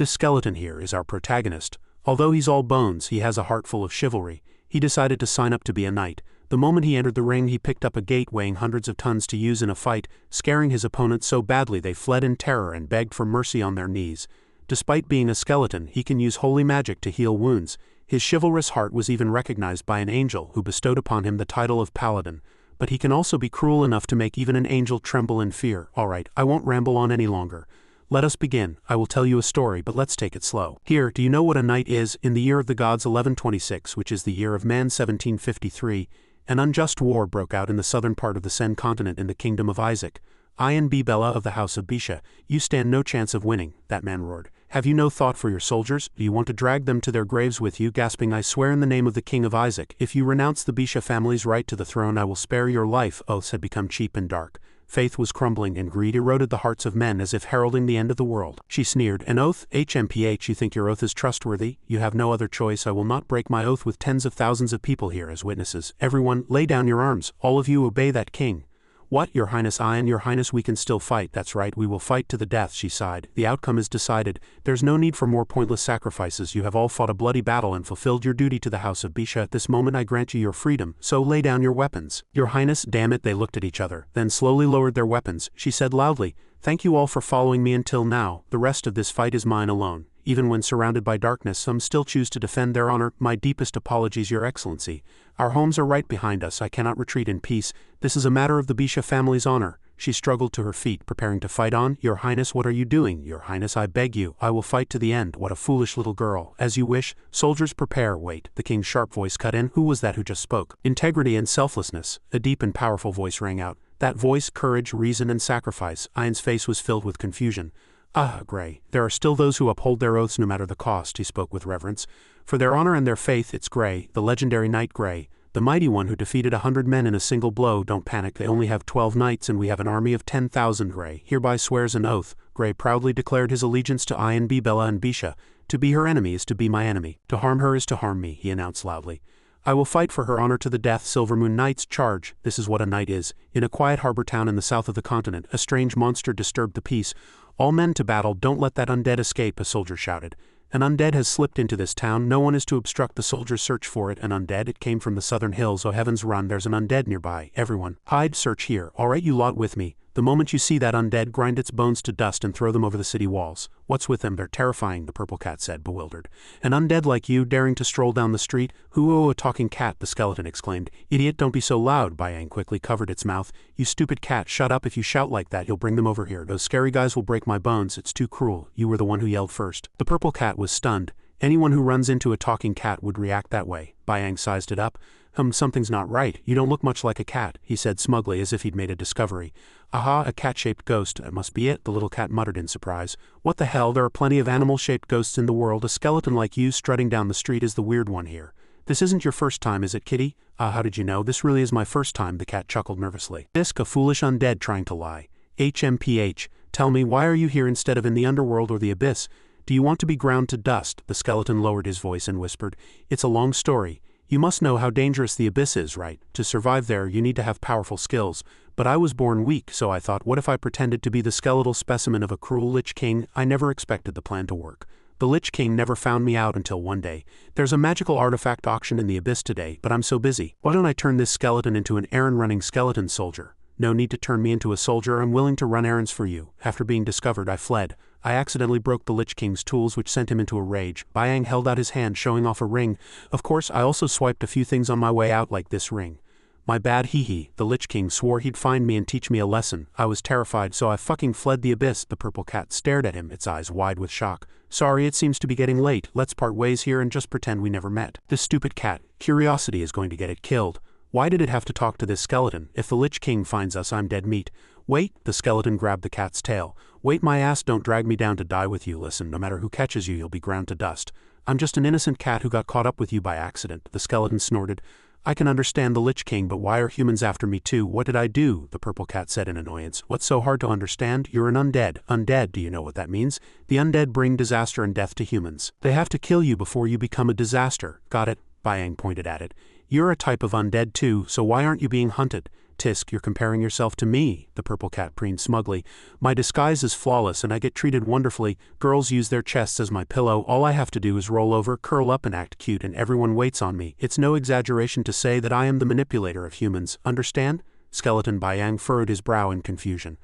This skeleton here is our protagonist. Although he's all bones, he has a heart full of chivalry. He decided to sign up to be a knight. The moment he entered the ring, he picked up a gate weighing hundreds of tons to use in a fight, scaring his opponents so badly they fled in terror and begged for mercy on their knees. Despite being a skeleton, he can use holy magic to heal wounds. His chivalrous heart was even recognized by an angel who bestowed upon him the title of Paladin. But he can also be cruel enough to make even an angel tremble in fear. Alright, I won't ramble on any longer. Let us begin. I will tell you a story, but let's take it slow. Here, do you know what a knight is? In the year of the gods 1126, which is the year of man 1753, an unjust war broke out in the southern part of the Sen continent in the kingdom of Isaac. I and B. Bella of the house of Bisha, you stand no chance of winning, that man roared. Have you no thought for your soldiers? Do you want to drag them to their graves with you? Gasping, I swear in the name of the king of Isaac, if you renounce the Bisha family's right to the throne, I will spare your life. Oaths had become cheap and dark. Faith was crumbling and greed eroded the hearts of men as if heralding the end of the world. She sneered, an oath? HMPH, you think your oath is trustworthy? You have no other choice. I will not break my oath with tens of thousands of people here as witnesses. Everyone, lay down your arms. All of you obey that king. What, your highness? I and your highness, we can still fight. That's right, we will fight to the death, she sighed. The outcome is decided. There's no need for more pointless sacrifices. You have all fought a bloody battle and fulfilled your duty to the house of Bisha. At this moment I grant you your freedom, so lay down your weapons. Your highness, damn it. They looked at each other, then slowly lowered their weapons. She said loudly, thank you all for following me until now. The rest of this fight is mine alone. Even when surrounded by darkness, some still choose to defend their honor. My deepest apologies, your excellency. Our homes are right behind us. I cannot retreat in peace. This is a matter of the Bisha family's honor. She struggled to her feet, preparing to fight on. Your highness, what are you doing? Your highness, I beg you. I will fight to the end. What a foolish little girl. As you wish. Soldiers, prepare. Wait. The king's sharp voice cut in. Who was that who just spoke? Integrity and selflessness. A deep and powerful voice rang out. That voice, courage, reason, and sacrifice. Ian's face was filled with confusion. Ah, Gray. There are still those who uphold their oaths no matter the cost, he spoke with reverence. For their honor and their faith, it's Gray, the legendary knight Gray, the mighty one who defeated 100 men in a single blow. Don't panic, they only have 12 knights and we have an army of 10,000. Gray hereby swears an oath. Gray proudly declared his allegiance to Ian, B. Bella and Bisha. To be her enemy is to be my enemy. To harm her is to harm me, he announced loudly. I will fight for her honor to the death. Silvermoon Knights, charge. This is what a knight is. In a quiet harbor town in the south of the continent, a strange monster disturbed the peace. All men to battle, don't let that undead escape, a soldier shouted. An undead has slipped into this town, no one is to obstruct the soldiers' search for it. An undead, it came from the southern hills, oh heavens run, there's an undead nearby. Everyone, hide, search here. Alright, you lot with me. The moment you see that undead, grind its bones to dust and throw them over the city walls. What's with them? They're terrifying, the purple cat said, bewildered. An undead like you daring to stroll down the street? Who? Oh, a talking cat, the skeleton exclaimed. Idiot, don't be so loud. Bayang quickly covered its mouth. You stupid cat, shut up. If you shout like that, you'll bring them over here. Those scary guys will break my bones. It's too cruel. You were the one who yelled first. The purple cat was stunned. Anyone who runs into a talking cat would react that way. Bayang sized it up. Something's not right. You don't look much like a cat, he said smugly as if he'd made a discovery. Aha, a cat-shaped ghost. That must be it, the little cat muttered in surprise. What the hell, there are plenty of animal-shaped ghosts in the world. A skeleton like you strutting down the street is the weird one here. This isn't your first time, is it, kitty? How did you know? This really is my first time, the cat chuckled nervously. Disc, a foolish undead trying to lie. HMPH, tell me, why are you here instead of in the underworld or the abyss? Do you want to be ground to dust? The skeleton lowered his voice and whispered. It's a long story. You must know how dangerous the abyss is, right? To survive there, you need to have powerful skills. But I was born weak, so I thought, what if I pretended to be the skeletal specimen of a cruel Lich King? I never expected the plan to work. The Lich King never found me out until one day. There's a magical artifact auction in the abyss today, but I'm so busy. Why don't I turn this skeleton into an errand-running skeleton soldier? No need to turn me into a soldier, I'm willing to run errands for you. After being discovered, I fled. I accidentally broke the Lich King's tools, which sent him into a rage. Bayang held out his hand, showing off a ring. Of course, I also swiped a few things on my way out, like this ring. My bad, hee. The Lich King swore he'd find me and teach me a lesson. I was terrified, so I fucking fled the abyss. The purple cat stared at him, its eyes wide with shock. Sorry, it seems to be getting late. Let's part ways here and just pretend we never met. This stupid cat. Curiosity is going to get it killed. Why did it have to talk to this skeleton? If the Lich King finds us, I'm dead meat. Wait, the skeleton grabbed the cat's tail. Wait my ass, don't drag me down to die with you. Listen, no matter who catches you, you'll be ground to dust. I'm just an innocent cat who got caught up with you by accident, the skeleton snorted. I can understand the Lich King, but why are humans after me too? What did I do? The purple cat said in annoyance. What's so hard to understand? You're an undead. Undead, do you know what that means? The undead bring disaster and death to humans. They have to kill you before you become a disaster. Got it? Bayang pointed at it. You're a type of undead too, so why aren't you being hunted? Tisk, you're comparing yourself to me, the purple cat preened smugly. My disguise is flawless and I get treated wonderfully. Girls use their chests as my pillow. All I have to do is roll over, curl up and act cute and everyone waits on me. It's no exaggeration to say that I am the manipulator of humans. Understand? Skeleton Bayang furrowed his brow in confusion.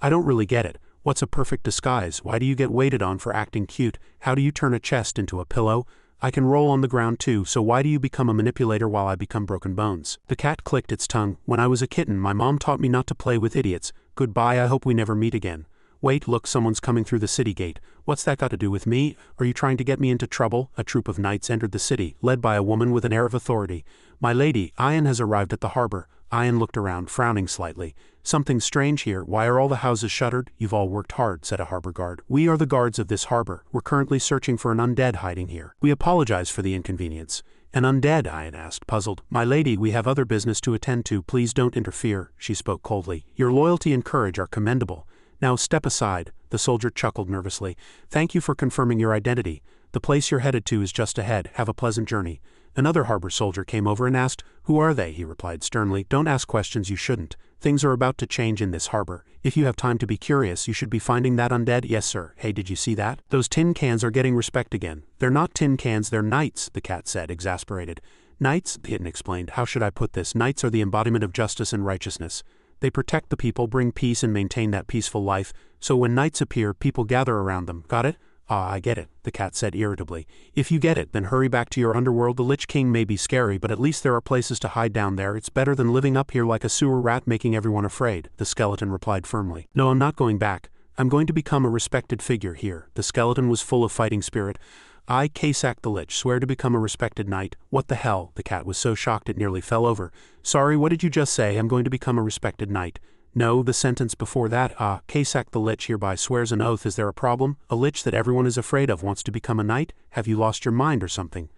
I don't really get it. What's a perfect disguise? Why do you get waited on for acting cute? How do you turn a chest into a pillow? I can roll on the ground too, so why do you become a manipulator while I become broken bones? The cat clicked its tongue. When I was a kitten, my mom taught me not to play with idiots. Goodbye, I hope we never meet again. Wait, look, someone's coming through the city gate. What's that got to do with me? Are you trying to get me into trouble? A troop of knights entered the city, led by a woman with an air of authority. My lady, Ian has arrived at the harbor. Ian looked around, frowning slightly. Something strange here. Why are all the houses shuttered? You've all worked hard, said a harbor guard. We are the guards of this harbor. We're currently searching for an undead hiding here. We apologize for the inconvenience. An undead? Ian asked, puzzled. My lady, we have other business to attend to. Please don't interfere, she spoke coldly. Your loyalty and courage are commendable. Now step aside. The soldier chuckled nervously. Thank you for confirming your identity. The place you're headed to is just ahead. Have a pleasant journey. Another harbor soldier came over and asked, Who are they? He replied sternly. Don't ask questions you shouldn't. Things are about to change in this harbor. If you have time to be curious, you should be finding that undead. Yes, sir. Hey, did you see that? Those tin cans are getting respect again. They're not tin cans, they're knights, the cat said, exasperated. Knights? The kitten explained. How should I put this? Knights are the embodiment of justice and righteousness. They protect the people, bring peace and maintain that peaceful life. So when knights appear, people gather around them. Got it? Ah, I get it, the cat said irritably. If you get it, then hurry back to your underworld. The Lich King may be scary, but at least there are places to hide down there. It's better than living up here like a sewer rat making everyone afraid, the skeleton replied firmly. No, I'm not going back. I'm going to become a respected figure here. The skeleton was full of fighting spirit. I, Kasak the Lich, swear to become a respected knight. What the hell? The cat was so shocked it nearly fell over. Sorry, what did you just say? I'm going to become a respected knight. No, the sentence before that, Kasak the Lich hereby swears an oath. Is there a problem? A lich that everyone is afraid of wants to become a knight? Have you lost your mind or something?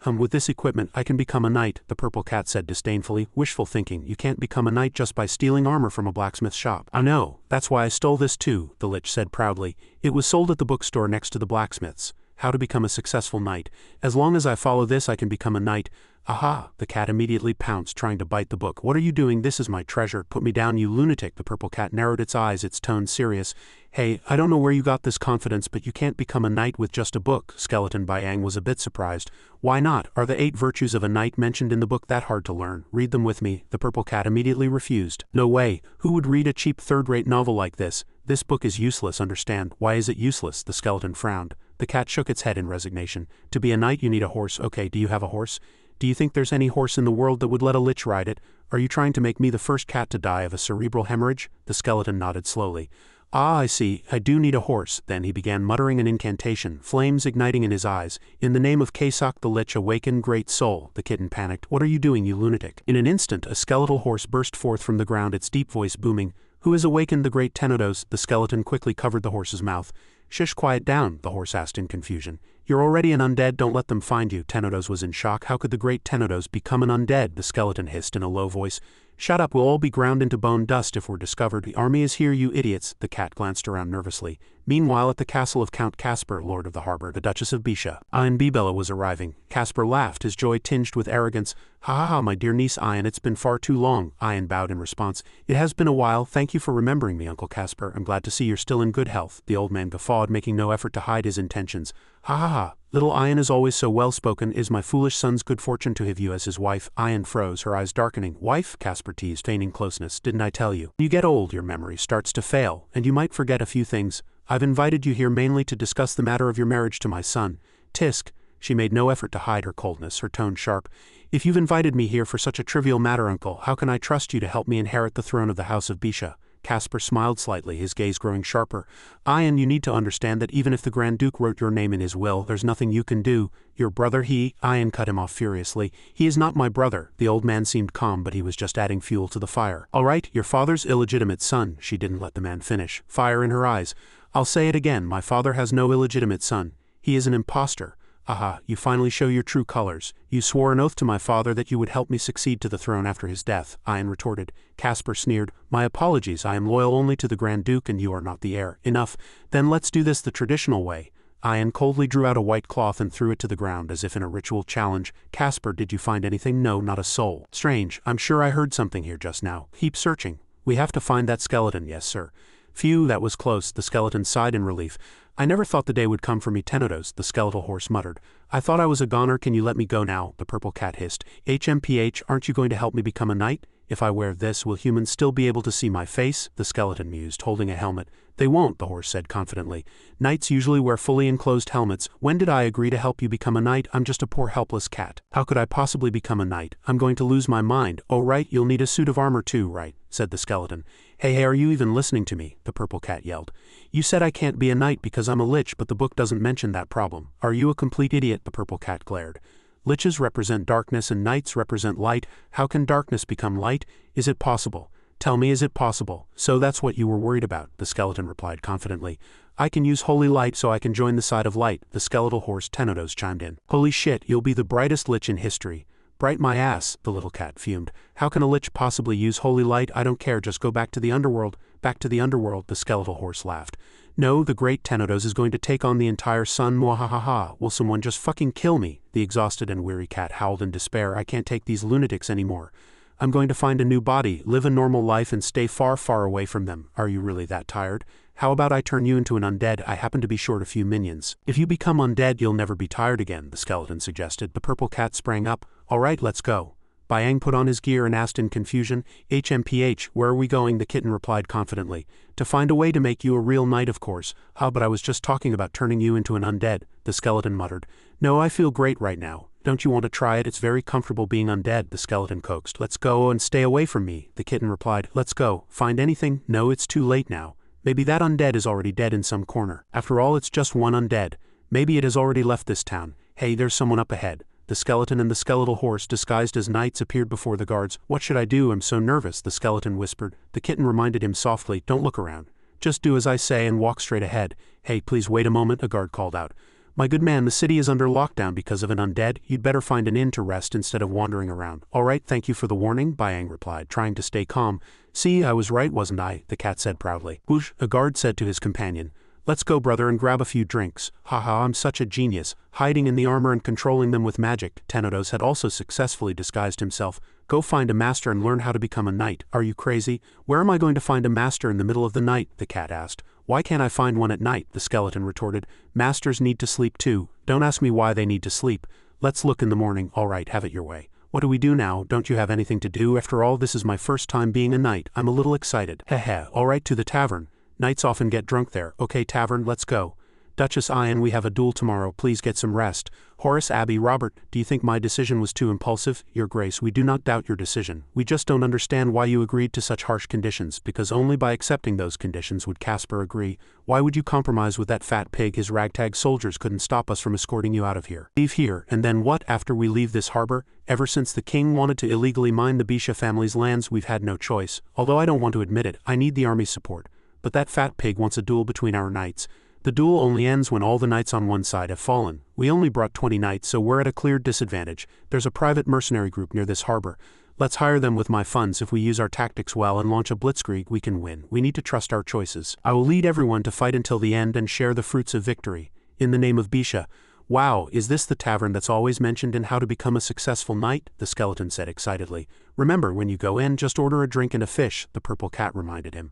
With this equipment, I can become a knight, the purple cat said disdainfully. Wishful thinking. You can't become a knight just by stealing armor from a blacksmith shop. I know, that's why I stole this too, the lich said proudly. It was sold at the bookstore next to the blacksmith's. How to become a successful knight. As long as I follow this, I can become a knight. Aha! The cat immediately pounced, trying to bite the book. What are you doing? This is my treasure. Put me down, you lunatic. The purple cat narrowed its eyes, its tone serious. Hey, I don't know where you got this confidence, but you can't become a knight with just a book. Skeleton Bayang was a bit surprised. Why not? Are the 8 virtues of a knight mentioned in the book that hard to learn? Read them with me. The purple cat immediately refused. No way. Who would read a cheap third-rate novel like this? This book is useless, understand? Why is it useless? The skeleton frowned. The cat shook its head in resignation. To be a knight you need a horse. Okay, do you have a horse? Do you think there's any horse in the world that would let a lich ride it? Are you trying to make me the first cat to die of a cerebral hemorrhage? The skeleton nodded slowly. Ah, I see. I do need a horse. Then he began muttering an incantation, flames igniting in his eyes. In the name of Kasak the Lich, awaken, great soul. The kitten panicked. What are you doing, you lunatic? In an instant, a skeletal horse burst forth from the ground, its deep voice booming. Who has awakened the great Tenodos? The skeleton quickly covered the horse's mouth. Shush, quiet down, the horse asked in confusion. You're already an undead, don't let them find you. Tenodos was in shock. How could the great Tenodos become an undead? The skeleton hissed in a low voice. Shut up, we'll all be ground into bone dust if we're discovered. The army is here, you idiots. The cat glanced around nervously. Meanwhile, at the castle of Count Caspar, Lord of the Harbor, the Duchess of Bisha, Ian Bibella was arriving. Caspar laughed, his joy tinged with arrogance. Ha ha ha, my dear niece Ian, it's been far too long. Ian bowed in response. It has been a while. Thank you for remembering me, Uncle Caspar. I'm glad to see you're still in good health. The old man guffawed, making no effort to hide his intentions. Ha ha ha. Little Ian is always so well-spoken. Is my foolish son's good fortune to have you as his wife? Ian froze, her eyes darkening. Wife? Caspar teased, feigning closeness. Didn't I tell you? When you get old, your memory starts to fail, and you might forget a few things. I've invited you here mainly to discuss the matter of your marriage to my son, Tisk. She made no effort to hide her coldness, her tone sharp. If you've invited me here for such a trivial matter, uncle, how can I trust you to help me inherit the throne of the House of Bisha? Caspar smiled slightly, his gaze growing sharper. Ian, you need to understand that even if the Grand Duke wrote your name in his will, there's nothing you can do. Your brother, Ian cut him off furiously. He is not my brother. The old man seemed calm, but he was just adding fuel to the fire. All right, your father's illegitimate son. She didn't let the man finish. Fire in her eyes. I'll say it again, my father has no illegitimate son. He is an impostor. Aha, you finally show your true colors. You swore an oath to my father that you would help me succeed to the throne after his death, Ian retorted. Caspar sneered. My apologies, I am loyal only to the Grand Duke and you are not the heir. Enough. Then let's do this the traditional way. Ian coldly drew out a white cloth and threw it to the ground as if in a ritual challenge. Casper, did you find anything? No, not a soul. Strange, I'm sure I heard something here just now. Keep searching. We have to find that skeleton. Yes, sir. Phew, that was close. The skeleton sighed in relief. I never thought the day would come for me, Tenedos, the skeletal horse muttered. I thought I was a goner. Can you let me go now? The purple cat hissed. HMPH, aren't you going to help me become a knight? If I wear this, will humans still be able to see my face? The skeleton mused, holding a helmet. They won't, the horse said confidently. Knights usually wear fully enclosed helmets. When did I agree to help you become a knight? I'm just a poor helpless cat. How could I possibly become a knight? I'm going to lose my mind. Oh right, you'll need a suit of armor too, right? Said the skeleton. Hey, are you even listening to me? The purple cat yelled. You said I can't be a knight because I'm a lich, but the book doesn't mention that problem. Are you a complete idiot? The purple cat glared. Liches represent darkness and knights represent light. How can darkness become light? Is it possible? Tell me, is it possible? So that's what you were worried about, the skeleton replied confidently. I can use holy light so I can join the side of light, the skeletal horse Tenedos chimed in. Holy shit, you'll be the brightest lich in history. Bright my ass, the little cat fumed. How can a lich possibly use holy light? I don't care, just go back to the underworld. Back to the underworld, the skeletal horse laughed. No, the great Tenedos is going to take on the entire sun. Mwahaha. Will someone just fucking kill me? The exhausted and weary cat howled in despair. I can't take these lunatics anymore. I'm going to find a new body, live a normal life and stay far, far away from them. Are you really that tired? How about I turn you into an undead? I happen to be short a few minions. If you become undead, you'll never be tired again, the skeleton suggested. The purple cat sprang up. All right, let's go. Bayang put on his gear and asked in confusion. HMPH, where are we going? The kitten replied confidently. To find a way to make you a real knight, of course. But I was just talking about turning you into an undead, the skeleton muttered. No, I feel great right now. Don't you want to try it? It's very comfortable being undead, the skeleton coaxed. Let's go and stay away from me, the kitten replied. Let's go. Find anything? No, it's too late now. Maybe that undead is already dead in some corner. After all, it's just one undead. Maybe it has already left this town. Hey, there's someone up ahead. The skeleton and the skeletal horse disguised as knights appeared before the guards. What should I do? I'm so nervous, the skeleton whispered. The kitten reminded him softly, don't look around. Just do as I say and walk straight ahead. Hey, please wait a moment, a guard called out. My good man, the city is under lockdown because of an undead. You'd better find an inn to rest instead of wandering around. All right, thank you for the warning, Bayang replied, trying to stay calm. See, I was right, wasn't I? The cat said proudly. Whoosh, a guard said to his companion. Let's go, brother, and grab a few drinks. Haha, I'm such a genius. Hiding in the armor and controlling them with magic. Tenedos had also successfully disguised himself. Go find a master and learn how to become a knight. Are you crazy? Where am I going to find a master in the middle of the night? The cat asked. Why can't I find one at night? The skeleton retorted. Masters need to sleep too. Don't ask me why they need to sleep. Let's look in the morning. All right, have it your way. What do we do now? Don't you have anything to do? After all, this is my first time being a knight. I'm a little excited. Heh. All right, to the tavern. Knights often get drunk there. Okay, tavern, let's go. Duchess Ian, we have a duel tomorrow. Please get some rest. Horace, Abby, Robert, do you think my decision was too impulsive? Your Grace, we do not doubt your decision. We just don't understand why you agreed to such harsh conditions, because only by accepting those conditions would Casper agree. Why would you compromise with that fat pig? His ragtag soldiers couldn't stop us from escorting you out of here. Leave here, and then what after we leave this harbor? Ever since the king wanted to illegally mine the Bisha family's lands, we've had no choice. Although I don't want to admit it, I need the army's support. But that fat pig wants a duel between our knights. The duel only ends when all the knights on one side have fallen. We only brought 20 knights, so we're at a clear disadvantage. There's a private mercenary group near this harbor. Let's hire them with my funds. If we use our tactics well and launch a blitzkrieg, we can win. We need to trust our choices. I will lead everyone to fight until the end and share the fruits of victory. In the name of Bisha. Wow, is this the tavern that's always mentioned in How to Become a Successful Knight? The skeleton said excitedly. Remember, when you go in, just order a drink and a fish, the purple cat reminded him.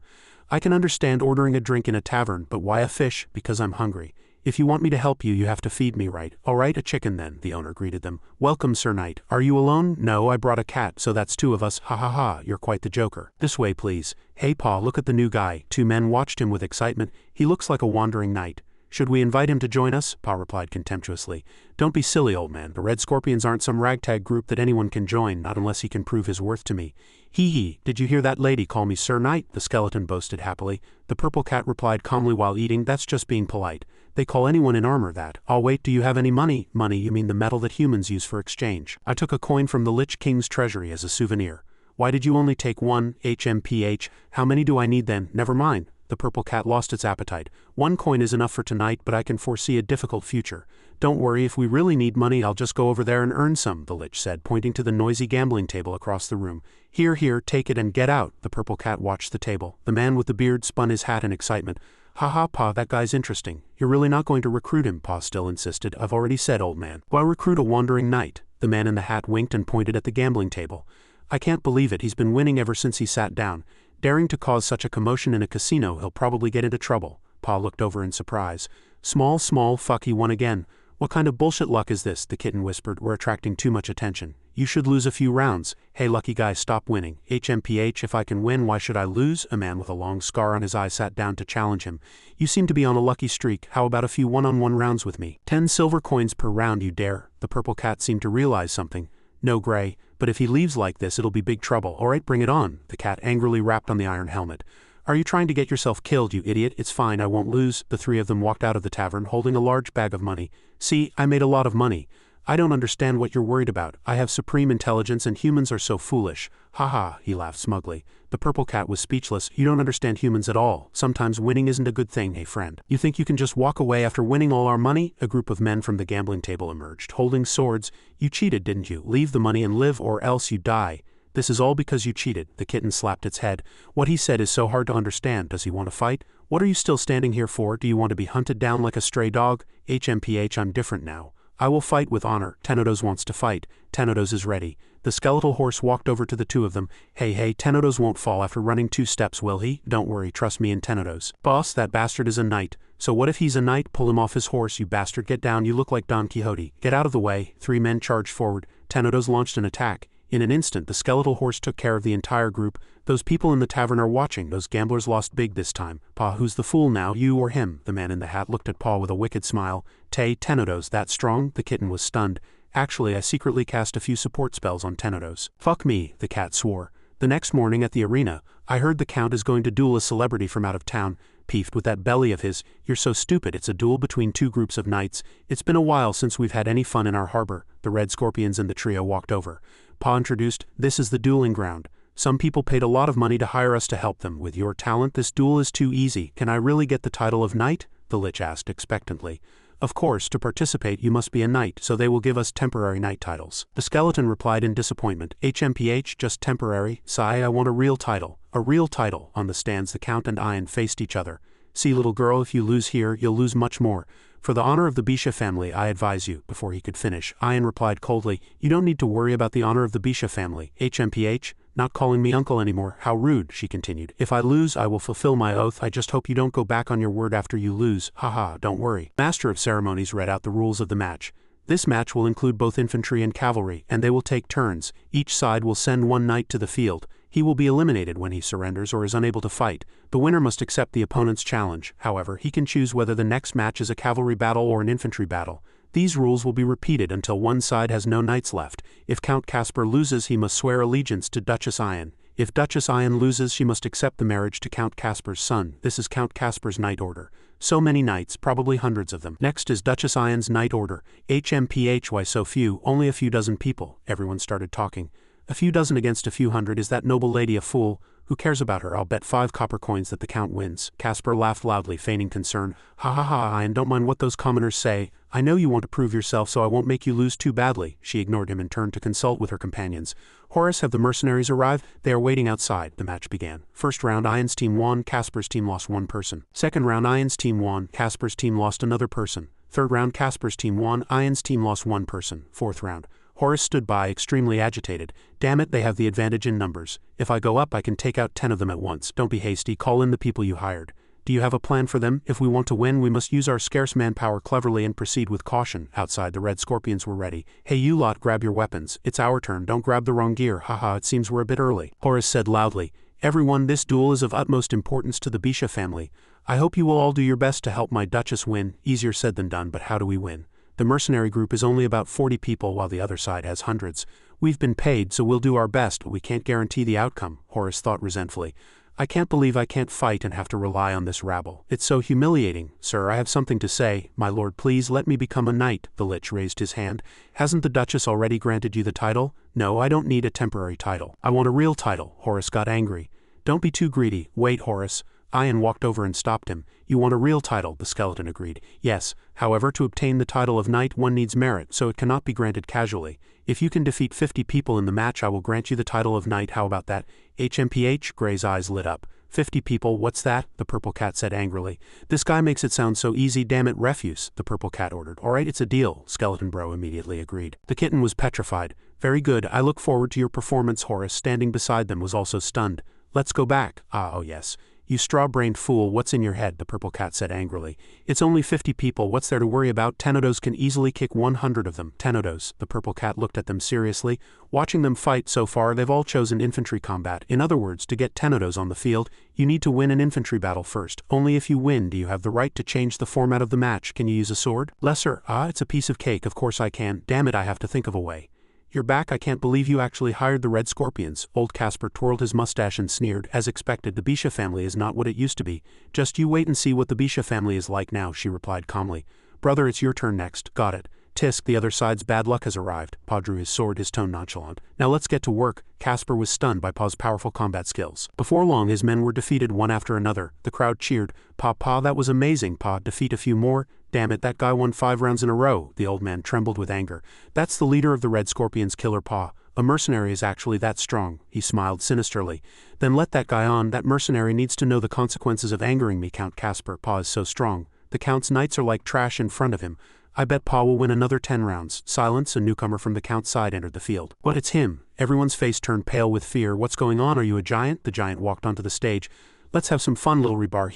I can understand ordering a drink in a tavern, but why a fish? Because I'm hungry. If you want me to help you, you have to feed me right. All right, a chicken then, the owner greeted them. Welcome, Sir Knight. Are you alone? No, I brought a cat, so that's two of us. Ha ha ha, you're quite the joker. This way, please. Hey, Pa, look at the new guy. Two men watched him with excitement. He looks like a wandering knight. Should we invite him to join us? Pa replied contemptuously. Don't be silly, old man. The Red Scorpions aren't some ragtag group that anyone can join, not unless he can prove his worth to me. Hee, did you hear that lady call me Sir Knight? The skeleton boasted happily. The purple cat replied calmly while eating, that's just being polite. They call anyone in armor that. I'll wait, do you have any money? Money, you mean the metal that humans use for exchange. I took a coin from the Lich King's treasury as a souvenir. Why did you only take one? HMPH. How many do I need then? Never mind. The purple cat lost its appetite. One coin is enough for tonight, but I can foresee a difficult future. Don't worry, if we really need money, I'll just go over there and earn some, the Lich said, pointing to the noisy gambling table across the room. Here, take it and get out. The purple cat watched the table. The man with the beard spun his hat in excitement. Haha, Pa, that guy's interesting. You're really not going to recruit him, Pa still insisted. I've already said, old man. Why recruit a wandering knight? The man in the hat winked and pointed at the gambling table. I can't believe it, he's been winning ever since he sat down. Daring to cause such a commotion in a casino, he'll probably get into trouble. Pa looked over in surprise. Small fuck, he won again. What kind of bullshit luck is this? The kitten whispered. We're attracting too much attention. You should lose a few rounds. Hey lucky guy, stop winning. HMPH, if I can win, why should I lose? A man with a long scar on his eye sat down to challenge him. You seem to be on a lucky streak. How about a few one-on-one rounds with me? 10 silver coins per round, you dare. The purple cat seemed to realize something. No, Gray, but if he leaves like this it'll be big trouble. Alright, bring it on. The cat angrily rapped on the iron helmet. Are you trying to get yourself killed, you idiot? It's fine, I won't lose. The three of them walked out of the tavern holding a large bag of money. See, I made a lot of money. I don't understand what you're worried about. I have supreme intelligence and humans are so foolish. Haha, he laughed smugly. The purple cat was speechless. You don't understand humans at all. Sometimes winning isn't a good thing, hey friend. You think you can just walk away after winning all our money? A group of men from the gambling table emerged, holding swords. You cheated, didn't you? Leave the money and live or else you die. This is all because you cheated. The kitten slapped its head. What he said is so hard to understand. Does he want to fight? What are you still standing here for? Do you want to be hunted down like a stray dog? HMPH, I'm different now. I will fight with honor. Tenodos wants to fight. Tenodos is ready. The skeletal horse walked over to the two of them. Hey, Tenodos won't fall after running 2 steps, will he? Don't worry, trust me in Tenodos. Boss, that bastard is a knight. So what if he's a knight? Pull him off his horse, you bastard. Get down, you look like Don Quixote. Get out of the way. 3 men charged forward. Tenodos launched an attack. In an instant, the skeletal horse took care of the entire group. Those people in the tavern are watching. Those gamblers lost big this time. Pa, who's the fool now, you or him? The man in the hat looked at Pa with a wicked smile. Tenodos, that strong? The kitten was stunned. Actually, I secretly cast a few support spells on Tenodos. Fuck me, the cat swore. The next morning at the arena, I heard the count is going to duel a celebrity from out of town. Peeved with that belly of his. You're so stupid, it's a duel between 2 groups of knights. It's been a while since we've had any fun in our harbor. The red scorpions and the trio walked over. Pa introduced, this is the dueling ground. Some people paid a lot of money to hire us to help them. With your talent, this duel is too easy. Can I really get the title of knight? The lich asked expectantly. Of course, to participate you must be a knight, so they will give us temporary knight titles. The skeleton replied in disappointment. HMPH, just temporary. Sigh, I want a real title. A real title. On the stands the count and Ian faced each other. See, little girl, if you lose here, you'll lose much more. For the honor of the Bisha family, I advise you. Before he could finish, Ian replied coldly, you don't need to worry about the honor of the Bisha family. HMPH, not calling me uncle anymore. How rude, she continued. If I lose, I will fulfill my oath. I just hope you don't go back on your word after you lose. Haha, don't worry. Master of Ceremonies read out the rules of the match. This match will include both infantry and cavalry, and they will take turns. Each side will send 1 knight to the field. He will be eliminated when he surrenders or is unable to fight. The winner must accept the opponent's challenge. However, he can choose whether the next match is a cavalry battle or an infantry battle. These rules will be repeated until one side has no knights left. If Count Caspar loses, he must swear allegiance to Duchess Ian. If Duchess Ian loses, she must accept the marriage to Count Caspar's son. This is Count Caspar's knight order. So many knights, probably hundreds of them. Next is Duchess Ian's knight order. HMPH, why so few? Only a few dozen people. Everyone started talking. A few dozen against a few hundred. Is that noble lady a fool? Who cares about her? I'll bet 5 copper coins that the count wins. Caspar laughed loudly, feigning concern. Ha ha ha, Ian, don't mind what those commoners say. I know you want to prove yourself, so I won't make you lose too badly. She ignored him and turned to consult with her companions. Horace, have the mercenaries arrived? They are waiting outside. The match began. First round, Ian's team won. Caspar's team lost 1 person. Second round, Ian's team won. Caspar's team lost another person. Third round, Caspar's team won. Ian's team lost 1 person. Fourth round. Horace stood by, extremely agitated. Damn it, they have the advantage in numbers. If I go up, I can take out 10 of them at once. Don't be hasty, call in the people you hired. Do you have a plan for them? If we want to win, we must use our scarce manpower cleverly and proceed with caution. Outside, the red scorpions were ready. Hey, you lot, grab your weapons. It's our turn, don't grab the wrong gear. Haha, it seems we're a bit early. Horace said loudly. Everyone, this duel is of utmost importance to the Bisha family. I hope you will all do your best to help my Duchess win. Easier said than done, but how do we win? The mercenary group is only about 40 people while the other side has hundreds. We've been paid, so we'll do our best, but we can't guarantee the outcome, Horace thought resentfully. I can't believe I can't fight and have to rely on this rabble. It's so humiliating. Sir, I have something to say. My lord, please let me become a knight. The lich raised his hand. Hasn't the Duchess already granted you the title? No, I don't need a temporary title. I want a real title. Horace got angry. Don't be too greedy. Wait, Horace. Ian walked over and stopped him. You want a real title, the skeleton agreed. Yes, however, to obtain the title of knight one needs merit, so it cannot be granted casually. If you can defeat 50 people in the match, I will grant you the title of knight. How about that? HMPH, Gray's eyes lit up. 50 people, what's that? The purple cat said angrily. This guy makes it sound so easy, damn it, refuse, the purple cat ordered. Alright, it's a deal, Skeleton Bro immediately agreed. The kitten was petrified. Very good, I look forward to your performance. Horace, standing beside them, was also stunned. Let's go back. Oh yes. You straw-brained fool, what's in your head? The purple cat said angrily. It's only 50 people, what's there to worry about? Tenodos can easily kick 100 of them. Tenodos. The purple cat looked at them seriously. Watching them fight so far, they've all chosen infantry combat. In other words, to get Tenodos on the field, you need to win an infantry battle first. Only if you win do you have the right to change the format of the match. Can you use a sword? Lesser. It's a piece of cake, of course I can. Damn it, I have to think of a way. You're back, I can't believe you actually hired the Red Scorpions. Old Casper twirled his mustache and sneered. As expected, the Bisha family is not what it used to be. Just you wait and see what the Bisha family is like now, she replied calmly. Brother, it's your turn next. Got it. Tisk, the other side's bad luck has arrived. Pa drew his sword, his tone nonchalant. Now let's get to work. Casper was stunned by Pa's powerful combat skills. Before long, his men were defeated one after another. The crowd cheered. Pa, that was amazing. Pa, defeat a few more. Damn it, that guy won 5 rounds in a row. The old man trembled with anger. That's the leader of the Red Scorpions, Killer Pa. A mercenary is actually that strong. He smiled sinisterly. Then let that guy on. That mercenary needs to know the consequences of angering me, Count Casper. Pa is so strong. The Count's knights are like trash in front of him. I bet Pa will win another 10 rounds. Silence, a newcomer from the Count's side entered the field. But it's him. Everyone's face turned pale with fear. What's going on? Are you a giant? The giant walked onto the stage. Let's have some fun, little rebar.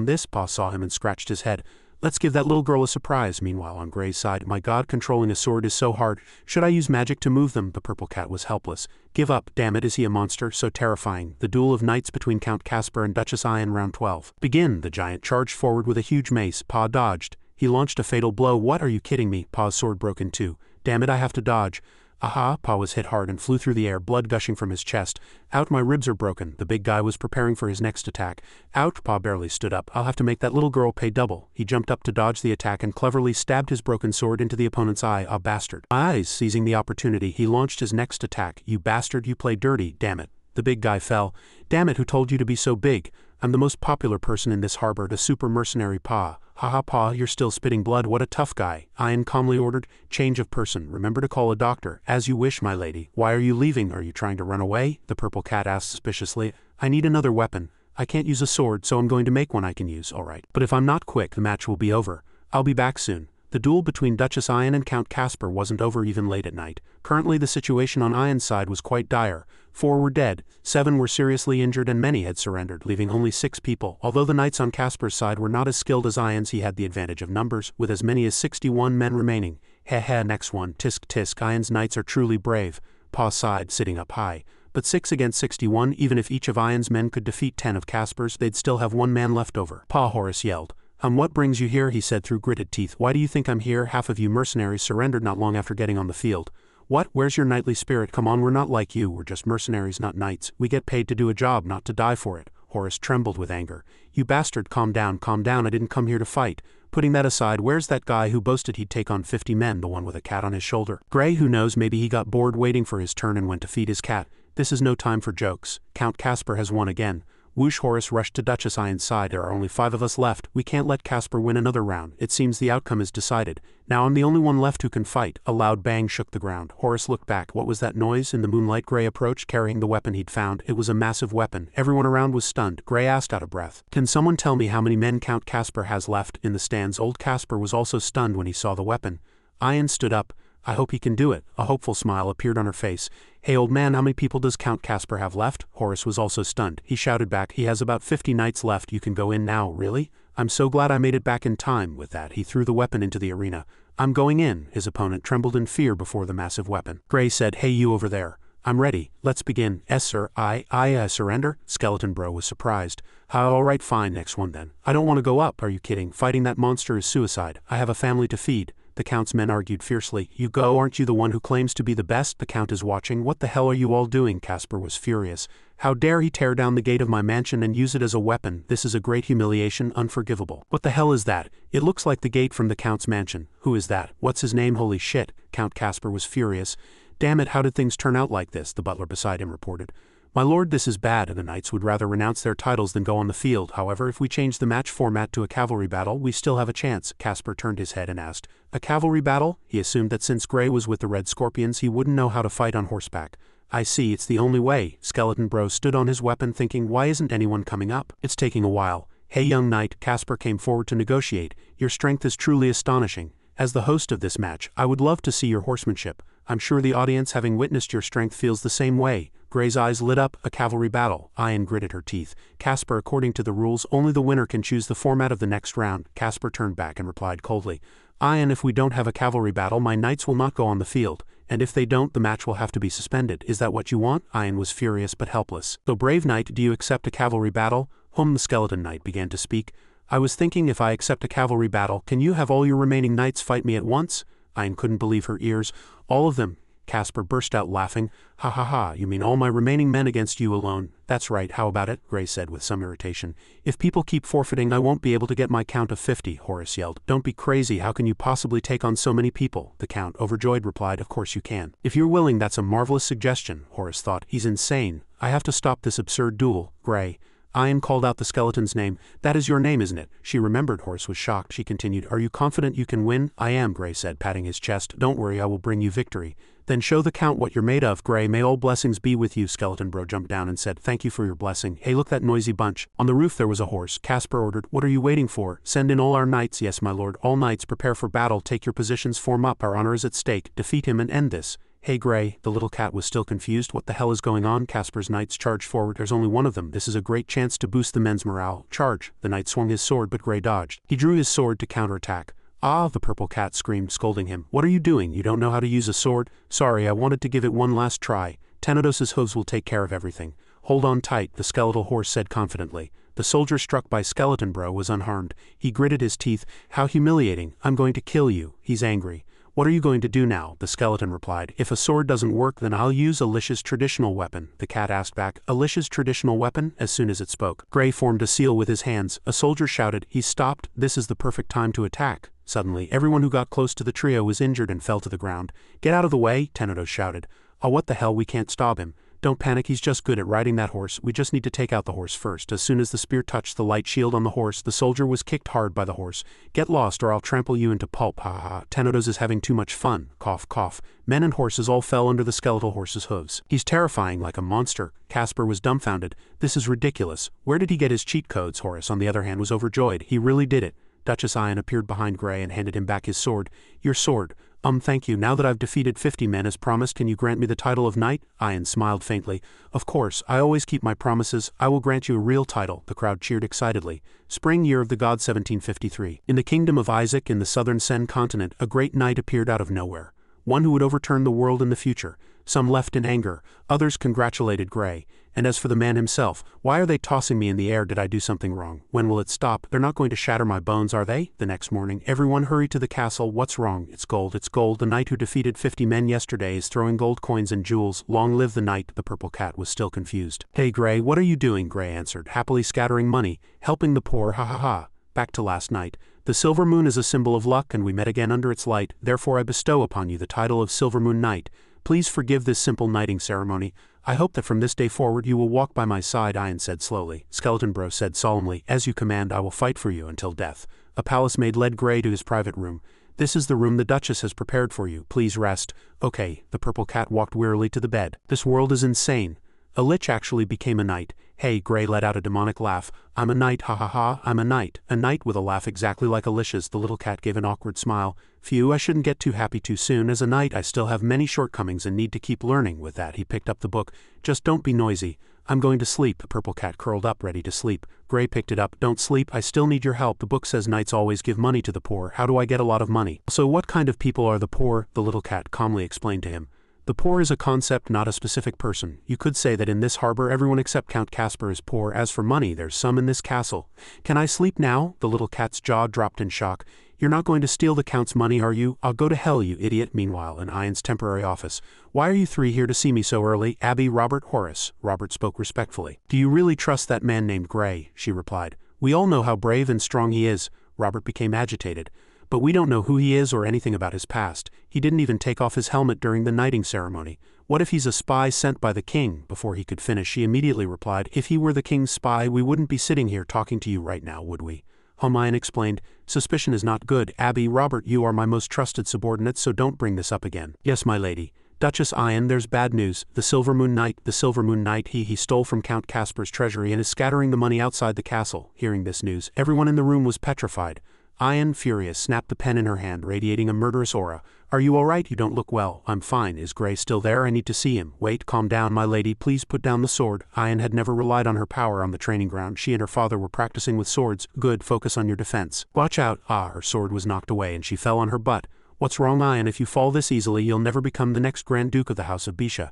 This, Pa saw him and scratched his head. Let's give that little girl a surprise. Meanwhile, on Gray's side, my god, controlling a sword is so hard. Should I use magic to move them? The purple cat was helpless. Give up, damn it, is he a monster? So terrifying. The duel of knights between Count Casper and Duchess Ian, round 12. Begin. The giant charged forward with a huge mace. Pa dodged. He launched a fatal blow. What, are you kidding me? Pa's sword broke in two. Damn it, I have to dodge. Aha, Pa was hit hard and flew through the air, blood gushing from his chest. Out, my ribs are broken. The big guy was preparing for his next attack. Out, Pa barely stood up. I'll have to make that little girl pay double. He jumped up to dodge the attack and cleverly stabbed his broken sword into the opponent's eye. Ah, bastard. Eyes, seizing the opportunity, he launched his next attack. You bastard, you play dirty, damn it. The big guy fell. Damn it, who told you to be so big? I'm the most popular person in this harbor, the super mercenary Pa. Haha, Pa, you're still spitting blood, what a tough guy. Ian calmly ordered. Change of person, remember to call a doctor. As you wish, my lady. Why are you leaving? Are you trying to run away? The purple cat asked suspiciously. I need another weapon. I can't use a sword, so I'm going to make one I can use, alright. But if I'm not quick, the match will be over. I'll be back soon. The duel between Duchess Ian and Count Casper wasn't over even late at night. Currently the situation on Ian's side was quite dire. 4 were dead, 7 were seriously injured, and many had surrendered, leaving only 6 people. Although the knights on Casper's side were not as skilled as Ian's, he had the advantage of numbers, with as many as 61 men remaining. Next one, tisk tisk, Ian's knights are truly brave. Pa sighed, sitting up high. But 6 against 61, even if each of Ian's men could defeat 10 of Casper's, they'd still have 1 man left over. Pa, Horace yelled. What brings you here? He said through gritted teeth. Why do you think I'm here? Half of you mercenaries surrendered not long after getting on the field. What? Where's your knightly spirit? Come on, we're not like you. We're just mercenaries, not knights. We get paid to do a job, not to die for it. Horace trembled with anger. You bastard, calm down, I didn't come here to fight. Putting that aside, where's that guy who boasted he'd take on 50 men, the one with a cat on his shoulder? Gray, who knows, maybe he got bored waiting for his turn and went to feed his cat. This is no time for jokes. Count Casper has won again. Whoosh, Horace rushed to Duchess Ian's side. There are only 5 of us left. We can't let Casper win another round. It seems the outcome is decided. Now I'm the only one left who can fight. A loud bang shook the ground. Horace looked back. What was that noise? In the moonlight, Gray approached, carrying the weapon he'd found. It was a massive weapon. Everyone around was stunned. Gray asked out of breath. Can someone tell me how many men Count Casper has left? In the stands, old Casper was also stunned when he saw the weapon. Ian stood up. I hope he can do it. A hopeful smile appeared on her face. Hey old man, how many people does Count Casper have left? Horace was also stunned. He shouted back, he has about 50 knights left. You can go in now. Really? I'm so glad I made it back in time. With that, he threw the weapon into the arena. I'm going in. His opponent trembled in fear before the massive weapon. Gray said, hey you over there. I'm ready. Let's begin. Yes sir. I surrender? Skeleton Bro was surprised. Alright fine, next one then. I don't want to go up. Are you kidding? Fighting that monster is suicide. I have a family to feed. The Count's men argued fiercely. You go, aren't you the one who claims to be the best? The Count is watching. What the hell are you all doing? Casper was furious. How dare he tear down the gate of my mansion and use it as a weapon? This is a great humiliation, unforgivable. What the hell is that? It looks like the gate from the Count's mansion. Who is that? What's his name? Holy shit. Count Casper was furious. Damn it, how did things turn out like this? The butler beside him reported. My lord, this is bad, and the knights would rather renounce their titles than go on the field. However, if we change the match format to a cavalry battle, we still have a chance. Casper turned his head and asked, a cavalry battle? He assumed that since Gray was with the Red Scorpions, he wouldn't know how to fight on horseback. I see, it's the only way. Skeleton Bro stood on his weapon thinking, why isn't anyone coming up? It's taking a while. Hey young knight, Casper came forward to negotiate. Your strength is truly astonishing. As the host of this match, I would love to see your horsemanship. I'm sure the audience, having witnessed your strength, feels the same way. Gray's eyes lit up. A cavalry battle. Ian gritted her teeth. Casper, according to the rules, only the winner can choose the format of the next round. Casper turned back and replied coldly, Ian, if we don't have a cavalry battle, my knights will not go on the field. And if they don't, the match will have to be suspended. Is that what you want? Ian was furious but helpless. So brave knight, do you accept a cavalry battle? The skeleton knight began to speak. I was thinking, if I accept a cavalry battle, can you have all your remaining knights fight me at once? Ian couldn't believe her ears. All of them. Casper burst out laughing. Ha ha ha, you mean all my remaining men against you alone? That's right, how about it? Gray said with some irritation. If people keep forfeiting, I won't be able to get my count of 50, Horace yelled. Don't be crazy, how can you possibly take on so many people? The count, overjoyed, replied, of course you can. If you're willing, that's a marvelous suggestion, Horace thought. He's insane. I have to stop this absurd duel. Gray. Ian called out the skeleton's name. That is your name, isn't it? She remembered. Horace was shocked. She continued, Are you confident you can win? I am, Gray said, patting his chest. Don't worry, I will bring you victory. Then show the count what you're made of. Gray, may all blessings be with you. Skeleton Bro jumped down and said, Thank you for your blessing. Hey, look, that noisy bunch. On the roof there was a horse. Casper ordered, What are you waiting for? Send in all our knights. Yes, my lord. All knights, prepare for battle. Take your positions, form up. Our honor is at stake. Defeat him and end this. Hey Gray, the little cat was still confused. What the hell is going on? Casper's knights charged forward. There's only one of them. This is a great chance to boost the men's morale. Charge. The knight swung his sword, but Gray dodged. He drew his sword to counterattack. Ah, the purple cat screamed, scolding him. What are you doing? You don't know how to use a sword? Sorry, I wanted to give it one last try. Tenodos's hooves will take care of everything. Hold on tight, the skeletal horse said confidently. The soldier struck by Skeleton Bro was unharmed. He gritted his teeth. How humiliating. I'm going to kill you. He's angry. What are you going to do now? The skeleton replied. If a sword doesn't work, then I'll use Alicia's traditional weapon. The cat asked back. Alicia's traditional weapon? As soon as it spoke, Gray formed a seal with his hands. A soldier shouted. He stopped. This is the perfect time to attack. Suddenly, everyone who got close to the trio was injured and fell to the ground. Get out of the way, Tenodos shouted. Oh, what the hell, we can't stop him. Don't panic, he's just good at riding that horse. We just need to take out the horse first. As soon as the spear touched the light shield on the horse, the soldier was kicked hard by the horse. Get lost or I'll trample you into pulp, ha ha ha. Tenodos is having too much fun. Cough, cough. Men and horses all fell under the skeletal horse's hooves. He's terrifying, like a monster. Casper was dumbfounded. This is ridiculous. Where did he get his cheat codes? Horace, on the other hand, was overjoyed. He really did it. Duchess Ian appeared behind Gray and handed him back his sword. Your sword. Thank you. Now that I've defeated 50 men as promised, can you grant me the title of knight? Ian smiled faintly. Of course, I always keep my promises. I will grant you a real title. The crowd cheered excitedly. Spring year of the god 1753. In the kingdom of Isaac in the southern Sen continent, a great knight appeared out of nowhere. One who would overturn the world in the future. Some left in anger. Others congratulated Gray. And as for the man himself, why are they tossing me in the air? Did I do something wrong? When will it stop? They're not going to shatter my bones, are they? The next morning, everyone hurried to the castle. What's wrong? It's gold, it's gold. The knight who defeated 50 men yesterday is throwing gold coins and jewels. Long live the knight. The purple cat was still confused. Hey Gray, what are you doing? Gray answered, happily scattering money, helping the poor, ha ha ha. Back to last night. The silver moon is a symbol of luck, and we met again under its light. Therefore I bestow upon you the title of Silver Moon Knight. Please forgive this simple knighting ceremony. I hope that from this day forward you will walk by my side, Ian said slowly. Skeleton Bro said solemnly, As you command, I will fight for you until death. A palace maid led Gray to his private room. This is the room the Duchess has prepared for you. Please rest. Okay. The purple cat walked wearily to the bed. This world is insane. A lich actually became a knight. Hey, Gray let out a demonic laugh. I'm a knight, ha ha ha, I'm a knight. A knight with a laugh exactly like Alicia's. The little cat gave an awkward smile. Phew, I shouldn't get too happy too soon. As a knight, I still have many shortcomings and need to keep learning. With that, he picked up the book. Just don't be noisy. I'm going to sleep. The purple cat curled up, ready to sleep. Gray picked it up. Don't sleep, I still need your help. The book says knights always give money to the poor. How do I get a lot of money? So what kind of people are the poor? The little cat calmly explained to him. The poor is a concept, not a specific person. You could say that in this harbor everyone except Count Casper is poor. As for money, there's some in this castle. Can I sleep now? The little cat's jaw dropped in shock. You're not going to steal the Count's money, are you? I'll go to hell, you idiot. Meanwhile, in Ian's temporary office. Why are you three here to see me so early? Abby, Robert, Horace. Robert spoke respectfully. Do you really trust that man named Gray? She replied. We all know how brave and strong he is. Robert became agitated. But we don't know who he is or anything about his past. He didn't even take off his helmet during the knighting ceremony. What if he's a spy sent by the king? Before he could finish, she immediately replied, If he were the king's spy, we wouldn't be sitting here talking to you right now, would we? Ian explained, Suspicion is not good. Abby, Robert, you are my most trusted subordinates, so don't bring this up again. Yes, my lady. Duchess Ian, there's bad news. The Silver Moon Knight, he stole from Count Casper's treasury and is scattering the money outside the castle. Hearing this news, everyone in the room was petrified. Ian, furious, snapped the pen in her hand, radiating a murderous aura. Are you alright? You don't look well. I'm fine. Is Gray still there? I need to see him. Wait, calm down, my lady. Please put down the sword. Ian had never relied on her power on the training ground. She and her father were practicing with swords. Good, focus on your defense. Watch out. Her sword was knocked away and she fell on her butt. What's wrong, Ian? If you fall this easily, you'll never become the next Grand Duke of the House of Bisha.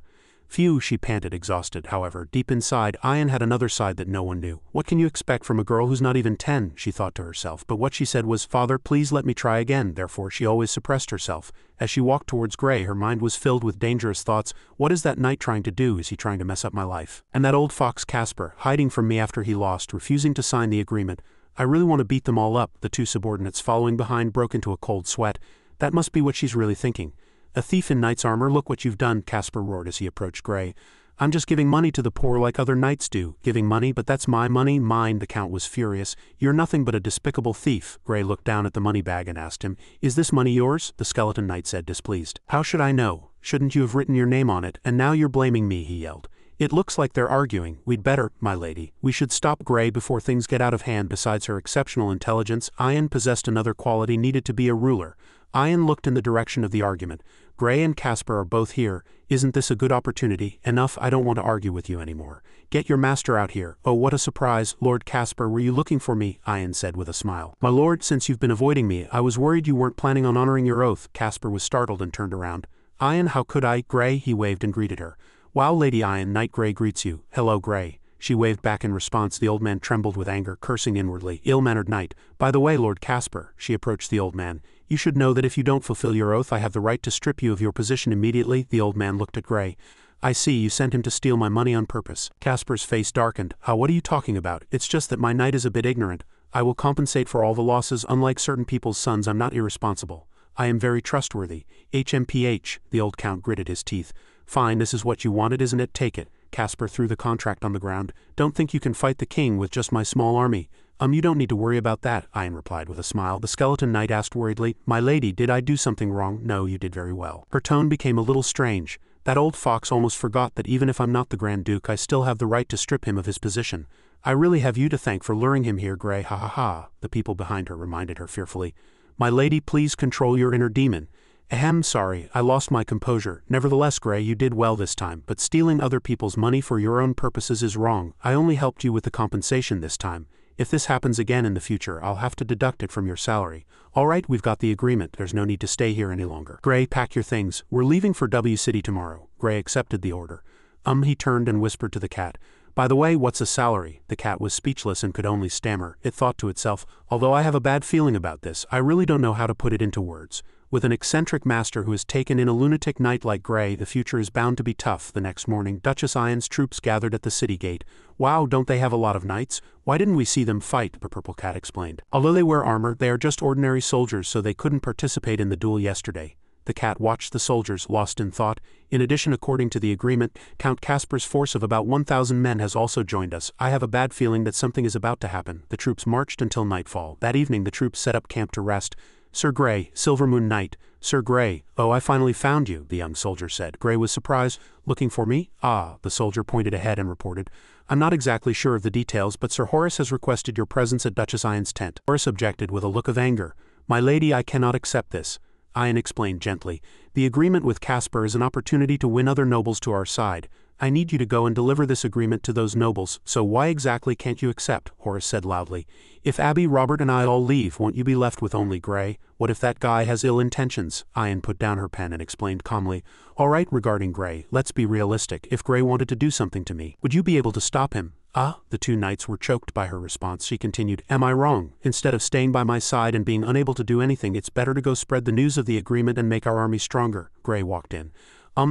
Phew, she panted, exhausted. However, deep inside, Ian had another side that no one knew. What can you expect from a girl who's not even 10, she thought to herself, but what she said was, Father, please let me try again. Therefore, she always suppressed herself. As she walked towards Gray, her mind was filled with dangerous thoughts. What is that knight trying to do? Is he trying to mess up my life? And that old fox Casper, hiding from me after he lost, refusing to sign the agreement. I really want to beat them all up. The two subordinates following behind broke into a cold sweat. That must be what she's really thinking. A thief in knight's armor, look what you've done, Casper roared as he approached Gray. I'm just giving money to the poor like other knights do. Giving money, but that's my money, mine, the Count was furious. You're nothing but a despicable thief. Gray looked down at the money bag and asked him, Is this money yours? The skeleton knight said, displeased. How should I know? Shouldn't you have written your name on it? And now you're blaming me, he yelled. It looks like they're arguing. We'd better, my lady. We should stop Gray before things get out of hand. Besides her exceptional intelligence, Ian possessed another quality needed to be a ruler. Ian looked in the direction of the argument. Gray and Casper are both here. Isn't this a good opportunity? Enough, I don't want to argue with you anymore. Get your master out here. Oh, what a surprise. Lord Casper, were you looking for me? Ian said with a smile. My lord, since you've been avoiding me, I was worried you weren't planning on honoring your oath. Casper was startled and turned around. Ian, how could I? Gray, he waved and greeted her. Wow, Lady Ian, Knight Gray greets you. Hello, Gray. She waved back in response. The old man trembled with anger, cursing inwardly. Ill-mannered knight. By the way, Lord Casper, she approached the old man. You should know that if you don't fulfill your oath, I have the right to strip you of your position immediately. The old man looked at Gray. I see, you sent him to steal my money on purpose. Casper's face darkened. What are you talking about? It's just that my knight is a bit ignorant. I will compensate for all the losses. Unlike certain people's sons, I'm not irresponsible. I am very trustworthy. HMPH, the old count gritted his teeth. Fine, this is what you wanted, isn't it? Take it. Casper threw the contract on the ground. Don't think you can fight the king with just my small army. You don't need to worry about that, Ian replied with a smile. The skeleton knight asked worriedly, My lady, did I do something wrong? No, you did very well. Her tone became a little strange. That old fox almost forgot that even if I'm not the Grand Duke, I still have the right to strip him of his position. I really have you to thank for luring him here, Gray, ha ha ha. The people behind her reminded her fearfully. My lady, please control your inner demon. Ahem, sorry, I lost my composure. Nevertheless, Gray, you did well this time, but stealing other people's money for your own purposes is wrong. I only helped you with the compensation this time. If this happens again in the future, I'll have to deduct it from your salary. All right, we've got the agreement. There's no need to stay here any longer. Gray, pack your things. We're leaving for W City tomorrow. Gray accepted the order. He turned and whispered to the cat. By the way, what's a salary? The cat was speechless and could only stammer. It thought to itself, although I have a bad feeling about this, I really don't know how to put it into words. With an eccentric master who has taken in a lunatic knight like Gray, the future is bound to be tough. The next morning, Duchess Ian's troops gathered at the city gate. Wow, don't they have a lot of knights? Why didn't we see them fight? The purple cat explained. Although they wear armor, they are just ordinary soldiers, so they couldn't participate in the duel yesterday. The cat watched the soldiers, lost in thought. In addition, according to the agreement, Count Casper's force of about 1,000 men has also joined us. I have a bad feeling that something is about to happen. The troops marched until nightfall. That evening, the troops set up camp to rest. Sir Gray, Silver Moon Knight. Sir Gray, oh, I finally found you, the young soldier said. Gray was surprised. Looking for me? The soldier pointed ahead and reported. I'm not exactly sure of the details, but Sir Horace has requested your presence at Duchess Ian's tent. Horace objected with a look of anger. My lady, I cannot accept this. Ian explained gently. The agreement with Casper is an opportunity to win other nobles to our side. I need you to go and deliver this agreement to those nobles, so why exactly can't you accept? Horace said loudly. If Abby, Robert and I all leave, won't you be left with only Gray? What if that guy has ill intentions? Ian put down her pen and explained calmly. All right, regarding Gray, let's be realistic. If Gray wanted to do something to me, would you be able to stop him? The two knights were choked by her response. She continued, Am I wrong? Instead of staying by my side and being unable to do anything, it's better to go spread the news of the agreement and make our army stronger. Gray walked in.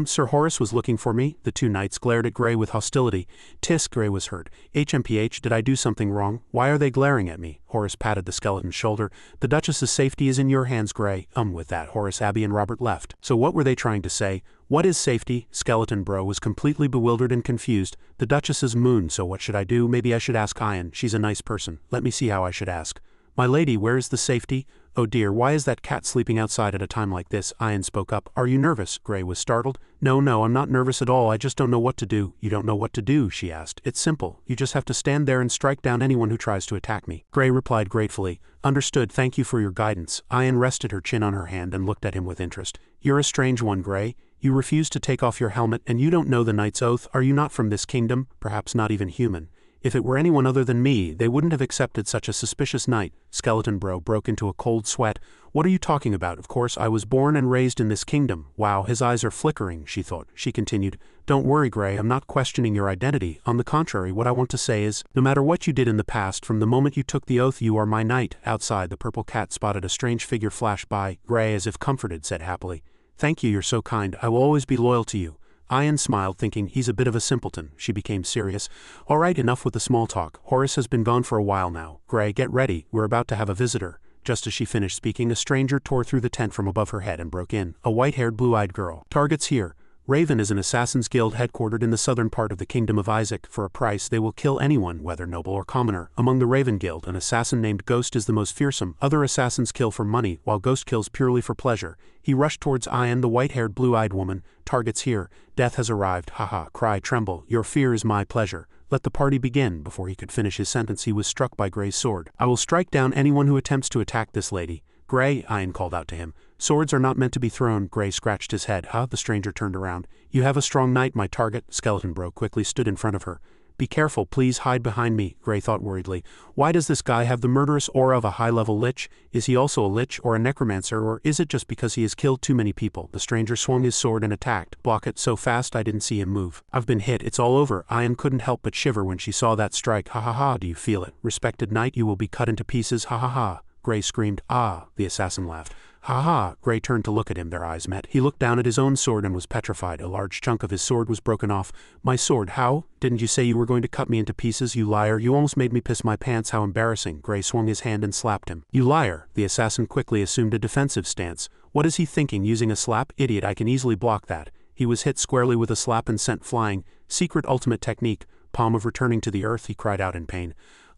Sir Horace was looking for me? The two knights glared at Gray with hostility. Tisk, Gray was hurt. HMPH, did I do something wrong? Why are they glaring at me? Horace patted the skeleton's shoulder. The Duchess's safety is in your hands, Gray. With that, Horace, Abby and Robert left. So what were they trying to say? What is safety? Skeleton Bro was completely bewildered and confused. The Duchess's moon, so what should I do? Maybe I should ask Ian. She's a nice person. Let me see how I should ask. My lady, where is the safety? Oh dear, why is that cat sleeping outside at a time like this? Ian spoke up. Are you nervous? Gray was startled. No, I'm not nervous at all, I just don't know what to do. You don't know what to do? She asked. It's simple, you just have to stand there and strike down anyone who tries to attack me. Gray replied gratefully. Understood, thank you for your guidance. Ian rested her chin on her hand and looked at him with interest. You're a strange one, Gray. You refuse to take off your helmet and you don't know the knight's oath. Are you not from this kingdom? Perhaps not even human. If it were anyone other than me, they wouldn't have accepted such a suspicious knight. Skeleton Bro broke into a cold sweat. What are you talking about? Of course, I was born and raised in this kingdom. Wow, his eyes are flickering, she thought. She continued, don't worry, Gray, I'm not questioning your identity. On the contrary, what I want to say is, no matter what you did in the past, from the moment you took the oath, you are my knight. Outside, the purple cat spotted a strange figure flash by. Gray, as if comforted, said happily, thank you, you're so kind. I will always be loyal to you. Ian smiled, thinking, he's a bit of a simpleton. She became serious. All right, enough with the small talk. Horace has been gone for a while now. Gray, get ready. We're about to have a visitor. Just as she finished speaking, a stranger tore through the tent from above her head and broke in. A white-haired, blue-eyed girl. Targets here. Raven is an assassin's guild headquartered in the southern part of the Kingdom of Isaac. For a price, they will kill anyone, whether noble or commoner. Among the Raven Guild, an assassin named Ghost is the most fearsome. Other assassins kill for money, while Ghost kills purely for pleasure. He rushed towards Ian, the white-haired, blue-eyed woman. Targets here. Death has arrived. Haha, cry, tremble. Your fear is my pleasure. Let the party begin. Before he could finish his sentence, he was struck by Gray's sword. I will strike down anyone who attempts to attack this lady. Gray, Ian called out to him. Swords are not meant to be thrown. Gray scratched his head. The stranger turned around. You have a strong knight, my target. Skeleton Bro quickly stood in front of her. Be careful, please hide behind me, Gray thought worriedly. Why does this guy have the murderous aura of a high-level lich? Is he also a lich or a necromancer, or is it just because he has killed too many people? The stranger swung his sword and attacked. Block it so fast I didn't see him move. I've been hit, it's all over. Ian couldn't help but shiver when she saw that strike. Ha ha ha, do you feel it? Respected knight, you will be cut into pieces. Ha ha ha. Gray screamed. Ah, the assassin laughed. Ha ha! Gray turned to look at him, their eyes met. He looked down at his own sword and was petrified. A large chunk of his sword was broken off. My sword, how? Didn't you say you were going to cut me into pieces, you liar? You almost made me piss my pants, how embarrassing. Gray swung his hand and slapped him. You liar! The assassin quickly assumed a defensive stance. What is he thinking, using a slap? Idiot, I can easily block that. He was hit squarely with a slap and sent flying. Secret ultimate technique. Palm of returning to the earth, he cried out in pain.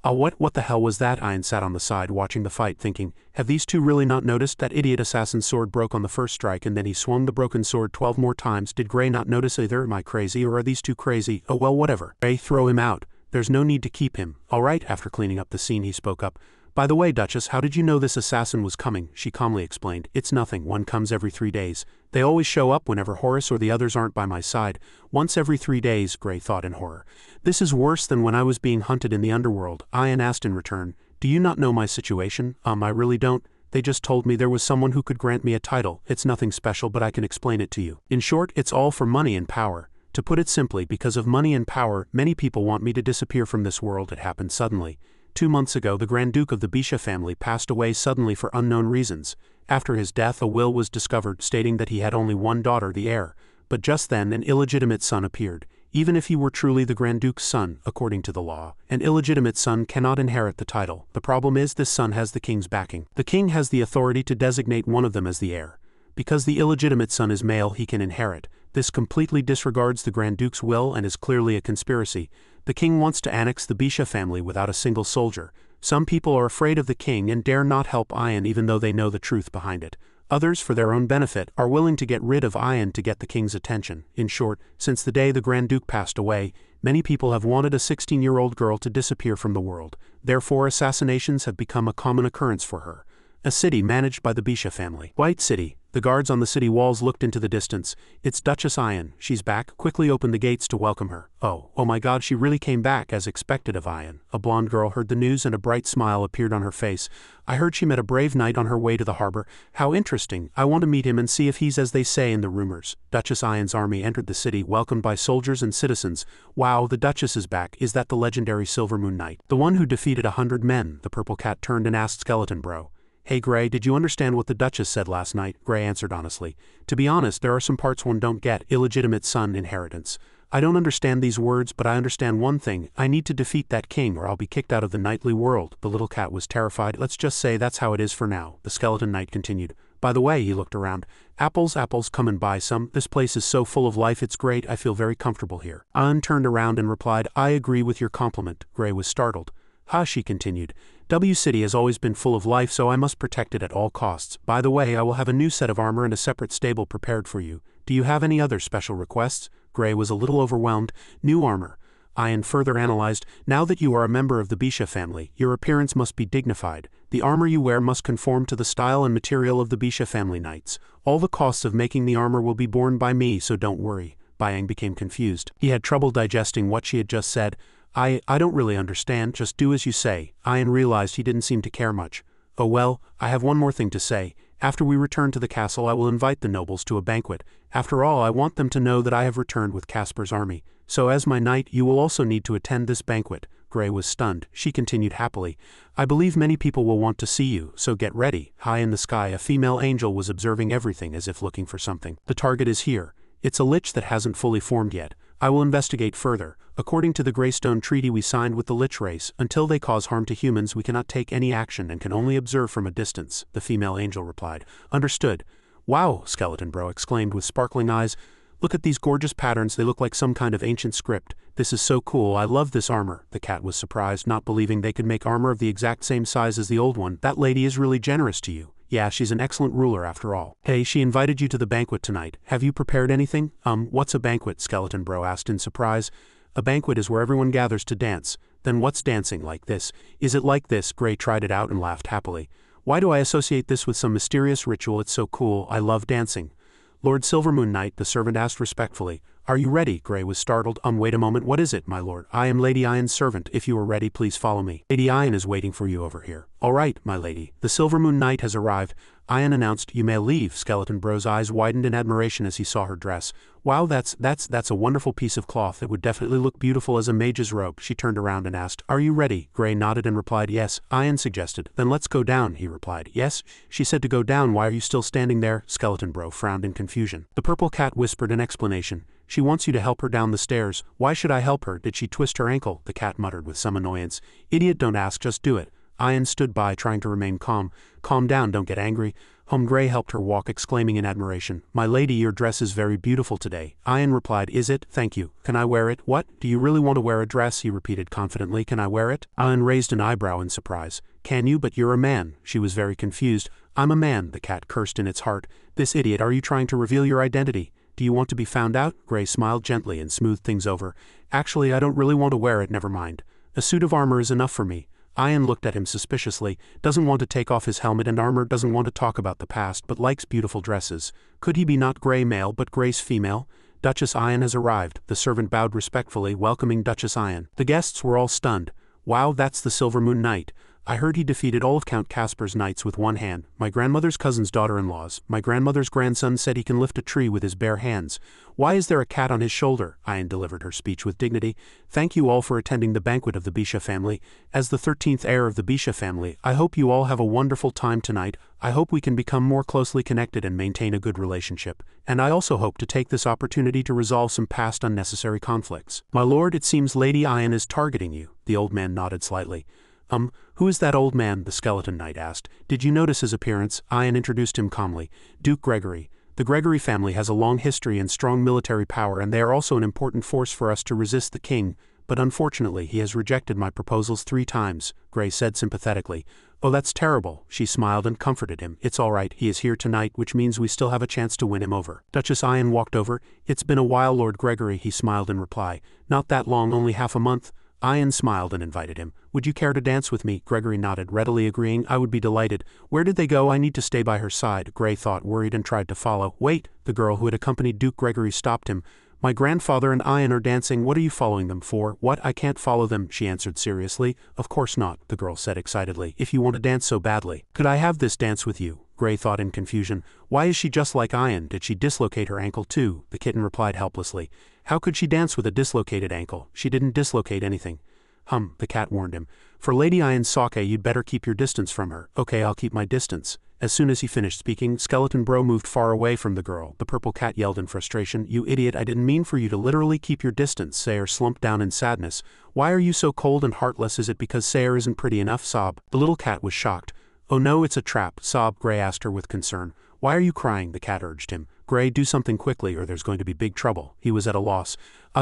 What the hell was that? Ian sat on the side watching the fight, thinking, have these two really not noticed? That idiot assassin's sword broke on the first strike and then he swung the broken sword 12 more times. Did Gray not notice either? Am I crazy, or are these two crazy? Oh well, whatever. Gray, throw him out. There's no need to keep him. All right, after cleaning up the scene he spoke up. By the way, Duchess, how did you know this assassin was coming? She calmly explained. It's nothing, one comes every 3 days. They always show up whenever Horace or the others aren't by my side. Once every 3 days, Gray thought in horror. This is worse than when I was being hunted in the underworld. Ian asked in return. Do you not know my situation? I really don't. They just told me there was someone who could grant me a title. It's nothing special, but I can explain it to you. In short, it's all for money and power. To put it simply, because of money and power, many people want me to disappear from this world. It happened suddenly. 2 months ago, the Grand Duke of the Bisha family passed away suddenly for unknown reasons. After his death, a will was discovered stating that he had only one daughter, the heir. But just then, an illegitimate son appeared. Even if he were truly the Grand Duke's son, according to the law, an illegitimate son cannot inherit the title. The problem is this son has the king's backing. The king has the authority to designate one of them as the heir. Because the illegitimate son is male, he can inherit. This completely disregards the Grand Duke's will and is clearly a conspiracy. The king wants to annex the Bisha family without a single soldier. Some people are afraid of the king and dare not help Ian even though they know the truth behind it. Others, for their own benefit, are willing to get rid of Ian to get the king's attention. In short, since the day the Grand Duke passed away, many people have wanted a 16-year-old girl to disappear from the world. Therefore, assassinations have become a common occurrence for her. A city managed by the Bisha family. White City. The guards on the city walls looked into the distance. It's Duchess Ian. She's back. Quickly opened the gates to welcome her. Oh my God, she really came back, as expected of Ian. A blonde girl heard the news and a bright smile appeared on her face. I heard she met a brave knight on her way to the harbor. How interesting. I want to meet him and see if he's as they say in the rumors. Duchess Ian's army entered the city, welcomed by soldiers and citizens. Wow, the Duchess is back. Is that the legendary Silver Moon Knight? The one who defeated 100 men? The purple cat turned and asked Skeleton Bro. Hey Gray, did you understand what the Duchess said last night? Gray answered honestly. To be honest, there are some parts one don't get. Illegitimate son inheritance. I don't understand these words, but I understand one thing. I need to defeat that king or I'll be kicked out of the knightly world. The little cat was terrified. Let's just say that's how it is for now. The skeleton knight continued. By the way, he looked around. Apples, come and buy some. This place is so full of life, it's great. I feel very comfortable here. Ian turned around and replied, I agree with your compliment. Gray was startled. Ha, she continued. W City has always been full of life, so I must protect it at all costs. By the way, I will have a new set of armor and a separate stable prepared for you. Do you have any other special requests? Gray was a little overwhelmed. New armor. Ian further analyzed, now that you are a member of the Bisha family, your appearance must be dignified. The armor you wear must conform to the style and material of the Bisha family knights. All the costs of making the armor will be borne by me, so don't worry. Bayang became confused. He had trouble digesting what she had just said. I don't really understand, just do as you say. Ian realized he didn't seem to care much. Oh well, I have one more thing to say. After we return to the castle, I will invite the nobles to a banquet. After all, I want them to know that I have returned with Caspar's army. So as my knight, you will also need to attend this banquet. Gray was stunned. She continued happily. I believe many people will want to see you, so get ready. High in the sky, a female angel was observing everything as if looking for something. The target is here. It's a lich that hasn't fully formed yet. I will investigate further. According to the Greystone Treaty we signed with the Lich race, until they cause harm to humans we cannot take any action and can only observe from a distance, the female angel replied. Understood. Wow, Skeleton Bro exclaimed with sparkling eyes. Look at these gorgeous patterns, they look like some kind of ancient script. This is so cool, I love this armor. The cat was surprised, not believing they could make armor of the exact same size as the old one. That lady is really generous to you. Yeah, she's an excellent ruler after all. Hey, she invited you to the banquet tonight. Have you prepared anything? What's a banquet? Skeleton Bro asked in surprise. A banquet is where everyone gathers to dance. Then what's dancing like this? Is it like this? Gray tried it out and laughed happily. Why do I associate this with some mysterious ritual? It's so cool, I love dancing. Lord Silvermoon Knight, the servant asked respectfully. Are you ready? Gray was startled. Wait a moment, what is it, my lord? I am Lady Ian's servant. If you are ready, please follow me. Lady Ian is waiting for you over here. All right, my lady. The Silvermoon Knight has arrived. Ian announced. You may leave. Skeleton Bro's eyes widened in admiration as he saw her dress. Wow, that's a wonderful piece of cloth. It would definitely look beautiful as a mage's robe. She turned around and asked, Are you ready? Gray nodded and replied, Yes. Ian suggested. Then let's go down, he replied. Yes? She said to go down. Why are you still standing there? Skeleton Bro frowned in confusion. The purple cat whispered an explanation. She wants you to help her down the stairs. Why should I help her? Did she twist her ankle? The cat muttered with some annoyance. Idiot, don't ask, just do it. Ian stood by, trying to remain calm. Calm down, don't get angry. Gray helped her walk, exclaiming in admiration, My lady, your dress is very beautiful today. Ian replied, Is it? Thank you. Can I wear it? What? Do you really want to wear a dress? He repeated confidently. Can I wear it? Ian raised an eyebrow in surprise. Can you? But you're a man. She was very confused. I'm a man, the cat cursed in its heart. This idiot, are you trying to reveal your identity? Do you want to be found out? Gray smiled gently and smoothed things over. Actually, I don't really want to wear it, never mind. A suit of armor is enough for me. Ian looked at him suspiciously, doesn't want to take off his helmet and armor, doesn't want to talk about the past, but likes beautiful dresses. Could he be not Gray male but Grace female? Duchess Ian has arrived. The servant bowed respectfully, welcoming Duchess Ian. The guests were all stunned. Wow, that's the Silvermoon Knight. I heard he defeated all of Count Caspar's knights with one hand. My grandmother's cousin's daughter-in-law's. My grandmother's grandson said he can lift a tree with his bare hands. Why is there a cat on his shoulder? Ian delivered her speech with dignity. Thank you all for attending the banquet of the Bisha family. As the 13th heir of the Bisha family, I hope you all have a wonderful time tonight. I hope we can become more closely connected and maintain a good relationship. And I also hope to take this opportunity to resolve some past unnecessary conflicts. My lord, it seems Lady Ian is targeting you. The old man nodded slightly. Who is that old man? The Skeleton Knight asked. Did you notice his appearance? Ian introduced him calmly. Duke Gregory. The Gregory family has a long history and strong military power, and they are also an important force for us to resist the king, but unfortunately he has rejected my proposals 3 times, Gray said sympathetically. Oh, that's terrible. She smiled and comforted him. It's all right, he is here tonight, which means we still have a chance to win him over. Duchess Ian walked over. It's been a while, Lord Gregory, he smiled in reply. Not that long, only half a month. Ian smiled and invited him. Would you care to dance with me? Gregory nodded, readily agreeing. I would be delighted. Where did they go? I need to stay by her side. Gray thought, worried, and tried to follow. Wait! The girl who had accompanied Duke Gregory stopped him. My grandfather and Ian are dancing. What are you following them for? What? I can't follow them, she answered seriously. Of course not, the girl said excitedly. If you want to dance so badly. Could I have this dance with you? Gray thought in confusion. Why is she just like Ian? Did she dislocate her ankle too? The kitten replied helplessly. How could she dance with a dislocated ankle? She didn't dislocate anything. The cat warned him. For Lady Ian's sake, you'd better keep your distance from her. Okay, I'll keep my distance. As soon as he finished speaking, Skeleton Bro moved far away from the girl. The purple cat yelled in frustration. You idiot, I didn't mean for you to literally keep your distance. Sayer slumped down in sadness. Why are you so cold and heartless? Is it because Sayer isn't pretty enough? Sob. The little cat was shocked. Oh no, it's a trap. Sob. Gray asked her with concern. Why are you crying? The cat urged him. Gray, do something quickly or there's going to be big trouble. He was at a loss.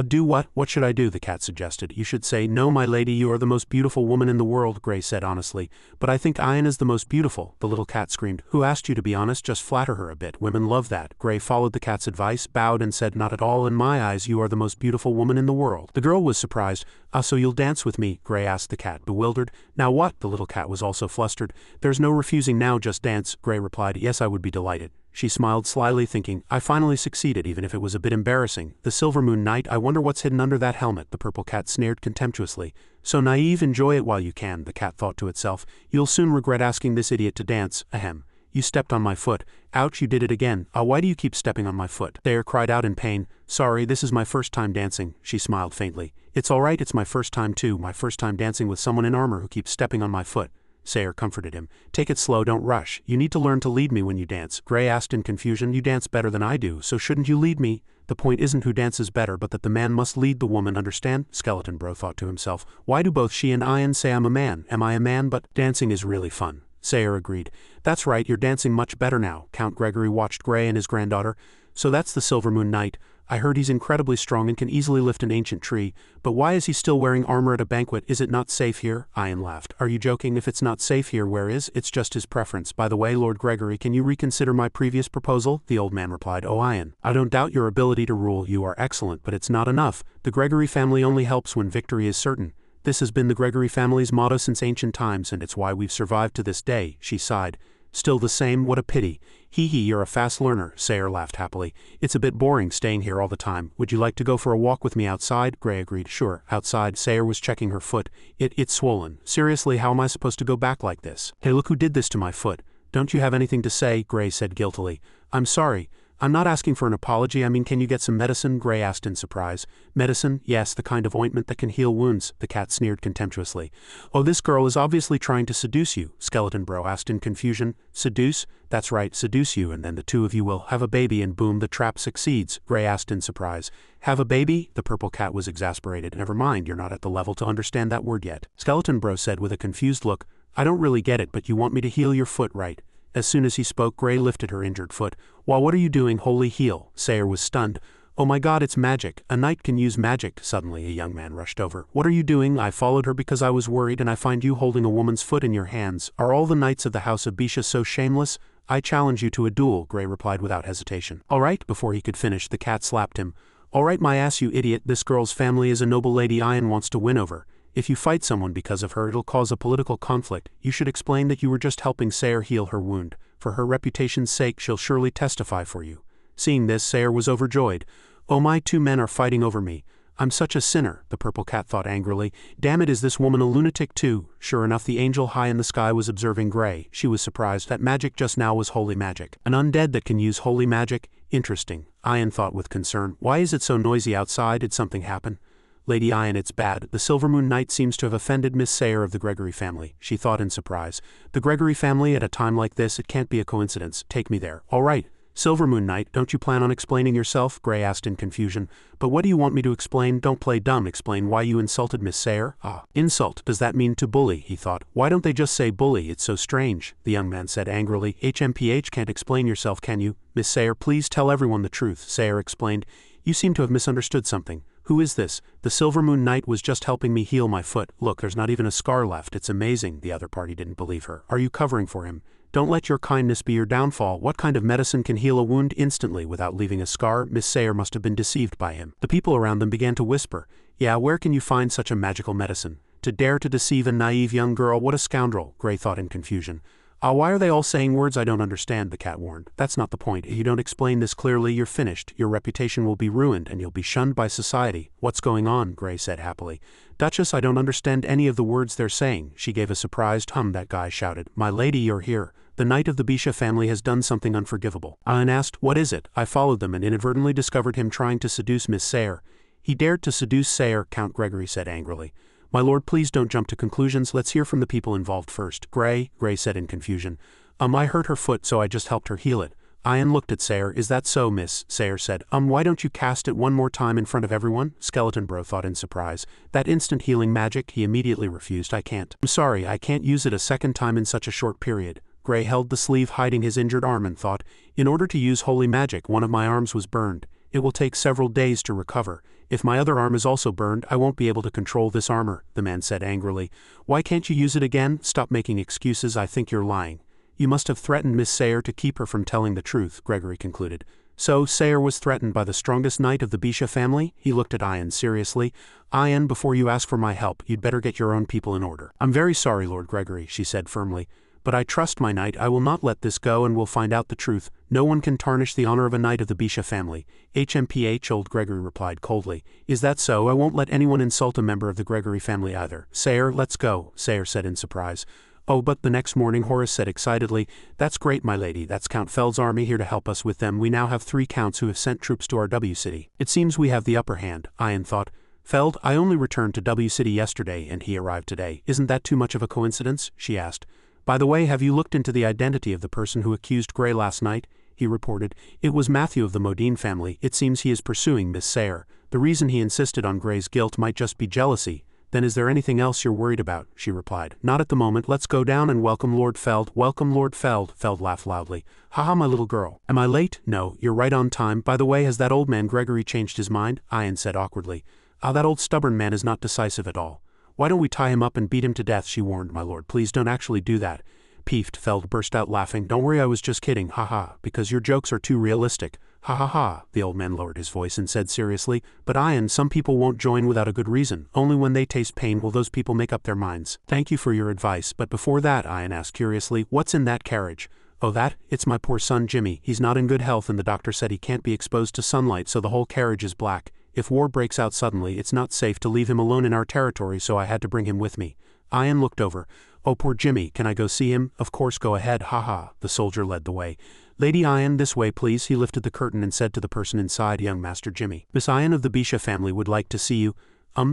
Do what? What should I do? The cat suggested. You should say, no, my lady, you are the most beautiful woman in the world, Gray said honestly. But I think Ian is the most beautiful, the little cat screamed. Who asked you to be honest? Just flatter her a bit. Women love that. Gray followed the cat's advice, bowed and said, not at all. In my eyes, you are the most beautiful woman in the world. The girl was surprised. So you'll dance with me? Gray asked the cat, bewildered. Now what? The little cat was also flustered. There's no refusing now, just dance. Gray replied, yes, I would be delighted. She smiled slyly, thinking, I finally succeeded, even if it was a bit embarrassing. The Silver Moon Knight, I wonder what's hidden under that helmet, the purple cat sneered contemptuously. So naive, enjoy it while you can, the cat thought to itself. You'll soon regret asking this idiot to dance, ahem. You stepped on my foot. Ouch, you did it again. Why do you keep stepping on my foot? Thayer cried out in pain. Sorry, this is my first time dancing, she smiled faintly. It's all right, it's my first time too, my first time dancing with someone in armor who keeps stepping on my foot. Thayer comforted him. Take it slow, don't rush. You need to learn to lead me when you dance. Gray asked in confusion. You dance better than I do, so shouldn't you lead me? The point isn't who dances better, but that the man must lead the woman, understand? Skeleton Bro thought to himself. Why do both she and Ian say I'm a man? Am I a man? But dancing is really fun. Thayer agreed. That's right, you're dancing much better now. Count Gregory watched Gray and his granddaughter. So that's the Silver Moon Knight. I heard he's incredibly strong and can easily lift an ancient tree, but why is he still wearing armor at a banquet? Is it not safe here? Ian laughed. Are you joking? If it's not safe here, where is? It's just his preference. By the way, Lord Gregory, can you reconsider my previous proposal? The old man replied. Oh, Ian, I don't doubt your ability to rule. You are excellent, but it's not enough. The Gregory family only helps when victory is certain. This has been the Gregory family's motto since ancient times, and it's why we've survived to this day, she sighed. Still the same, what a pity. Hee hee, you're a fast learner, Thayer laughed happily. It's a bit boring staying here all the time. Would you like to go for a walk with me outside? Gray agreed. Sure, outside. Thayer was checking her foot. It's swollen. Seriously, how am I supposed to go back like this? Hey, look who did this to my foot. Don't you have anything to say? Gray said guiltily. I'm sorry. I'm not asking for an apology, I mean, can you get some medicine? Gray asked in surprise. Medicine? Yes, the kind of ointment that can heal wounds, the cat sneered contemptuously. Oh, this girl is obviously trying to seduce you, Skeleton Bro asked in confusion. Seduce? That's right, seduce you, and then the two of you will have a baby and boom, the trap succeeds, Gray asked in surprise. Have a baby? The purple cat was exasperated. Never mind, you're not at the level to understand that word yet. Skeleton Bro said with a confused look. I don't really get it, but you want me to heal your foot, right? As soon as he spoke, Gray lifted her injured foot. Well, what are you doing? Holy heal. Thayer was stunned. Oh my god, it's magic. A knight can use magic. Suddenly, a young man rushed over. What are you doing? I followed her because I was worried, and I find you holding a woman's foot in your hands. Are all the knights of the House of Bisha so shameless? I challenge you to a duel, Gray replied without hesitation. All right, before he could finish, the cat slapped him. All right, my ass, you idiot. This girl's family is a noble lady Ian wants to win over. If you fight someone because of her, it'll cause a political conflict. You should explain that you were just helping Thayer heal her wound. For her reputation's sake, she'll surely testify for you. Seeing this, Thayer was overjoyed. Oh, my two men are fighting over me. I'm such a sinner, the purple cat thought angrily. Damn it, is this woman a lunatic too? Sure enough, the angel high in the sky was observing Gray. She was surprised. That magic just now was holy magic. An undead that can use holy magic? Interesting. Ian thought with concern. Why is it so noisy outside? Did something happen? Lady Ian, it's bad. The Silver Moon Knight seems to have offended Miss Thayer of the Gregory family, she thought in surprise. The Gregory family at a time like this, it can't be a coincidence. Take me there. All right. Silver Moon Knight, don't you plan on explaining yourself? Gray asked in confusion. But what do you want me to explain? Don't play dumb. Explain why you insulted Miss Thayer. Insult. Does that mean to bully? He thought. Why don't they just say bully? It's so strange, the young man said angrily. HMPH, can't explain yourself, can you? Miss Thayer, please tell everyone the truth, Thayer explained. You seem to have misunderstood something. Who is this? The Silver Moon Knight was just helping me heal my foot. Look, there's not even a scar left. It's amazing. The other party didn't believe her. Are you covering for him? Don't let your kindness be your downfall. What kind of medicine can heal a wound instantly without leaving a scar? Miss Thayer must have been deceived by him. The people around them began to whisper. Yeah, where can you find such a magical medicine? To dare to deceive a naive young girl, what a scoundrel, Gray thought in confusion. Why are they all saying words I don't understand, the cat warned. That's not the point. If you don't explain this clearly, you're finished. Your reputation will be ruined, and you'll be shunned by society. What's going on? Gray said happily. Duchess, I don't understand any of the words they're saying. She gave a surprised hum. That guy shouted. My lady, you're here. The knight of the Bisha family has done something unforgivable. Ian asked, what is it? I followed them and inadvertently discovered him trying to seduce Miss Thayer. He dared to seduce Thayer, Count Gregory said angrily. My lord, please don't jump to conclusions. Let's hear from the people involved first. Gray said in confusion. I hurt her foot, so I just helped her heal it. Ian looked at Thayer. Is that so, miss? Thayer said. Why don't you cast it one more time in front of everyone? Skeleton Bro thought in surprise. That instant healing magic? He immediately refused. I can't. I'm sorry, I can't use it a second time in such a short period. Gray held the sleeve hiding his injured arm and thought, in order to use holy magic, one of my arms was burned. It will take several days to recover. If my other arm is also burned, I won't be able to control this armor, the man said angrily. Why can't you use it again? Stop making excuses, I think you're lying. You must have threatened Miss Sayer to keep her from telling the truth, Gregory concluded. So, Sayer was threatened by the strongest knight of the Bisha family? He looked at Ian seriously. Ian, before you ask for my help, you'd better get your own people in order. I'm very sorry, Lord Gregory, she said firmly. But I trust my knight. I will not let this go and will find out the truth. No one can tarnish the honor of a knight of the Bisha family. HMPH, old Gregory replied coldly. Is that so? I won't let anyone insult a member of the Gregory family either. Sayer, let's go, Sayer said in surprise. Oh, but the next morning Horace said excitedly, That's great, my lady, that's Count Feld's army here to help us with them. We now have 3 counts who have sent troops to our W City. It seems we have the upper hand, Ian thought. Feld, I only returned to W City yesterday and he arrived today. Isn't that too much of a coincidence? She asked. By the way, have you looked into the identity of the person who accused Gray last night? He reported. It was Matthew of the Modine family. It seems he is pursuing Miss Sayer. The reason he insisted on Gray's guilt might just be jealousy. Then is there anything else you're worried about? She replied. Not at the moment. Let's go down and welcome Lord Feld. Welcome Lord Feld. Feld laughed loudly. Haha, my little girl. Am I late? No, you're right on time. By the way, has that old man Gregory changed his mind? Ian said awkwardly. That old stubborn man is not decisive at all. Why don't we tie him up and beat him to death, she warned, my lord. Please don't actually do that. Peeved, Feld burst out laughing. Don't worry, I was just kidding. Ha, because your jokes are too realistic. Ha. The old man lowered his voice and said seriously, But Ian, some people won't join without a good reason. Only when they taste pain will those people make up their minds. Thank you for your advice, but before that, Ian asked curiously, what's in that carriage? Oh, it's my poor son Jimmy. He's not in good health and the doctor said he can't be exposed to sunlight, so the whole carriage is black. If war breaks out suddenly, it's not safe to leave him alone in our territory, so I had to bring him with me. Ian looked over. Oh, poor Jimmy, can I go see him? Of course, go ahead, ha. The soldier led the way. Lady Ian, this way please. He lifted the curtain and said to the person inside, young Master Jimmy. Miss Ian of the Bisha family would like to see you.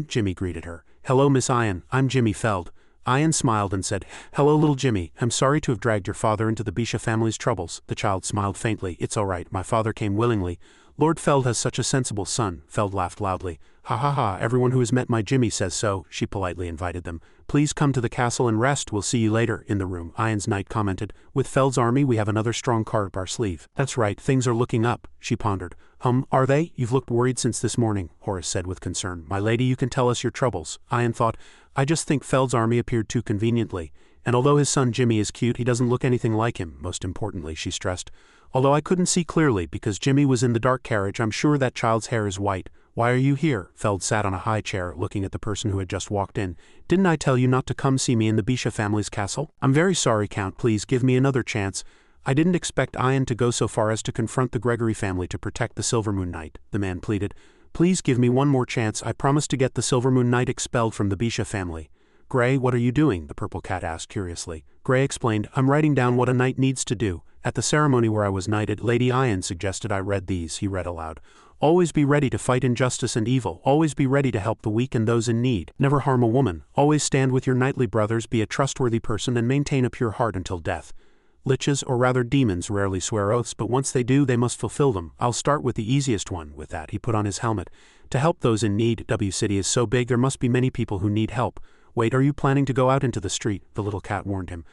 Jimmy greeted her. Hello, Miss Ian, I'm Jimmy Feld. Ian smiled and said, Hello, little Jimmy. I'm sorry to have dragged your father into the Bisha family's troubles. The child smiled faintly. It's all right, my father came willingly. Lord Feld has such a sensible son. Feld laughed loudly. Ha, everyone who has met my Jimmy says so, she politely invited them. Please come to the castle and rest, we'll see you later, in the room, Ian's knight commented. With Feld's army we have another strong card up our sleeve. That's right, things are looking up, she pondered. Are they? You've looked worried since this morning, Horace said with concern. My lady, you can tell us your troubles. Ian thought, I just think Feld's army appeared too conveniently. And although his son Jimmy is cute, he doesn't look anything like him, most importantly, she stressed. Although I couldn't see clearly because Jimmy was in the dark carriage, I'm sure that child's hair is white. Why are you here? Feld sat on a high chair, looking at the person who had just walked in. Didn't I tell you not to come see me in the Bisha family's castle? I'm very sorry, Count, please give me another chance. I didn't expect Ian to go so far as to confront the Gregory family to protect the Silvermoon Knight, the man pleaded. Please give me one more chance. I promise to get the Silvermoon Knight expelled from the Bisha family. Gray, what are you doing? The purple cat asked curiously. Gray explained, I'm writing down what a knight needs to do. At the ceremony where I was knighted, Lady Ian suggested I read these, he read aloud. Always be ready to fight injustice and evil. Always be ready to help the weak and those in need. Never harm a woman. Always stand with your knightly brothers. Be a trustworthy person and maintain a pure heart until death. Liches, or rather demons, rarely swear oaths, but once they do, they must fulfill them. I'll start with the easiest one. With that, he put on his helmet. To help those in need. W City is so big there must be many people who need help. Wait, are you planning to go out into the street? The little cat warned him.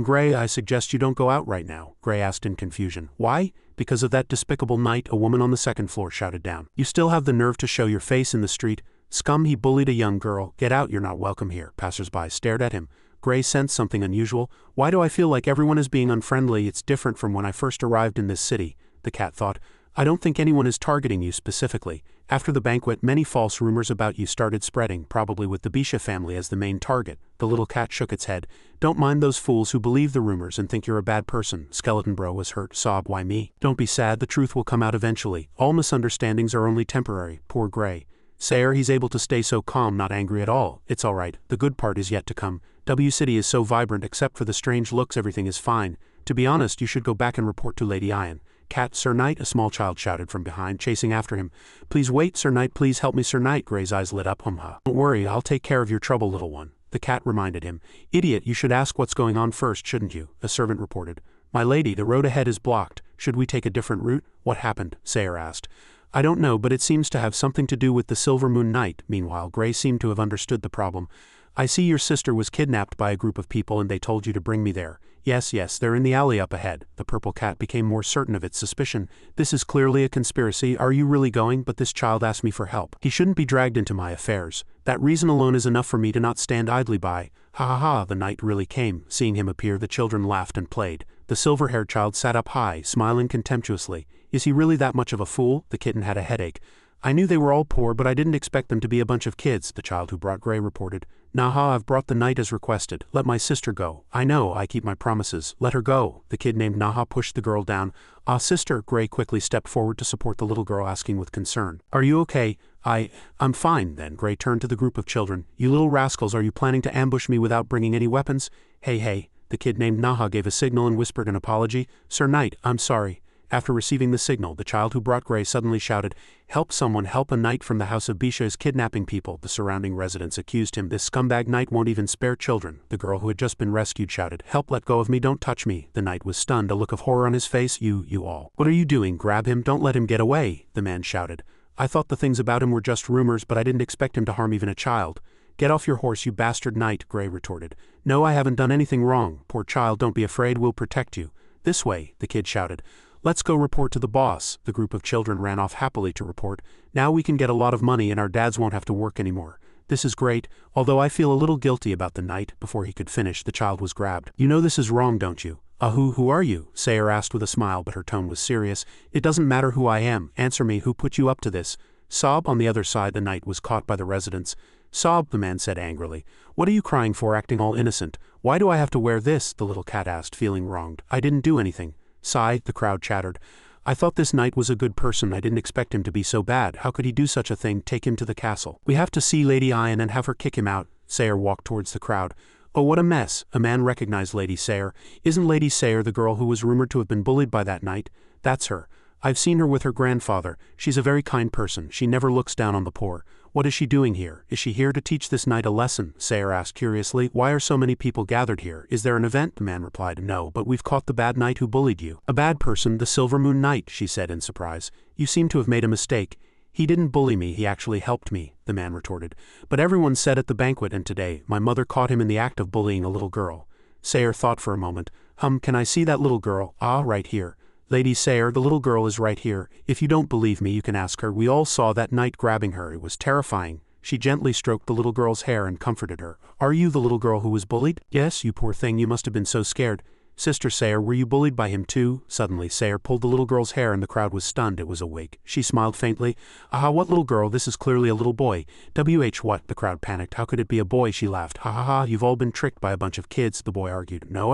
Gray, I suggest you don't go out right now, Gray asked in confusion. Why? Because of that despicable knight, a woman on the second floor shouted down. You still have the nerve to show your face in the street? Scum, he bullied a young girl. Get out, you're not welcome here. Passers-by stared at him. Gray sensed something unusual. Why do I feel like everyone is being unfriendly? It's different from when I first arrived in this city, the cat thought. I don't think anyone is targeting you specifically. After the banquet, many false rumors about you started spreading, probably with the Bisha family as the main target. The little cat shook its head. Don't mind those fools who believe the rumors and think you're a bad person. Skeleton Bro was hurt. Sob, why me? Don't be sad, the truth will come out eventually. All misunderstandings are only temporary. Poor Gray. Sayer, he's able to stay so calm, not angry at all. It's all right. The good part is yet to come. W City is so vibrant, except for the strange looks, everything is fine. To be honest, you should go back and report to Lady Ian. Cat, Sir Knight, a small child shouted from behind, chasing after him. Please wait, Sir Knight, please help me, Sir Knight. Gray's eyes lit up. Don't worry, I'll take care of your trouble, little one. The cat reminded him. Idiot, you should ask what's going on first, shouldn't you? A servant reported. My lady, the road ahead is blocked. Should we take a different route? What happened? Sayer asked. I don't know, but it seems to have something to do with the Silvermoon Knight. Meanwhile, Gray seemed to have understood the problem. I see your sister was kidnapped by a group of people and they told you to bring me there. Yes, they're in the alley up ahead. The purple cat became more certain of its suspicion. This is clearly a conspiracy. Are you really going? But this child asked me for help. He shouldn't be dragged into my affairs. That reason alone is enough for me to not stand idly by. Ha ha ha, the knight really came. Seeing him appear, the children laughed and played. The silver-haired child sat up high, smiling contemptuously. Is he really that much of a fool? The kitten had a headache. I knew they were all poor, but I didn't expect them to be a bunch of kids, the child who brought Gray reported. Naha, I've brought the knight as requested. Let my sister go. I know, I keep my promises. Let her go. The kid named Naha pushed the girl down. Ah, sister, Gray quickly stepped forward to support the little girl, asking with concern. Are you okay? I'm fine, then. Gray turned to the group of children. You little rascals, are you planning to ambush me without bringing any weapons? Hey. The kid named Naha gave a signal and whispered an apology. Sir Knight, I'm sorry. After receiving the signal, the child who brought Gray suddenly shouted, Help someone, help a knight from the house of Bisha is kidnapping people. The surrounding residents accused him. This scumbag knight won't even spare children. The girl who had just been rescued shouted, Help, let go of me, don't touch me. The knight was stunned, a look of horror on his face. You all. What are you doing? Grab him, don't let him get away, the man shouted. I thought the things about him were just rumors, but I didn't expect him to harm even a child. Get off your horse, you bastard knight, Gray retorted. No, I haven't done anything wrong. Poor child, don't be afraid, we'll protect you. This way, the kid shouted. Let's go report to the boss. The group of children ran off happily to report. Now we can get a lot of money and our dads won't have to work anymore. This is great, although I feel a little guilty about the knight. Before he could finish, the child was grabbed. You know this is wrong, don't you? Who are you? Sayer asked with a smile, but her tone was serious. It doesn't matter who I am. Answer me, who put you up to this? Sob. On the other side, the knight was caught by the residents. Sob, the man said angrily. What are you crying for, acting all innocent? Why do I have to wear this? The little cat asked, feeling wronged. I didn't do anything. Sigh, the crowd chattered. I thought this knight was a good person. I didn't expect him to be so bad. How could he do such a thing? Take him to the castle. We have to see Lady Ian and have her kick him out. Sayer walked towards the crowd. Oh, what a mess. A man recognized Lady Sayer. Isn't Lady Sayer the girl who was rumored to have been bullied by that knight? That's her. I've seen her with her grandfather. She's a very kind person. She never looks down on the poor. What is she doing here? Is she here to teach this knight a lesson? Sayer asked curiously. Why are so many people gathered here? Is there an event? The man replied. No, but we've caught the bad knight who bullied you. A bad person, the Silver Moon Knight, she said in surprise. You seem to have made a mistake. He didn't bully me, he actually helped me, the man retorted. But everyone said at the banquet and today, my mother caught him in the act of bullying a little girl. Sayer thought for a moment. Can I see that little girl? Ah, right here. Lady Sayer, the little girl is right here. If you don't believe me, you can ask her. We all saw that knight grabbing her. It was terrifying. She gently stroked the little girl's hair and comforted her. Are you the little girl who was bullied? Yes, you poor thing, you must have been so scared. Sister Sayer, were you bullied by him too? Suddenly, Sayer pulled the little girl's hair and the crowd was stunned. It was a wig. She smiled faintly. Aha, what little girl? This is clearly a little boy. What? The crowd panicked. How could it be a boy? She laughed. Ha ha ha, you've all been tricked by a bunch of kids, the boy argued. No,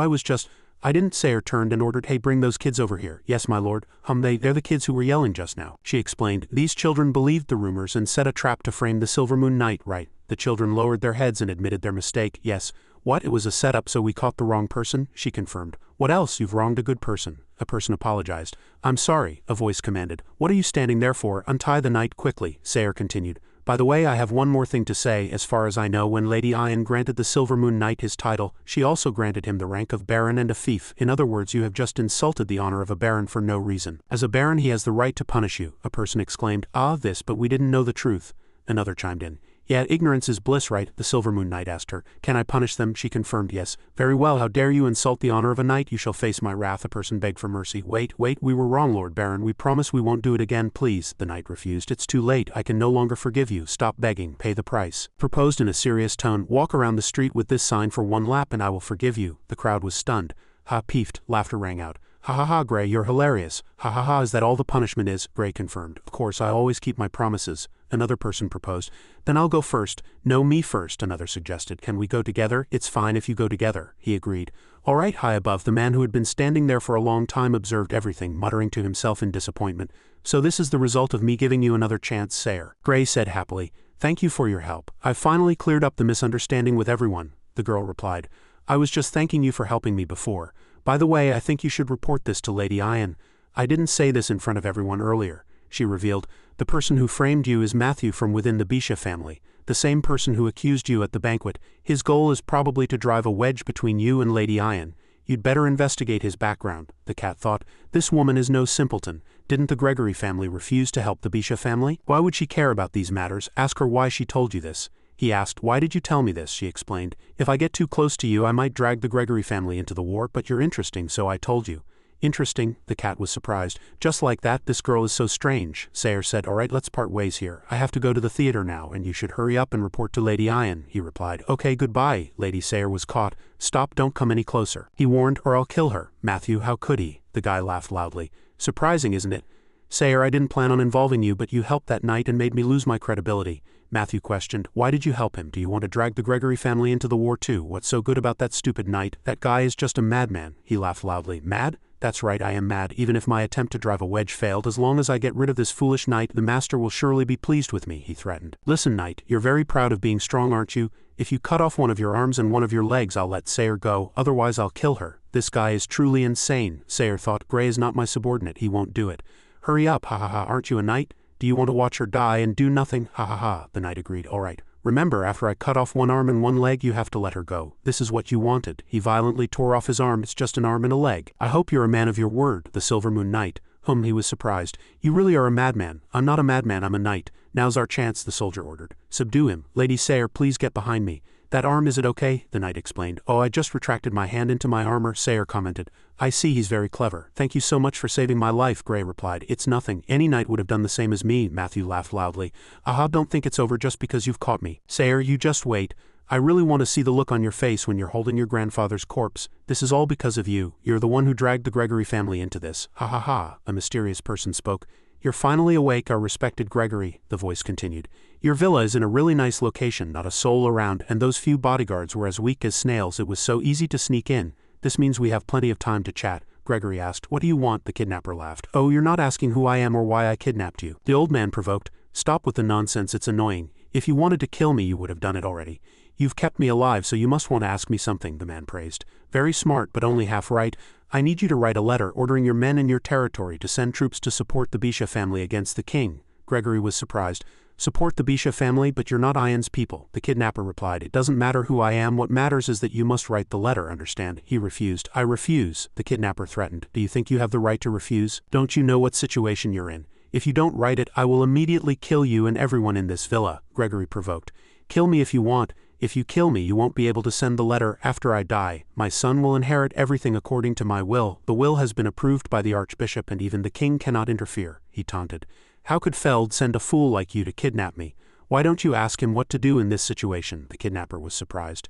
I didn't. Sayer turned and ordered, Hey, bring those kids over here. Yes, my lord. They're the kids who were yelling just now. She explained. These children believed the rumors and set a trap to frame the Silver Moon Knight, right? The children lowered their heads and admitted their mistake. Yes. What? It was a setup so we caught the wrong person? She confirmed. What else? You've wronged a good person. A person apologized. I'm sorry, a voice commanded. What are you standing there for? Untie the knight quickly, Sayer continued. By the way, I have one more thing to say. As far as I know, when Lady Ian granted the Silver Moon Knight his title, she also granted him the rank of Baron and a fief. In other words, you have just insulted the honor of a Baron for no reason. As a Baron, he has the right to punish you, a person exclaimed. But we didn't know the truth. Another chimed in. Yeah, ignorance is bliss, right? The Silver Moon Knight asked her. Can I punish them? She confirmed yes. Very well, how dare you insult the honor of a knight? You shall face my wrath, a person begged for mercy. Wait, we were wrong, Lord Baron. We promise we won't do it again, please. The knight refused. It's too late. I can no longer forgive you. Stop begging. Pay the price. Proposed in a serious tone. Walk around the street with this sign for 1 lap and I will forgive you. The crowd was stunned. Ha, peefed. Laughter rang out. Ha ha ha, Gray, you're hilarious. Ha ha ha, is that all the punishment is? Gray confirmed. Of course, I always keep my promises. Another person proposed. Then I'll go first. No, me first, another suggested. Can we go together? It's fine if you go together, he agreed. All right, high above, the man who had been standing there for a long time observed everything, muttering to himself in disappointment. So this is the result of me giving you another chance, Sayer. Gray said happily. Thank you for your help. I've finally cleared up the misunderstanding with everyone, the girl replied. I was just thanking you for helping me before. By the way, I think you should report this to Lady Ian. I didn't say this in front of everyone earlier, she revealed. The person who framed you is Matthew from within the Bisha family, the same person who accused you at the banquet. His goal is probably to drive a wedge between you and Lady Ian. You'd better investigate his background, the cat thought. This woman is no simpleton. Didn't the Gregory family refuse to help the Bisha family? Why would she care about these matters? Ask her why she told you this. He asked, "Why did you tell me this?" She explained. "If I get too close to you I might drag the Gregory family into the war, but you're interesting, so I told you." "Interesting?" The cat was surprised. "Just like that, this girl is so strange." Sayre said, "Alright, let's part ways here. I have to go to the theater now, and you should hurry up and report to Lady Ian," he replied. "Okay, goodbye." Lady Sayre was caught. "Stop, don't come any closer," he warned, "or I'll kill her." "Matthew, how could he?" The guy laughed loudly. "Surprising, isn't it? Sayre, I didn't plan on involving you, but you helped that knight and made me lose my credibility." Matthew questioned. "Why did you help him? Do you want to drag the Gregory family into the war too? What's so good about that stupid knight? That guy is just a madman." He laughed loudly. "Mad? That's right, I am mad, even if my attempt to drive a wedge failed. As long as I get rid of this foolish knight, the master will surely be pleased with me," he threatened. "Listen, knight, you're very proud of being strong, aren't you? If you cut off one of your arms and one of your legs, I'll let Sayre go, otherwise I'll kill her." This guy is truly insane, Sayre thought. Gray is not my subordinate, he won't do it. "Hurry up, ha ha ha, aren't you a knight? Do you want to watch her die and do nothing? Ha ha ha," the knight agreed. "Alright. Remember, after I cut off one arm and one leg, you have to let her go. This is what you wanted." He violently tore off his arm. "It's just an arm and a leg." "I hope you're a man of your word," the Silver Moon Knight, whom he was surprised. "You really are a madman." "I'm not a madman, I'm a knight. Now's our chance," the soldier ordered. "Subdue him. Lady Sayre, please get behind me." "That arm, is it okay?" the knight explained. "Oh, I just retracted my hand into my armor," Sayre commented. "I see, he's very clever." "Thank you so much for saving my life," Gray replied. "It's nothing. Any knight would have done the same as me," Matthew laughed loudly. "Aha, don't think it's over just because you've caught me. Sayre, you just wait. I really want to see the look on your face when you're holding your grandfather's corpse. This is all because of you. You're the one who dragged the Gregory family into this. Ha ha ha," a mysterious person spoke. "You're finally awake, our respected Gregory," the voice continued. "Your villa is in a really nice location, not a soul around, and those few bodyguards were as weak as snails. It was so easy to sneak in. This means we have plenty of time to chat." Gregory asked. "What do you want?" The kidnapper laughed. "Oh, you're not asking who I am or why I kidnapped you." The old man provoked. "Stop with the nonsense, it's annoying. If you wanted to kill me, you would have done it already. You've kept me alive, so you must want to ask me something," the man praised. "Very smart, but only half right. I need you to write a letter ordering your men in your territory to send troops to support the Bisha family against the king." Gregory was surprised. "Support the Bisha family, but you're not Ian's people," the kidnapper replied. "It doesn't matter who I am, what matters is that you must write the letter, understand?" He refused. "I refuse," the kidnapper threatened. "Do you think you have the right to refuse? Don't you know what situation you're in? If you don't write it, I will immediately kill you and everyone in this villa," Gregory provoked. "Kill me if you want. If you kill me, you won't be able to send the letter after I die. My son will inherit everything according to my will. The will has been approved by the archbishop and even the king cannot interfere," he taunted. "How could Feld send a fool like you to kidnap me? Why don't you ask him what to do in this situation?" The kidnapper was surprised.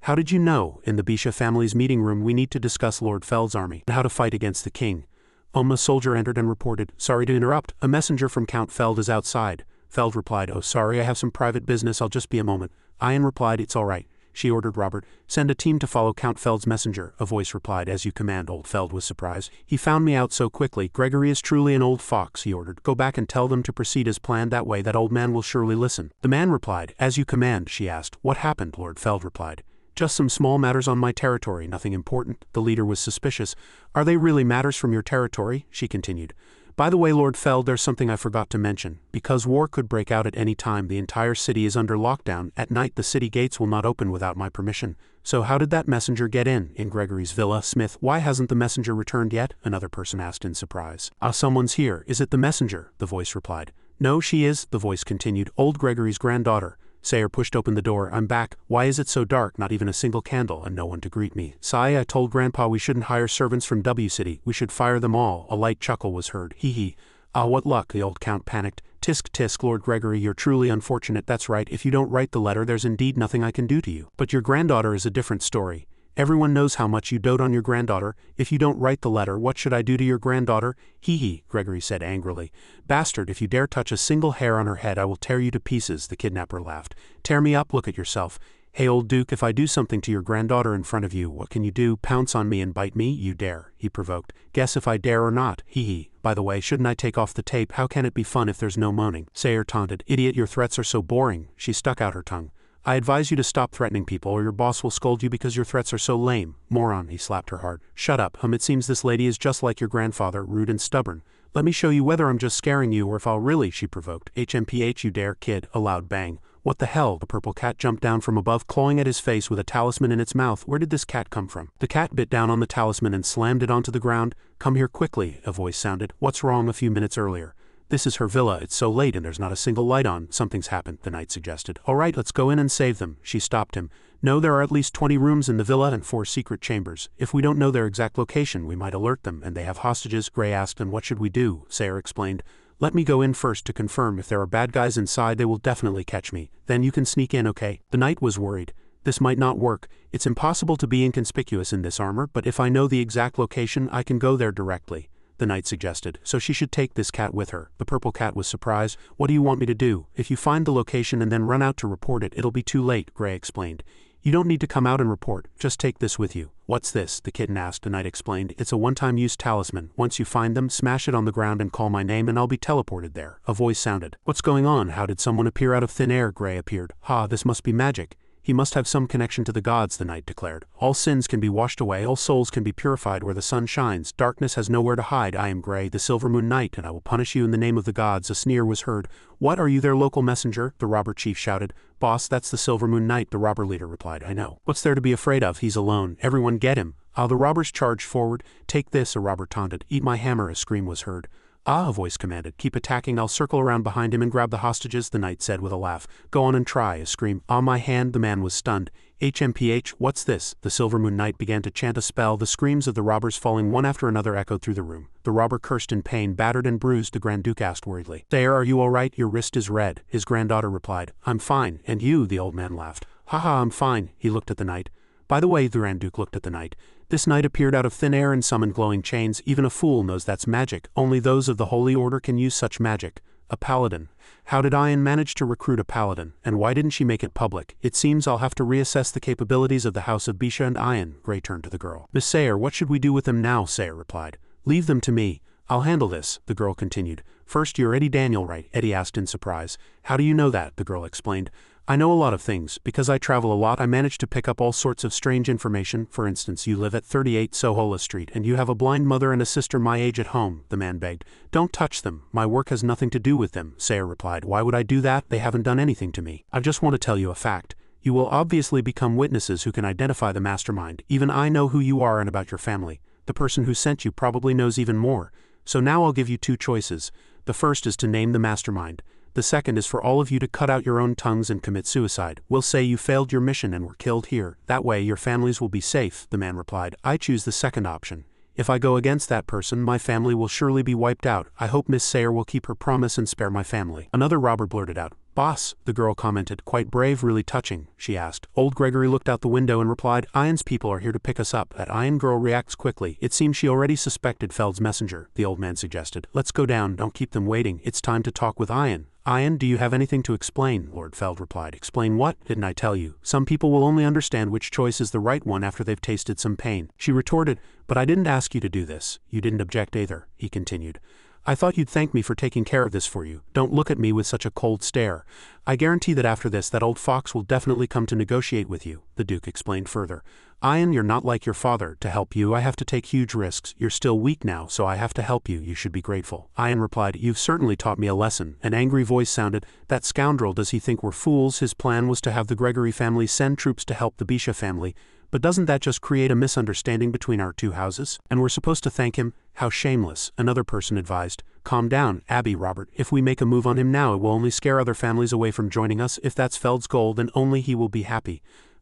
How did you know? In the Bisha family's meeting room we need to discuss Lord Feld's army and how to fight against the king." A soldier entered and reported. "Sorry to interrupt. A messenger from Count Feld is outside." Feld replied, "Oh sorry, I have some private business, I'll just be a moment." Ian replied, "It's all right." She ordered Robert, "Send a team to follow Count Feld's messenger." A voice replied, "As you command." Old Feld was surprised. "He found me out so quickly. Gregory is truly an old fox," he ordered. "Go back and tell them to proceed as planned, that way that old man will surely listen." The man replied, "As you command." She asked, "What happened?" Lord Feld replied, "Just some small matters on my territory, nothing important." The leader was suspicious. "Are they really matters from your territory?" She continued. "By the way, Lord Feld, there's something I forgot to mention. Because war could break out at any time, the entire city is under lockdown. At night the city gates will not open without my permission. So how did that messenger get in Gregory's villa?" "Smith, why hasn't the messenger returned yet?" another person asked in surprise. "Ah, someone's here. Is it the messenger?" the voice replied. "No, she is," the voice continued. "Old Gregory's granddaughter." Sayre pushed open the door. "I'm back. Why is it so dark, not even a single candle, and no one to greet me?" "Sai, I told Grandpa we shouldn't hire servants from W City. We should fire them all." A light chuckle was heard. "Hee hee. Ah, what luck," the old count panicked. "Tisk tisk, Lord Gregory, you're truly unfortunate. That's right, if you don't write the letter there's indeed nothing I can do to you. But your granddaughter is a different story. Everyone knows how much you dote on your granddaughter. If you don't write the letter, what should I do to your granddaughter?" "Hee hee," Gregory said angrily. "Bastard, if you dare touch a single hair on her head I will tear you to pieces," the kidnapper laughed. "Tear me up, look at yourself. Hey old Duke, if I do something to your granddaughter in front of you, what can you do? Pounce on me and bite me? You dare," he provoked. "Guess if I dare or not. Hee hee. By the way, shouldn't I take off the tape? How can it be fun if there's no moaning?" Sayre taunted. "Idiot, your threats are so boring." She stuck out her tongue. "I advise you to stop threatening people or your boss will scold you because your threats are so lame. Moron," he slapped her hard. "Shut up, it seems this lady is just like your grandfather, rude and stubborn. Let me show you whether I'm just scaring you or if I'll really," she provoked. "HMPH, you dare, kid." A loud bang. "What the hell?" The purple cat jumped down from above, clawing at his face with a talisman in its mouth. "Where did this cat come from?" The cat bit down on the talisman and slammed it onto the ground. "Come here quickly," a voice sounded. "What's wrong? A few minutes earlier." This is her villa, it's so late and there's not a single light on. Something's happened, the knight suggested. All right, let's go in and save them. She stopped him. No, there are at least 20 rooms in the villa and 4 secret chambers. If we don't know their exact location, we might alert them, and they have hostages, Gray asked. And what should we do? Sayre explained. Let me go in first to confirm. If there are bad guys inside, they will definitely catch me. Then you can sneak in, okay? The knight was worried. This might not work. It's impossible to be inconspicuous in this armor, but if I know the exact location, I can go there directly, the knight suggested. So she should take this cat with her. The purple cat was surprised. What do you want me to do? If you find the location and then run out to report it, it'll be too late, Gray explained. You don't need to come out and report, just take this with you. What's this? The kitten asked. The knight explained. It's a one-time use talisman. Once you find them, smash it on the ground and call my name and I'll be teleported there. A voice sounded. What's going on? How did someone appear out of thin air? Gray appeared. Ha, this must be magic. He must have some connection to the gods, the knight declared. All sins can be washed away, all souls can be purified where the sun shines. Darkness has nowhere to hide. I am Gray, the Silver Moon Knight, and I will punish you in the name of the gods. A sneer was heard. What, are you their local messenger? The robber chief shouted. Boss, that's the Silver Moon Knight, the robber leader replied. I know. What's there to be afraid of? He's alone. Everyone get him. The robbers charged forward. Take this, a robber taunted. Eat my hammer, a scream was heard. A voice commanded. Keep attacking, I'll circle around behind him and grab the hostages, the knight said with a laugh. Go on and try, a scream. My hand, the man was stunned. HMPH, what's this? The Silver Moon Knight began to chant a spell, the screams of the robbers falling one after another echoed through the room. The robber cursed in pain, battered and bruised, the Grand Duke asked worriedly. Sayre, are you all right? Your wrist is red. His granddaughter replied. I'm fine. And you? The old man laughed. Haha, I'm fine. He looked at the knight. By the way, the Grand Duke looked at the knight. This knight appeared out of thin air and summoned glowing chains. Even a fool knows that's magic. Only those of the Holy Order can use such magic. A paladin. How did Ian manage to recruit a paladin, and why didn't she make it public? It seems I'll have to reassess the capabilities of the House of Bisha and Ian. Gray turned to the girl. Miss Sayre, what should we do with them now? Sayre replied. Leave them to me. I'll handle this, the girl continued. First, you're Eddie Daniel, right? Eddie asked in surprise. How do you know that? The girl explained. I know a lot of things. Because I travel a lot, I managed to pick up all sorts of strange information. For instance, you live at 38 Sohola Street and you have a blind mother and a sister my age at home, the man begged. Don't touch them. My work has nothing to do with them, Sayre replied. Why would I do that? They haven't done anything to me. I just want to tell you a fact. You will obviously become witnesses who can identify the mastermind. Even I know who you are and about your family. The person who sent you probably knows even more. So now I'll give you 2 choices. The first is to name the mastermind. The second is for all of you to cut out your own tongues and commit suicide. We'll say you failed your mission and were killed here. That way your families will be safe, the man replied. I choose the second option. If I go against that person, my family will surely be wiped out. I hope Miss Sayre will keep her promise and spare my family. Another robber blurted out. Boss, the girl commented. Quite brave, really touching, she asked. Old Gregory looked out the window and replied, Ian's people are here to pick us up. That Ian girl reacts quickly. It seems she already suspected Feld's messenger, the old man suggested. Let's go down, don't keep them waiting. It's time to talk with Ian. Ian, do you have anything to explain? Lord Feld replied. Explain what? Didn't I tell you? Some people will only understand which choice is the right one after they've tasted some pain. She retorted, but I didn't ask you to do this. You didn't object either, he continued. I thought you'd thank me for taking care of this for you. Don't look at me with such a cold stare. I guarantee that after this, that old fox will definitely come to negotiate with you, the Duke explained further. Ian, you're not like your father. To help you, I have to take huge risks. You're still weak now, so I have to help you. You should be grateful. Ian replied, You've certainly taught me a lesson. An angry voice sounded, That scoundrel, does he think we're fools? His plan was to have the Gregory family send troops to help the Bisha family. But doesn't that just create a misunderstanding between our 2 houses? And we're supposed to thank him? How shameless, another person advised. Calm down, Abby, Robert. If we make a move on him now, it will only scare other families away from joining us. If that's Feld's goal, then only he will be happy.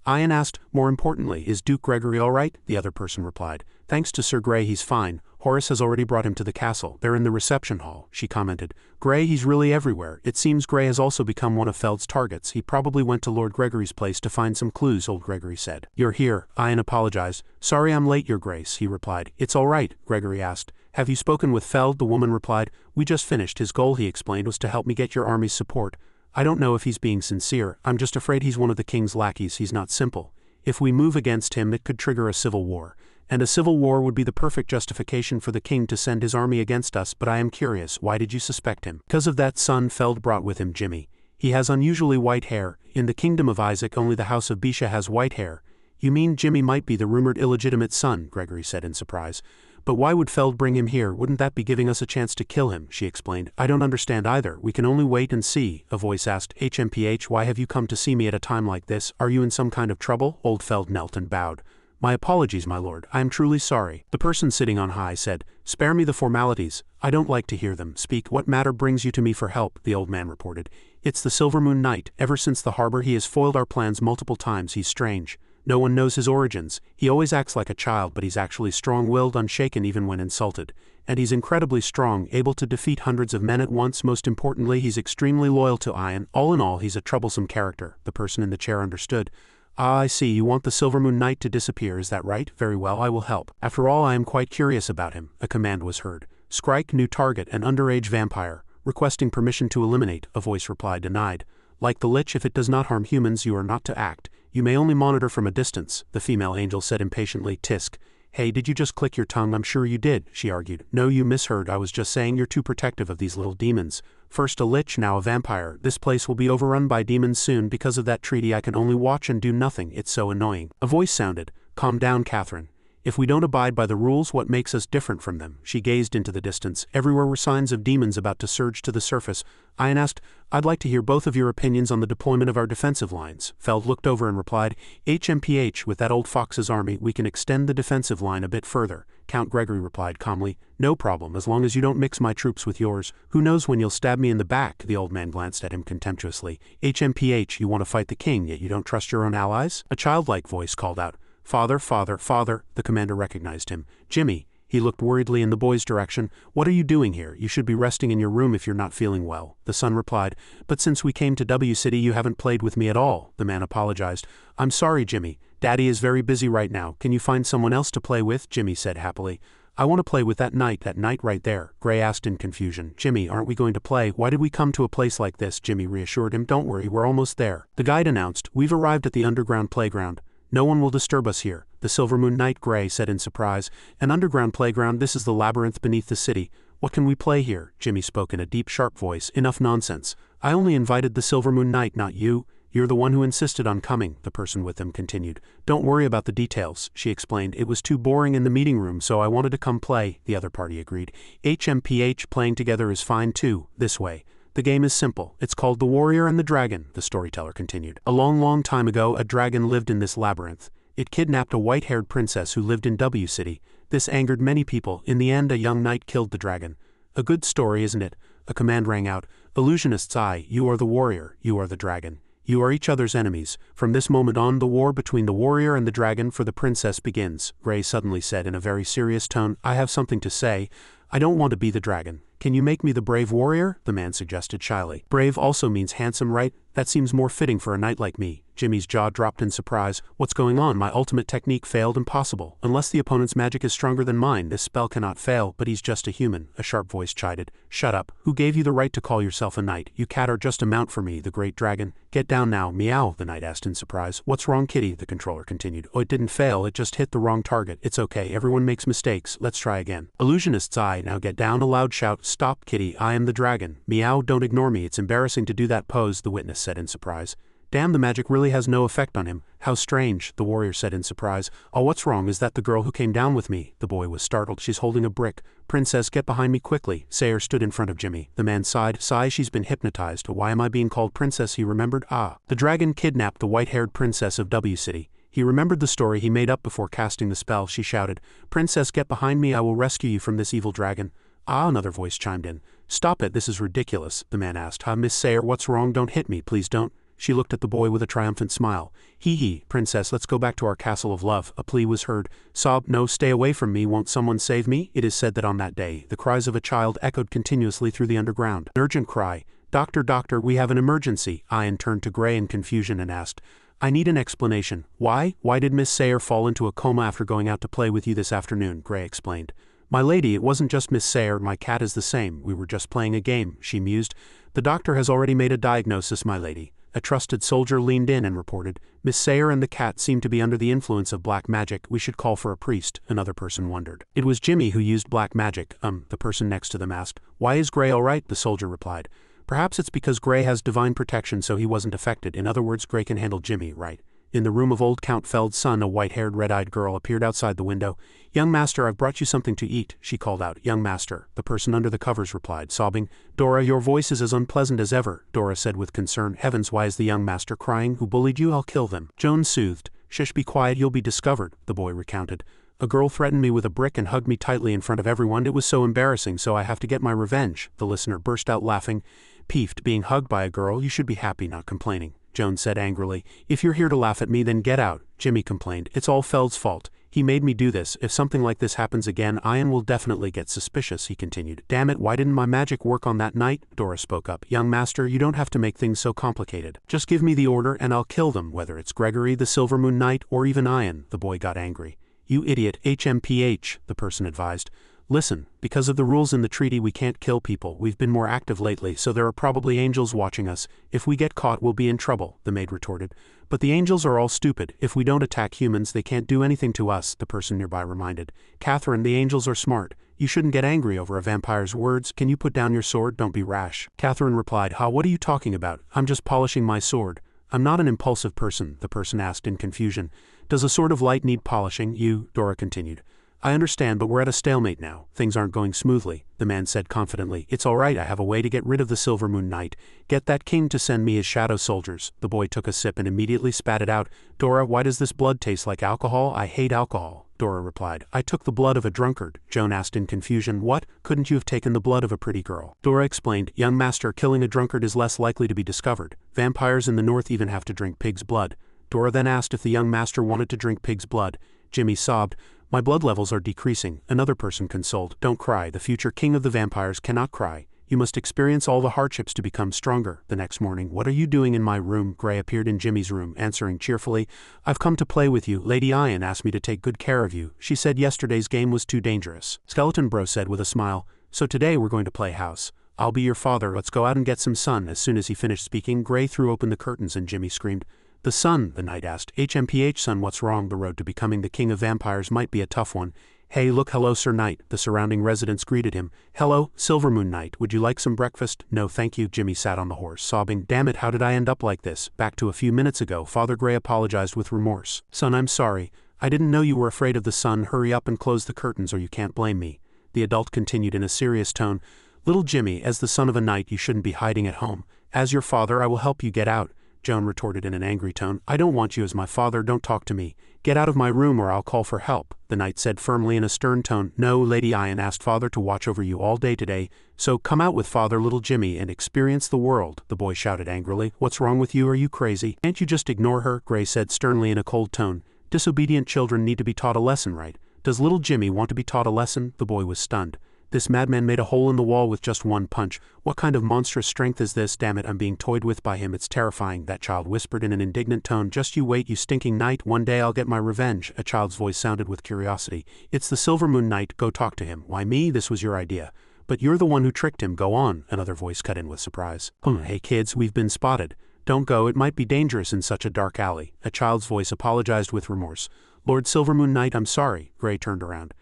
Ian asked, more importantly, is Duke Gregory all right? The other person replied. Thanks to Sir Gray, he's fine. Horace has already brought him to the castle. They're in the reception hall, she commented. Gray, he's really everywhere. It seems Gray has also become one of Feld's targets. He probably went to Lord Gregory's place to find some clues, old Gregory said. You're here, Ian apologized. Sorry I'm late, Your Grace, he replied. It's all right, Gregory asked. Have you spoken with Feld? The woman replied. We just finished. His goal, he explained, was to help me get your army's support. I don't know if he's being sincere. I'm just afraid he's one of the king's lackeys. He's not simple. If we move against him, it could trigger a civil war. And a civil war would be the perfect justification for the king to send his army against us. But I am curious, why did you suspect him? Because of that son Feld brought with him, Jimmy. He has unusually white hair. In the kingdom of Isaac, only the house of Bisha has white hair. You mean Jimmy might be the rumored illegitimate son, Gregory said in surprise. But why would Feld bring him here? Wouldn't that be giving us a chance to kill him? She explained. I don't understand either. We can only wait and see. A voice asked, HMPH, why have you come to see me at a time like this? Are you in some kind of trouble? Old Feld knelt and bowed. My apologies, my lord, I am truly sorry. The person sitting on high said, "Spare me the formalities, I don't like to hear them. Speak, what matter brings you to me for help?" The old man reported. "It's the Silver Moon Knight. Ever since the harbor he has foiled our plans multiple times. He's strange. No one knows his origins. He always acts like a child, but he's actually strong-willed, unshaken even when insulted. And he's incredibly strong, able to defeat hundreds of men at once. Most importantly, he's extremely loyal to Ian. All in all, he's a troublesome character." The person in the chair understood. "Ah, I see, you want the Silver Moon Knight to disappear, is that right? Very well, I will help. After all, I am quite curious about him." A command was heard. "Strike, new target, an underage vampire. Requesting permission to eliminate," a voice replied. "Denied. Like the Lich, if it does not harm humans, you are not to act. You may only monitor from a distance," the female angel said impatiently. "Tisk. Hey, did you just click your tongue?" "I'm sure you did," she argued. "No, you misheard. I was just saying you're too protective of these little demons. First a Lich, now a vampire. This place will be overrun by demons soon. Because of that treaty I can only watch and do nothing. It's so annoying." A voice sounded. "Calm down, Catherine. If we don't abide by the rules, what makes us different from them?" She gazed into the distance. Everywhere were signs of demons about to surge to the surface. Ian asked, "I'd like to hear both of your opinions on the deployment of our defensive lines." Feld looked over and replied, "HMPH, with that old fox's army, we can extend the defensive line a bit further." Count Gregory replied calmly, "No problem, as long as you don't mix my troops with yours. Who knows when you'll stab me in the back?" The old man glanced at him contemptuously. "HMPH, you want to fight the king, yet you don't trust your own allies?" A childlike voice called out, "Father, father, father." The commander recognized him. "Jimmy." He looked worriedly in the boy's direction. "What are you doing here? You should be resting in your room if you're not feeling well." The son replied, "But since we came to W City you haven't played with me at all." The man apologized. "I'm sorry, Jimmy. Daddy is very busy right now. Can you find someone else to play with?" Jimmy said happily. "I want to play with that knight right there," Gray asked in confusion. "Jimmy, aren't we going to play? Why did we come to a place like this?" Jimmy reassured him. "Don't worry, we're almost there." The guide announced, "We've arrived at the underground playground. No one will disturb us here." The Silver Moon Knight, Gray said in surprise. "An underground playground? This is the labyrinth beneath the city. What can we play here?" Jimmy spoke in a deep, sharp voice. "Enough nonsense. I only invited the Silver Moon Knight, not you. You're the one who insisted on coming," the person with him continued. "Don't worry about the details," she explained. "It was too boring in the meeting room, so I wanted to come play." The other party agreed. "HMPH, playing together is fine too. This way. The game is simple. It's called The Warrior and the Dragon," the storyteller continued. "A long, long time ago, a dragon lived in this labyrinth. It kidnapped a white-haired princess who lived in W City. This angered many people. In the end, a young knight killed the dragon. A good story, isn't it?" A command rang out. "Illusionist's eye, you are the warrior, you are the dragon. You are each other's enemies. From this moment on, the war between the warrior and the dragon for the princess begins." Gray suddenly said in a very serious tone, "I have something to say. I don't want to be the dragon. Can you make me the brave warrior?" the man suggested shyly. "Brave also means handsome, right? That seems more fitting for a knight like me." Jimmy's jaw dropped in surprise. "What's going on? My ultimate technique failed. Impossible. Unless the opponent's magic is stronger than mine, this spell cannot fail." "But he's just a human," a sharp voice chided. "Shut up. Who gave you the right to call yourself a knight? You cat are just a mount for me, the great dragon." "Get down now, meow," the knight asked in surprise. "What's wrong, kitty?" the controller continued. "Oh, it didn't fail, it just hit the wrong target. It's okay, everyone makes mistakes. Let's try again." Illusionist's eye, now get down. A loud shout. "Stop, kitty, I am the dragon." "Meow, don't ignore me, it's embarrassing to do that pose," the witness said in surprise. "Damn, the magic really has no effect on him. How strange," the warrior said in surprise. "Oh, what's wrong? Is that the girl who came down with me?" The boy was startled. "She's holding a brick." "Princess, get behind me quickly." Sayer stood in front of Jimmy. The man sighed. "Sigh, she's been hypnotized. Why am I being called princess?" he remembered. "Ah, the dragon kidnapped the white-haired princess of W City." He remembered the story he made up before casting the spell. She shouted, "Princess, get behind me. I will rescue you from this evil dragon." "Ah," another voice chimed in. "Stop it, this is ridiculous," the man asked. Miss Sayer, what's wrong? Don't hit me, please don't." She looked at the boy with a triumphant smile. "Hee, princess, let's go back to our castle of love." A plea was heard. Sob, "No, stay away from me, won't someone save me?" It is said that on that day, the cries of a child echoed continuously through the underground. An urgent cry. "Doctor, doctor, we have an emergency." Ian turned to Gray in confusion and asked, "I need an explanation. Why did Miss Sayer fall into a coma after going out to play with you this afternoon?" Gray explained. "My lady, it wasn't just Miss Sayer, my cat is the same. We were just playing a game," she mused. "The doctor has already made a diagnosis, my lady." A trusted soldier leaned in and reported, "Miss Sayer and the cat seem to be under the influence of black magic. We should call for a priest." Another person wondered. "It was Jimmy who used black magic." The person next to them asked. "Why is Gray all right?" the soldier replied. "Perhaps it's because Gray has divine protection so he wasn't affected. In other words, Gray can handle Jimmy, right?" In the room of old Count Feld's son, a white-haired, red-eyed girl appeared outside the window. "Young master, I've brought you something to eat," she called out. "Young master," the person under the covers replied, sobbing. "Dora, your voice is as unpleasant as ever," Dora said with concern. "Heavens, why is the young master crying? Who bullied you? I'll kill them." Joan soothed. Shush, be quiet, you'll be discovered, the boy recounted. A girl threatened me with a brick and hugged me tightly in front of everyone. It was so embarrassing, so I have to get my revenge, the listener burst out laughing. Peeved, being hugged by a girl, you should be happy, not complaining, Joan said angrily. If you're here to laugh at me, then get out, Jimmy complained. It's all Feld's fault. He made me do this. If something like this happens again, Ian will definitely get suspicious, he continued. Damn it, why didn't my magic work on that night? Dora spoke up. Young master, you don't have to make things so complicated. Just give me the order and I'll kill them, whether it's Gregory, the Silver Moon Knight, or even Ian, the boy got angry. You idiot, HMPH, the person advised. Listen, because of the rules in the treaty we can't kill people. We've been more active lately, so there are probably angels watching us. If we get caught, we'll be in trouble, the maid retorted. But the angels are all stupid. If we don't attack humans, they can't do anything to us, the person nearby reminded. Catherine, the angels are smart. You shouldn't get angry over a vampire's words. Can you put down your sword? Don't be rash. Catherine replied. Ha, what are you talking about? I'm just polishing my sword. I'm not an impulsive person, the person asked in confusion. Does a sword of light need polishing? Dora continued. I understand, but we're at a stalemate now. Things aren't going smoothly, the man said confidently. It's all right, I have a way to get rid of the Silver Moon Knight. Get that king to send me his shadow soldiers. The boy took a sip and immediately spat it out. Dora, why does this blood taste like alcohol? I hate alcohol, Dora replied. I took the blood of a drunkard, Joan asked in confusion. What? Couldn't you have taken the blood of a pretty girl? Dora explained. Young master, killing a drunkard is less likely to be discovered. Vampires in the north even have to drink pig's blood. Dora then asked if the young master wanted to drink pig's blood. Jimmy sobbed. My blood levels are decreasing, another person consoled. Don't cry, the future king of the vampires cannot cry. You must experience all the hardships to become stronger. The next morning, what are you doing in my room? Gray appeared in Jimmy's room, answering cheerfully. I've come to play with you. Lady Ian asked me to take good care of you. She said yesterday's game was too dangerous. Skeleton Bro said with a smile. So today we're going to play house. I'll be your father. Let's go out and get some sun. As soon as he finished speaking, Gray threw open the curtains and Jimmy screamed. The sun, the knight asked. HMPH, son, what's wrong? The road to becoming the king of vampires might be a tough one. Hey, look, hello, Sir Knight. The surrounding residents greeted him. Hello, Silver Moon Knight. Would you like some breakfast? No, thank you. Jimmy sat on the horse, sobbing. Damn it, how did I end up like this? Back to a few minutes ago, Father Gray apologized with remorse. Son, I'm sorry. I didn't know you were afraid of the sun. Hurry up and close the curtains or you can't blame me. The adult continued in a serious tone. Little Jimmy, as the son of a knight, you shouldn't be hiding at home. As your father, I will help you get out. Joan retorted in an angry tone. I don't want you as my father, don't talk to me. Get out of my room or I'll call for help, the knight said firmly in a stern tone. No, Lady Ian asked Father to watch over you all day today, so come out with Father, little Jimmy, and experience the world, the boy shouted angrily. What's wrong with you? Are you crazy? Can't you just ignore her? Gray said sternly in a cold tone. Disobedient children need to be taught a lesson, right? Does little Jimmy want to be taught a lesson? The boy was stunned. This madman made a hole in the wall with just one punch. What kind of monstrous strength is this? Damn it, I'm being toyed with by him. It's terrifying, that child whispered in an indignant tone. Just you wait, you stinking knight. One day I'll get my revenge. A child's voice sounded with curiosity. It's the Silver Moon Knight. Go talk to him. Why me? This was your idea. But you're the one who tricked him. Go on. Another voice cut in with surprise. Hey kids, we've been spotted. Don't go, it might be dangerous in such a dark alley. A child's voice apologized with remorse. Lord Silver Moon Knight, I'm sorry. Gray turned around.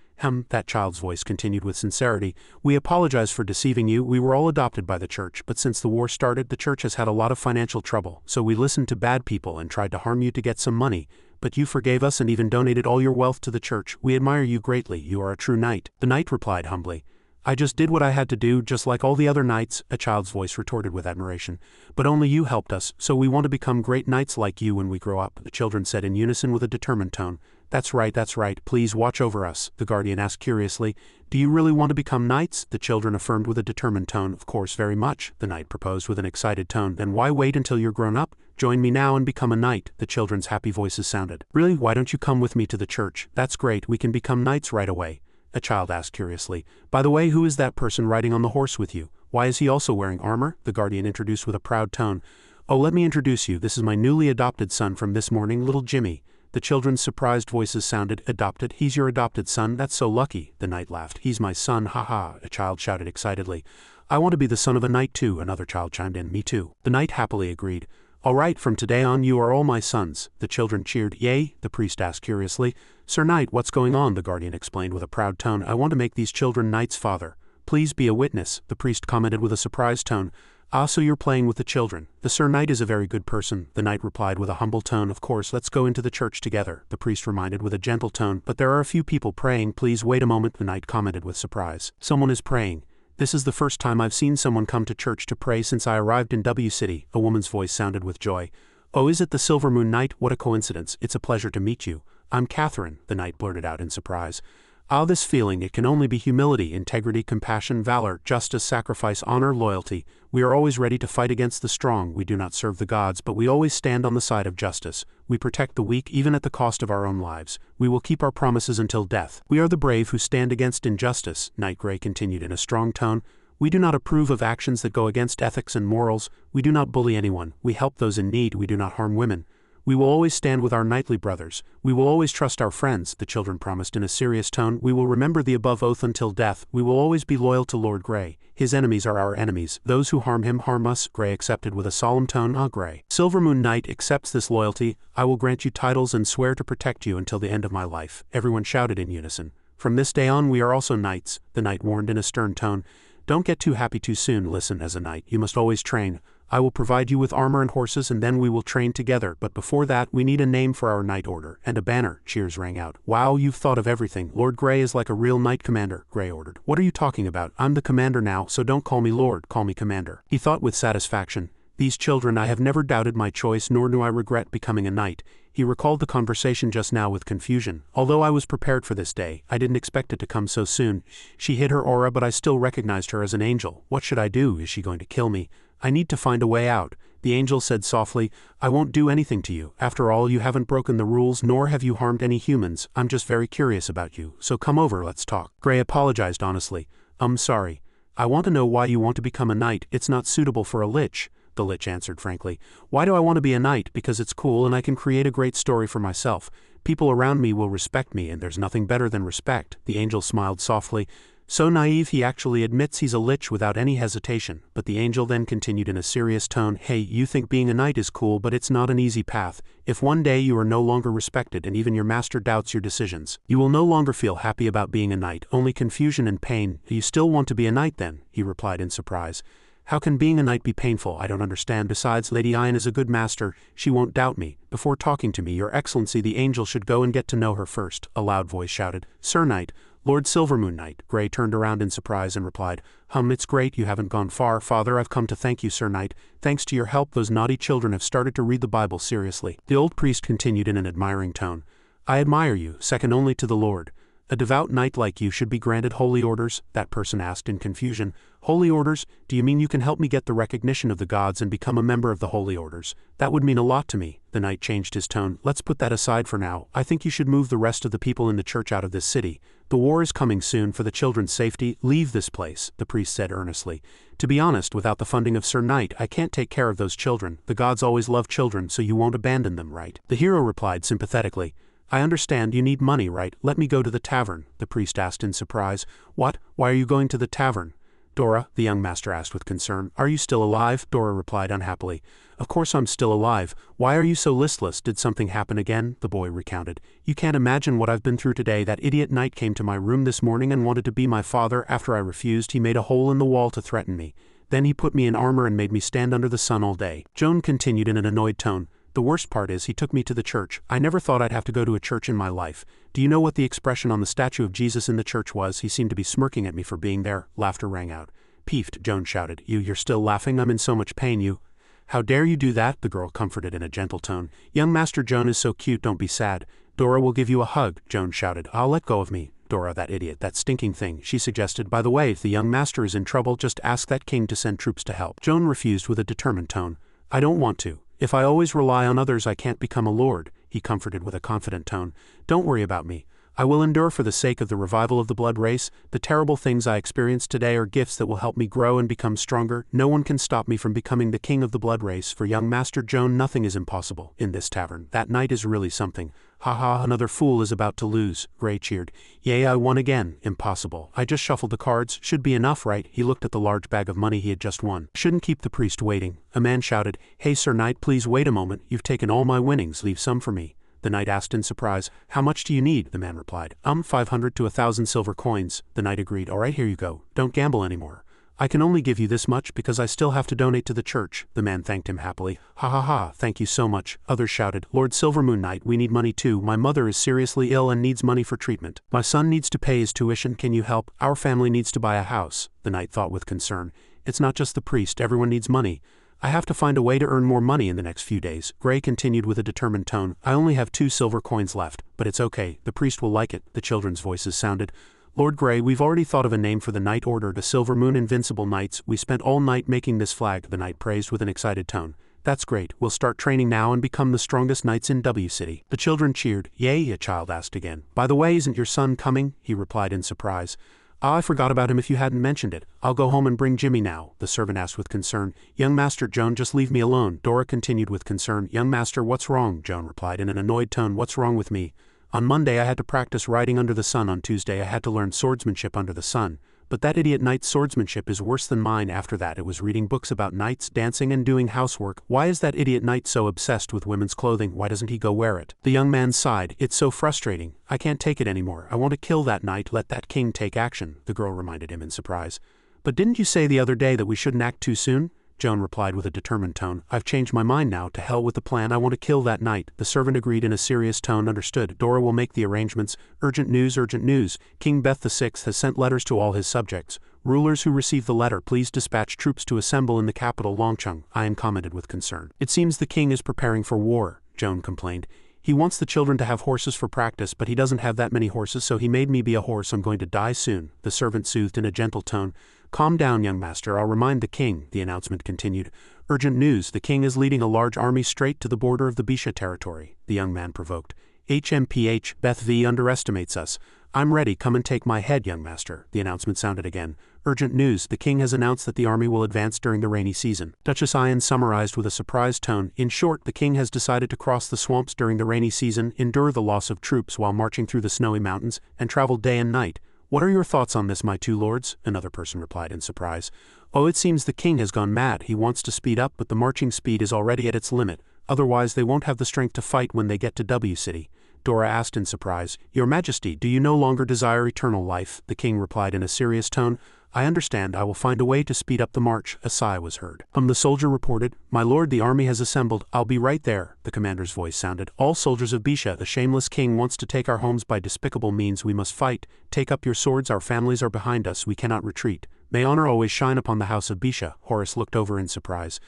That child's voice continued with sincerity. We apologize for deceiving you. We were all adopted by the church, but since the war started, the church has had a lot of financial trouble, so we listened to bad people and tried to harm you to get some money. But you forgave us and even donated all your wealth to the church. We admire you greatly. You are a true knight. The knight replied humbly. I just did what I had to do, just like all the other knights, a child's voice retorted with admiration. But only you helped us, so we want to become great knights like you when we grow up, the children said in unison with a determined tone. That's right, please watch over us, the guardian asked curiously. Do you really want to become knights? The children affirmed with a determined tone. Of course, very much, the knight proposed with an excited tone. Then why wait until you're grown up? Join me now and become a knight, the children's happy voices sounded. Really, why don't you come with me to the church? That's great, we can become knights right away, a child asked curiously. By the way, who is that person riding on the horse with you? Why is he also wearing armor? The guardian introduced with a proud tone. Oh, let me introduce you. This is my newly adopted son from this morning, little Jimmy. The children's surprised voices sounded. Adopted? He's your adopted son? That's so lucky, the knight laughed. He's my son, ha, a child shouted excitedly. I want to be the son of a knight too, another child chimed in. Me too. The knight happily agreed. All right, from today on you are all my sons. The children cheered. Yay? The priest asked curiously. Sir Knight, what's going on? The guardian explained with a proud tone. I want to make these children knights, father. Please be a witness, the priest commented with a surprised tone. Ah, so you're playing with the children. The Sir Knight is a very good person, the knight replied with a humble tone. Of course, let's go into the church together, the priest reminded with a gentle tone. But there are a few people praying. Please wait a moment, the knight commented with surprise. Someone is praying. This is the first time I've seen someone come to church to pray since I arrived in W City, a woman's voice sounded with joy. "Oh, is it the Silver Moon Knight? What a coincidence. It's a pleasure to meet you. I'm Catherine," the knight blurted out in surprise. "Ah, this feeling, it can only be humility, integrity, compassion, valor, justice, sacrifice, honor, loyalty. We are always ready to fight against the strong. We do not serve the gods, but we always stand on the side of justice. We protect the weak, even at the cost of our own lives. We will keep our promises until death. We are the brave who stand against injustice," Knight Grey continued in a strong tone. "We do not approve of actions that go against ethics and morals. We do not bully anyone. We help those in need. We do not harm women. We will always stand with our knightly brothers. We will always trust our friends," the children promised in a serious tone. "We will remember the above oath until death. We will always be loyal to Lord Grey. His enemies are our enemies. Those who harm him harm us," Grey accepted with a solemn tone. "Ah, Grey. Silver Moon Knight accepts this loyalty. I will grant you titles and swear to protect you until the end of my life," everyone shouted in unison. "From this day on we are also knights," the knight warned in a stern tone. "Don't get too happy too soon. Listen, as a knight, you must always train. I will provide you with armor and horses, and then we will train together, but before that we need a name for our knight order, and a banner." Cheers rang out. "Wow, you've thought of everything. Lord Grey is like a real knight commander," Grey ordered. "What are you talking about? I'm the commander now, so don't call me Lord, call me Commander." He thought with satisfaction. "These children, I have never doubted my choice, nor do I regret becoming a knight." He recalled the conversation just now with confusion. "Although I was prepared for this day, I didn't expect it to come so soon. She hid her aura, but I still recognized her as an angel. What should I do? Is she going to kill me? I need to find a way out." The angel said softly, "I won't do anything to you. After all, you haven't broken the rules, nor have you harmed any humans. I'm just very curious about you. So come over, let's talk." Grey apologized honestly. Sorry. I want to know why you want to become a knight. It's not suitable for a lich." The lich answered frankly. "Why do I want to be a knight? Because it's cool and I can create a great story for myself. People around me will respect me, and there's nothing better than respect." The angel smiled softly. So naive, he actually admits he's a lich without any hesitation. But the angel then continued in a serious tone, "Hey, you think being a knight is cool, but it's not an easy path. If one day you are no longer respected and even your master doubts your decisions, you will no longer feel happy about being a knight, only confusion and pain. Do you still want to be a knight then?" he replied in surprise. "How can being a knight be painful? I don't understand. Besides, Lady Ian is a good master. She won't doubt me. Before talking to me, Your Excellency the angel should go and get to know her first," a loud voice shouted. "Sir Knight, Lord Silvermoon Knight." Grey turned around in surprise and replied, It's great, you haven't gone far. Father, I've come to thank you, Sir Knight. Thanks to your help, those naughty children have started to read the Bible seriously." The old priest continued in an admiring tone. "I admire you, second only to the Lord. A devout knight like you should be granted holy orders," that person asked in confusion. "Holy orders? Do you mean you can help me get the recognition of the gods and become a member of the holy orders? That would mean a lot to me." The knight changed his tone. "Let's put that aside for now. I think you should move the rest of the people in the church out of this city. The war is coming soon. For the children's safety, leave this place," the priest said earnestly. "To be honest, without the funding of Sir Knight, I can't take care of those children. The gods always love children, so you won't abandon them, right?" The hero replied sympathetically. "I understand you need money, right? Let me go to the tavern," the priest asked in surprise. "What? Why are you going to the tavern?" "Dora," the young master asked with concern. "Are you still alive?" Dora replied unhappily. "Of course I'm still alive. Why are you so listless? Did something happen again?" the boy recounted. "You can't imagine what I've been through today. That idiot knight came to my room this morning and wanted to be my father. After I refused, he made a hole in the wall to threaten me. Then he put me in armor and made me stand under the sun all day." Joan continued in an annoyed tone. "The worst part is he took me to the church. I never thought I'd have to go to a church in my life. Do you know what the expression on the statue of Jesus in the church was? He seemed to be smirking at me for being there." Laughter rang out. "Peeved," Joan shouted. You're still laughing? I'm in so much pain, you." "How dare you do that?" the girl comforted in a gentle tone. "Young Master Joan is so cute, don't be sad." "Dora will give you a hug," Joan shouted. "I'll let go of me." "Dora, that idiot, that stinking thing," she suggested. "By the way, if the young master is in trouble, just ask that king to send troops to help." Joan refused with a determined tone. "I don't want to. If I always rely on others, I can't become a lord," he comforted with a confident tone. "Don't worry about me. I will endure for the sake of the revival of the blood race. The terrible things I experienced today are gifts that will help me grow and become stronger. No one can stop me from becoming the king of the blood race. For young Master Joan, nothing is impossible in this tavern. That knight is really something." "Ha ha, another fool is about to lose," Grey cheered. "Yay, I won again." "Impossible. I just shuffled the cards. Should be enough, right?" He looked at the large bag of money he had just won. "Shouldn't keep the priest waiting." A man shouted, "Hey, Sir Knight, please wait a moment. You've taken all my winnings. Leave some for me." The knight asked in surprise. "How much do you need?" the man replied. 500 to 1,000 silver coins." The knight agreed. "All right, here you go. Don't gamble anymore." "I can only give you this much because I still have to donate to the church." The man thanked him happily. "Ha ha ha, thank you so much." Others shouted, "Lord Silvermoon Knight, we need money too. My mother is seriously ill and needs money for treatment. My son needs to pay his tuition. Can you help? Our family needs to buy a house." The knight thought with concern. "It's not just the priest, everyone needs money. I have to find a way to earn more money in the next few days, Gray continued with a determined tone. I only have 2 silver coins left, but it's okay, the priest will like it, the children's voices sounded. Lord Gray, we've already thought of a name for the Knight Order, the Silver Moon Invincible Knights. We spent all night making this flag, the knight praised with an excited tone. That's great, we'll start training now and become the strongest knights in W City. The children cheered. Yay, a child asked again. By the way, isn't your son coming? He replied in surprise. Ah, I forgot about him if you hadn't mentioned it. I'll go home and bring Jimmy now, the servant asked with concern. Young Master Joan, just leave me alone, Dora continued with concern. Young Master, what's wrong? Joan replied in an annoyed tone. What's wrong with me? On Monday I had to practice riding under the sun. On Tuesday I had to learn swordsmanship under the sun. But that idiot knight's swordsmanship is worse than mine. After that it was reading books about knights, dancing and doing housework. Why is that idiot knight so obsessed with women's clothing? Why doesn't he go wear it? The young man sighed. It's so frustrating. I can't take it anymore. I want to kill that knight. Let that king take action, the girl reminded him in surprise. But didn't you say the other day that we shouldn't act too soon? Joan replied with a determined tone. I've changed my mind now. To hell with the plan. I want to kill that knight. The servant agreed in a serious tone. Understood. Dora will make the arrangements. Urgent news, urgent news. King Beth VI has sent letters to all his subjects. Rulers who receive the letter, please dispatch troops to assemble in the capital Longcheng, Ian commented with concern. It seems the king is preparing for war, Joan complained. He wants the children to have horses for practice, but he doesn't have that many horses, so he made me be a horse. I'm going to die soon, the servant soothed in a gentle tone. Calm down, young master, I'll remind the king, the announcement continued. Urgent news, the king is leading a large army straight to the border of the Bisha territory, the young man provoked. HMPH, Beth V underestimates us. I'm ready, come and take my head, young master, the announcement sounded again. Urgent news, the king has announced that the army will advance during the rainy season. Duchess Ian summarized with a surprised tone. In short, the king has decided to cross the swamps during the rainy season, endure the loss of troops while marching through the snowy mountains, and travel day and night. What are your thoughts on this, my 2 lords? Another person replied in surprise. Oh, it seems the king has gone mad. He wants to speed up, but the marching speed is already at its limit. Otherwise they won't have the strength to fight when they get to W City. Dora asked in surprise. Your Majesty, do you no longer desire eternal life? The king replied in a serious tone. I understand. I will find a way to speed up the march. A sigh was heard. The soldier reported. My lord, the army has assembled. I'll be right there, the commander's voice sounded. All soldiers of Bisha, the shameless king wants to take our homes by despicable means. We must fight. Take up your swords. Our families are behind us. We cannot retreat. May honor always shine upon the house of Bisha. Horace looked over in surprise.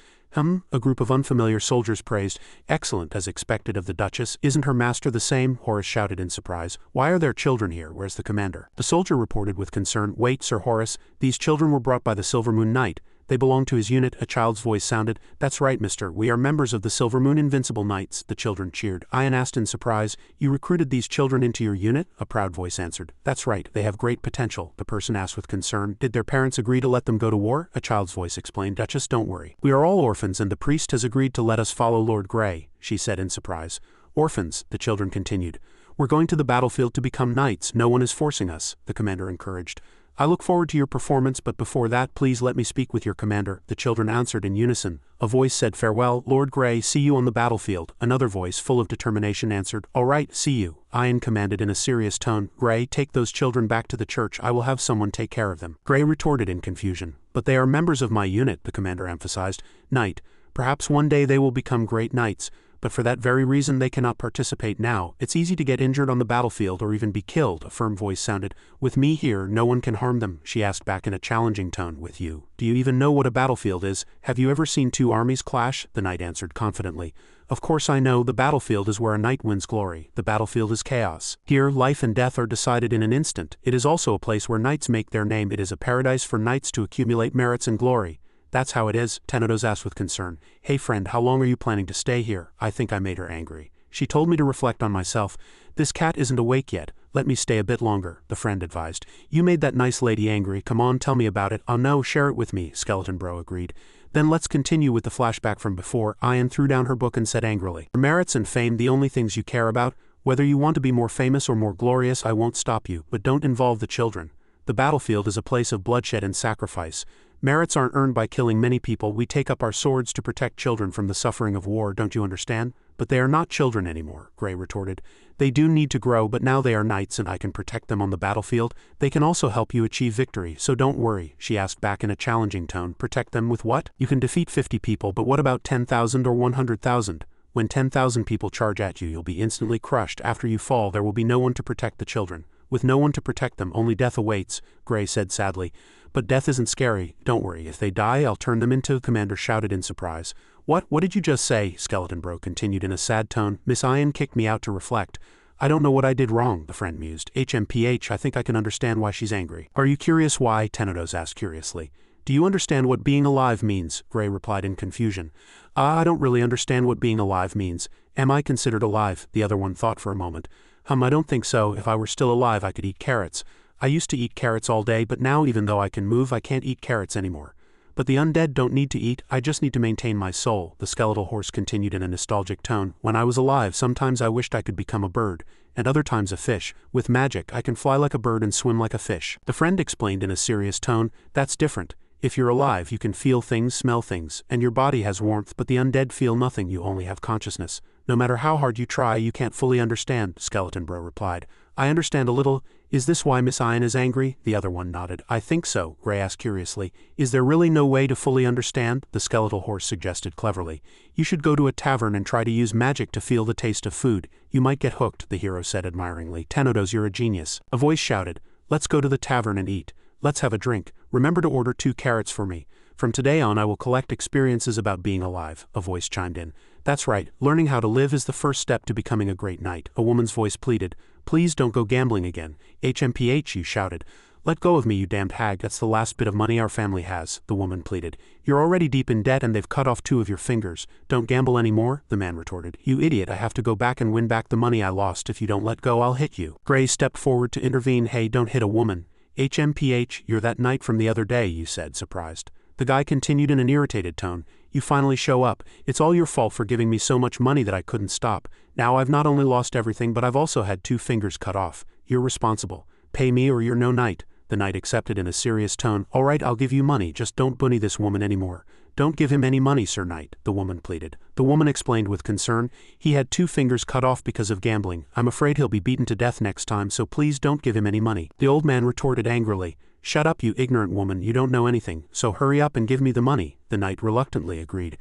A group of unfamiliar soldiers praised. Excellent, as expected of the Duchess. Isn't her master the same? Horace shouted in surprise. Why are there children here? Where's the commander? The soldier reported with concern. Wait, Sir Horace. These children were brought by the Silver Moon Knight. They belong to his unit, a child's voice sounded. That's right, mister. We are members of the Silver Moon Invincible Knights, the children cheered. Ian asked in surprise. You recruited these children into your unit? A proud voice answered. That's right, they have great potential, the person asked with concern. Did their parents agree to let them go to war? A child's voice explained. Duchess, don't worry. We are all orphans and the priest has agreed to let us follow Lord Grey, she said in surprise. Orphans, the children continued. We're going to the battlefield to become knights. No one is forcing us, the commander encouraged. I look forward to your performance, but before that please let me speak with your commander, the children answered in unison. A voice said, Farewell, Lord Grey, see you on the battlefield. Another voice, full of determination, answered, All right, see you. Ian commanded in a serious tone, Grey, take those children back to the church. I will have someone take care of them. Grey retorted in confusion. But they are members of my unit, the commander emphasized. Knight, perhaps one day they will become great knights. But for that very reason they cannot participate now. It's easy to get injured on the battlefield or even be killed, a firm voice sounded. With me here, no one can harm them, she asked back in a challenging tone. With you? Do you even know what a battlefield is? Have you ever seen 2 armies clash? The knight answered confidently. Of course I know. The battlefield is where a knight wins glory. The battlefield is chaos. Here, life and death are decided in an instant. It is also a place where knights make their name. It is a paradise for knights to accumulate merits and glory. That's how it is, Tenedos asked with concern. Hey friend, how long are you planning to stay here? I think I made her angry. She told me to reflect on myself. This cat isn't awake yet. Let me stay a bit longer, the friend advised. You made that nice lady angry. Come on, tell me about it. Oh no, share it with me, Skeleton Bro agreed. Then let's continue with the flashback from before. Ian threw down her book and said angrily. Are merits and fame the only things you care about? Whether you want to be more famous or more glorious, I won't stop you, but don't involve the children. The battlefield is a place of bloodshed and sacrifice. Merits aren't earned by killing many people. We take up our swords to protect children from the suffering of war, don't you understand? But they are not children anymore, Grey retorted. They do need to grow, but now they are knights and I can protect them on the battlefield. They can also help you achieve victory, so don't worry, she asked back in a challenging tone. Protect them with what? You can defeat 50 people, but what about 10,000 or 100,000? When 10,000 people charge at you, you'll be instantly crushed. After you fall, there will be no one to protect the children. With no one to protect them, only death awaits, Grey said sadly. But death isn't scary, don't worry, if they die I'll turn them into, the commander shouted in surprise. What did you just say? Skeleton Bro continued in a sad tone. Miss Ian kicked me out to reflect. I don't know what I did wrong, the friend mused. HMPH, I think I can understand why she's angry. Are you curious why? Tenedos asked curiously. Do you understand what being alive means? Gray replied in confusion. I don't really understand what being alive means. Am I considered alive? The other one thought for a moment. I don't think so. If I were still alive I could eat carrots. I used to eat carrots all day, but now even though I can move I can't eat carrots anymore. But the undead don't need to eat, I just need to maintain my soul, the skeletal horse continued in a nostalgic tone. When I was alive sometimes I wished I could become a bird, and other times a fish. With magic I can fly like a bird and swim like a fish. The friend explained in a serious tone. That's different. If you're alive you can feel things, smell things, and your body has warmth, but the undead feel nothing, you only have consciousness. No matter how hard you try you can't fully understand, Skeleton Bro replied. I understand a little. Is this why Miss Ian is angry? The other one nodded. I think so, Gray asked curiously. Is there really no way to fully understand? The skeletal horse suggested cleverly. You should go to a tavern and try to use magic to feel the taste of food. You might get hooked, the hero said admiringly. Tenedos, you're a genius. A voice shouted. Let's go to the tavern and eat. Let's have a drink. Remember to order 2 carrots for me. From today on I will collect experiences about being alive, a voice chimed in. That's right, learning how to live is the first step to becoming a great knight, a woman's voice pleaded. Please don't go gambling again. HMPH, you shouted. Let go of me, you damned hag, that's the last bit of money our family has, the woman pleaded. You're already deep in debt and they've cut off 2 of your fingers. Don't gamble anymore, the man retorted. You idiot, I have to go back and win back the money I lost. If you don't let go I'll hit you. Gray stepped forward to intervene. Hey, don't hit a woman. HMPH, you're that knight from the other day, you said, surprised. The guy continued in an irritated tone. You finally show up. It's all your fault for giving me so much money that I couldn't stop. Now I've not only lost everything but I've also had 2 fingers cut off. You're responsible. Pay me or you're no knight. The knight accepted in a serious tone. All right, I'll give you money, just don't bunny this woman anymore. Don't give him any money, Sir Knight, the woman pleaded. The woman explained with concern. He had 2 fingers cut off because of gambling. I'm afraid he'll be beaten to death next time, so please don't give him any money. The old man retorted angrily. Shut up, you ignorant woman, you don't know anything, so hurry up and give me the money, the knight reluctantly agreed.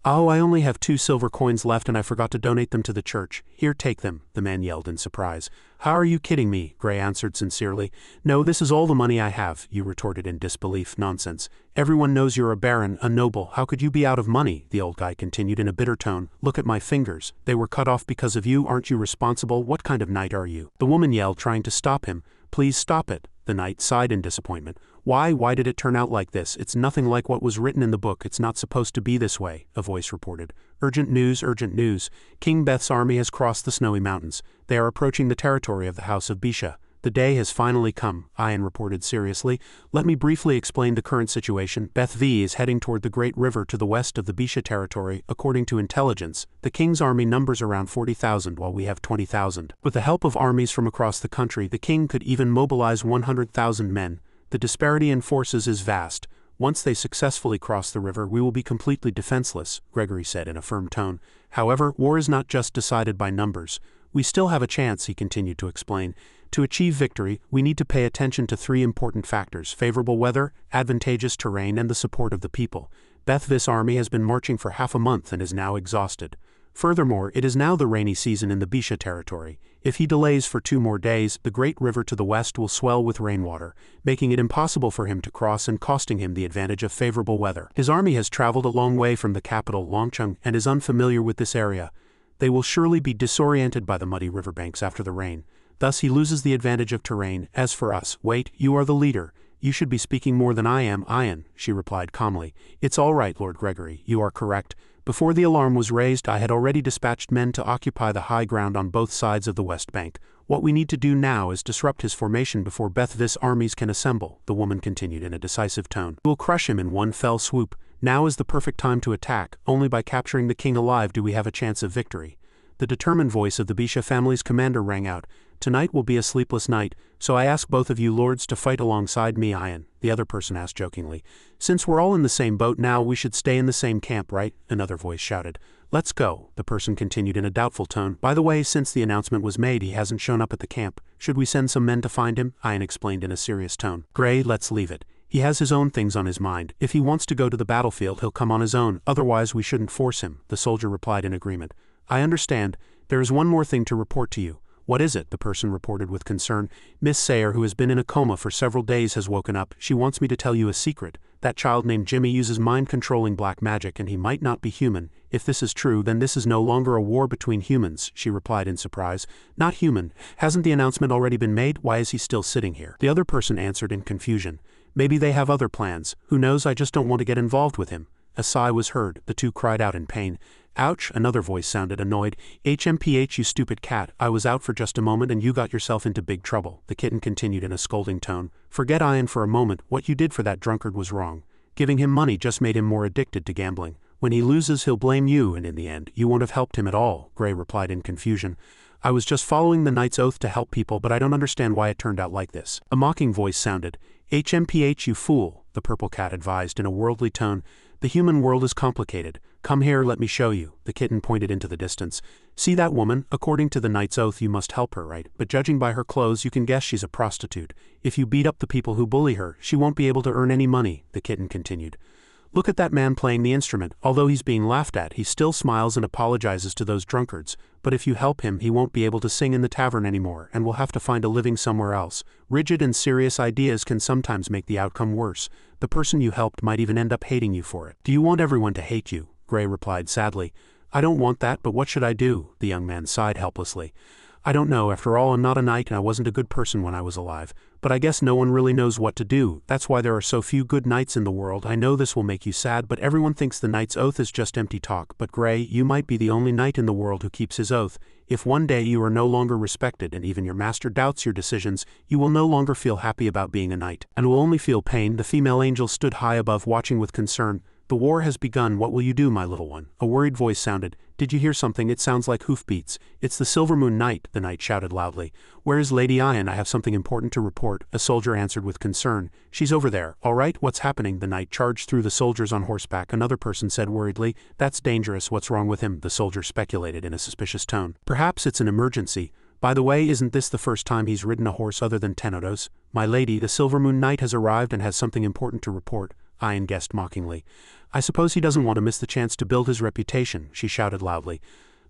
Oh, I only have 2 silver coins left and I forgot to donate them to the church. Here, take them, the man yelled in surprise. How are you kidding me? Gray answered sincerely. No, this is all the money I have, you retorted in disbelief. Nonsense. Everyone knows you're a baron, a noble, how could you be out of money? The old guy continued in a bitter tone. Look at my fingers. They were cut off because of you, aren't you responsible? What kind of knight are you? The woman yelled, trying to stop him. Please stop it. The knight sighed in disappointment. Why did it turn out like this? It's nothing like what was written in the book, it's not supposed to be this way, a voice reported. Urgent news, urgent news. King Beth's army has crossed the snowy mountains. They are approaching the territory of the House of Bisha. The day has finally come, Ian reported seriously. Let me briefly explain the current situation. Beth V is heading toward the Great River to the west of the Bisha territory. According to intelligence, the king's army numbers around 40,000 while we have 20,000. With the help of armies from across the country, the king could even mobilize 100,000 men. The disparity in forces is vast. Once they successfully cross the river, we will be completely defenseless, Gregory said in a firm tone. However, war is not just decided by numbers. We still have a chance, he continued to explain. To achieve victory, we need to pay attention to 3 important factors: favorable weather, advantageous terrain, and the support of the people. Bethvis' army has been marching for half a month and is now exhausted. Furthermore, it is now the rainy season in the Bisha territory. If he delays for 2 more days, the great river to the west will swell with rainwater, making it impossible for him to cross and costing him the advantage of favorable weather. His army has traveled a long way from the capital, Longcheng, and is unfamiliar with this area. They will surely be disoriented by the muddy riverbanks after the rain. Thus he loses the advantage of terrain. As for us, wait, you are the leader. You should be speaking more than I am, Ian, she replied calmly. It's all right, Lord Gregory, you are correct. Before the alarm was raised, I had already dispatched men to occupy the high ground on both sides of the west bank. What we need to do now is disrupt his formation before Bethvis' armies can assemble, the woman continued in a decisive tone. We'll crush him in one fell swoop. Now is the perfect time to attack. Only by capturing the king alive do we have a chance of victory. The determined voice of the Bisha family's commander rang out. Tonight will be a sleepless night, so I ask both of you lords to fight alongside me, Ian, the other person asked jokingly. Since we're all in the same boat now, we should stay in the same camp, right? Another voice shouted. Let's go, the person continued in a doubtful tone. By the way, since the announcement was made, he hasn't shown up at the camp. Should we send some men to find him? Ian explained in a serious tone. Gray, let's leave it. He has his own things on his mind. If he wants to go to the battlefield, he'll come on his own, otherwise we shouldn't force him, the soldier replied in agreement. I understand. There is one more thing to report to you. What is it? The person reported with concern. Miss Sayer, who has been in a coma for several days, has woken up. She wants me to tell you a secret. That child named Jimmy uses mind-controlling black magic and he might not be human. If this is true, then this is no longer a war between humans, she replied in surprise. Not human. Hasn't the announcement already been made? Why is he still sitting here? The other person answered in confusion. Maybe they have other plans. Who knows? I just don't want to get involved with him. A sigh was heard. The two cried out in pain. Ouch, another voice sounded annoyed. HMPH, you stupid cat. I was out for just a moment and you got yourself into big trouble. The kitten continued in a scolding tone. Forget Ian for a moment. What you did for that drunkard was wrong. Giving him money just made him more addicted to gambling. When he loses, he'll blame you, and in the end, you won't have helped him at all, Gray replied in confusion. I was just following the knight's oath to help people, but I don't understand why it turned out like this. A mocking voice sounded. HMPH, you fool, the purple cat advised in a worldly tone. The human world is complicated. Come here, let me show you. The kitten pointed into the distance. See that woman? According to the knight's oath, you must help her, right? But judging by her clothes, you can guess she's a prostitute. If you beat up the people who bully her, she won't be able to earn any money, the kitten continued. Look at that man playing the instrument. Although he's being laughed at, he still smiles and apologizes to those drunkards. But if you help him, he won't be able to sing in the tavern anymore, and will have to find a living somewhere else. Rigid and serious ideas can sometimes make the outcome worse. The person you helped might even end up hating you for it. Do you want everyone to hate you? Gray replied sadly. I don't want that, but what should I do? The young man sighed helplessly. I don't know. After all, I'm not a knight and I wasn't a good person when I was alive. But I guess no one really knows what to do. That's why there are so few good knights in the world. I know this will make you sad, but everyone thinks the knight's oath is just empty talk. But Gray, you might be the only knight in the world who keeps his oath. If one day you are no longer respected and even your master doubts your decisions, you will no longer feel happy about being a knight, and will only feel pain. The female angel stood high above, watching with concern. The war has begun. What will you do, my little one? A worried voice sounded. Did you hear something? It sounds like hoofbeats. It's the Silver Moon Knight, the knight shouted loudly. Where is Lady Ian? I have something important to report, a soldier answered with concern. She's over there. All right, what's happening? The knight charged through the soldiers on horseback. Another person said worriedly. That's dangerous. What's wrong with him? The soldier speculated in a suspicious tone. Perhaps it's an emergency. By the way, isn't this the first time he's ridden a horse other than Tenodos? My lady, the Silver Moon Knight has arrived and has something important to report, Ian guessed mockingly. I suppose he doesn't want to miss the chance to build his reputation, she shouted loudly.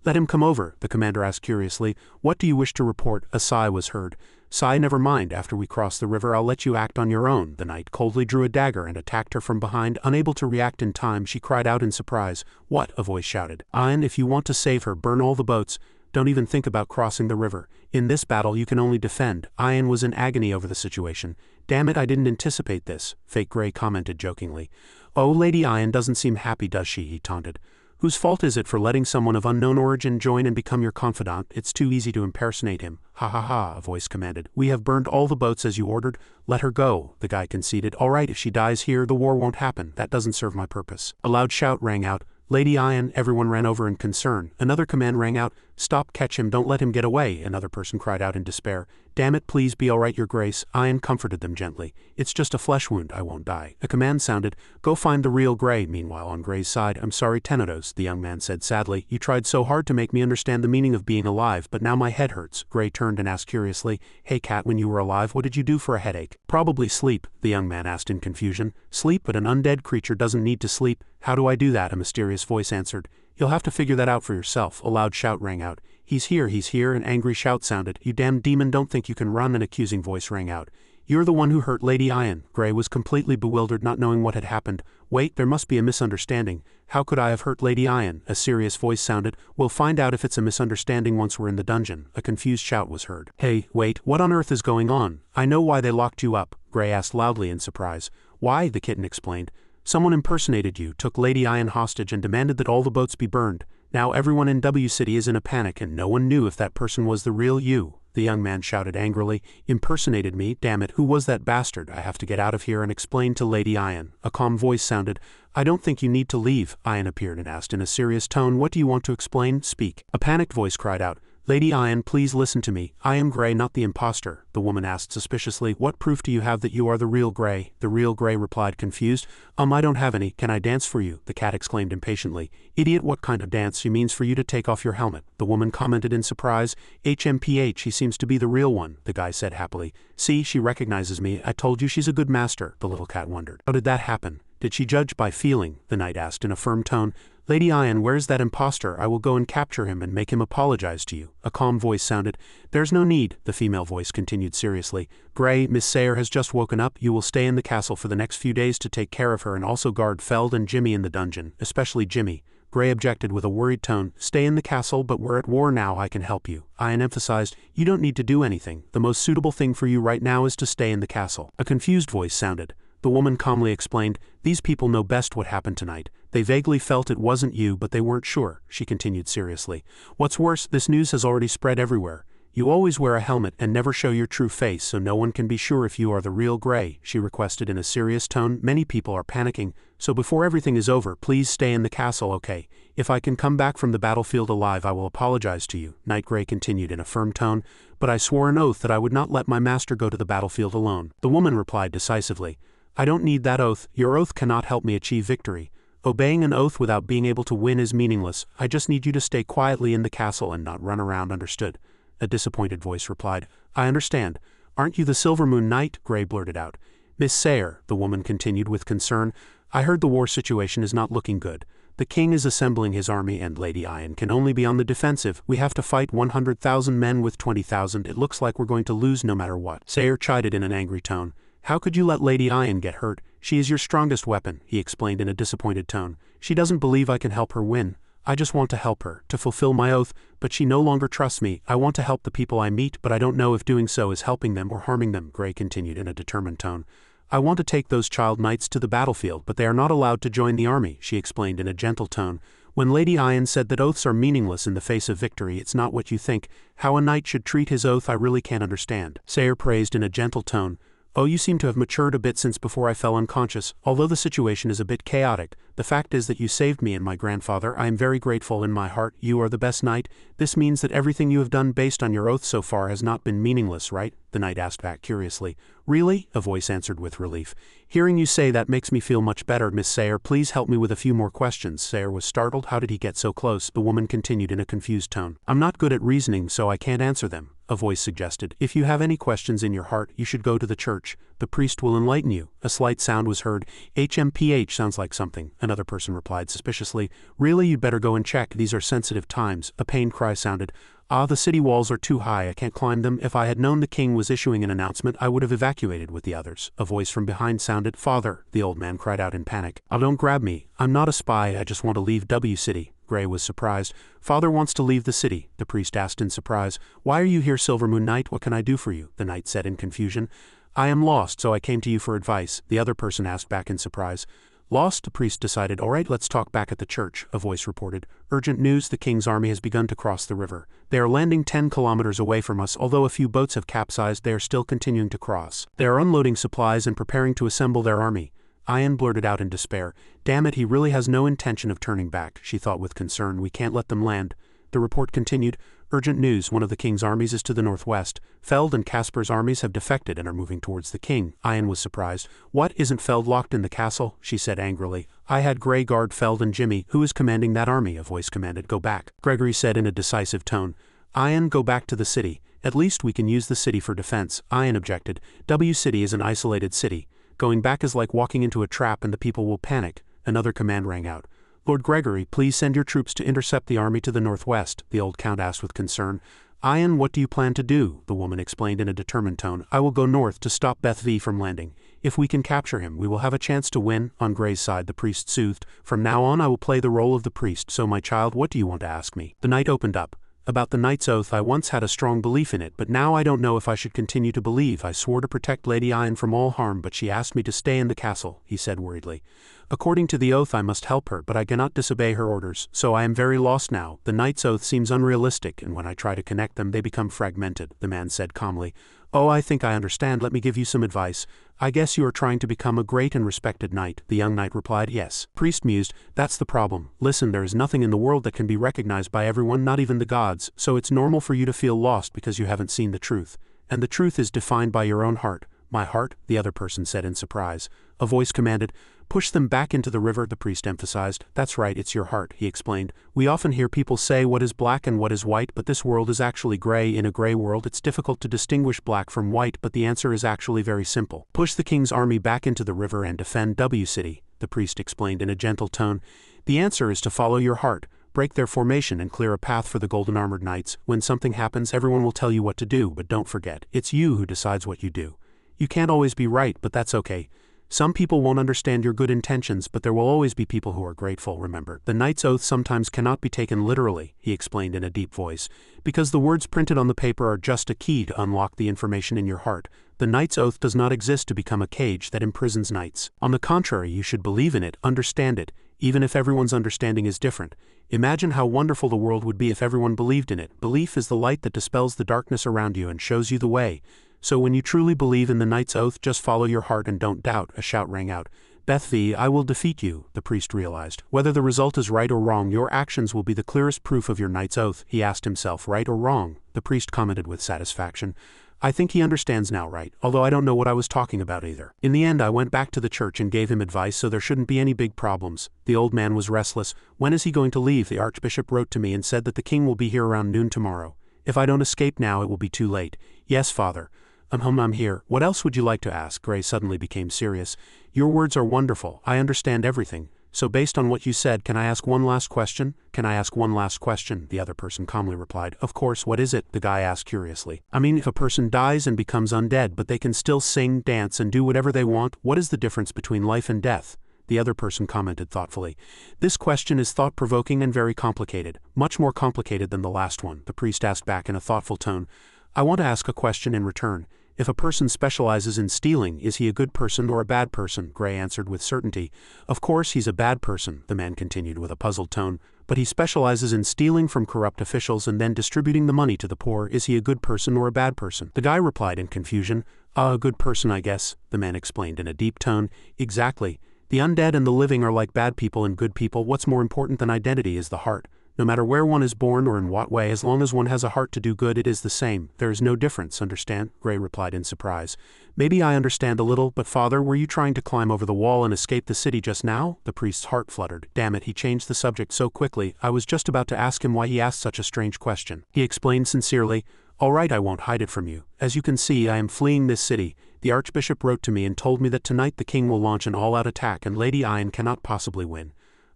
Let him come over, the commander asked curiously. What do you wish to report? A sigh was heard. Sigh, never mind. After we cross the river, I'll let you act on your own. The knight coldly drew a dagger and attacked her from behind. Unable to react in time, she cried out in surprise. What? A voice shouted. Ian, if you want to save her, burn all the boats. Don't even think about crossing the river. In this battle, you can only defend. Ian was in agony over the situation. Damn it, I didn't anticipate this, Fake Gray commented jokingly. Oh, Lady Ian doesn't seem happy, does she? He taunted. Whose fault is it for letting someone of unknown origin join and become your confidant? It's too easy to impersonate him. Ha ha ha, a voice commanded. We have burned all the boats as you ordered. Let her go, the guy conceded. All right, if she dies here, the war won't happen. That doesn't serve my purpose. A loud shout rang out. Lady Ian, everyone ran over in concern. Another command rang out. Stop, catch him, don't let him get away, another person cried out in despair. Damn it, please be all right, your grace. Ian comforted them gently. It's just a flesh wound, I won't die. A command sounded. Go find the real Gray. Meanwhile, on Gray's side, I'm sorry, Tenodos, the young man said sadly. You tried so hard to make me understand the meaning of being alive, but now my head hurts. Gray turned and asked curiously, Hey cat, when you were alive, what did you do for a headache? Probably sleep, the young man asked in confusion. Sleep, but an undead creature doesn't need to sleep. How do I do that? A mysterious voice answered. You'll have to figure that out for yourself. A loud shout rang out. He's here, an angry shout sounded. You damn demon, don't think you can run, an accusing voice rang out. You're the one who hurt Lady Ian. Gray was completely bewildered, not knowing what had happened. Wait, there must be a misunderstanding. How could I have hurt Lady Ian? A serious voice sounded. We'll find out if it's a misunderstanding once we're in the dungeon. A confused shout was heard. Hey, wait, what on earth is going on? I know why they locked you up, Gray asked loudly in surprise. Why? The kitten explained. Someone impersonated you, took Lady Ian hostage and demanded that all the boats be burned. Now everyone in W City is in a panic and no one knew if that person was the real you. The young man shouted angrily. Impersonated me? Damn it, who was that bastard? I have to get out of here and explain to Lady Ian. A calm voice sounded. I don't think you need to leave. Ian appeared and asked in a serious tone. What do you want to explain? Speak. A panicked voice cried out. Lady Ian, please listen to me. I am Gray, not the imposter, the woman asked suspiciously. What proof do you have that you are the real Gray? The real Gray replied confused. I don't have any. Can I dance for you? The cat exclaimed impatiently. Idiot, what kind of dance? She means for you to take off your helmet. The woman commented in surprise. HMPH, he seems to be the real one, the guy said happily. See, she recognizes me. I told you she's a good master, the little cat wondered. How did that happen? Did she judge by feeling? The knight asked in a firm tone. Lady Ian, where's that impostor? I will go and capture him and make him apologize to you. A calm voice sounded. There's no need, the female voice continued seriously. Gray, Miss Sayre has just woken up. You will stay in the castle for the next few days to take care of her and also guard Feld and Jimmy in the dungeon, especially Jimmy. Gray objected with a worried tone. Stay in the castle, but we're at war now, I can help you. Ian emphasized. You don't need to do anything. The most suitable thing for you right now is to stay in the castle. A confused voice sounded. The woman calmly explained, these people know best what happened tonight. They vaguely felt it wasn't you, but they weren't sure, she continued seriously. What's worse, this news has already spread everywhere. You always wear a helmet and never show your true face so no one can be sure if you are the real Gray, she requested in a serious tone. Many people are panicking, so before everything is over, please stay in the castle, okay? If I can come back from the battlefield alive, I will apologize to you, Knight Gray continued in a firm tone, but I swore an oath that I would not let my master go to the battlefield alone. The woman replied decisively. I don't need that oath. Your oath cannot help me achieve victory. Obeying an oath without being able to win is meaningless. I just need you to stay quietly in the castle and not run around, understood? A disappointed voice replied. I understand. Aren't you the Silver Moon Knight? Gray blurted out. Miss Sayre, the woman continued with concern, I heard the war situation is not looking good. The king is assembling his army and Lady Ian can only be on the defensive. We have to fight 100,000 men with 20,000. It looks like we're going to lose no matter what. Sayre chided in an angry tone. How could you let Lady Ian get hurt? She is your strongest weapon, he explained in a disappointed tone. She doesn't believe I can help her win. I just want to help her, to fulfill my oath, but she no longer trusts me. I want to help the people I meet, but I don't know if doing so is helping them or harming them, Gray continued in a determined tone. I want to take those child knights to the battlefield, but they are not allowed to join the army, she explained in a gentle tone. When Lady Ian said that oaths are meaningless in the face of victory, it's not what you think. How a knight should treat his oath I really can't understand. Sayre praised in a gentle tone. Oh, you seem to have matured a bit since before I fell unconscious. Although the situation is a bit chaotic, the fact is that you saved me and my grandfather. I am very grateful in my heart. You are the best knight. This means that everything you have done based on your oath so far has not been meaningless, right? The knight asked back curiously. Really? A voice answered with relief. Hearing you say that makes me feel much better, Miss Sayre. Please help me with a few more questions. Sayre was startled. How did he get so close? The woman continued in a confused tone. I'm not good at reasoning, so I can't answer them. A voice suggested. If you have any questions in your heart, you should go to the church. The priest will enlighten you. A slight sound was heard. HMPH sounds like something, another person replied suspiciously. Really, you'd better go and check. These are sensitive times. A pained cry sounded. Ah, the city walls are too high. I can't climb them. If I had known the king was issuing an announcement, I would have evacuated with the others. A voice from behind sounded. Father, the old man cried out in panic. Oh, don't grab me. I'm not a spy. I just want to leave W City. Gray was surprised. Father wants to leave the city, the priest asked in surprise. Why are you here, Silver Moon Knight? What can I do for you? The knight said in confusion. I am lost, so I came to you for advice, the other person asked back in surprise. Lost, the priest decided. All right, let's talk back at the church, a voice reported. Urgent news, the king's army has begun to cross the river. They are landing 10 kilometers away from us. Although a few boats have capsized, they are still continuing to cross. They are unloading supplies and preparing to assemble their army. Ian blurted out in despair. Damn it, he really has no intention of turning back, she thought with concern. We can't let them land. The report continued. Urgent news, one of the king's armies is to the northwest. Feld and Casper's armies have defected and are moving towards the king. Ian was surprised. What, isn't Feld locked in the castle? She said angrily. I had Gray guard Feld and Jimmy. Who is commanding that army? A voice commanded. Go back. Gregory said in a decisive tone. Ian, go back to the city. At least we can use the city for defense. Ian objected. W City is an isolated city. Going back is like walking into a trap and the people will panic. Another command rang out. Lord Gregory, please send your troops to intercept the army to the northwest, the old count asked with concern. Ian, what do you plan to do? The woman explained in a determined tone. I will go north to stop Beth V from landing. If we can capture him, we will have a chance to win. On Gray's side, the priest soothed. From now on I will play the role of the priest. So my child, what do you want to ask me? The knight opened up. About the knight's oath, I once had a strong belief in it, but now I don't know if I should continue to believe. I swore to protect Lady Ian from all harm, but she asked me to stay in the castle, he said worriedly. According to the oath I must help her, but I cannot disobey her orders, so I am very lost now. The knight's oath seems unrealistic, and when I try to connect them they become fragmented, the man said calmly. Oh, I think I understand. Let me give you some advice. I guess you are trying to become a great and respected knight. The young knight replied. Yes. Priest mused. That's the problem. Listen, there is nothing in the world that can be recognized by everyone, not even the gods, so it's normal for you to feel lost because you haven't seen the truth. And the truth is defined by your own heart. My heart? The other person said in surprise. A voice commanded. Push them back into the river, the priest emphasized. That's right, it's your heart, he explained. We often hear people say what is black and what is white, but this world is actually gray. In a gray world it's difficult to distinguish black from white, but the answer is actually very simple. Push the king's army back into the river and defend W City, the priest explained in a gentle tone. The answer is to follow your heart, break their formation and clear a path for the golden armored knights. When something happens, everyone will tell you what to do, but don't forget, it's you who decides what you do. You can't always be right, but that's okay. Some people won't understand your good intentions, but there will always be people who are grateful, remember. The knight's oath sometimes cannot be taken literally, he explained in a deep voice, because the words printed on the paper are just a key to unlock the information in your heart. The knight's oath does not exist to become a cage that imprisons knights. On the contrary, you should believe in it, understand it, even if everyone's understanding is different. Imagine how wonderful the world would be if everyone believed in it. Belief is the light that dispels the darkness around you and shows you the way. So when you truly believe in the knight's oath, just follow your heart and don't doubt. A shout rang out. Bati, I will defeat you, the priest realized. Whether the result is right or wrong, your actions will be the clearest proof of your knight's oath. He asked himself, right or wrong? The priest commented with satisfaction. I think he understands now, right? Although I don't know what I was talking about either. In the end, I went back to the church and gave him advice, so there shouldn't be any big problems. The old man was restless. When is he going to leave? The archbishop wrote to me and said that the king will be here around noon tomorrow. If I don't escape now, it will be too late. Yes, father. I'm here. What else would you like to ask? Gray suddenly became serious. Your words are wonderful. I understand everything. So based on what you said, can I ask one last question? Can I ask one last question? The other person calmly replied. Of course, what is it? The guy asked curiously. I mean, if a person dies and becomes undead, but they can still sing, dance, and do whatever they want, what is the difference between life and death? The other person commented thoughtfully. This question is thought-provoking and very complicated. Much more complicated than the last one. The priest asked back in a thoughtful tone. I want to ask a question in return. If a person specializes in stealing, is he a good person or a bad person? Gray answered with certainty. Of course he's a bad person, the man continued with a puzzled tone, but he specializes in stealing from corrupt officials and then distributing the money to the poor. Is he a good person or a bad person? The guy replied in confusion. A good person, I guess, the man explained in a deep tone. Exactly. The undead and the living are like bad people and good people. What's more important than identity is the heart. No matter where one is born or in what way, as long as one has a heart to do good, it is the same. There is no difference, understand? Gray replied in surprise. Maybe I understand a little, but father, were you trying to climb over the wall and escape the city just now? The priest's heart fluttered. Damn it, he changed the subject so quickly. I was just about to ask him why he asked such a strange question. He explained sincerely. All right, I won't hide it from you. As you can see, I am fleeing this city. The archbishop wrote to me and told me that tonight the king will launch an all-out attack and Lady Ian cannot possibly win.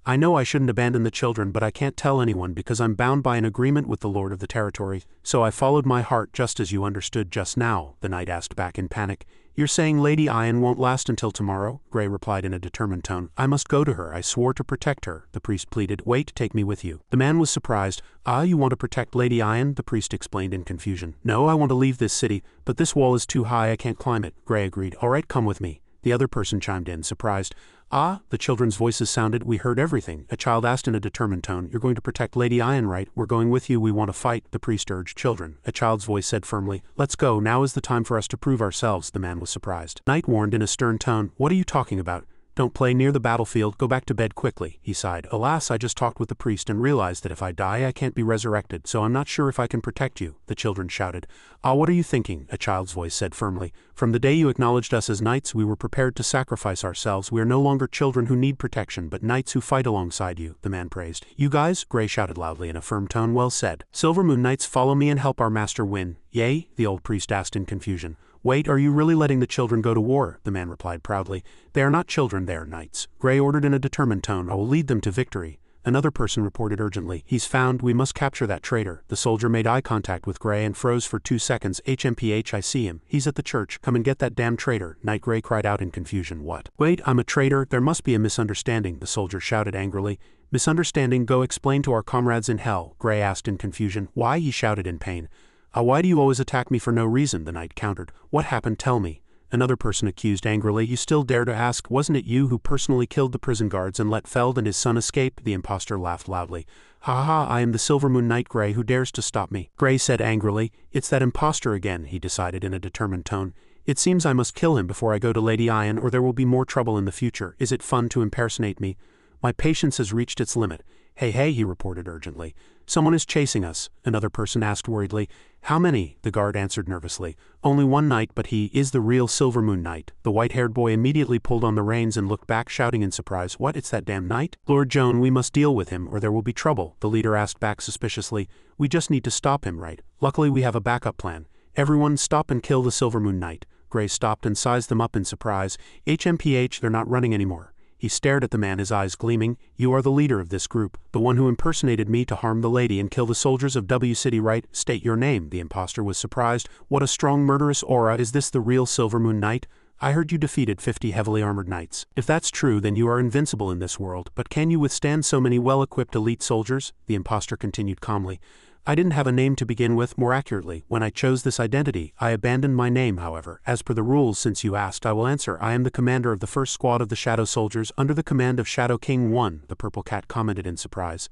I know I shouldn't abandon the children, but I can't tell anyone because I'm bound by an agreement with the lord of the territory, so I followed my heart just as you understood just now, the knight asked back in panic. You're saying Lady Ian won't last until tomorrow? Gray replied in a determined tone. I must go to her. I swore to protect her, the priest pleaded. Wait, take me with you. The man was surprised. Ah, you want to protect Lady Ian? The priest explained in confusion. No, I want to leave this city, but this wall is too high, I can't climb it. Gray agreed. All right, come with me. The other person chimed in, surprised. Ah, the children's voices sounded. We heard everything. A child asked in a determined tone. You're going to protect Lady Ian, right? We're going with you. We want to fight, the priest urged. Children. A child's voice said firmly. Let's go. Now is the time for us to prove ourselves. The man was surprised. Knight warned in a stern tone. What are you talking about? Don't play near the battlefield. Go back to bed quickly, he sighed. Alas, I just talked with the priest and realized that if I die, I can't be resurrected, so I'm not sure if I can protect you, the children shouted. Ah, what are you thinking? A child's voice said firmly. From the day you acknowledged us as knights, we were prepared to sacrifice ourselves. We are no longer children who need protection, but knights who fight alongside you, the man praised. You guys? Gray shouted loudly in a firm tone. Well said. Silver Moon Knights, follow me and help our master win. Yea? The old priest asked in confusion. Wait, are you really letting the children go to war? The man replied proudly. They are not children, they are knights. Gray ordered in a determined tone. I will lead them to victory. Another person reported urgently. He's found. We must capture that traitor. The soldier made eye contact with Gray and froze for 2 seconds. HMPH, I see him. He's at the church. Come and get that damn traitor. Knight Gray cried out in confusion. What? Wait, I'm a traitor? There must be a misunderstanding, the soldier shouted angrily. Misunderstanding? Go explain to our comrades in hell, Gray asked in confusion. Why? He shouted in pain. Why do you always attack me for no reason? The knight countered. What happened? Tell me. Another person accused angrily. You still dare to ask? Wasn't it you who personally killed the prison guards and let Feld and his son escape? The impostor laughed loudly. Ha ha, I am the Silver Moon Knight Gray. Who dares to stop me? Gray said angrily. It's that impostor again, he decided in a determined tone. It seems I must kill him before I go to Lady Ian, or there will be more trouble in the future. Is it fun to impersonate me? My patience has reached its limit. Hey, he reported urgently. Someone is chasing us, another person asked worriedly. How many? The guard answered nervously. Only one knight, but he is the real Silver Moon Knight. The white-haired boy immediately pulled on the reins and looked back, shouting in surprise. What? It's that damn knight? Lord Joan, we must deal with him, or there will be trouble, the leader asked back suspiciously. We just need to stop him, right? Luckily we have a backup plan. Everyone stop and kill the Silver Moon Knight. Gray stopped and sized them up in surprise. HMPH, they're not running anymore. He stared at the man, his eyes gleaming. "You are the leader of this group, the one who impersonated me to harm the lady and kill the soldiers of W City, right? State your name." The impostor was surprised. "What a strong murderous aura. Is this the real Silvermoon Knight? I heard you defeated 50 heavily armored knights. If that's true, then you are invincible in this world, but can you withstand so many well-equipped elite soldiers?" The impostor continued calmly. "I didn't have a name to begin with. More accurately, when I chose this identity, I abandoned my name, however. As per the rules, since you asked, I will answer. I am the commander of the first squad of the Shadow Soldiers, under the command of Shadow King 1, the purple cat commented in surprise.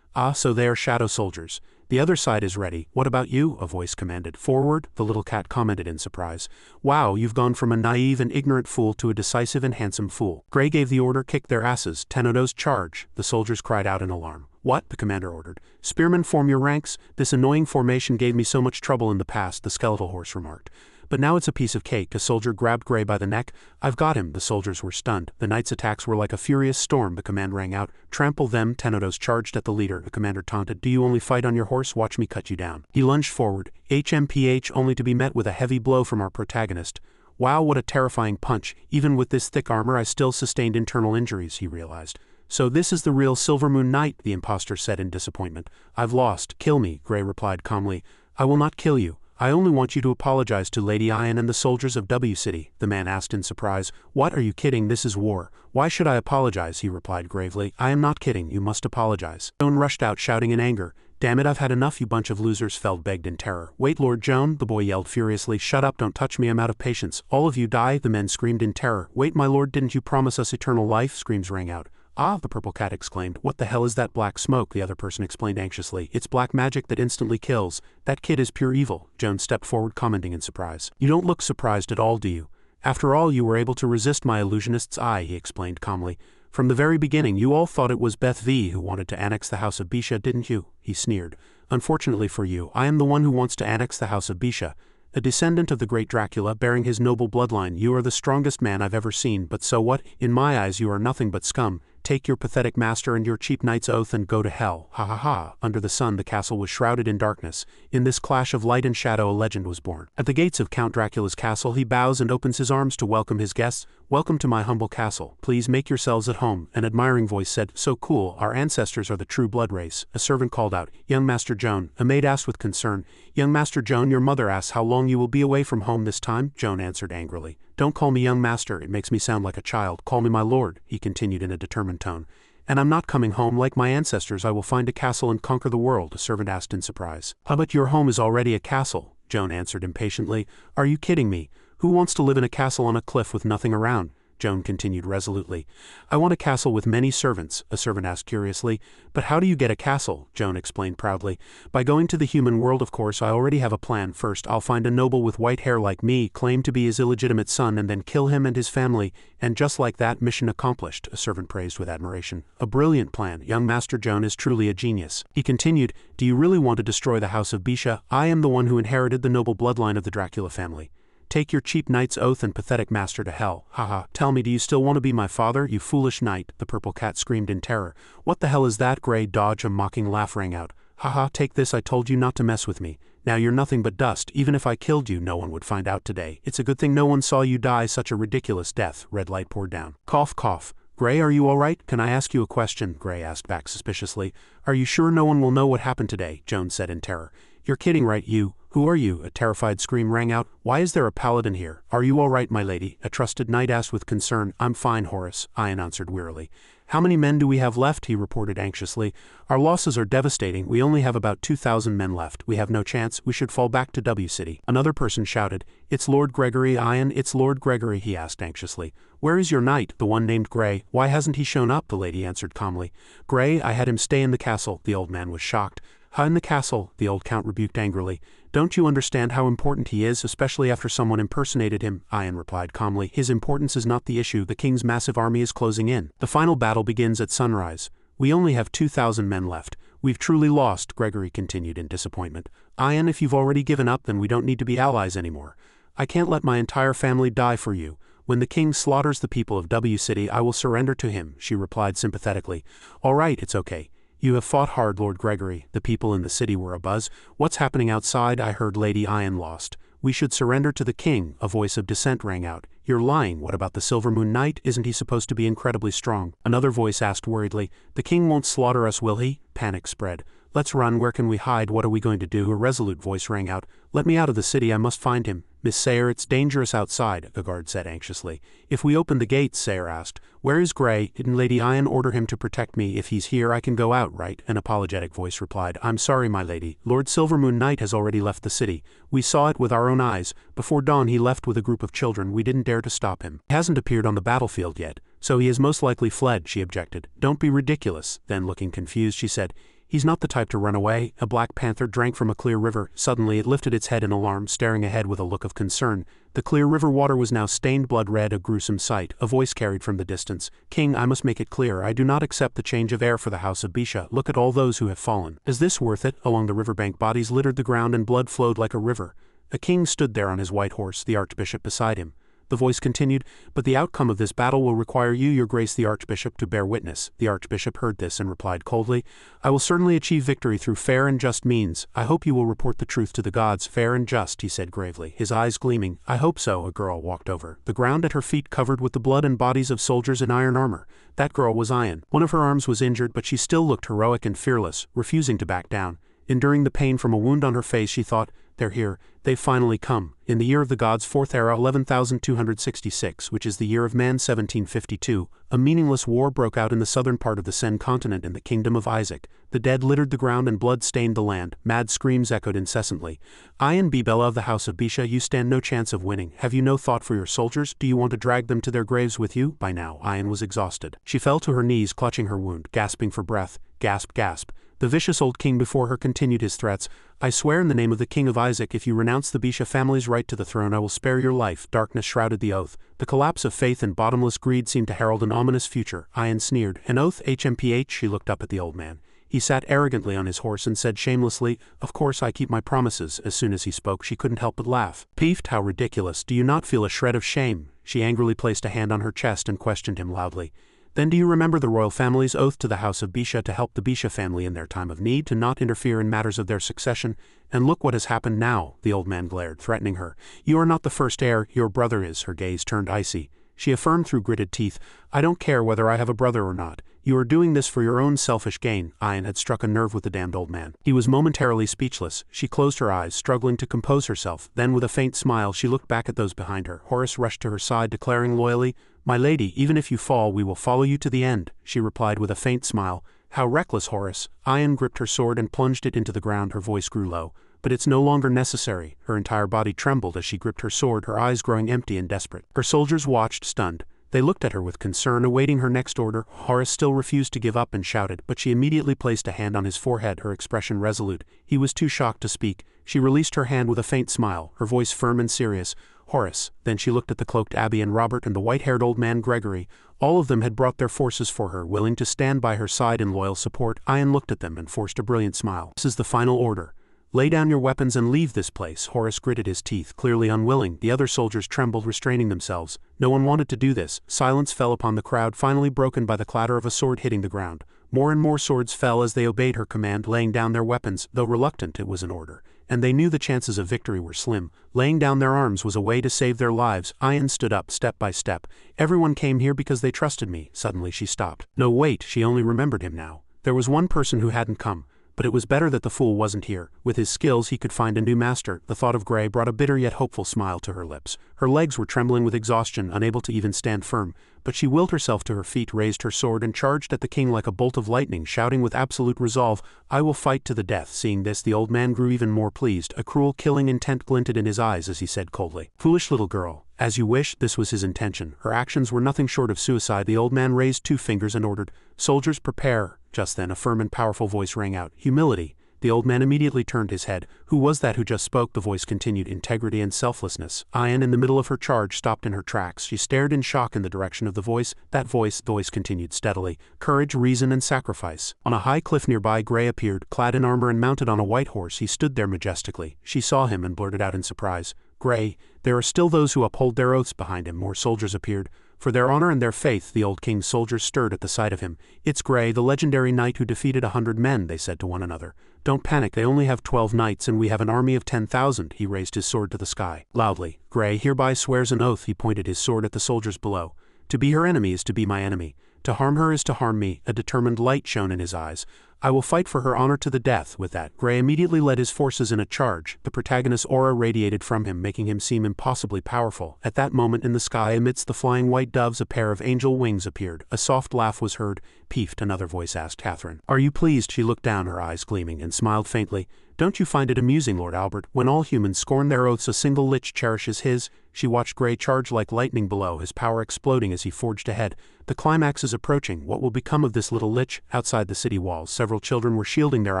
"Ah, so they are Shadow Soldiers. The other side is ready. What about you?" a voice commanded. "Forward," the little cat commented in surprise. "Wow, you've gone from a naive and ignorant fool to a decisive and handsome fool." Gray gave the order, "Kick their asses. Tenodos, charge." The soldiers cried out in alarm. "What?" the commander ordered. "Spearmen, form your ranks. This annoying formation gave me so much trouble in the past," the skeletal horse remarked. "But now it's a piece of cake." A soldier grabbed Gray by the neck. "I've got him." The soldiers were stunned. The knights' attacks were like a furious storm. The command rang out. "Trample them." Tenodos charged at the leader. The commander taunted. "Do you only fight on your horse? Watch me cut you down." He lunged forward. HMPH, only to be met with a heavy blow from our protagonist. "Wow, what a terrifying punch. Even with this thick armor I still sustained internal injuries," he realized. "So this is the real Silvermoon Knight," the impostor said in disappointment. "I've lost. Kill me," Gray replied calmly. "I will not kill you. I only want you to apologize to Lady Ian and the soldiers of W City," the man asked in surprise. "What, are you kidding? This is war. Why should I apologize?" he replied gravely. "I am not kidding. You must apologize." Joan rushed out shouting in anger. "Damn it, I've had enough, you bunch of losers," Feld begged in terror. "Wait, Lord Joan," the boy yelled furiously. "Shut up, don't touch me, I'm out of patience." "All of you die," the men screamed in terror. "Wait, my lord, didn't you promise us eternal life?" Screams rang out. "Ah," the purple cat exclaimed. "What the hell is that black smoke?" the other person explained anxiously. "It's black magic that instantly kills. That kid is pure evil." Joan stepped forward commenting in surprise. "You don't look surprised at all, do you? After all, you were able to resist my illusionist's eye," he explained calmly. "From the very beginning, you all thought it was Beth V who wanted to annex the house of Bisha, didn't you?" he sneered. "Unfortunately for you, I am the one who wants to annex the house of Bisha. A descendant of the great Dracula, bearing his noble bloodline, you are the strongest man I've ever seen, but so what? In my eyes you are nothing but scum. Take your pathetic master and your cheap knight's oath and go to hell. Ha ha ha." Under the sun the castle was shrouded in darkness. In this clash of light and shadow a legend was born. At the gates of Count Dracula's castle he bows and opens his arms to welcome his guests. "Welcome to my humble castle. Please make yourselves at home." An admiring voice said, "So cool, our ancestors are the true blood race." A servant called out, "Young Master Joan." A maid asked with concern, "Young Master Joan, your mother asks how long you will be away from home this time?" Joan answered angrily. "Don't call me young master, it makes me sound like a child. Call me my lord," he continued in a determined tone. "And I'm not coming home. Like my ancestors, I will find a castle and conquer the world," a servant asked in surprise. "But your home is already a castle," Joan answered impatiently. "Are you kidding me? Who wants to live in a castle on a cliff with nothing around?" Joan continued resolutely. "I want a castle with many servants," a servant asked curiously. "But how do you get a castle?" Joan explained proudly. "By going to the human world, of course. I already have a plan. First, I'll find a noble with white hair like me, claim to be his illegitimate son, and then kill him and his family. And just like that, mission accomplished," a servant praised with admiration. "A brilliant plan. Young Master Joan is truly a genius." He continued, "Do you really want to destroy the house of Bisha? I am the one who inherited the noble bloodline of the Dracula family. Take your cheap knight's oath and pathetic master to hell. Haha, tell me, do you still want to be my father, you foolish knight?" The purple cat screamed in terror. "What the hell is that?" Gray dodged. A mocking laugh rang out. "Haha, take this, I told you not to mess with me. Now you're nothing but dust. Even if I killed you, no one would find out today. It's a good thing no one saw you die such a ridiculous death." Red light poured down. "Cough, cough. Gray, are you all right? Can I ask you a question?" Gray asked back suspiciously. "Are you sure no one will know what happened today?" Joan said in terror. "You're kidding, right, you? Who are you?" A terrified scream rang out. "Why is there a paladin here? Are you all right, my lady?" a trusted knight asked with concern. "I'm fine, Horace," Ian answered wearily. "How many men do we have left?" he reported anxiously. "Our losses are devastating. We only have about 2,000 men left. We have no chance. We should fall back to W City." Another person shouted, "It's Lord Gregory, Ian, it's Lord Gregory," he asked anxiously. "Where is your knight, the one named Gray? Why hasn't he shown up?" the lady answered calmly. "Gray, I had him stay in the castle." The old man was shocked. "In the castle?" the old count rebuked angrily. "Don't you understand how important he is, especially after someone impersonated him?" Ian replied calmly. "His importance is not the issue. The king's massive army is closing in. The final battle begins at sunrise. We only have 2,000 men left. We've truly lost," Gregory continued in disappointment. "Ian, if you've already given up, then we don't need to be allies anymore. I can't let my entire family die for you. When the king slaughters the people of W City, I will surrender to him," she replied sympathetically. "All right, it's okay. You have fought hard, Lord Gregory." The people in the city were abuzz. "What's happening outside? I heard Lady Ian lost. We should surrender to the king," a voice of dissent rang out. You're lying. What about the Silver Moon Knight? Isn't he supposed to be incredibly strong? Another voice asked worriedly. The king won't slaughter us, will he? Panic spread. Let's run. Where can we hide? What are we going to do? A resolute voice rang out. Let me out of the city. I must find him. Miss Sayer, it's dangerous outside, a guard said anxiously. If we open the gates, Sayer asked. Where is Gray? Didn't Lady Ian order him to protect me? If he's here, I can go out, right? An apologetic voice replied. I'm sorry, my lady. Lord Silvermoon Knight has already left the city. We saw it with our own eyes. Before dawn he left with a group of children. We didn't dare to stop him. He hasn't appeared on the battlefield yet, so he has most likely fled, she objected. Don't be ridiculous. Then, looking confused, she said, He's not the type to run away. A black panther drank from a clear river. Suddenly it lifted its head in alarm, staring ahead with a look of concern. The clear river water was now stained blood red, a gruesome sight. A voice carried from the distance. King, I must make it clear, I do not accept the change of heir for the house of Bisha. Look at all those who have fallen. Is this worth it? Along the riverbank bodies littered the ground and blood flowed like a river. A king stood there on his white horse, the archbishop beside him. The voice continued, but the outcome of this battle will require you, your grace the archbishop, to bear witness. The archbishop heard this and replied coldly, I will certainly achieve victory through fair and just means. I hope you will report the truth to the gods. Fair and just, he said gravely, his eyes gleaming. I hope so. A girl walked over, the ground at her feet covered with the blood and bodies of soldiers in iron armor. That girl was Ian. One of her arms was injured, but she still looked heroic and fearless, refusing to back down. Enduring the pain from a wound on her face, she thought, they're here. They've finally come. In the year of the gods' fourth era, 11,266, which is the year of man 1752, a meaningless war broke out in the southern part of the Sen continent in the kingdom of Isaac. The dead littered the ground and blood stained the land. Mad screams echoed incessantly. Ian Bibella of the house of Bisha, you stand no chance of winning. Have you no thought for your soldiers? Do you want to drag them to their graves with you? By now, Ian was exhausted. She fell to her knees, clutching her wound, gasping for breath. Gasp, gasp. The vicious old king before her continued his threats. I swear in the name of the king of Isaac, if you renounce the Bisha family's right to the throne, I will spare your life. Darkness shrouded the oath. The collapse of faith and bottomless greed seemed to herald an ominous future. Ian sneered. An oath, HMPH? She looked up at the old man. He sat arrogantly on his horse and said shamelessly, Of course I keep my promises. As soon as he spoke, she couldn't help but laugh. Peeved, how ridiculous. Do you not feel a shred of shame? She angrily placed a hand on her chest and questioned him loudly. Then do you remember the royal family's oath to the house of Bisha to help the Bisha family in their time of need, to not interfere in matters of their succession? And look what has happened now, the old man glared, threatening her. You are not the first heir, your brother is. Her gaze turned icy. She affirmed through gritted teeth, I don't care whether I have a brother or not. You are doing this for your own selfish gain. Ian had struck a nerve with the damned old man. He was momentarily speechless. She closed her eyes, struggling to compose herself. Then with a faint smile she looked back at those behind her. Horace rushed to her side, declaring loyally, My lady, even if you fall, we will follow you to the end. She replied with a faint smile. How reckless, Horace. Ian gripped her sword and plunged it into the ground. Her voice grew low. But it's no longer necessary. Her entire body trembled as she gripped her sword, her eyes growing empty and desperate. Her soldiers watched, stunned. They looked at her with concern, awaiting her next order. Horace still refused to give up and shouted, but she immediately placed a hand on his forehead, her expression resolute. He was too shocked to speak. She released her hand with a faint smile, her voice firm and serious. Horace. Then she looked at the cloaked Abby and Robert and the white-haired old man Gregory. All of them had brought their forces for her, willing to stand by her side in loyal support. Ian looked at them and forced a brilliant smile. This is the final order. Lay down your weapons and leave this place. Horace gritted his teeth, clearly unwilling. The other soldiers trembled, restraining themselves. No one wanted to do this. Silence fell upon the crowd, finally broken by the clatter of a sword hitting the ground. More and more swords fell as they obeyed her command, laying down their weapons. Though reluctant, it was an order. And they knew the chances of victory were slim. Laying down their arms was a way to save their lives. Ian stood up, step by step. Everyone came here because they trusted me. Suddenly she stopped. No, wait, she only remembered him now. There was one person who hadn't come. But it was better that the fool wasn't here. With his skills he could find a new master. The thought of Gray brought a bitter yet hopeful smile to her lips. Her legs were trembling with exhaustion, unable to even stand firm. But she willed herself to her feet, raised her sword, and charged at the king like a bolt of lightning, shouting with absolute resolve, I will fight to the death. Seeing this, the old man grew even more pleased. A cruel, killing intent glinted in his eyes as he said coldly, Foolish little girl. As you wish. This was his intention. Her actions were nothing short of suicide. The old man raised 2 fingers and ordered, Soldiers, prepare. Just then a firm and powerful voice rang out, Humility. The old man immediately turned his head. Who was that who just spoke? The voice continued, Integrity and selflessness. Ian, in the middle of her charge, stopped in her tracks. She stared in shock in the direction of the voice. That voice, the voice continued steadily, Courage, reason, and sacrifice. On a high cliff nearby, Gray appeared, clad in armor and mounted on a white horse. He stood there majestically. She saw him and blurted out in surprise, Gray. There are still those who uphold their oaths. Behind him more soldiers appeared. For their honor and their faith, the old king's soldiers stirred at the sight of him. It's Gray, the legendary knight who defeated 100 men, they said to one another. Don't panic, they only have 12 knights and we have an army of 10,000. He raised his sword to the sky. Loudly, Gray hereby swears an oath. He pointed his sword at the soldiers below. To be her enemy is to be my enemy. To harm her is to harm me. A determined light shone in his eyes. I will fight for her honor to the death. With that, Gray immediately led his forces in a charge. The protagonist's aura radiated from him, making him seem impossibly powerful. At that moment in the sky, amidst the flying white doves, a pair of angel wings appeared. A soft laugh was heard. Peeved, another voice asked Catherine. Are you pleased? She looked down, her eyes gleaming, and smiled faintly. Don't you find it amusing, Lord Albert? When all humans scorn their oaths, a single lich cherishes his. She watched Gray charge like lightning below, his power exploding as he forged ahead. The climax is approaching. What will become of this little lich? Outside the city walls, several children were shielding their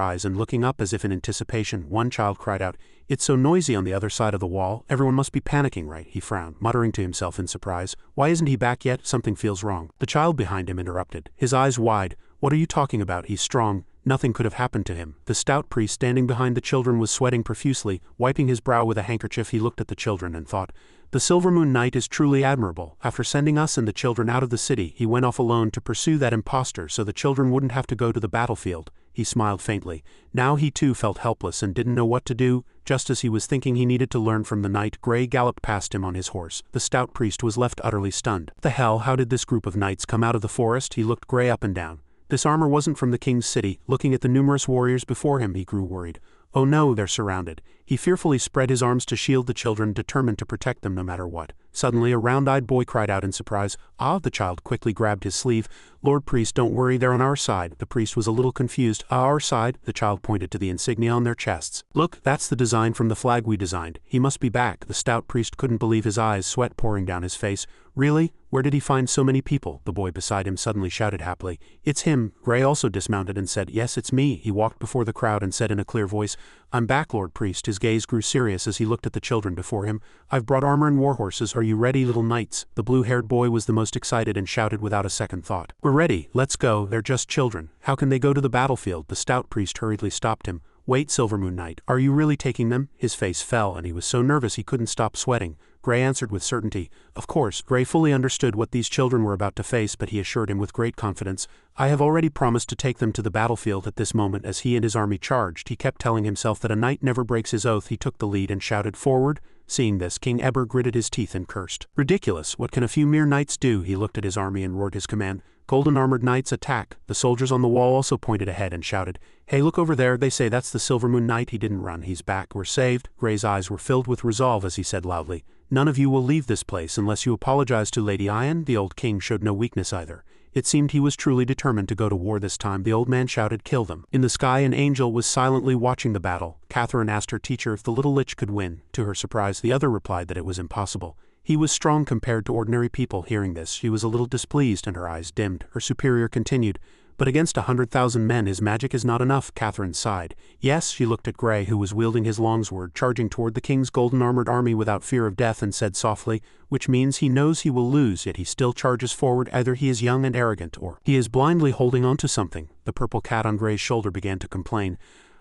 eyes and looking up as if in anticipation. One child cried out, "It's so noisy on the other side of the wall. Everyone must be panicking, right?" He frowned, muttering to himself in surprise. Why isn't he back yet? Something feels wrong. The child behind him interrupted, his eyes wide. What are you talking about? He's strong. Nothing could have happened to him. The stout priest standing behind the children was sweating profusely. Wiping his brow with a handkerchief, he looked at the children and thought, the Silver Moon Knight is truly admirable. After sending us and the children out of the city, he went off alone to pursue that impostor so the children wouldn't have to go to the battlefield. He smiled faintly. Now he too felt helpless and didn't know what to do. Just as he was thinking he needed to learn from the knight, Gray galloped past him on his horse. The stout priest was left utterly stunned. What the hell? How did this group of knights come out of the forest? He looked Gray up and down. This armor wasn't from the king's city. Looking at the numerous warriors before him, he grew worried. Oh no, they're surrounded. He fearfully spread his arms to shield the children, determined to protect them no matter what. Suddenly, a round-eyed boy cried out in surprise. Ah! The child quickly grabbed his sleeve. Lord Priest, don't worry, they're on our side. The priest was a little confused. Our side? The child pointed to the insignia on their chests. Look, that's the design from the flag we designed. He must be back. The stout priest couldn't believe his eyes, sweat pouring down his face. Really? Where did he find so many people? The boy beside him suddenly shouted happily. It's him. Gray also dismounted and said, yes, it's me. He walked before the crowd and said in a clear voice, I'm back, Lord Priest. His gaze grew serious as he looked at the children before him. I've brought armor and war horses. Are you ready, little knights? The blue-haired boy was the most excited and shouted without a second thought. We're ready. Let's go. They're just children. How can they go to the battlefield? The stout priest hurriedly stopped him. Wait, Silver Moon Knight. Are you really taking them? His face fell and he was so nervous he couldn't stop sweating. Gray answered with certainty. Of course. Gray fully understood what these children were about to face, but he assured him with great confidence, I have already promised to take them to the battlefield. At this moment, as he and his army charged, he kept telling himself that a knight never breaks his oath. He took the lead and shouted, forward. Seeing this, King Eber gritted his teeth and cursed. Ridiculous. What can a few mere knights do? He looked at his army and roared his command. Golden armored knights, attack. The soldiers on the wall also pointed ahead and shouted, hey, look over there. They say that's the Silver Moon Knight. He didn't run. He's back. We're saved. Gray's eyes were filled with resolve as he said loudly, none of you will leave this place unless you apologize to Lady Ian. The old king showed no weakness either. It seemed he was truly determined to go to war this time. The old man shouted, kill them. In the sky, an angel was silently watching the battle. Catherine asked her teacher if the little lich could win. To her surprise, the other replied that it was impossible. He was strong compared to ordinary people. Hearing this, she was a little displeased and her eyes dimmed. Her superior continued, but against 100,000 men his magic is not enough. Catherine sighed. Yes, she looked at Gray, who was wielding his longsword, charging toward the king's golden-armored army without fear of death, and said softly, which means he knows he will lose, yet he still charges forward. Either he is young and arrogant, or he is blindly holding on to something. The purple cat on Gray's shoulder began to complain.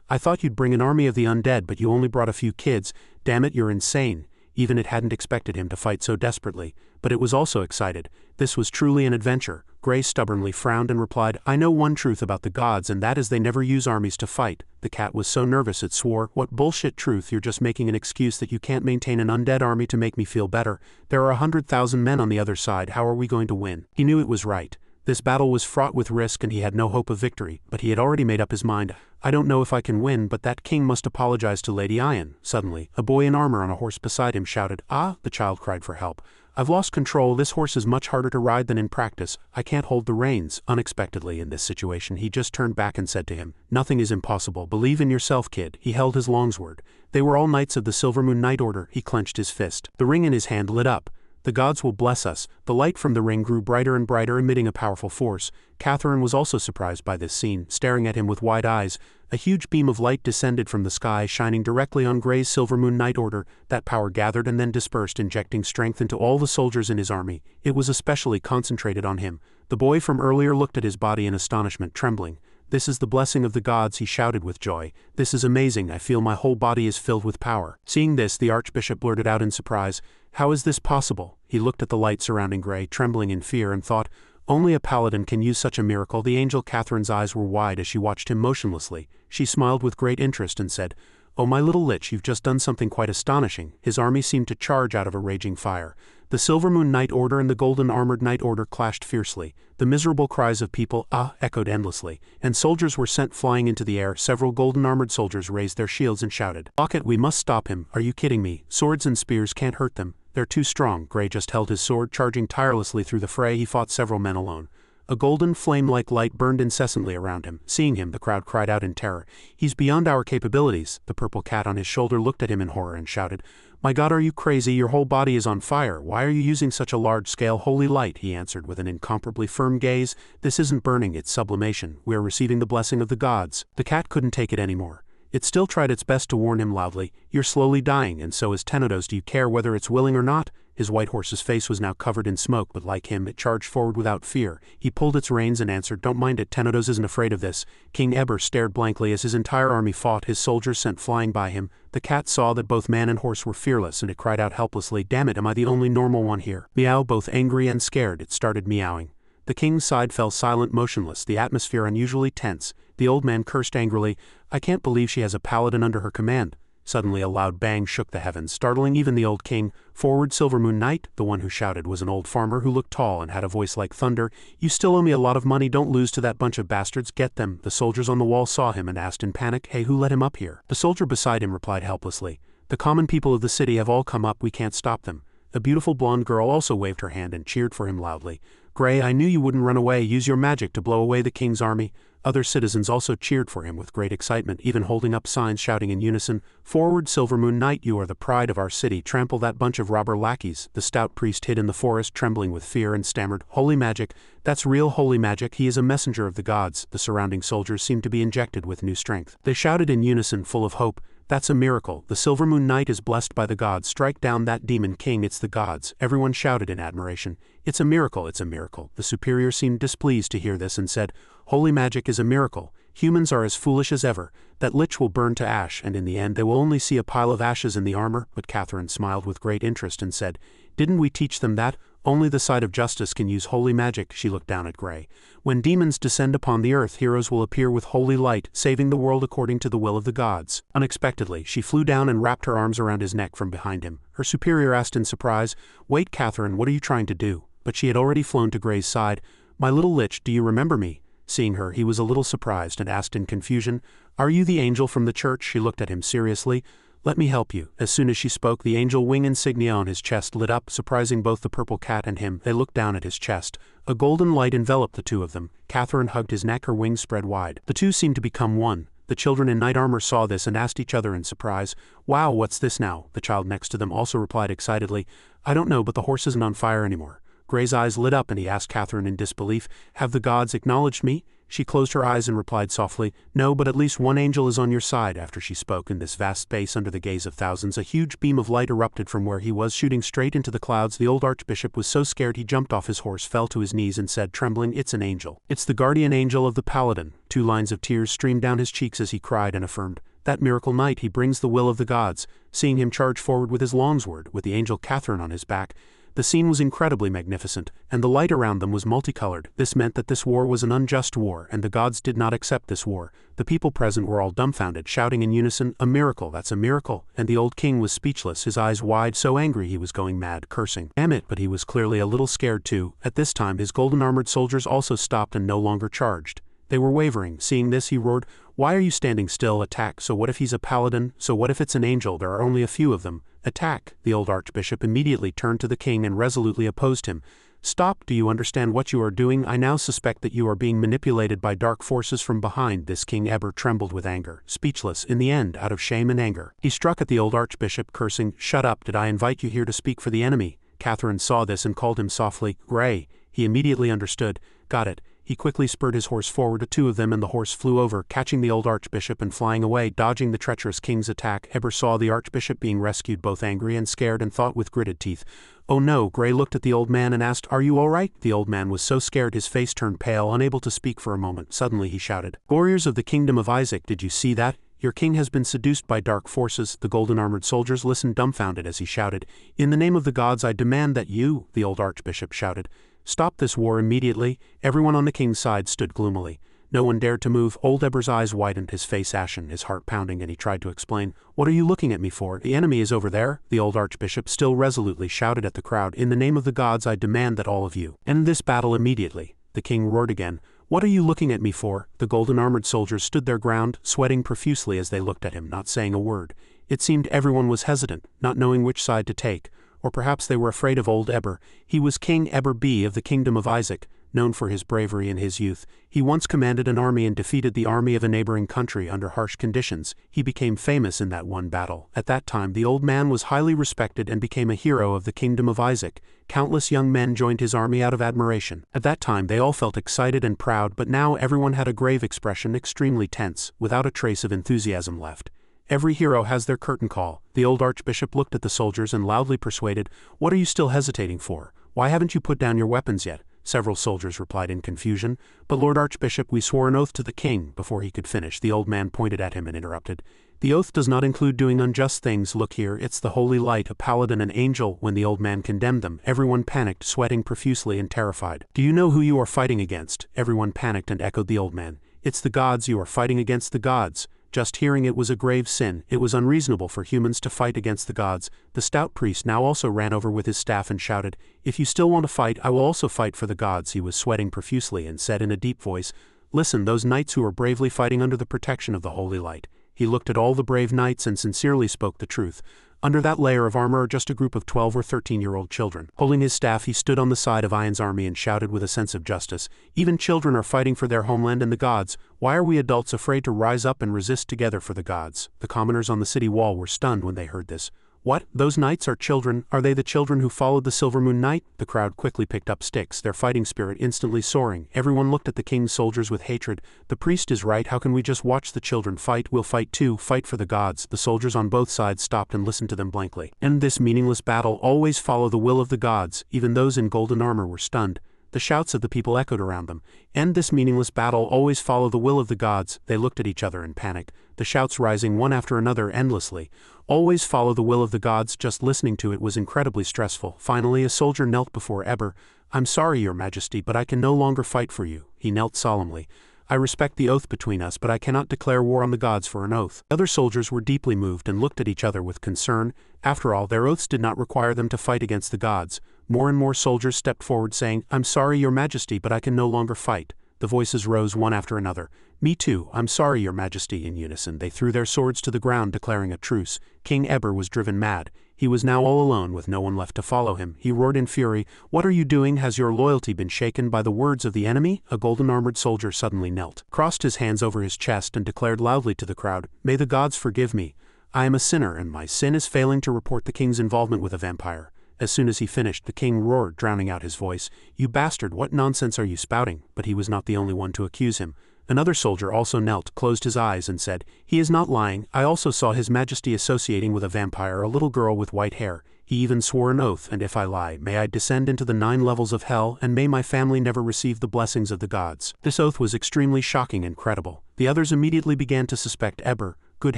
I thought you'd bring an army of the undead, but you only brought a few kids. Damn it, you're insane. Even it hadn't expected him to fight so desperately, but it was also excited. This was truly an adventure. Gray stubbornly frowned and replied, I know one truth about the gods, and that is they never use armies to fight. The cat was so nervous it swore, what bullshit truth? You're just making an excuse that you can't maintain an undead army to make me feel better. There are 100,000 men on the other side. How are we going to win? He knew it was right. This battle was fraught with risk and he had no hope of victory, but he had already made up his mind. I don't know if I can win, but that king must apologize to Lady Ian. Suddenly, a boy in armor on a horse beside him shouted, Ah! The child cried for help. I've lost control. This horse is much harder to ride than in practice. I can't hold the reins. Unexpectedly in this situation, he just turned back and said to him, nothing is impossible. Believe in yourself, kid. He held his longsword. They were all knights of the Silver Moon Knight Order. He clenched his fist. The ring in his hand lit up. The gods will bless us. The light from the ring grew brighter and brighter, emitting a powerful force. Catherine was also surprised by this scene, staring at him with wide eyes. A huge beam of light descended from the sky, shining directly on Gray's Silver Moon Knight Order. That power gathered and then dispersed, injecting strength into all the soldiers in his army. It was especially concentrated on him. The boy from earlier looked at his body in astonishment, trembling. This is the blessing of the gods, he shouted with joy. This is amazing. I feel my whole body is filled with power. Seeing this, the archbishop blurted out in surprise, How is this possible? He looked at the light surrounding Gray, trembling in fear, and thought, only a paladin can use such a miracle. The angel Catherine's eyes were wide as she watched him motionlessly. She smiled with great interest and said, "Oh, my little lich, you've just done something quite astonishing." His army seemed to charge out of a raging fire. The Silver Moon Knight Order and the Golden Armored Knight Order clashed fiercely. The miserable cries of people, "Ah!" echoed endlessly, and soldiers were sent flying into the air. Several golden-armored soldiers raised their shields and shouted, "Lock it, we must stop him. Are you kidding me? Swords and spears can't hurt them. They're too strong." Gray just held his sword, charging tirelessly through the fray. He fought several men alone. A golden flame-like light burned incessantly around him. Seeing him, the crowd cried out in terror, "He's beyond our capabilities." The purple cat on his shoulder looked at him in horror and shouted, "My God, are you crazy? Your whole body is on fire. Why are you using such a large-scale holy light?" He answered with an incomparably firm gaze, "This isn't burning, it's sublimation. We are receiving the blessing of the gods." The cat couldn't take it anymore. It still tried its best to warn him loudly, "You're slowly dying, and so is Tenedos. Do you care whether it's willing or not?" His white horse's face was now covered in smoke, but like him, it charged forward without fear. He pulled its reins and answered, "Don't mind it, Tenedos isn't afraid of this." King Eber stared blankly as his entire army fought, his soldiers sent flying by him. The cat saw that both man and horse were fearless, and it cried out helplessly, "Damn it, am I the only normal one here?" Meow, both angry and scared, it started meowing. The king's side fell silent, motionless, the atmosphere unusually tense. The old man cursed angrily, "I can't believe she has a paladin under her command." Suddenly a loud bang shook the heavens, startling even the old king. "Forward, Silver Moon Knight!" The one who shouted was an old farmer who looked tall and had a voice like thunder. "You still owe me a lot of money. Don't lose to that bunch of bastards. Get them." The soldiers on the wall saw him and asked in panic, "Hey, who let him up here?" The soldier beside him replied helplessly, "The common people of the city have all come up. We can't stop them." A beautiful blonde girl also waved her hand and cheered for him loudly. "Gray, I knew you wouldn't run away. Use your magic to blow away the king's army." Other citizens also cheered for him with great excitement, even holding up signs shouting in unison, "Forward, Silver Moon Knight, you are the pride of our city. Trample that bunch of robber lackeys." The stout priest hid in the forest, trembling with fear, and stammered, "Holy magic, that's real holy magic. He is a messenger of the gods." The surrounding soldiers seemed to be injected with new strength. They shouted in unison, full of hope, "That's a miracle. The Silver Moon Knight is blessed by the gods. Strike down that demon king. It's the gods." Everyone shouted in admiration, "It's a miracle, it's a miracle." The superior seemed displeased to hear this and said, "Holy magic is a miracle. Humans are as foolish as ever. That lich will burn to ash, and in the end they will only see a pile of ashes in the armor." But Catherine smiled with great interest and said, "Didn't we teach them that? Only the side of justice can use holy magic." She looked down at Gray. "When demons descend upon the earth, heroes will appear with holy light, saving the world according to the will of the gods." Unexpectedly, she flew down and wrapped her arms around his neck from behind him. Her superior asked in surprise, "Wait, Catherine, what are you trying to do?" But she had already flown to Gray's side. "My little lich, do you remember me?" Seeing her, he was a little surprised and asked in confusion, "Are you the angel from the church?" She looked at him seriously. "Let me help you." As soon as she spoke, the angel wing insignia on his chest lit up, surprising both the purple cat and him. They looked down at his chest. A golden light enveloped the two of them. Catherine hugged his neck, her wings spread wide. The two seemed to become one. The children in knight armor saw this and asked each other in surprise, "Wow, what's this now?" The child next to them also replied excitedly, "I don't know, but the horse isn't on fire anymore." Gray's eyes lit up and he asked Catherine in disbelief, "Have the gods acknowledged me?" She closed her eyes and replied softly, "No, but at least one angel is on your side." After she spoke, in this vast space under the gaze of thousands, a huge beam of light erupted from where he was, shooting straight into the clouds. The old archbishop was so scared he jumped off his horse, fell to his knees and said, trembling, "It's an angel. It's the guardian angel of the paladin." 2 lines of tears streamed down his cheeks as he cried and affirmed, "That miracle knight, he brings the will of the gods." Seeing him charge forward with his longsword, with the angel Catherine on his back, the scene was incredibly magnificent, and the light around them was multicolored. This meant that this war was an unjust war, and the gods did not accept this war. The people present were all dumbfounded, shouting in unison, "A miracle, that's a miracle." And the old king was speechless, his eyes wide, so angry he was going mad, cursing. Damn it, but he was clearly a little scared too. At this time his golden-armored soldiers also stopped and no longer charged. They were wavering. Seeing this, he roared, "Why are you standing still? Attack!" So what if he's a paladin? So what if it's an angel? There are only a few of them. Attack! The old archbishop immediately turned to the king and resolutely opposed him. "Stop! Do you understand what you are doing? I now suspect that you are being manipulated by dark forces from behind." This King Eber trembled with anger, speechless, in the end, out of shame and anger. He struck at the old archbishop, cursing, "Shut up! Did I invite you here to speak for the enemy?" Catherine saw this and called him softly, "Gray." He immediately understood. "Got it." He quickly spurred his horse forward to 2 of them, and the horse flew over, catching the old archbishop and flying away, dodging the treacherous king's attack. Eber saw the archbishop being rescued, both angry and scared, and thought with gritted teeth, "Oh no." Gray looked at the old man and asked, "Are you all right?" The old man was so scared his face turned pale, unable to speak for a moment. Suddenly he shouted, "Warriors of the kingdom of Isaac, did you see that? your king has been seduced by dark forces." The golden-armored soldiers listened dumbfounded as he shouted, "In the name of the gods, I demand that you," the old archbishop shouted, "stop this war immediately." Everyone on the king's side stood gloomily. No one dared to move. Old Eber's eyes widened, his face ashen, his heart pounding, and he tried to explain. "What are you looking at me for? The enemy is over there," the old archbishop still resolutely shouted at the crowd. "In the name of the gods, I demand that all of you end this battle immediately." The king roared again. "What are you looking at me for?" The golden-armored soldiers stood their ground, sweating profusely as they looked at him, not saying a word. It seemed everyone was hesitant, not knowing which side to take. Or perhaps they were afraid of old Eber. He was King Eber B of the Kingdom of Isaac, known for his bravery in his youth. He once commanded an army and defeated the army of a neighboring country under harsh conditions. He became famous in that one battle. At that time the old man was highly respected and became a hero of the Kingdom of Isaac. Countless young men joined his army out of admiration. At that time they all felt excited and proud, but now everyone had a grave expression, extremely tense, without a trace of enthusiasm left. Every hero has their curtain call. The old archbishop looked at the soldiers and loudly persuaded, "What are you still hesitating for? Why haven't you put down your weapons yet?" Several soldiers replied in confusion. "But Lord Archbishop, we swore an oath to the king." Before he could finish, the old man pointed at him and interrupted. "The oath does not include doing unjust things. Look here, it's the Holy Light, a paladin, an angel." When the old man condemned them, everyone panicked, sweating profusely and terrified. "Do you know who you are fighting against?" Everyone panicked and echoed the old man. "It's the gods. You are fighting against the gods." Just hearing it was a grave sin. It was unreasonable for humans to fight against the gods. The stout priest now also ran over with his staff and shouted, "If you still want to fight, I will also fight for the gods." He was sweating profusely and said in a deep voice, "Listen, those knights who are bravely fighting under the protection of the Holy Light." He looked at all the brave knights and sincerely spoke the truth. Under that layer of armor are just a group of 12 or 13-year-old children. Holding his staff, he stood on the side of Ion's army and shouted with a sense of justice, "Even children are fighting for their homeland and the gods. Why are we adults afraid to rise up and resist together for the gods?" The commoners on the city wall were stunned when they heard this. "What? Those knights are children? Are they the children who followed the Silver Moon Knight?" The crowd quickly picked up sticks, their fighting spirit instantly soaring. Everyone looked at the king's soldiers with hatred. "The priest is right. How can we just watch the children fight? We'll fight too. Fight for the gods." The soldiers on both sides stopped and listened to them blankly. "End this meaningless battle. Always follow the will of the gods." Even those in golden armor were stunned. The shouts of the people echoed around them. "End this meaningless battle. Always follow the will of the gods." They looked at each other in panic, the shouts rising one after another endlessly. "Always follow the will of the gods." Just listening to it was incredibly stressful. Finally a soldier knelt before Eber. "I'm sorry, your majesty, but I can no longer fight for you." He knelt solemnly. "I respect the oath between us, but I cannot declare war on the gods for an oath." Other soldiers were deeply moved and looked at each other with concern. After all, their oaths did not require them to fight against the gods. More and more soldiers stepped forward saying, "I'm sorry, your majesty, but I can no longer fight." The voices rose one after another. "Me too, I'm sorry, your majesty." In unison, they threw their swords to the ground, declaring a truce. King Eber was driven mad. He was now all alone with no one left to follow him. He roared in fury, "What are you doing? Has your loyalty been shaken by the words of the enemy?" A golden-armored soldier suddenly knelt, crossed his hands over his chest and declared loudly to the crowd, "May the gods forgive me. I am a sinner, and my sin is failing to report the king's involvement with a vampire." As soon as he finished, the king roared, drowning out his voice, "You bastard, what nonsense are you spouting?" But he was not the only one to accuse him. Another soldier also knelt, closed his eyes, and said, "He is not lying. I also saw his majesty associating with a vampire, a little girl with white hair. He even swore an oath, and if I lie, may I descend into the 9 levels of hell, and may my family never receive the blessings of the gods." This oath was extremely shocking and credible. The others immediately began to suspect Eber. Good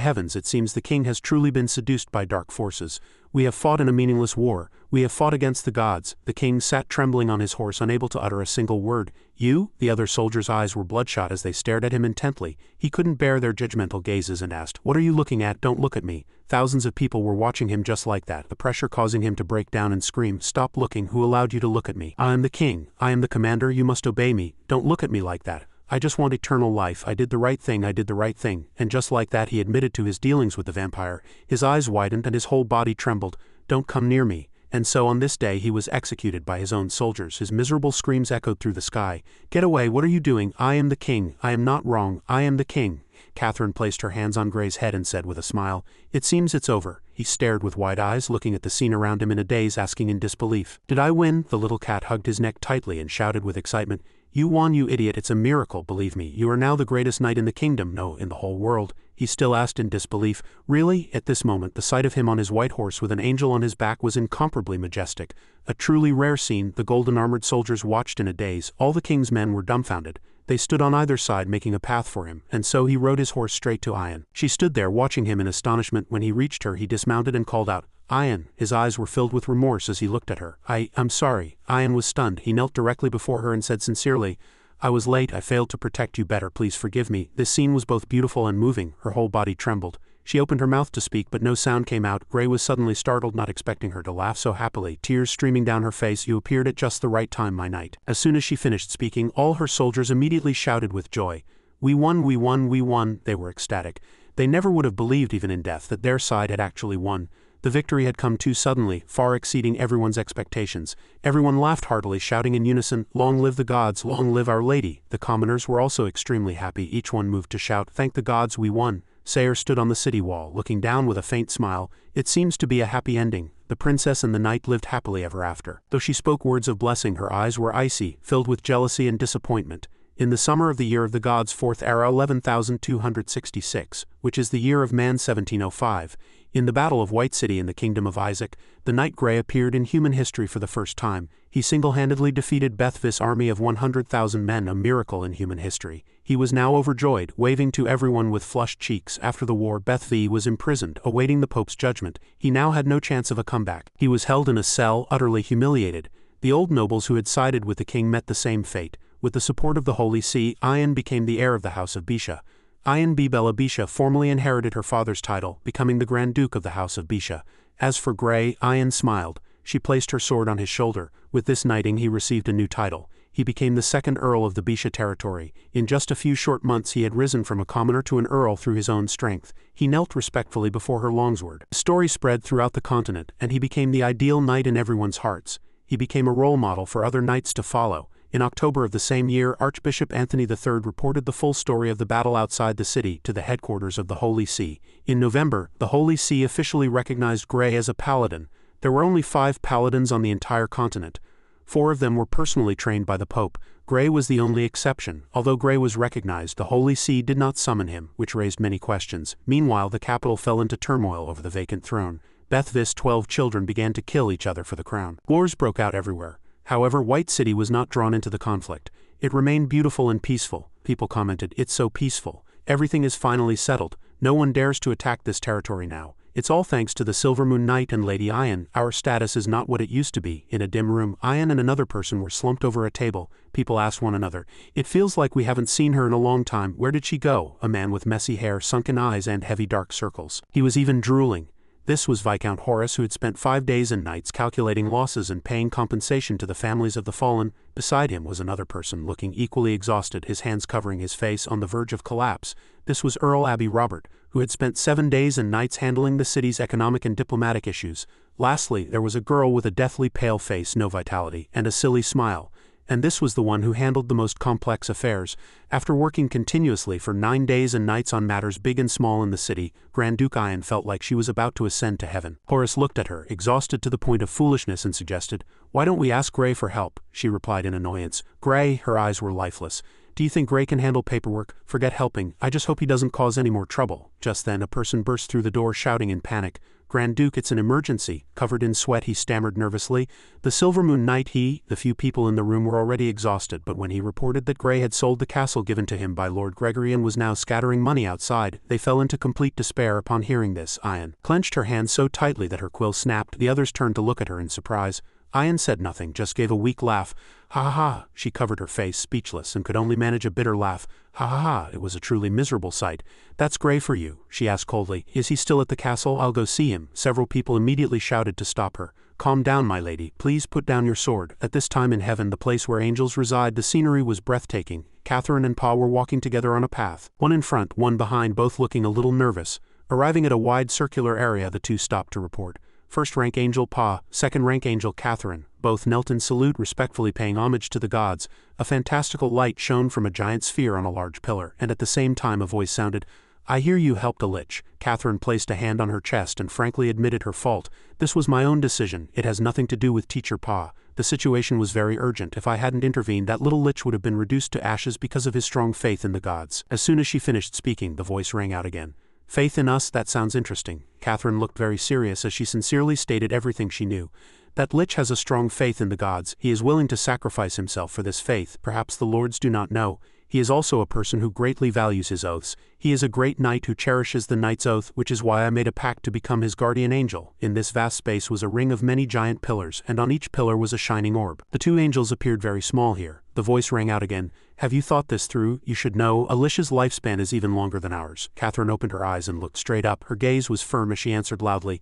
heavens, it seems the king has truly been seduced by dark forces. "We have fought in a meaningless war. We have fought against the gods." The king sat trembling on his horse, unable to utter a single word. "You?" The other soldiers' eyes were bloodshot as they stared at him intently. He couldn't bear their judgmental gazes and asked, "What are you looking at? Don't look at me." Thousands of people were watching him just like that, the pressure causing him to break down and scream, "Stop looking. Who allowed you to look at me? I am the king. I am the commander. You must obey me. Don't look at me like that. I just want eternal life. I did the right thing. I did the right thing." And just like that he admitted to his dealings with the vampire. His eyes widened and his whole body trembled. "Don't come near me." And so on this day he was executed by his own soldiers. His miserable screams echoed through the sky. "Get away, what are you doing? I am the king. I am not wrong. I am the king." Catherine placed her hands on Gray's head and said with a smile, "It seems it's over." He stared with wide eyes, looking at the scene around him in a daze, asking in disbelief, "Did I win?" The little cat hugged his neck tightly and shouted with excitement, "You won, you idiot. It's a miracle, believe me. You are now the greatest knight in the kingdom, no, in the whole world." He still asked in disbelief, "Really?" At this moment the sight of him on his white horse with an angel on his back was incomparably majestic. A truly rare scene. The golden-armored soldiers watched in a daze. All the king's men were dumbfounded. They stood on either side making a path for him, and so he rode his horse straight to Ian. She stood there watching him in astonishment. When he reached her he dismounted and called out, "Ian." His eyes were filled with remorse as he looked at her. I'm sorry." Ian was stunned. He knelt directly before her and said sincerely, "I was late, I failed to protect you better, please forgive me." This scene was both beautiful and moving. Her whole body trembled. She opened her mouth to speak but no sound came out. Gray was suddenly startled, not expecting her to laugh so happily, tears streaming down her face. "You appeared at just the right time, my knight." As soon as she finished speaking, all her soldiers immediately shouted with joy. "We won, we won, we won." They were ecstatic. They never would have believed, even in death, that their side had actually won. The victory had come too suddenly, far exceeding everyone's expectations. Everyone laughed heartily, shouting in unison, "Long live the gods, long live Our Lady." The commoners were also extremely happy. Each one moved to shout, "Thank the gods, we won." Sayer stood on the city wall, looking down with a faint smile. "It seems to be a happy ending." The princess and the knight lived happily ever after. Though she spoke words of blessing, her eyes were icy, filled with jealousy and disappointment. In the summer of the year of the gods' 4th era 11,266, which is the year of man 1705, in the Battle of White City in the Kingdom of Isaac, the Knight Grey appeared in human history for the first time. He single-handedly defeated Bethvis' army of 100,000 men, a miracle in human history. He was now overjoyed, waving to everyone with flushed cheeks. After the war, Bethvi was imprisoned, awaiting the Pope's judgment. He now had no chance of a comeback. He was held in a cell, utterly humiliated. The old nobles who had sided with the king met the same fate. With the support of the Holy See, Ian became the heir of the House of Bisha. Ian Bibella Bisha formally inherited her father's title, becoming the Grand Duke of the House of Bisha. As for Grey, Ian smiled. She placed her sword on his shoulder. With this knighting he received a new title. He became the second Earl of the Bisha territory. In just a few short months he had risen from a commoner to an Earl through his own strength. He knelt respectfully before her longsword. The story spread throughout the continent, and he became the ideal knight in everyone's hearts. He became a role model for other knights to follow. In October of the same year, Archbishop Anthony III reported the full story of the battle outside the city to the headquarters of the Holy See. In November, the Holy See officially recognized Grey as a paladin. There were only 5 paladins on the entire continent. 4 of them were personally trained by the Pope. Grey was the only exception. Although Grey was recognized, the Holy See did not summon him, which raised many questions. Meanwhile, the capital fell into turmoil over the vacant throne. Bethvis' 12 children began to kill each other for the crown. Wars broke out everywhere. However, White City was not drawn into the conflict. It remained beautiful and peaceful. People commented, "It's so peaceful. Everything is finally settled. No one dares to attack this territory now. It's all thanks to the Silver Moon Knight and Lady Ian. Our status is not what it used to be." In a dim room, Ian and another person were slumped over a table. People asked one another, "It feels like we haven't seen her in a long time. Where did she go?" A man with messy hair, sunken eyes, and heavy dark circles. He was even drooling. This was Viscount Horace, who had spent 5 days and nights calculating losses and paying compensation to the families of the fallen. Beside him was another person, looking equally exhausted, his hands covering his face, on the verge of collapse. This was Earl Abbey Robert, who had spent 7 days and nights handling the city's economic and diplomatic issues. Lastly, there was a girl with a deathly pale face, no vitality, and a silly smile. And this was the one who handled the most complex affairs. After working continuously for 9 days and nights on matters big and small in the city, Grand Duke Ian felt like she was about to ascend to heaven. Horace looked at her, exhausted to the point of foolishness, and suggested, "Why don't we ask Grey for help?" She replied in annoyance. "Grey," her eyes were lifeless. "Do you think Grey can handle paperwork? Forget helping. I just hope he doesn't cause any more trouble." Just then a person burst through the door shouting in panic, "Grand Duke, it's an emergency." Covered in sweat, he stammered nervously, "The Silver Moon Knight." The few people in the room were already exhausted, but when he reported that Grey had sold the castle given to him by Lord Gregory and was now scattering money outside, they fell into complete despair. Upon hearing this, Ian clenched her hand so tightly that her quill snapped. The others turned to look at her in surprise. Ian said nothing, just gave a weak laugh. "Ha ha ha." She covered her face, speechless, and could only manage a bitter laugh. "Ha ha ha." It was a truly miserable sight. "That's Grey for you," she asked coldly. "Is he still at the castle? I'll go see him." Several people immediately shouted to stop her. "Calm down, my lady. Please put down your sword." At this time in heaven, the place where angels reside, the scenery was breathtaking. Catherine and Pa were walking together on a path, one in front, one behind, both looking a little nervous. Arriving at a wide circular area, the two stopped to report. First-rank angel Pa, second-rank angel Catherine, both knelt in salute, respectfully paying homage to the gods. A fantastical light shone from a giant sphere on a large pillar, and at the same time a voice sounded, "I hear you helped a lich." Catherine placed a hand on her chest and frankly admitted her fault. "This was my own decision. It has nothing to do with Teacher Pa. The situation was very urgent. If I hadn't intervened, that little lich would have been reduced to ashes because of his strong faith in the gods." As soon as she finished speaking, the voice rang out again. "Faith in us, that sounds interesting." Catherine looked very serious as she sincerely stated everything she knew. "That lich has a strong faith in the gods. He is willing to sacrifice himself for this faith. Perhaps the lords do not know. He is also a person who greatly values his oaths. He is a great knight who cherishes the knight's oath, which is why I made a pact to become his guardian angel. In this vast space was a ring of many giant pillars, and on each pillar was a shining orb. The two angels appeared very small here. The voice rang out again. Have you thought this through? You should know, Alicia's lifespan is even longer than ours. Catherine opened her eyes and looked straight up. Her gaze was firm as she answered loudly,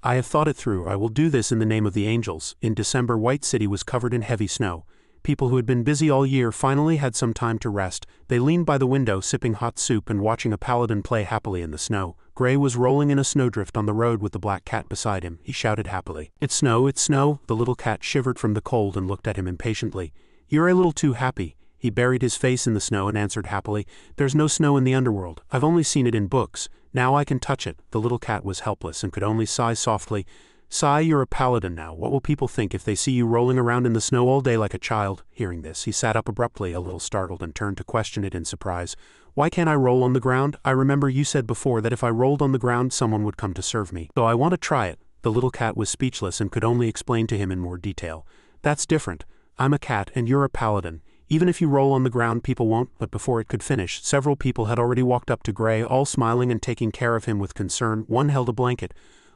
I have thought it through. I will do this in the name of the angels. In December, White City was covered in heavy snow. People who had been busy all year finally had some time to rest. They leaned by the window sipping hot soup and watching a paladin play happily in the snow. Gray was rolling in a snowdrift on the road with the black cat beside him. He shouted happily, It's snow, it's snow. The little cat shivered from the cold and looked at him impatiently. You're a little too happy. He buried his face in the snow and answered happily, There's no snow in the underworld. I've only seen it in books. Now I can touch it. The little cat was helpless and could only sigh softly. Sigh, you're a paladin now. What will people think if they see you rolling around in the snow all day like a child? Hearing this, he sat up abruptly, a little startled, and turned to question it in surprise. Why can't I roll on the ground? I remember you said before that if I rolled on the ground someone would come to serve me. So I want to try it. The little cat was speechless and could only explain to him in more detail. That's different. I'm a cat and you're a paladin. Even if you roll on the ground people won't. But before it could finish, several people had already walked up to Gray, all smiling and taking care of him with concern. One held a blanket.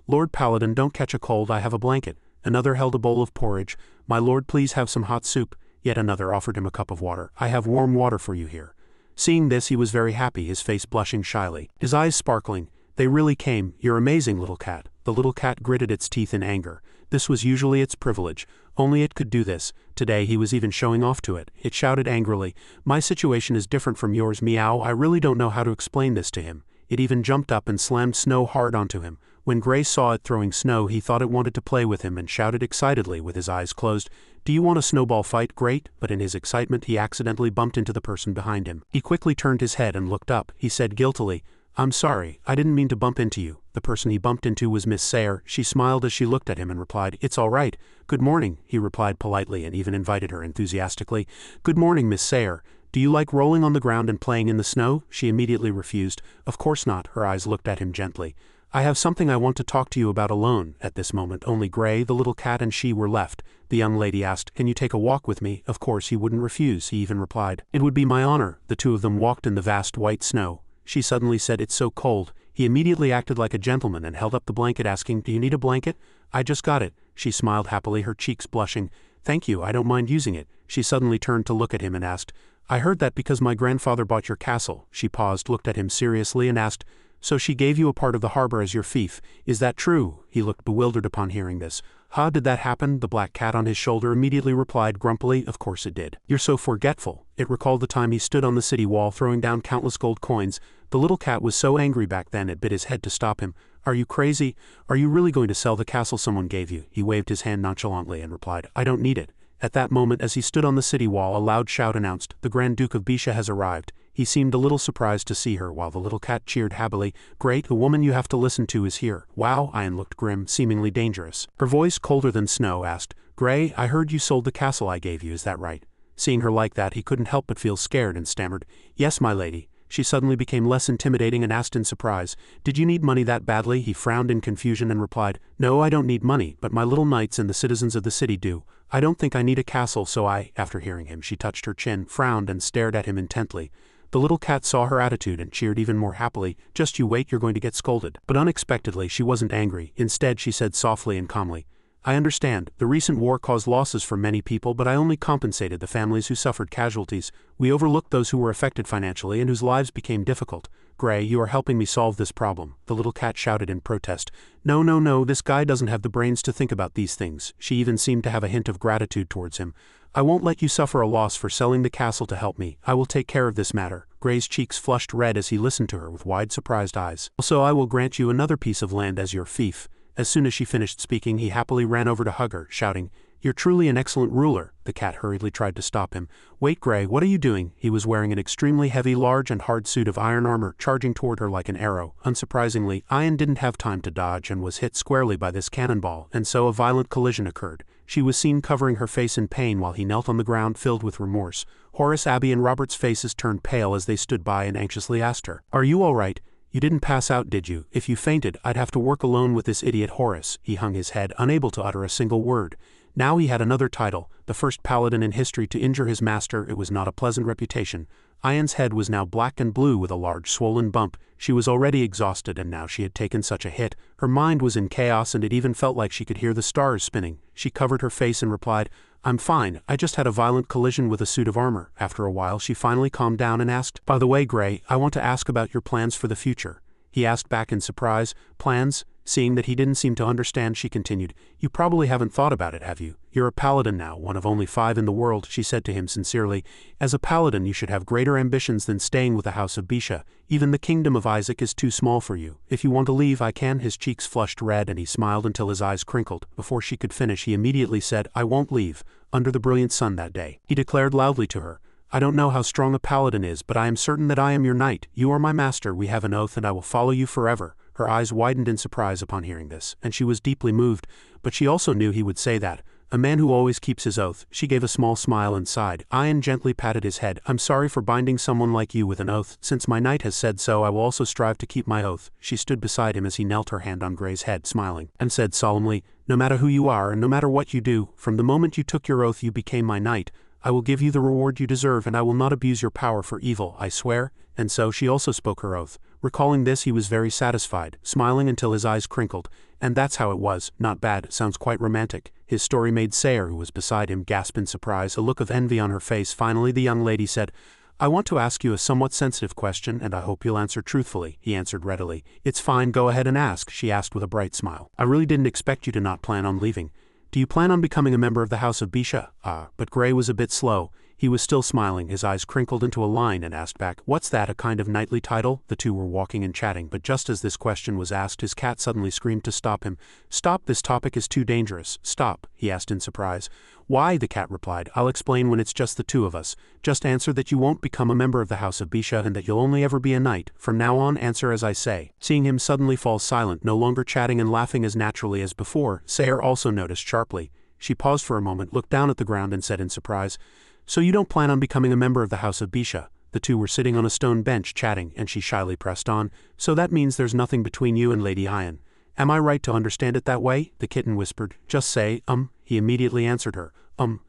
Lord Paladin, don't catch a cold, I have a blanket. Another held a bowl of porridge. My lord, please have some hot soup. Yet another offered him a cup of water. I have warm water for you here. Seeing this, he was very happy, his face blushing shyly, his eyes sparkling. They really came. You're amazing, little cat. The little cat gritted its teeth in anger. This was usually its privilege. Only it could do this. Today he was even showing off to it. It shouted angrily, My situation is different from yours, meow. I really don't know how to explain this to him. It even jumped up and slammed snow hard onto him. When Gray saw it throwing snow, he thought it wanted to play with him and shouted excitedly with his eyes closed, Do you want a snowball fight? Great. But in his excitement he accidentally bumped into the person behind him. He quickly turned his head and looked up. He said guiltily, I'm sorry, I didn't mean to bump into you. The person he bumped into was Miss Sayre. She smiled as she looked at him and replied, It's all right. Good morning, he replied politely and even invited her enthusiastically. Good morning, Miss Sayre. Do you like rolling on the ground and playing in the snow? She immediately refused. Of course not. Her eyes looked at him gently. I have something I want to talk to you about alone. At this moment only Gray, the little cat, and she were left. The young lady asked, Can you take a walk with me? Of course he wouldn't refuse. He even replied, It would be my honor. The two of them walked in the vast white snow. She suddenly said, It's so cold. He immediately acted like a gentleman and held up the blanket asking, Do you need a blanket? I just got it. She smiled happily, her cheeks blushing. Thank you, I don't mind using it. She suddenly turned to look at him and asked, I heard that because my grandfather bought your castle. She paused, looked at him seriously and asked, So she gave you a part of the harbor as your fief. Is that true? He looked bewildered upon hearing this. How did that happen? The black cat on his shoulder immediately replied grumpily, Of course it did. You're so forgetful. It recalled the time he stood on the city wall throwing down countless gold coins. The little cat was so angry back then it bit his head to stop him. Are you crazy? Are you really going to sell the castle someone gave you? He waved his hand nonchalantly and replied, I don't need it. At that moment, as he stood on the city wall, a loud shout announced, The Grand Duke of Bisha has arrived. He seemed a little surprised to see her, while the little cat cheered happily, Great, the woman you have to listen to is here. Wow, Ian looked grim, seemingly dangerous. Her voice, colder than snow, asked, Gray, I heard you sold the castle I gave you, is that right? Seeing her like that, he couldn't help but feel scared and stammered, Yes, my lady. She suddenly became less intimidating and asked in surprise, Did you need money that badly? He frowned in confusion and replied, No, I don't need money, but my little knights and the citizens of the city do. I don't think I need a castle, so I, after hearing him, she touched her chin, frowned and stared at him intently. The little cat saw her attitude and cheered even more happily, Just you wait, you're going to get scolded. But unexpectedly, she wasn't angry. Instead, she said softly and calmly, I understand. The recent war caused losses for many people, but I only compensated the families who suffered casualties. We overlooked those who were affected financially and whose lives became difficult. Gray, you are helping me solve this problem. The little cat shouted in protest. No, no, no, this guy doesn't have the brains to think about these things. She even seemed to have a hint of gratitude towards him. I won't let you suffer a loss for selling the castle to help me. I will take care of this matter. Gray's cheeks flushed red as he listened to her with wide surprised eyes. Also, I will grant you another piece of land as your fief. As soon as she finished speaking, he happily ran over to hug her, shouting, You're truly an excellent ruler. The cat hurriedly tried to stop him. Wait, Gray, what are you doing? He was wearing an extremely heavy, large and hard suit of iron armor, charging toward her like an arrow. Unsurprisingly, Ian didn't have time to dodge and was hit squarely by this cannonball, and so a violent collision occurred. She was seen covering her face in pain while he knelt on the ground filled with remorse. Horace, Abby and Robert's faces turned pale as they stood by and anxiously asked her, Are you all right? You didn't pass out, did you? If you fainted, I'd have to work alone with this idiot Horace. He hung his head, unable to utter a single word. Now he had another title, the first paladin in history to injure his master. It was not a pleasant reputation. Ayan's head was now black and blue with a large swollen bump. She was already exhausted, and now she had taken such a hit. Her mind was in chaos, and it even felt like she could hear the stars spinning. She covered her face and replied, "I'm fine, I just had a violent collision with a suit of armor." After a while she finally calmed down and asked, "By the way, Gray, I want to ask about your plans for the future." He asked back in surprise, "Plans?" Seeing that he didn't seem to understand, she continued, "You probably haven't thought about it, have you? You're a paladin now, one of only 5 in the world," she said to him sincerely. "As a paladin you should have greater ambitions than staying with the House of Bisha. Even the kingdom of Isaac is too small for you. If you want to leave, I can." His cheeks flushed red and he smiled until his eyes crinkled. Before she could finish, he immediately said, "I won't leave." Under the brilliant sun that day, he declared loudly to her, "I don't know how strong a paladin is, but I am certain that I am your knight. You are my master. We have an oath, and I will follow you forever." Her eyes widened in surprise upon hearing this, and she was deeply moved, but she also knew he would say that. A man who always keeps his oath. She gave a small smile and sighed. Ayan gently patted his head. "I'm sorry for binding someone like you with an oath. Since my knight has said so, I will also strive to keep my oath." She stood beside him as he knelt, her hand on Gray's head, smiling, and said solemnly, "No matter who you are and no matter what you do, from the moment you took your oath you became my knight. I will give you the reward you deserve, and I will not abuse your power for evil, I swear." And so she also spoke her oath. Recalling this, he was very satisfied, smiling until his eyes crinkled. "And that's how it was. Not bad. Sounds quite romantic." His story made Sayer, who was beside him, gasp in surprise, a look of envy on her face. Finally the young lady said, "I want to ask you a somewhat sensitive question, and I hope you'll answer truthfully." He answered readily. "It's fine, go ahead and ask," she asked with a bright smile. "I really didn't expect you to not plan on leaving. Do you plan on becoming a member of the House of Bisha?" But Gray was a bit slow. He was still smiling, his eyes crinkled into a line, and asked back, "What's that, a kind of knightly title?" The two were walking and chatting, but just as this question was asked, his cat suddenly screamed to stop him. "Stop, this topic is too dangerous." "Stop?" he asked in surprise. "Why?" the cat replied. "I'll explain when it's just the two of us. Just answer that you won't become a member of the House of Bisha and that you'll only ever be a knight. From now on, answer as I say." Seeing him suddenly fall silent, no longer chatting and laughing as naturally as before, Sayer also noticed sharply. She paused for a moment, looked down at the ground and said in surprise, "So you don't plan on becoming a member of the House of Bisha?" The two were sitting on a stone bench chatting, and she shyly pressed on, "So that means there's nothing between you and Lady Ayan. Am I right to understand it that way?" The kitten whispered, "Just say, He immediately answered her,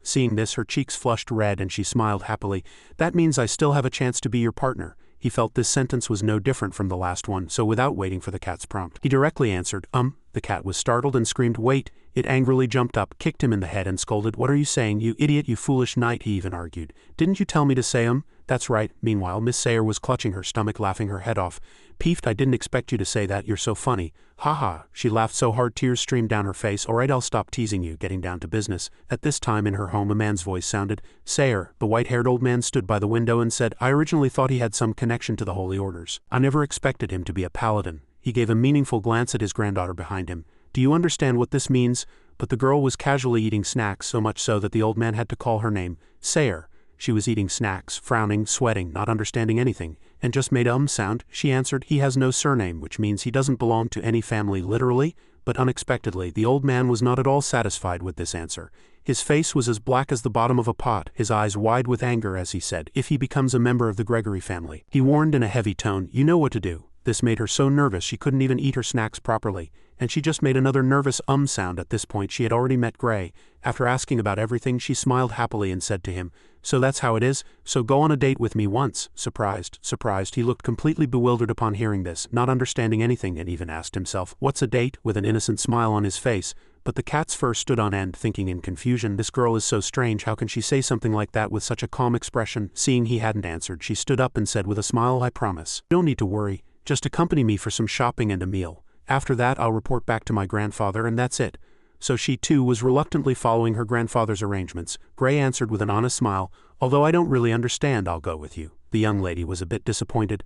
Seeing this, her cheeks flushed red and she smiled happily. "That means I still have a chance to be your partner." He felt this sentence was no different from the last one, so without waiting for the cat's prompt, he directly answered, The cat was startled and screamed, "Wait!" It angrily jumped up, kicked him in the head and scolded, "What are you saying, you idiot, you foolish knight?" He even argued, "Didn't you tell me to say That's right." Meanwhile, Miss Sayer was clutching her stomach, laughing her head off. "Peeved, I didn't expect you to say that, you're so funny." "Ha ha." She laughed so hard tears streamed down her face. "All right, I'll stop teasing you, getting down to business." At this time in her home a man's voice sounded. Sayer, the white-haired old man, stood by the window and said, "I originally thought he had some connection to the Holy Orders. I never expected him to be a paladin." He gave a meaningful glance at his granddaughter behind him. "Do you understand what this means?" But the girl was casually eating snacks, so much so that the old man had to call her name. Sayer. She was eating snacks, frowning, sweating, not understanding anything, and just made a sound. She answered, "He has no surname, which means he doesn't belong to any family literally." But unexpectedly, the old man was not at all satisfied with this answer. His face was as black as the bottom of a pot, his eyes wide with anger as he said, "If he becomes a member of the Gregory family," he warned in a heavy tone, "you know what to do." This made her so nervous she couldn't even eat her snacks properly, and she just made another nervous sound. At this point she had already met Gray. After asking about everything, she smiled happily and said to him, "So that's how it is? So go on a date with me once." Surprised. He looked completely bewildered upon hearing this, not understanding anything, and even asked himself, "What's a date?" with an innocent smile on his face. But the cat's fur stood on end, thinking in confusion, "This girl is so strange, how can she say something like that with such a calm expression?" Seeing he hadn't answered, she stood up and said with a smile, "I promise. You don't need to worry. Just accompany me for some shopping and a meal. After that I'll report back to my grandfather and that's it." So she too was reluctantly following her grandfather's arrangements. Gray answered with an honest smile, "Although I don't really understand, I'll go with you." The young lady was a bit disappointed.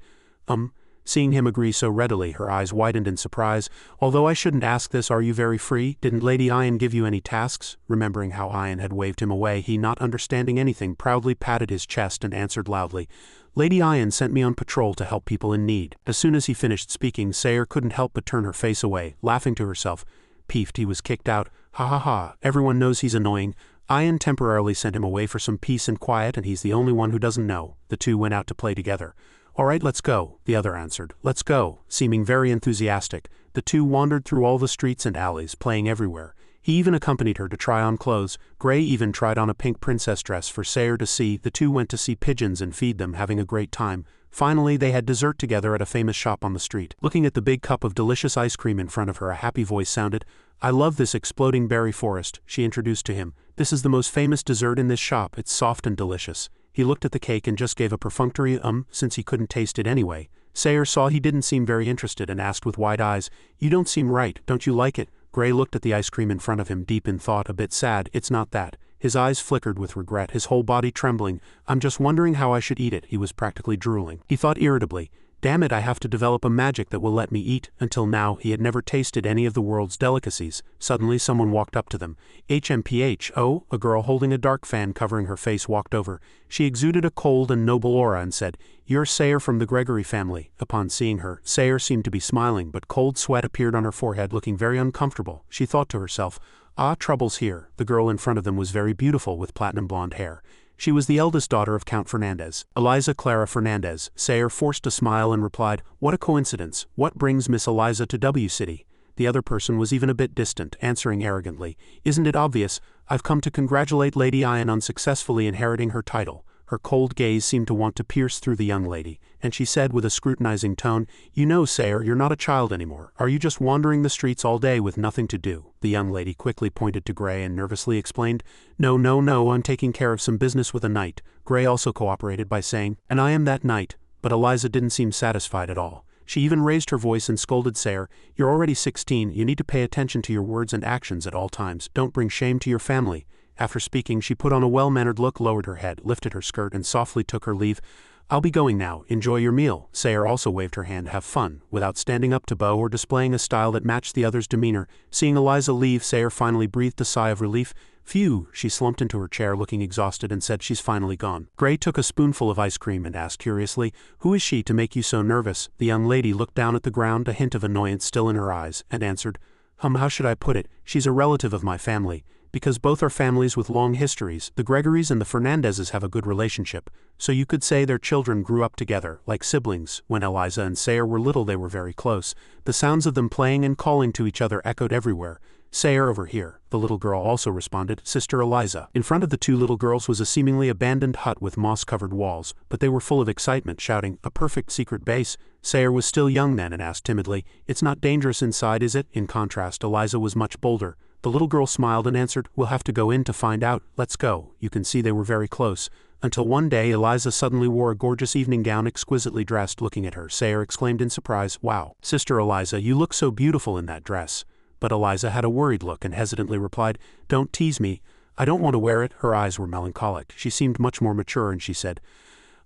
Seeing him agree so readily, her eyes widened in surprise. "Although I shouldn't ask this, are you very free? Didn't Lady Ayan give you any tasks?" Remembering how Ayan had waved him away, he, not understanding anything, proudly patted his chest and answered loudly, "Lady Ayan sent me on patrol to help people in need." As soon as he finished speaking, Sayer couldn't help but turn her face away, laughing to herself. Peeved, he was kicked out. "Ha ha ha, everyone knows he's annoying. Ayan temporarily sent him away for some peace and quiet, and he's the only one who doesn't know." The two went out to play together. "All right, let's go," the other answered. "Let's go." Seeming very enthusiastic, the two wandered through all the streets and alleys, playing everywhere. He even accompanied her to try on clothes. Gray even tried on a pink princess dress for Sayre to see. The two went to see pigeons and feed them, having a great time. Finally, they had dessert together at a famous shop on the street. Looking at the big cup of delicious ice cream in front of her, a happy voice sounded. "I love this exploding berry forest," she introduced to him. "This is the most famous dessert in this shop. It's soft and delicious." He looked at the cake and just gave a perfunctory since he couldn't taste it anyway. Sayre saw he didn't seem very interested and asked with wide eyes, "You don't seem right, don't you like it?" Gray looked at the ice cream in front of him, deep in thought, a bit sad. "It's not that." His eyes flickered with regret, his whole body trembling. "I'm just wondering how I should eat it." He was practically drooling. He thought irritably, "Damn it, I have to develop a magic that will let me eat." Until now, he had never tasted any of the world's delicacies. Suddenly, someone walked up to them. HMPH, oh, a girl holding a dark fan covering her face walked over. She exuded a cold and noble aura and said, "You're Sayre from the Gregory family." Upon seeing her, Sayre seemed to be smiling, but cold sweat appeared on her forehead, looking very uncomfortable. She thought to herself, "Ah, trouble's here." The girl in front of them was very beautiful with platinum blonde hair. She was the eldest daughter of Count Fernandez, Eliza Clara Fernandez. Sayre forced a smile and replied, "What a coincidence. What brings Miss Eliza to W City?" The other person was even a bit distant, answering arrogantly, "Isn't it obvious? I've come to congratulate Lady Ian on successfully inheriting her title." Her cold gaze seemed to want to pierce through the young lady, and she said with a scrutinizing tone, "You know, Sayre, you're not a child anymore. Are you just wandering the streets all day with nothing to do?" The young lady quickly pointed to Gray and nervously explained, No, I'm taking care of some business with a knight." Gray also cooperated by saying, "And I am that knight," but Eliza didn't seem satisfied at all. She even raised her voice and scolded Sayre, "You're already 16, you need to pay attention to your words and actions at all times. Don't bring shame to your family." After speaking, she put on a well-mannered look, lowered her head, lifted her skirt, and softly took her leave. "I'll be going now. Enjoy your meal." Sayre also waved her hand, "Have fun," without standing up to bow or displaying a style that matched the other's demeanor. Seeing Eliza leave, Sayre finally breathed a sigh of relief. "Phew," she slumped into her chair looking exhausted and said, "She's finally gone." Gray took a spoonful of ice cream and asked curiously, "Who is she to make you so nervous?" The young lady looked down at the ground, a hint of annoyance still in her eyes, and answered, How should I put it? She's a relative of my family. Because both are families with long histories, the Gregorys and the Fernandezes have a good relationship, so you could say their children grew up together, like siblings. When Eliza and Sayre were little they were very close. The sounds of them playing and calling to each other echoed everywhere. "Sayre, over here," the little girl also responded, "Sister Eliza." In front of the two little girls was a seemingly abandoned hut with moss-covered walls, but they were full of excitement, shouting, "A perfect secret base." Sayre was still young then and asked timidly, "It's not dangerous inside, is it?" In contrast, Eliza was much bolder. The little girl smiled and answered, "We'll have to go in to find out. Let's go." You can see they were very close. Until one day Eliza suddenly wore a gorgeous evening gown, exquisitely dressed. Looking at her, Sayre exclaimed in surprise, "Wow, Sister Eliza, you look so beautiful in that dress." But Eliza had a worried look and hesitantly replied, "Don't tease me. I don't want to wear it." Her eyes were melancholic. She seemed much more mature and she said,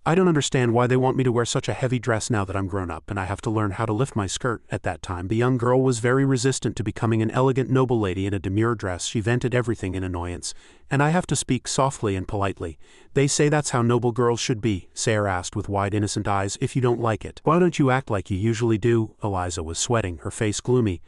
"I don't understand why they want me to wear such a heavy dress now that I'm grown up and I have to learn how to lift my skirt." At that time the young girl was very resistant to becoming an elegant noble lady in a demure dress. She vented everything in annoyance. "And I have to speak softly and politely. They say that's how noble girls should be," Sayre asked with wide innocent eyes. "If you don't like it, why don't you act like you usually do?" Eliza was sweating, her face gloomy.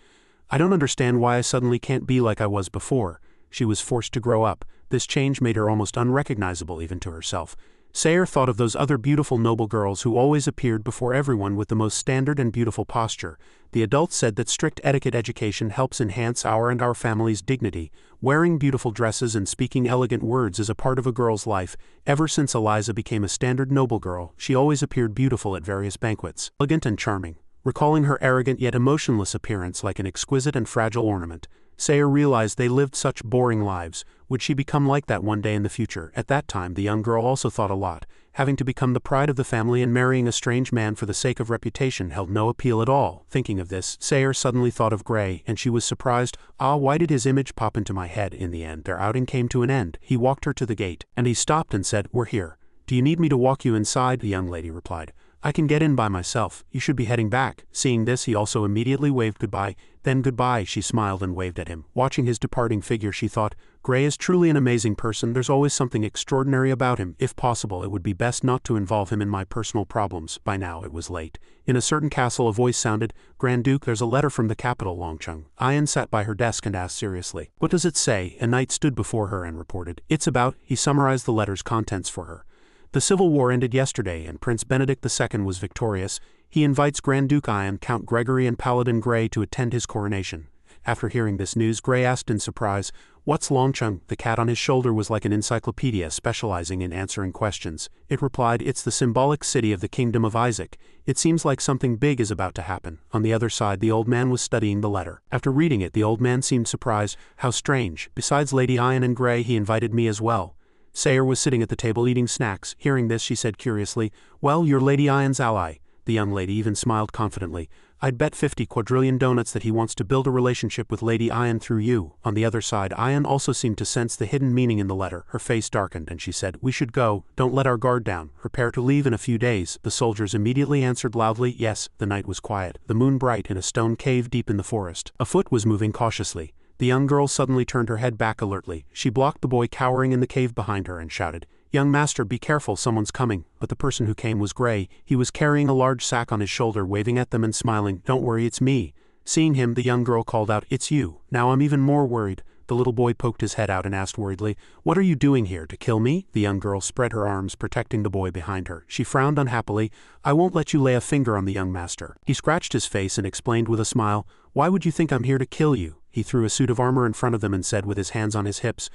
"I don't understand why I suddenly can't be like I was before." She was forced to grow up. This change made her almost unrecognizable even to herself. Sayre thought of those other beautiful noble girls who always appeared before everyone with the most standard and beautiful posture. The adults said that strict etiquette education helps enhance our and our family's dignity. Wearing beautiful dresses and speaking elegant words is a part of a girl's life. Ever since Eliza became a standard noble girl, she always appeared beautiful at various banquets, elegant and charming, recalling her arrogant yet emotionless appearance like an exquisite and fragile ornament. Sayre realized they lived such boring lives. Would she become like that one day in the future? At that time the young girl also thought a lot. Having to become the pride of the family and marrying a strange man for the sake of reputation held no appeal at all. Thinking of this, Sayre suddenly thought of Gray, and she was surprised. Why did his image pop into my head? In the end, their outing came to an end. He walked her to the gate, and he stopped and said, "We're here." "Do you need me to walk you inside?" the young lady replied. "I can get in by myself. You should be heading back." Seeing this, he also immediately waved goodbye. "Then goodbye," she smiled and waved at him. Watching his departing figure, she thought, "Gray is truly an amazing person. There's always something extraordinary about him. If possible, it would be best not to involve him in my personal problems." By now it was late. In a certain castle a voice sounded, "Grand Duke, there's a letter from the capital, Longcheng." Ian sat by her desk and asked seriously, "What does it say?" A knight stood before her and reported, "It's about..." He summarized the letter's contents for her. "The civil war ended yesterday and Prince Benedict II was victorious. He invites Grand Duke Ian, Count Gregory and Paladin Gray to attend his coronation. After hearing this news, Gray asked in surprise, "What's Longcheng?" The cat on his shoulder was like an encyclopedia specializing in answering questions. It replied, "It's the symbolic city of the kingdom of Isaac. It seems like something big is about to happen." On the other side, the old man was studying the letter. After reading it, the old man seemed surprised. "How strange. Besides Lady Ian and Gray, he invited me as well." Sayer was sitting at the table eating snacks. Hearing this, she said curiously, "Well, you're Lady Ian's ally." The young lady even smiled confidently. "I'd bet 50 quadrillion donuts that he wants to build a relationship with Lady Ian through you." On the other side, Ian also seemed to sense the hidden meaning in the letter. Her face darkened and she said, "We should go. Don't let our guard down. Prepare to leave in a few days." The soldiers immediately answered loudly, "Yes." The night was quiet, the moon bright in a stone cave deep in the forest. A foot was moving cautiously. The young girl suddenly turned her head back alertly. She blocked the boy cowering in the cave behind her and shouted, "Young master, be careful, someone's coming." But the person who came was Gray. He was carrying a large sack on his shoulder, waving at them and smiling. "Don't worry, it's me." Seeing him, the young girl called out, "It's you." "Now I'm even more worried." The little boy poked his head out and asked worriedly, "What are you doing here, to kill me?" The young girl spread her arms, protecting the boy behind her. She frowned unhappily. "I won't let you lay a finger on the young master." He scratched his face and explained with a smile, "Why would you think I'm here to kill you?" He threw a suit of armor in front of them and said with his hands on his hips,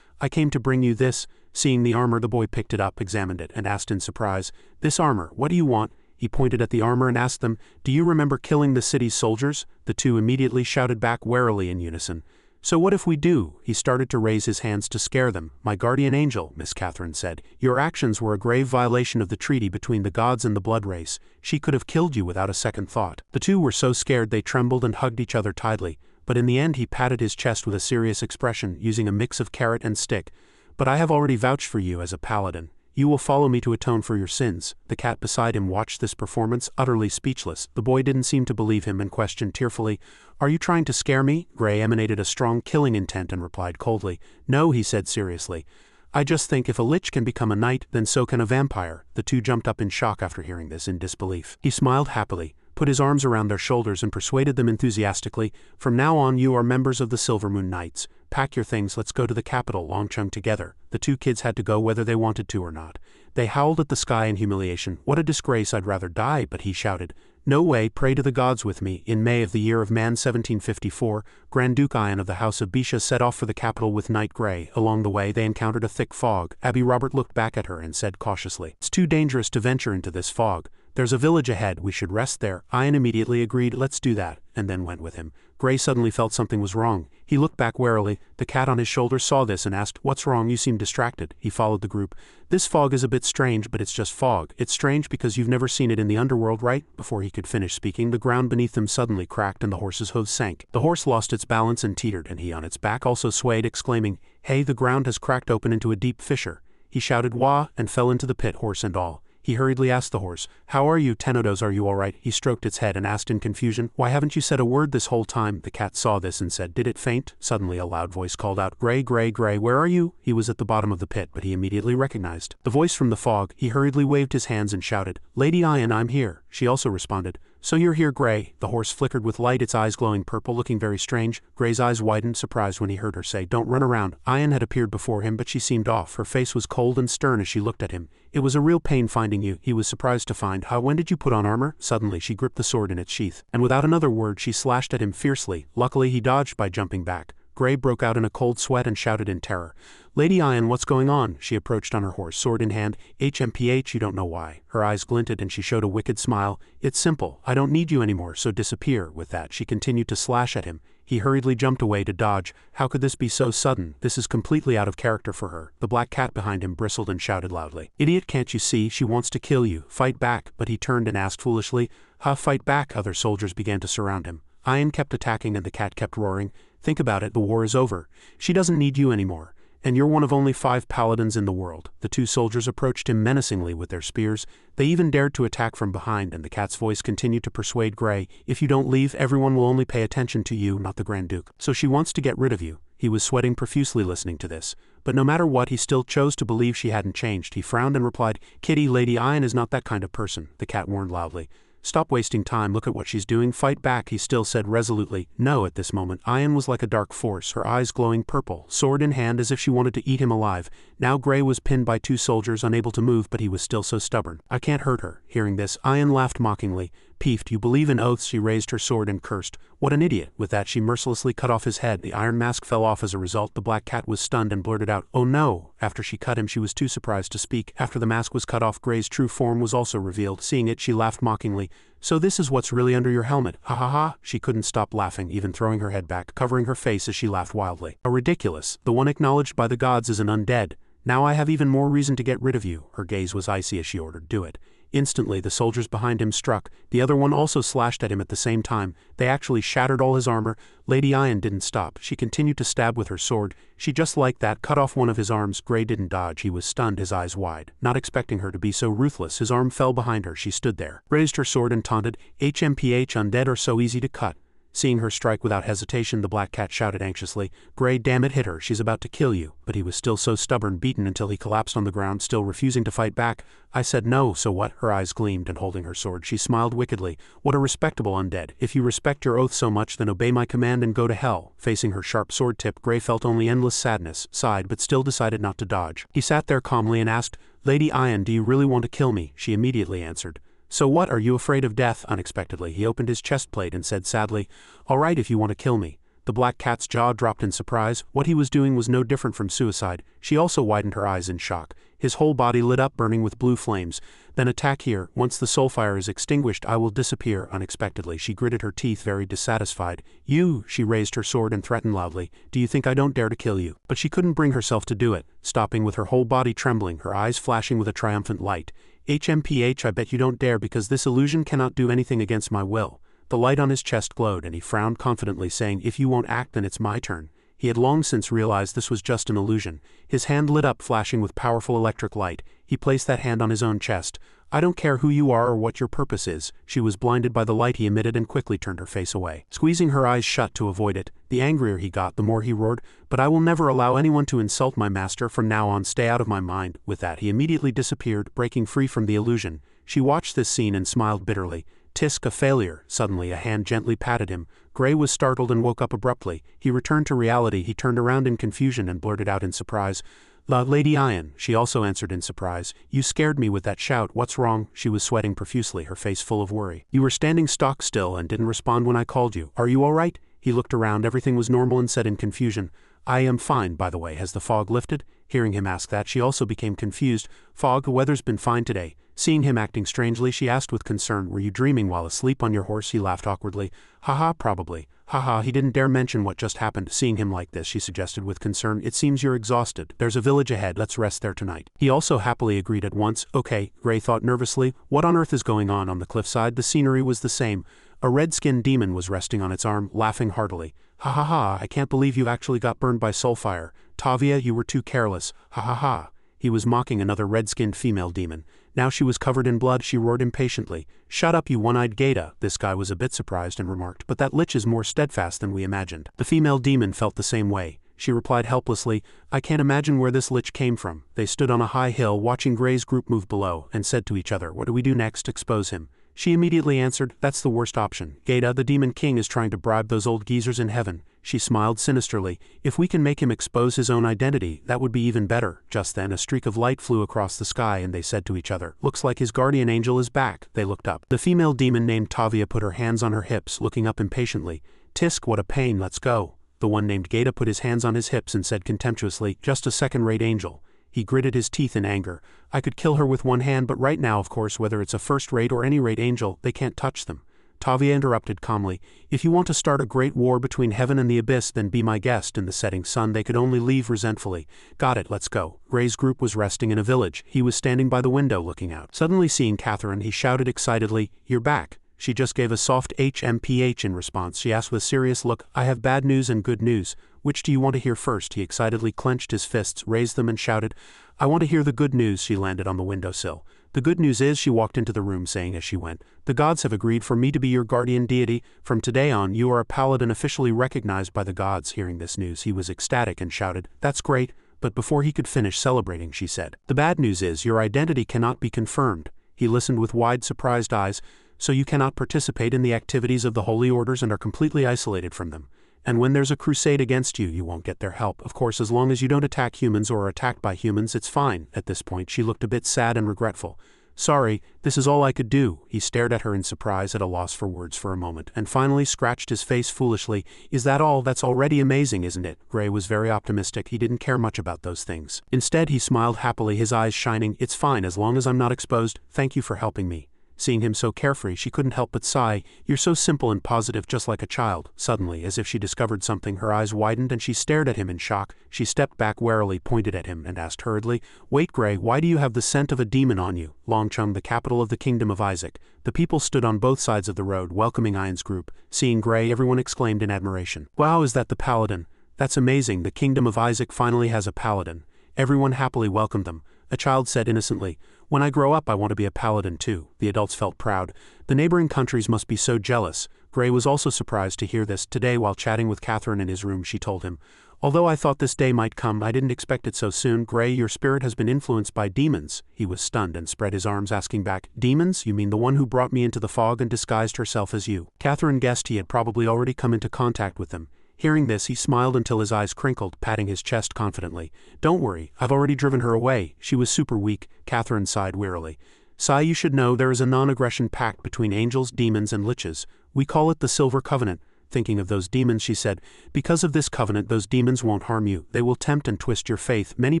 "I came to bring you this." Seeing the armor, the boy picked it up, examined it, and asked in surprise, "This armor, what do you want?" He pointed at the armor and asked them, "Do you remember killing the city's soldiers?" The two immediately shouted back warily in unison, "So what if we do?" He started to raise his hands to scare them. "My guardian angel," Miss Catherine said, "your actions were a grave violation of the treaty between the gods and the blood race. She could have killed you without a second thought." The two were so scared they trembled and hugged each other tightly, but in the end he patted his chest with a serious expression, using a mix of carrot and stick. "But I have already vouched for you as a paladin. You will follow me to atone for your sins." The cat beside him watched this performance, utterly speechless. The boy didn't seem to believe him and questioned tearfully, "Are you trying to scare me?" Gray emanated a strong killing intent and replied coldly, "No," he said seriously. "I just think if a lich can become a knight, then so can a vampire." The two jumped up in shock after hearing this in disbelief. He smiled happily, put his arms around their shoulders and persuaded them enthusiastically, "From now on you are members of the Silvermoon Knights. Pack your things, let's go to the capital, Longcheng, together." The two kids had to go whether they wanted to or not. They howled at the sky in humiliation. "What a disgrace, I'd rather die," but he shouted, "No way, pray to the gods with me." In May of the year of man 1754, Grand Duke Ian of the House of Bisha set off for the capital with Knight Gray. Along the way they encountered a thick fog. Abbey Robert looked back at her and said cautiously, "It's too dangerous to venture into this fog. There's a village ahead, we should rest there." Ian immediately agreed, "Let's do that," and then went with him. Gray suddenly felt something was wrong. He looked back warily. The cat on his shoulder saw this and asked, "What's wrong? You seem distracted." He followed the group. "This fog is a bit strange, but it's just fog. It's strange because you've never seen it in the underworld, right?" Before he could finish speaking, the ground beneath them suddenly cracked and the horse's hooves sank. The horse lost its balance and teetered, and he on its back also swayed, exclaiming, "Hey, the ground has cracked open into a deep fissure." He shouted, "Wah!" and fell into the pit, horse and all. He hurriedly asked the horse, "How are you, Tenodos, are you all right?" He stroked its head and asked in confusion, "Why haven't you said a word this whole time?" The cat saw this and said, "Did it faint?" Suddenly a loud voice called out, "Gray, Gray, Gray, where are you?" He was at the bottom of the pit, but he immediately recognized the voice from the fog. He hurriedly waved his hands and shouted, "Lady Ian, I'm here." She also responded, "So you're here, Gray." The horse flickered with light, its eyes glowing purple, looking very strange. Gray's eyes widened, surprised when he heard her say, "Don't run around." Ian had appeared before him, but she seemed off. Her face was cold and stern as she looked at him. "It was a real pain finding you," he was surprised to find. When did you put on armor?" Suddenly she gripped the sword in its sheath, and without another word she slashed at him fiercely. Luckily he dodged by jumping back. Gray broke out in a cold sweat and shouted in terror, "Lady Ian, what's going on?" She approached on her horse, sword in hand. "HMPH, you don't know why." Her eyes glinted and she showed a wicked smile. "It's simple. I don't need you anymore, so disappear." With that she continued to slash at him. He hurriedly jumped away to dodge. How could this be so sudden? This is completely out of character for her. The black cat behind him bristled and shouted loudly, "Idiot, can't you see? She wants to kill you. Fight back." But he turned and asked foolishly, "Ha, fight back?" Other soldiers began to surround him. Ian kept attacking and the cat kept roaring, "Think about it, the war is over. She doesn't need you anymore. And you're one of only 5 paladins in the world." The two soldiers approached him menacingly with their spears. They even dared to attack from behind, and the cat's voice continued to persuade Gray, "If you don't leave, everyone will only pay attention to you, not the Grand Duke. So she wants to get rid of you." He was sweating profusely listening to this. But no matter what, he still chose to believe she hadn't changed. He frowned and replied, "Kitty, Lady Ian is not that kind of person." The cat warned loudly, "Stop wasting time, look at what she's doing, fight back." He still said resolutely, "No." At this moment, Ian was like a dark force, her eyes glowing purple, sword in hand as if she wanted to eat him alive. Now Gray was pinned by 2 soldiers, unable to move, but he was still so stubborn. "I can't hurt her." Hearing this, Ian laughed mockingly, Peeved, you believe in oaths? She raised her sword and cursed. What an idiot. With that she mercilessly cut off his head. The iron mask fell off as a result. The black cat was stunned and blurted out, "Oh no." After she cut him she was too surprised to speak. After the mask was cut off, Gray's true form was also revealed. Seeing it she laughed mockingly. "So this is what's really under your helmet. Ha ha ha." She couldn't stop laughing, even throwing her head back, covering her face as she laughed wildly. "How ridiculous. The one acknowledged by the gods is an undead. Now I have even more reason to get rid of you." Her gaze was icy as she ordered, "Do it." Instantly the soldiers behind him struck. The other one also slashed at him at the same time. They actually shattered all his armor. Lady Iron didn't stop. She continued to stab with her sword. She just like that cut off one of his arms. Gray didn't dodge. He was stunned, his eyes wide. Not expecting her to be so ruthless, his arm fell behind her. She stood there, raised her sword and taunted, "HMPH, undead are so easy to cut." Seeing her strike without hesitation, the black cat shouted anxiously, "Gray, damn it, hit her, she's about to kill you." But he was still so stubborn, beaten until he collapsed on the ground, still refusing to fight back. "I said no, so what?" Her eyes gleamed, and holding her sword she smiled wickedly. "What a respectable undead. If you respect your oath so much, then obey my command and go to hell." Facing her sharp sword tip, Gray felt only endless sadness, sighed but still decided not to dodge. He sat there calmly and asked, "Lady Iron, do you really want to kill me?" She immediately answered, "So what, are you afraid of death?" Unexpectedly he opened his chest plate and said sadly, "All right if you want to kill me." The black cat's jaw dropped in surprise. What he was doing was no different from suicide. She also widened her eyes in shock. His whole body lit up, burning with blue flames. "Then attack here. Once the soul fire is extinguished I will disappear." Unexpectedly she gritted her teeth, very dissatisfied. "You," she raised her sword and threatened loudly, "do you think I don't dare to kill you?" But she couldn't bring herself to do it, stopping with her whole body trembling, her eyes flashing with a triumphant light. "HMPH, I bet you don't dare, because this illusion cannot do anything against my will." The light on his chest glowed and he frowned confidently, saying, "If you won't act then it's my turn." He had long since realized this was just an illusion. His hand lit up, flashing with powerful electric light. He placed that hand on his own chest. "I don't care who you are or what your purpose is." She was blinded by the light he emitted and quickly turned her face away, squeezing her eyes shut to avoid it. The angrier he got, the more he roared, "But I will never allow anyone to insult my master. From now on stay out of my mind." With that he immediately disappeared, breaking free from the illusion. She watched this scene and smiled bitterly. "Tisk, a failure." Suddenly a hand gently patted him. Gray was startled and woke up abruptly. He returned to reality. He turned around in confusion and blurted out in surprise, Lady Iron." She also answered in surprise, "You scared me with that shout. What's wrong?" She was sweating profusely, her face full of worry. "You were standing stock still and didn't respond when I called you. Are you all right?" He looked around. Everything was normal and said in confusion, "I am fine, by the way. Has the fog lifted?" Hearing him ask that, she also became confused. "Fog, the weather's been fine today." Seeing him acting strangely, she asked with concern, "Were you dreaming while asleep on your horse?" He laughed awkwardly. "Haha, probably." "Haha, he didn't dare mention what just happened." Seeing him like this, she suggested with concern, "It seems you're exhausted. There's a village ahead, let's rest there tonight." He also happily agreed at once. "Okay," Gray thought nervously. What on earth is going on the cliffside? The scenery was the same. A red-skinned demon was resting on its arm, laughing heartily. "Ha ha ha, I can't believe you actually got burned by soulfire. Tavia, you were too careless. Ha ha ha." He was mocking another red-skinned female demon. Now she was covered in blood. She roared impatiently, "Shut up, you one-eyed Gaeta." This guy was a bit surprised and remarked, "But that lich is more steadfast than we imagined." The female demon felt the same way. She replied helplessly, "I can't imagine where this lich came from." They stood on a high hill watching Gray's group move below, and said to each other, "What do we do next? Expose him?" She immediately answered, "That's the worst option. Gaeta, the demon king, is trying to bribe those old geezers in heaven." She smiled sinisterly. "If we can make him expose his own identity, that would be even better." Just then a streak of light flew across the sky and they said to each other, "Looks like his guardian angel is back." They looked up. The female demon named Tavia put her hands on her hips, looking up impatiently. "Tisk, what a pain, let's go." The one named Gaeta put his hands on his hips and said contemptuously, "Just a second-rate angel." He gritted his teeth in anger. "I could kill her with one hand, but right now, of course, whether it's a first-rate or any-rate angel, they can't touch them." Tavia interrupted calmly, "If you want to start a great war between heaven and the abyss, then be my guest." In the setting sun they could only leave resentfully. "Got it, let's go." Gray's group was resting in a village. He was standing by the window looking out. Suddenly seeing Catherine, he shouted excitedly, "You're back." She just gave a soft HMPH in response. She asked with a serious look, "I have bad news and good news. Which do you want to hear first?" He excitedly clenched his fists, raised them and shouted, "I want to hear the good news." She landed on the windowsill. "The good news is," she walked into the room saying as she went, "the gods have agreed for me to be your guardian deity. From today on, you are a paladin officially recognized by the gods." Hearing this news, he was ecstatic and shouted, "That's great." But before he could finish celebrating, she said, "The bad news is your identity cannot be confirmed." He listened with wide, surprised eyes. "So you cannot participate in the activities of the holy orders and are completely isolated from them. And when there's a crusade against you, you won't get their help. Of course, as long as you don't attack humans or are attacked by humans, it's fine." At this point, she looked a bit sad and regretful. Sorry, this is all I could do. He stared at her in surprise, at a loss for words for a moment, and finally scratched his face foolishly. Is that all? That's already amazing, isn't it? Gray was very optimistic. He didn't care much about those things. Instead, he smiled happily, his eyes shining. It's fine as long as I'm not exposed. Thank you for helping me. Seeing him so carefree, she couldn't help but sigh. You're so simple and positive, just like a child. Suddenly, as if she discovered something, her eyes widened and she stared at him in shock. She stepped back warily, pointed at him, and asked hurriedly, Wait, Gray, why do you have the scent of a demon on you? Longcheng, the capital of the Kingdom of Isaac. The people stood on both sides of the road, welcoming Ian's group. Seeing Gray, everyone exclaimed in admiration. Wow, is that the Paladin? That's amazing, the Kingdom of Isaac finally has a Paladin. Everyone happily welcomed them. A child said innocently, When I grow up I want to be a paladin too. The adults felt proud. The neighboring countries must be so jealous. Gray was also surprised to hear this. Today, while chatting with Catherine in his room, she told him, Although I thought this day might come, I didn't expect it so soon. Gray, your spirit has been influenced by demons. He was stunned and spread his arms, asking back, Demons? You mean the one who brought me into the fog and disguised herself as you? Catherine guessed he had probably already come into contact with them. Hearing this, he smiled until his eyes crinkled, patting his chest confidently. Don't worry, I've already driven her away. She was super weak. Catherine sighed wearily. Sai, you should know there is a non-aggression pact between angels, demons, and liches. We call it the Silver Covenant. Thinking of those demons, she said, Because of this covenant, those demons won't harm you. They will tempt and twist your faith. Many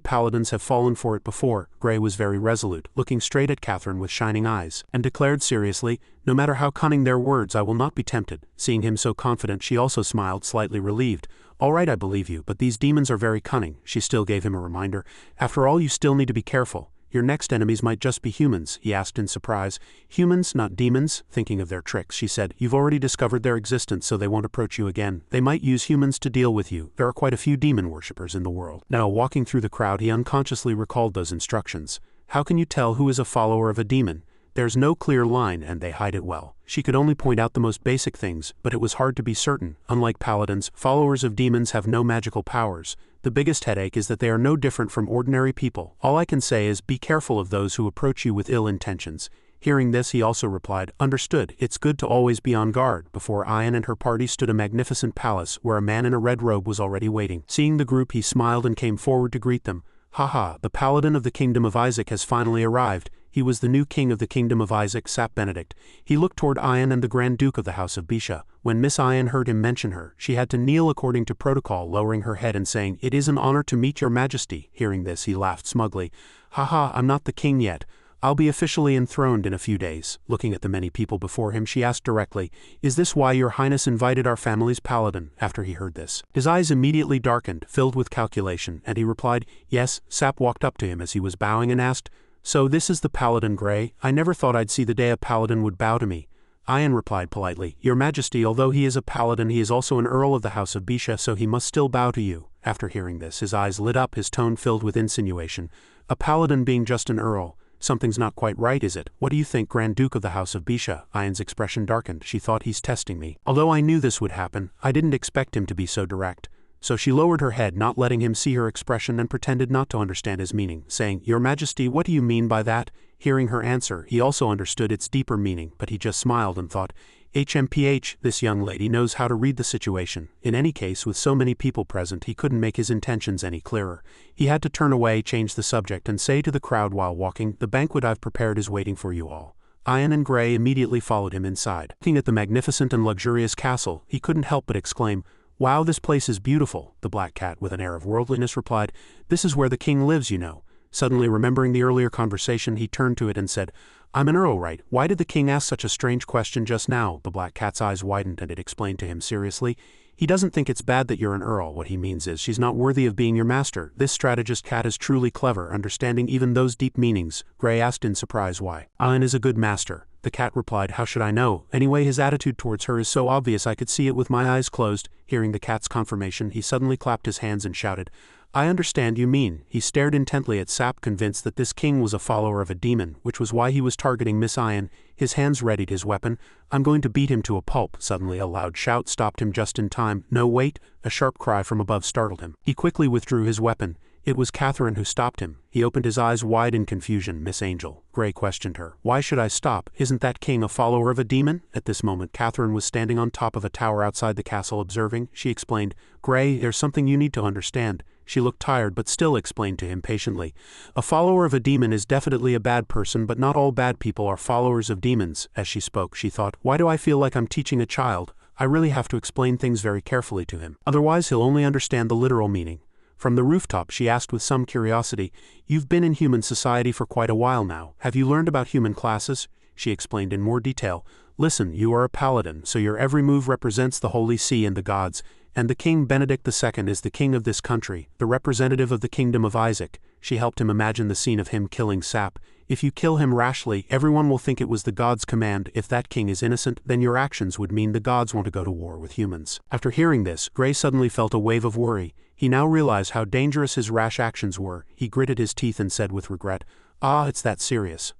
paladins have fallen for it before. Gray was very resolute, looking straight at Catherine with shining eyes, and declared seriously, No matter how cunning their words, I will not be tempted. Seeing him so confident, she also smiled, slightly relieved. All right, I believe you, but these demons are very cunning. She still gave him a reminder. After all, you still need to be careful. Your next enemies might just be humans, he asked in surprise. Humans, not demons? Thinking of their tricks, she said, You've already discovered their existence, so they won't approach you again. They might use humans to deal with you. There are quite a few demon worshippers in the world. Now, walking through the crowd, he unconsciously recalled those instructions. How can you tell who is a follower of a demon? There's no clear line, and they hide it well. She could only point out the most basic things, but it was hard to be certain. Unlike paladins, followers of demons have no magical powers. The biggest headache is that they are no different from ordinary people. All I can say is, be careful of those who approach you with ill intentions. Hearing this, he also replied, Understood, it's good to always be on guard. Before Ian and her party stood a magnificent palace, where a man in a red robe was already waiting. Seeing the group, he smiled and came forward to greet them. Haha, the Paladin of the Kingdom of Isaac has finally arrived. He was the new king of the Kingdom of Isaac, Sap Benedict. He looked toward Ian and the Grand Duke of the House of Bisha. When Miss Ian heard him mention her, she had to kneel according to protocol, lowering her head and saying, It is an honor to meet your majesty. Hearing this, he laughed smugly. Haha, I'm not the king yet. I'll be officially enthroned in a few days. Looking at the many people before him, she asked directly, Is this why your highness invited our family's paladin? After he heard this, his eyes immediately darkened, filled with calculation, and he replied, Yes. Sap walked up to him as he was bowing and asked, So this is the Paladin Gray? I never thought I'd see the day a paladin would bow to me. Ian replied politely, Your Majesty, although he is a paladin, he is also an earl of the House of Bisha, so he must still bow to you. After hearing this, his eyes lit up, his tone filled with insinuation. A paladin being just an earl. Something's not quite right, is it? What do you think, Grand Duke of the House of Bisha? Ian's expression darkened. She thought, He's testing me. Although I knew this would happen, I didn't expect him to be so direct. So she lowered her head, not letting him see her expression, and pretended not to understand his meaning, saying, Your Majesty, what do you mean by that? Hearing her answer, he also understood its deeper meaning, but he just smiled and thought, HMPH, this young lady knows how to read the situation. In any case, with so many people present, he couldn't make his intentions any clearer. He had to turn away, change the subject, and say to the crowd while walking, The banquet I've prepared is waiting for you all. Ian and Gray immediately followed him inside. Looking at the magnificent and luxurious castle, he couldn't help but exclaim, Wow, this place is beautiful. The black cat, with an air of worldliness, replied, This is where the king lives, you know. Suddenly remembering the earlier conversation, he turned to it and said, I'm an earl, right? Why did the king ask such a strange question just now? The black cat's eyes widened and it explained to him seriously, He doesn't think it's bad that you're an earl. What he means is she's not worthy of being your master. This strategist cat is truly clever, understanding even those deep meanings. Gray asked in surprise why. Ian is a good master. The cat replied, How should I know? Anyway, his attitude towards her is so obvious I could see it with my eyes closed. Hearing the cat's confirmation, he suddenly clapped his hands and shouted, I understand you mean. He stared intently at Sap, convinced that this king was a follower of a demon, which was why he was targeting Miss Ian. His hands readied his weapon. I'm going to beat him to a pulp. Suddenly a loud shout stopped him just in time. No, wait! A sharp cry from above startled him. He quickly withdrew his weapon. It was Catherine who stopped him. He opened his eyes wide in confusion. Miss Angel. Gray questioned her. Why should I stop? Isn't that king a follower of a demon? At this moment, Catherine was standing on top of a tower outside the castle observing. She explained, Gray, there's something you need to understand. She looked tired but still explained to him patiently. A follower of a demon is definitely a bad person, but not all bad people are followers of demons. As she spoke, she thought, why do I feel like I'm teaching a child? I really have to explain things very carefully to him. Otherwise he'll only understand the literal meaning. From the rooftop she asked with some curiosity, you've been in human society for quite a while now. Have you learned about human classes? She explained in more detail. Listen, you are a paladin, so your every move represents the Holy See and the gods, and the King Benedict II is the king of this country, the representative of the kingdom of Isaac. She helped him imagine the scene of him killing Sap. If you kill him rashly, everyone will think it was the gods' command. If that king is innocent, then your actions would mean the gods want to go to war with humans. After hearing this, Gray suddenly felt a wave of worry. He now realized how dangerous his rash actions were. He gritted his teeth and said with regret, "Ah, it's that serious."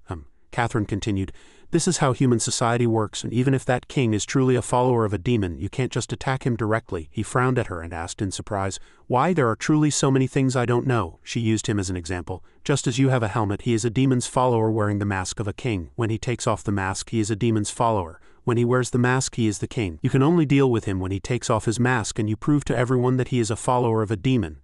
Catherine continued, "This is how human society works, and even if that king is truly a follower of a demon, you can't just attack him directly." He frowned at her and asked in surprise, "Why, there are truly so many things I don't know." She used him as an example. Just as you have a helmet, he is a demon's follower wearing the mask of a king. When he takes off the mask, he is a demon's follower. When he wears the mask, he is the king. You can only deal with him when he takes off his mask and you prove to everyone that he is a follower of a demon.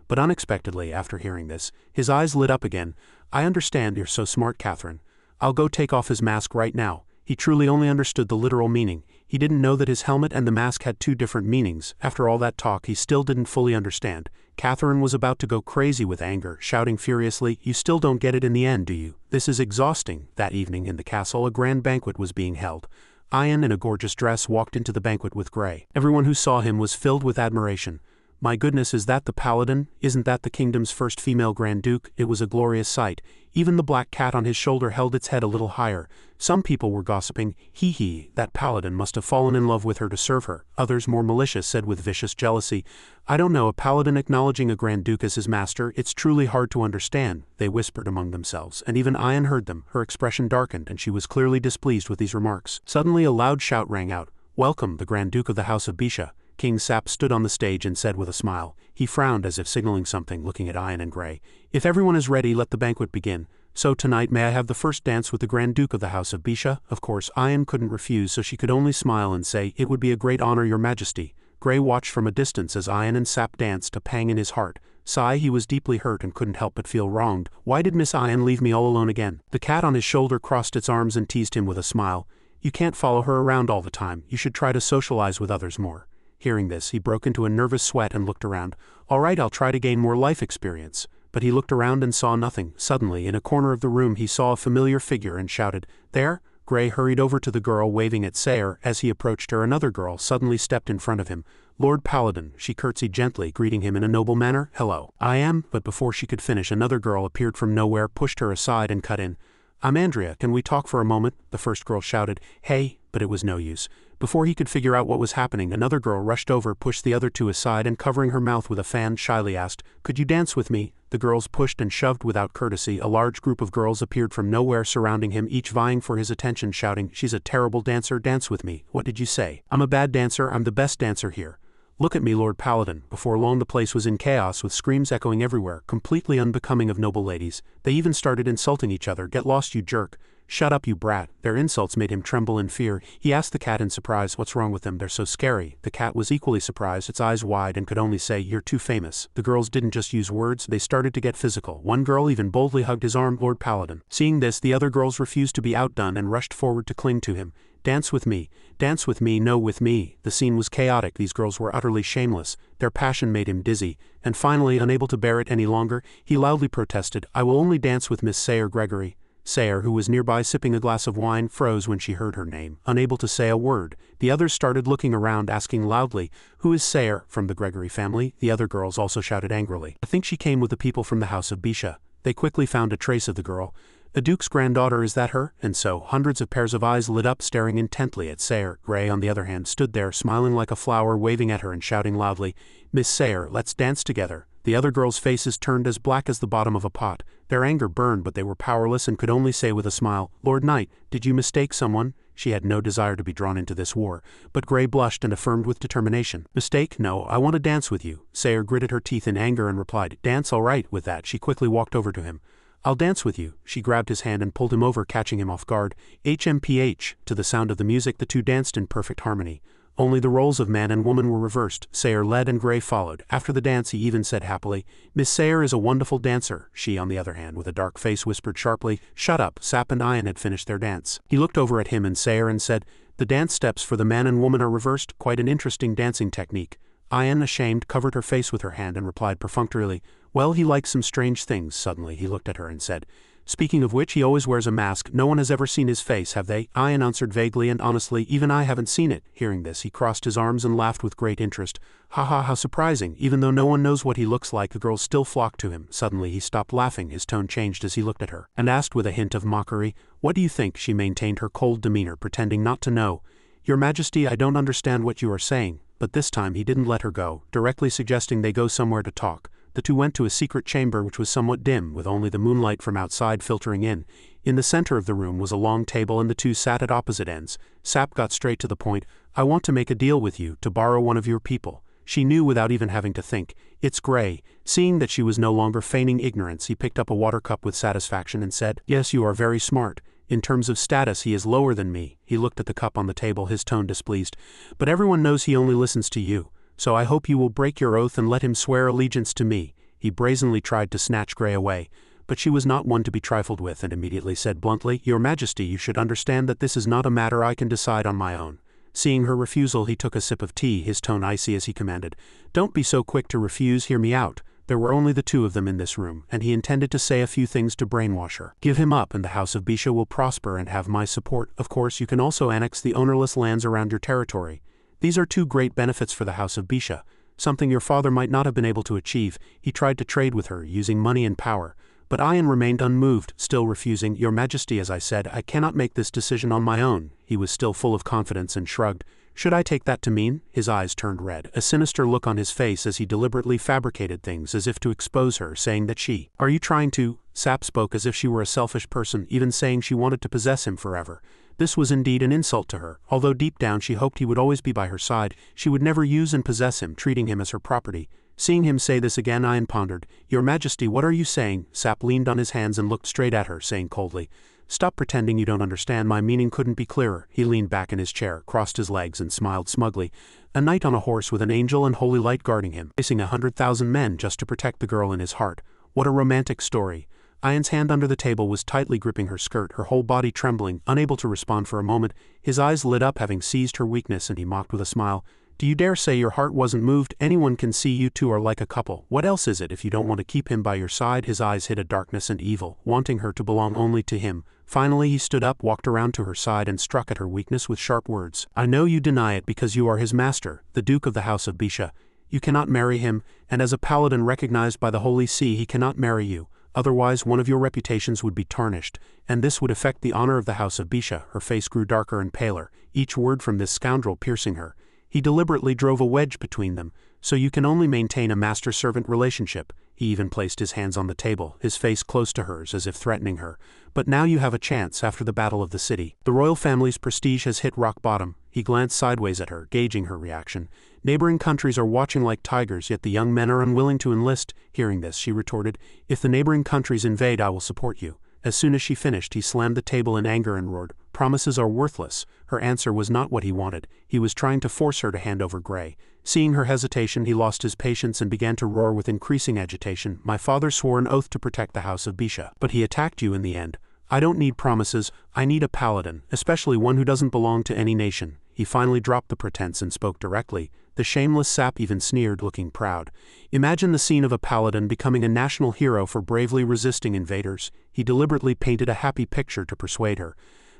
But unexpectedly, after hearing this, his eyes lit up again. "I understand, you're so smart, Catherine. I'll go take off his mask right now." He truly only understood the literal meaning. He didn't know that his helmet and the mask had two different meanings. After all that talk, he still didn't fully understand. Catherine was about to go crazy with anger, shouting furiously, "You still don't get it in the end, do you? This is exhausting." That evening in the castle, a grand banquet was being held. Ian, in a gorgeous dress, walked into the banquet with Gray. Everyone who saw him was filled with admiration. "My goodness, is that the paladin? Isn't that the kingdom's first female Grand Duke?" It was a glorious sight. Even the black cat on his shoulder held its head a little higher. Some people were gossiping, "Hee, that paladin must have fallen in love with her to serve her." Others, more malicious, said with vicious jealousy, "I don't know, a paladin acknowledging a Grand Duke as his master, it's truly hard to understand." They whispered among themselves, and even Ian heard them. Her expression darkened, and she was clearly displeased with these remarks. Suddenly a loud shout rang out, "Welcome, the Grand Duke of the House of Bisha." King Sap stood on the stage and said with a smile. He frowned as if signaling something, looking at Ian and Gray. "If everyone is ready, let the banquet begin. So tonight may I have the first dance with the Grand Duke of the House of Bisha?" Of course, Ian couldn't refuse, so she could only smile and say, "It would be a great honor, your majesty." Gray watched from a distance as Ian and Sap danced, a pang in his heart. Sigh, he was deeply hurt and couldn't help but feel wronged. Why did Miss Ian leave me all alone again? The cat on his shoulder crossed its arms and teased him with a smile. "You can't follow her around all the time. You should try to socialize with others more." Hearing this, he broke into a nervous sweat and looked around. "All right, I'll try to gain more life experience." But he looked around and saw nothing. Suddenly, in a corner of the room, he saw a familiar figure and shouted, "There!" Gray hurried over to the girl, waving at Sayre. As he approached her, another girl suddenly stepped in front of him. "Lord Paladin." She curtsied gently, greeting him in a noble manner. "Hello." "I am," but before she could finish, another girl appeared from nowhere, pushed her aside and cut in. "I'm Andrea, can we talk for a moment?" The first girl shouted, "Hey," but it was no use. Before he could figure out what was happening, another girl rushed over, pushed the other two aside, and covering her mouth with a fan, shyly asked, "Could you dance with me?" The girls pushed and shoved without courtesy. A large group of girls appeared from nowhere, surrounding him, each vying for his attention, shouting, "She's a terrible dancer, dance with me." "What did you say?" "I'm a bad dancer, I'm the best dancer here." "Look at me, Lord Paladin." Before long the place was in chaos, with screams echoing everywhere, completely unbecoming of noble ladies. They even started insulting each other. "Get lost, you jerk." "Shut up, you brat." Their insults made him tremble in fear. He asked the cat in surprise, "What's wrong with them? They're so scary." The cat was equally surprised, its eyes wide, and could only say, "You're too famous." The girls didn't just use words, they started to get physical. One girl even boldly hugged his arm. Lord Paladin. Seeing this, the other girls refused to be outdone and rushed forward to cling to him. "Dance with me. Dance with me, no with me." The scene was chaotic. These girls were utterly shameless. Their passion made him dizzy. And finally, unable to bear it any longer, he loudly protested, "I will only dance with Miss Sayre Gregory." Sayre, who was nearby sipping a glass of wine, froze when she heard her name, unable to say a word. The others started looking around, asking loudly, "Who is Sayre? From the Gregory family?" The other girls also shouted angrily, "I think she came with the people from the House of Bisha." They quickly found a trace of the girl. "A duke's granddaughter, is that her?" And so, hundreds of pairs of eyes lit up, staring intently at Sayre. Gray, on the other hand, stood there, smiling like a flower, waving at her and shouting loudly, "Miss Sayre, let's dance together." The other girls' faces turned as black as the bottom of a pot. Their anger burned, but they were powerless and could only say with a smile, "Lord Knight, did you mistake someone?" She had no desire to be drawn into this war, but Gray blushed and affirmed with determination, "Mistake? No, I want to dance with you." Sayre gritted her teeth in anger and replied, "Dance, all right." With that, she quickly walked over to him. "I'll dance with you." She grabbed his hand and pulled him over, catching him off guard. HMPH. To the sound of the music, the two danced in perfect harmony. Only the roles of man and woman were reversed. Sayer led and Gray followed. After the dance he even said happily, "Miss Sayer is a wonderful dancer." She, on the other hand, with a dark face, whispered sharply, "Shut up." Sap and Ian had finished their dance. He looked over at him and Sayer and said, "The dance steps for the man and woman are reversed. Quite an interesting dancing technique." Ian, ashamed, covered her face with her hand and replied perfunctorily, "Well, he likes some strange things." Suddenly he looked at her and said, "Speaking of which, he always wears a mask. No one has ever seen his face, have they?" Ian answered vaguely and honestly, "Even I haven't seen it." Hearing this, he crossed his arms and laughed with great interest. "Ha ha, how surprising. Even though no one knows what he looks like, the girls still flock to him." Suddenly he stopped laughing, his tone changed as he looked at her, and asked with a hint of mockery, "What do you think?" She maintained her cold demeanor, pretending not to know. "Your Majesty, I don't understand what you are saying." But this time he didn't let her go, directly suggesting they go somewhere to talk. The two went to a secret chamber which was somewhat dim, with only the moonlight from outside filtering in. In the center of the room was a long table and the two sat at opposite ends. Sap got straight to the point. "I want to make a deal with you, to borrow one of your people." She knew without even having to think. "It's Gray." Seeing that she was no longer feigning ignorance, he picked up a water cup with satisfaction and said, "Yes, you are very smart. In terms of status he is lower than me." He looked at the cup on the table, his tone displeased. "But everyone knows he only listens to you. So I hope you will break your oath and let him swear allegiance to me." He brazenly tried to snatch Gray away, but she was not one to be trifled with and immediately said bluntly, "Your Majesty, you should understand that this is not a matter I can decide on my own." Seeing her refusal, he took a sip of tea, his tone icy as he commanded, "Don't be so quick to refuse, hear me out." There were only the two of them in this room, and he intended to say a few things to brainwash her. "Give him up and the House of Bisha will prosper and have my support. Of course, you can also annex the ownerless lands around your territory. These are two great benefits for the House of Bisha, something your father might not have been able to achieve." He tried to trade with her, using money and power. But Ian remained unmoved, still refusing. "Your Majesty, as I said, I cannot make this decision on my own." He was still full of confidence and shrugged. "Should I take that to mean?" His eyes turned red, a sinister look on his face as he deliberately fabricated things as if to expose her, saying that she, "Are you trying to?" Sap spoke as if she were a selfish person, even saying she wanted to possess him forever. This was indeed an insult to her. Although deep down she hoped he would always be by her side, she would never use and possess him, treating him as her property. Seeing him say this again, Ian pondered. "Your Majesty, what are you saying?" Sap leaned on his hands and looked straight at her, saying coldly, "Stop pretending you don't understand. My meaning couldn't be clearer." He leaned back in his chair, crossed his legs and smiled smugly. "A knight on a horse with an angel and holy light guarding him, facing 100,000 men just to protect the girl in his heart. What a romantic story." Ian's hand under the table was tightly gripping her skirt, her whole body trembling, unable to respond for a moment. His eyes lit up, having seized her weakness, and he mocked with a smile. "Do you dare say your heart wasn't moved? Anyone can see you two are like a couple. What else is it if you don't want to keep him by your side?" His eyes hid a darkness and evil, wanting her to belong only to him. Finally he stood up, walked around to her side and struck at her weakness with sharp words. "I know you deny it because you are his master, the Duke of the House of Bisha. You cannot marry him, and as a paladin recognized by the Holy See he cannot marry you. Otherwise one of your reputations would be tarnished, and this would affect the honor of the House of Bisha." Her face grew darker and paler, each word from this scoundrel piercing her. He deliberately drove a wedge between them. "So you can only maintain a master-servant relationship." He even placed his hands on the table, his face close to hers as if threatening her. "But now you have a chance after the Battle of the City. The royal family's prestige has hit rock bottom." He glanced sideways at her, gauging her reaction. "Neighboring countries are watching like tigers, yet the young men are unwilling to enlist." Hearing this, she retorted, "If the neighboring countries invade, I will support you." As soon as she finished, he slammed the table in anger and roared, "Promises are worthless." Her answer was not what he wanted. He was trying to force her to hand over Gray. Seeing her hesitation, he lost his patience and began to roar with increasing agitation. "My father swore an oath to protect the House of Bisha, but he attacked you in the end. I don't need promises, I need a paladin, especially one who doesn't belong to any nation." He finally dropped the pretense and spoke directly. The shameless sap even sneered, looking proud. "Imagine the scene of a paladin becoming a national hero for bravely resisting invaders." He deliberately painted a happy picture to persuade her.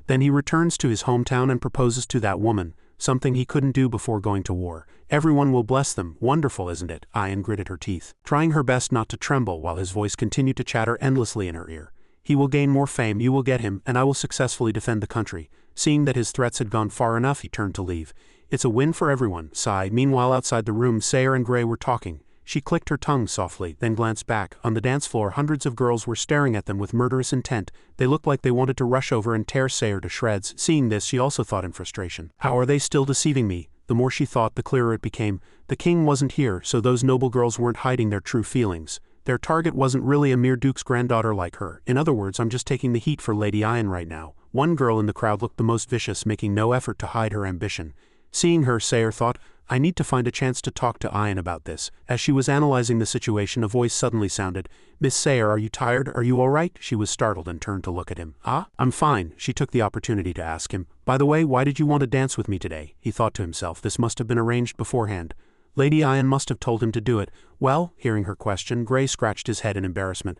Then he returns to his hometown and proposes to that woman, something he couldn't do before going to war. Everyone will bless them. Wonderful, isn't it? Ian gritted her teeth, trying her best not to tremble while his voice continued to chatter endlessly in her ear. "He will gain more fame, you will get him, and I will successfully defend the country." Seeing that his threats had gone far enough, he turned to leave. "It's a win for everyone." Sigh. Meanwhile, outside the room, Sayer and Gray were talking. She clicked her tongue softly, then glanced back. On the dance floor, hundreds of girls were staring at them with murderous intent. They looked like they wanted to rush over and tear Sayer to shreds. Seeing this, she also thought in frustration, "How are they still deceiving me?" The more she thought, the clearer it became. The king wasn't here, so those noble girls weren't hiding their true feelings. Their target wasn't really a mere duke's granddaughter like her. In other words, I'm just taking the heat for Lady Ian right now. One girl in the crowd looked the most vicious, making no effort to hide her ambition. Seeing her, Sayer thought, I need to find a chance to talk to Ian about this. As she was analyzing the situation, a voice suddenly sounded. Miss Sayer, are you tired? Are you all right? She was startled and turned to look at him. Ah, I'm fine. She took the opportunity to ask him. By the way, why did you want to dance with me today? He thought to himself, this must have been arranged beforehand. Lady Ian must have told him to do it. Well, hearing her question, Gray scratched his head in embarrassment.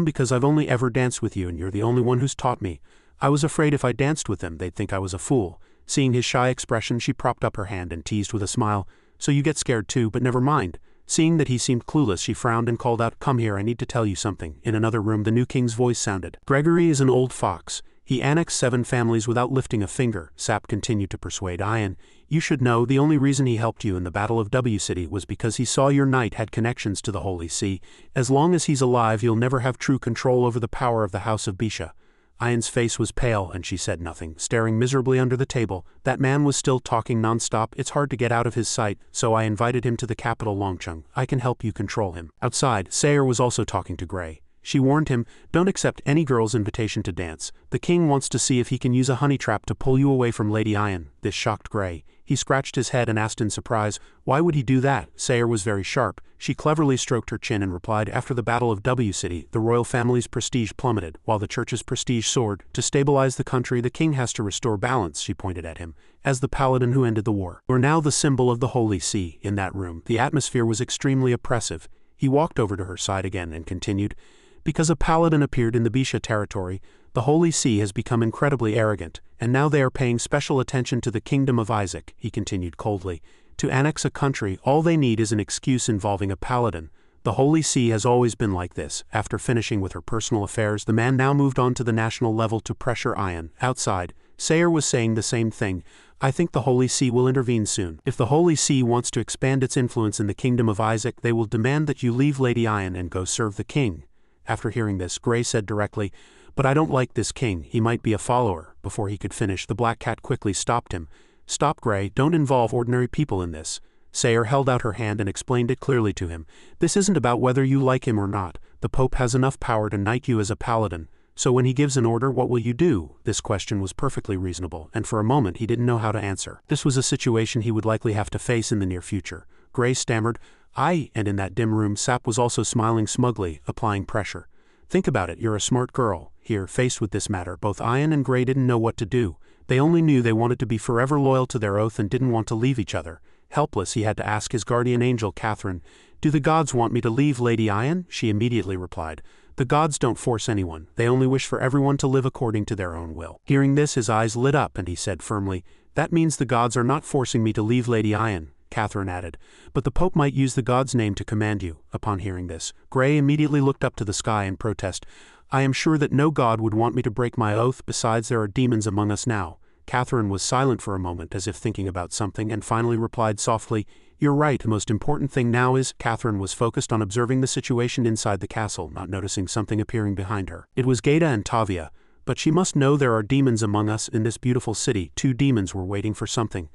Because I've only ever danced with you and you're the only one who's taught me. I was afraid if I danced with them, they'd think I was a fool. Seeing his shy expression, she propped up her hand and teased with a smile. So you get scared too, but never mind. Seeing that he seemed clueless, she frowned and called out, come here, I need to tell you something. In another room, the new king's voice sounded. Gregory is an old fox. He annexed 7 families without lifting a finger. Sap continued to persuade Ian. You should know, the only reason he helped you in the Battle of W City was because he saw your knight had connections to the Holy See. As long as he's alive, you'll never have true control over the power of the House of Bisha. Ian's face was pale and she said nothing, staring miserably under the table. That man was still talking non-stop. It's hard to get out of his sight, so I invited him to the capital Longcheng. I can help you control him. Outside, Sayer was also talking to Gray. She warned him, don't accept any girl's invitation to dance. The king wants to see if he can use a honey trap to pull you away from Lady Ian. This shocked Gray. He scratched his head and asked in surprise, why would he do that? Sayer was very sharp. She cleverly stroked her chin and replied, after the Battle of W City, the royal family's prestige plummeted, while the church's prestige soared. To stabilize the country, the king has to restore balance, she pointed at him. As the paladin who ended the war, you're now the symbol of the Holy See. In that room, the atmosphere was extremely oppressive. He walked over to her side again and continued, because a paladin appeared in the Bisha territory, the Holy See has become incredibly arrogant, and now they are paying special attention to the kingdom of Isaac, he continued coldly. To annex a country, all they need is an excuse involving a paladin. The Holy See has always been like this. After finishing with her personal affairs, the man now moved on to the national level to pressure Ian. Outside, Sayer was saying the same thing. I think the Holy See will intervene soon. If the Holy See wants to expand its influence in the kingdom of Isaac, they will demand that you leave Lady Ian and go serve the king. After hearing this, Gray said directly, but I don't like this king, he might be a follower. Before he could finish, the black cat quickly stopped him. Stop, Gray, don't involve ordinary people in this. Sayer held out her hand and explained it clearly to him. This isn't about whether you like him or not. The Pope has enough power to knight you as a paladin. So when he gives an order, what will you do? This question was perfectly reasonable, and for a moment he didn't know how to answer. This was a situation he would likely have to face in the near future. Gray stammered, and in that dim room, Sap was also smiling smugly, applying pressure. Think about it, you're a smart girl. Here, faced with this matter, both Ian and Gray didn't know what to do. They only knew they wanted to be forever loyal to their oath and didn't want to leave each other. Helpless, he had to ask his guardian angel, Catherine, do the gods want me to leave Lady Ian? She immediately replied, the gods don't force anyone, they only wish for everyone to live according to their own will. Hearing this, his eyes lit up and he said firmly, that means the gods are not forcing me to leave Lady Ian. Catherine added, but the Pope might use the god's name to command you. Upon hearing this, Gray immediately looked up to the sky in protest. I am sure that no god would want me to break my oath, besides there are demons among us now. Catherine was silent for a moment as if thinking about something and finally replied softly, you're right, the most important thing now is, Catherine was focused on observing the situation inside the castle, not noticing something appearing behind her. It was Gaeta and Tavia, but she must know there are demons among us in this beautiful city. 2 demons were waiting for something.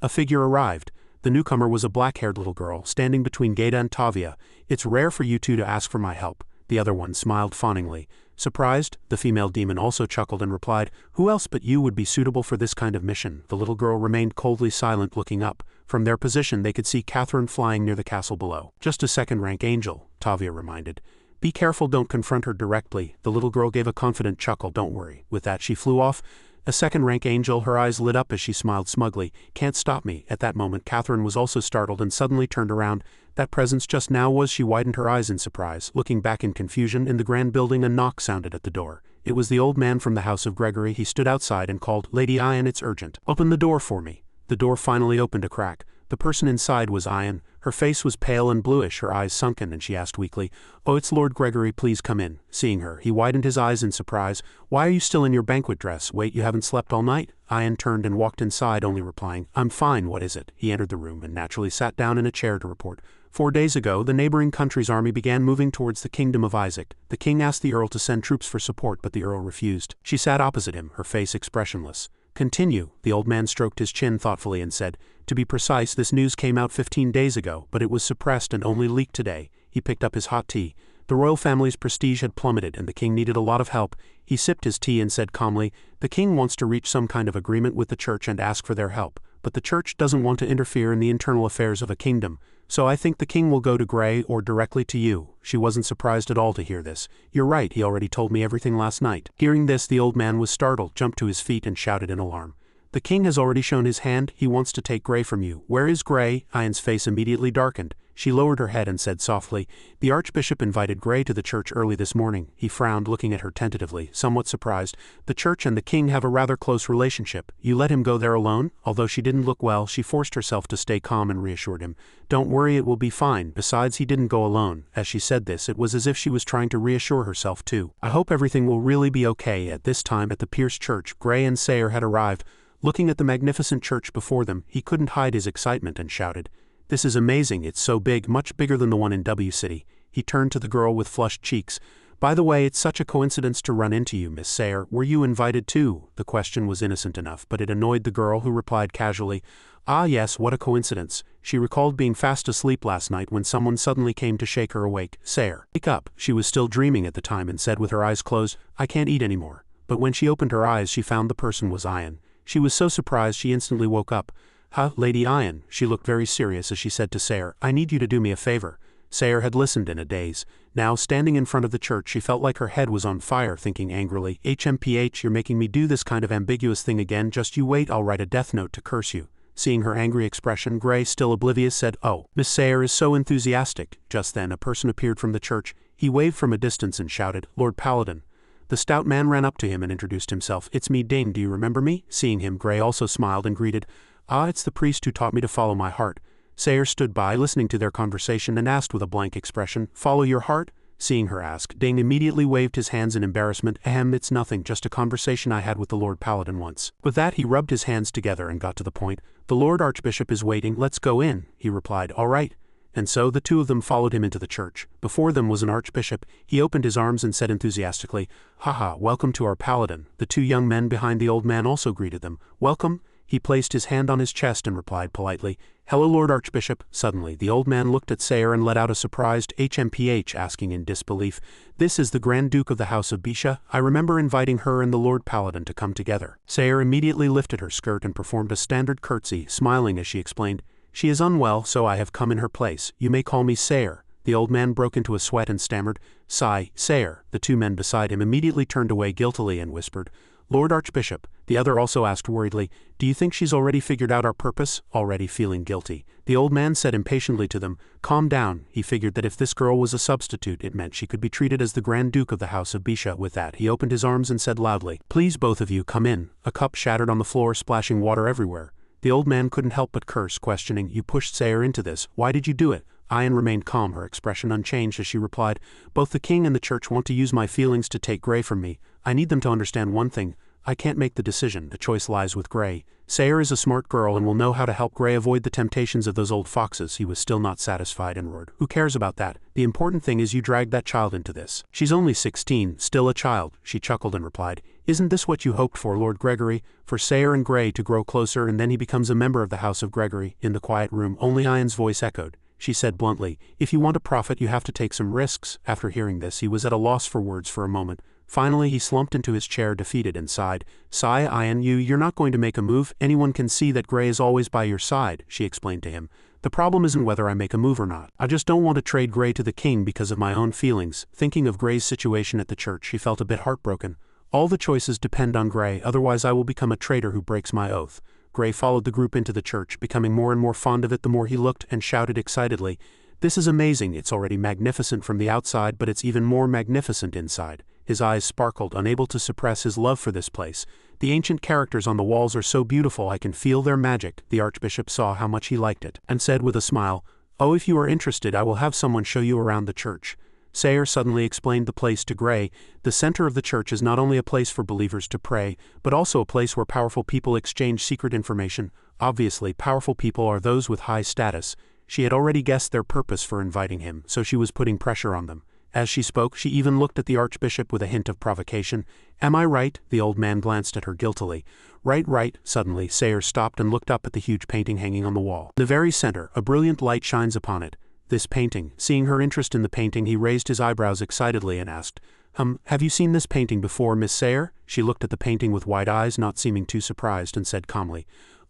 A figure arrived. The newcomer was a black-haired little girl, standing between Gaeta and Tavia. It's rare for you two to ask for my help. The other one smiled fawningly. Surprised, the female demon also chuckled and replied, who else but you would be suitable for this kind of mission? The little girl remained coldly silent, looking up. From their position, they could see Catherine flying near the castle below. Just a second-rank angel, Tavia reminded. Be careful, don't confront her directly. The little girl gave a confident chuckle. Don't worry. With that, she flew off. A second-rank angel, her eyes lit up as she smiled smugly. Can't stop me. At that moment, Catherine was also startled and suddenly turned around. That presence just now was, she widened her eyes in surprise. Looking back in confusion, in the grand building a knock sounded at the door. It was the old man from the house of Gregory. He stood outside and called, Lady Ian, it's urgent. Open the door for me. The door finally opened a crack. The person inside was Ian. Her face was pale and bluish, her eyes sunken, and she asked weakly, oh, it's Lord Gregory, please come in. Seeing her, he widened his eyes in surprise. Why are you still in your banquet dress? Wait, you haven't slept all night? Ian turned and walked inside, only replying, I'm fine, what is it? He entered the room and naturally sat down in a chair to report. 4 days ago, the neighboring country's army began moving towards the kingdom of Isaac. The king asked the earl to send troops for support, but the earl refused. She sat opposite him, her face expressionless. Continue. The old man stroked his chin thoughtfully and said, to be precise, this news came out 15 days ago, but it was suppressed and only leaked today. He picked up his hot tea. The royal family's prestige had plummeted and the king needed a lot of help. He sipped his tea and said calmly, the king wants to reach some kind of agreement with the church and ask for their help. but the church doesn't want to interfere in the internal affairs of a kingdom, so I think the king will go to Gray or directly to you." She wasn't surprised at all to hear this. "You're right, he already told me everything last night." Hearing this, the old man was startled, jumped to his feet and shouted in alarm. "The king has already shown his hand, he wants to take Gray from you. Where is Gray?" Ian's face immediately darkened. She lowered her head and said softly, "The archbishop invited Gray to the church early this morning." He frowned, looking at her tentatively, somewhat surprised. "The church and the king have a rather close relationship. You let him go there alone?" Although she didn't look well, she forced herself to stay calm and reassured him. "Don't worry, it will be fine. Besides, he didn't go alone." As she said this, it was as if she was trying to reassure herself too. "I hope everything will really be okay." At this time at the Pierce church, Gray and Sayer had arrived. Looking at the magnificent church before them, he couldn't hide his excitement and shouted, "This is amazing, it's so big, much bigger than the one in W City." He turned to the girl with flushed cheeks. "By the way, it's such a coincidence to run into you, Miss Sayer. Were you invited too?" The question was innocent enough, but it annoyed the girl, who replied casually, "Ah yes, what a coincidence." She recalled being fast asleep last night when someone suddenly came to shake her awake. "Sayer, wake up." She was still dreaming at the time and said with her eyes closed, "I can't eat anymore." But when she opened her eyes, she found the person was Ian. She was so surprised she instantly woke up. "Huh, Lady Ian." She looked very serious as she said to Sayer, "I need you to do me a favor." Sayer had listened in a daze. Now, standing in front of the church, she felt like her head was on fire, thinking angrily, "HMPH, you're making me do this kind of ambiguous thing again. Just you wait, I'll write a death note to curse you." Seeing her angry expression, Gray, still oblivious, said, "Oh, Miss Sayer is so enthusiastic." Just then, a person appeared from the church. He waved from a distance and shouted, "Lord Paladin." The stout man ran up to him and introduced himself. "It's me, Dane, do you remember me?" Seeing him, Gray also smiled and greeted, "Ah, it's the priest who taught me to follow my heart." Sayer stood by, listening to their conversation, and asked with a blank expression, "Follow your heart?" Seeing her ask, Dane immediately waved his hands in embarrassment. "It's nothing, just a conversation I had with the Lord Paladin once." With that, he rubbed his hands together and got to the point. "The Lord Archbishop is waiting, let's go in," he replied. "All right." And so the two of them followed him into the church. Before them was an archbishop. He opened his arms and said enthusiastically, "Haha, welcome to our paladin." The two young men behind the old man also greeted them. "Welcome." He placed his hand on his chest and replied politely, "Hello, Lord Archbishop." Suddenly, the old man looked at Sayer and let out a surprised HMPH, asking in disbelief, "This is the Grand Duke of the House of Bisha? I remember inviting her and the Lord Paladin to come together." Sayer immediately lifted her skirt and performed a standard curtsy, smiling as she explained, "She is unwell, so I have come in her place. You may call me Sayer." The old man broke into a sweat and stammered, Sayer." The two men beside him immediately turned away guiltily and whispered, "Lord Archbishop." The other also asked worriedly, "Do you think she's already figured out our purpose?" Already feeling guilty. The old man said impatiently to them, "Calm down." He figured that if this girl was a substitute, it meant she could be treated as the Grand Duke of the House of Bisha. With that, he opened his arms and said loudly, "Please, both of you, come in." A cup shattered on the floor, splashing water everywhere. The old man couldn't help but curse, questioning, "You pushed Sayer into this. Why did you do it?" Ian remained calm, her expression unchanged as she replied, "Both the king and the church want to use my feelings to take Gray from me. I need them to understand one thing. I can't make the decision. The choice lies with Gray. Sayer is a smart girl and will know how to help Gray avoid the temptations of those old foxes." He was still not satisfied and roared, "Who cares about that? The important thing is you dragged that child into this. She's only 16, still a child." She chuckled and replied, "Isn't this what you hoped for, Lord Gregory? For Sayer and Gray to grow closer and then he becomes a member of the House of Gregory?" In the quiet room, only Ian's voice echoed. She said bluntly, "If you want a profit, you have to take some risks." After hearing this, he was at a loss for words for a moment. Finally, he slumped into his chair defeated and sighed. Ian, you're not going to make a move. Anyone can see that Gray is always by your side," she explained to him. "The problem isn't whether I make a move or not. I just don't want to trade Gray to the king because of my own feelings." Thinking of Gray's situation at the church, she felt a bit heartbroken. "All the choices depend on Gray, otherwise I will become a traitor who breaks my oath." Gray followed the group into the church, becoming more and more fond of it the more he looked, and shouted excitedly, "This is amazing. It's already magnificent from the outside, but it's even more magnificent inside." His eyes sparkled, unable to suppress his love for this place. "The ancient characters on the walls are so beautiful, I can feel their magic." The archbishop saw how much he liked it, and said with a smile, "Oh, if you are interested, I will have someone show you around the church." Sayer suddenly explained the place to Gray. The center of the church is not only a place for believers to pray, but also a place where powerful people exchange secret information. Obviously, powerful people are those with high status. She had already guessed their purpose for inviting him, so she was putting pressure on them. As she spoke, she even looked at the archbishop with a hint of provocation. "Am I right?" The old man glanced at her guiltily. Right. Suddenly, Sayer stopped and looked up at the huge painting hanging on the wall. In the very center, a brilliant light shines upon it. This painting. Seeing her interest in the painting, he raised his eyebrows excitedly and asked, Have you seen this painting before, Miss Sayer?" She looked at the painting with wide eyes, not seeming too surprised, and said calmly,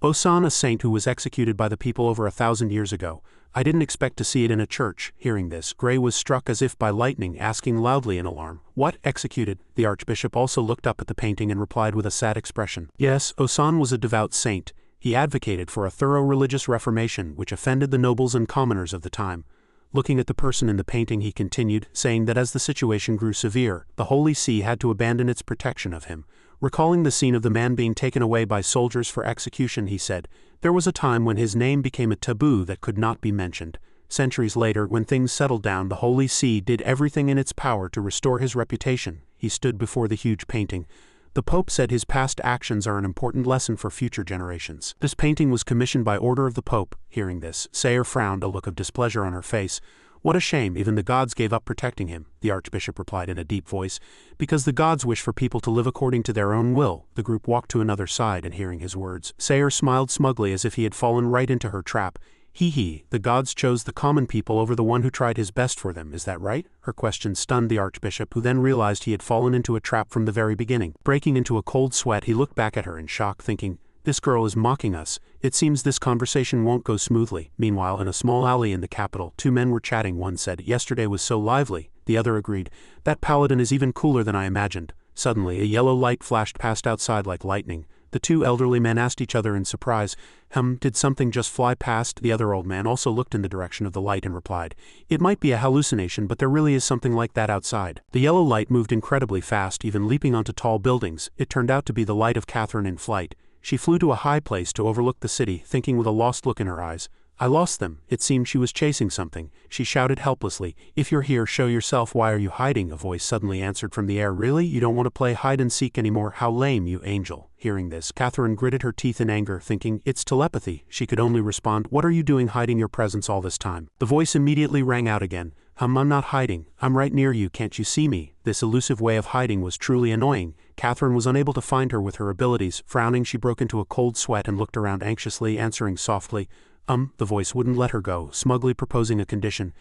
Osan, a saint who was executed by the people over 1,000 years ago. I didn't expect to see it in a church. Hearing this, Gray was struck as if by lightning, asking loudly in alarm, "What, executed?" The archbishop also looked up at the painting and replied with a sad expression. Yes, Osan was a devout saint. He advocated for a thorough religious reformation which offended the nobles and commoners of the time. Looking at the person in the painting, he continued, saying that as the situation grew severe, the Holy See had to abandon its protection of him. Recalling the scene of the man being taken away by soldiers for execution, he said, "There was a time when his name became a taboo that could not be mentioned. Centuries later, when things settled down, the Holy See did everything in its power to restore his reputation." He stood before the huge painting. The Pope said his past actions are an important lesson for future generations. This painting was commissioned by order of the Pope. Hearing this, Sayre frowned, a look of displeasure on her face. "What a shame, even the gods gave up protecting him," the archbishop replied in a deep voice. "Because the gods wish for people to live according to their own will." The group walked to another side, and hearing his words, Sayre smiled smugly as if he had fallen right into her trap. "He, the gods chose the common people over the one who tried his best for them, is that right?" Her question stunned the archbishop, who then realized he had fallen into a trap from the very beginning. Breaking into a cold sweat, he looked back at her in shock, thinking, "This girl is mocking us. It seems this conversation won't go smoothly." Meanwhile, in a small alley in the capital, two men were chatting. One said, "Yesterday was so lively." The other agreed, "That paladin is even cooler than I imagined." Suddenly, a yellow light flashed past outside like lightning. The two elderly men asked each other in surprise, did something just fly past?" The other old man also looked in the direction of the light and replied, "It might be a hallucination, but there really is something like that outside." The yellow light moved incredibly fast, even leaping onto tall buildings. It turned out to be the light of Catherine in flight. She flew to a high place to overlook the city, thinking with a lost look in her eyes, "I lost them." It seemed she was chasing something. She shouted helplessly, "If you're here, show yourself. Why are you hiding?" A voice suddenly answered from the air, "Really? You don't want to play hide and seek anymore? How lame, you angel." Hearing this, Catherine gritted her teeth in anger, thinking, "It's telepathy." She could only respond, "What are you doing hiding your presence all this time?" The voice immediately rang out again, I'm not hiding. I'm right near you. Can't you see me?" This elusive way of hiding was truly annoying. Catherine was unable to find her with her abilities. Frowning, she broke into a cold sweat and looked around anxiously, answering softly, The voice wouldn't let her go, smugly proposing a condition.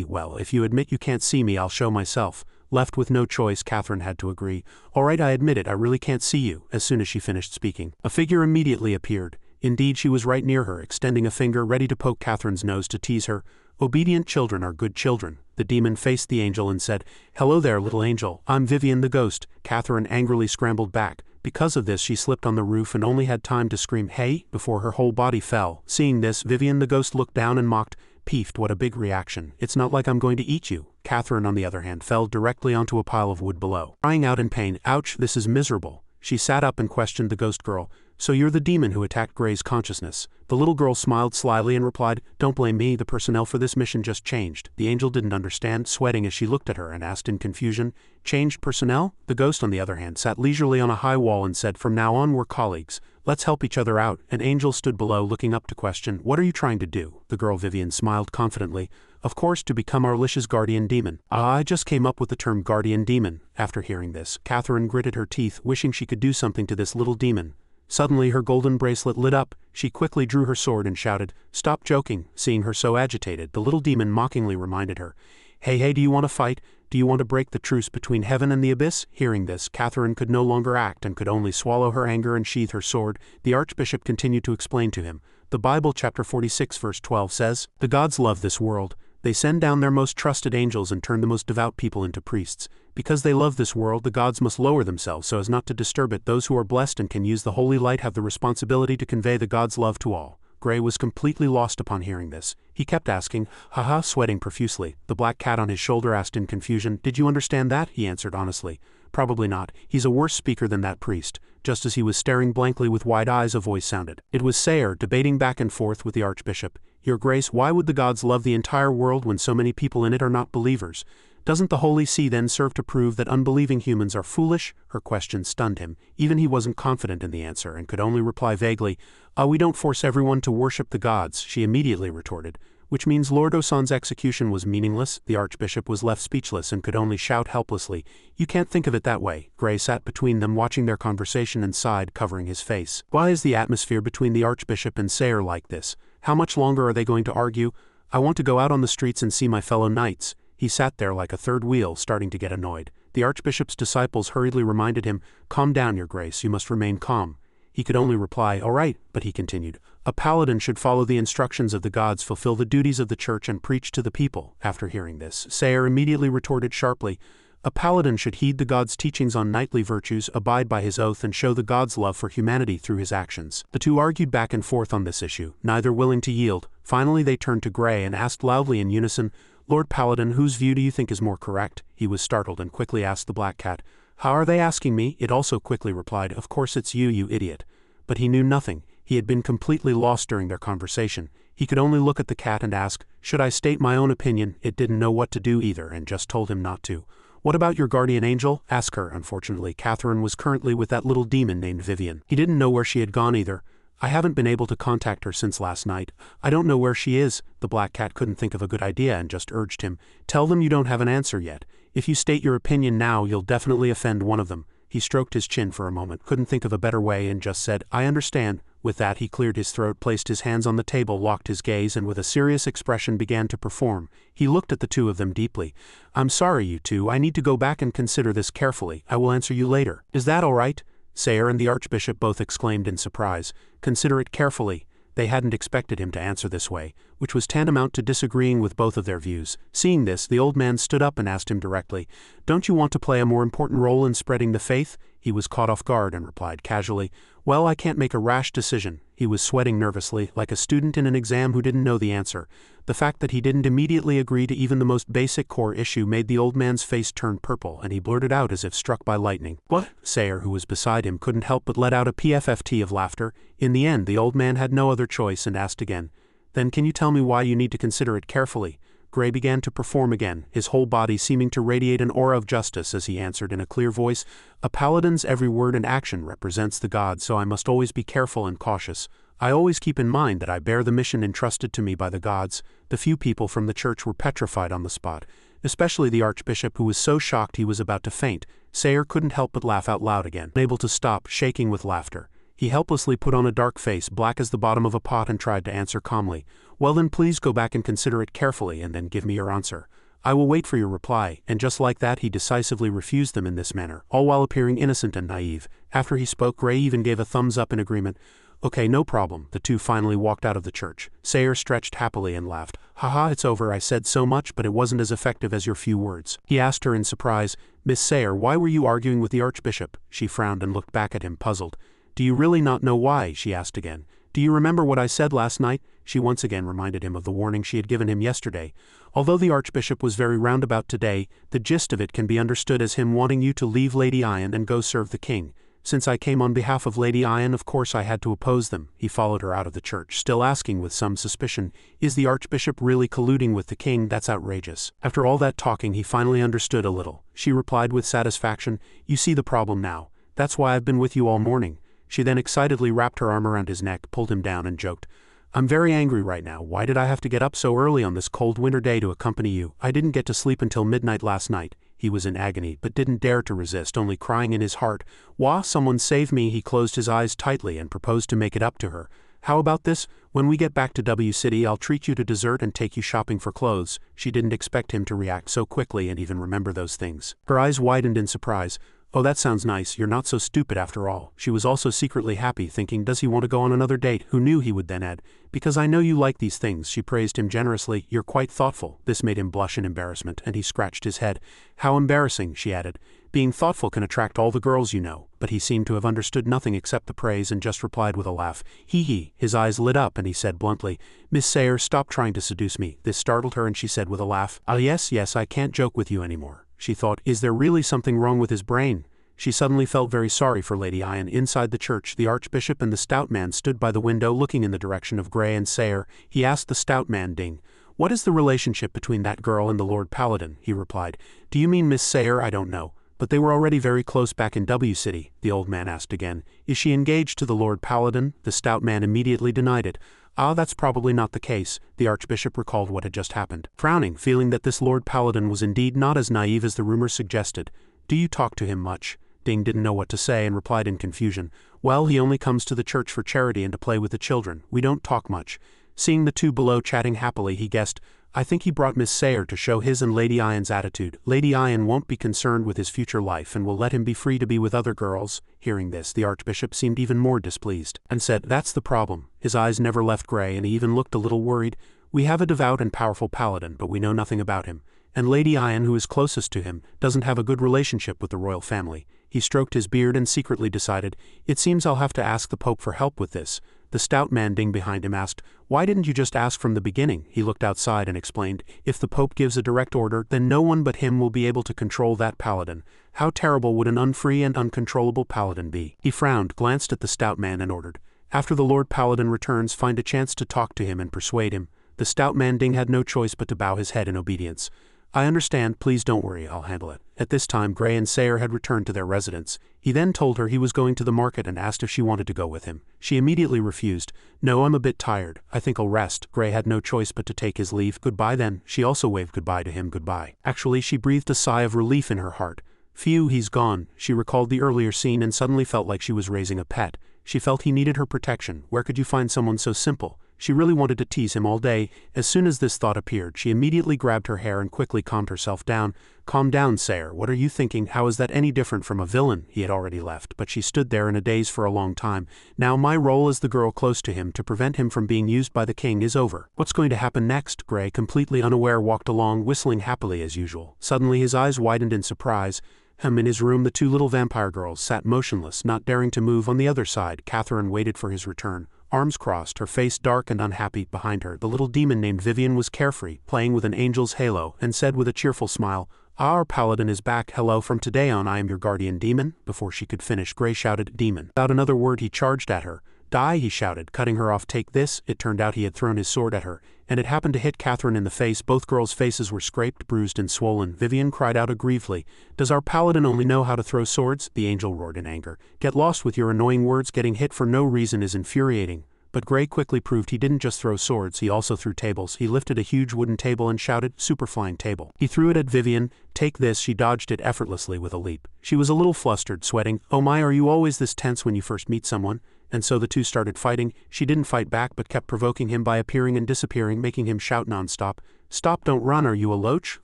Well, if you admit you can't see me, I'll show myself." Left with no choice, Catherine had to agree. "All right, I admit it, I really can't see you." As soon as she finished speaking, a figure immediately appeared. Indeed, she was right near her, extending a finger ready to poke Catherine's nose to tease her. "Obedient children are good children." The demon faced the angel and said, "Hello there, little angel. I'm Vivian the ghost." Catherine angrily scrambled back. Because of this, she slipped on the roof and only had time to scream, "Hey!" before her whole body fell. Seeing this, Vivian the ghost looked down and mocked, "Peefed, what a big reaction. It's not like I'm going to eat you." Catherine, on the other hand, fell directly onto a pile of wood below. Crying out in pain, "Ouch, this is miserable." She sat up and questioned the ghost girl, "So you're the demon who attacked Gray's consciousness?" The little girl smiled slyly and replied, "Don't blame me, the personnel for this mission just changed." The angel didn't understand, sweating as she looked at her and asked in confusion, "Changed personnel?" The ghost, on the other hand, sat leisurely on a high wall and said, "From now on we're colleagues. Let's help each other out." An angel stood below, looking up to question, "What are you trying to do?" The girl Vivian smiled confidently, "Of course, to become our Lish's guardian demon." I just came up with the term guardian demon." After hearing this, Catherine gritted her teeth, wishing she could do something to this little demon. Suddenly her golden bracelet lit up. She quickly drew her sword and shouted, "Stop joking." Seeing her so agitated, the little demon mockingly reminded her, Hey, do you want to fight? Do you want to break the truce between heaven and the abyss?" Hearing this, Catherine could no longer act and could only swallow her anger and sheathe her sword. The archbishop continued to explain to him. The Bible chapter 46 verse 12 says, "The gods love this world. They send down their most trusted angels and turn the most devout people into priests. Because they love this world, the gods must lower themselves so as not to disturb it. Those who are blessed and can use the holy light have the responsibility to convey the gods' love to all." Gray was completely lost upon hearing this. He kept asking, "Haha," sweating profusely. The black cat on his shoulder asked in confusion, "Did you understand that?" He answered honestly, "Probably not. He's a worse speaker than that priest." Just as he was staring blankly with wide eyes, a voice sounded. It was Sayre, debating back and forth with the archbishop. "Your Grace, why would the gods love the entire world when so many people in it are not believers? Doesn't the Holy See then serve to prove that unbelieving humans are foolish?" Her question stunned him. Even he wasn't confident in the answer and could only reply vaguely, "We don't force everyone to worship the gods," she immediately retorted. "Which means Lord Osan's execution was meaningless?" The archbishop was left speechless and could only shout helplessly, "You can't think of it that way." Gray sat between them watching their conversation and sighed, covering his face. Why is the atmosphere between the archbishop and Sayre like this? How much longer are they going to argue? "I want to go out on the streets and see my fellow knights." He sat there like a third wheel, starting to get annoyed. The archbishop's disciples hurriedly reminded him, "Calm down, your Grace, you must remain calm." He could only reply, "All right," but he continued, "A paladin should follow the instructions of the gods, fulfill the duties of the church, and preach to the people." After hearing this, Sayer immediately retorted sharply, "A paladin should heed the gods' teachings on knightly virtues, abide by his oath, and show the gods' love for humanity through his actions." The two argued back and forth on this issue, neither willing to yield. Finally they turned to Gray and asked loudly in unison, "Lord Paladin, whose view do you think is more correct?" He was startled and quickly asked the black cat, "How are they asking me?" It also quickly replied, "Of course it's you, you idiot." But he knew nothing. He had been completely lost during their conversation. He could only look at the cat and ask, "Should I state my own opinion?" It didn't know what to do either and just told him not to. "What about your guardian angel? Ask her." Unfortunately, Catherine was currently with that little demon named Vivian. He didn't know where she had gone either. "I haven't been able to contact her since last night. I don't know where she is." The black cat couldn't think of a good idea and just urged him, "Tell them you don't have an answer yet. If you state your opinion now, you'll definitely offend one of them." He stroked his chin for a moment, couldn't think of a better way, and just said, "I understand." With that he cleared his throat, placed his hands on the table, locked his gaze, and with a serious expression began to perform. He looked at the two of them deeply. "I'm sorry, you two, I need to go back and consider this carefully. I will answer you later. Is that all right?" Sayer and the Archbishop both exclaimed in surprise. "Consider it carefully." They hadn't expected him to answer this way, which was tantamount to disagreeing with both of their views. Seeing this, the old man stood up and asked him directly, "Don't you want to play a more important role in spreading the faith?" He was caught off guard and replied casually, "Well, I can't make a rash decision." He was sweating nervously, like a student in an exam who didn't know the answer. The fact that he didn't immediately agree to even the most basic core issue made the old man's face turn purple, and he blurted out as if struck by lightning, "What?" Sayer, who was beside him, couldn't help but let out a PFFT of laughter. In the end, the old man had no other choice and asked again, "Then can you tell me why you need to consider it carefully?" Gray began to perform again, his whole body seeming to radiate an aura of justice as he answered in a clear voice, "A paladin's every word and action represents the gods, so I must always be careful and cautious. I always keep in mind that I bear the mission entrusted to me by the gods." The few people from the church were petrified on the spot, especially the Archbishop, who was so shocked he was about to faint. Sayer couldn't help but laugh out loud again, unable to stop, shaking with laughter. He helplessly put on a dark face, black as the bottom of a pot, and tried to answer calmly, "Well then, please go back and consider it carefully and then give me your answer. I will wait for your reply." And just like that, he decisively refused them in this manner, all while appearing innocent and naive. After he spoke, Gray even gave a thumbs up in agreement. "Okay, no problem." The two finally walked out of the church. Sayer stretched happily and laughed. "Haha, it's over. I said so much, but it wasn't as effective as your few words." He asked her in surprise, "Miss Sayer, why were you arguing with the Archbishop?" She frowned and looked back at him, puzzled. "Do you really not know why?" she asked again. "Do you remember what I said last night?" She once again reminded him of the warning she had given him yesterday. Although the Archbishop was very roundabout today, the gist of it can be understood as him wanting you to leave Lady Iron and go serve the king. "Since I came on behalf of Lady Iron, of course I had to oppose them." He followed her out of the church, still asking with some suspicion, "Is the Archbishop really colluding with the king? That's outrageous." After all that talking, he finally understood a little. She replied with satisfaction, "You see the problem now. That's why I've been with you all morning." She then excitedly wrapped her arm around his neck, pulled him down, and joked, "I'm very angry right now. Why did I have to get up so early on this cold winter day to accompany you? I didn't get to sleep until midnight last night." He was in agony, but didn't dare to resist, only crying in his heart, "Wah, someone save me." He closed his eyes tightly and proposed to make it up to her. "How about this? When we get back to W City, I'll treat you to dessert and take you shopping for clothes." She didn't expect him to react so quickly and even remember those things. Her eyes widened in surprise. "Oh, that sounds nice. You're not so stupid after all." She was also secretly happy, thinking, does he want to go on another date? Who knew? He would then add, "Because I know you like these things." She praised him generously. "You're quite thoughtful." This made him blush in embarrassment, and he scratched his head. "How embarrassing," she added. "Being thoughtful can attract all the girls you know." But he seemed to have understood nothing except the praise and just replied with a laugh, "Hee." His eyes lit up and he said bluntly, "Miss Sayer, stop trying to seduce me." This startled her and she said with a laugh, "Ah yes, I can't joke with you anymore." She thought, is there really something wrong with his brain? She suddenly felt very sorry for Lady Iron. Inside the church, the Archbishop and the stout man stood by the window looking in the direction of Gray and Sayer. He asked the stout man, Ding, "What is the relationship between that girl and the Lord Paladin?" He replied, "Do you mean Miss Sayer? I don't know. But they were already very close back in W City." The old man asked again, "Is she engaged to the Lord Paladin?" The stout man immediately denied it. "Ah, that's probably not the case." The Archbishop recalled what had just happened, frowning, feeling that this Lord Paladin was indeed not as naive as the rumors suggested. "Do you talk to him much?" Ding didn't know what to say and replied in confusion, "Well, he only comes to the church for charity and to play with the children. We don't talk much." Seeing the two below chatting happily, he guessed, I think he brought Miss Sayer to show his and Lady Ian's attitude. Lady Ian won't be concerned with his future life and will let him be free to be with other girls. Hearing this, the Archbishop seemed even more displeased, and said, that's the problem. His eyes never left Gray, and he even looked a little worried. We have a devout and powerful paladin, but we know nothing about him. And Lady Ian, who is closest to him, doesn't have a good relationship with the royal family. He stroked his beard and secretly decided, it seems I'll have to ask the Pope for help with this. The stout man ding behind him asked, why didn't you just ask from the beginning? He looked outside and explained, if the Pope gives a direct order, then no one but him will be able to control that paladin. How terrible would an unfree and uncontrollable paladin be? He frowned, glanced at the stout man and ordered, after the Lord Paladin returns, find a chance to talk to him and persuade him. The stout man ding had no choice but to bow his head in obedience. I understand, please don't worry, I'll handle it. At this time Gray and Sayer had returned to their residence. He then told her he was going to the market and asked if she wanted to go with him. She immediately refused. No, I'm a bit tired. I think I'll rest. Gray had no choice but to take his leave. Goodbye then. She also waved goodbye to him. Goodbye. Actually, she breathed a sigh of relief in her heart. Phew, he's gone. She recalled the earlier scene and suddenly felt like she was raising a pet. She felt he needed her protection. Where could you find someone so simple? She really wanted to tease him all day. As soon as this thought appeared, she immediately grabbed her hair and quickly calmed herself down. Calm down, Sayer. What are you thinking? How is that any different from a villain? He had already left, but she stood there in a daze for a long time. Now my role as the girl close to him to prevent him from being used by the king is over. What's going to happen next? Gray, completely unaware, walked along, whistling happily as usual. Suddenly his eyes widened in surprise. In his room the two little vampire girls sat motionless, not daring to move. On the other side, Catherine waited for his return. Arms crossed, her face dark and unhappy. Behind her, the little demon named Vivian was carefree, playing with an angel's halo, and said with a cheerful smile, our paladin is back. Hello, from today on I am your guardian demon. Before she could finish, Gray shouted, demon. Without another word he charged at her. Die, he shouted, cutting her off. Take this. It turned out he had thrown his sword at her, and it happened to hit Catherine in the face. Both girls' faces were scraped, bruised, and swollen. Vivian cried out aggrievedly, does our paladin only know how to throw swords? The angel roared in anger. Get lost with your annoying words. Getting hit for no reason is infuriating. But Gray quickly proved he didn't just throw swords, he also threw tables. He lifted a huge wooden table and shouted, superflying table. He threw it at Vivian. Take this. She dodged it effortlessly with a leap. She was a little flustered, sweating. Oh my, are you always this tense when you first meet someone? And so the two started fighting. She didn't fight back but kept provoking him by appearing and disappearing, making him shout nonstop. Stop, don't run, are you a loach?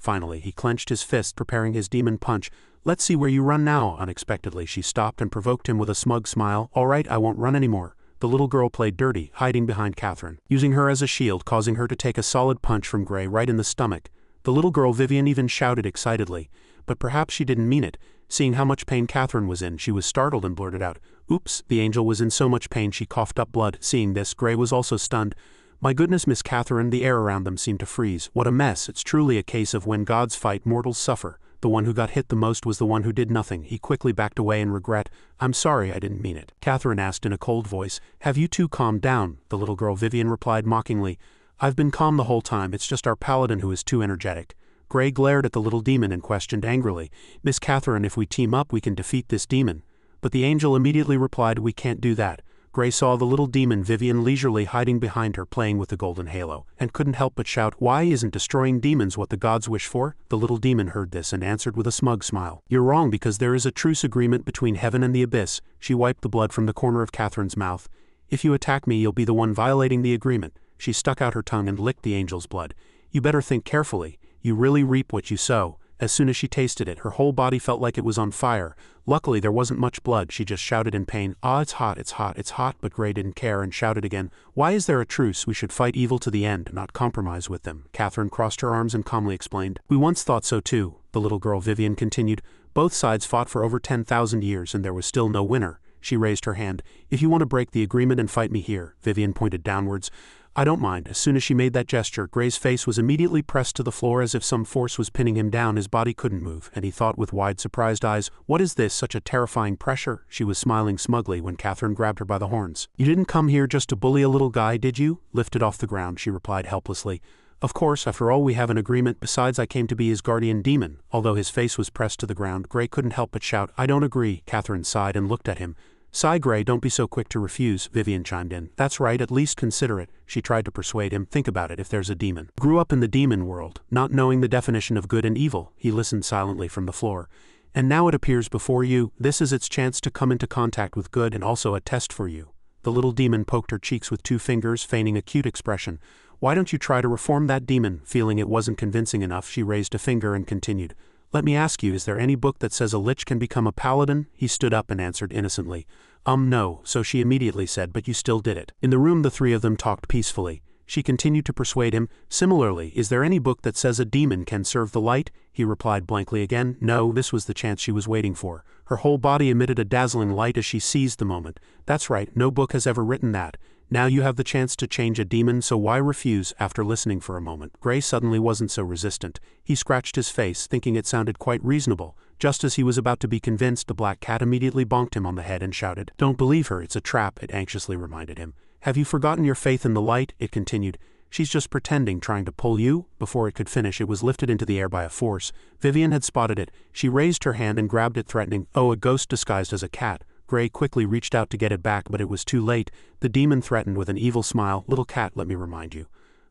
Finally, he clenched his fist, preparing his demon punch. Let's see where you run now. Unexpectedly, she stopped and provoked him with a smug smile. All right, I won't run anymore. The little girl played dirty, hiding behind Catherine, using her as a shield, causing her to take a solid punch from Gray right in the stomach. The little girl Vivian even shouted excitedly, but perhaps she didn't mean it. Seeing how much pain Catherine was in, she was startled and blurted out, oops. The angel was in so much pain she coughed up blood. Seeing this, Gray was also stunned. My goodness, Miss Catherine, the air around them seemed to freeze. What a mess. It's truly a case of when gods fight, mortals suffer. The one who got hit the most was the one who did nothing. He quickly backed away in regret. I'm sorry, I didn't mean it. Catherine asked in a cold voice, have you two calmed down? The little girl Vivian replied mockingly, I've been calm the whole time, it's just our paladin who is too energetic. Gray glared at the little demon and questioned angrily, Miss Catherine, if we team up we can defeat this demon. But the angel immediately replied, we can't do that. Gray saw the little demon Vivian leisurely hiding behind her, playing with the golden halo, and couldn't help but shout, why isn't destroying demons what the gods wish for? The little demon heard this and answered with a smug smile, you're wrong, because there is a truce agreement between heaven and the abyss. She wiped the blood from the corner of Catherine's mouth. If you attack me you'll be the one violating the agreement. She stuck out her tongue and licked the angel's blood. You better think carefully. You really reap what you sow. As soon as she tasted it, her whole body felt like it was on fire. Luckily there wasn't much blood. She just shouted in pain, ah, it's hot, it's hot, it's hot. But Gray didn't care and shouted again, why is there a truce? We should fight evil to the end, not compromise with them. Catherine crossed her arms and calmly explained, we once thought so too. The little girl Vivian continued, both sides fought for over 10,000 years and there was still no winner. She raised her hand, if you want to break the agreement and fight me here. Vivian pointed downwards. I don't mind. As soon as she made that gesture, Gray's face was immediately pressed to the floor as if some force was pinning him down. His body couldn't move, and he thought with wide surprised eyes, what is this, such a terrifying pressure? She was smiling smugly when Catherine grabbed her by the horns. You didn't come here just to bully a little guy, did you? Lifted off the ground, she replied helplessly. Of course, after all we have an agreement. Besides, I came to be his guardian demon. Although his face was pressed to the ground, Gray couldn't help but shout, I don't agree. Catherine sighed and looked at him. Sigh, Gray, don't be so quick to refuse, Vivian chimed in. That's right, at least consider it. She tried to persuade him. Think about it, if there's a demon. Grew up in the demon world, not knowing the definition of good and evil. He listened silently from the floor. And now it appears before you. This is its chance to come into contact with good and also a test for you. The little demon poked her cheeks with 2 fingers, feigning a cute expression. Why don't you try to reform that demon? Feeling it wasn't convincing enough, she raised a finger and continued. Let me ask you, is there any book that says a lich can become a paladin? He stood up and answered innocently. No, so she immediately said, but you still did it. In the room the 3 of them talked peacefully. She continued to persuade him. Similarly, is there any book that says a demon can serve the light? He replied blankly again. No, this was the chance she was waiting for. Her whole body emitted a dazzling light as she seized the moment. That's right, no book has ever written that. Now you have the chance to change a demon, so why refuse? After listening for a moment, Gray suddenly wasn't so resistant. He scratched his face, thinking it sounded quite reasonable. Just as he was about to be convinced, the black cat immediately bonked him on the head and shouted, Don't believe her, it's a trap, it anxiously reminded him. Have you forgotten your faith in the light? It continued. She's just pretending, trying to pull you. Before it could finish, it was lifted into the air by a force. Vivian had spotted it. She raised her hand and grabbed it, threatening. Oh, a ghost disguised as a cat. Gray quickly reached out to get it back, but it was too late. The demon threatened with an evil smile. Little cat, let me remind you.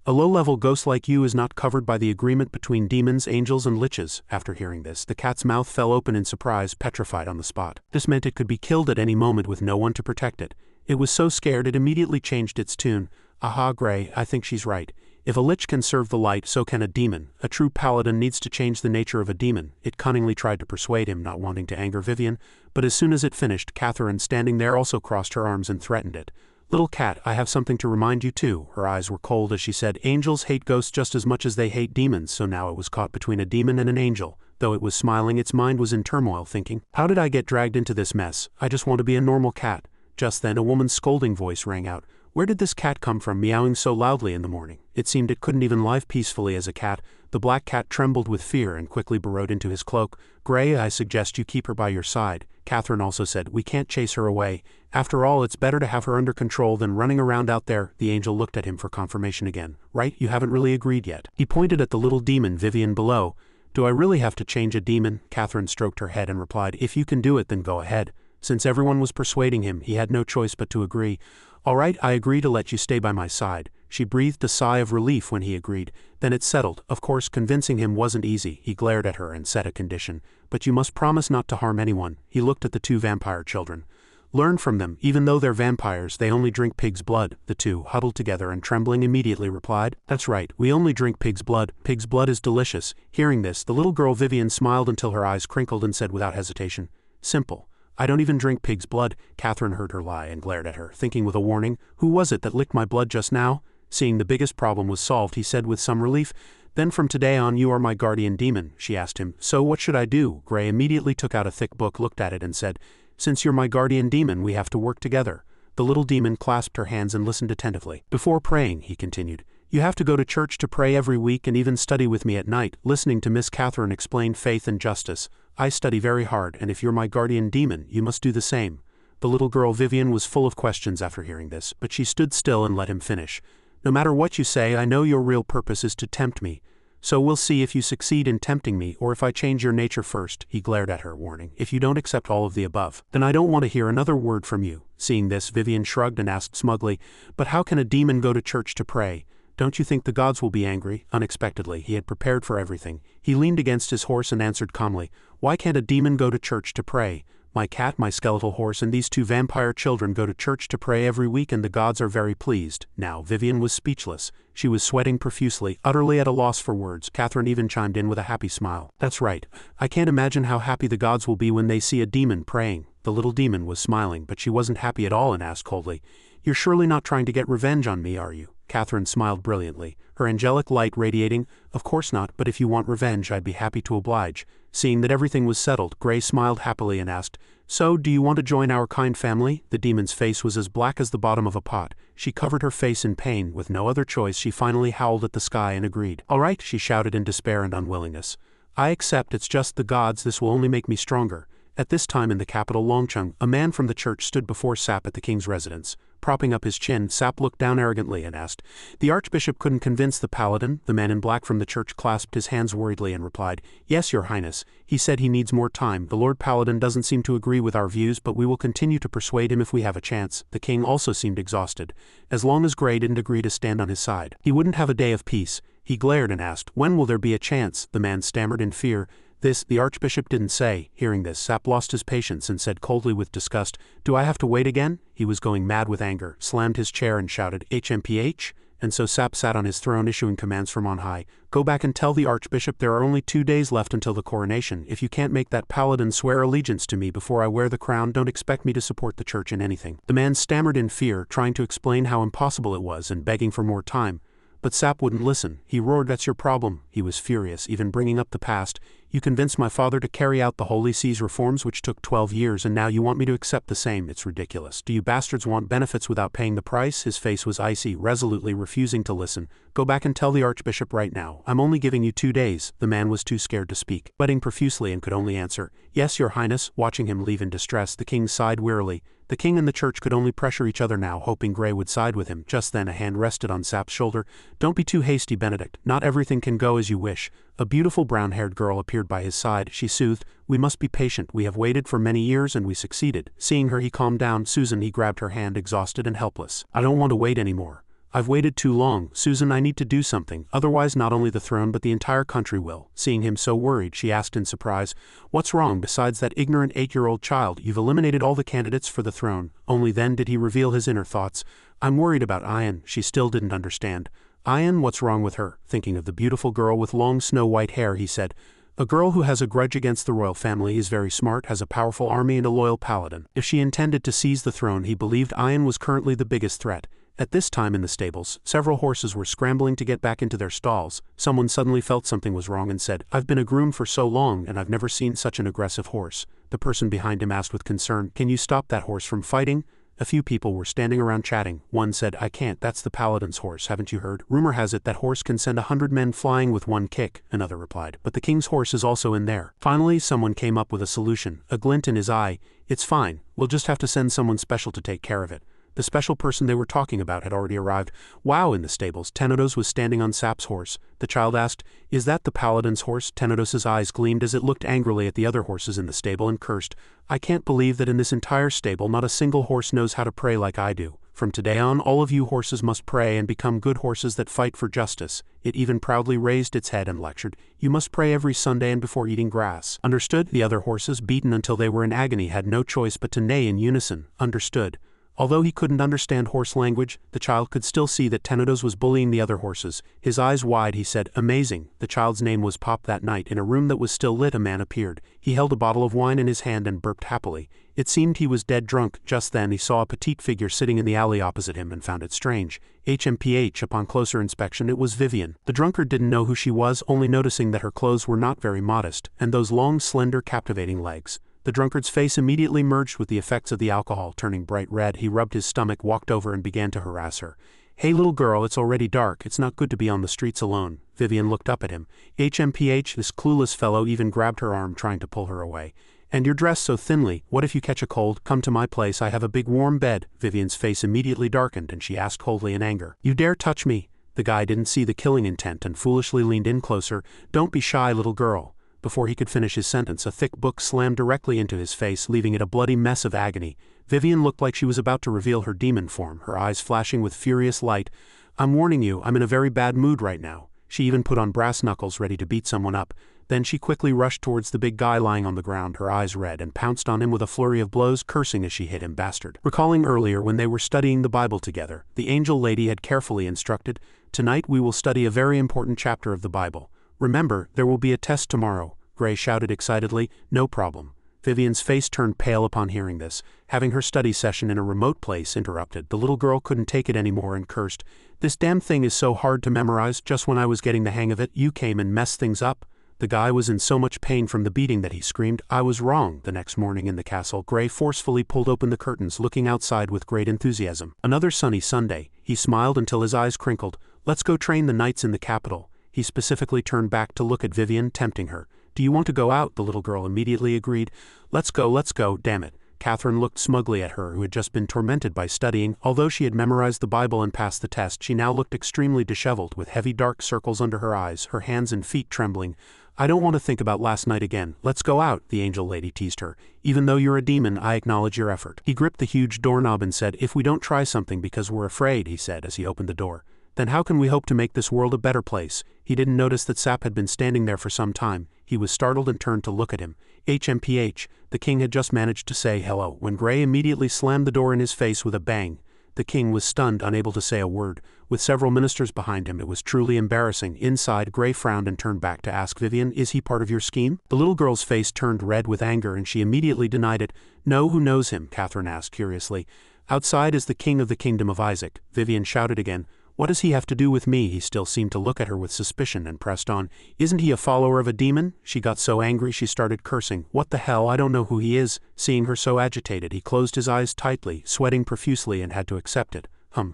A low-level ghost like you is not covered by the agreement between demons, angels, and liches. After hearing this, the cat's mouth fell open in surprise, petrified on the spot. This meant it could be killed at any moment with no one to protect it. It was so scared it immediately changed its tune. Aha, Gray, I think she's right. If a lich can serve the light, so can a demon. A true paladin needs to change the nature of a demon. It cunningly tried to persuade him, not wanting to anger Vivian, but as soon as it finished, Catherine, standing there, also crossed her arms and threatened it. Little cat, I have something to remind you too. Her eyes were cold as she said, Angels hate ghosts just as much as they hate demons, so now it was caught between a demon and an angel. Though it was smiling, its mind was in turmoil, thinking, how did I get dragged into this mess? I just want to be a normal cat. Just then a woman's scolding voice rang out. Where did this cat come from, meowing so loudly in the morning? It seemed it couldn't even live peacefully as a cat. The black cat trembled with fear and quickly burrowed into his cloak. Gray, I suggest you keep her by your side. Catherine also said, we can't chase her away. After all, it's better to have her under control than running around out there. The angel looked at him for confirmation again. Right, you haven't really agreed yet. He pointed at the little demon Vivian below. Do I really have to change a demon? Catherine stroked her head and replied, if you can do it, then go ahead. Since everyone was persuading him, he had no choice but to agree. All right, I agree to let you stay by my side. She breathed a sigh of relief when he agreed. Then it settled. Of course, convincing him wasn't easy. He glared at her and set a condition. But you must promise not to harm anyone. He looked at the 2 vampire children. Learn from them. Even though they're vampires, they only drink pig's blood. The 2, huddled together and trembling, immediately replied, That's right, we only drink pig's blood. Pig's blood is delicious. Hearing this, the little girl Vivian smiled until her eyes crinkled and said without hesitation, Simple. I don't even drink pig's blood. Catherine heard her lie and glared at her, thinking with a warning, who was it that licked my blood just now? Seeing the biggest problem was solved, he said with some relief, Then from today on you are my guardian demon. She asked him, So what should I do? Gray immediately took out a thick book, looked at it and said, Since you're my guardian demon, we have to work together. The little demon clasped her hands and listened attentively. Before praying, he continued, you have to go to church to pray every week and even study with me at night. Listening to Miss Catherine explain faith and justice, I study very hard, and if you're my guardian demon, you must do the same. The little girl Vivian was full of questions after hearing this, but she stood still and let him finish. No matter what you say, I know your real purpose is to tempt me. So we'll see if you succeed in tempting me or if I change your nature first. He glared at her, warning, if you don't accept all of the above, then I don't want to hear another word from you. Seeing this, Vivian shrugged and asked smugly, but how can a demon go to church to pray? Don't you think the gods will be angry? Unexpectedly, he had prepared for everything. He leaned against his horse and answered calmly, why can't a demon go to church to pray? My cat, my skeletal horse, and these 2 vampire children go to church to pray every week, and the gods are very pleased. Now, Vivian was speechless. She was sweating profusely, utterly at a loss for words. Catherine even chimed in with a happy smile. That's right. I can't imagine how happy the gods will be when they see a demon praying. The little demon was smiling, but she wasn't happy at all and asked coldly, You're surely not trying to get revenge on me, are you? Catherine smiled brilliantly, her angelic light radiating. Of course not, but if you want revenge, I'd be happy to oblige. Seeing that everything was settled, Gray smiled happily and asked, So, do you want to join our kind family? The demon's face was as black as the bottom of a pot. She covered her face in pain. With no other choice, she finally howled at the sky and agreed. All right, she shouted in despair and unwillingness. I accept, it's just the gods, this will only make me stronger. At this time in the capital Longcheng, a man from the church stood before Sap at the king's residence. Propping up his chin, Sap looked down arrogantly and asked, The archbishop couldn't convince the paladin? The man in black from the church clasped his hands worriedly and replied, Yes, your highness. He said he needs more time. The lord paladin doesn't seem to agree with our views, but we will continue to persuade him if we have a chance. The king also seemed exhausted. As long as Gray didn't agree to stand on his side, he wouldn't have a day of peace. He glared and asked, When will there be a chance? The man stammered in fear. The archbishop didn't say. Hearing this, Sap lost his patience and said coldly with disgust, "Do I have to wait again?" He was going mad with anger, slammed his chair and shouted, "HMPH?" And so Sap sat on his throne issuing commands from on high. "Go back and tell the archbishop there are only 2 days left until the coronation. If you can't make that paladin swear allegiance to me before I wear the crown, don't expect me to support the church in anything." The man stammered in fear, trying to explain how impossible it was and begging for more time. But Sap wouldn't listen. He roared, "That's your problem." He was furious, even bringing up the past. "You convinced my father to carry out the Holy See's reforms which took 12 years and now you want me to accept the same. It's ridiculous. Do you bastards want benefits without paying the price?" His face was icy, resolutely refusing to listen. "Go back and tell the archbishop right now. I'm only giving you 2 days." The man was too scared to speak, sweating profusely and could only answer, "Yes, your highness." Watching him leave in distress, the king sighed wearily. The king and the church could only pressure each other now, hoping Grey would side with him. Just then a hand rested on Sap's shoulder. "Don't be too hasty, Benedict. Not everything can go as you wish." A beautiful brown-haired girl appeared by his side. She soothed, "We must be patient. We have waited for many years and we succeeded." Seeing her, he calmed down. "Susan," he grabbed her hand, exhausted and helpless. "I don't want to wait anymore. I've waited too long. Susan, I need to do something, otherwise not only the throne but the entire country will." Seeing him so worried, she asked in surprise, "What's wrong? Besides that ignorant 8-year-old child, you've eliminated all the candidates for the throne." Only then did he reveal his inner thoughts. "I'm worried about Ian." She still didn't understand. "Ian, what's wrong with her?" Thinking of the beautiful girl with long snow-white hair, he said, "A girl who has a grudge against the royal family, is very smart, has a powerful army and a loyal paladin. If she intended to seize the throne, he believed Ian was currently the biggest threat." At this time in the stables, several horses were scrambling to get back into their stalls. Someone suddenly felt something was wrong and said, "I've been a groom for so long and I've never seen such an aggressive horse." The person behind him asked with concern, "Can you stop that horse from fighting?" A few people were standing around chatting. One said, "I can't, that's the paladin's horse, haven't you heard? Rumor has it that horse can send 100 men flying with one kick." Another replied, "But the king's horse is also in there." Finally, someone came up with a solution, a glint in his eye. "It's fine, we'll just have to send someone special to take care of it." The special person they were talking about had already arrived. Wow! In the stables, Tenedos was standing on Sap's horse. The child asked, "Is that the paladin's horse?" Tenedos's eyes gleamed as it looked angrily at the other horses in the stable and cursed, "I can't believe that in this entire stable not a single horse knows how to pray like I do. From today on, all of you horses must pray and become good horses that fight for justice." It even proudly raised its head and lectured, "You must pray every Sunday and before eating grass." Understood? The other horses, beaten until they were in agony, had no choice but to neigh in unison. Understood? Although he couldn't understand horse language, the child could still see that Tenedos was bullying the other horses. His eyes wide, he said, "Amazing." The child's name was Pop. That night, in a room that was still lit, a man appeared. He held a bottle of wine in his hand and burped happily. It seemed he was dead drunk. Just then he saw a petite figure sitting in the alley opposite him and found it strange. HMPH. Upon closer inspection, it was Vivian. The drunkard didn't know who she was, only noticing that her clothes were not very modest, and those long, slender, captivating legs. The drunkard's face immediately merged with the effects of the alcohol, turning bright red. He rubbed his stomach, walked over and began to harass her. "Hey little girl, it's already dark. It's not good to be on the streets alone." Vivian looked up at him. HMPH. This clueless fellow even grabbed her arm, trying to pull her away. "And you're dressed so thinly. What if you catch a cold? Come to my place. I have a big warm bed." Vivian's face immediately darkened and she asked coldly in anger, "You dare touch me?" The guy didn't see the killing intent and foolishly leaned in closer. "Don't be shy, little girl." Before he could finish his sentence, a thick book slammed directly into his face, leaving it a bloody mess of agony. Vivian looked like she was about to reveal her demon form, her eyes flashing with furious light. "I'm warning you, I'm in a very bad mood right now." She even put on brass knuckles, ready to beat someone up. Then she quickly rushed towards the big guy lying on the ground, her eyes red, and pounced on him with a flurry of blows, cursing as she hit him, "Bastard." Recalling earlier when they were studying the Bible together, the angel lady had carefully instructed, "Tonight we will study a very important chapter of the Bible. Remember, there will be a test tomorrow." Grey shouted excitedly, "No problem." Vivian's face turned pale upon hearing this. Having her study session in a remote place interrupted, the little girl couldn't take it anymore and cursed, "This damn thing is so hard to memorize. Just when I was getting the hang of it, you came and messed things up." The guy was in so much pain from the beating that he screamed, "I was wrong." The next morning in the castle, Grey forcefully pulled open the curtains, looking outside with great enthusiasm. Another sunny Sunday. He smiled until his eyes crinkled. "Let's go train the knights in the capital." He specifically turned back to look at Vivian, tempting her. "Do you want to go out?" The little girl immediately agreed. Let's go, damn it." Catherine looked smugly at her, who had just been tormented by studying. Although she had memorized the Bible and passed the test, she now looked extremely disheveled, with heavy dark circles under her eyes, her hands and feet trembling. "I don't want to think about last night again. Let's go out," the angel lady teased her. "Even though you're a demon, I acknowledge your effort." He gripped the huge doorknob and said, "If we don't try something because we're afraid," he said as he opened the door, "then how can we hope to make this world a better place?" He didn't notice that Sap had been standing there for some time. He was startled and turned to look at him. HMPH, the king had just managed to say hello when Gray immediately slammed the door in his face with a bang. The king was stunned, unable to say a word. With several ministers behind him, it was truly embarrassing. Inside, Gray frowned and turned back to ask Vivian, "Is he part of your scheme?" The little girl's face turned red with anger and she immediately denied it. "No, who knows him?" Catherine asked curiously. "Outside is the king of the kingdom of Isaac." Vivian shouted again. "What does he have to do with me?" He still seemed to look at her with suspicion and pressed on. "Isn't he a follower of a demon?" She got so angry she started cursing. "What the hell, I don't know who he is." Seeing her so agitated, he closed his eyes tightly, sweating profusely, and had to accept it.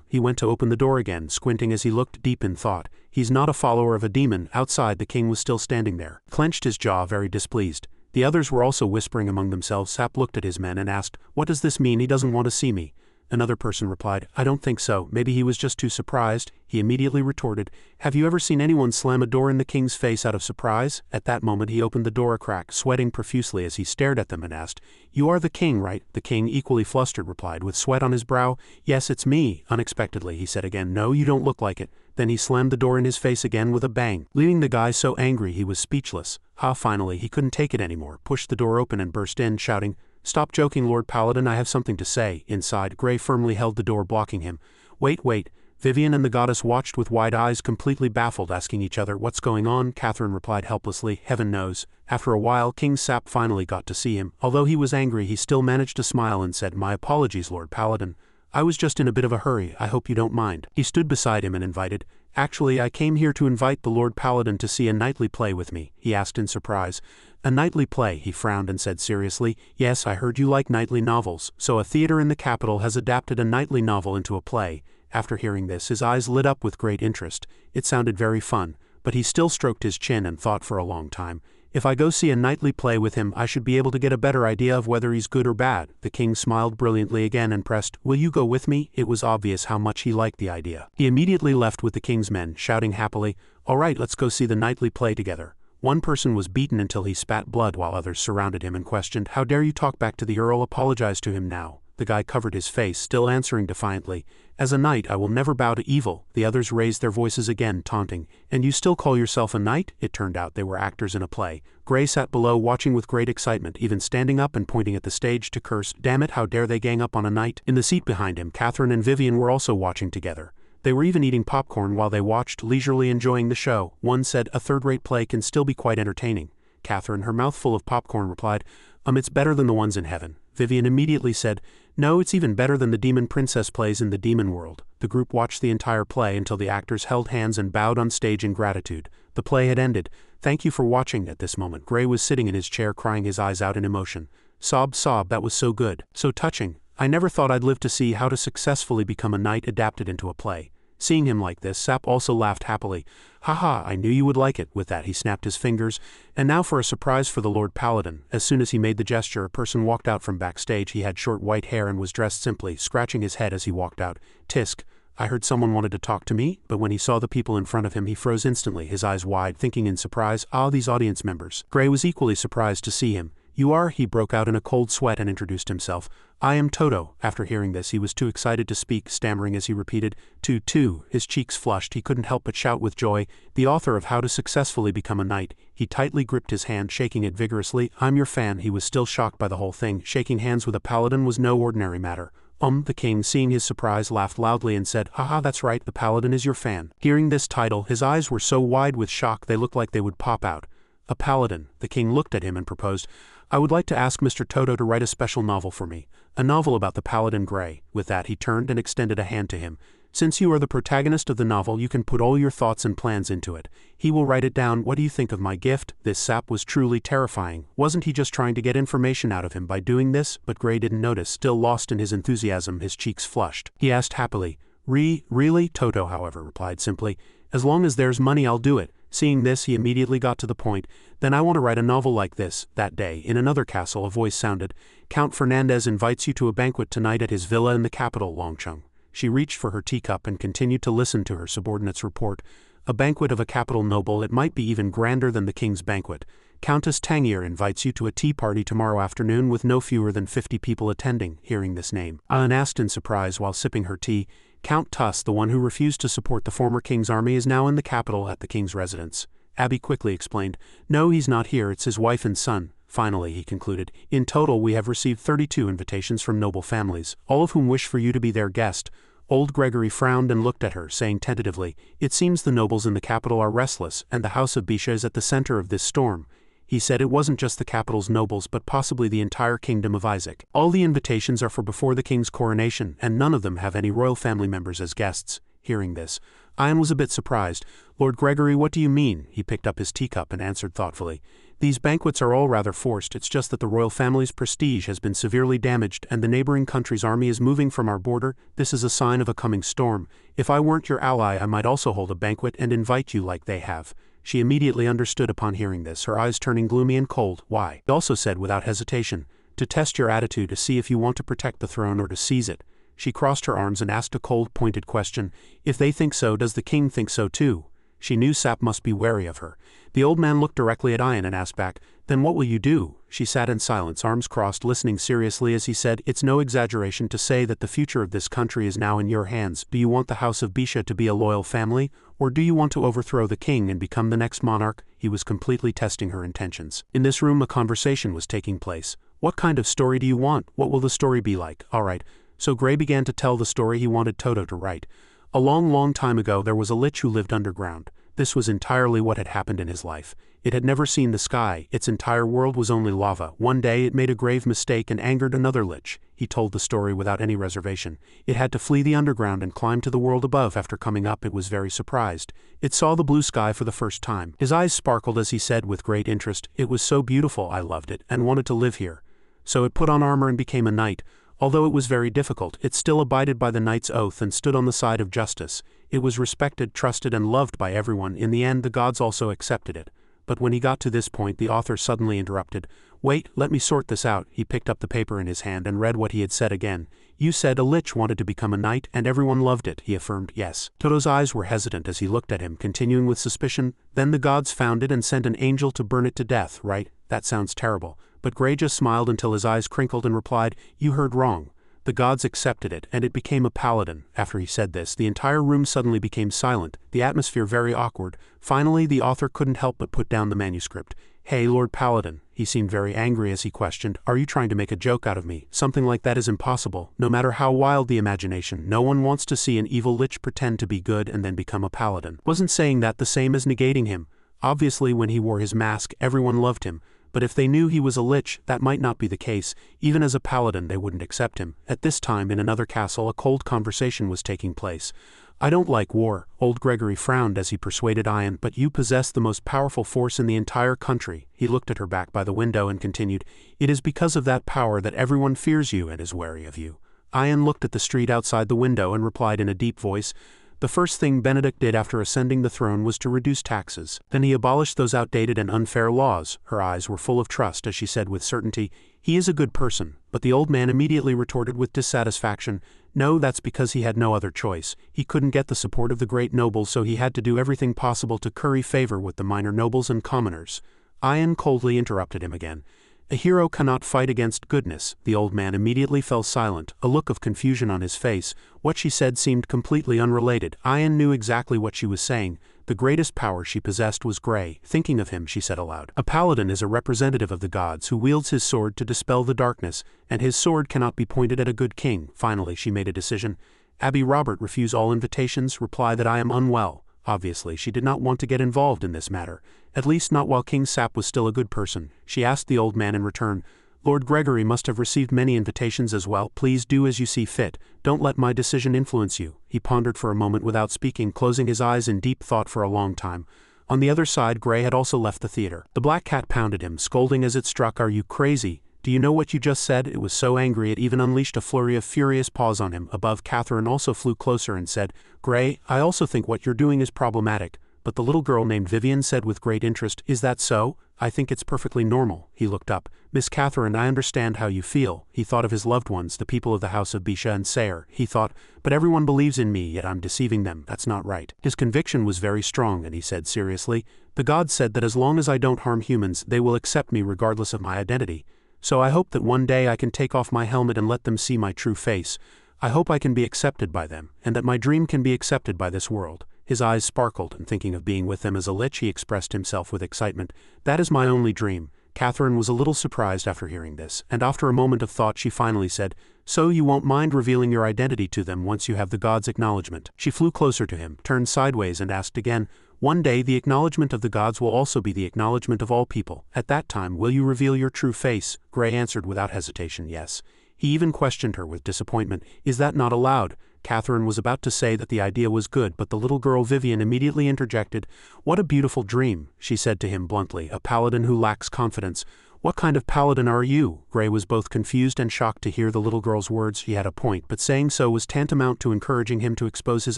He went to open the door again, squinting as he looked deep in thought. "He's not a follower of a demon." Outside, the king was still standing there, clenched his jaw, very displeased. The others were also whispering among themselves. Sap looked at his men and asked, "What does this mean? He doesn't want to see me." Another person replied, "I don't think so. Maybe he was just too surprised." He immediately retorted, "Have you ever seen anyone slam a door in the king's face out of surprise?" At that moment he opened the door a crack, sweating profusely as he stared at them and asked, "You are the king, right?" The king, equally flustered, replied with sweat on his brow, "Yes, it's me." Unexpectedly, he said again, "No, you don't look like it." Then he slammed the door in his face again with a bang, leaving the guy so angry he was speechless. Finally, he couldn't take it anymore, pushed the door open and burst in, shouting, "Stop joking, Lord Paladin, I have something to say." Inside, Gray firmly held the door, blocking him. Wait. Vivian and the goddess watched with wide eyes, completely baffled, asking each other, "What's going on?" Catherine replied helplessly, "Heaven knows." After a while, King Sap finally got to see him. Although he was angry, he still managed to smile and said, "My apologies, Lord Paladin. I was just in a bit of a hurry, I hope you don't mind." He stood beside him and invited, "Actually, I came here to invite the Lord Paladin to see a knightly play with me," he asked in surprise. "A knightly play?" He frowned and said seriously, "Yes, I heard you like knightly novels, so a theater in the capital has adapted a knightly novel into a play." After hearing this, his eyes lit up with great interest. It sounded very fun, but he still stroked his chin and thought for a long time. "If I go see a knightly play with him, I should be able to get a better idea of whether he's good or bad." The king smiled brilliantly again and pressed, "Will you go with me?" It was obvious how much he liked the idea. He immediately left with the king's men, shouting happily, "All right, let's go see the knightly play together." One person was beaten until he spat blood while others surrounded him and questioned, "How dare you talk back to the Earl? Apologize to him now." The guy covered his face, still answering defiantly, "As a knight I will never bow to evil." The others raised their voices again, taunting, "And you still call yourself a knight?" It turned out they were actors in a play. Gray sat below watching with great excitement, even standing up and pointing at the stage to curse, "Damn it, how dare they gang up on a knight?" In the seat behind him, Catherine and Vivian were also watching together. They were even eating popcorn while they watched, leisurely enjoying the show. One said, "A third-rate play can still be quite entertaining." Catherine, her mouth full of popcorn, replied, It's better than the ones in heaven." Vivian immediately said, "No, it's even better than the demon princess plays in the demon world." The group watched the entire play until the actors held hands and bowed on stage in gratitude. The play had ended. "Thank you for watching." At this moment, Gray was sitting in his chair crying his eyes out in emotion. Sob, that was so good, so touching. I never thought I'd live to see how to successfully become a knight adapted into a play. Seeing him like this, Sap also laughed happily. "Haha, I knew you would like it." With that he snapped his fingers. "And now for a surprise for the Lord Paladin." As soon as he made the gesture, a person walked out from backstage. He had short white hair and was dressed simply, scratching his head as he walked out. "Tisk, I heard someone wanted to talk to me," but when he saw the people in front of him he froze instantly, his eyes wide, thinking in surprise, these audience members. Gray was equally surprised to see him. "You are?" He broke out in a cold sweat and introduced himself. "I am Toto." After hearing this he was too excited to speak, stammering as he repeated, "Tu." His cheeks flushed, he couldn't help but shout with joy. The author of How to Successfully Become a Knight. He tightly gripped his hand, shaking it vigorously. "I'm your fan." He was still shocked by the whole thing. Shaking hands with a paladin was no ordinary matter. The king, seeing his surprise, laughed loudly and said, "Haha, that's right, the paladin is your fan." Hearing this title, his eyes were so wide with shock they looked like they would pop out. "A paladin." The king looked at him and proposed, "I would like to ask Mr. Toto to write a special novel for me. A novel about the Paladin Gray." With that he turned and extended a hand to him. "Since you are the protagonist of the novel, you can put all your thoughts and plans into it. He will write it down. What do you think of my gift?" This Sap was truly terrifying. Wasn't he just trying to get information out of him by doing this? But Gray didn't notice. Still lost in his enthusiasm, his cheeks flushed. He asked happily, Really? Toto, however, replied simply, "As long as there's money, I'll do it." Seeing this, he immediately got to the point. "Then I want to write a novel like this." That day, in another castle, a voice sounded, "Count Fernandez invites you to a banquet tonight at his villa in the capital, Longcheng." She reached for her teacup and continued to listen to her subordinate's report. "A banquet of a capital noble, it might be even grander than the king's banquet. Countess Tangier invites you to a tea party tomorrow afternoon with no fewer than 50 people attending." Hearing this name, Anne asked in surprise while sipping her tea, "Count Tuss, the one who refused to support the former king's army, is now in the capital at the king's residence." Abby quickly explained. No, he's not here, it's his wife and son. Finally, he concluded, in total we have received 32 invitations from noble families, all of whom wish for you to be their guest. Old Gregory frowned and looked at her, saying tentatively, it seems the nobles in the capital are restless, and the house of Bisha is at the center of this storm. He said it wasn't just the capital's nobles but possibly the entire kingdom of Isaac. All the invitations are for before the king's coronation, and none of them have any royal family members as guests. Hearing this, Ian was a bit surprised. Lord Gregory, what do you mean? He picked up his teacup and answered thoughtfully. These banquets are all rather forced, it's just that the royal family's prestige has been severely damaged and the neighboring country's army is moving from our border. This is a sign of a coming storm. If I weren't your ally, I might also hold a banquet and invite you like they have. She immediately understood upon hearing this, her eyes turning gloomy and cold. Why? He also said without hesitation, to test your attitude, to see if you want to protect the throne or to seize it. She crossed her arms and asked a cold, pointed question. If they think so, does the king think so too? She knew Sap must be wary of her. The old man looked directly at Ian and asked back, then what will you do? She sat in silence, arms crossed, listening seriously as he said, it's no exaggeration to say that the future of this country is now in your hands. Do you want the house of Bisha to be a loyal family, or do you want to overthrow the king and become the next monarch? He was completely testing her intentions. In this room a conversation was taking place. What kind of story do you want? What will the story be like? Alright. So Gray began to tell the story he wanted Toto to write. A long time ago there was a lich who lived underground. This was entirely what had happened in his life. It had never seen the sky, its entire world was only lava. One day it made a grave mistake and angered another lich. He told the story without any reservation. It had to flee the underground and climb to the world above. After coming up it was very surprised. It saw the blue sky for the first time. His eyes sparkled as he said with great interest, it was so beautiful, I loved it, and wanted to live here. So it put on armor and became a knight. Although it was very difficult, it still abided by the knight's oath and stood on the side of justice. It was respected, trusted, and loved by everyone. In the end, the gods also accepted it. But when he got to this point, the author suddenly interrupted. Wait, let me sort this out. He picked up the paper in his hand and read what he had said again. You said a lich wanted to become a knight and everyone loved it, he affirmed. Yes. Toto's eyes were hesitant as he looked at him, continuing with suspicion. Then the gods found it and sent an angel to burn it to death, right? That sounds terrible. But Gray just smiled until his eyes crinkled and replied, you heard wrong. The gods accepted it, and it became a paladin. After he said this, the entire room suddenly became silent, the atmosphere very awkward. Finally, the author couldn't help but put down the manuscript. Hey, Lord Paladin. He seemed very angry as he questioned, are you trying to make a joke out of me? Something like that is impossible. No matter how wild the imagination, no one wants to see an evil lich pretend to be good and then become a paladin. Wasn't saying that the same as negating him. Obviously, when he wore his mask, everyone loved him. But if they knew he was a lich, that might not be the case. Even as a paladin, they wouldn't accept him. At this time, in another castle, a cold conversation was taking place. I don't like war. Old Gregory frowned as he persuaded Ian, but you possess the most powerful force in the entire country. He looked at her back by the window and continued, it is because of that power that everyone fears you and is wary of you. Ian looked at the street outside the window and replied in a deep voice, the first thing Benedict did after ascending the throne was to reduce taxes. Then he abolished those outdated and unfair laws. Her eyes were full of trust as she said with certainty, he is a good person. But the old man immediately retorted with dissatisfaction, no, that's because he had no other choice. He couldn't get the support of the great nobles, so he had to do everything possible to curry favor with the minor nobles and commoners. Ian coldly interrupted him again. A hero cannot fight against goodness. The old man immediately fell silent, a look of confusion on his face. What she said seemed completely unrelated. Ian knew exactly what she was saying. The greatest power she possessed was Gray. Thinking of him, she said aloud. A paladin is a representative of the gods who wields his sword to dispel the darkness, and his sword cannot be pointed at a good king. Finally, she made a decision. Abby Robert, refuse all invitations, reply that I am unwell. Obviously, she did not want to get involved in this matter, at least not while King Sap was still a good person. She asked the old man in return, Lord Gregory must have received many invitations as well. Please do as you see fit. Don't let my decision influence you. He pondered for a moment without speaking, closing his eyes in deep thought for a long time. On the other side, Gray had also left the theater. The black cat pounded him, scolding as it struck, are you crazy? Do you know what you just said? It was so angry it even unleashed a flurry of furious paws on him. Above, Catherine also flew closer and said, Gray, I also think what you're doing is problematic. But the little girl named Vivian said with great interest, is that so? I think it's perfectly normal. He looked up. Miss Catherine, I understand how you feel. He thought of his loved ones, the people of the house of Bisha and Sayer. He thought, but everyone believes in me, yet I'm deceiving them. That's not right. His conviction was very strong, and he said seriously, the gods said that as long as I don't harm humans, they will accept me regardless of my identity. So I hope that one day I can take off my helmet and let them see my true face. I hope I can be accepted by them, and that my dream can be accepted by this world. His eyes sparkled, and thinking of being with them as a lich, he expressed himself with excitement. "That is my only dream." Catherine was a little surprised after hearing this, and after a moment of thought she finally said, "So you won't mind revealing your identity to them once you have the gods' acknowledgement?" She flew closer to him, turned sideways and asked again, "One day the acknowledgement of the gods will also be the acknowledgement of all people. At that time will you reveal your true face?" Gray answered without hesitation, "Yes." He even questioned her with disappointment, "Is that not allowed?" Catherine was about to say that the idea was good, but the little girl Vivian immediately interjected. "What a beautiful dream," she said to him bluntly, "a paladin who lacks confidence." "What kind of paladin are you?" Gray was both confused and shocked to hear the little girl's words. He had a point, but saying so was tantamount to encouraging him to expose his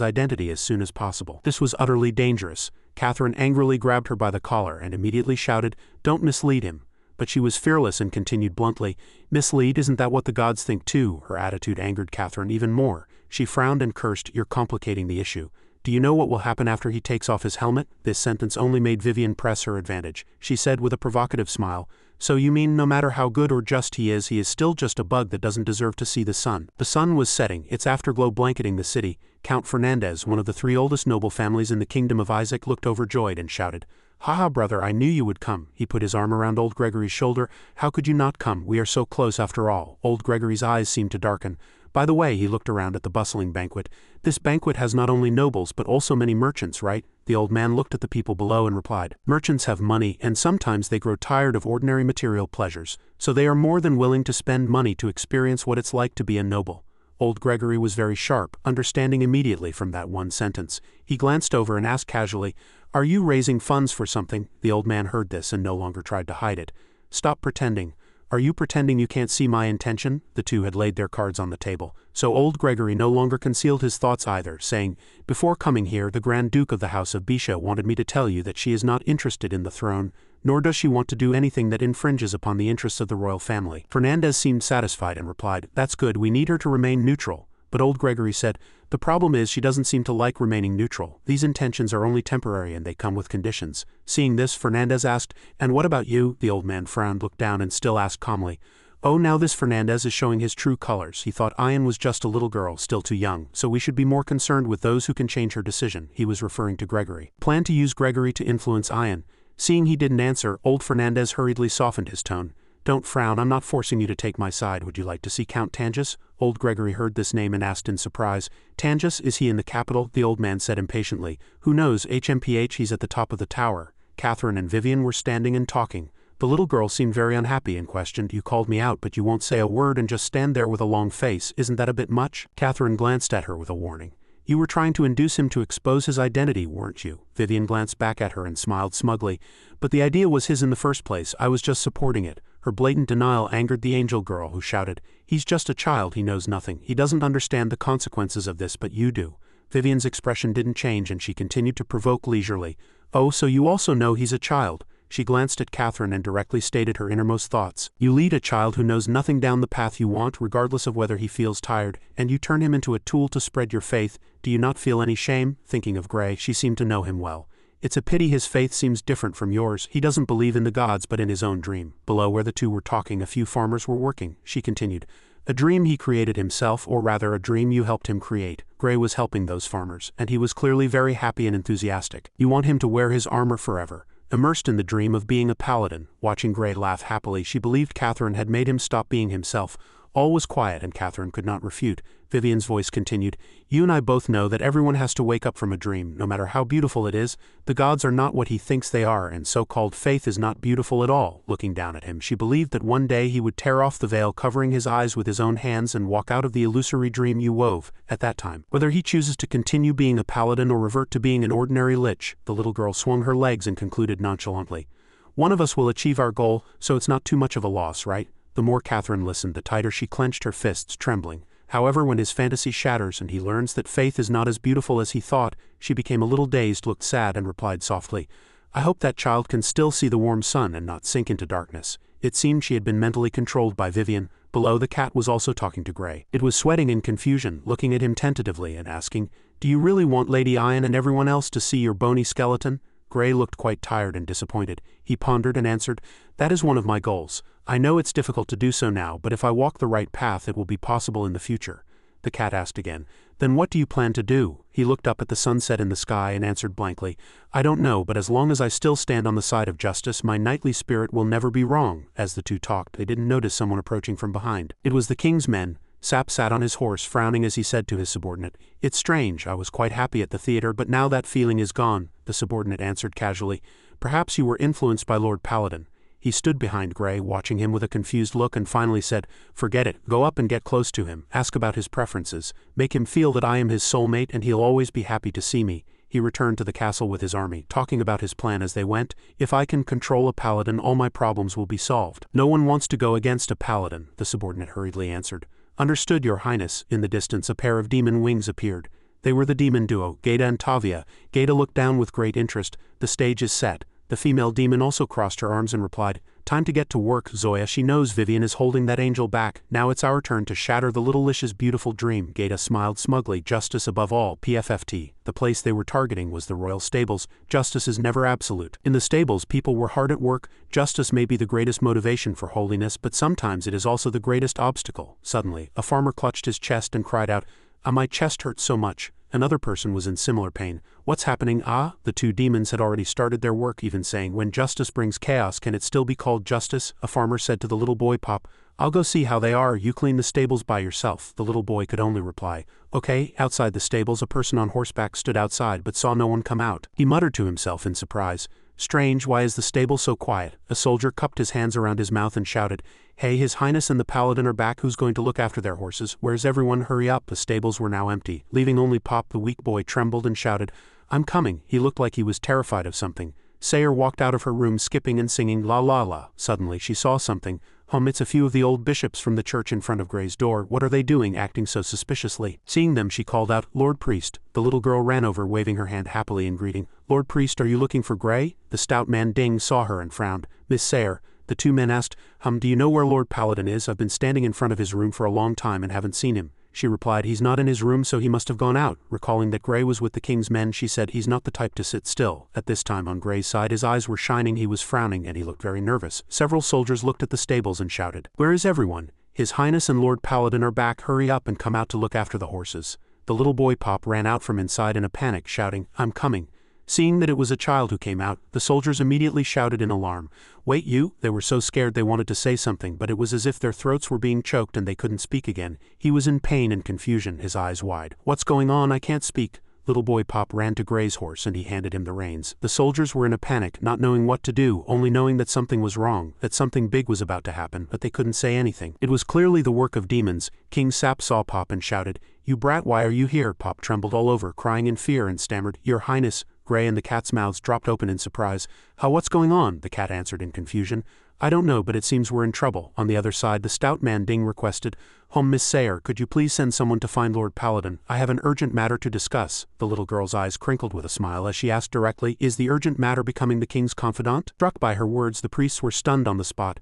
identity as soon as possible. This was utterly dangerous. Catherine angrily grabbed her by the collar and immediately shouted, "Don't mislead him." But she was fearless and continued bluntly, "Mislead, isn't that what the gods think too?" Her attitude angered Catherine even more. She frowned and cursed, "You're complicating the issue. Do you know what will happen after he takes off his helmet?" This sentence only made Vivian press her advantage. She said with a provocative smile, "So you mean no matter how good or just he is still just a bug that doesn't deserve to see the sun." The sun was setting, its afterglow blanketing the city. Count Fernandez, one of the 3 oldest noble families in the Kingdom of Isaac, looked overjoyed and shouted, "Haha, brother, I knew you would come." He put his arm around old Gregory's shoulder. "How could you not come? We are so close after all." Old Gregory's eyes seemed to darken. By the way, he looked around at the bustling banquet. "This banquet has not only nobles but also many merchants, right?" The old man looked at the people below and replied, "Merchants have money, and sometimes they grow tired of ordinary material pleasures, so they are more than willing to spend money to experience what it's like to be a noble." Old Gregory was very sharp, understanding immediately from that one sentence. He glanced over and asked casually, "Are you raising funds for something?" The old man heard this and no longer tried to hide it. "Stop pretending. Are you pretending you can't see my intention?" The two had laid their cards on the table, so old Gregory no longer concealed his thoughts either, saying, "Before coming here, the Grand Duke of the House of Bisha wanted me to tell you that she is not interested in the throne, nor does she want to do anything that infringes upon the interests of the royal family." Fernandez seemed satisfied and replied, "That's good, we need her to remain neutral." But old Gregory said, "The problem is she doesn't seem to like remaining neutral. These intentions are only temporary and they come with conditions." Seeing this, Fernandez asked, "And what about you?" The old man frowned, looked down and still asked calmly. "Oh, now this Fernandez is showing his true colors. He thought Ian was just a little girl, still too young, so we should be more concerned with those who can change her decision." He was referring to Gregory. Plan to use Gregory to influence Ian. Seeing he didn't answer, old Fernandez hurriedly softened his tone. "Don't frown, I'm not forcing you to take my side. Would you like to see Count Tangus?" Old Gregory heard this name and asked in surprise, "Tangus, is he in the capital?" The old man said impatiently, "Who knows, HMPH, he's at the top of the tower." Catherine and Vivian were standing and talking. The little girl seemed very unhappy and questioned, "You called me out but you won't say a word and just stand there with a long face, isn't that a bit much?" Catherine glanced at her with a warning. "You were trying to induce him to expose his identity, weren't you?" Vivian glanced back at her and smiled smugly. "But the idea was his in the first place, I was just supporting it." Her blatant denial angered the angel girl, who shouted, "He's just a child, he knows nothing. He doesn't understand the consequences of this, but you do." Vivian's expression didn't change and she continued to provoke leisurely, "Oh, so you also know he's a child?" She glanced at Catherine and directly stated her innermost thoughts. "You lead a child who knows nothing down the path you want, regardless of whether he feels tired, and you turn him into a tool to spread your faith. Do you not feel any shame?" Thinking of Gray, she seemed to know him well. "It's a pity his faith seems different from yours. He doesn't believe in the gods but in his own dream." Below where the two were talking, a few farmers were working. She continued, "A dream he created himself, or rather a dream you helped him create." Gray was helping those farmers, and he was clearly very happy and enthusiastic. "You want him to wear his armor forever." Immersed in the dream of being a paladin, watching Gray laugh happily, she believed Catherine had made him stop being himself. All was quiet and Catherine could not refute. Vivian's voice continued, "You and I both know that everyone has to wake up from a dream, no matter how beautiful it is. The gods are not what he thinks they are, and so-called faith is not beautiful at all." Looking down at him, she believed that one day he would tear off the veil covering his eyes with his own hands and walk out of the illusory dream you wove. At that time, whether he chooses to continue being a paladin or revert to being an ordinary lich, the little girl swung her legs and concluded nonchalantly, "One of us will achieve our goal, so it's not too much of a loss, right?" The more Catherine listened, the tighter she clenched her fists, trembling. However, when his fantasy shatters and he learns that faith is not as beautiful as he thought, she became a little dazed, looked sad, and replied softly, "I hope that child can still see the warm sun and not sink into darkness." It seemed she had been mentally controlled by Vivian. Below, the cat was also talking to Gray. It was sweating in confusion, looking at him tentatively and asking, "Do you really want Lady Ian and everyone else to see your bony skeleton?" Gray looked quite tired and disappointed. He pondered and answered, "That is one of my goals. I know it's difficult to do so now, but if I walk the right path it will be possible in the future." The the cat asked again. Then what do you plan to do? He looked up at the sunset in the sky and answered blankly. I don't know, but as long as I still stand on the side of justice, my knightly spirit will never be wrong. As the two talked, they didn't notice someone approaching from behind. It was the king's men. Sap sat on his horse, frowning as he said to his subordinate, It's strange, I was quite happy at the theater, but now that feeling is gone, the subordinate answered casually. Perhaps you were influenced by Lord Paladin. He stood behind Gray, watching him with a confused look, and finally said, Forget it, go up and get close to him, ask about his preferences, make him feel that I am his soulmate and he'll always be happy to see me. He returned to the castle with his army, talking about his plan as they went. If I can control a paladin, all my problems will be solved. No one wants to go against a paladin, the subordinate hurriedly answered. Understood, your highness. In the distance a pair of demon wings appeared. They were the demon duo, Gaeta and Tavia. Gaeta looked down with great interest. The stage is set. The female demon also crossed her arms and replied, Time to get to work, Zoya. She knows Vivian is holding that angel back. Now it's our turn to shatter the little Lish's beautiful dream. Gaeta smiled smugly. Justice above all, PFFT. The place they were targeting was the royal stables. Justice is never absolute. In the stables, people were hard at work. Justice may be the greatest motivation for holiness, but sometimes it is also the greatest obstacle. Suddenly, a farmer clutched his chest and cried out, My chest hurts so much. Another person was in similar pain. What's happening? Ah, the two demons had already started their work, even saying, When justice brings chaos, can it still be called justice? A farmer said to the little boy Pop, I'll go see how they are. You clean the stables by yourself. The little boy could only reply, Okay. Outside the stables, a person on horseback stood outside but saw no one come out. He muttered to himself in surprise, Strange, why is the stable so quiet? A soldier cupped his hands around his mouth and shouted, Hey, His Highness and the Paladin are back. Who's going to look after their horses? Where's everyone? Hurry up. The stables were now empty, leaving only Pop. The weak boy trembled and shouted, I'm coming. He looked like he was terrified of something. Sayer walked out of her room skipping and singing la la la. Suddenly she saw something. It's a few of the old bishops from the church in front of Gray's door. What are they doing, acting so suspiciously? Seeing them, she called out, Lord Priest. The little girl ran over, waving her hand happily in greeting. Lord Priest, are you looking for Gray? The stout man Ding saw her and frowned. Miss Sayer. The two men asked, do you know where Lord Paladin is? I've been standing in front of his room for a long time and haven't seen him. She replied, He's not in his room, so he must have gone out. Recalling that Gray was with the king's men, she said, He's not the type to sit still. At this time on Gray's side, his eyes were shining, he was frowning, and he looked very nervous. Several soldiers looked at the stables and shouted, Where is everyone? His Highness and Lord Paladin are back. Hurry up and come out to look after the horses. The little boy Pop ran out from inside in a panic, shouting, I'm coming. Seeing that it was a child who came out, the soldiers immediately shouted in alarm, Wait, you! They were so scared they wanted to say something, but it was as if their throats were being choked and they couldn't speak again. He was in pain and confusion, his eyes wide. What's going on? I can't speak. Little boy Pop ran to Gray's horse and he handed him the reins. The soldiers were in a panic, not knowing what to do, only knowing that something was wrong, that something big was about to happen, but they couldn't say anything. It was clearly the work of demons. King Sap saw Pop and shouted, You brat, why are you here? Pop trembled all over, crying in fear, and stammered, Your Highness. Gray and the cat's mouths dropped open in surprise. What's going on? The cat answered in confusion. I don't know, but it seems we're in trouble. On the other side, the stout man Ding requested, Miss Sayer, could you please send someone to find Lord Paladin? I have an urgent matter to discuss. The little girl's eyes crinkled with a smile as she asked directly, Is the urgent matter becoming the king's confidant? Struck by her words, the priests were stunned on the spot.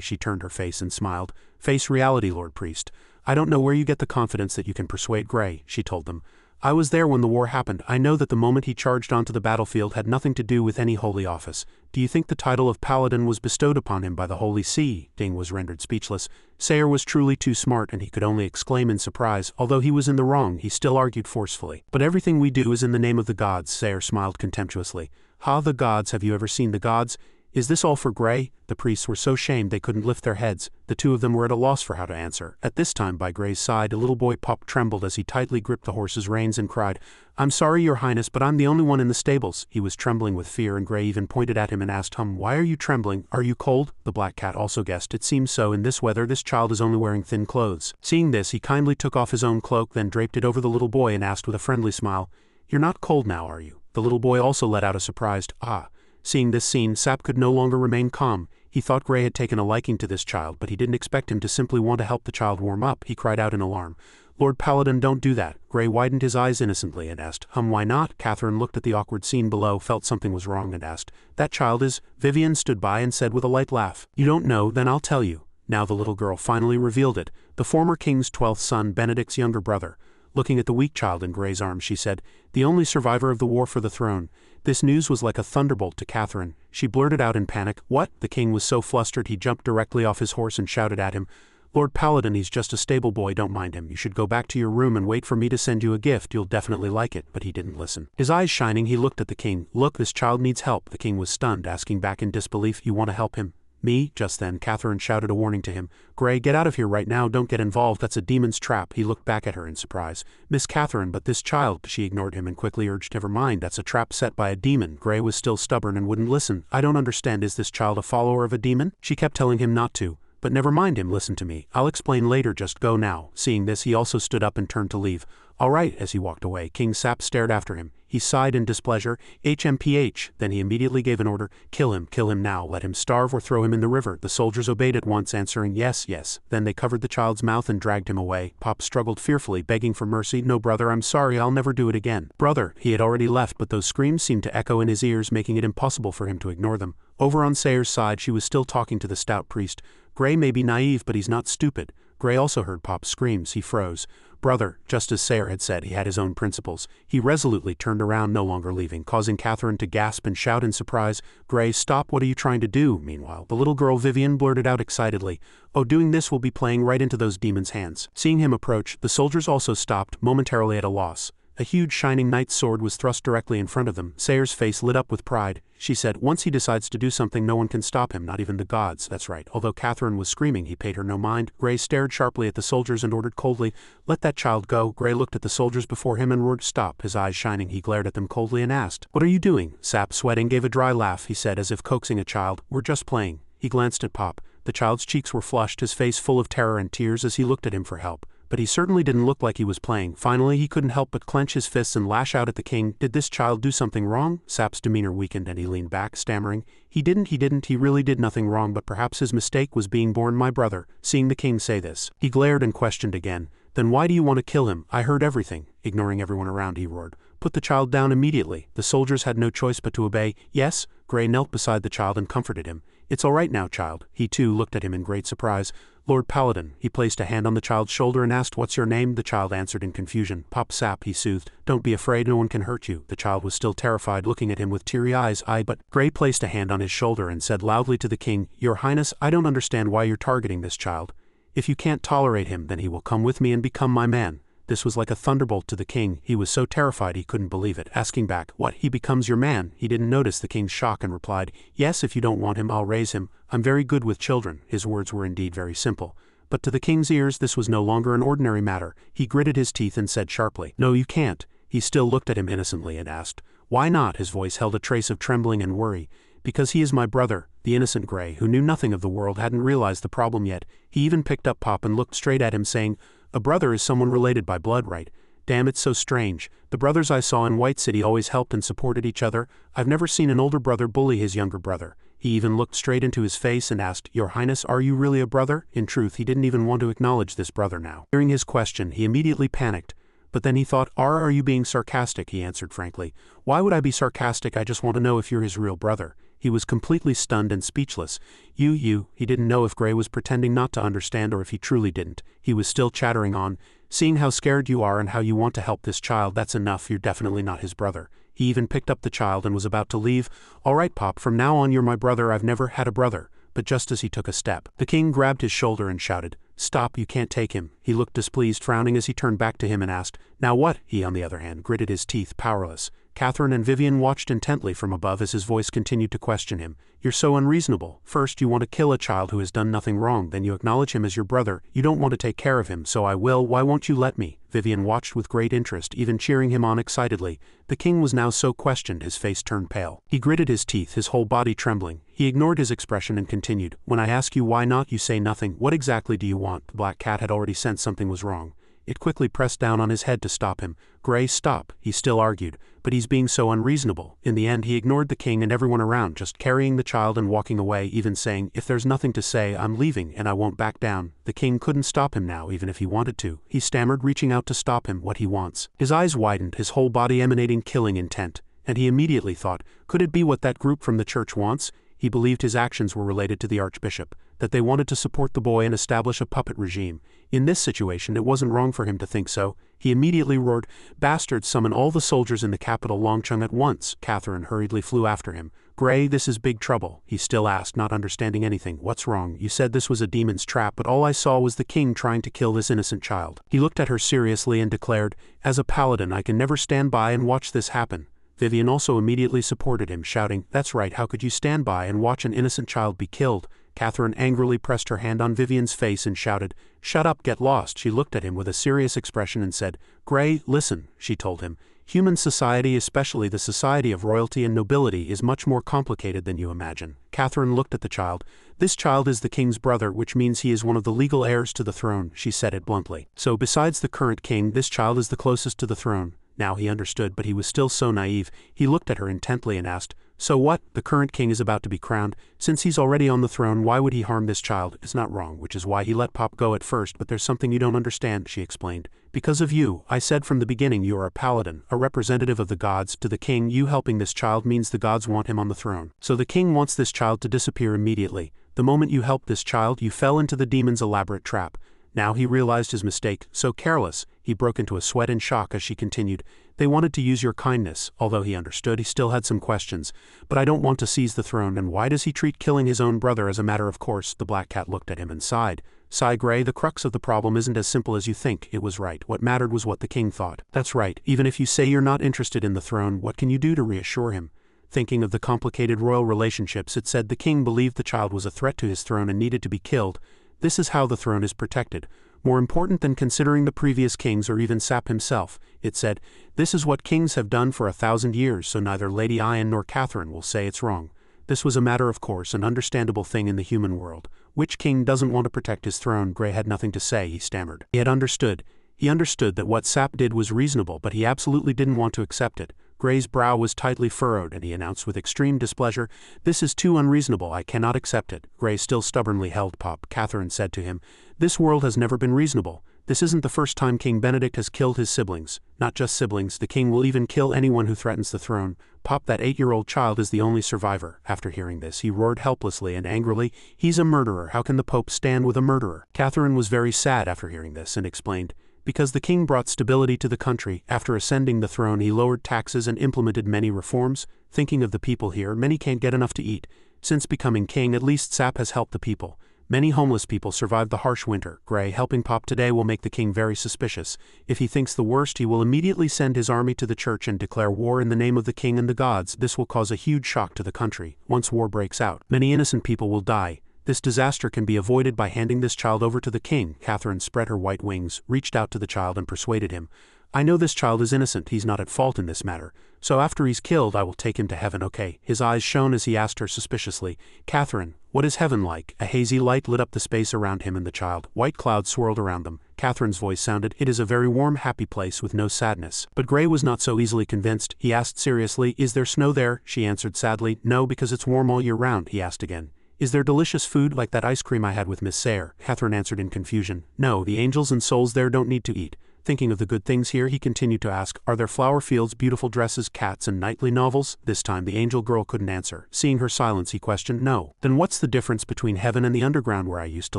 She turned her face and smiled. Face reality, Lord Priest. I don't know where you get the confidence that you can persuade Gray, she told them. I was there when the war happened. I know that the moment he charged onto the battlefield had nothing to do with any holy office. Do you think the title of Paladin was bestowed upon him by the Holy See? Ding was rendered speechless. Sayer was truly too smart and he could only exclaim in surprise. Although he was in the wrong, he still argued forcefully. But everything we do is in the name of the gods, Sayer smiled contemptuously. The gods, have you ever seen the gods? Is this all for Gray? The priests were so shamed they couldn't lift their heads. The two of them were at a loss for how to answer. At this time by Gray's side, a little boy Pop trembled as he tightly gripped the horse's reins and cried, I'm sorry, Your Highness, but I'm the only one in the stables. He was trembling with fear and Gray even pointed at him and asked, Why are you trembling? Are you cold? The black cat also guessed, It seems so. In this weather, this child is only wearing thin clothes. Seeing this, he kindly took off his own cloak, then draped it over the little boy and asked with a friendly smile, You're not cold now, are you? The little boy also let out a surprised, Ah. Seeing this scene, Sap could no longer remain calm. He thought Gray had taken a liking to this child, but he didn't expect him to simply want to help the child warm up. He cried out in alarm, Lord Paladin, don't do that. Gray widened his eyes innocently and asked, why not? Catherine looked at the awkward scene below, felt something was wrong and asked, That child is? Vivian stood by and said with a light laugh, You don't know? Then I'll tell you. Now the little girl finally revealed it. The former king's 12th son, Benedict's younger brother. Looking at the weak child in Gray's arms, she said, The only survivor of the war for the throne. This news was like a thunderbolt to Catherine. She blurted out in panic, What? The king was so flustered he jumped directly off his horse and shouted at him, Lord Paladin, he's just a stable boy, don't mind him. You should go back to your room and wait for me to send you a gift, you'll definitely like it. But he didn't listen. His eyes shining, he looked at the king. Look, this child needs help. The king was stunned, asking back in disbelief, you want to help him? Me? Just then, Catherine shouted a warning to him. Gray, get out of here right now, don't get involved, that's a demon's trap. He looked back at her in surprise. Miss Catherine, but this child, she ignored him and quickly urged, never mind, that's a trap set by a demon. Gray was still stubborn and wouldn't listen. I don't understand, is this child a follower of a demon? She kept telling him not to. But never mind him, listen to me. I'll explain later, just go now. Seeing this, he also stood up and turned to leave. All right, as he walked away, King Sap stared after him. He sighed in displeasure, HMPH, then he immediately gave an order, kill him now, let him starve or throw him in the river. The soldiers obeyed at once, answering yes, yes. Then they covered the child's mouth and dragged him away. Pop struggled fearfully, begging for mercy. No, brother, I'm sorry, I'll never do it again. Brother, he had already left, but those screams seemed to echo in his ears, making it impossible for him to ignore them. Over on Sayer's side, she was still talking to the stout priest. Gray may be naive, but he's not stupid. Gray also heard Pop's screams. He froze. Brother, just as Sayer had said, he had his own principles. He resolutely turned around, no longer leaving, causing Catherine to gasp and shout in surprise. Gray, stop, what are you trying to do? Meanwhile, the little girl Vivian blurted out excitedly, oh, doing this will be playing right into those demons' hands. Seeing him approach, the soldiers also stopped, momentarily at a loss. A huge shining knight's sword was thrust directly in front of them. Sayer's face lit up with pride. She said, once he decides to do something, no one can stop him, not even the gods. That's right. Although Catherine was screaming, he paid her no mind. Gray stared sharply at the soldiers and ordered coldly, let that child go. Gray looked at the soldiers before him and roared, stop. His eyes shining, he glared at them coldly and asked, what are you doing? Sap, sweating, gave a dry laugh. He said, as if coaxing a child, we're just playing. He glanced at Pop. The child's cheeks were flushed, his face full of terror and tears as he looked at him for help. But he certainly didn't look like he was playing. Finally, he couldn't help but clench his fists and lash out at the king. Did this child do something wrong? Sap's demeanor weakened and he leaned back, stammering. He really did nothing wrong, but perhaps his mistake was being born my brother. Seeing the king say this, he glared and questioned again. Then why do you want to kill him? I heard everything. Ignoring everyone around, he roared. Put the child down immediately. The soldiers had no choice but to obey. Yes? Gray knelt beside the child and comforted him. It's all right now, child. He too looked at him in great surprise. Lord Paladin. He placed a hand on the child's shoulder and asked, what's your name? The child answered in confusion. Pop Sap, he soothed. Don't be afraid, no one can hurt you. The child was still terrified, looking at him with teary eyes. But Gray placed a hand on his shoulder and said loudly to the king, Your Highness, I don't understand why you're targeting this child. If you can't tolerate him, then he will come with me and become my man. This was like a thunderbolt to the king. He was so terrified he couldn't believe it, asking back, what, he becomes your man? He didn't notice the king's shock and replied, yes, if you don't want him, I'll raise him. I'm very good with children. His words were indeed very simple. But to the king's ears this was no longer an ordinary matter. He gritted his teeth and said sharply, no, you can't. He still looked at him innocently and asked, why not? His voice held a trace of trembling and worry. Because he is my brother. The innocent Gray, who knew nothing of the world, hadn't realized the problem yet. He even picked up Pop and looked straight at him, saying, a brother is someone related by blood, right? Damn, it's so strange. The brothers I saw in White City always helped and supported each other. I've never seen an older brother bully his younger brother. He even looked straight into his face and asked, Your Highness, are you really a brother? In truth, he didn't even want to acknowledge this brother now. Hearing his question, he immediately panicked. But then he thought, are you being sarcastic? He answered frankly. Why would I be sarcastic? I just want to know if you're his real brother. He was completely stunned and speechless. He didn't know if Gray was pretending not to understand or if he truly didn't. He was still chattering on. Seeing how scared you are and how you want to help this child, that's enough. You're definitely not his brother. He even picked up the child and was about to leave. All right, Pop, from now on you're my brother. I've never had a brother. But just as he took a step, the king grabbed his shoulder and shouted, Stop, you can't take him. He looked displeased, frowning as he turned back to him and asked, Now what? He, on the other hand, gritted his teeth, powerless. Catherine and Vivian watched intently from above as his voice continued to question him. You're so unreasonable. First you want to kill a child who has done nothing wrong, then you acknowledge him as your brother. You don't want to take care of him, so I will. Why won't you let me? Vivian watched with great interest, even cheering him on excitedly. The king was now so questioned, his face turned pale. He gritted his teeth, his whole body trembling. He ignored his expression and continued, When I ask you why not, you say nothing. What exactly do you want? The black cat had already sensed something was wrong. It quickly pressed down on his head to stop him. Gray, stop, he still argued, but he's being so unreasonable. In the end he ignored the king and everyone around, just carrying the child and walking away, even saying, If there's nothing to say, I'm leaving and I won't back down. The king couldn't stop him now, even if he wanted to. He stammered, reaching out to stop him, what he wants. His eyes widened, his whole body emanating killing intent, and he immediately thought, could it be what that group from the church wants? He believed his actions were related to the archbishop, that they wanted to support the boy and establish a puppet regime. In this situation, it wasn't wrong for him to think so. He immediately roared, Bastards, summon all the soldiers in the capital Longcheng at once. Catherine hurriedly flew after him. Gray, this is big trouble, he still asked, not understanding anything. What's wrong? You said this was a demon's trap, but all I saw was the king trying to kill this innocent child. He looked at her seriously and declared, as a paladin I can never stand by and watch this happen. Vivian also immediately supported him, shouting, that's right, how could you stand by and watch an innocent child be killed? Catherine angrily pressed her hand on Vivian's face and shouted, shut up, get lost. She looked at him with a serious expression and said, Gray, listen, she told him. Human society, especially the society of royalty and nobility, is much more complicated than you imagine. Catherine looked at the child. This child is the king's brother, which means he is one of the legal heirs to the throne, she said it bluntly. So besides the current king, this child is the closest to the throne. Now he understood, but he was still so naive. He looked at her intently and asked, so what? The current king is about to be crowned. Since he's already on the throne, why would he harm this child? It's not wrong, which is why he let Pop go at first, but there's something you don't understand, she explained. Because of you, I said from the beginning you are a paladin, a representative of the gods. To the king, you helping this child means the gods want him on the throne. So the king wants this child to disappear immediately. The moment you helped this child, you fell into the demon's elaborate trap. Now he realized his mistake, so careless, he broke into a sweat in shock as she continued. They wanted to use your kindness. Although he understood, he still had some questions. But I don't want to seize the throne, and why does he treat killing his own brother as a matter of course? The black cat looked at him and sighed. Sigh, Gray, the crux of the problem isn't as simple as you think. It was right. What mattered was what the king thought. That's right. Even if you say you're not interested in the throne, what can you do to reassure him? Thinking of the complicated royal relationships, it said the king believed the child was a threat to his throne and needed to be killed. This is how the throne is protected. More important than considering the previous kings or even Sap himself, it said, this is what kings have done for 1,000 years, so neither Lady Ian nor Catherine will say it's wrong. This was a matter of course, an understandable thing in the human world. Which king doesn't want to protect his throne? Gray had nothing to say, he stammered. He had understood. He understood that what Sap did was reasonable, but he absolutely didn't want to accept it. Gray's brow was tightly furrowed, and he announced with extreme displeasure, this is too unreasonable, I cannot accept it. Gray still stubbornly held Pop. Catherine said to him, this world has never been reasonable. This isn't the first time King Benedict has killed his siblings. Not just siblings, the king will even kill anyone who threatens the throne. Pop, that 8-year-old child, is the only survivor. After hearing this, he roared helplessly and angrily, he's a murderer, how can the Pope stand with a murderer? Catherine was very sad after hearing this and explained, because the king brought stability to the country. After ascending the throne, he lowered taxes and implemented many reforms. Thinking of the people here, many can't get enough to eat. Since becoming king, at least Sap has helped the people. Many homeless people survived the harsh winter. Gray, helping Pop today will make the king very suspicious. If he thinks the worst, he will immediately send his army to the church and declare war in the name of the king and the gods. This will cause a huge shock to the country. Once war breaks out, many innocent people will die. This disaster can be avoided by handing this child over to the king. Catherine spread her white wings, reached out to the child and persuaded him. I know this child is innocent, he's not at fault in this matter. So after he's killed, I will take him to heaven, okay? His eyes shone as he asked her suspiciously, Catherine, what is heaven like? A hazy light lit up the space around him and the child. White clouds swirled around them. Catherine's voice sounded, it is a very warm, happy place with no sadness. But Gray was not so easily convinced. He asked seriously, is there snow there? She answered sadly, no, because it's warm all year round. He asked again, is there delicious food like that ice cream I had with Miss Sayre? Catherine answered in confusion, no, the angels and souls there don't need to eat. Thinking of the good things here, he continued to ask, are there flower fields, beautiful dresses, cats, and knightly novels? This time the angel girl couldn't answer. Seeing her silence, he questioned, no. Then what's the difference between heaven and the underground where I used to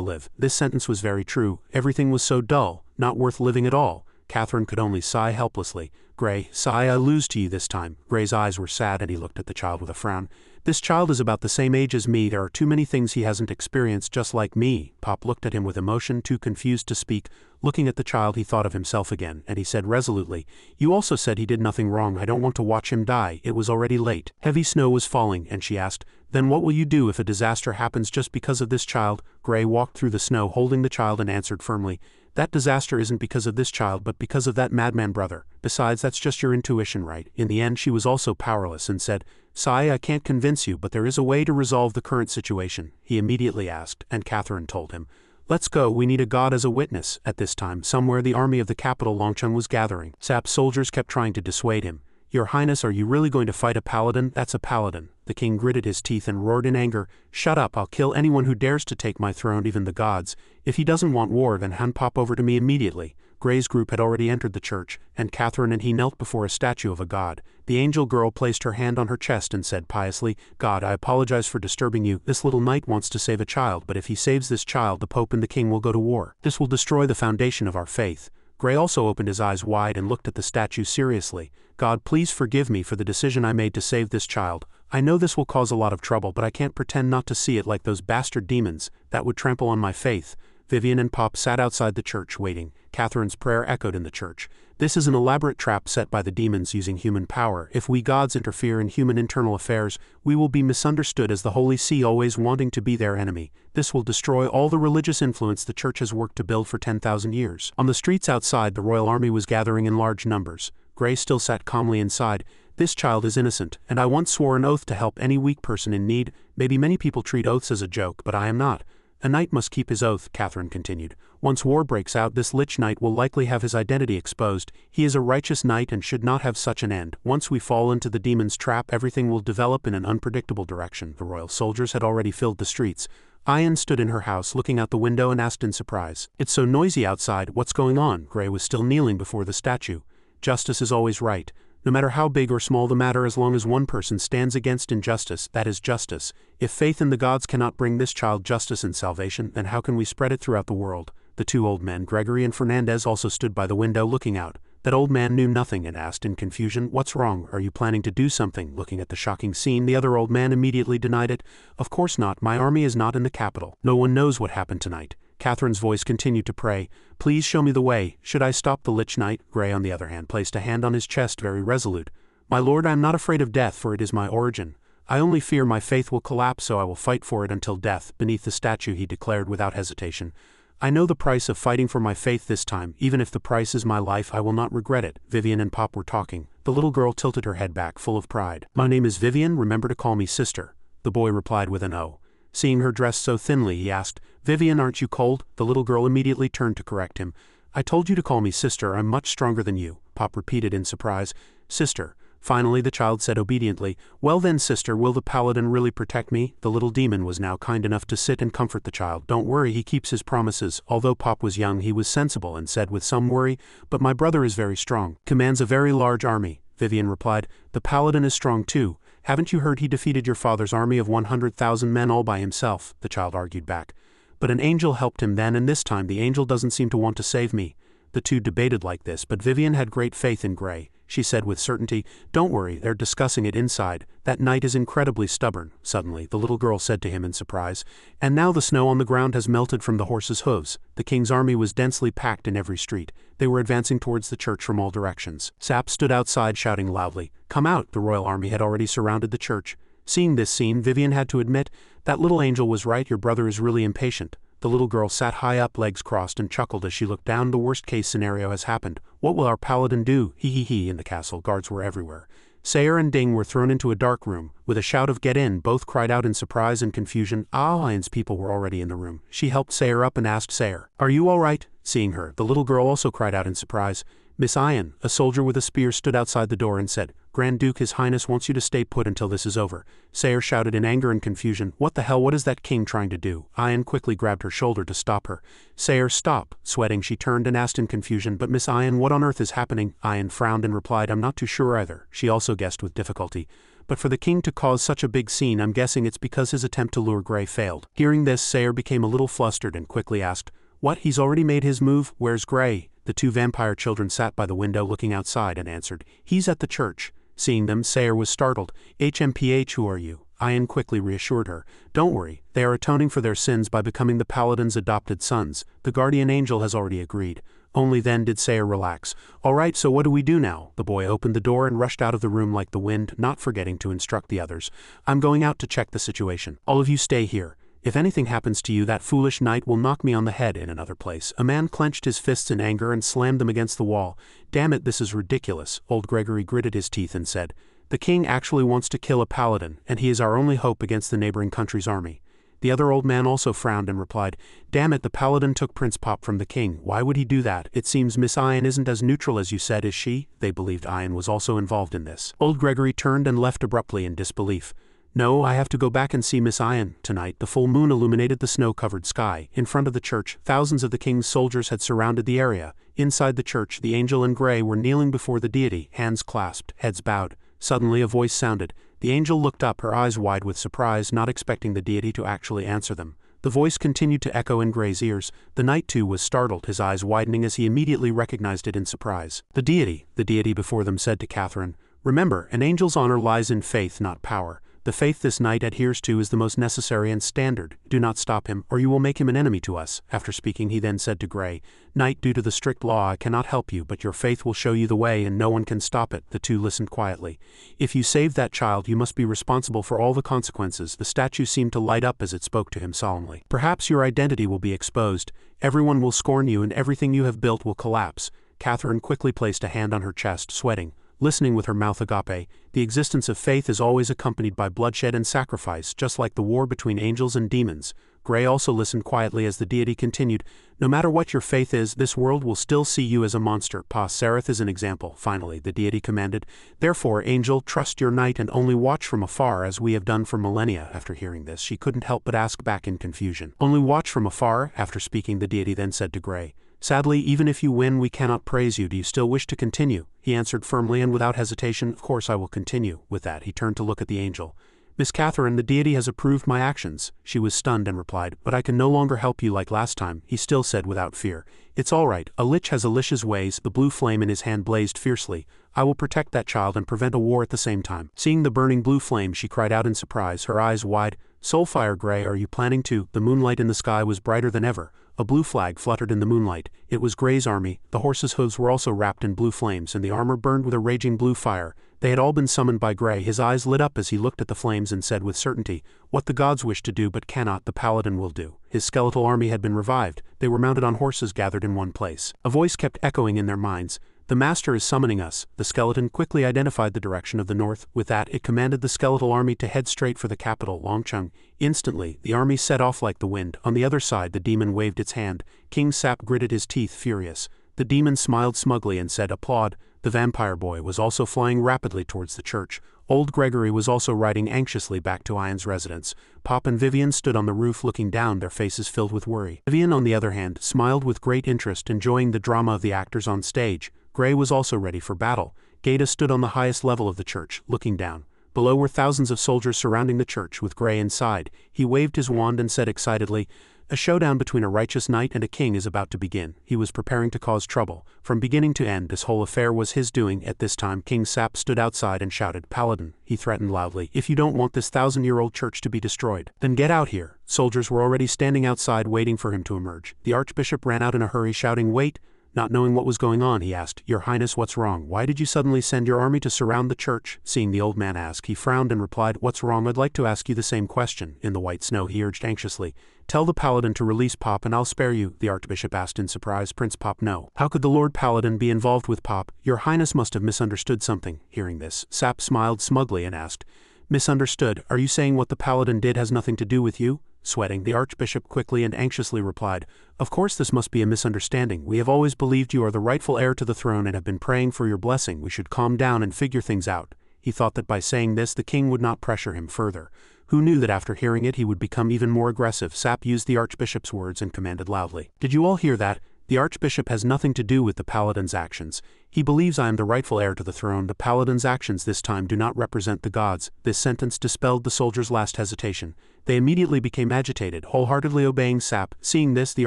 live? This sentence was very true. Everything was so dull, not worth living at all. Catherine could only sigh helplessly. Gray, sigh, I lose to you this time. Gray's eyes were sad and he looked at the child with a frown. This child is about the same age as me. There are too many things he hasn't experienced just like me. Pop looked at him with emotion, too confused to speak. Looking at the child, he thought of himself again, and he said resolutely, you also said he did nothing wrong. I don't want to watch him die. It was already late. Heavy snow was falling, and she asked, then what will you do if a disaster happens just because of this child? Gray walked through the snow holding the child and answered firmly, that disaster isn't because of this child but because of that madman brother. Besides, that's just your intuition, right? In the end, she was also powerless and said, Sai, I can't convince you, but there is a way to resolve the current situation. He immediately asked, and Catherine told him, let's go, we need a god as a witness. At this time, somewhere the army of the capital Longcheng was gathering. Sap's soldiers kept trying to dissuade him. Your Highness, are you really going to fight a paladin? That's a paladin. The king gritted his teeth and roared in anger, shut up, I'll kill anyone who dares to take my throne, even the gods. If he doesn't want war, then hand Pop over to me immediately. Gray's group had already entered the church, and Catherine and he knelt before a statue of a god. The angel girl placed her hand on her chest and said piously, God, I apologize for disturbing you. This little knight wants to save a child, but if he saves this child, the Pope and the king will go to war. This will destroy the foundation of our faith. Gray also opened his eyes wide and looked at the statue seriously. God, please forgive me for the decision I made to save this child. I know this will cause a lot of trouble, but I can't pretend not to see it like those bastard demons. That would trample on my faith." Vivian and Pop sat outside the church waiting. Catherine's prayer echoed in the church. "This is an elaborate trap set by the demons using human power. If we gods interfere in human internal affairs, we will be misunderstood as the Holy See, always wanting to be their enemy. This will destroy all the religious influence the church has worked to build for 10,000 years." On the streets outside, the royal army was gathering in large numbers. Gray still sat calmly inside. "This child is innocent, and I once swore an oath to help any weak person in need. Maybe many people treat oaths as a joke, but I am not." "A knight must keep his oath," Catherine continued. "Once war breaks out, this lich knight will likely have his identity exposed. He is a righteous knight and should not have such an end. Once we fall into the demon's trap, everything will develop in an unpredictable direction." The royal soldiers had already filled the streets. Ian stood in her house looking out the window and asked in surprise, "It's so noisy outside, what's going on?" Gray was still kneeling before the statue. "Justice is always right. No matter how big or small the matter, as long as one person stands against injustice, that is justice. If faith in the gods cannot bring this child justice and salvation, then how can we spread it throughout the world?" The two old men, Gregory and Fernandez, also stood by the window looking out. That old man knew nothing and asked in confusion, "What's wrong? Are you planning to do something?" Looking at the shocking scene, the other old man immediately denied it. "Of course not. My army is not in the capital. No one knows what happened tonight." Catherine's voice continued to pray, "Please show me the way. Should I stop the lich knight?" Gray, on the other hand, placed a hand on his chest, very resolute. "My lord, I am not afraid of death, for it is my origin. I only fear my faith will collapse, so I will fight for it until death." Beneath the statue, he declared without hesitation, "I know the price of fighting for my faith this time. Even if the price is my life, I will not regret it." Vivian and Pop were talking. The little girl tilted her head back, full of pride. "My name is Vivian, remember to call me sister." The boy replied with an O. Seeing her dressed so thinly, he asked, "Vivian, aren't you cold?" The little girl immediately turned to correct him. "I told you to call me sister, I'm much stronger than you," Pop repeated in surprise. "Sister." Finally the child said obediently, "Well then, sister, will the paladin really protect me?" The little demon was now kind enough to sit and comfort the child. "Don't worry, he keeps his promises." Although Pop was young, he was sensible and said with some worry, "But my brother is very strong. Commands a very large army." Vivian replied, "The paladin is strong too. Haven't you heard he defeated your father's army of 100,000 men all by himself?" The child argued back. "But an angel helped him then, and this time the angel doesn't seem to want to save me." The two debated like this, but Vivian had great faith in Gray. She said with certainty, "Don't worry, they're discussing it inside. That knight is incredibly stubborn." Suddenly, the little girl said to him in surprise, "And now the snow on the ground has melted from the horses' hooves." The king's army was densely packed in every street. They were advancing towards the church from all directions. Sap stood outside shouting loudly, "Come out!" The royal army had already surrounded the church. Seeing this scene, Vivian had to admit, "That little angel was right, your brother is really impatient." The little girl sat high up, legs crossed, and chuckled as she looked down. "The worst-case scenario has happened. What will our paladin do? He he he." In the castle, guards were everywhere. Sayer and Ding were thrown into a dark room. With a shout of "Get in!" both cried out in surprise and confusion. Ian's people were already in the room. She helped Sayer up and asked Sayer, "Are you all right?" Seeing her, the little girl also cried out in surprise. "Miss Ian." A soldier with a spear stood outside the door and said, "Grand Duke, His Highness wants you to stay put until this is over." Sayer shouted in anger and confusion, "What the hell, what is that king trying to do?" Ian quickly grabbed her shoulder to stop her. "Sayer, stop." Sweating, she turned and asked in confusion, "But Miss Ian, what on earth is happening?" Ian frowned and replied, "I'm not too sure either." She also guessed with difficulty. "But for the king to cause such a big scene, I'm guessing it's because his attempt to lure Gray failed." Hearing this, Sayer became a little flustered and quickly asked, "What, he's already made his move? Where's Gray?" The two vampire children sat by the window looking outside and answered, "He's at the church." Seeing them, Sayer was startled. "HMPH, who are you?" Ian quickly reassured her, "Don't worry, they are atoning for their sins by becoming the paladin's adopted sons. The guardian angel has already agreed." Only then did Sayer relax. "All right, so what do we do now?" The boy opened the door and rushed out of the room like the wind, not forgetting to instruct the others. "I'm going out to check the situation. All of you stay here. If anything happens to you, that foolish knight will knock me on the head." In another place, a man clenched his fists in anger and slammed them against the wall. "Damn it, this is ridiculous." Old Gregory gritted his teeth and said, "The king actually wants to kill a paladin, and he is our only hope against the neighboring country's army." The other old man also frowned and replied, "Damn it, the paladin took Prince Pop from the king. Why would he do that? It seems Miss Ian isn't as neutral as you said, is she?" They believed Ian was also involved in this. Old Gregory turned and left abruptly in disbelief. "No, I have to go back and see Miss Ian." Tonight, the full moon illuminated the snow-covered sky. In front of the church, thousands of the king's soldiers had surrounded the area. Inside the church, the angel and Gray were kneeling before the deity, hands clasped, heads bowed. Suddenly, a voice sounded. The angel looked up, her eyes wide with surprise, not expecting the deity to actually answer them. The voice continued to echo in Gray's ears. The knight too was startled, his eyes widening as he immediately recognized it in surprise. The deity before them said to Catherine, "Remember, an angel's honor lies in faith, not power. The faith this knight adheres to is the most necessary and standard. Do not stop him, or you will make him an enemy to us." After speaking, he then said to Gray, "Knight, due to the strict law I cannot help you, but your faith will show you the way and no one can stop it." The two listened quietly. "If you saved that child you must be responsible for all the consequences." The statue seemed to light up as it spoke to him solemnly. "Perhaps your identity will be exposed. Everyone will scorn you and everything you have built will collapse." Catherine quickly placed a hand on her chest, sweating, listening with her mouth agape. The existence of faith is always accompanied by bloodshed and sacrifice, just like the war between angels and demons. Gray also listened quietly as the deity continued, "No matter what your faith is, this world will still see you as a monster. Pa Sereth is an example." Finally, the deity commanded, "Therefore, angel, trust your knight and only watch from afar as we have done for millennia." After hearing this, she couldn't help but ask back in confusion, "Only watch from afar?" After speaking, the deity then said to Gray, "Sadly, even if you win, we cannot praise you. Do you still wish to continue?" He answered firmly and without hesitation, "Of course I will continue." With that, he turned to look at the angel. "Miss Catherine, the deity has approved my actions." She was stunned and replied, "But I can no longer help you like last time." He still said without fear, "It's all right. A lich has a lich's ways." The blue flame in his hand blazed fiercely. "I will protect that child and prevent a war at the same time." Seeing the burning blue flame, she cried out in surprise, her eyes wide, "Soulfire, Gray, are you planning to?" The moonlight in the sky was brighter than ever. A blue flag fluttered in the moonlight. It was Gray's army. The horses' hooves were also wrapped in blue flames, and the armor burned with a raging blue fire. They had all been summoned by Gray. His eyes lit up as he looked at the flames and said with certainty, "What the gods wish to do but cannot, the paladin will do." His skeletal army had been revived. They were mounted on horses gathered in one place. A voice kept echoing in their minds, "The master is summoning us." The skeleton quickly identified the direction of the north. With that, it commanded the skeletal army to head straight for the capital, Longcheng. Instantly, the army set off like the wind. On the other side, the demon waved its hand. King Sap gritted his teeth, furious. The demon smiled smugly and said, "Applaud." The vampire boy was also flying rapidly towards the church. Old Gregory was also riding anxiously back to Ian's residence. Pop and Vivian stood on the roof looking down, their faces filled with worry. Vivian, on the other hand, smiled with great interest, enjoying the drama of the actors on stage. Gray was also ready for battle. Gaeta stood on the highest level of the church, looking down. Below were thousands of soldiers surrounding the church, with Gray inside. He waved his wand and said excitedly, "A showdown between a righteous knight and a king is about to begin." He was preparing to cause trouble. From beginning to end, this whole affair was his doing. At this time, King Sap stood outside and shouted, "Paladin," he threatened loudly, "if you don't want this 1,000-year-old church to be destroyed, then get out here." Soldiers were already standing outside waiting for him to emerge. The archbishop ran out in a hurry, shouting, "Wait!" Not knowing what was going on, he asked, "Your Highness, what's wrong? Why did you suddenly send your army to surround the church?" Seeing the old man ask, he frowned and replied, "What's wrong? I'd like to ask you the same question." In the white snow, he urged anxiously, "Tell the paladin to release Pop and I'll spare you." The archbishop asked in surprise, "Prince Pop, no. How could the Lord Paladin be involved with Pop? Your Highness must have misunderstood something." Hearing this, Sap smiled smugly and asked, "Misunderstood? Are you saying what the paladin did has nothing to do with you?" Sweating, the archbishop quickly and anxiously replied, "Of course this must be a misunderstanding. We have always believed you are the rightful heir to the throne and have been praying for your blessing. We should calm down and figure things out." He thought that by saying this the king would not pressure him further. Who knew that after hearing it he would become even more aggressive? Sap used the archbishop's words and commanded loudly, "Did you all hear that? The archbishop has nothing to do with the paladin's actions. He believes I am the rightful heir to the throne. The paladin's actions this time do not represent the gods." This sentence dispelled the soldiers' last hesitation. They immediately became agitated, wholeheartedly obeying Sap. Seeing this, the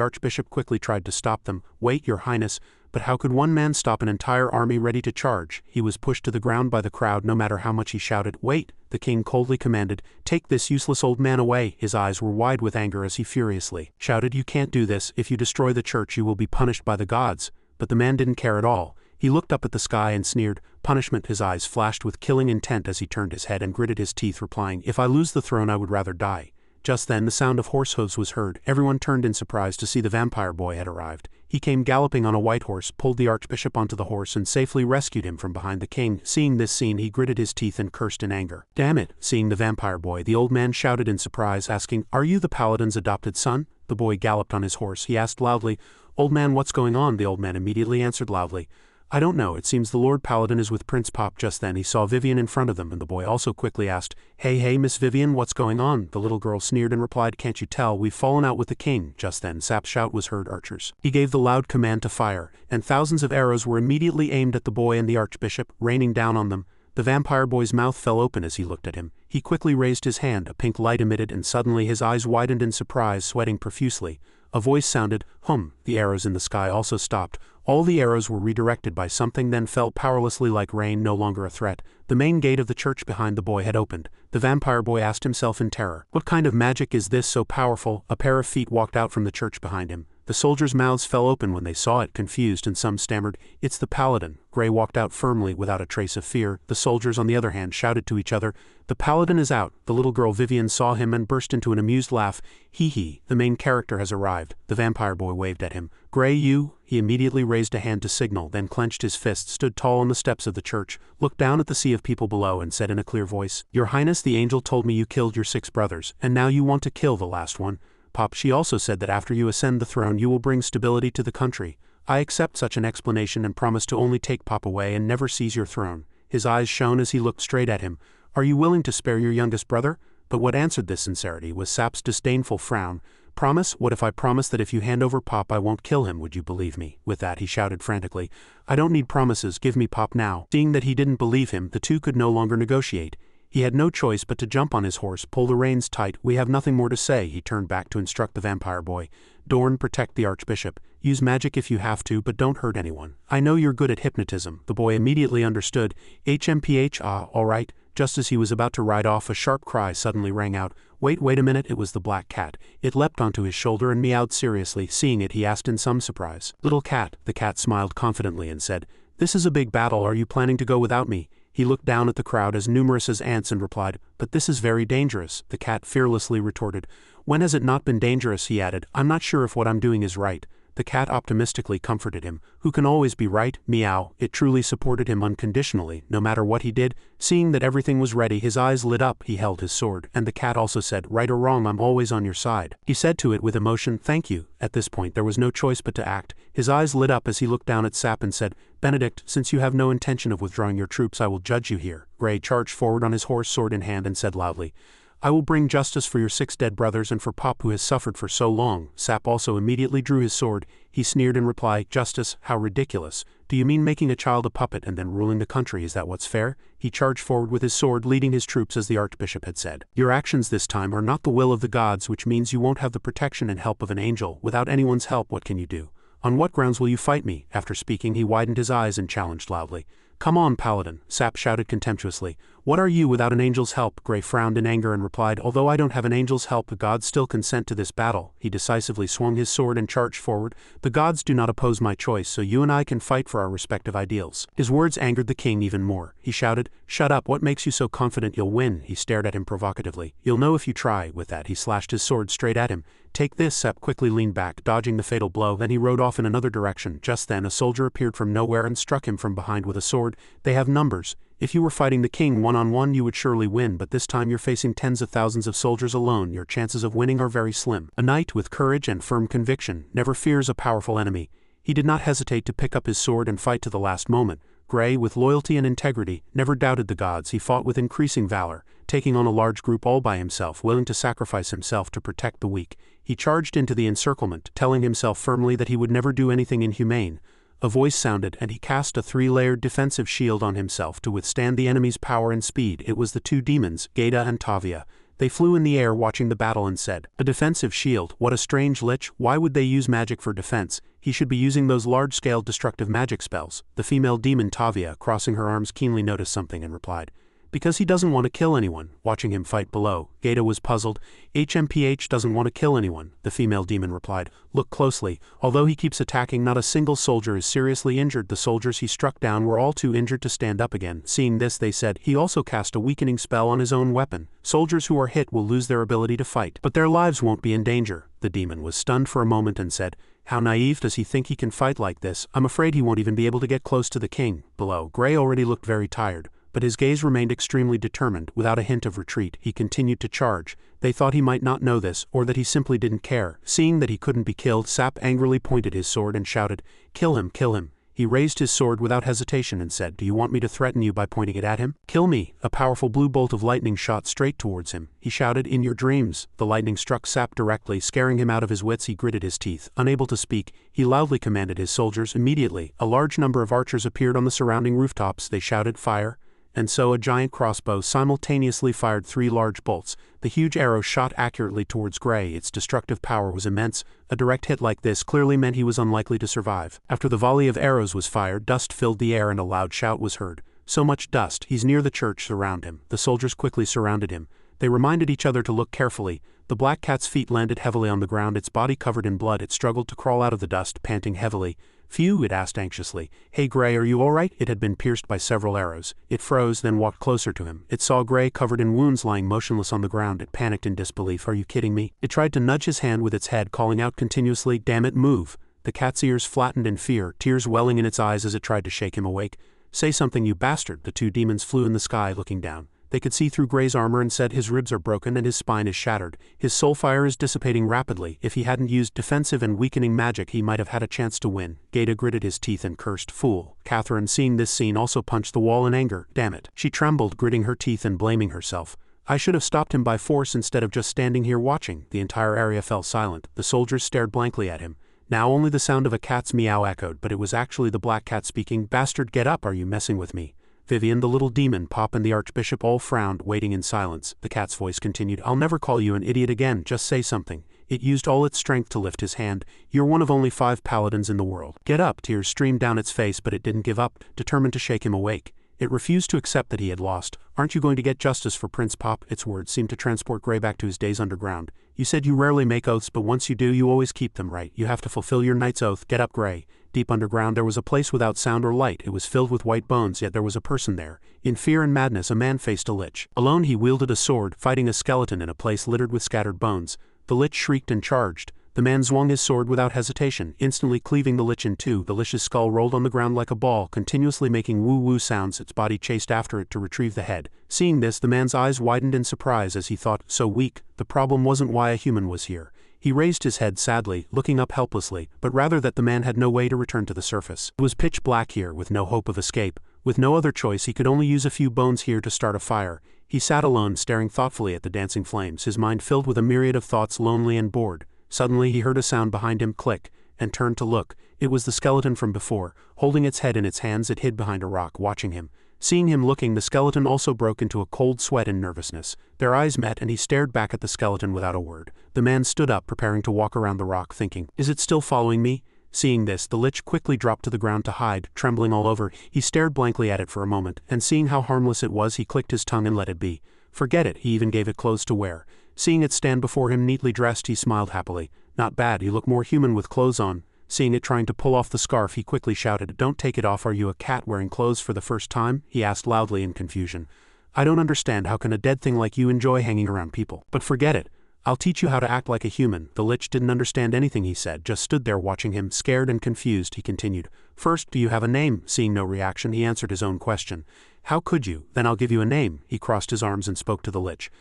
archbishop quickly tried to stop them. "Wait, your highness." But how could one man stop an entire army ready to charge? He was pushed to the ground by the crowd no matter how much he shouted. "Wait!" The king coldly commanded, "Take this useless old man away." His eyes were wide with anger as he furiously shouted, "You can't do this. If you destroy the church you will be punished by the gods." But the man didn't care at all. He looked up at the sky and sneered, "Punishment." His eyes flashed with killing intent as he turned his head and gritted his teeth, replying, "If I lose the throne I would rather die." Just then the sound of horse hooves was heard. Everyone turned in surprise to see the vampire boy had arrived. He came galloping on a white horse, pulled the archbishop onto the horse and safely rescued him from behind the king. Seeing this scene he gritted his teeth and cursed in anger. "Damn it!" Seeing the vampire boy, the old man shouted in surprise, asking, "Are you the paladin's adopted son?" The boy galloped on his horse. He asked loudly, "Old man, what's going on?" The old man immediately answered loudly, "I don't know. It seems the Lord Paladin is with Prince Pop." Just then he saw Vivian in front of them, and the boy also quickly asked, Hey, Miss Vivian, what's going on?" The little girl sneered and replied, "Can't you tell? We've fallen out with the king." Just then Sap's shout was heard, "Archers." He gave the loud command to fire, and thousands of arrows were immediately aimed at the boy and the archbishop, raining down on them. The vampire boy's mouth fell open as he looked at him. He quickly raised his hand, a pink light emitted, and suddenly his eyes widened in surprise, sweating profusely. A voice sounded, "Hum." The arrows in the sky also stopped. All the arrows were redirected by something, then fell powerlessly like rain, no longer a threat. The main gate of the church behind the boy had opened. The vampire boy asked himself in terror, "What kind of magic is this so powerful?" A pair of feet walked out from the church behind him. The soldiers' mouths fell open when they saw it, confused, and some stammered, "It's the paladin." Gray walked out firmly, without a trace of fear. The soldiers, on the other hand, shouted to each other, "The paladin is out." The little girl Vivian saw him and burst into an amused laugh. "Hee hee, the main character has arrived." The vampire boy waved at him. "Gray, you." He immediately raised a hand to signal, then clenched his fist, stood tall on the steps of the church, looked down at the sea of people below, and said in a clear voice, "Your Highness, the angel told me you killed your 6 brothers, and now you want to kill the last one. Pop, she also said that after you ascend the throne you will bring stability to the country. I accept such an explanation and promise to only take Pop away and never seize your throne." His eyes shone as he looked straight at him. "Are you willing to spare your youngest brother?" But what answered this sincerity was Sap's disdainful frown. "Promise? What if I promise that if you hand over Pop I won't kill him? Would you believe me?" With that he shouted frantically, "I don't need promises, give me Pop now." Seeing that he didn't believe him, the two could no longer negotiate. He had no choice but to jump on his horse, pull the reins tight. "We have nothing more to say," he turned back to instruct the vampire boy. "Dorn, protect the archbishop. Use magic if you have to, but don't hurt anyone. I know you're good at hypnotism." The boy immediately understood. "HMPH, all right." Just as he was about to ride off, a sharp cry suddenly rang out. Wait a minute," it was the black cat. It leapt onto his shoulder and meowed seriously. Seeing it, he asked in some surprise, "Little cat." The cat smiled confidently and said, "This is a big battle, are you planning to go without me?" He looked down at the crowd as numerous as ants and replied, "But this is very dangerous." The cat fearlessly retorted, "When has it not been dangerous?" He added, "I'm not sure if what I'm doing is right." The cat optimistically comforted him. "Who can always be right?" Meow. It truly supported him unconditionally, no matter what he did. Seeing that everything was ready, his eyes lit up. He held his sword, and the cat also said, "Right or wrong, I'm always on your side." He said to it with emotion, "Thank you." At this point there was no choice but to act. His eyes lit up as he looked down at Sap and said, "Benedict, since you have no intention of withdrawing your troops, I will judge you here." Gray charged forward on his horse, sword in hand, and said loudly, "I will bring justice for your 6 dead brothers and for Pop, who has suffered for so long." Sap also immediately drew his sword. He sneered in reply, "Justice? How ridiculous. Do you mean making a child a puppet and then ruling the country? Is that what's fair?" He charged forward with his sword, leading his troops as the archbishop had said. "Your actions this time are not the will of the gods, which means you won't have the protection and help of an angel. Without anyone's help, what can you do? On what grounds will you fight me?" After speaking, he widened his eyes and challenged loudly. "Come on, Paladin," Sap shouted contemptuously. "What are you without an angel's help?" Gray frowned in anger and replied, "Although I don't have an angel's help, the gods still consent to this battle." He decisively swung his sword and charged forward. "The gods do not oppose my choice, so you and I can fight for our respective ideals." His words angered the king even more. He shouted, "Shut up, what makes you so confident you'll win?" He stared at him provocatively. "You'll know if you try." With that he slashed his sword straight at him. "Take this." Sap quickly leaned back, dodging the fatal blow, then he rode off in another direction. Just then a soldier appeared from nowhere and struck him from behind with a sword. "They have numbers. If you were fighting the king one-on-one you would surely win, but this time you're facing tens of thousands of soldiers alone. Your chances of winning are very slim." A knight with courage and firm conviction never fears a powerful enemy. He did not hesitate to pick up his sword and fight to the last moment. Gray, with loyalty and integrity, never doubted the gods. He fought with increasing valor, taking on a large group all by himself, willing to sacrifice himself to protect the weak. He charged into the encirclement, telling himself firmly that he would never do anything inhumane. A voice sounded, and he cast a 3-layered defensive shield on himself to withstand the enemy's power and speed. It was the 2 demons, Geda and Tavia. They flew in the air watching the battle and said, "A defensive shield? What a strange lich. Why would they use magic for defense? He should be using those large-scale destructive magic spells." The female demon Tavia, crossing her arms, keenly noticed something and replied, "Because he doesn't want to kill anyone." Watching him fight below, Geda was puzzled. "HMPH doesn't want to kill anyone," the female demon replied. "Look closely. Although he keeps attacking, not a single soldier is seriously injured. The soldiers he struck down were all too injured to stand up again." Seeing this, they said, "He also cast a weakening spell on his own weapon. Soldiers who are hit will lose their ability to fight, but their lives won't be in danger." The demon was stunned for a moment and said, "How naive. Does he think he can fight like this? I'm afraid he won't even be able to get close to the king." Below, Gray already looked very tired, but his gaze remained extremely determined. Without a hint of retreat, he continued to charge. They thought he might not know this, or that he simply didn't care. Seeing that he couldn't be killed, Sap angrily pointed his sword and shouted, "Kill him, kill him." He raised his sword without hesitation and said, "Do you want me to threaten you by pointing it at him?" "Kill me." A powerful blue bolt of lightning shot straight towards him. He shouted, "In your dreams." The lightning struck Sap directly, scaring him out of his wits. He gritted his teeth. Unable to speak, he loudly commanded his soldiers. Immediately, a large number of archers appeared on the surrounding rooftops. They shouted, "Fire!" and so a giant crossbow simultaneously fired 3 large bolts. The huge arrow shot accurately towards Gray. Its destructive power was immense. A direct hit like this clearly meant he was unlikely to survive. After the volley of arrows was fired, dust filled the air and a loud shout was heard. So much dust, he's near the church. Surround him. The soldiers quickly surrounded him. They reminded each other to look carefully. The black cat's feet landed heavily on the ground, its body covered in blood. It struggled to crawl out of the dust, panting heavily. "Phew," it asked anxiously. "Hey Gray, are you alright?" It had been pierced by several arrows. It froze, then walked closer to him. It saw Gray covered in wounds lying motionless on the ground. It panicked in disbelief. "Are you kidding me?" It tried to nudge his hand with its head, calling out continuously, "Damn it, move." The cat's ears flattened in fear, tears welling in its eyes as it tried to shake him awake. "Say something, you bastard." The 2 demons flew in the sky, looking down. They could see through Gray's armor and said, "His ribs are broken and his spine is shattered. His soul fire is dissipating rapidly. If he hadn't used defensive and weakening magic, he might have had a chance to win." Gaeta gritted his teeth and cursed, "Fool." Catherine, seeing this scene, also punched the wall in anger. "Damn it." She trembled, gritting her teeth and blaming herself. "I should have stopped him by force instead of just standing here watching." The entire area fell silent. The soldiers stared blankly at him. Now only the sound of a cat's meow echoed, but it was actually the black cat speaking. "Bastard, get up. Are you messing with me?" Vivian, the little demon, Pop, and the Archbishop all frowned, waiting in silence. The cat's voice continued, "I'll never call you an idiot again, just say something." It used all its strength to lift his hand. "You're one of only 5 paladins in the world. Get up." Tears streamed down its face, but it didn't give up, determined to shake him awake. It refused to accept that he had lost. "Aren't you going to get justice for Prince Pop?" Its words seemed to transport Gray back to his days underground. "You said you rarely make oaths, but once you do, you always keep them, right? You have to fulfill your knight's oath. Get up, Gray." Deep underground there was a place without sound or light. It was filled with white bones, yet there was a person there. In fear and madness, a man faced a lich. Alone he wielded a sword, fighting a skeleton in a place littered with scattered bones. The lich shrieked and charged. The man swung his sword without hesitation, instantly cleaving the lich in 2. The lich's skull rolled on the ground like a ball, continuously making woo-woo sounds. Its body chased after it to retrieve the head. Seeing this, the man's eyes widened in surprise as he thought, so weak. The problem wasn't why a human was here. He raised his head sadly, looking up helplessly, but rather that the man had no way to return to the surface. It was pitch black here, with no hope of escape. With no other choice, he could only use a few bones here to start a fire. He sat alone, staring thoughtfully at the dancing flames, his mind filled with a myriad of thoughts, lonely and bored. Suddenly he heard a sound behind him, click, and turned to look. It was the skeleton from before. Holding its head in its hands, it hid behind a rock, watching him. Seeing him looking, the skeleton also broke into a cold sweat and nervousness. Their eyes met, and he stared back at the skeleton without a word. The man stood up, preparing to walk around the rock, thinking, "Is it still following me?" Seeing this, the lich quickly dropped to the ground to hide, trembling all over. He stared blankly at it for a moment, and seeing how harmless it was, he clicked his tongue and let it be. Forget it, he even gave it clothes to wear. Seeing it stand before him neatly dressed, he smiled happily. Not bad, you look more human with clothes on. Seeing it trying to pull off the scarf, he quickly shouted, "Don't take it off. Are you a cat wearing clothes for the first time?" he asked loudly in confusion. "I don't understand. How can a dead thing like you enjoy hanging around people? But forget it. I'll teach you how to act like a human." The lich didn't understand anything he said, just stood there watching him, scared and confused. He continued, "First, do you have a name?" Seeing no reaction, he answered his own question. "How could you? Then I'll give you a name." He crossed his arms and spoke to the lich.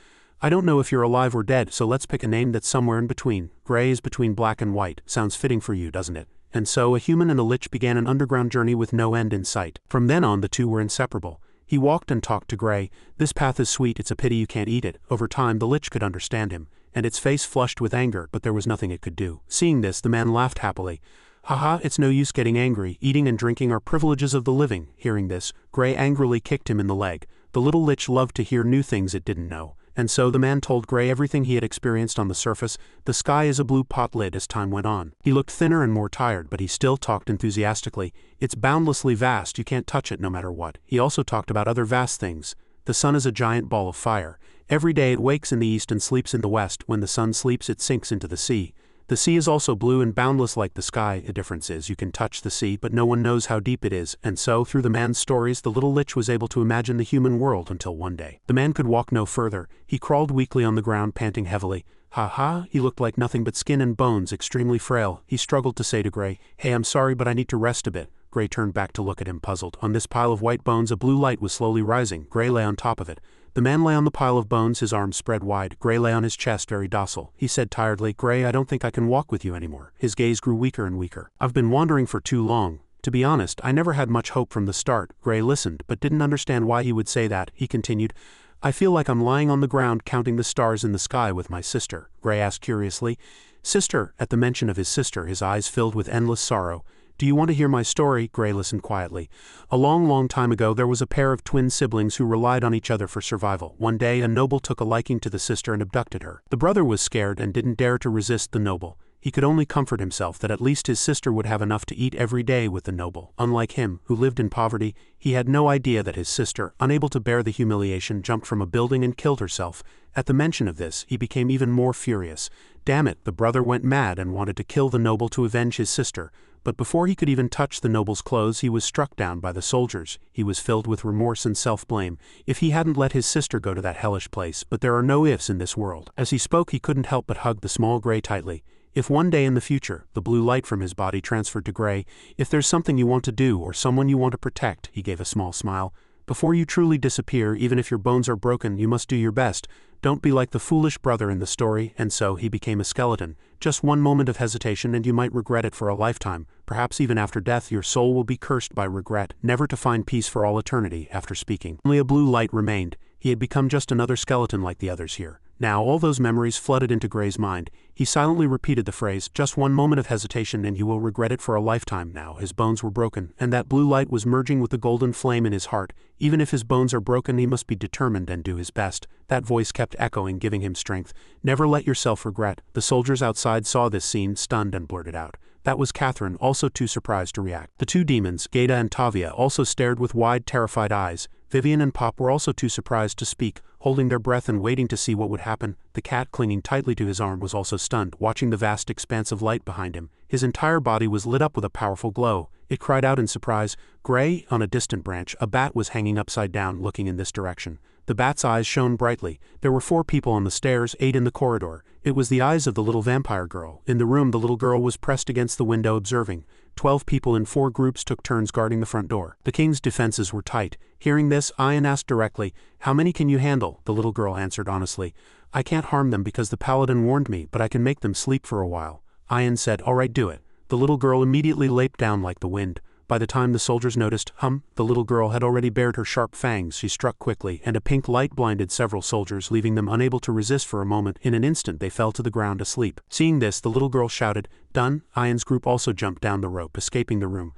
"I don't know if you're alive or dead, so let's pick a name that's somewhere in between. Gray is between black and white. Sounds fitting for you, doesn't it?" And so a human and a lich began an underground journey with no end in sight. From then on, the two were inseparable. He walked and talked to Gray. "This path is sweet, it's a pity you can't eat it." Over time, the lich could understand him, and its face flushed with anger, but there was nothing it could do. Seeing this, the man laughed happily. "Haha, it's no use getting angry. Eating and drinking are privileges of the living." Hearing this, Gray angrily kicked him in the leg. The little lich loved to hear new things it didn't know. And so the man told Gray everything he had experienced on the surface. The sky is a blue pot lid as time went on. He looked thinner and more tired, but he still talked enthusiastically. "It's boundlessly vast, you can't touch it no matter what." He also talked about other vast things. The sun is a giant ball of fire. Every day it wakes in the east and sleeps in the west. When the sun sleeps, it sinks into the sea. The sea is also blue and boundless like the sky. The difference is you can touch the sea, but no one knows how deep it is. And so, through the man's stories, the little lich was able to imagine the human world until one day. The man could walk no further. He crawled weakly on the ground, panting heavily. Ha! He looked like nothing but skin and bones, extremely frail. He struggled to say to Gray, "Hey, I'm sorry, but I need to rest a bit." Gray turned back to look at him, puzzled. On this pile of white bones, a blue light was slowly rising. Gray lay on top of it. The man lay on the pile of bones, his arms spread wide. Gray lay on his chest, very docile. He said tiredly, "Gray, I don't think I can walk with you anymore." His gaze grew weaker and weaker. "I've been wandering for too long. To be honest, I never had much hope from the start." Gray listened, but didn't understand why he would say that. He continued, "I feel like I'm lying on the ground counting the stars in the sky with my sister." Gray asked curiously, "Sister?" At the mention of his sister, his eyes filled with endless sorrow. Do you want to hear my story? Gray listened quietly. A long time ago there was a pair of twin siblings who relied on each other for survival. One day a noble took a liking to the sister and abducted her. The brother was scared and didn't dare to resist the noble. He could only comfort himself that at least his sister would have enough to eat every day with the noble. Unlike him, who lived in poverty, he had no idea that his sister, unable to bear the humiliation, jumped from a building and killed herself. At the mention of this, he became even more furious. Damn it, the brother went mad and wanted to kill the noble to avenge his sister. But before he could even touch the noble's clothes, he was struck down by the soldiers. He was filled with remorse and self-blame. If he hadn't let his sister go to that hellish place, but there are no ifs in this world. As he spoke, he couldn't help but hug the small Gray tightly. If one day in the future, the blue light from his body transferred to Gray, if there's something you want to do or someone you want to protect, he gave a small smile. Before you truly disappear, even if your bones are broken, you must do your best. Don't be like the foolish brother in the story. And so he became a skeleton. Just one moment of hesitation and you might regret it for a lifetime. Perhaps even after death your soul will be cursed by regret, never to find peace for all eternity. After speaking, only a blue light remained. He had become just another skeleton like the others here. Now all those memories flooded into Gray's mind. He silently repeated the phrase, just one moment of hesitation and you will regret it for a lifetime. Now his bones were broken, and that blue light was merging with the golden flame in his heart. Even if his bones are broken, he must be determined and do his best. That voice kept echoing, giving him strength. Never let yourself regret. The soldiers outside saw this scene, stunned, and blurted out. That was Catherine, also too surprised to react. The two demons, Gaeta and Tavia, also stared with wide, terrified eyes. Vivian and Pop were also too surprised to speak, holding their breath and waiting to see what would happen. The cat, clinging tightly to his arm, was also stunned, watching the vast expanse of light behind him. His entire body was lit up with a powerful glow. It cried out in surprise. Gray, on a distant branch, a bat was hanging upside down, looking in this direction. The bat's eyes shone brightly. There were 4 people on the stairs, 8 in the corridor. It was the eyes of the little vampire girl. In the room, the little girl was pressed against the window, observing. 12 people in 4 groups took turns guarding the front door. The king's defenses were tight. Hearing this, Ian asked directly, "How many can you handle?" The little girl answered honestly, "I can't harm them because the paladin warned me, but I can make them sleep for a while." Ian said, "All right, do it." The little girl immediately leaped down like the wind. By the time the soldiers noticed, the little girl had already bared her sharp fangs. She struck quickly, and a pink light blinded several soldiers, leaving them unable to resist for a moment. In an instant they fell to the ground asleep. Seeing this, the little girl shouted, "Done!" Ian's group also jumped down the rope, escaping the room.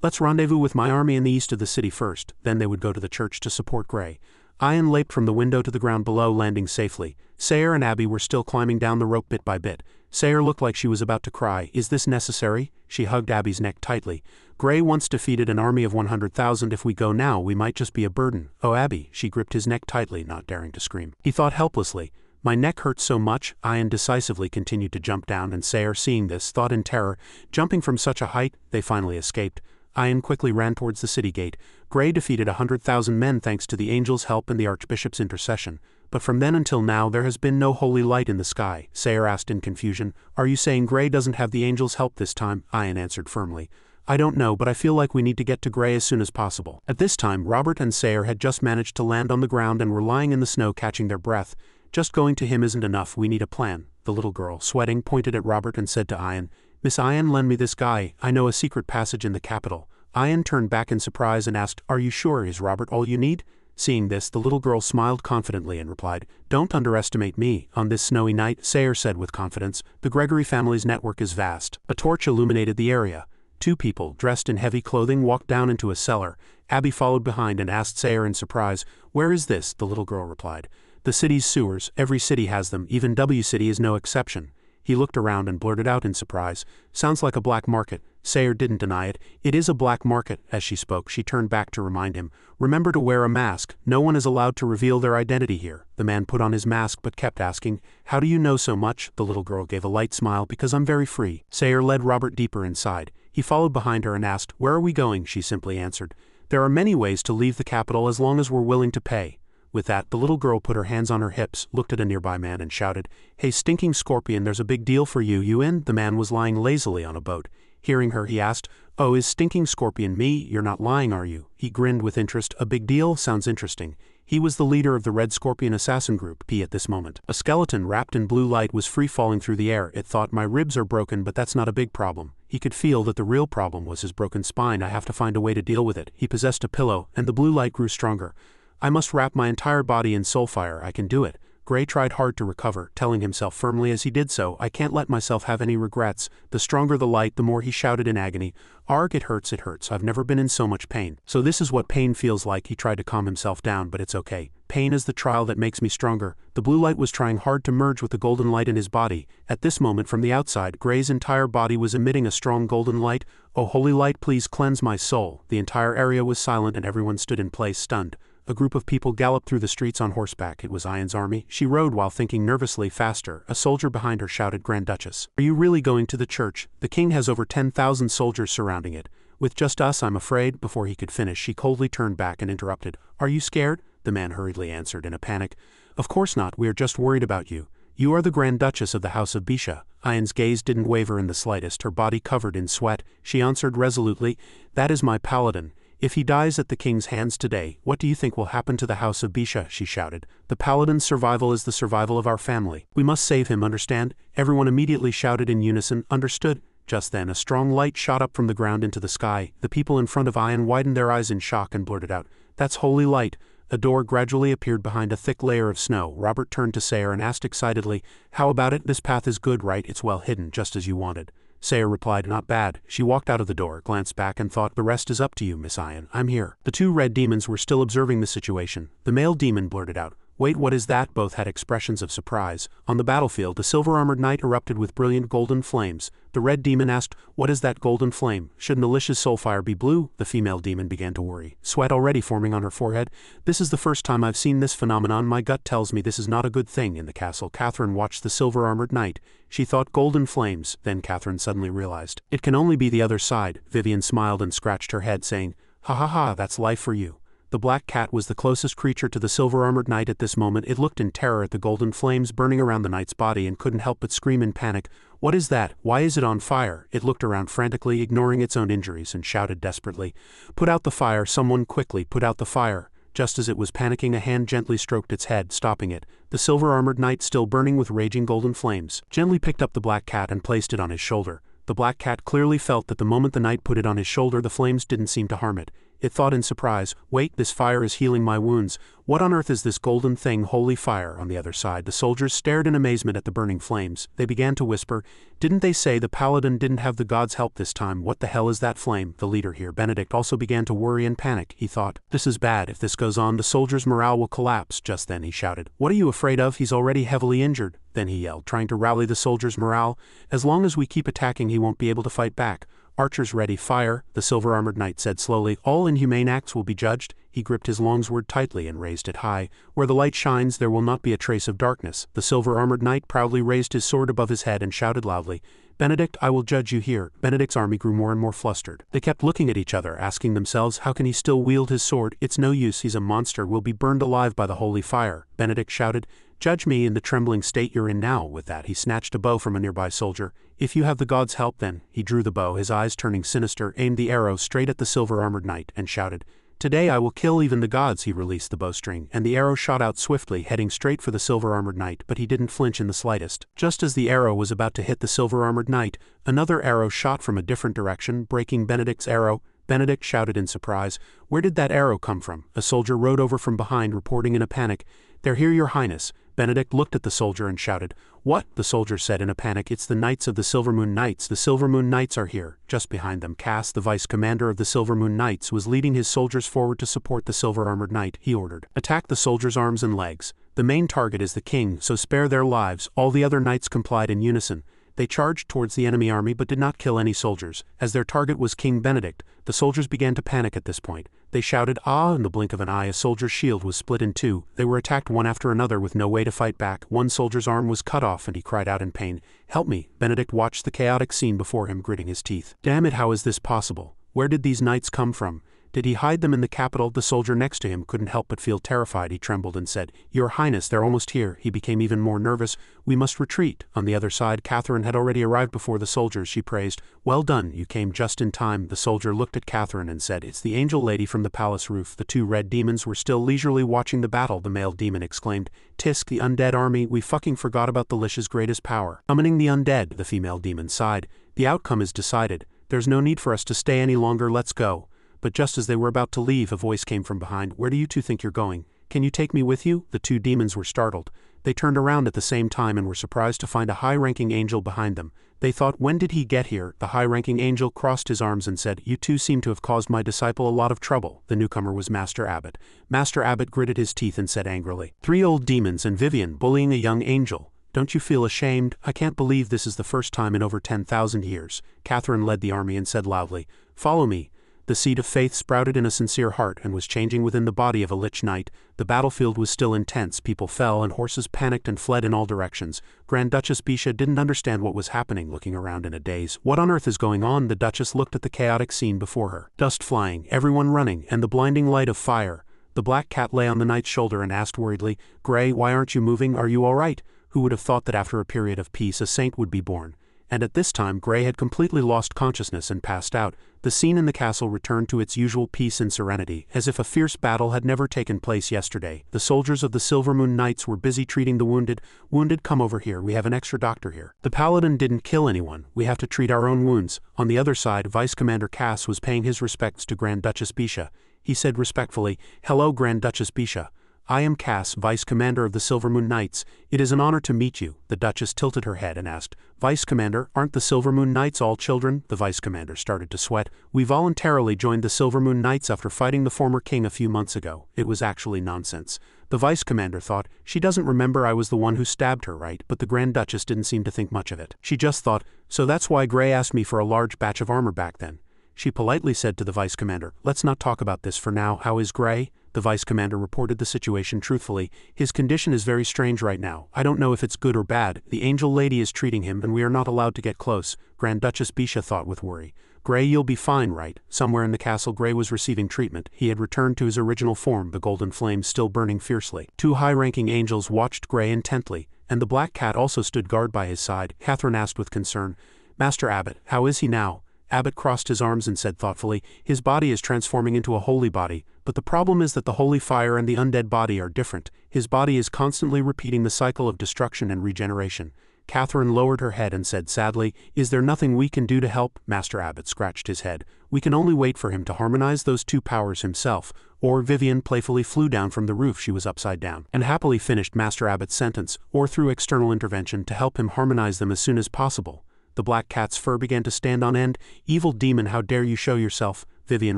"Let's rendezvous with my army in the east of the city first." Then they would go to the church to support Gray. Ian leaped from the window to the ground below, landing safely. Sayre and Abby were still climbing down the rope bit by bit. Sayre looked like she was about to cry. "Is this necessary?" She hugged Abby's neck tightly. "Gray once defeated an army of 100,000. If we go now, we might just be a burden." "Oh, Abby." She gripped his neck tightly, not daring to scream. He thought helplessly. "My neck hurts so much." Ian decisively continued to jump down, and Sayre, seeing this, thought in terror. Jumping from such a height, they finally escaped. Ian quickly ran towards the city gate. Gray defeated 100,000 men thanks to the angel's help and the archbishop's intercession. But from then until now there has been no holy light in the sky. Sayre asked in confusion. "Are you saying Gray doesn't have the angel's help this time?" Ian answered firmly. "I don't know, but I feel like we need to get to Gray as soon as possible." At this time, Robert and Sayre had just managed to land on the ground and were lying in the snow catching their breath. "Just going to him isn't enough, we need a plan." The little girl, sweating, pointed at Robert and said to Ian, "Miss Ian, lend me this guy. I know a secret passage in the capital." Ian turned back in surprise and asked, "Are you sure? Is Robert all you need?" Seeing this, the little girl smiled confidently and replied, "Don't underestimate me." On this snowy night, Sayre said with confidence, "The Gregory family's network is vast." A torch illuminated the area. 2 people, dressed in heavy clothing, walked down into a cellar. Abby followed behind and asked Sayre in surprise, "Where is this?" The little girl replied, "The city's sewers. Every city has them, even W City is no exception." He looked around and blurted out in surprise, "Sounds like a black market." Sayre didn't deny it. "It is a black market." As she spoke, she turned back to remind him, "Remember to wear a mask. No one is allowed to reveal their identity here." The man put on his mask but kept asking, "How do you know so much?" The little girl gave a light smile, "Because I'm very free." Sayre led Robert deeper inside. He followed behind her and asked, "Where are we going?" She simply answered, "There are many ways to leave the capital as long as we're willing to pay." With that, the little girl put her hands on her hips, looked at a nearby man and shouted, "Hey, stinking scorpion, there's a big deal for you. You in?" The man was lying lazily on a boat. Hearing her, he asked, "Oh, is stinking scorpion me? You're not lying, are you?" He grinned with interest. "A big deal? Sounds interesting." He was the leader of the Red Scorpion Assassin Group, P. At this moment, a skeleton wrapped in blue light was free falling through the air. It thought, "My ribs are broken, but that's not a big problem." He could feel that the real problem was his broken spine. "I have to find a way to deal with it." He possessed a pillow, and the blue light grew stronger. "I must wrap my entire body in soulfire. I can do it." Gray tried hard to recover, telling himself firmly as he did so, I can't let myself have any regrets. The stronger the light, the more he shouted in agony. Arg, it hurts, I've never been in so much pain. So this is what pain feels like. He tried to calm himself down, but it's okay. Pain is the trial that makes me stronger. The blue light was trying hard to merge with the golden light in his body. At this moment from the outside, Gray's entire body was emitting a strong golden light. Oh holy light, please cleanse my soul. The entire area was silent and everyone stood in place stunned. A group of people galloped through the streets on horseback. It was Ian's army. She rode while thinking nervously faster. A soldier behind her shouted, Grand Duchess, are you really going to the church? The king has over 10,000 soldiers surrounding it. With just us, I'm afraid. Before he could finish, she coldly turned back and interrupted. Are you scared? The man hurriedly answered in a panic. Of course not, we are just worried about you. You are the Grand Duchess of the House of Bisha. Ian's gaze didn't waver in the slightest, her body covered in sweat. She answered resolutely, that is my paladin. If he dies at the king's hands today, what do you think will happen to the House of Bisha? She shouted. The paladin's survival is the survival of our family. We must save him, understand? Everyone immediately shouted in unison, understood. Just then a strong light shot up from the ground into the sky. The people in front of Ian widened their eyes in shock and blurted out, that's holy light. A door gradually appeared behind a thick layer of snow. Robert turned to Sayre and asked excitedly, how about it? This path is good, right? It's well hidden, just as you wanted. Sayre replied, not bad. She walked out of the door, glanced back and thought, the rest is up to you, Miss Ian. I'm here. The two red demons were still observing the situation. The male demon blurted out, wait, what is that? Both had expressions of surprise. On the battlefield, the silver-armored knight erupted with brilliant golden flames. The red demon asked, what is that golden flame? Should Alicia's soulfire be blue? The female demon began to worry, sweat already forming on her forehead. This is the first time I've seen this phenomenon. My gut tells me this is not a good thing. In the castle, Catherine watched the silver-armored knight. She thought golden flames, then Catherine suddenly realized. It can only be the other side. Vivian smiled and scratched her head, saying, ha ha ha, that's life for you. The black cat was the closest creature to the silver-armored knight at this moment. It looked in terror at the golden flames burning around the knight's body and couldn't help but scream in panic. What is that? Why is it on fire? It looked around frantically, ignoring its own injuries, and shouted desperately, put out the fire, someone quickly, put out the fire. Just as it was panicking, a hand gently stroked its head, stopping it. The silver-armored knight, still burning with raging golden flames, gently picked up the black cat and placed it on his shoulder. The black cat clearly felt that the moment the knight put it on his shoulder, the flames didn't seem to harm it. It thought in surprise, wait, this fire is healing my wounds. What on earth is this golden thing? Holy fire. On the other side, the soldiers stared in amazement at the burning flames. They began to whisper, didn't they say the paladin didn't have the gods' help this time? What the hell is that flame? The leader here, Benedict, also began to worry and panic. He thought, this is bad. If this goes on, the soldiers' morale will collapse. Just then he shouted, what are you afraid of? He's already heavily injured. Then he yelled, trying to rally the soldiers' morale, as long as we keep attacking, he won't be able to fight back. Archers ready, fire, the silver-armored knight said slowly. All inhumane acts will be judged. He gripped his long sword tightly and raised it high. Where the light shines, there will not be a trace of darkness. The silver-armored knight proudly raised his sword above his head and shouted loudly, Benedict, I will judge you here. Benedict's army grew more and more flustered. They kept looking at each other, asking themselves, how can he still wield his sword? It's no use, he's a monster, will be burned alive by the holy fire. Benedict shouted, judge me in the trembling state you're in now. With that, he snatched a bow from a nearby soldier. If you have the gods' help, then. He drew the bow, his eyes turning sinister, aimed the arrow straight at the silver-armored knight, and shouted, today I will kill even the gods. He released the bowstring, and the arrow shot out swiftly, heading straight for the silver-armored knight, but he didn't flinch in the slightest. Just as the arrow was about to hit the silver-armored knight, another arrow shot from a different direction, breaking Benedict's arrow. Benedict shouted in surprise, where did that arrow come from? A soldier rode over from behind, reporting in a panic, they're here, your highness. Benedict looked at the soldier and shouted, what? The soldier said in a panic, it's the knights of the Silvermoon Knights. The Silvermoon Knights are here. Just behind them, Cass, the vice-commander of the Silvermoon Knights, was leading his soldiers forward to support the silver-armored knight. He ordered, attack the soldiers' arms and legs. The main target is the king, so spare their lives. All the other knights complied in unison. They charged towards the enemy army but did not kill any soldiers. As their target was King Benedict, the soldiers began to panic at this point. They shouted, ah! In the blink of an eye, a soldier's shield was split in two. They were attacked one after another with no way to fight back. One soldier's arm was cut off and he cried out in pain, help me! Benedict watched the chaotic scene before him, gritting his teeth. Damn it, how is this possible? Where did these knights come from? Did he hide them in the capital? The soldier next to him couldn't help but feel terrified. He trembled and said, your highness, they're almost here. He became even more nervous. We must retreat. On the other side, Catherine had already arrived before the soldiers. She praised, well done, you came just in time. The soldier looked at Catherine and said, it's the angel lady from the palace roof. The two red demons were still leisurely watching the battle. The male demon exclaimed, Tisk, the undead army, we fucking forgot about the Lish's greatest power. Summoning the undead, the female demon sighed. The outcome is decided. There's no need for us to stay any longer, let's go. But just as they were about to leave, a voice came from behind. Where do you two think you're going? Can you take me with you? The two demons were startled. They turned around at the same time and were surprised to find a high-ranking angel behind them. They thought, when did he get here? The high-ranking angel crossed his arms and said, "You two seem to have caused my disciple a lot of trouble." The newcomer was Master Abbot. Master Abbot gritted his teeth and said angrily, "3 old demons and Vivian bullying a young angel. Don't you feel ashamed? I can't believe this is the first time in over 10,000 years." Catherine led the army and said loudly, "Follow me." The seed of faith sprouted in a sincere heart and was changing within the body of a lich knight. The battlefield was still intense, people fell and horses panicked and fled in all directions. Grand Duchess Bisha didn't understand what was happening, looking around in a daze. What on earth is going on? The Duchess looked at the chaotic scene before her. Dust flying, everyone running, and the blinding light of fire. The black cat lay on the knight's shoulder and asked worriedly, "Grey, why aren't you moving? Are you all right?" Who would have thought that after a period of peace a saint would be born? And at this time Grey had completely lost consciousness and passed out. The scene in the castle returned to its usual peace and serenity, as if a fierce battle had never taken place yesterday. The soldiers of the Silvermoon Knights were busy treating the wounded. "Wounded, come over here, we have an extra doctor here." The paladin didn't kill anyone, we have to treat our own wounds. On the other side, Vice Commander Cass was paying his respects to Grand Duchess Bisha. He said respectfully, "Hello, Grand Duchess Bisha. I am Cass, Vice Commander of the Silvermoon Knights. It is an honor to meet you." The Duchess tilted her head and asked, "Vice Commander, aren't the Silvermoon Knights all children?" The Vice Commander started to sweat. "We voluntarily joined the Silvermoon Knights after fighting the former king a few months ago." It was actually nonsense. The Vice Commander thought, "She doesn't remember I was the one who stabbed her, right?" But the Grand Duchess didn't seem to think much of it. She just thought, "So that's why Grey asked me for a large batch of armor back then." She politely said to the Vice Commander, "Let's not talk about this for now. How is Grey?" The Vice Commander reported the situation truthfully. "His condition is very strange right now. I don't know if it's good or bad. The angel lady is treating him and we are not allowed to get close." Grand Duchess Bisha thought with worry. "Grey, you'll be fine, right?" Somewhere in the castle Grey was receiving treatment. He had returned to his original form, the golden flame still burning fiercely. 2 high-ranking angels watched Grey intently, and the black cat also stood guard by his side. Catherine asked with concern, "Master Abbot, how is he now?" Abbot crossed his arms and said thoughtfully, "His body is transforming into a holy body, but the problem is that the holy fire and the undead body are different. His body is constantly repeating the cycle of destruction and regeneration." Catherine lowered her head and said sadly, "Is there nothing we can do to help?" Master Abbot scratched his head. "We can only wait for him to harmonize those 2 powers himself." Or Vivian playfully flew down from the roof, she was upside down, and happily finished Master Abbot's sentence, "or through external intervention to help him harmonize them as soon as possible." The black cat's fur began to stand on end. "Evil demon, how dare you show yourself?" Vivian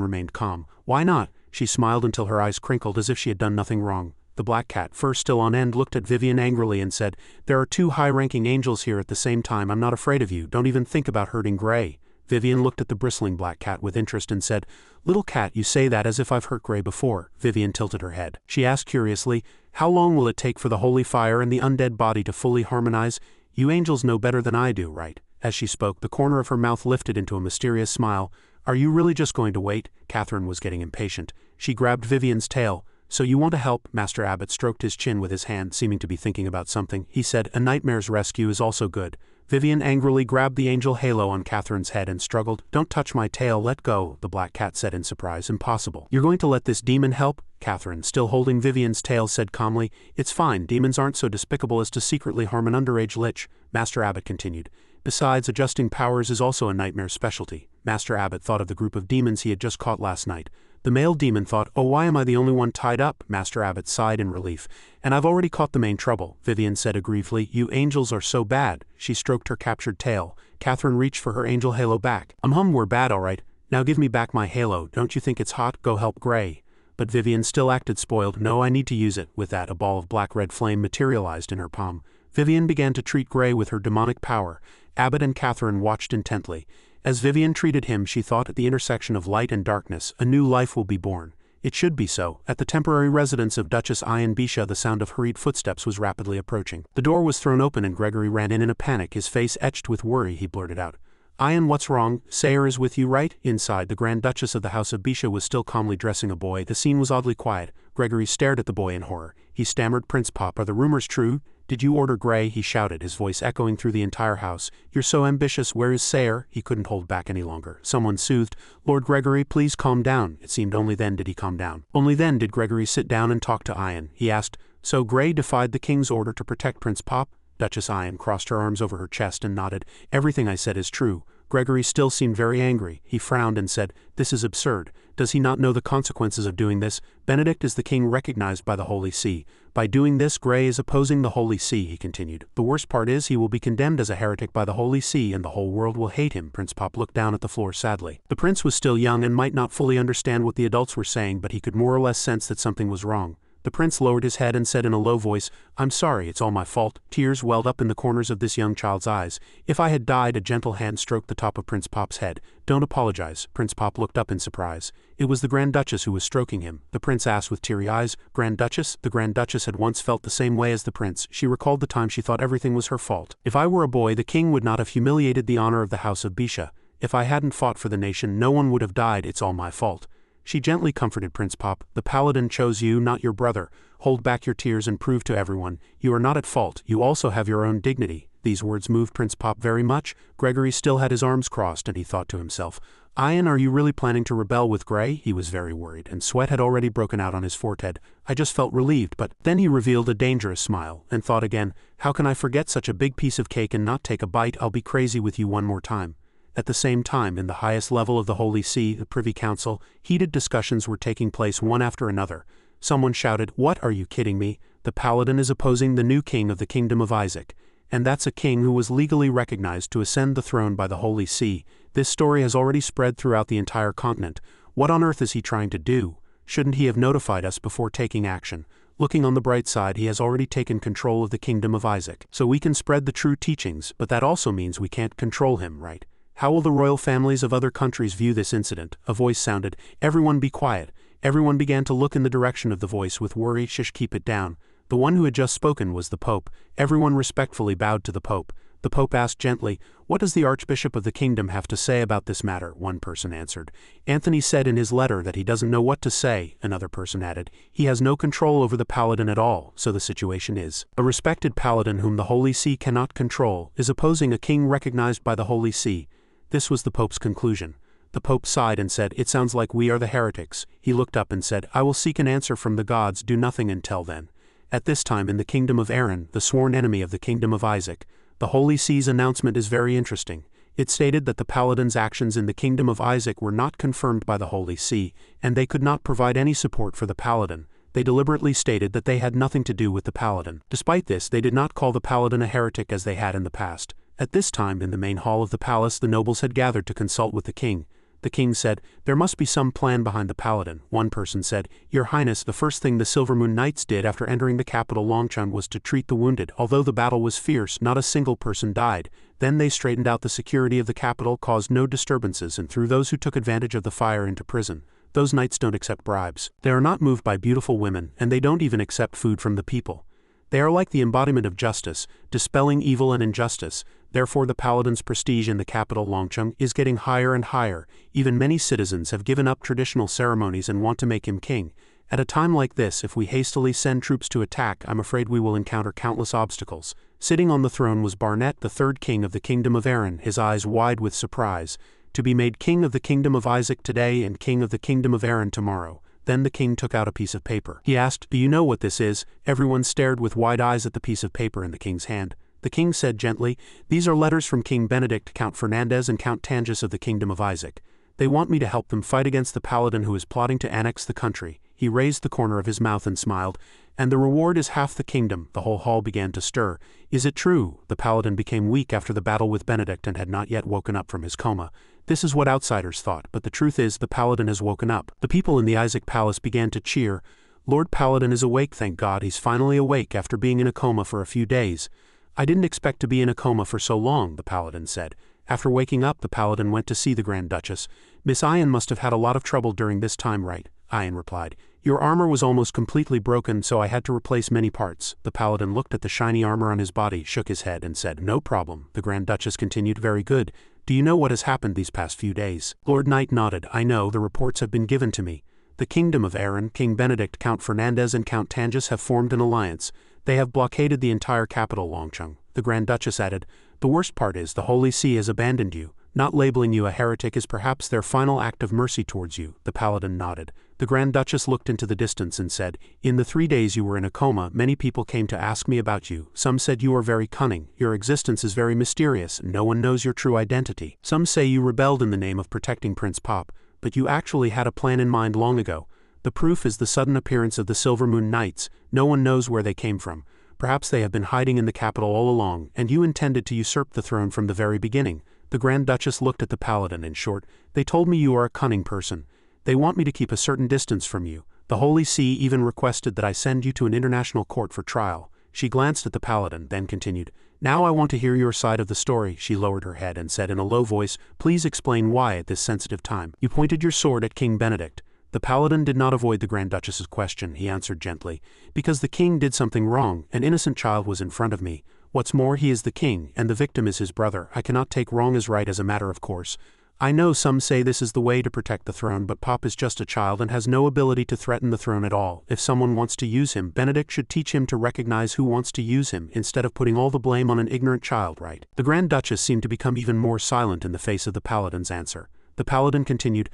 remained calm. "Why not?" She smiled until her eyes crinkled as if she had done nothing wrong. The black cat, fur still on end, looked at Vivian angrily and said, "There are 2 high-ranking angels here at the same time. I'm not afraid of you. Don't even think about hurting Grey." Vivian looked at the bristling black cat with interest and said, "Little cat, you say that as if I've hurt Grey before." Vivian tilted her head. She asked curiously, "How long will it take for the holy fire and the undead body to fully harmonize? You angels know better than I do, right?" As she spoke, the corner of her mouth lifted into a mysterious smile. "Are you really just going to wait?" Catherine was getting impatient. She grabbed Vivian's tail. "So you want to help?" Master Abbot stroked his chin with his hand, seeming to be thinking about something. He said, "A nightmare's rescue is also good." Vivian angrily grabbed the angel halo on Catherine's head and struggled. "Don't touch my tail, let go," the black cat said in surprise. "Impossible. You're going to let this demon help?" Catherine, still holding Vivian's tail, said calmly, "It's fine. Demons aren't so despicable as to secretly harm an underage lich." Master Abbot continued, "Besides, adjusting powers is also a nightmare's specialty." Master Abbot thought of the group of demons he had just caught last night. The male demon thought, "Oh, why am I the only one tied up?" Master Abbot sighed in relief. "And I've already caught the main trouble," Vivian said aggrievedly. "You angels are so bad." She stroked her captured tail. Catherine reached for her angel halo back. We're bad all right. Now give me back my halo. Don't you think it's hot? Go help Grey." But Vivian still acted spoiled. "No, I need to use it." With that, a ball of black-red flame materialized in her palm. Vivian began to treat Grey with her demonic power. Abbot and Catherine watched intently. As Vivian treated him, she thought, at the intersection of light and darkness, a new life will be born. It should be so. At the temporary residence of Duchess Ian Bisha, the sound of hurried footsteps was rapidly approaching. The door was thrown open and Gregory ran in a panic, his face etched with worry. He blurted out, "Ian, what's wrong? Sayer is with you, right?" Inside, the Grand Duchess of the House of Bisha was still calmly dressing a boy. The scene was oddly quiet. Gregory stared at the boy in horror. He stammered, "Prince Pop, are the rumors true? Did you order Grey?" he shouted, his voice echoing through the entire house. "You're so ambitious. Where is Sayer?" He couldn't hold back any longer. Someone soothed, "Lord Gregory, please calm down." It seemed only then did he calm down. Only then did Gregory sit down and talk to Ian. He asked, "So Grey defied the king's order to protect Prince Pop?" Duchess Ian crossed her arms over her chest and nodded. "Everything I said is true." Gregory still seemed very angry. He frowned and said, "This is absurd. Does he not know the consequences of doing this? Benedict is the king recognized by the Holy See. By doing this, Grey is opposing the Holy See, he continued. The worst part is he will be condemned as a heretic by the Holy See and the whole world will hate him. Prince Pop looked down at the floor sadly. The prince was still young and might not fully understand what the adults were saying, but he could more or less sense that something was wrong. The prince lowered his head and said in a low voice, "I'm sorry, it's all my fault." Tears welled up in the corners of this young child's eyes. If I had died, a gentle hand stroked the top of Prince Pop's head. "Don't apologize." Prince Pop looked up in surprise. It was the Grand Duchess who was stroking him. The prince asked with teary eyes, "Grand Duchess?" The Grand Duchess had once felt the same way as the prince. She recalled the time she thought everything was her fault. "If I were a boy, the king would not have humiliated the honor of the house of Bisha. If I hadn't fought for the nation, no one would have died. It's all my fault." She gently comforted Prince Pop. "The paladin chose you, not your brother. Hold back your tears and prove to everyone, you are not at fault, you also have your own dignity." These words moved Prince Pop very much. Gregory still had his arms crossed and he thought to himself, "Ian, are you really planning to rebel with Grey?" He was very worried, and sweat had already broken out on his forehead. "I just felt relieved, but..." Then he revealed a dangerous smile, and thought again, "How can I forget such a big piece of cake and not take a bite? I'll be crazy with you one more time." At the same time, in the highest level of the Holy See, the Privy Council, heated discussions were taking place one after another. Someone shouted, "What, are you kidding me? The Paladin is opposing the new king of the Kingdom of Isaac. And that's a king who was legally recognized to ascend the throne by the Holy See. This story has already spread throughout the entire continent. What on earth is he trying to do? Shouldn't he have notified us before taking action? Looking on the bright side, he has already taken control of the Kingdom of Isaac. So we can spread the true teachings, but that also means we can't control him, right? How will the royal families of other countries view this incident?" A voice sounded, "Everyone be quiet." Everyone began to look in the direction of the voice with worry. "Shush, keep it down." The one who had just spoken was the Pope. Everyone respectfully bowed to the Pope. The Pope asked gently, "What does the Archbishop of the Kingdom have to say about this matter?" One person answered. "Anthony said in his letter that he doesn't know what to say," another person added. "He has no control over the Paladin at all, so the situation is. A respected Paladin whom the Holy See cannot control is opposing a king recognized by the Holy See." This was the Pope's conclusion. The Pope sighed and said, "It sounds like we are the heretics." He looked up and said, "I will seek an answer from the gods, do nothing until then." At this time in the kingdom of Aaron, the sworn enemy of the kingdom of Isaac, the Holy See's announcement is very interesting. It stated that the Paladin's actions in the kingdom of Isaac were not confirmed by the Holy See, and they could not provide any support for the Paladin. They deliberately stated that they had nothing to do with the Paladin. Despite this, they did not call the Paladin a heretic as they had in the past. At this time in the main hall of the palace, the nobles had gathered to consult with the king. The king said, "There must be some plan behind the Paladin." One person said, "Your Highness, the first thing the Silvermoon Knights did after entering the capital Longchun was to treat the wounded. Although the battle was fierce, not a single person died. Then they straightened out the security of the capital, caused no disturbances, and threw those who took advantage of the fire into prison. Those knights don't accept bribes. They are not moved by beautiful women, and they don't even accept food from the people. They are like the embodiment of justice, dispelling evil and injustice. Therefore the Paladin's prestige in the capital Longchun is getting higher and higher. Even many citizens have given up traditional ceremonies and want to make him king. At a time like this, if we hastily send troops to attack, I'm afraid we will encounter countless obstacles." Sitting on the throne was Barnet, the third king of the kingdom of Aaron, his eyes wide with surprise. To be made king of the kingdom of Isaac today and king of the kingdom of Aaron tomorrow. Then the king took out a piece of paper. He asked, "Do you know what this is?" Everyone stared with wide eyes at the piece of paper in the king's hand. The king said gently, "These are letters from King Benedict, Count Fernandez and Count Tangus of the Kingdom of Isaac. They want me to help them fight against the Paladin who is plotting to annex the country." He raised the corner of his mouth and smiled. "And the reward is half the kingdom." The whole hall began to stir. "Is it true?" The Paladin became weak after the battle with Benedict and had not yet woken up from his coma. This is what outsiders thought, but the truth is the Paladin has woken up. The people in the Isaac Palace began to cheer. "Lord Paladin is awake, thank God, he's finally awake after being in a coma for a few days." "I didn't expect to be in a coma for so long," the Paladin said. After waking up, the Paladin went to see the Grand Duchess. "Miss Ian must have had a lot of trouble during this time, right?" Ian replied. "Your armor was almost completely broken, so I had to replace many parts." The Paladin looked at the shiny armor on his body, shook his head, and said, "No problem." The Grand Duchess continued, "Very good. Do you know what has happened these past few days?" Lord Knight nodded. "I know, the reports have been given to me. The Kingdom of Aaron, King Benedict, Count Fernandez and Count Tangus have formed an alliance. They have blockaded the entire capital Longchun." The Grand Duchess added, "The worst part is the Holy See has abandoned you. Not labeling you a heretic is perhaps their final act of mercy towards you." The Paladin nodded. The Grand Duchess looked into the distance and said, "In the 3 days you were in a coma, many people came to ask me about you. Some said you are very cunning, your existence is very mysterious, and no one knows your true identity. Some say you rebelled in the name of protecting Prince Pop. but you actually had a plan in mind long ago. The proof is the sudden appearance of the Silver Moon Knights. No one knows where they came from. Perhaps they have been hiding in the capital all along, and you intended to usurp the throne from the very beginning." The Grand Duchess looked at the Paladin. "In short, they told me you are a cunning person. They want me to keep a certain distance from you. The Holy See even requested that I send you to an international court for trial." She glanced at the Paladin, then continued, "Now I want to hear your side of the story." She lowered her head and said in a low voice, "Please explain why at this sensitive time you pointed your sword at King Benedict." The Paladin did not avoid the Grand Duchess's question. He answered gently, "Because the king did something wrong. An innocent child was in front of me. What's more, he is the king, and the victim is his brother. I cannot take wrong as right as a matter of course. I know some say this is the way to protect the throne, but Pop is just a child and has no ability to threaten the throne at all. If someone wants to use him, Benedict should teach him to recognize who wants to use him, instead of putting all the blame on an ignorant child, right?" The Grand Duchess seemed to become even more silent in the face of the Paladin's answer. The Paladin continued,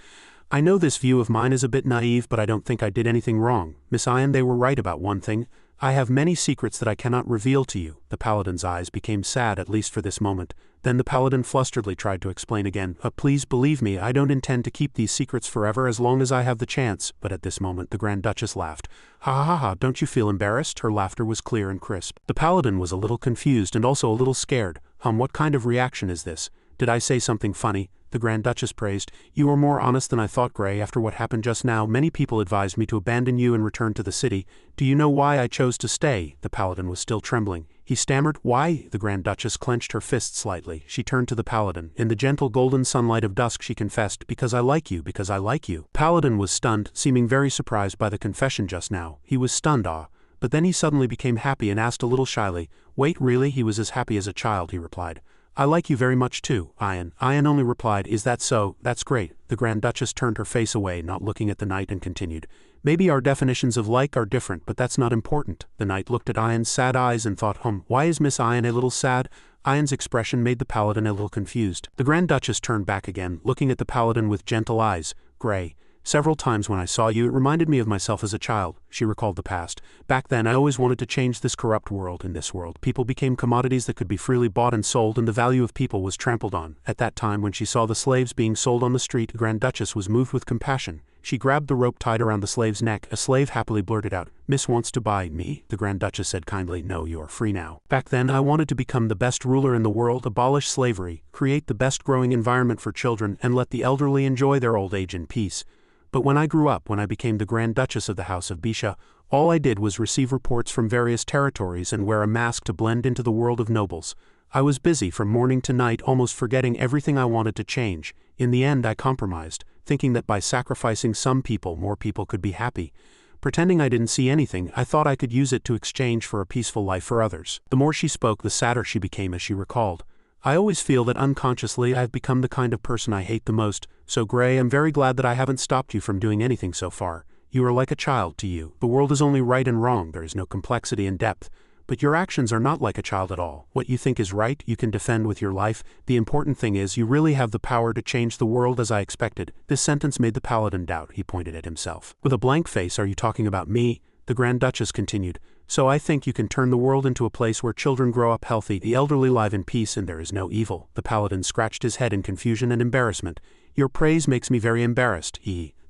"I know this view of mine is a bit naive, but I don't think I did anything wrong. Miss Ian, they were right about one thing. I have many secrets that I cannot reveal to you." The Paladin's eyes became sad, at least for this moment. Then the Paladin flusteredly tried to explain again, "Please believe me, I don't intend to keep these secrets forever as long as I have the chance." But at this moment the Grand Duchess laughed. "Ha ha ha ha, don't you feel embarrassed?" Her laughter was clear and crisp. The Paladin was a little confused and also a little scared. What kind of reaction is this? Did I say something funny?" The Grand Duchess praised. "You are more honest than I thought, Grey. After what happened just now, many people advised me to abandon you and return to the city. Do you know why I chose to stay?" The Paladin was still trembling. He stammered, "Why?" The Grand Duchess clenched her fist slightly. She turned to the Paladin. In the gentle golden sunlight of dusk she confessed, "Because I like you, because I like you." Paladin was stunned, seeming very surprised by the confession just now. He was stunned, but then he suddenly became happy and asked a little shyly, "Wait, really?" He was as happy as a child. He replied, "I like you very much too, Ian." Ian only replied, "Is that so? That's great." The Grand Duchess turned her face away, not looking at the knight, and continued, "Maybe our definitions of like are different, but that's not important." The knight looked at Ian's sad eyes and thought, Why is Miss Ian a little sad?" Ian's expression made the Paladin a little confused. The Grand Duchess turned back again, looking at the Paladin with gentle eyes. "Grey, several times when I saw you, it reminded me of myself as a child." She recalled the past. "Back then I always wanted to change this corrupt world. In this world, people became commodities that could be freely bought and sold, and the value of people was trampled on." At that time, when she saw the slaves being sold on the street, the Grand Duchess was moved with compassion. She grabbed the rope tied around the slave's neck. A slave happily blurted out, "Miss wants to buy me?" The Grand Duchess said kindly, "No, you are free now. Back then I wanted to become the best ruler in the world, abolish slavery, create the best growing environment for children, and let the elderly enjoy their old age in peace. But when I grew up, when I became the Grand Duchess of the House of Bisha, all I did was receive reports from various territories and wear a mask to blend into the world of nobles. I was busy from morning to night, almost forgetting everything I wanted to change. In the end I compromised, thinking that by sacrificing some people, more people could be happy. Pretending I didn't see anything, I thought I could use it to exchange for a peaceful life for others." The more she spoke, the sadder she became as she recalled. "I always feel that unconsciously I have become the kind of person I hate the most. So Grey, I'm very glad that I haven't stopped you from doing anything so far. You are like a child to you. The world is only right and wrong, there is no complexity and depth. But your actions are not like a child at all. What you think is right, you can defend with your life. The important thing is you really have the power to change the world as I expected." This sentence made the Paladin doubt. He pointed at himself. With a blank face, "Are you talking about me?" The Grand Duchess continued, "So I think you can turn the world into a place where children grow up healthy, the elderly live in peace, and there is no evil." The Paladin scratched his head in confusion and embarrassment. "Your praise makes me very embarrassed."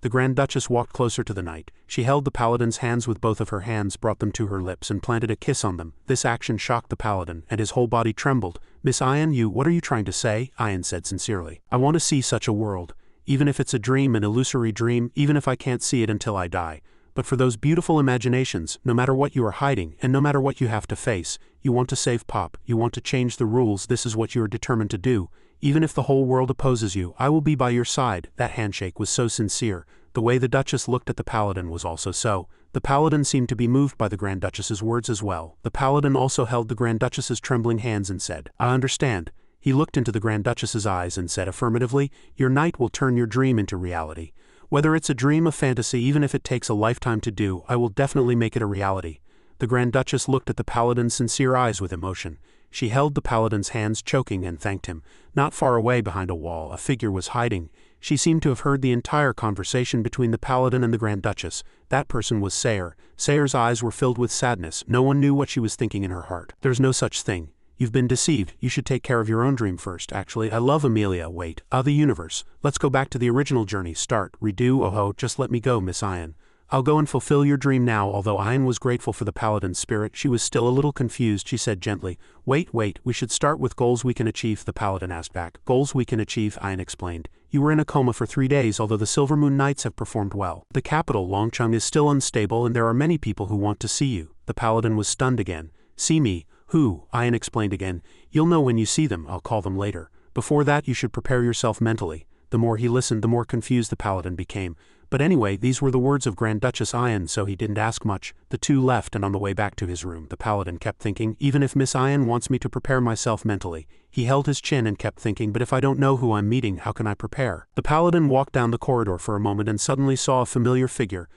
The Grand Duchess walked closer to the knight. She held the Paladin's hands with both of her hands, brought them to her lips, and planted a kiss on them. This action shocked the Paladin, and his whole body trembled. "Miss Ian, what are you trying to say?" Ian said sincerely. "I want to see such a world. Even if it's a dream, an illusory dream, even if I can't see it until I die. But for those beautiful imaginations, no matter what you are hiding, and no matter what you have to face, you want to save Pop, you want to change the rules, this is what you are determined to do. Even if the whole world opposes you, I will be by your side." That handshake was so sincere. The way the Duchess looked at the Paladin was also so. The Paladin seemed to be moved by the Grand Duchess's words as well. The Paladin also held the Grand Duchess's trembling hands and said, "I understand." He looked into the Grand Duchess's eyes and said affirmatively, "Your knight will turn your dream into reality. Whether it's a dream, a fantasy, even if it takes a lifetime to do, I will definitely make it a reality." The Grand Duchess looked at the Paladin's sincere eyes with emotion. She held the Paladin's hands, choking, and thanked him. Not far away behind a wall, a figure was hiding. She seemed to have heard the entire conversation between the Paladin and the Grand Duchess. That person was Sayre. Sayre's eyes were filled with sadness. No one knew what she was thinking in her heart. "There's no such thing. You've been deceived. You should take care of your own dream first. Actually, I love Amelia. Wait. The universe. Let's go back to the original journey. Start. Redo. Oh, just let me go, Miss Ian. I'll go and fulfill your dream now. Although Ian was grateful for the paladin's spirit, she was still a little confused. She said gently, wait, we should start with goals we can achieve. The paladin asked back. Goals we can achieve, Ian explained. You were in a coma for 3 days, although the Silver Moon Knights have performed well. The capital, Longcheng, is still unstable and there are many people who want to see you. The paladin was stunned again. See me? Who? Ian explained again. You'll know when you see them. I'll call them later. Before that you should prepare yourself mentally. The more he listened, the more confused the paladin became. But anyway, these were the words of Grand Duchess Ian, so he didn't ask much. The two left, and on the way back to his room, the paladin kept thinking, even if Miss Ian wants me to prepare myself mentally. He held his chin and kept thinking, but if I don't know who I'm meeting, how can I prepare? The paladin walked down the corridor for a moment and suddenly saw a familiar figure.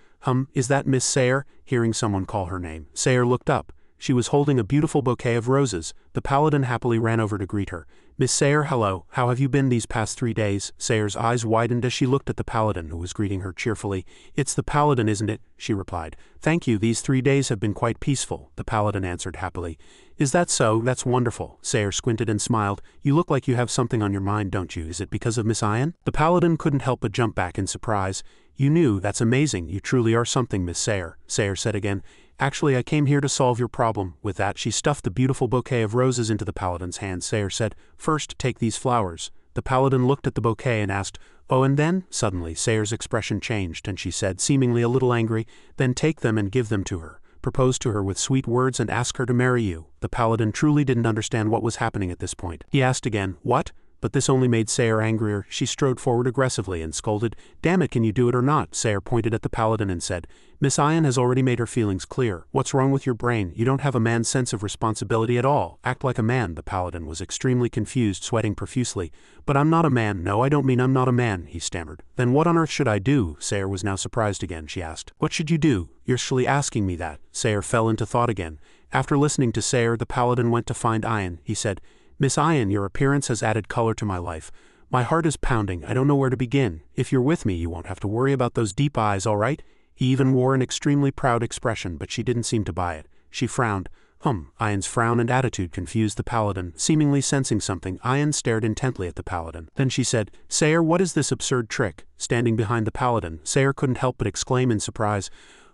Is that Miss Sayre? Hearing someone call her name, Sayre looked up. She was holding a beautiful bouquet of roses. The paladin happily ran over to greet her. Miss Sayre, hello. How have you been these past 3 days? Sayre's eyes widened as she looked at the paladin, who was greeting her cheerfully. It's the paladin, isn't it? She replied. Thank you, these 3 days have been quite peaceful, the paladin answered happily. Is that so? That's wonderful. Sayre squinted and smiled. You look like you have something on your mind, don't you? Is it because of Miss Ian? The paladin couldn't help but jump back in surprise. You knew? That's amazing. You truly are something, Miss Sayre. Sayre said again. Actually, I came here to solve your problem. With that, she stuffed the beautiful bouquet of roses into the paladin's hand. Sayre said, first, take these flowers. The paladin looked at the bouquet and asked, oh, and then? Suddenly, Sayre's expression changed, and she said, seemingly a little angry, then take them and give them to her. Propose to her with sweet words and ask her to marry you. The paladin truly didn't understand what was happening at this point. He asked again, what? But this only made Sayre angrier. She strode forward aggressively and scolded, damn it, can you do it or not? Sayre pointed at the paladin and said, Miss Ian has already made her feelings clear. What's wrong with your brain? You don't have a man's sense of responsibility at all. Act like a man. The paladin was extremely confused, sweating profusely. But I'm not a man. No, I don't mean I'm not a man, he stammered. Then what on earth should I do? Sayre was now surprised again. She asked, what should you do? You're surely asking me that. Sayre fell into thought again. After listening to Sayre, the paladin went to find Ian. He said, Miss Ian, your appearance has added color to my life. My heart is pounding. I don't know where to begin. If you're with me, you won't have to worry about those deep eyes, all right? He even wore an extremely proud expression, but she didn't seem to buy it. She frowned. Ian's frown and attitude confused the paladin. Seemingly sensing something, Ian stared intently at the paladin. Then she said, Sayre, what is this absurd trick? Standing behind the paladin, Sayre couldn't help but exclaim in surprise,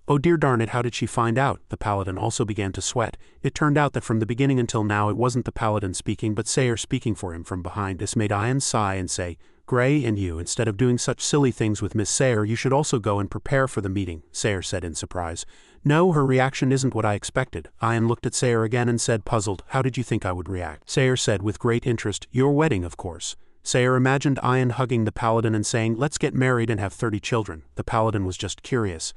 oh dear darn it, how did she find out? The paladin also began to sweat. It turned out that from the beginning until now it wasn't the paladin speaking but Sayre speaking for him from behind. This made Ian sigh and say, Gray, and you, instead of doing such silly things with Miss Sayre, you should also go and prepare for the meeting, Sayre said in surprise. No, her reaction isn't what I expected. Ian looked at Sayre again and said, puzzled, how did you think I would react? Sayre said with great interest, your wedding, of course. Sayre imagined Ian hugging the paladin and saying, let's get married and have 30 children. The paladin was just curious.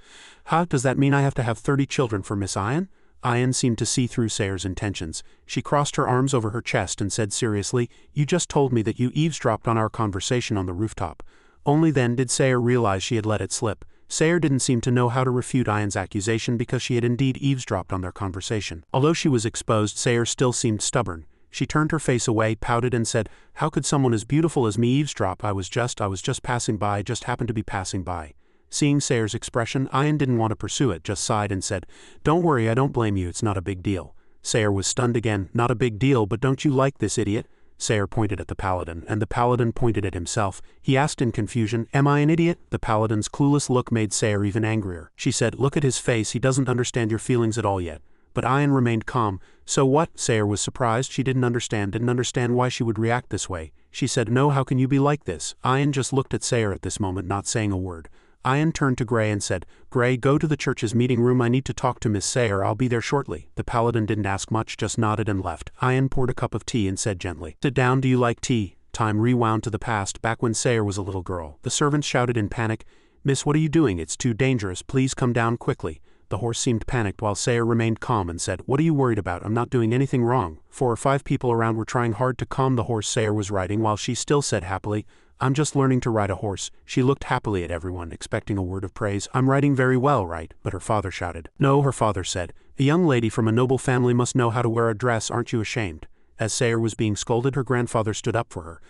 Does that mean I have to have 30 children for Miss Ian? Ian seemed to see through Sayre's intentions. She crossed her arms over her chest and said seriously, you just told me that you eavesdropped on our conversation on the rooftop. Only then did Sayre realize she had let it slip. Sayre didn't seem to know how to refute Ian's accusation because she had indeed eavesdropped on their conversation. Although she was exposed, Sayre still seemed stubborn. She turned her face away, pouted and said, how could someone as beautiful as me eavesdrop? I was just passing by, just happened to be passing by. Seeing Sayre's expression, Ian didn't want to pursue it, just sighed and said, don't worry, I don't blame you, it's not a big deal. Sayre was stunned again. Not a big deal, but don't you like this idiot? Sayre pointed at the paladin, and the paladin pointed at himself. He asked in confusion, am I an idiot? The paladin's clueless look made Sayre even angrier. She said, look at his face, he doesn't understand your feelings at all yet. But Ian remained calm. So what? Sayre was surprised. She didn't understand why she would react this way. She said, no, how can you be like this? Ian just looked at Sayre at this moment, not saying a word. Ian turned to Gray and said, Gray, go to the church's meeting room, I need to talk to Miss Sayre, I'll be there shortly. The paladin didn't ask much, just nodded and left. Ian poured a cup of tea and said gently, sit down, do you like tea? Time rewound to the past, back when Sayre was a little girl. The servants shouted in panic, Miss, what are you doing? It's too dangerous, please come down quickly. The horse seemed panicked while Sayre remained calm and said, what are you worried about? I'm not doing anything wrong. 4 or 5 people around were trying hard to calm the horse Sayre was riding while she still said happily, I'm just learning to ride a horse. She looked happily at everyone, expecting a word of praise. I'm riding very well, right? But her father shouted. No, her father said. A young lady from a noble family must know how to wear a dress, aren't you ashamed? As Sayre was being scolded, her grandfather stood up for her.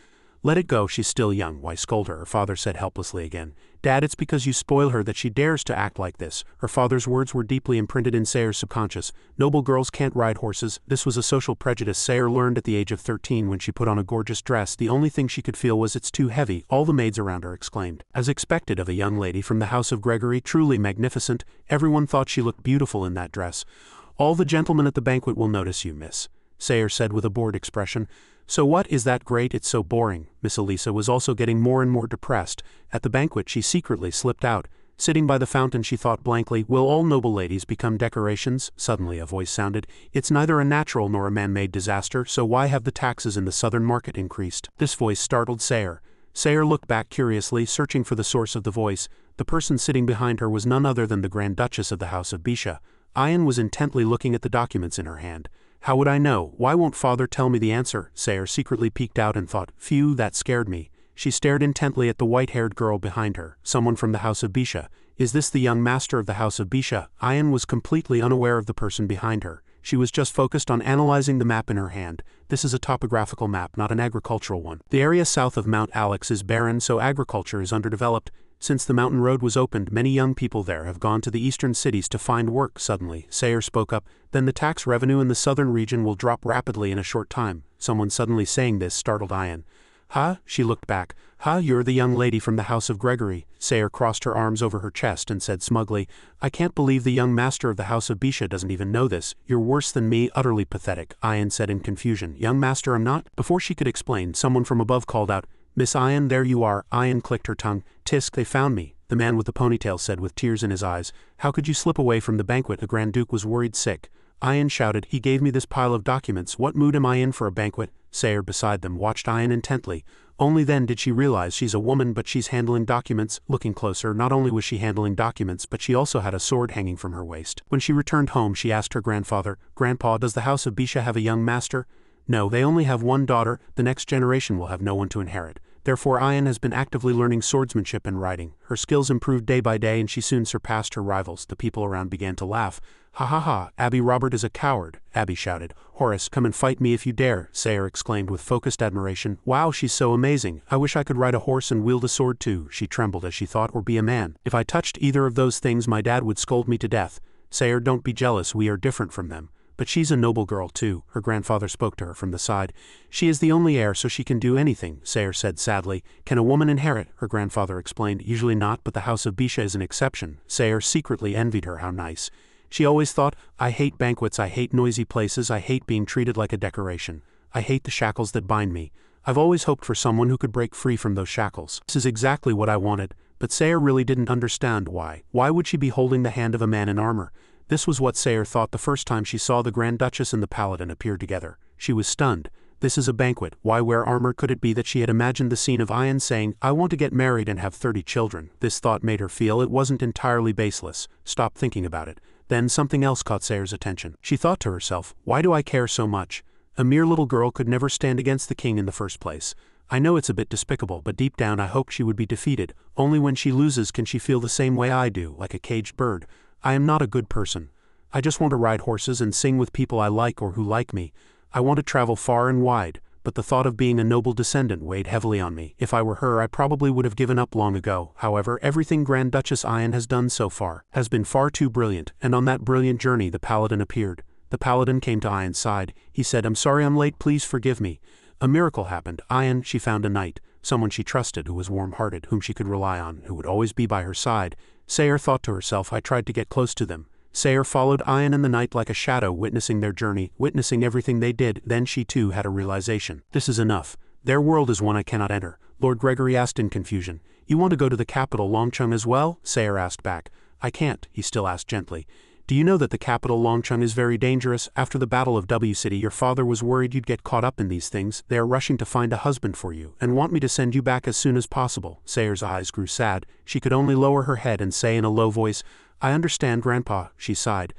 Let it go, she's still young. Why scold her? Her father said helplessly again. Dad, it's because you spoil her that she dares to act like this. Her father's words were deeply imprinted in Sayer's subconscious. Noble girls can't ride horses. This was a social prejudice Sayer learned at the age of 13 when she put on a gorgeous dress. The only thing she could feel was it's too heavy. All the maids around her exclaimed. As expected of a young lady from the house of Gregory, truly magnificent, everyone thought she looked beautiful in that dress. All the gentlemen at the banquet will notice you, miss, Sayer said with a bored expression. So what, is that great? It's so boring. Miss Elisa was also getting more and more depressed. At the banquet she secretly slipped out. Sitting by the fountain she thought blankly, will all noble ladies become decorations? Suddenly a voice sounded. It's neither a natural nor a man-made disaster, so why have the taxes in the southern market increased? This voice startled Sayer. Sayer looked back curiously, searching for the source of the voice. The person sitting behind her was none other than the Grand Duchess of the House of Bisha. Ian was intently looking at the documents in her hand. How would I know? Why won't father tell me the answer? Sayer secretly peeked out and thought, phew, that scared me. She stared intently at the white-haired girl behind her, someone from the House of Bisha. Is this the young master of the House of Bisha? Ian was completely unaware of the person behind her. She was just focused on analyzing the map in her hand. This is a topographical map, not an agricultural one. The area south of Mount Alex is barren, so agriculture is underdeveloped. Since the mountain road was opened, many young people there have gone to the eastern cities to find work. Suddenly, Sayer spoke up. Then the tax revenue in the southern region will drop rapidly in a short time. Someone suddenly saying this startled Ian. Huh? She looked back. Huh, you're the young lady from the House of Gregory. Sayer crossed her arms over her chest and said smugly, I can't believe the young master of the House of Bisha doesn't even know this. You're worse than me, utterly pathetic, Ian said in confusion. Young master, I'm not. Before she could explain, someone from above called out, Miss Ian, there you are. Ian clicked her tongue. Tisk, they found me, the man with the ponytail said with tears in his eyes. How could you slip away from the banquet? The Grand Duke was worried sick. Ian shouted, he gave me this pile of documents. What mood am I in for a banquet? Sayer beside them watched Ian intently. Only then did she realize she's a woman, but she's handling documents. Looking closer, not only was she handling documents, but she also had a sword hanging from her waist. When she returned home she asked her grandfather, Grandpa, does the House of Bisha have a young master? No, they only have one daughter. The next generation will have no one to inherit. Therefore Ian has been actively learning swordsmanship and riding. Her skills improved day by day and she soon surpassed her rivals. The people around began to laugh. Ha ha ha, Abby Robert is a coward, Abby shouted. Horace, come and fight me if you dare, Sayer exclaimed with focused admiration. Wow, she's so amazing. I wish I could ride a horse and wield a sword too, she trembled as she thought, or be a man. If I touched either of those things my dad would scold me to death. Sayer, don't be jealous, we are different from them. But she's a noble girl too, her grandfather spoke to her from the side. She is the only heir, so she can do anything, Sayer said sadly. Can a woman inherit? Her grandfather explained. Usually not, but the House of Bisha is an exception. Sayer secretly envied her. How nice. She always thought, I hate banquets, I hate noisy places, I hate being treated like a decoration. I hate the shackles that bind me. I've always hoped for someone who could break free from those shackles. This is exactly what I wanted, but Sayer really didn't understand why. Why would she be holding the hand of a man in armor? This was what Sayer thought the first time she saw the Grand Duchess and the Paladin appear together. She was stunned. This is a banquet. Why wear armor? Could it be that she had imagined the scene of Ian saying, I want to get married and have 30 children? This thought made her feel it wasn't entirely baseless. Stop thinking about it. Then something else caught Sayer's attention. She thought to herself, why do I care so much? A mere little girl could never stand against the king in the first place. I know it's a bit despicable, but deep down I hoped she would be defeated. Only when she loses can she feel the same way I do, like a caged bird. I am not a good person. I just want to ride horses and sing with people I like or who like me. I want to travel far and wide, but the thought of being a noble descendant weighed heavily on me. If I were her I probably would have given up long ago. However, everything Grand Duchess Ian has done so far has been far too brilliant, and on that brilliant journey the Paladin appeared. The Paladin came to Ian's side. He said, I'm sorry I'm late, please forgive me. A miracle happened. Ian, she found a knight, someone she trusted, who was warm-hearted, whom she could rely on, who would always be by her side. Sayer thought to herself, I tried to get close to them. Sayer followed Ian and the knight like a shadow, witnessing their journey, witnessing everything they did. Then she too had a realization. This is enough. Their world is one I cannot enter. Lord Gregory asked in confusion. You want to go to the capital Longcheng as well? Sayer asked back. I can't, he still asked gently. Do you know that the capital Longcheng is very dangerous? After the Battle of W City your father was worried you'd get caught up in these things. They are rushing to find a husband for you, and want me to send you back as soon as possible. Sayer's eyes grew sad. She could only lower her head and say in a low voice, I understand, Grandpa, she sighed.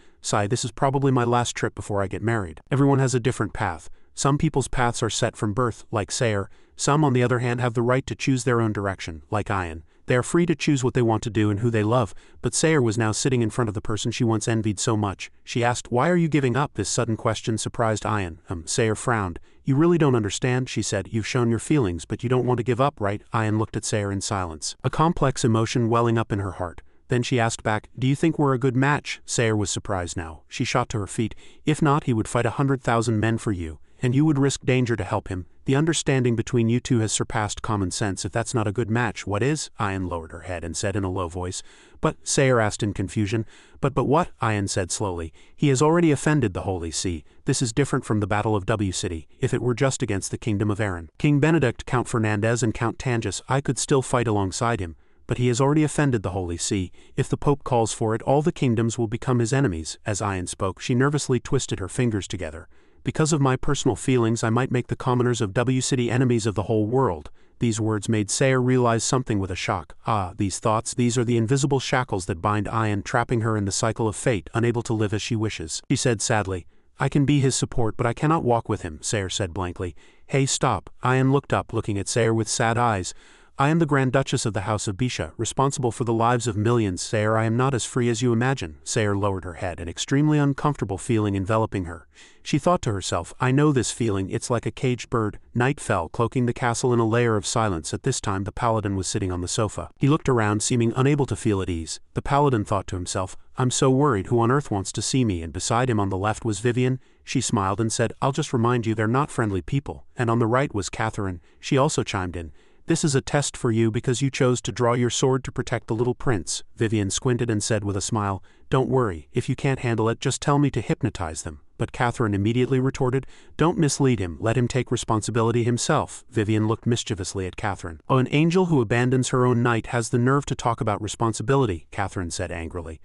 This is probably my last trip before I get married. Everyone has a different path. Some people's paths are set from birth, like Sayer. Some, on the other hand, have the right to choose their own direction, like Ian. They are free to choose what they want to do and who they love, but Sayer was now sitting in front of the person she once envied so much. She asked, why are you giving up? This sudden question surprised Ian. Sayer frowned. You really don't understand, she said. You've shown your feelings, but you don't want to give up, right? Ayan looked at Sayre in silence, a complex emotion welling up in her heart. Then she asked back, do you think we're a good match? Sayre was surprised now. She shot to her feet. If not, he would fight 100,000 men for you, and you would risk danger to help him. The understanding between you two has surpassed common sense. If that's not a good match, what is? Ayan lowered her head and said in a low voice. But, Sayre asked in confusion. But what? Ayan said slowly. He has already offended the Holy See. This is different from the Battle of W City. If it were just against the Kingdom of Erin, King Benedict, Count Fernandez and Count Tangus, I could still fight alongside him. But he has already offended the Holy See. If the Pope calls for it, all the kingdoms will become his enemies. As Ayan spoke, she nervously twisted her fingers together. Because of my personal feelings, I might make the commoners of W City enemies of the whole world. These words made Sayre realize something with a shock. These thoughts, these are the invisible shackles that bind Ayan, trapping her in the cycle of fate, unable to live as she wishes. She said sadly, I can be his support, but I cannot walk with him, Sayre said blankly. Hey, stop. Ayan looked up, looking at Sayre with sad eyes. I am the Grand Duchess of the House of Bisha, responsible for the lives of millions. Sayre, I am not as free as you imagine. Sayre lowered her head, an extremely uncomfortable feeling enveloping her. She thought to herself, I know this feeling, it's like a caged bird. Night fell, cloaking the castle in a layer of silence. At this time the paladin was sitting on the sofa. He looked around, seeming unable to feel at ease. The paladin thought to himself, I'm so worried, who on earth wants to see me? And beside him on the left was Vivian. She smiled and said, I'll just remind you they're not friendly people. And on the right was Catherine. She also chimed in. This is a test for you because you chose to draw your sword to protect the little prince. Vivian squinted and said with a smile, Don't worry, if you can't handle it, just tell me to hypnotize them. But Catherine immediately retorted, Don't mislead him, let him take responsibility himself. Vivian looked mischievously at Catherine. Oh, an angel who abandons her own knight has the nerve to talk about responsibility, Catherine said angrily.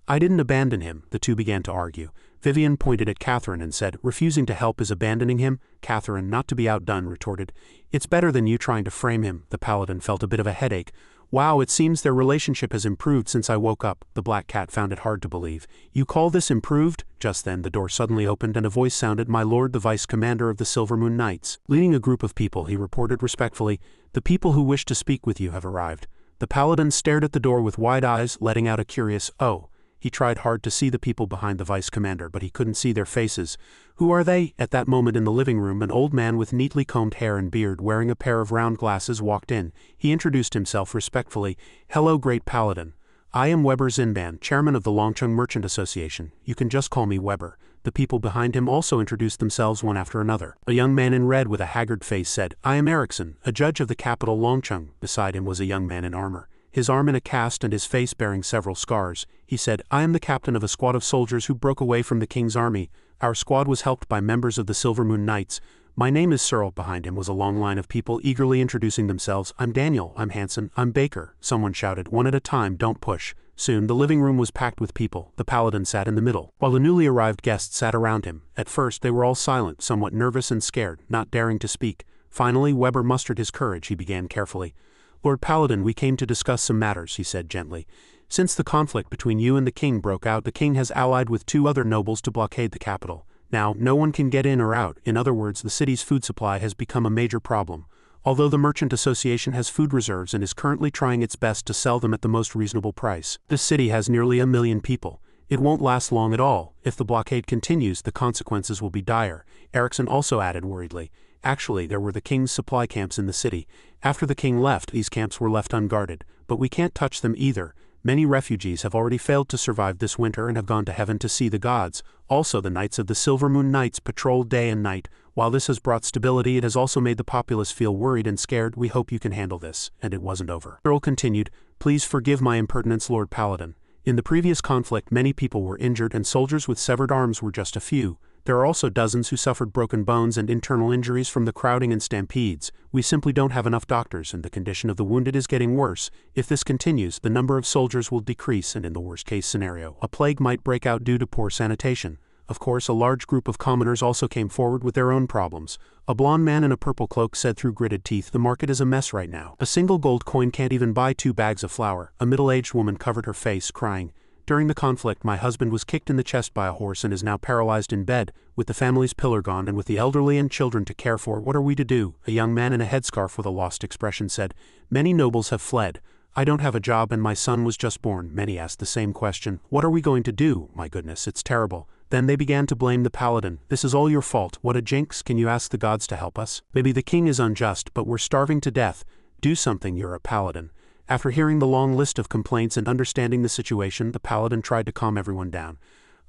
I didn't abandon him, the two began to argue. Vivian pointed at Catherine and said, Refusing to help is abandoning him? Catherine, not to be outdone, retorted, It's better than you trying to frame him. The paladin felt a bit of a headache. Wow, it seems their relationship has improved since I woke up. The black cat found it hard to believe. You call this improved? Just then the door suddenly opened and a voice sounded, My lord, the vice commander of the Silvermoon Knights. Leading a group of people, he reported respectfully, The people who wish to speak with you have arrived. The paladin stared at the door with wide eyes, letting out a curious, oh. He tried hard to see the people behind the vice commander, but he couldn't see their faces. Who are they? At that moment in the living room, an old man with neatly combed hair and beard wearing a pair of round glasses walked in. He introduced himself respectfully. Hello, great paladin. I am Weber Zinban, chairman of the Longcheng Merchant Association. You can just call me Weber. The people behind him also introduced themselves one after another. A young man in red with a haggard face said, I am Erickson, a judge of the capital Longcheng. Beside him was a young man in armor, his arm in a cast and his face bearing several scars. He said, I am the captain of a squad of soldiers who broke away from the king's army. Our squad was helped by members of the Silvermoon Knights. My name is Searle. Behind him was a long line of people eagerly introducing themselves. I'm Daniel, I'm Hanson, I'm Baker. Someone shouted, one at a time, don't push. Soon the living room was packed with people. The paladin sat in the middle, while the newly arrived guests sat around him. At first they were all silent, somewhat nervous and scared, not daring to speak. Finally Weber mustered his courage. He began carefully. Lord Paladin, we came to discuss some matters, he said gently. Since the conflict between you and the king broke out, the king has allied with 2 other nobles to blockade the capital. Now, no one can get in or out. In other words, the city's food supply has become a major problem. Although the Merchant Association has food reserves and is currently trying its best to sell them at the most reasonable price, this city has nearly 1 million people. It won't last long at all. If the blockade continues, the consequences will be dire. Erickson also added worriedly. Actually, there were the king's supply camps in the city. After the king left, these camps were left unguarded. But we can't touch them either. Many refugees have already failed to survive this winter and have gone to heaven to see the gods. Also, the Knights of the Silvermoon Knights patrol day and night. While this has brought stability, it has also made the populace feel worried and scared. We hope you can handle this. And it wasn't over. Earl continued, Please forgive my impertinence, Lord Paladin. In the previous conflict, many people were injured and soldiers with severed arms were just a few. There are also dozens who suffered broken bones and internal injuries from the crowding and stampedes. We simply don't have enough doctors and the condition of the wounded is getting worse. If this continues, the number of soldiers will decrease and in the worst-case scenario, a plague might break out due to poor sanitation. Of course, a large group of commoners also came forward with their own problems. A blond man in a purple cloak said through gritted teeth, The market is a mess right now. A single gold coin can't even buy 2 bags of flour. A middle-aged woman covered her face, crying, During the conflict, my husband was kicked in the chest by a horse and is now paralyzed in bed, with the family's pillar gone and with the elderly and children to care for. What are we to do? A young man in a headscarf with a lost expression said, Many nobles have fled. I don't have a job and my son was just born. Many asked the same question. What are we going to do? My goodness, it's terrible. Then they began to blame the paladin. This is all your fault. What a jinx. Can you ask the gods to help us? Maybe the king is unjust, but we're starving to death. Do something, you're a paladin. After hearing the long list of complaints and understanding the situation, the paladin tried to calm everyone down.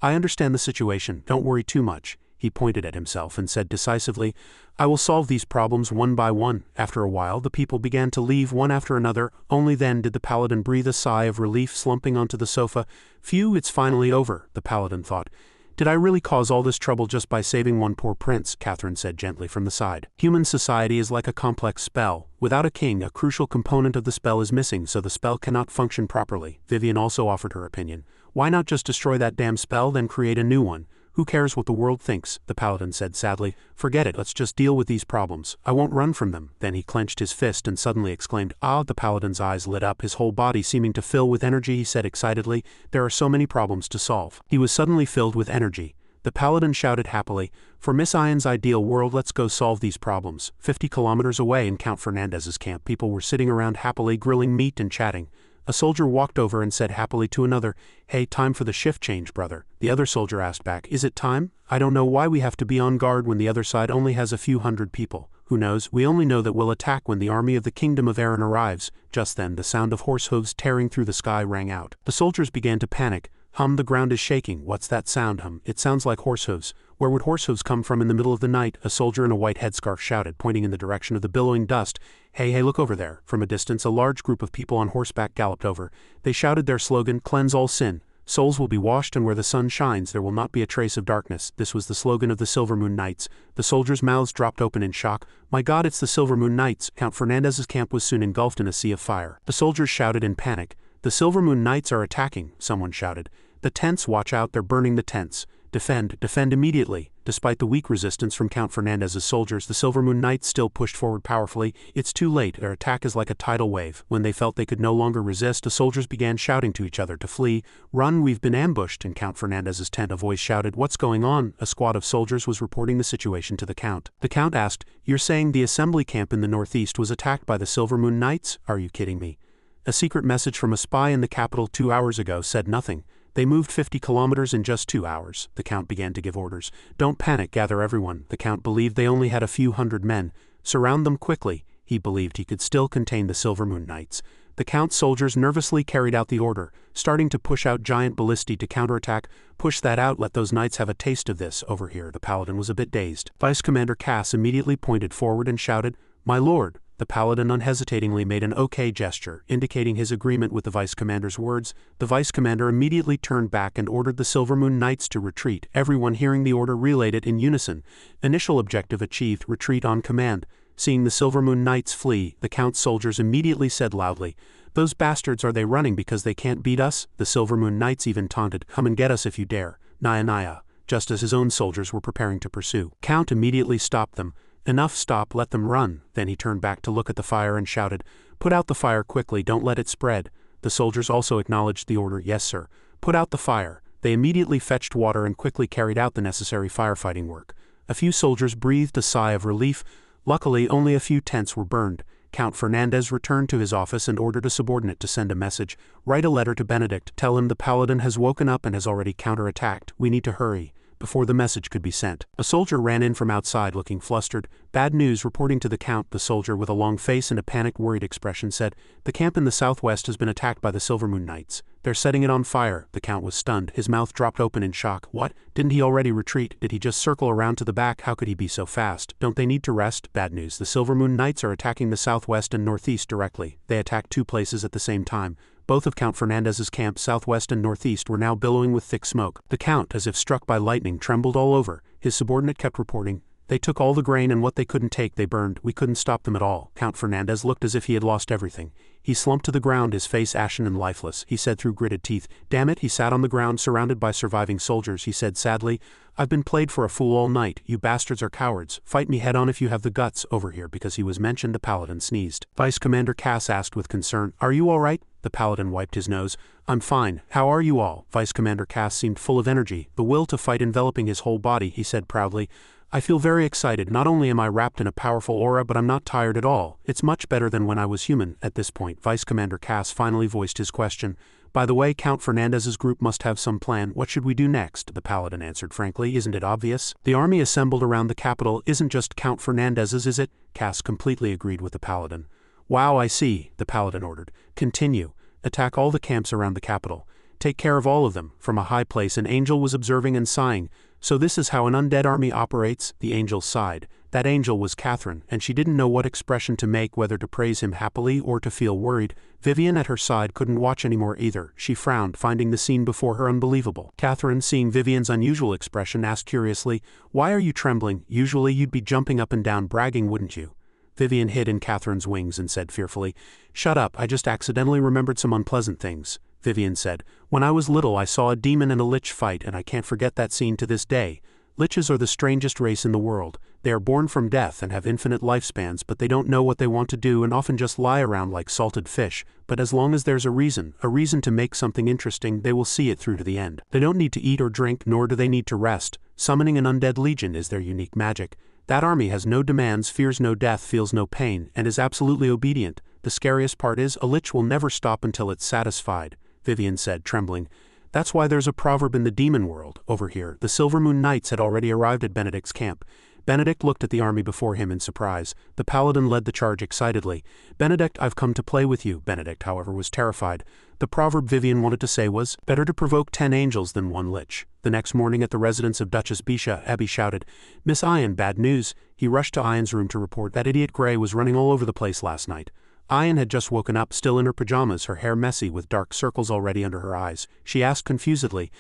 I understand the situation, don't worry too much. He pointed at himself and said decisively, I will solve these problems one by one. After a while, the people began to leave one after another. Only then did the paladin breathe a sigh of relief, slumping onto the sofa. Phew, it's finally over, the paladin thought. Did I really cause all this trouble just by saving one poor prince? Catherine said gently from the side. Human society is like a complex spell. Without a king, a crucial component of the spell is missing, so the spell cannot function properly. Vivian also offered her opinion. Why not just destroy that damn spell, then create a new one? Who cares what the world thinks? The paladin said sadly. Forget it, let's just deal with these problems. I won't run from them. Then he clenched his fist and suddenly exclaimed, Ah! The paladin's eyes lit up, his whole body seeming to fill with energy. He said excitedly, there are so many problems to solve. He was suddenly filled with energy. The paladin shouted happily, For Miss Iron's ideal world, let's go solve these problems. 50 kilometers away in Count Fernandez's camp, people were sitting around happily grilling meat and chatting. A soldier walked over and said happily to another, Hey, time for the shift change, brother. The other soldier asked back, Is it time? I don't know why we have to be on guard when the other side only has a few hundred people. Who knows? We only know that we'll attack when the army of the Kingdom of Erin arrives. Just then, the sound of horse hooves tearing through the sky rang out. The soldiers began to panic. The ground is shaking. What's that sound? It sounds like horse hooves. Where would horse hooves come from in the middle of the night? A soldier in a white headscarf shouted, pointing in the direction of the billowing dust. Hey, look over there. From a distance, a large group of people on horseback galloped over. They shouted their slogan, Cleanse all sin. Souls will be washed, and where the sun shines, there will not be a trace of darkness. This was the slogan of the Silver Moon Knights. The soldiers' mouths dropped open in shock. My God, it's the Silver Moon Knights. Count Fernandez's camp was soon engulfed in a sea of fire. The soldiers shouted in panic. The Silver Moon Knights are attacking, someone shouted. The tents, watch out, they're burning the tents. Defend immediately. Despite the weak resistance from Count Fernandez's soldiers, the Silver Moon Knights still pushed forward powerfully. It's too late, their attack is like a tidal wave. When they felt they could no longer resist, the soldiers began shouting to each other to flee. Run, we've been ambushed. In Count Fernandez's tent, a voice shouted, What's going on? A squad of soldiers was reporting the situation to the Count. The Count asked, You're saying the assembly camp in the northeast was attacked by the Silver Moon Knights? Are you kidding me? A secret message from a spy in the capital 2 hours ago said nothing. They moved 50 kilometers in just 2 hours. The Count began to give orders. Don't panic, gather everyone. The Count believed they only had a few hundred men. Surround them quickly. He believed he could still contain the Silver Moon Knights. The Count's soldiers nervously carried out the order, starting to push out giant ballistae to counterattack. Push that out, let those knights have a taste of this. Over here, the paladin was a bit dazed. Vice Commander Cass immediately pointed forward and shouted, My lord. The paladin unhesitatingly made an OK gesture, indicating his agreement with the vice commander's words. The vice commander immediately turned back and ordered the Silver Moon Knights to retreat. Everyone hearing the order relayed it in unison. Initial objective achieved, retreat on command. Seeing the Silver Moon Knights flee, the Count's soldiers immediately said loudly, Those bastards, are they running because they can't beat us? The Silver Moon Knights even taunted, Come and get us if you dare. Naya, just as his own soldiers were preparing to pursue. Count immediately stopped them. Enough, stop, let them run. Then he turned back to look at the fire and shouted, Put out the fire quickly, don't let it spread. The soldiers also acknowledged the order, Yes, sir. Put out the fire. They immediately fetched water and quickly carried out the necessary firefighting work. A few soldiers breathed a sigh of relief. Luckily, only a few tents were burned. Count Fernandez returned to his office and ordered a subordinate to send a message. Write a letter to Benedict, tell him the paladin has woken up and has already counterattacked. We need to hurry. Before the message could be sent, a soldier ran in from outside looking flustered. Bad news, reporting to the Count. The soldier with a long face and a panicked, worried expression said, The camp in the southwest has been attacked by the Silver Moon Knights. They're setting it on fire. The Count was stunned. His mouth dropped open in shock. What? Didn't he already retreat? Did he just circle around to the back? How could he be so fast? Don't they need to rest? Bad news. The Silver Moon Knights are attacking the southwest and northeast directly. They attacked 2 places at the same time. Both of Count Fernandez's camps, southwest and northeast, were now billowing with thick smoke. The Count, as if struck by lightning, trembled all over. His subordinate kept reporting, They took all the grain, and what they couldn't take they burned. We couldn't stop them at all. Count Fernandez looked as if he had lost everything. He slumped to the ground, his face ashen and lifeless. He said through gritted teeth, Damn it. He sat on the ground surrounded by surviving soldiers. He said sadly, I've been played for a fool all night. You bastards are cowards. Fight me head on if you have the guts. Over here. Because he was mentioned, the paladin sneezed. Vice Commander Cass asked with concern, Are you all right? The paladin wiped his nose. I'm fine. How are you all? Vice Commander Cass seemed full of energy, the will to fight enveloping his whole body. He said proudly, I feel very excited. Not only am I wrapped in a powerful aura, but I'm not tired at all. It's much better than when I was human. At this point, Vice Commander Cass finally voiced his question. By the way, Count Fernandez's group must have some plan. What should we do next? The Paladin answered frankly. Isn't it obvious? The army assembled around the capital isn't just Count Fernandez's, is it? Cass completely agreed with the Paladin. Wow, I see, the Paladin ordered. Continue. Attack all the camps around the capital. Take care of all of them. From a high place an angel was observing and sighing. So this is how an undead army operates? The angel sighed. That angel was Catherine, and she didn't know what expression to make, whether to praise him happily or to feel worried. Vivian at her side couldn't watch anymore either. She frowned, finding the scene before her unbelievable. Catherine, seeing Vivian's unusual expression, asked curiously, "Why are you trembling? Usually you'd be jumping up and down bragging, wouldn't you?" Vivian hid in Catherine's wings and said fearfully, "Shut up, I just accidentally remembered some unpleasant things." Vivian said, "When I was little I saw a demon and a lich fight, and I can't forget that scene to this day. Liches are the strangest race in the world. They are born from death and have infinite lifespans, but they don't know what they want to do and often just lie around like salted fish. But as long as there's a reason to make something interesting, they will see it through to the end. They don't need to eat or drink, nor do they need to rest. Summoning an undead legion is their unique magic. That army has no demands, fears no death, feels no pain, and is absolutely obedient. The scariest part is, a lich will never stop until it's satisfied," Vivian said, trembling. "That's why there's a proverb in the demon world. Over here, the Silvermoon Knights had already arrived at Benedict's camp." Benedict looked at the army before him in surprise. The Paladin led the charge excitedly. "Benedict, I've come to play with you." Benedict, however, was terrified. The proverb Vivian wanted to say was, "Better to provoke 10 angels than 1 lich." The next morning at the residence of Duchess Bisha, Abby shouted, "Miss Ian, bad news." He rushed to Ian's room to report that idiot Grey was running all over the place last night. Ian had just woken up, still in her pajamas, her hair messy with dark circles already under her eyes. She asked confusedly,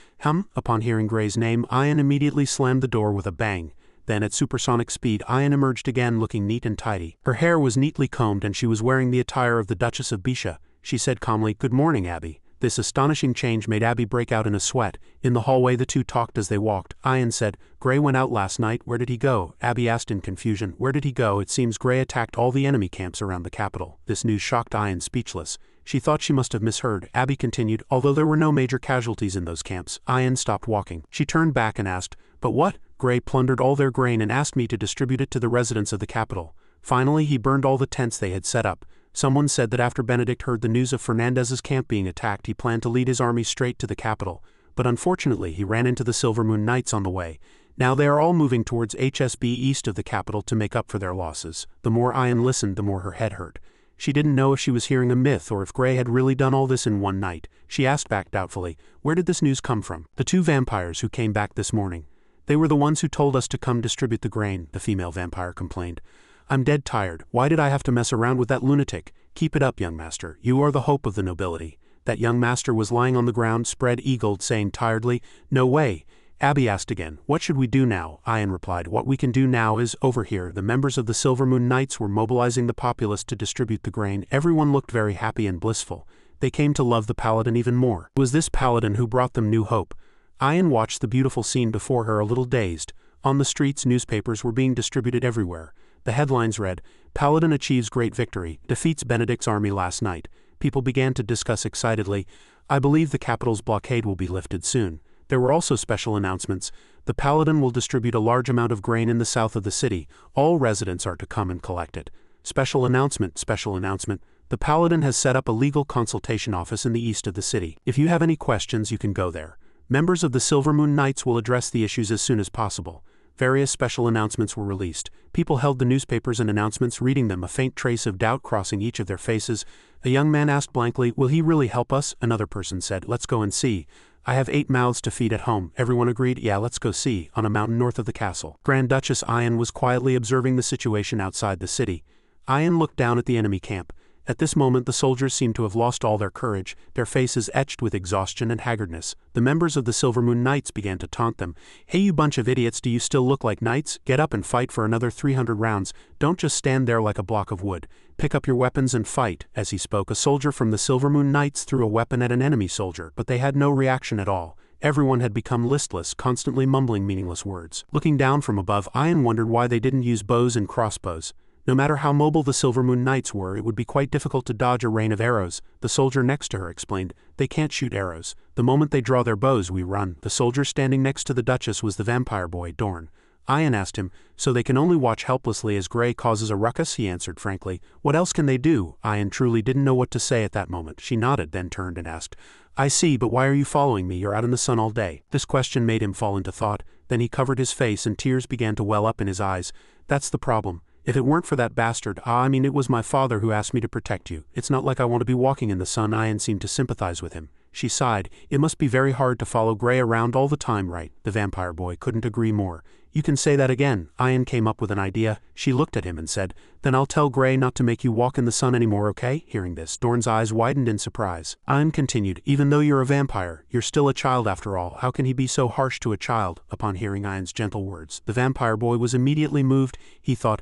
Upon hearing Grey's name, Ian immediately slammed the door with a bang. Then at supersonic speed, Ian emerged again looking neat and tidy. Her hair was neatly combed and she was wearing the attire of the Duchess of Bisha. She said calmly, "Good morning, Abby." This astonishing change made Abby break out in a sweat. In the hallway the two talked as they walked. Ian said, "Grey went out last night. Where did he go?" Abby asked in confusion, "Where did he go?" It seems Grey attacked all the enemy camps around the capital. This news shocked Ian speechless. She thought she must have misheard. Abby continued, "Although there were no major casualties in those camps." Ian stopped walking. She turned back and asked, "But what?" Grey plundered all their grain and asked me to distribute it to the residents of the capital. Finally, he burned all the tents they had set up. Someone said that after Benedict heard the news of Fernandez's camp being attacked, he planned to lead his army straight to the capital. But unfortunately, he ran into the Silvermoon Knights on the way. Now they are all moving towards HSB east of the capital to make up for their losses. The more Ian listened, the more her head hurt. She didn't know if she was hearing a myth or if Grey had really done all this in one night. She asked back doubtfully, "Where did this news come from?" "The 2 vampires who came back this morning. They were the ones who told us to come distribute the grain," the female vampire complained. "I'm dead tired. Why did I have to mess around with that lunatic? Keep it up, young master. You are the hope of the nobility." That young master was lying on the ground, spread-eagled, saying tiredly, "No way." Abby asked again, "What should we do now?" Ian replied, "What we can do now is, over here, the members of the Silvermoon Knights were mobilizing the populace to distribute the grain. Everyone looked very happy and blissful. They came to love the Paladin even more. It was this Paladin who brought them new hope." Ian watched the beautiful scene before her a little dazed. On the streets, newspapers were being distributed everywhere. The headlines read, "Paladin achieves great victory, defeats Benedict's army last night." People began to discuss excitedly, "I believe the capital's blockade will be lifted soon." There were also special announcements. The Paladin will distribute a large amount of grain in the south of the city. All residents are to come and collect it. Special announcement, special announcement. The Paladin has set up a legal consultation office in the east of the city. If you have any questions, you can go there. Members of the Silvermoon Knights will address the issues as soon as possible. Various special announcements were released. People held the newspapers and announcements, reading them, a faint trace of doubt crossing each of their faces. A young man asked blankly, "Will he really help us?" Another person said, "Let's go and see." "I have 8 mouths to feed at home." Everyone agreed, "Yeah, let's go see." On a mountain north of the castle, Grand Duchess Ian was quietly observing the situation outside the city. Ian looked down at the enemy camp. At this moment the soldiers seemed to have lost all their courage, their faces etched with exhaustion and haggardness. The members of the Silvermoon Knights began to taunt them. "Hey, you bunch of idiots, do you still look like knights? Get up and fight for another 300 rounds. Don't just stand there like a block of wood. Pick up your weapons and fight." As he spoke, a soldier from the Silvermoon Knights threw a weapon at an enemy soldier, but they had no reaction at all. Everyone had become listless, constantly mumbling meaningless words. Looking down from above, Ian wondered why they didn't use bows and crossbows. No matter how mobile the Silvermoon Knights were, it would be quite difficult to dodge a rain of arrows. The soldier next to her explained, "They can't shoot arrows. The moment they draw their bows, we run." The soldier standing next to the Duchess was the vampire boy, Dorn. Ian asked him, "So they can only watch helplessly as Grey causes a ruckus?" He answered frankly, "What else can they do?" Ian truly didn't know what to say at that moment. She nodded, then turned and asked, I see, but why are you following me? You're out in the sun all day. This question made him fall into thought. Then he covered his face and tears began to well up in his eyes. That's the problem. If it weren't for that bastard, it was my father who asked me to protect you. It's not like I want to be walking in the sun. Ian seemed to sympathize with him. She sighed. It must be very hard to follow Gray around all the time, right? The vampire boy couldn't agree more. You can say that again. Ian came up with an idea. She looked at him and said, Then I'll tell Gray not to make you walk in the sun anymore, okay? Hearing this, Dorn's eyes widened in surprise. Ian continued, Even though you're a vampire, you're still a child after all. How can he be so harsh to a child? Upon hearing Ian's gentle words, the vampire boy was immediately moved. He thought,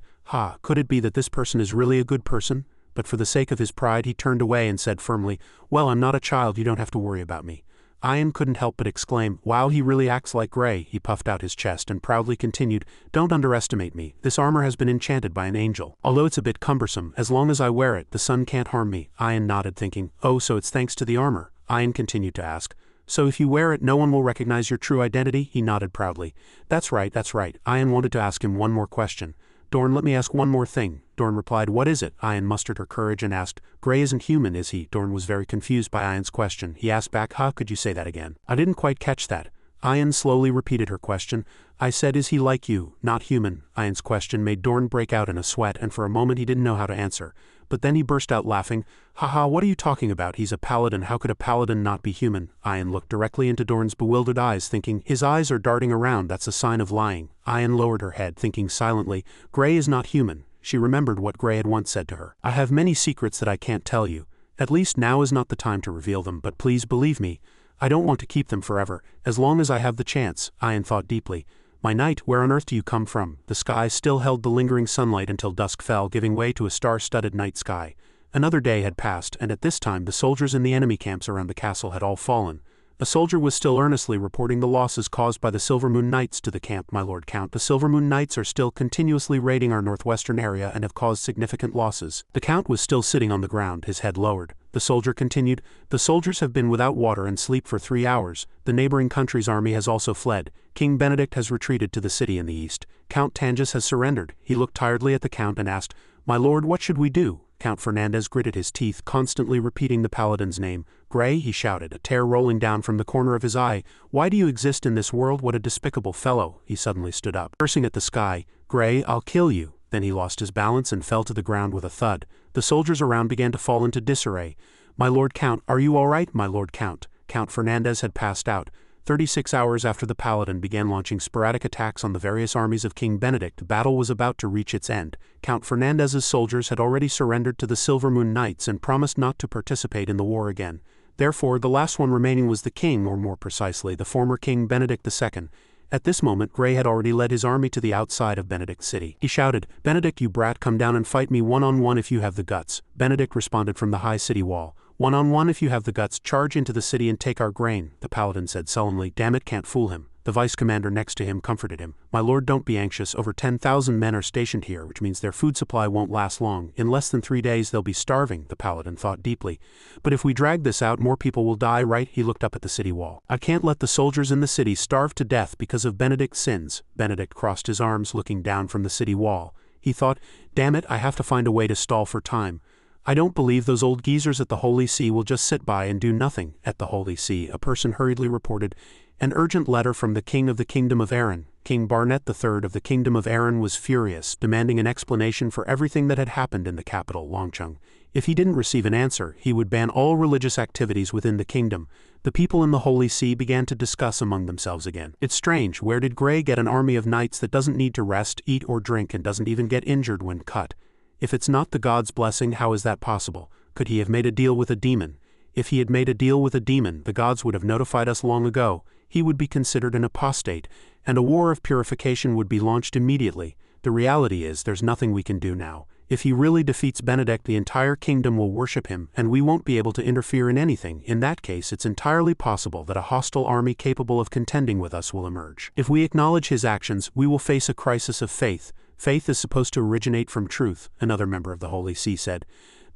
could it be that this person is really a good person? But for the sake of his pride he turned away and said firmly, Well, I'm not a child, you don't have to worry about me. Ian couldn't help but exclaim, Wow, he really acts like Gray. He puffed out his chest and proudly continued, Don't underestimate me. This armor has been enchanted by an angel. Although it's a bit cumbersome, as long as I wear it, the sun can't harm me. Ian nodded, thinking, Oh, so it's thanks to the armor? Ian continued to ask, So if you wear it, no one will recognize your true identity? He nodded proudly. That's right. Ian wanted to ask him one more question. Dorn, let me ask one more thing. Dorn replied, What is it? Ian mustered her courage and asked, Gray isn't human, is he? Dorn was very confused by Ian's question. He asked back, Could you say that again? I didn't quite catch that. Ian slowly repeated her question. I said, is he like you, not human? Ian's question made Dorn break out in a sweat, and for a moment he didn't know how to answer. But then he burst out laughing. What are you talking about? He's a paladin. How could a paladin not be human? Ian looked directly into Dorn's bewildered eyes, thinking, His eyes are darting around, that's a sign of lying. Ian lowered her head, thinking silently, Gray is not human. She remembered what Gray had once said to her. I have many secrets that I can't tell you. At least now is not the time to reveal them, but please believe me. I don't want to keep them forever, as long as I have the chance. Ian thought deeply. My knight, where on earth do you come from? The sky still held the lingering sunlight until dusk fell, giving way to a star-studded night sky. Another day had passed, and at this time the soldiers in the enemy camps around the castle had all fallen. A soldier was still earnestly reporting the losses caused by the Silver Moon Knights to the camp. My Lord Count, the Silver Moon Knights are still continuously raiding our northwestern area and have caused significant losses. The Count was still sitting on the ground, his head lowered. The soldier continued, The soldiers have been without water and sleep for 3 hours. The neighboring country's army has also fled. King Benedict has retreated to the city in the east. Count Tangus has surrendered. He looked tiredly at the Count and asked, My lord, what should we do? Count Fernandez gritted his teeth, constantly repeating the paladin's name. Gray, he shouted, a tear rolling down from the corner of his eye. Why do you exist in this world? What a despicable fellow. He suddenly stood up, cursing at the sky. Gray, I'll kill you. Then he lost his balance and fell to the ground with a thud. The soldiers around began to fall into disarray. My Lord Count, are you all right? My Lord Count. Count Fernandez had passed out. 36 hours after the paladin began launching sporadic attacks on the various armies of King Benedict, the battle was about to reach its end. Count Fernandez's soldiers had already surrendered to the Silver Moon Knights and promised not to participate in the war again. Therefore, the last one remaining was the king, or more precisely, the former King Benedict II. At this moment, Gray had already led his army to the outside of Benedict City. He shouted, Benedict, you brat, come down and fight me one-on-one if you have the guts. Benedict responded from the high city wall. One-on-one if you have the guts, charge into the city and take our grain, the paladin said sullenly. Damn it, can't fool him. The vice commander next to him comforted him. My lord, don't be anxious. Over 10,000 men are stationed here, which means their food supply won't last long. In less than 3 days they'll be starving, the paladin thought deeply. But if we drag this out, more people will die, right? He looked up at the city wall. I can't let the soldiers in the city starve to death because of Benedict's sins. Benedict crossed his arms, looking down from the city wall. He thought, damn it, I have to find a way to stall for time. I don't believe those old geezers at the Holy See will just sit by and do nothing. At the Holy See, a person hurriedly reported, an urgent letter from the King of the Kingdom of Erin. King Barnet III of the Kingdom of Erin was furious, demanding an explanation for everything that had happened in the capital, Longcheng. If he didn't receive an answer, he would ban all religious activities within the kingdom. The people in the Holy See began to discuss among themselves again. It's strange, where did Gray get an army of knights that doesn't need to rest, eat or drink and doesn't even get injured when cut? If it's not the god's blessing, how is that possible? Could he have made a deal with a demon? If he had made a deal with a demon, the gods would have notified us long ago. He would be considered an apostate, and a war of purification would be launched immediately. The reality is, there's nothing we can do now. If he really defeats Benedict, the entire kingdom will worship him, and we won't be able to interfere in anything. In that case, it's entirely possible that a hostile army capable of contending with us will emerge. If we acknowledge his actions, we will face a crisis of faith. Faith is supposed to originate from truth, another member of the Holy See said.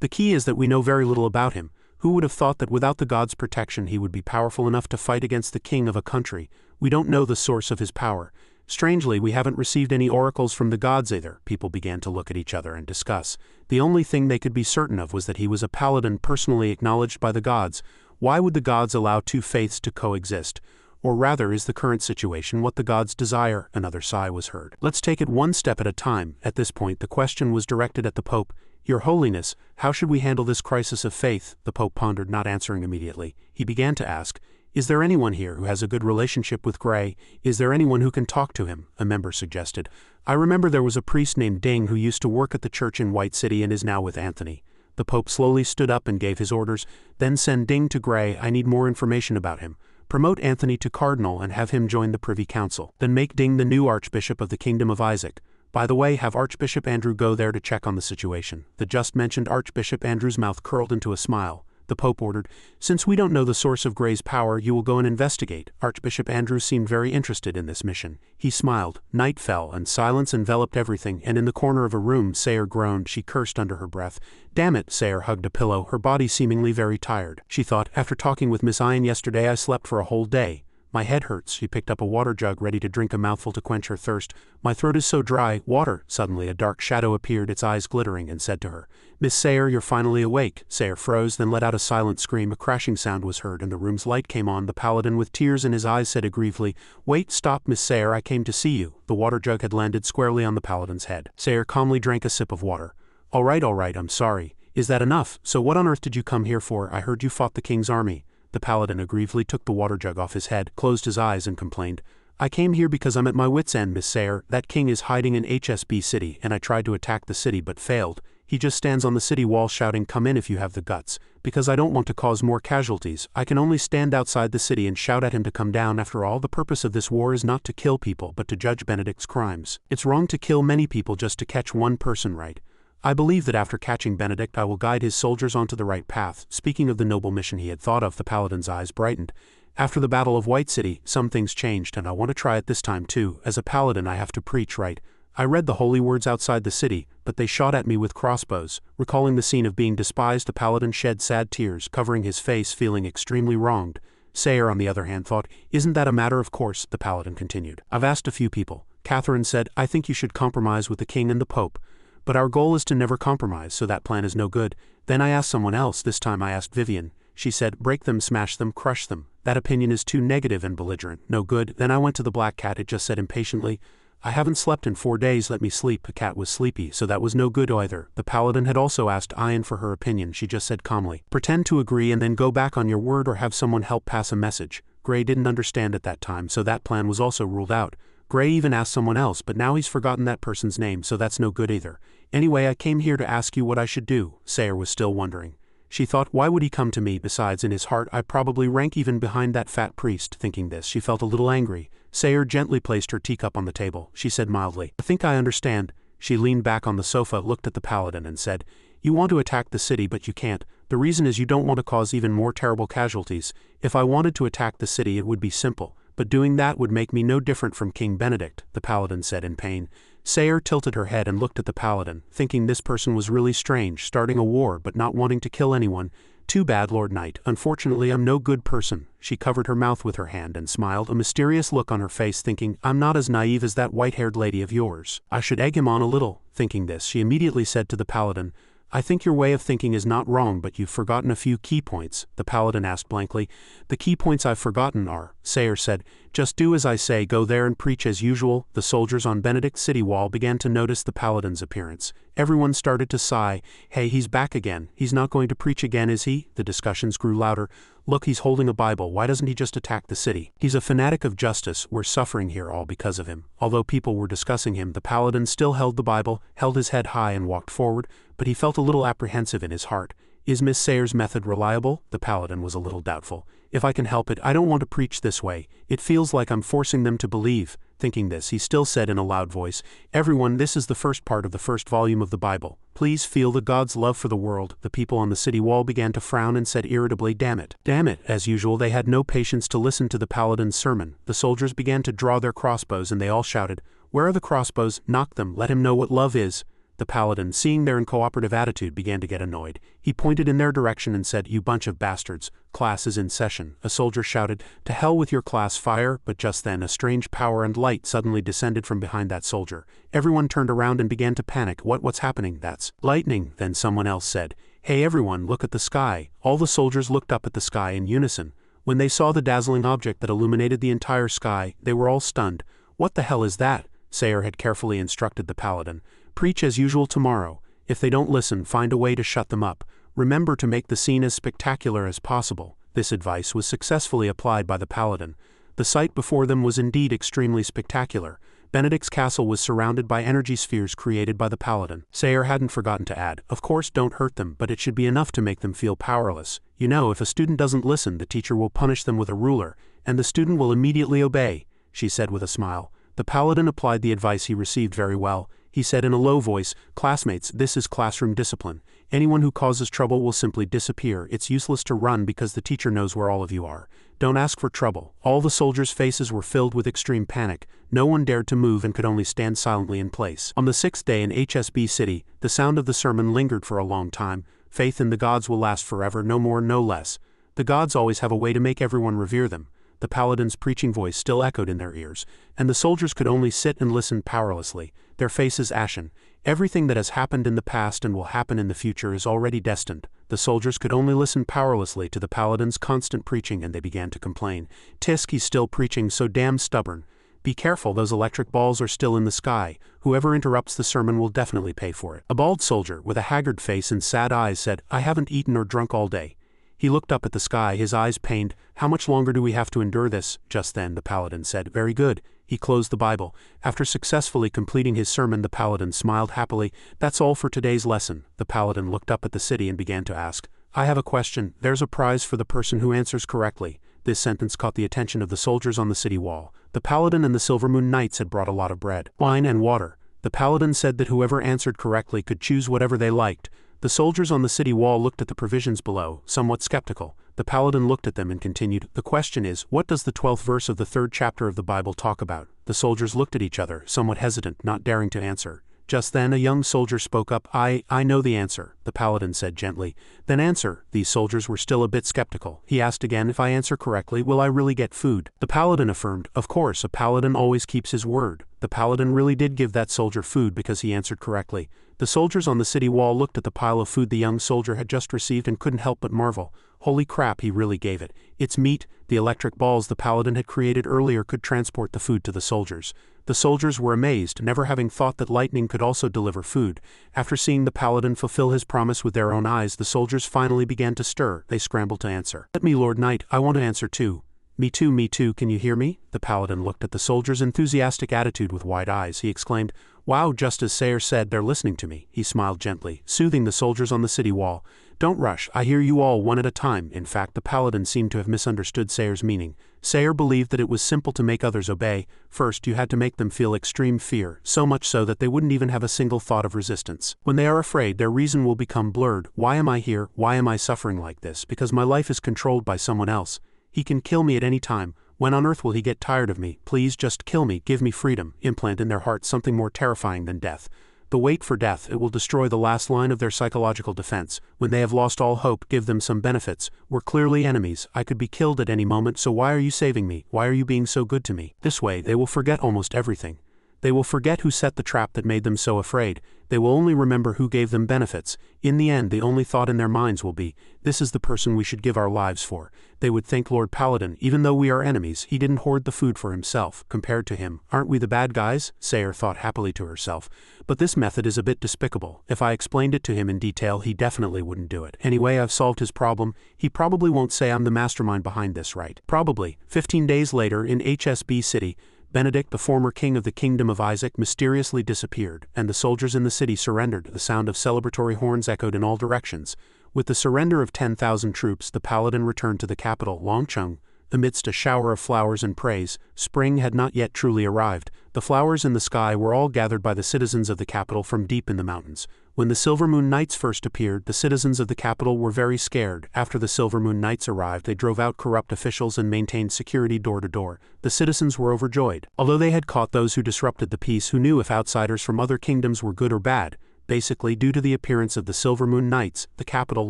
The key is that we know very little about him. Who would have thought that without the god's protection he would be powerful enough to fight against the king of a country? We don't know the source of his power. Strangely, we haven't received any oracles from the gods either. People began to look at each other and discuss. The only thing they could be certain of was that he was a paladin personally acknowledged by the gods. Why would the gods allow two faiths to coexist? Or rather, is the current situation what the gods desire? Another sigh was heard. Let's take it one step at a time. At this point, the question was directed at the Pope. Your Holiness, how should we handle this crisis of faith? The Pope pondered, not answering immediately. He began to ask, is there anyone here who has a good relationship with Gray? Is there anyone who can talk to him? A member suggested. I remember there was a priest named Ding who used to work at the church in White City and is now with Anthony. The Pope slowly stood up and gave his orders. Then send Ding to Gray. I need more information about him. Promote Anthony to Cardinal and have him join the Privy Council. Then make Ding the new Archbishop of the Kingdom of Isaac. By the way, have Archbishop Andrew go there to check on the situation. The just mentioned Archbishop Andrew's mouth curled into a smile. The Pope ordered, since we don't know the source of Gray's power, you will go and investigate. Archbishop Andrew seemed very interested in this mission. He smiled. Night fell, and silence enveloped everything, and in the corner of a room, Sayre groaned. She cursed under her breath. Damn it, Sayre hugged a pillow, her body seemingly very tired. She thought, after talking with Miss Ian yesterday I slept for a whole day. My head hurts. She picked up a water jug ready to drink a mouthful to quench her thirst. My throat is so dry. Water. Suddenly a dark shadow appeared, its eyes glittering, and said to her, Miss Sayre, you're finally awake. Sayre froze, then let out a silent scream. A crashing sound was heard, and the room's light came on. The paladin, with tears in his eyes, said aggrievely, Wait, stop, Miss Sayre, I came to see you. The water jug had landed squarely on the paladin's head. Sayre calmly drank a sip of water. All right, I'm sorry. Is that enough? So what on earth did you come here for? I heard you fought the king's army. The paladin aggrievedly took the water jug off his head, closed his eyes, and complained. I came here because I'm at my wit's end, Miss Sayre. That king is hiding in HSB City, and I tried to attack the city but failed. He just stands on the city wall shouting, come in if you have the guts. Because I don't want to cause more casualties, I can only stand outside the city and shout at him to come down. After all, the purpose of this war is not to kill people, but to judge Benedict's crimes. It's wrong to kill many people just to catch one person right. I believe that after catching Benedict I will guide his soldiers onto the right path. Speaking of the noble mission he had thought of, the paladin's eyes brightened. After the Battle of White City, some things changed, and I want to try it this time too. As a paladin I have to preach, right? I read the holy words outside the city, but they shot at me with crossbows. Recalling the scene of being despised, the paladin shed sad tears, covering his face, feeling extremely wronged. Sayre, on the other hand, thought, isn't that a matter of course? The paladin continued. I've asked a few people. Catherine said, I think you should compromise with the king and the Pope. But our goal is to never compromise, so that plan is no good. Then I asked someone else. This time I asked Vivian. She said, break them, smash them, crush them. That opinion is too negative and belligerent. No good. Then I went to the black cat. It just said impatiently, I haven't slept in 4 days, let me sleep. The cat was sleepy, so that was no good either. The paladin had also asked Ian for her opinion. She just said calmly, pretend to agree and then go back on your word or have someone help pass a message. Gray didn't understand at that time, so that plan was also ruled out. Gray even asked someone else, but now he's forgotten that person's name, so that's no good either. Anyway, I came here to ask you what I should do. Sayre was still wondering. She thought, why would he come to me? Besides, in his heart, I probably rank even behind that fat priest. Thinking this, she felt a little angry. Sayre gently placed her teacup on the table. She said mildly, I think I understand. She leaned back on the sofa, looked at the paladin, and said, you want to attack the city, but you can't. The reason is you don't want to cause even more terrible casualties. If I wanted to attack the city, it would be simple. But doing that would make me no different from King Benedict, the paladin said in pain. Sayre tilted her head and looked at the paladin, thinking this person was really strange, starting a war but not wanting to kill anyone. Too bad, Lord Knight. Unfortunately, I'm no good person. She covered her mouth with her hand and smiled, a mysterious look on her face, thinking, I'm not as naive as that white-haired lady of yours. I should egg him on a little. Thinking this, she immediately said to the paladin, I think your way of thinking is not wrong, but you've forgotten a few key points. The paladin asked blankly. The key points I've forgotten are, Sayre said, just do as I say, go there and preach as usual. The soldiers on Benedict's city wall began to notice the paladin's appearance. Everyone started to sigh. Hey, he's back again. He's not going to preach again, is he? The discussions grew louder. Look, he's holding a Bible. Why doesn't he just attack the city? He's a fanatic of justice. We're suffering here all because of him. Although people were discussing him, the paladin still held the Bible, held his head high and walked forward, but he felt a little apprehensive in his heart. Is Miss Sayre's method reliable? The paladin was a little doubtful. If I can help it, I don't want to preach this way. It feels like I'm forcing them to believe. Thinking this, he still said in a loud voice, Everyone, this is the first part of the first volume of the Bible. Please feel the God's love for the world. The people on the city wall began to frown and said irritably, Damn it. Damn it. As usual, they had no patience to listen to the paladin's sermon. The soldiers began to draw their crossbows and they all shouted, Where are the crossbows? Knock them. Let him know what love is. The paladin, seeing their uncooperative attitude, began to get annoyed. He pointed in their direction and said, You bunch of bastards. Class is in session. A soldier shouted, To hell with your class, fire. But just then a strange power and light suddenly descended from behind that soldier. Everyone turned around and began to panic. What's happening? That's lightning. Then someone else said, "Hey everyone, look at the sky." All the soldiers looked up at the sky in unison. When they saw the dazzling object that illuminated the entire sky, they were all stunned. "What the hell is that?" Sayer had carefully instructed the paladin. "Preach as usual tomorrow. If they don't listen, find a way to shut them up. Remember to make the scene as spectacular as possible." This advice was successfully applied by the paladin. The sight before them was indeed extremely spectacular. Benedict's castle was surrounded by energy spheres created by the paladin. Sayer hadn't forgotten to add, "Of course don't hurt them, but it should be enough to make them feel powerless. You know, if a student doesn't listen, the teacher will punish them with a ruler, and the student will immediately obey," she said with a smile. The paladin applied the advice he received very well. He said in a low voice, "Classmates, this is classroom discipline. Anyone who causes trouble will simply disappear. It's useless to run because the teacher knows where all of you are. Don't ask for trouble." All the soldiers' faces were filled with extreme panic. No one dared to move and could only stand silently in place. On the 6th day in HSB City, the sound of the sermon lingered for a long time. Faith in the gods will last forever, no more, no less. The gods always have a way to make everyone revere them. The paladin's preaching voice still echoed in their ears, and the soldiers could only sit and listen powerlessly, their faces ashen. Everything that has happened in the past and will happen in the future is already destined. The soldiers could only listen powerlessly to the paladin's constant preaching, and they began to complain. "Tisk, he's still preaching, so damn stubborn. Be careful, those electric balls are still in the sky. Whoever interrupts the sermon will definitely pay for it." A bald soldier, with a haggard face and sad eyes, said, "I haven't eaten or drunk all day." He looked up at the sky, his eyes pained. "How much longer do we have to endure this?" Just then the paladin said, "Very good." He closed the Bible. After successfully completing his sermon, the paladin smiled happily. "That's all for today's lesson." The paladin looked up at the city and began to ask, "I have a question. There's a prize for the person who answers correctly." This sentence caught the attention of the soldiers on the city wall. The paladin and the Silver Moon Knights had brought a lot of bread, wine, and water. The paladin said that whoever answered correctly could choose whatever they liked. The soldiers on the city wall looked at the provisions below, somewhat skeptical. The paladin looked at them and continued, "The question is, what does the 12th verse of the 3rd chapter of the Bible talk about?" The soldiers looked at each other, somewhat hesitant, not daring to answer. Just then a young soldier spoke up. I know the answer," the paladin said gently. "Then answer." These soldiers were still a bit skeptical. He asked again, "If I answer correctly, will I really get food?" The paladin affirmed, "Of course, a paladin always keeps his word." The paladin really did give that soldier food because he answered correctly. The soldiers on the city wall looked at the pile of food the young soldier had just received and couldn't help but marvel. Holy crap, he really gave it. It's meat. The electric balls the paladin had created earlier could transport the food to the soldiers. The soldiers were amazed, never having thought that lightning could also deliver food. After seeing the paladin fulfill his promise with their own eyes, the soldiers finally began to stir. They scrambled to answer. "Let me, Lord Knight, I want to answer too." Me too, can you hear me?" The paladin looked at the soldier's enthusiastic attitude with wide eyes. He exclaimed, "Wow, just as Sayer said, they're listening to me." He smiled gently, soothing the soldiers on the city wall. "Don't rush, I hear you all one at a time." In fact, the paladin seemed to have misunderstood Sayer's meaning. Sayer believed that it was simple to make others obey. First, you had to make them feel extreme fear, so much so that they wouldn't even have a single thought of resistance. When they are afraid, their reason will become blurred. Why am I here? Why am I suffering like this? Because my life is controlled by someone else. He can kill me at any time. When on earth will he get tired of me? Please just kill me, give me freedom. Implant in their heart something more terrifying than death. The wait for death, it will destroy the last line of their psychological defense. When they have lost all hope, give them some benefits. We're clearly enemies. I could be killed at any moment, so why are you saving me? Why are you being so good to me? This way, they will forget almost everything. They will forget who set the trap that made them so afraid. They will only remember who gave them benefits. In the end, the only thought in their minds will be, this is the person we should give our lives for. They would think Lord Paladin, even though we are enemies, he didn't hoard the food for himself. Compared to him, aren't we the bad guys? Sayer thought happily to herself. But this method is a bit despicable. If I explained it to him in detail, he definitely wouldn't do it. Anyway, I've solved his problem. He probably won't say I'm the mastermind behind this, right? Probably. 15 days later, in HSB City, Benedict, the former king of the Kingdom of Isaac, mysteriously disappeared, and the soldiers in the city surrendered. The sound of celebratory horns echoed in all directions. With the surrender of 10,000 troops, the paladin returned to the capital, Longcheng. Amidst a shower of flowers and praise, spring had not yet truly arrived. The flowers in the sky were all gathered by the citizens of the capital from deep in the mountains. When the Silver Moon Knights first appeared, the citizens of the capital were very scared. After the Silver Moon Knights arrived, they drove out corrupt officials and maintained security door to door. The citizens were overjoyed. Although they had caught those who disrupted the peace, who knew if outsiders from other kingdoms were good or bad. Basically, due to the appearance of the Silver Moon Knights, the capital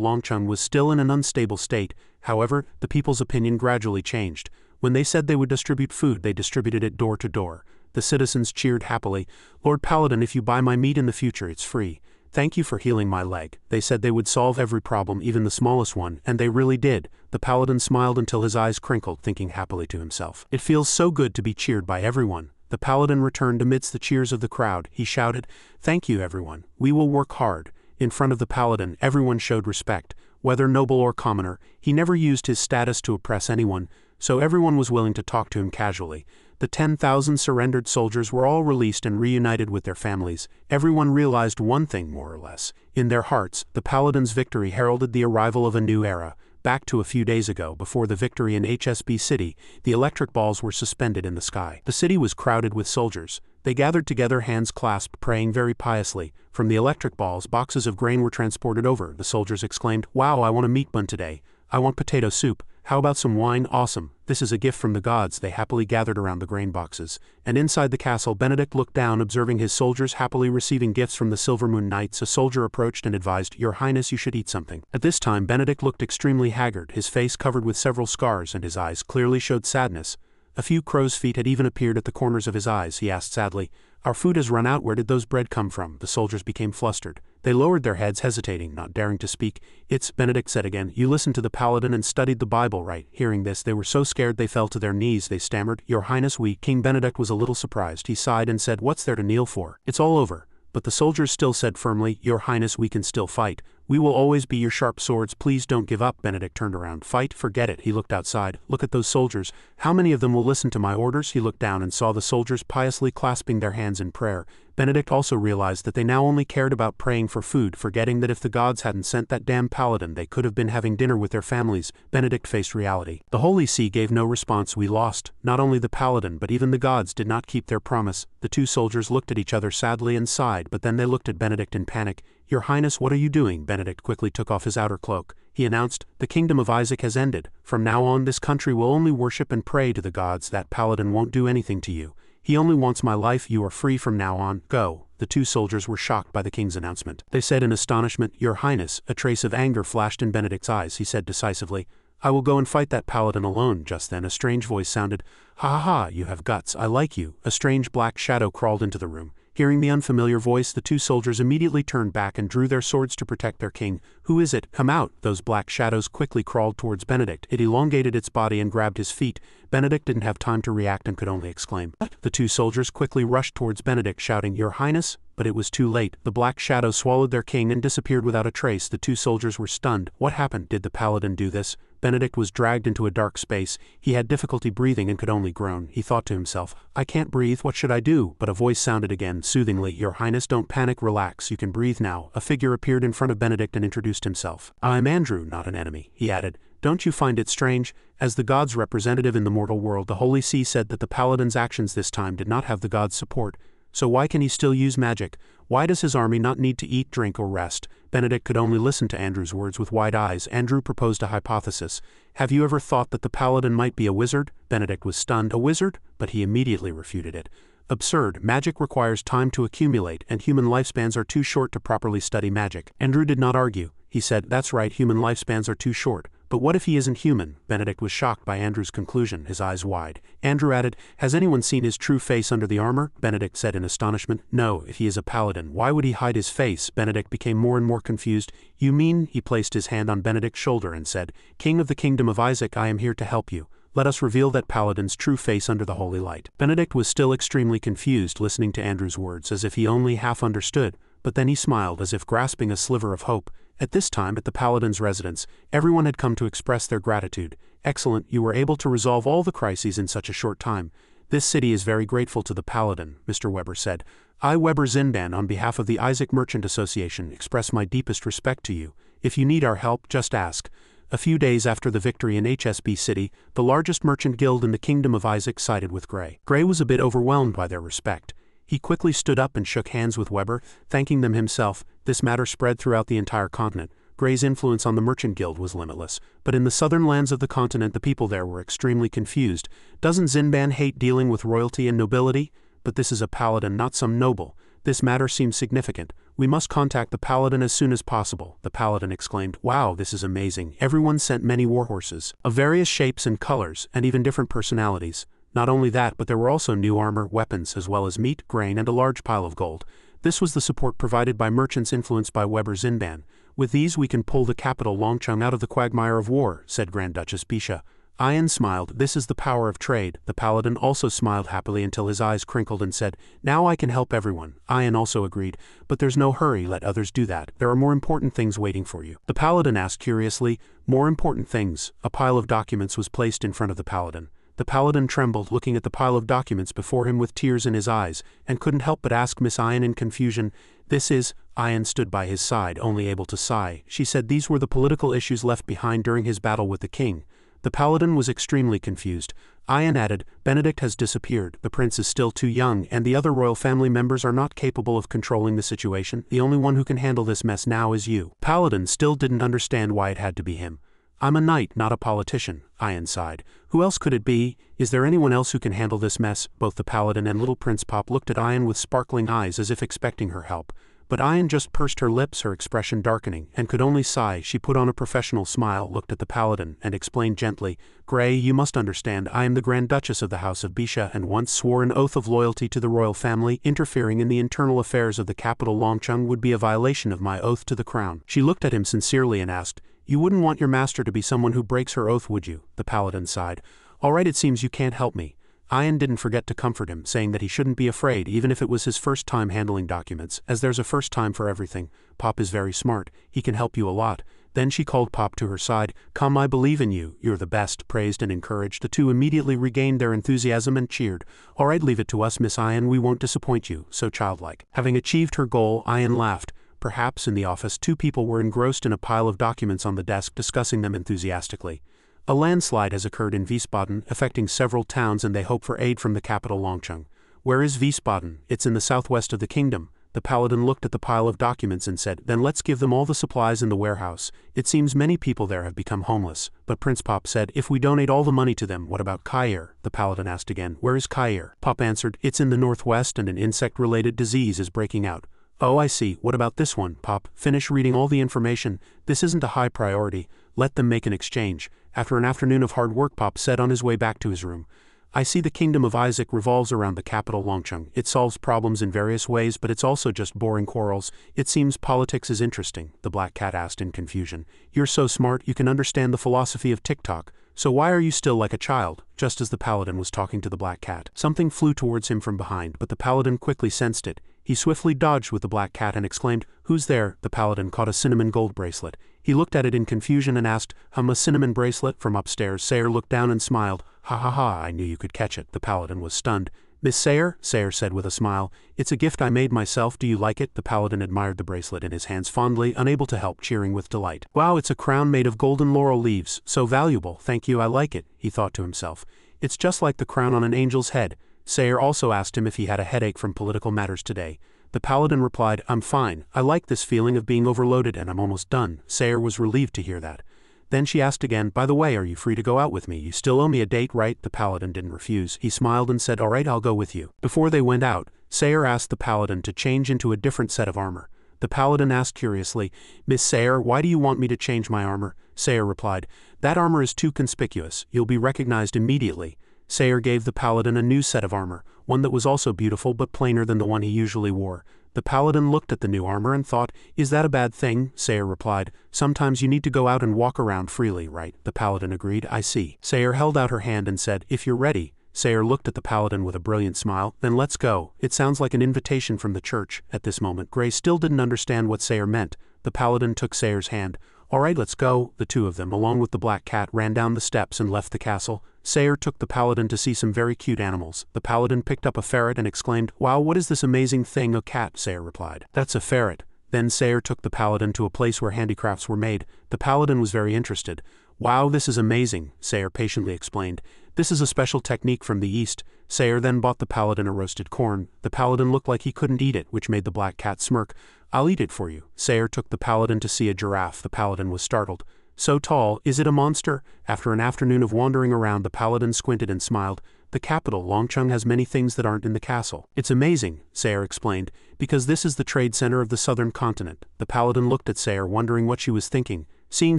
Longcheng was still in an unstable state. However, the people's opinion gradually changed. When they said they would distribute food, they distributed it door to door. The citizens cheered happily. "Lord Paladin, if you buy my meat in the future, it's free." "Thank you for healing my leg." They said they would solve every problem, even the smallest one, and they really did. The paladin smiled until his eyes crinkled, thinking happily to himself, "It feels so good to be cheered by everyone." The paladin returned amidst the cheers of the crowd. He shouted, "Thank you, everyone. We will work hard." In front of the paladin, everyone showed respect. Whether noble or commoner, he never used his status to oppress anyone, so everyone was willing to talk to him casually. The 10,000 surrendered soldiers were all released and reunited with their families. Everyone realized one thing, more or less. In their hearts, the paladin's victory heralded the arrival of a new era. Back to a few days ago, before the victory in HSB City, the electric balls were suspended in the sky. The city was crowded with soldiers. They gathered together, hands clasped, praying very piously. From the electric balls, boxes of grain were transported over. The soldiers exclaimed, "Wow, I want a meat bun today. I want potato soup. How about some wine? Awesome. This is a gift from the gods." They happily gathered around the grain boxes. And inside the castle, Benedict looked down, observing his soldiers happily receiving gifts from the Silver Moon Knights. A soldier approached and advised, "Your Highness, you should eat something." At this time, Benedict looked extremely haggard, his face covered with several scars, and his eyes clearly showed sadness. A few crow's feet had even appeared at the corners of his eyes. He asked sadly, "Our food has run out. Where did those bread come from?" The soldiers became flustered. They lowered their heads, hesitating, not daring to speak. "It's," Benedict said again, "you listened to the paladin and studied the Bible, right?" Hearing this, they were so scared they fell to their knees. They stammered, "Your Highness, we..." King Benedict was a little surprised. He sighed and said, "What's there to kneel for? It's all over." But the soldiers still said firmly, "Your Highness, we can still fight. We will always be your sharp swords. Please don't give up." Benedict turned around. "Fight? Forget it." He looked outside. "Look at those soldiers. How many of them will listen to my orders?" He looked down and saw the soldiers piously clasping their hands in prayer. Benedict also realized that they now only cared about praying for food, forgetting that if the gods hadn't sent that damn paladin, they could have been having dinner with their families. Benedict faced reality. The Holy See gave no response. "We lost. Not only the paladin, but even the gods did not keep their promise." The two soldiers looked at each other sadly and sighed, but then they looked at Benedict in panic. "Your Highness, what are you doing?" Benedict quickly took off his outer cloak. He announced, "The kingdom of Isaac has ended. From now on, this country will only worship and pray to the gods. That paladin won't do anything to you. He only wants my life. You are free from now on. Go." The two soldiers were shocked by the king's announcement. They said in astonishment, "Your Highness." A trace of anger flashed in Benedict's eyes. He said decisively, "I will go and fight that paladin alone." Just then a strange voice sounded, "Ha ha ha, you have guts. I like you." A strange black shadow crawled into the room. Hearing the unfamiliar voice, the two soldiers immediately turned back and drew their swords to protect their king. "Who is it? Come out." Those black shadows quickly crawled towards Benedict. It elongated its body and grabbed his feet. Benedict didn't have time to react and could only exclaim, "What?" The two soldiers quickly rushed towards Benedict, shouting, "Your Highness?" But it was too late. The black shadow swallowed their king and disappeared without a trace. The two soldiers were stunned. What happened? Did the paladin do this? Benedict was dragged into a dark space. He had difficulty breathing and could only groan. He thought to himself, "I can't breathe. What should I do?" But a voice sounded again, soothingly, "Your Highness, don't panic. Relax. You can breathe now." A figure appeared in front of Benedict and introduced himself. "I'm Andrew, not an enemy," he added. "Don't you find it strange? As the gods' representative in the mortal world, the Holy See said that the paladin's actions this time did not have the gods' support. So why can he still use magic? Why does his army not need to eat, drink, or rest?" Benedict could only listen to Andrew's words with wide eyes. Andrew proposed a hypothesis. "Have you ever thought that the paladin might be a wizard?" Benedict was stunned. "A wizard?" But he immediately refuted it. "Absurd. Magic requires time to accumulate, and human lifespans are too short to properly study magic." Andrew did not argue. He said, "That's right, human lifespans are too short. But what if he isn't human?" Benedict was shocked by Andrew's conclusion, his eyes wide. Andrew added, "Has anyone seen his true face under the armor?" Benedict said in astonishment, "No. If he is a paladin, why would he hide his face?" Benedict became more and more confused. "You mean..." He placed his hand on Benedict's shoulder and said, "King of the kingdom of Isaac, I am here to help you. Let us reveal that paladin's true face under the holy light." Benedict was still extremely confused, listening to Andrew's words as if he only half understood, but then he smiled as if grasping a sliver of hope. At this time, at the paladin's residence, everyone had come to express their gratitude. "Excellent, you were able to resolve all the crises in such a short time. This city is very grateful to the paladin," Mr. Weber said. "I, Weber Zinban, on behalf of the Isaac Merchant Association, express my deepest respect to you. If you need our help, just ask." A few days after the victory in HSB City, the largest merchant guild in the Kingdom of Isaac sided with Gray. Gray was a bit overwhelmed by their respect. He quickly stood up and shook hands with Weber, thanking them himself. This matter spread throughout the entire continent. Gray's influence on the merchant guild was limitless, but in the southern lands of the continent the people there were extremely confused. Doesn't Zinban hate dealing with royalty and nobility? But this is a paladin, not some noble. This matter seems significant. We must contact the paladin as soon as possible. The paladin exclaimed, "Wow, this is amazing." Everyone sent many warhorses, of various shapes and colors, and even different personalities. Not only that, but there were also new armor, weapons, as well as meat, grain, and a large pile of gold. This was the support provided by merchants influenced by Weber Zinban. With these we can pull the capital Longcheng out of the quagmire of war, said Grand Duchess Bisha. Ian smiled. This is the power of trade. The paladin also smiled happily until his eyes crinkled and said, now I can help everyone. Ian also agreed, but there's no hurry, let others do that. There are more important things waiting for you. The paladin asked curiously, more important things. A pile of documents was placed in front of the paladin. The paladin trembled, looking at the pile of documents before him with tears in his eyes, and couldn't help but ask Miss Ian in confusion, this is… Ian stood by his side, only able to sigh. She said these were the political issues left behind during his battle with the king. The paladin was extremely confused. Ian added, Benedict has disappeared, the prince is still too young, and the other royal family members are not capable of controlling the situation. The only one who can handle this mess now is you. Paladin still didn't understand why it had to be him. I'm a knight, not a politician, Ian sighed. Who else could it be? Is there anyone else who can handle this mess? Both the paladin and little Prince Pop looked at Ian with sparkling eyes as if expecting her help. But Ian just pursed her lips, her expression darkening, and could only sigh. She put on a professional smile, looked at the paladin, and explained gently, Gray, you must understand, I am the Grand Duchess of the House of Bisha and once swore an oath of loyalty to the royal family. Interfering in the internal affairs of the capital Longcheng would be a violation of my oath to the crown. She looked at him sincerely and asked, you wouldn't want your master to be someone who breaks her oath, would you? The paladin sighed. All right, it seems you can't help me. Ian didn't forget to comfort him, saying that he shouldn't be afraid even if it was his first time handling documents, as there's a first time for everything. Pop is very smart, he can help you a lot. Then she called Pop to her side. Come, I believe in you, you're the best, praised and encouraged. The two immediately regained their enthusiasm and cheered. All right, leave it to us, Miss Ian, we won't disappoint you, so childlike. Having achieved her goal, Ian laughed. Perhaps in the office two people were engrossed in a pile of documents on the desk, discussing them enthusiastically. A landslide has occurred in Wiesbaden, affecting several towns, and they hope for aid from the capital Longcheng. Where is Wiesbaden? It's in the southwest of the kingdom. The paladin looked at the pile of documents and said, then let's give them all the supplies in the warehouse. It seems many people there have become homeless. But Prince Pop said, if we donate all the money to them, what about Kair? The paladin asked again, where is Kair? Pop answered, it's in the northwest and an insect-related disease is breaking out. Oh, I see. What about this one, Pop? Finish reading all the information. This isn't a high priority. Let them make an exchange. After an afternoon of hard work, Pop said on his way back to his room. I see the kingdom of Isaac revolves around the capital Longcheng. It solves problems in various ways, but it's also just boring quarrels. It seems politics is interesting, the black cat asked in confusion. You're so smart, you can understand the philosophy of TikTok. So why are you still like a child? Just as the paladin was talking to the black cat, something flew towards him from behind, but the paladin quickly sensed it. He swiftly dodged with the black cat and exclaimed, who's there? The paladin caught a cinnamon gold bracelet. He looked at it in confusion and asked, a cinnamon bracelet? From upstairs, Sayer looked down and smiled. Ha ha ha, I knew you could catch it. The paladin was stunned. Miss Sayer? Sayer said with a smile. It's a gift I made myself, do you like it? The paladin admired the bracelet in his hands fondly, unable to help cheering with delight. Wow, it's a crown made of golden laurel leaves, so valuable, thank you, I like it, he thought to himself. It's just like the crown on an angel's head. Sayer also asked him if he had a headache from political matters today. The paladin replied, I'm fine, I like this feeling of being overloaded and I'm almost done. Sayer was relieved to hear that. Then she asked again, by the way, are you free to go out with me? You still owe me a date, right? The paladin didn't refuse. He smiled and said, all right, I'll go with you. Before they went out, Sayer asked the paladin to change into a different set of armor. The paladin asked curiously, Miss Sayer, why do you want me to change my armor? Sayer replied, that armor is too conspicuous, you'll be recognized immediately. Sayer gave the paladin a new set of armor, one that was also beautiful but plainer than the one he usually wore. The paladin looked at the new armor and thought, is that a bad thing? Sayer replied, sometimes you need to go out and walk around freely, right? The paladin agreed, I see. Sayer held out her hand and said, if you're ready. Sayer looked at the paladin with a brilliant smile, then let's go. It sounds like an invitation from the church. At this moment, Gray still didn't understand what Sayer meant. The paladin took Sayer's hand. All right, let's go. The two of them, along with the black cat, ran down the steps and left the castle. Sayer took the paladin to see some very cute animals. The paladin picked up a ferret and exclaimed, wow, what is this amazing thing? A cat, Sayer replied. That's a ferret. Then Sayer took the paladin to a place where handicrafts were made. The paladin was very interested. Wow, this is amazing, Sayer patiently explained. This is a special technique from the East. Sayer then bought the paladin a roasted corn. The paladin looked like he couldn't eat it, which made the black cat smirk. I'll eat it for you. Sayer took the paladin to see a giraffe. The paladin was startled. So tall, is it a monster? After an afternoon of wandering around, the paladin squinted and smiled. The capital, Longcheng, has many things that aren't in the castle. It's amazing, Sayer explained, because this is the trade center of the southern continent. The paladin looked at Sayer, wondering what she was thinking. Seeing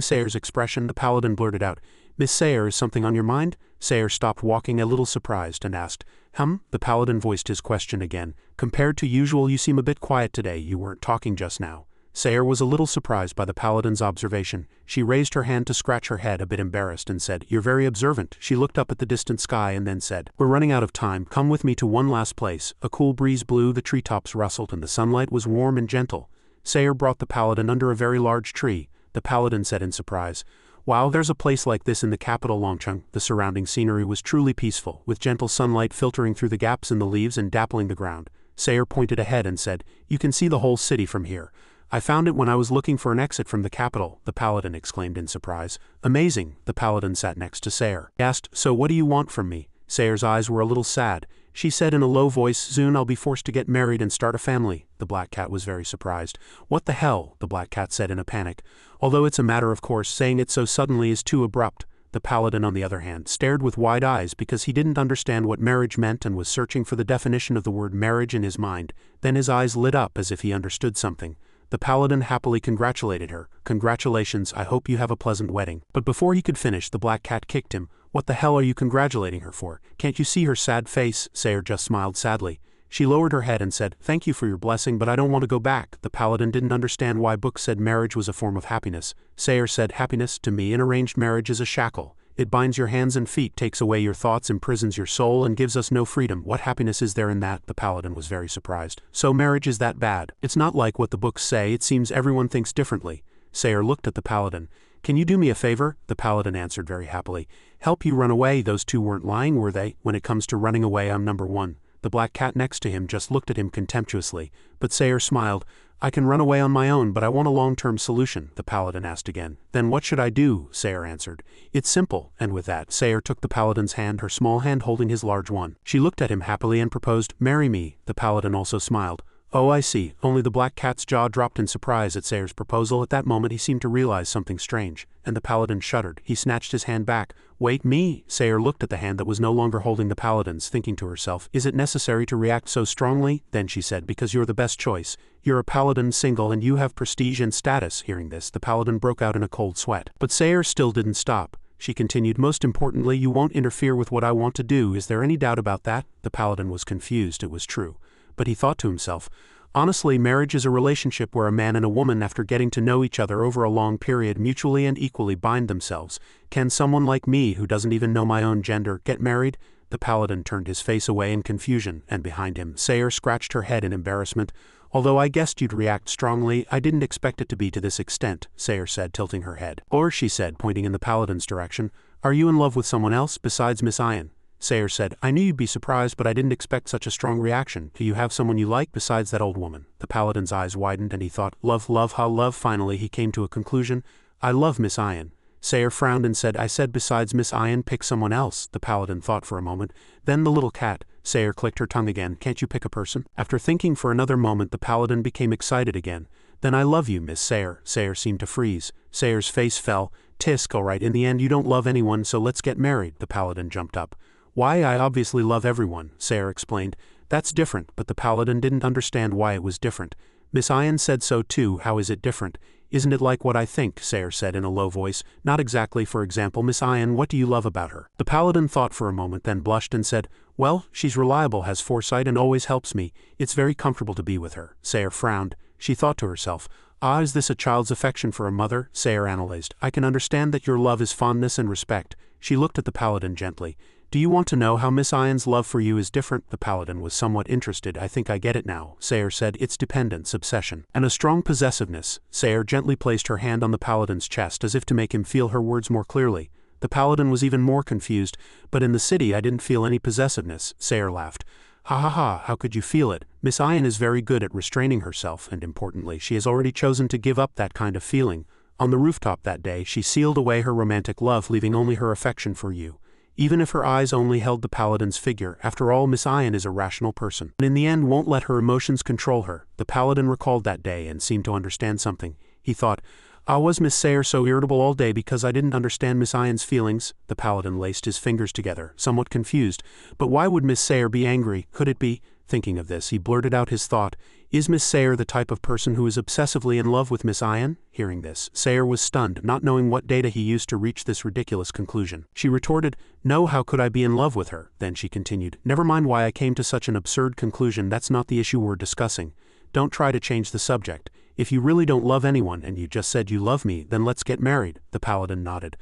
Sayer's expression, the paladin blurted out, Miss Sayer, is something on your mind? Sayer stopped walking, a little surprised, and asked, The paladin voiced his question again. Compared to usual, you seem a bit quiet today, you weren't talking just now. Sayre was a little surprised by the paladin's observation. She raised her hand to scratch her head, a bit embarrassed, and said, "You're very observant." She looked up at the distant sky and then said, "We're running out of time, come with me to one last place." A cool breeze blew, the treetops rustled, and the sunlight was warm and gentle. Sayre brought the paladin under a very large tree. The paladin said in surprise, "Wow, there's a place like this in the capital Longcheng." The surrounding scenery was truly peaceful, with gentle sunlight filtering through the gaps in the leaves and dappling the ground. Sayre pointed ahead and said, "You can see the whole city from here." "I found it when I was looking for an exit from the capital," the paladin exclaimed in surprise. "Amazing." The paladin sat next to Sayre. He asked, "So what do you want from me?" Sayre's eyes were a little sad. She said in a low voice, "Soon I'll be forced to get married and start a family." The black cat was very surprised. "What the hell?" the black cat said in a panic. "Although it's a matter of course, saying it so suddenly is too abrupt." The paladin, on the other hand, stared with wide eyes because he didn't understand what marriage meant and was searching for the definition of the word marriage in his mind. Then his eyes lit up as if he understood something. The paladin happily congratulated her. "Congratulations, I hope you have a pleasant wedding." But before he could finish, the black cat kicked him. "What the hell are you congratulating her for? Can't you see her sad face?" Sayre just smiled sadly. She lowered her head and said, "Thank you for your blessing, but I don't want to go back." The paladin didn't understand why books said marriage was a form of happiness. Sayre said, "Happiness, to me, in arranged marriage is a shackle. It binds your hands and feet, takes away your thoughts, imprisons your soul, and gives us no freedom. What happiness is there in that?" The paladin was very surprised. "So marriage is that bad? It's not like what the books say, it seems everyone thinks differently." Sayre looked at the paladin. "Can you do me a favor?" The paladin answered very happily. "Help you run away." Those two weren't lying, were they? When it comes to running away, I'm number one. The black cat next to him just looked at him contemptuously, but Sayre smiled. "I can run away on my own, but I want a long-term solution," the paladin asked again. "Then what should I do?" Sayre answered. "It's simple." And with that, Sayre took the paladin's hand, her small hand holding his large one. She looked at him happily and proposed, "Marry me." The paladin also smiled. "Oh, I see." Only the black cat's jaw dropped in surprise at Sayre's proposal. At that moment he seemed to realize something strange, and the paladin shuddered. He snatched his hand back. "Wait, me?" Sayre looked at the hand that was no longer holding the paladin's, thinking to herself, "Is it necessary to react so strongly?" Then she said, "Because you're the best choice. You're a paladin, single, and you have prestige and status." Hearing this, the paladin broke out in a cold sweat. But Sayre still didn't stop. She continued, "Most importantly, you won't interfere with what I want to do. Is there any doubt about that?" The paladin was confused. It was true. But he thought to himself, honestly, marriage is a relationship where a man and a woman, after getting to know each other over a long period, mutually and equally bind themselves. Can someone like me, who doesn't even know my own gender, get married? The paladin turned his face away in confusion, and behind him, Sayre scratched her head in embarrassment. "Although I guessed you'd react strongly, I didn't expect it to be to this extent," Sayre said, tilting her head. "Or," she said, pointing in the paladin's direction, "are you in love with someone else besides Miss Ian?" Sayre said, "I knew you'd be surprised, but I didn't expect such a strong reaction. Do you have someone you like besides that old woman?" The paladin's eyes widened and he thought, love, how love. Finally he came to a conclusion. "I love Miss Ian." Sayre frowned and said, "I said besides Miss Ian, pick someone else." The paladin thought for a moment. Then the little cat. Sayre clicked her tongue again. "Can't you pick a person?" After thinking for another moment, the paladin became excited again. "Then I love you, Miss Sayre." Sayre seemed to freeze. Sayre's face fell. "Tisk, all right, in the end you don't love anyone, so let's get married." The paladin jumped up. "Why, I obviously love everyone," Sayre explained. "That's different," but the paladin didn't understand why it was different. "Miss Ian said so too. How is it different?" "Isn't it like what I think?" Sayre said in a low voice. "Not exactly. For example, Miss Ian, what do you love about her?" The paladin thought for a moment, then blushed and said, "Well, she's reliable, has foresight, and always helps me. It's very comfortable to be with her." Sayre frowned. She thought to herself, "Ah, is this a child's affection for a mother?" Sayre analyzed. "I can understand that your love is fondness and respect." She looked at the paladin gently. "Do you want to know how Miss Ian's love for you is different?" The paladin was somewhat interested. "I think I get it now." Sayre said, "It's dependence, obsession, and a strong possessiveness." Sayre gently placed her hand on the paladin's chest as if to make him feel her words more clearly. The paladin was even more confused. "But in the city I didn't feel any possessiveness." Sayre laughed. "Ha ha ha, how could you feel it? Miss Ian is very good at restraining herself, and importantly, she has already chosen to give up that kind of feeling. On the rooftop that day, she sealed away her romantic love, leaving only her affection for you. Even if her eyes only held the paladin's figure, after all, Miss Ian is a rational person, and in the end won't let her emotions control her." The paladin recalled that day and seemed to understand something. He thought, Was Miss Sayre so irritable all day because I didn't understand Miss Ian's feelings?" The paladin laced his fingers together, somewhat confused. "But why would Miss Sayre be angry? Could it be?" Thinking of this, he blurted out his thought. Is Miss Sayer the type of person who is obsessively in love with Miss Ian? Hearing this, Sayer was stunned, not knowing what data he used to reach this ridiculous conclusion. She retorted, "No, how could I be in love with her?" Then she continued, "Never mind why I came to such an absurd conclusion, that's not the issue we're discussing. Don't try to change the subject. If you really don't love anyone and you just said you love me, then let's get married." The paladin nodded.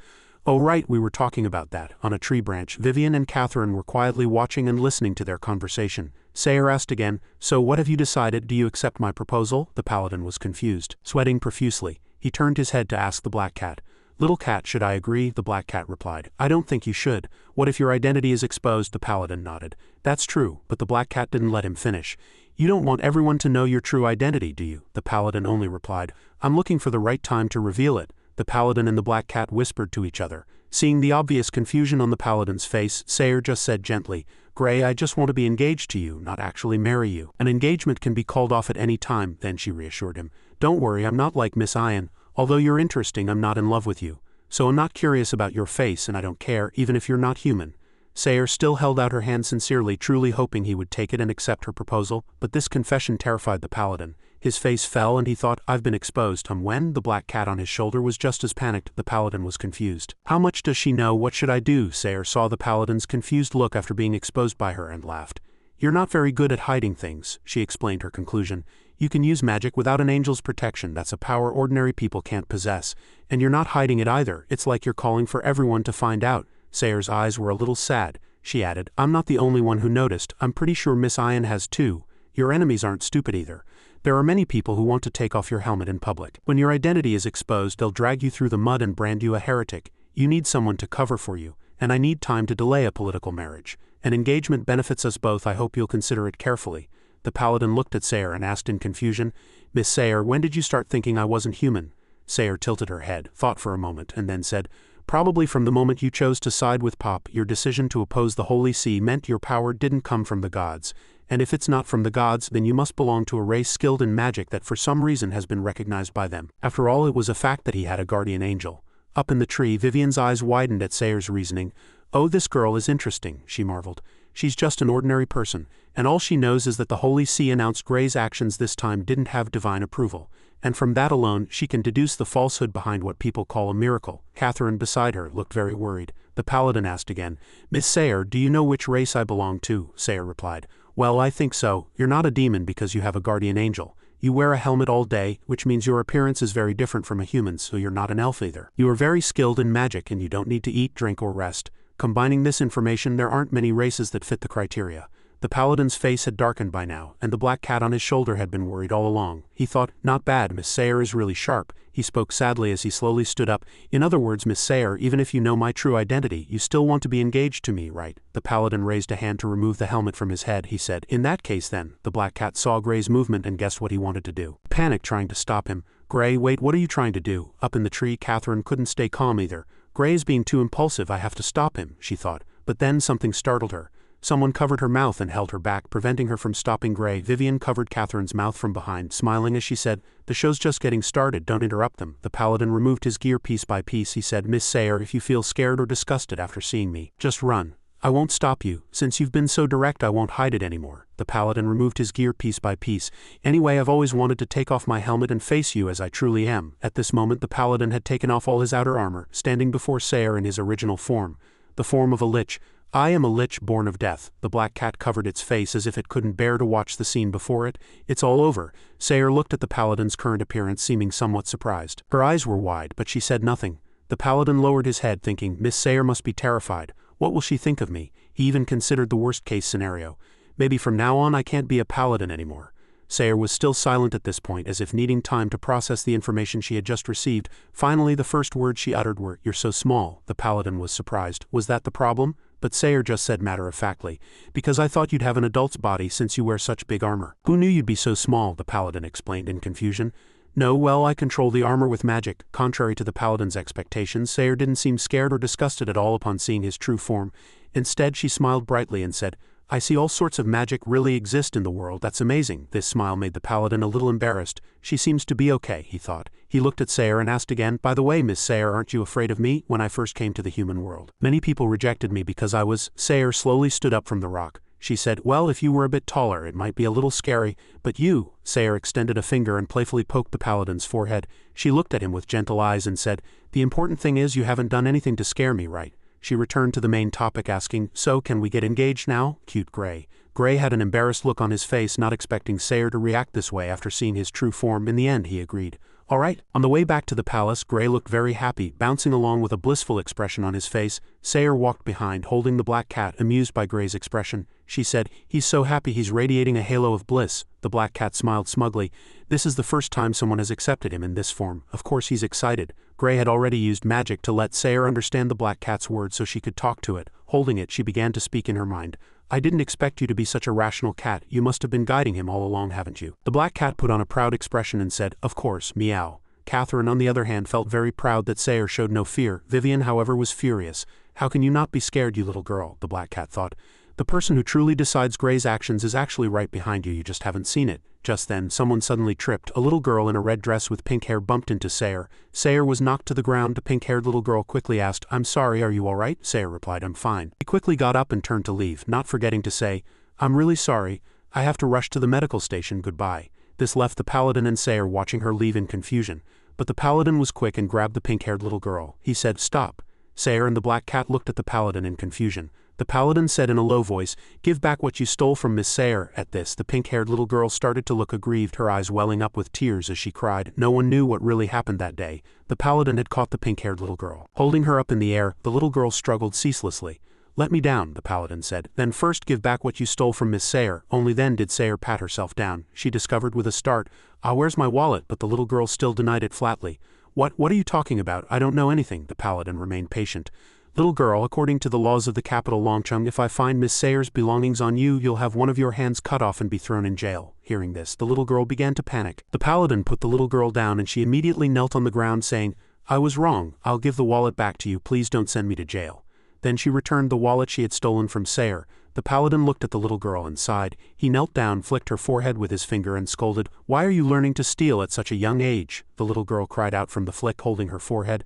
"Oh right, we were talking about that." On a tree branch, Vivian and Catherine were quietly watching and listening to their conversation. Sayer asked again, "So what have you decided? Do you accept my proposal?" The paladin was confused. Sweating profusely, he turned his head to ask the black cat. "Little cat, should I agree?" The black cat replied. "I don't think you should. What if your identity is exposed?" The paladin nodded. "That's true," but the black cat didn't let him finish. "You don't want everyone to know your true identity, do you?" The paladin only replied, "I'm looking for the right time to reveal it." The paladin and the black cat whispered to each other. Seeing the obvious confusion on the paladin's face, Sayer just said gently, "Gray, I just want to be engaged to you, not actually marry you. An engagement can be called off at any time." Then she reassured him, "Don't worry, I'm not like Miss Ian. Although you're interesting, I'm not in love with you. So I'm not curious about your face and I don't care, even if you're not human." Sayer still held out her hand sincerely, truly hoping he would take it and accept her proposal, but this confession terrified the paladin. His face fell and he thought, "I've been exposed." When the black cat on his shoulder was just as panicked, the paladin was confused. "How much does she know? What should I do?" Sayer saw the paladin's confused look after being exposed by her and laughed. "You're not very good at hiding things," she explained her conclusion. "You can use magic without an angel's protection. That's a power ordinary people can't possess. And you're not hiding it either. It's like you're calling for everyone to find out." Sayer's eyes were a little sad. She added, "I'm not the only one who noticed. I'm pretty sure Miss Ian has too. Your enemies aren't stupid either. There are many people who want to take off your helmet in public. When your identity is exposed, they'll drag you through the mud and brand you a heretic. You need someone to cover for you, and I need time to delay a political marriage. An engagement benefits us both. I hope you'll consider it carefully." The paladin looked at Sayer and asked in confusion, "Miss Sayer, when did you start thinking I wasn't human?" Sayer tilted her head, thought for a moment, and then said, "Probably from the moment you chose to side with Pop. Your decision to oppose the Holy See meant your power didn't come from the gods. And if it's not from the gods, then you must belong to a race skilled in magic that for some reason has been recognized by them." After all, it was a fact that he had a guardian angel. Up in the tree, Vivian's eyes widened at Sayer's reasoning. "Oh, this girl is interesting," she marveled. "She's just an ordinary person, and all she knows is that the Holy See announced Gray's actions this time didn't have divine approval. And from that alone, she can deduce the falsehood behind what people call a miracle." Catherine beside her looked very worried. The paladin asked again, "Miss Sayer, do you know which race I belong to?" Sayer replied, "Well, I think so. You're not a demon because you have a guardian angel. You wear a helmet all day, which means your appearance is very different from a human's, so you're not an elf either. You are very skilled in magic and you don't need to eat, drink, or rest. Combining this information, there aren't many races that fit the criteria." The paladin's face had darkened by now, and the black cat on his shoulder had been worried all along. He thought, "Not bad, Miss Sayer is really sharp." He spoke sadly as he slowly stood up. "In other words, Miss Sayer, even if you know my true identity, you still want to be engaged to me, right?" The paladin raised a hand to remove the helmet from his head. He said, "In that case then." The black cat saw Gray's movement and guessed what he wanted to do. Panic trying to stop him. "Gray, wait, what are you trying to do?" Up in the tree, Catherine couldn't stay calm either. "Gray is being too impulsive, I have to stop him," she thought. But then something startled her. Someone covered her mouth and held her back, preventing her from stopping Gray. Vivian covered Catherine's mouth from behind, smiling as she said, "The show's just getting started, don't interrupt them." The paladin removed his gear piece by piece. He said, "Miss Sayer, if you feel scared or disgusted after seeing me, just run. I won't stop you. Since you've been so direct, I won't hide it anymore." The paladin removed his gear piece by piece. "Anyway, I've always wanted to take off my helmet and face you as I truly am." At this moment, the paladin had taken off all his outer armor, standing before Sayer in his original form, the form of a lich. "I am a lich born of death." The black cat covered its face as if it couldn't bear to watch the scene before it. "It's all over." Sayer looked at the paladin's current appearance, seeming somewhat surprised. Her eyes were wide, but she said nothing. The paladin lowered his head, thinking, "Miss Sayer must be terrified. What will she think of me?" He even considered the worst-case scenario. "Maybe from now on I can't be a paladin anymore." Sayer was still silent at this point, as if needing time to process the information she had just received. Finally, the first words she uttered were, "You're so small." The paladin was surprised. Was that the problem? But Sayer just said matter-of-factly, "Because I thought you'd have an adult's body since you wear such big armor." "Who knew you'd be so small?" the paladin explained in confusion. "No, well, I control the armor with magic." Contrary to the paladin's expectations, Sayer didn't seem scared or disgusted at all upon seeing his true form. Instead, she smiled brightly and said, "I see all sorts of magic really exist in the world. That's amazing." This smile made the paladin a little embarrassed. "She seems to be okay," he thought. He looked at Sayer and asked again, "By the way, Miss Sayer, aren't you afraid of me? When I first came to the human world, many people rejected me because I was..." Sayer slowly stood up from the rock. She said, well, if you were a bit taller, it might be a little scary, but you, Sayer extended a finger and playfully poked the paladin's forehead. She looked at him with gentle eyes and said, the important thing is you haven't done anything to scare me, right? She returned to the main topic asking, so can we get engaged now? Cute Gray. Gray had an embarrassed look on his face, not expecting Sayer to react this way after seeing his true form. In the end, he agreed. All right. On the way back to the palace, Gray looked very happy, bouncing along with a blissful expression on his face. Sayer walked behind, holding the black cat, amused by Gray's expression. She said, he's so happy he's radiating a halo of bliss. The black cat smiled smugly. This is the first time someone has accepted him in this form. Of course he's excited. Gray had already used magic to let Sayer understand the black cat's words so she could talk to it. Holding it, she began to speak in her mind. I didn't expect you to be such a rational cat. You must have been guiding him all along, haven't you? The black cat put on a proud expression and said, of course, meow. Catherine, on the other hand, felt very proud that Sayer showed no fear. Vivian, however, was furious. How can you not be scared, you little girl? The black cat thought. The person who truly decides Gray's actions is actually right behind you just haven't seen it. Just then, someone suddenly tripped. A little girl in a red dress with pink hair bumped into Sayer. Sayer was knocked to the ground. The pink-haired little girl quickly asked, I'm sorry, are you all right? Sayer replied, I'm fine. He quickly got up and turned to leave, not forgetting to say, I'm really sorry. I have to rush to the medical station, goodbye. This left the paladin and Sayer watching her leave in confusion. But the paladin was quick and grabbed the pink-haired little girl. He said, stop. Sayer and the black cat looked at the paladin in confusion. The paladin said in a low voice, give back what you stole from Miss Sayer. At this, the pink-haired little girl started to look aggrieved, her eyes welling up with tears as she cried. No one knew what really happened that day. The paladin had caught the pink-haired little girl. Holding her up in the air, the little girl struggled ceaselessly. Let me down, the paladin said. Then first give back what you stole from Miss Sayer. Only then did Sayer pat herself down. She discovered with a start, where's my wallet? But the little girl still denied it flatly. What are you talking about? I don't know anything. The paladin remained patient. Little girl, according to the laws of the capital Longcheng, if I find Miss Sayer's belongings on you, you'll have one of your hands cut off and be thrown in jail. Hearing this, the little girl began to panic. The paladin put the little girl down and she immediately knelt on the ground saying, I was wrong. I'll give the wallet back to you. Please don't send me to jail. Then she returned the wallet she had stolen from Sayer. The paladin looked at the little girl and sighed. He knelt down, flicked her forehead with his finger and scolded, Why are you learning to steal at such a young age? The little girl cried out from the flick, holding her forehead.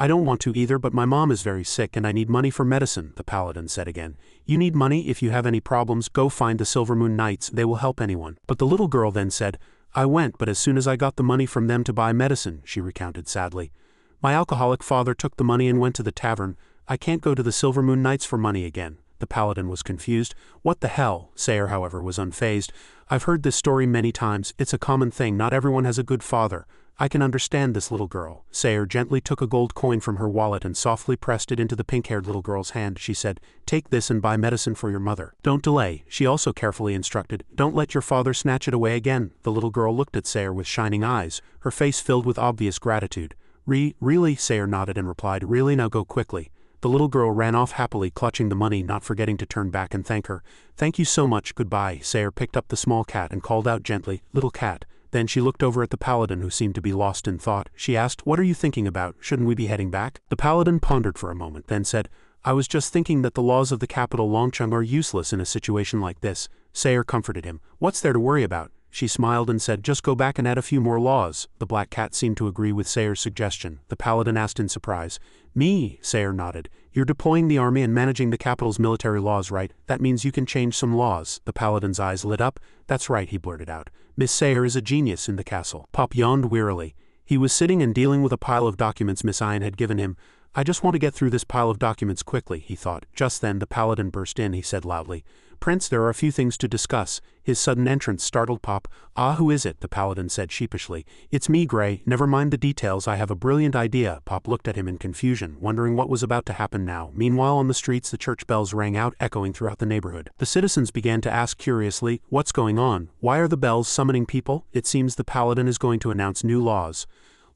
I don't want to either, but my mom is very sick and I need money for medicine, the paladin said again. You need money? If you have any problems, go find the Silvermoon Knights, they will help anyone. But the little girl then said, I went, but as soon as I got the money from them to buy medicine, she recounted sadly. My alcoholic father took the money and went to the tavern. I can't go to the Silvermoon Knights for money again. The paladin was confused. What the hell? Sayer, however, was unfazed. I've heard this story many times. It's a common thing. Not everyone has a good father. I can understand this little girl. Sayer gently took a gold coin from her wallet and softly pressed it into the pink-haired little girl's hand. She said, Take this and buy medicine for your mother. Don't delay. She also carefully instructed, Don't let your father snatch it away again. The little girl looked at Sayer with shining eyes, her face filled with obvious gratitude. Really? Sayer nodded and replied, Really? Now go quickly. The little girl ran off happily, clutching the money, not forgetting to turn back and thank her. Thank you so much, goodbye. Sayer picked up the small cat and called out gently, Little cat. Then she looked over at the paladin who seemed to be lost in thought. She asked, What are you thinking about? Shouldn't we be heading back? The paladin pondered for a moment, then said, I was just thinking that the laws of the capital Longcheng are useless in a situation like this. Sayer comforted him. What's there to worry about? She smiled and said, Just go back and add a few more laws. The black cat seemed to agree with Sayer's suggestion. The paladin asked in surprise. Me? Sayer nodded. You're deploying the army and managing the capital's military laws, right? That means you can change some laws. The paladin's eyes lit up. That's right, he blurted out. Miss Sayer is a genius in the castle. Pop yawned wearily. He was sitting and dealing with a pile of documents Miss Ian had given him. I just want to get through this pile of documents quickly, he thought. Just then the paladin burst in. He said loudly, Prince, there are a few things to discuss. His sudden entrance startled Pop. Who is it? The paladin said sheepishly. It's me, Gray. Never mind the details, I have a brilliant idea. Pop looked at him in confusion, wondering what was about to happen now. Meanwhile, on the streets the church bells rang out, echoing throughout the neighborhood. The citizens began to ask curiously, What's going on? Why are the bells summoning people? It seems the paladin is going to announce new laws.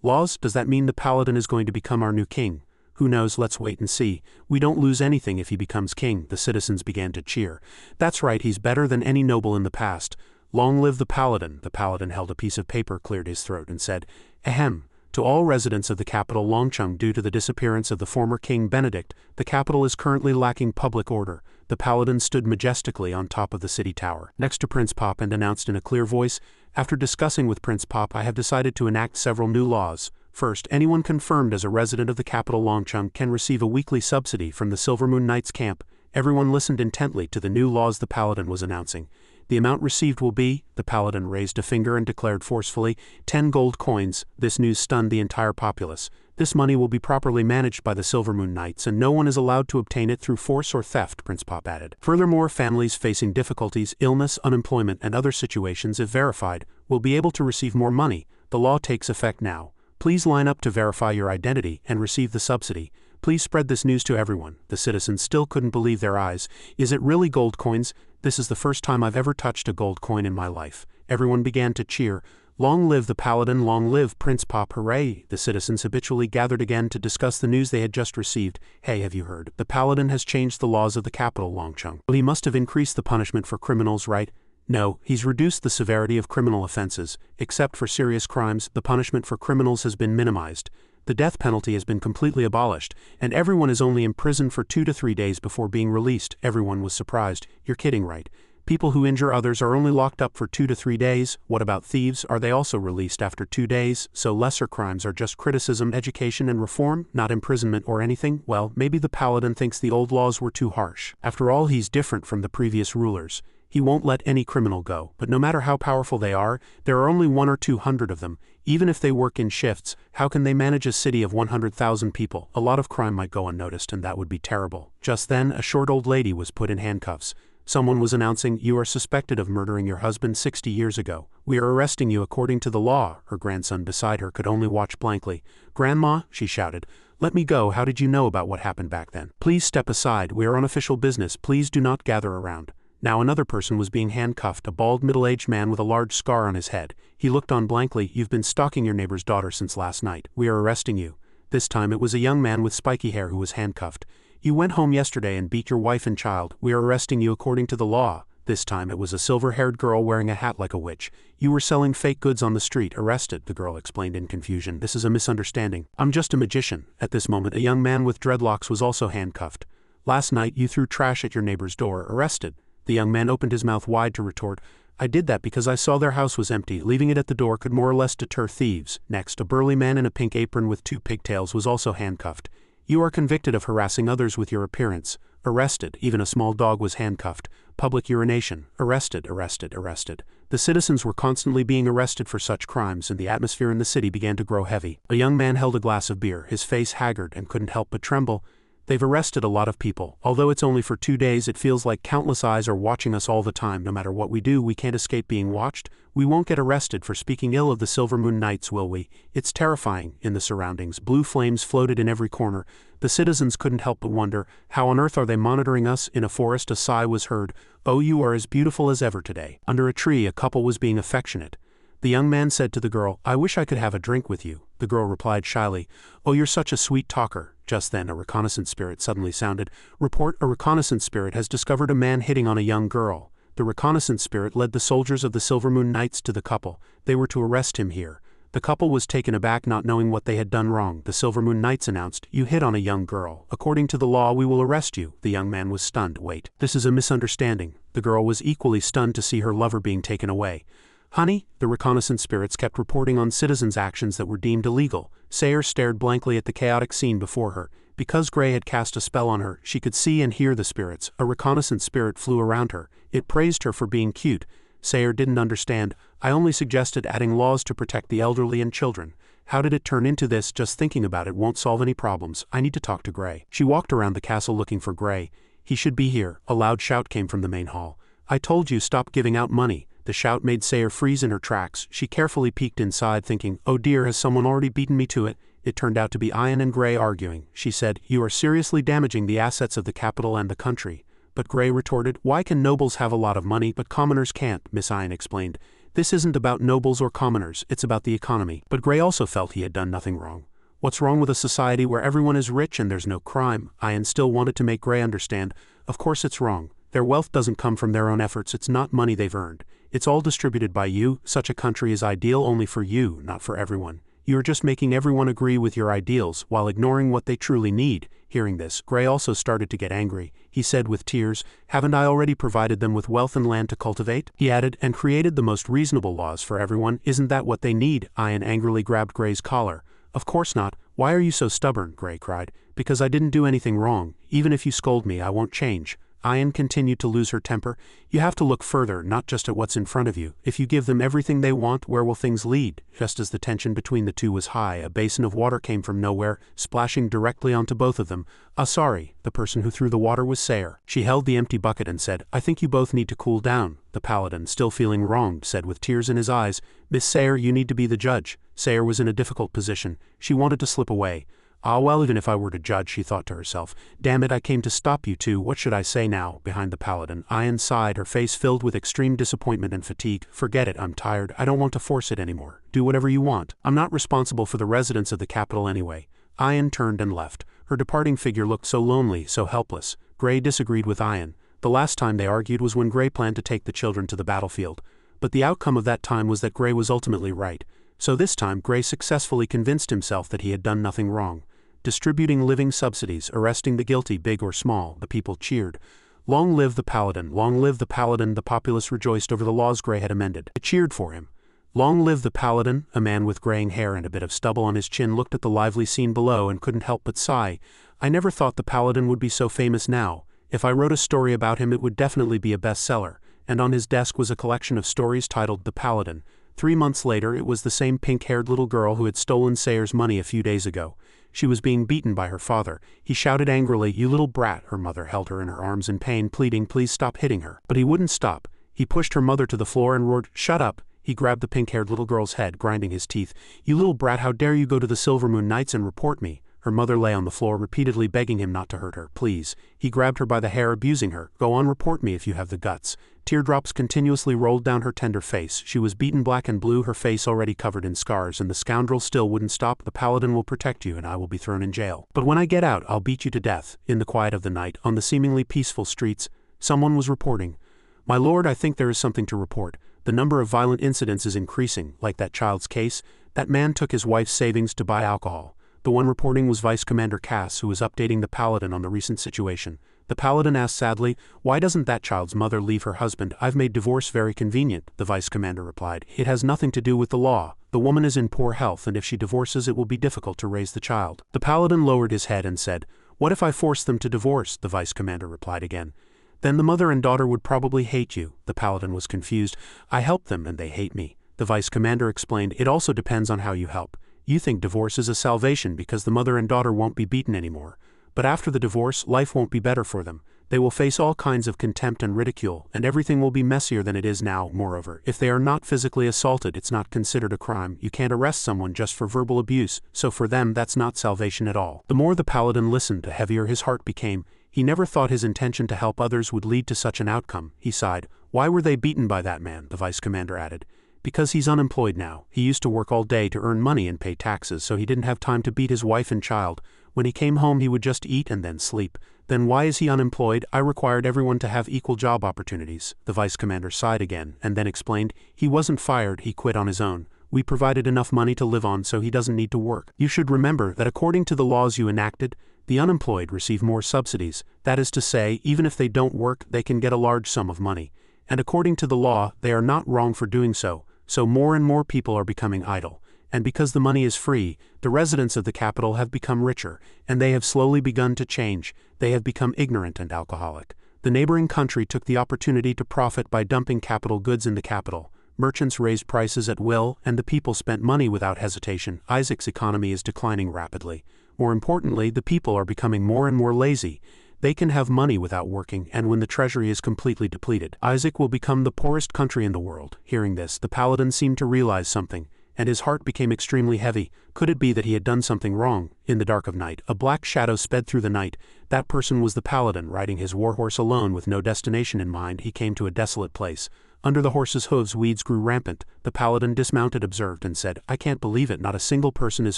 Laws? Does that mean the paladin is going to become our new king? Who knows, let's wait and see. We don't lose anything if he becomes king. The citizens began to cheer. That's right, he's better than any noble in the past. Long live the paladin. The paladin held a piece of paper, cleared his throat, and said, Ahem. To all residents of the capital Longcheng, due to the disappearance of the former King Benedict, the capital is currently lacking public order. The paladin stood majestically on top of the city tower, next to Prince Pop, and announced in a clear voice, After discussing with Prince Pop, I have decided to enact several new laws. First, anyone confirmed as a resident of the capital Longcheng can receive a weekly subsidy from the Silvermoon Knights camp. Everyone listened intently to the new laws the Paladin was announcing. The amount received will be, the Paladin raised a finger and declared forcefully, 10 gold coins. This news stunned the entire populace. This money will be properly managed by the Silvermoon Knights, and no one is allowed to obtain it through force or theft, Prince Pop added. Furthermore, families facing difficulties, illness, unemployment, and other situations, if verified, will be able to receive more money. The law takes effect now. Please line up to verify your identity and receive the subsidy. Please spread this news to everyone. The citizens still couldn't believe their eyes. Is it really gold coins? This is the first time I've ever touched a gold coin in my life. Everyone began to cheer. Long live the Paladin, long live Prince Pop, hooray! The citizens habitually gathered again to discuss the news they had just received. Hey, have you heard? The Paladin has changed the laws of the capital, Longcheng. Well, he must have increased the punishment for criminals, right? No, he's reduced the severity of criminal offenses. Except for serious crimes, the punishment for criminals has been minimized. The death penalty has been completely abolished, and everyone is only imprisoned for 2 to 3 days before being released. Everyone was surprised. You're kidding, right? People who injure others are only locked up for 2 to 3 days. What about thieves? Are they also released after 2 days? So lesser crimes are just criticism, education, and reform, not imprisonment or anything? Well, maybe the Paladin thinks the old laws were too harsh. After all, he's different from the previous rulers. He won't let any criminal go, but no matter how powerful they are, there are only 100 or 200 of them. Even if they work in shifts, how can they manage a city of 100,000 people? A lot of crime might go unnoticed, and that would be terrible. Just then, a short old lady was put in handcuffs. Someone was announcing, "You are suspected of murdering your husband 60 years ago. We are arresting you according to the law." Her grandson beside her could only watch blankly. "Grandma," she shouted, "let me go. How did you know about what happened back then? Please step aside. We are on official business. Please do not gather around." Now another person was being handcuffed, a bald middle-aged man with a large scar on his head. He looked on blankly. "You've been stalking your neighbor's daughter since last night. We are arresting you." This time it was a young man with spiky hair who was handcuffed. "You went home yesterday and beat your wife and child. We are arresting you according to the law." This time it was a silver-haired girl wearing a hat like a witch. "You were selling fake goods on the street. Arrested," the girl explained in confusion. "This is a misunderstanding. I'm just a magician." At this moment a young man with dreadlocks was also handcuffed. "Last night you threw trash at your neighbor's door. Arrested." The young man opened his mouth wide to retort, "I did that because I saw their house was empty. Leaving it at the door could more or less deter thieves." Next, a burly man in a pink apron with 2 pigtails was also handcuffed. "You are convicted of harassing others with your appearance." Arrested. Even a small dog was handcuffed. "Public urination." Arrested, arrested, arrested. The citizens were constantly being arrested for such crimes, and the atmosphere in the city began to grow heavy. A young man held a glass of beer, his face haggard, and couldn't help but tremble. "They've arrested a lot of people. Although it's only for 2 days, it feels like countless eyes are watching us all the time. No matter what we do, we can't escape being watched. We won't get arrested for speaking ill of the Silvermoon Knights, will we? It's terrifying." In the surroundings, blue flames floated in every corner. The citizens couldn't help but wonder, how on earth are they monitoring us? In a forest a sigh was heard. "Oh, you are as beautiful as ever today." Under a tree a couple was being affectionate. The young man said to the girl, "I wish I could have a drink with you." The girl replied shyly, "Oh, you're such a sweet talker." Just then a reconnaissance spirit suddenly sounded. "Report, a reconnaissance spirit has discovered a man hitting on a young girl." The reconnaissance spirit led the soldiers of the Silvermoon Knights to the couple. They were to arrest him here. The couple was taken aback, not knowing what they had done wrong. The Silvermoon Knights announced, "You hit on a young girl. According to the law, we will arrest you." The young man was stunned. "Wait, this is a misunderstanding." The girl was equally stunned to see her lover being taken away. "Honey," the reconnaissance spirits kept reporting on citizens' actions that were deemed illegal. Sayre stared blankly at the chaotic scene before her. Because Gray had cast a spell on her, she could see and hear the spirits. A reconnaissance spirit flew around her. It praised her for being cute. Sayre didn't understand. "I only suggested adding laws to protect the elderly and children. How did it turn into this? Just thinking about it won't solve any problems. I need to talk to Gray." She walked around the castle looking for Gray. "He should be here." A loud shout came from the main hall. "I told you, stop giving out money." The shout made Sayre freeze in her tracks. She carefully peeked inside, thinking, "Oh dear, has someone already beaten me to it?" It turned out to be Ian and Gray arguing. She said, "You are seriously damaging the assets of the capital and the country." But Gray retorted, "Why can nobles have a lot of money but commoners can't?" Miss Ian explained, "This isn't about nobles or commoners, it's about the economy." But Gray also felt he had done nothing wrong. What's wrong with a society where everyone is rich and there's no crime? Ian still wanted to make Gray understand. Of course it's wrong. Their wealth doesn't come from their own efforts, it's not money they've earned. It's all distributed by you. Such a country is ideal only for you, not for everyone. You are just making everyone agree with your ideals, while ignoring what they truly need. Hearing this, Gray also started to get angry. He said with tears, "Haven't I already provided them with wealth and land to cultivate?" He added, "And created the most reasonable laws for everyone. Isn't that what they need?" Ian angrily grabbed Gray's collar. "Of course not. Why are you so stubborn?" Gray cried. because I didn't do anything wrong. Even if you scold me, I won't change. Ayan continued to lose her temper. You have to look further, not just at what's in front of you. If you give them everything they want, where will things lead? Just as the tension between the two was high, a basin of water came from nowhere, splashing directly onto both of them. Sorry, the person who threw the water was Sayer. She held the empty bucket and said, I think you both need to cool down. The paladin, still feeling wronged, said with tears in his eyes, Miss Sayer, you need to be the judge. Sayer was in a difficult position. She wanted to slip away. Well, even if I were to judge, she thought to herself. Damn it, I came to stop you two. What should I say now? Behind the paladin, Ayan sighed, her face filled with extreme disappointment and fatigue. Forget it, I'm tired. I don't want to force it anymore. Do whatever you want. I'm not responsible for the residents of the capital anyway. Ayan turned and left. Her departing figure looked so lonely, so helpless. Gray disagreed with Ayan. The last time they argued was when Gray planned to take the children to the battlefield. But the outcome of that time was that Gray was ultimately right. So this time, Gray successfully convinced himself that he had done nothing wrong. Distributing living subsidies, arresting the guilty, big or small, the people cheered. Long live the paladin, long live the paladin. The populace rejoiced over the laws Gray had amended. It cheered for him. Long live the paladin. A man with graying hair and a bit of stubble on his chin looked at the lively scene below and couldn't help but sigh. I never thought the paladin would be so famous now. If I wrote a story about him, it would definitely be a bestseller. And on his desk was a collection of stories titled The Paladin. 3 months later, it was the same pink-haired little girl who had stolen Sayer's money a few days ago. She was being beaten by her father. He shouted angrily, You little brat. Her mother held her in her arms in pain, pleading, Please stop hitting her. But he wouldn't stop. He pushed her mother to the floor and roared, Shut up. He grabbed the pink-haired little girl's head, grinding his teeth. You little brat, how dare you go to the Silvermoon Knights and report me? Her mother lay on the floor, repeatedly begging him not to hurt her. Please. He grabbed her by the hair, abusing her. Go on, report me if you have the guts. Teardrops continuously rolled down her tender face. She was beaten black and blue, her face already covered in scars, and the scoundrel still wouldn't stop. The paladin will protect you and I will be thrown in jail. But when I get out, I'll beat you to death. In the quiet of the night, on the seemingly peaceful streets, someone was reporting. My lord, I think there is something to report. The number of violent incidents is increasing, like that child's case. That man took his wife's savings to buy alcohol. The one reporting was Vice Commander Cass, who was updating the paladin on the recent situation. The paladin asked sadly, Why doesn't that child's mother leave her husband? I've made divorce very convenient, the vice commander replied. It has nothing to do with the law. The woman is in poor health, and if she divorces it will be difficult to raise the child. The paladin lowered his head and said, What if I force them to divorce? The vice commander replied again. Then the mother and daughter would probably hate you. The paladin was confused. I help them and they hate me. The vice commander explained, It also depends on how you help. You think divorce is a salvation because the mother and daughter won't be beaten anymore. But after the divorce, life won't be better for them. They will face all kinds of contempt and ridicule, and everything will be messier than it is now. Moreover, if they are not physically assaulted, it's not considered a crime. You can't arrest someone just for verbal abuse, so for them that's not salvation at all. The more the paladin listened, the heavier his heart became. He never thought his intention to help others would lead to such an outcome. He sighed. Why were they beaten by that man? The vice commander added. Because he's unemployed now. He used to work all day to earn money and pay taxes, so he didn't have time to beat his wife and child. When he came home he would just eat and then sleep. Then why is he unemployed? I required everyone to have equal job opportunities. The vice commander sighed again, and then explained, He wasn't fired, he quit on his own. We provided enough money to live on so he doesn't need to work. You should remember that according to the laws you enacted, the unemployed receive more subsidies. That is to say, even if they don't work, they can get a large sum of money. And according to the law, they are not wrong for doing so. So more and more people are becoming idle. And because the money is free, the residents of the capital have become richer, and they have slowly begun to change. They have become ignorant and alcoholic. The neighboring country took the opportunity to profit by dumping capital goods in the capital. Merchants raised prices at will, and the people spent money without hesitation. Isaac's economy is declining rapidly. More importantly, the people are becoming more and more lazy. They can have money without working, and when the treasury is completely depleted, Isaac will become the poorest country in the world. Hearing this, the paladin seemed to realize something, and his heart became extremely heavy. Could it be that he had done something wrong? In the dark of night, a black shadow sped through the night. That person was the paladin, riding his warhorse alone with no destination in mind. He came to a desolate place. Under the horse's hooves weeds grew rampant. The paladin dismounted, observed, and said, I can't believe it, not a single person is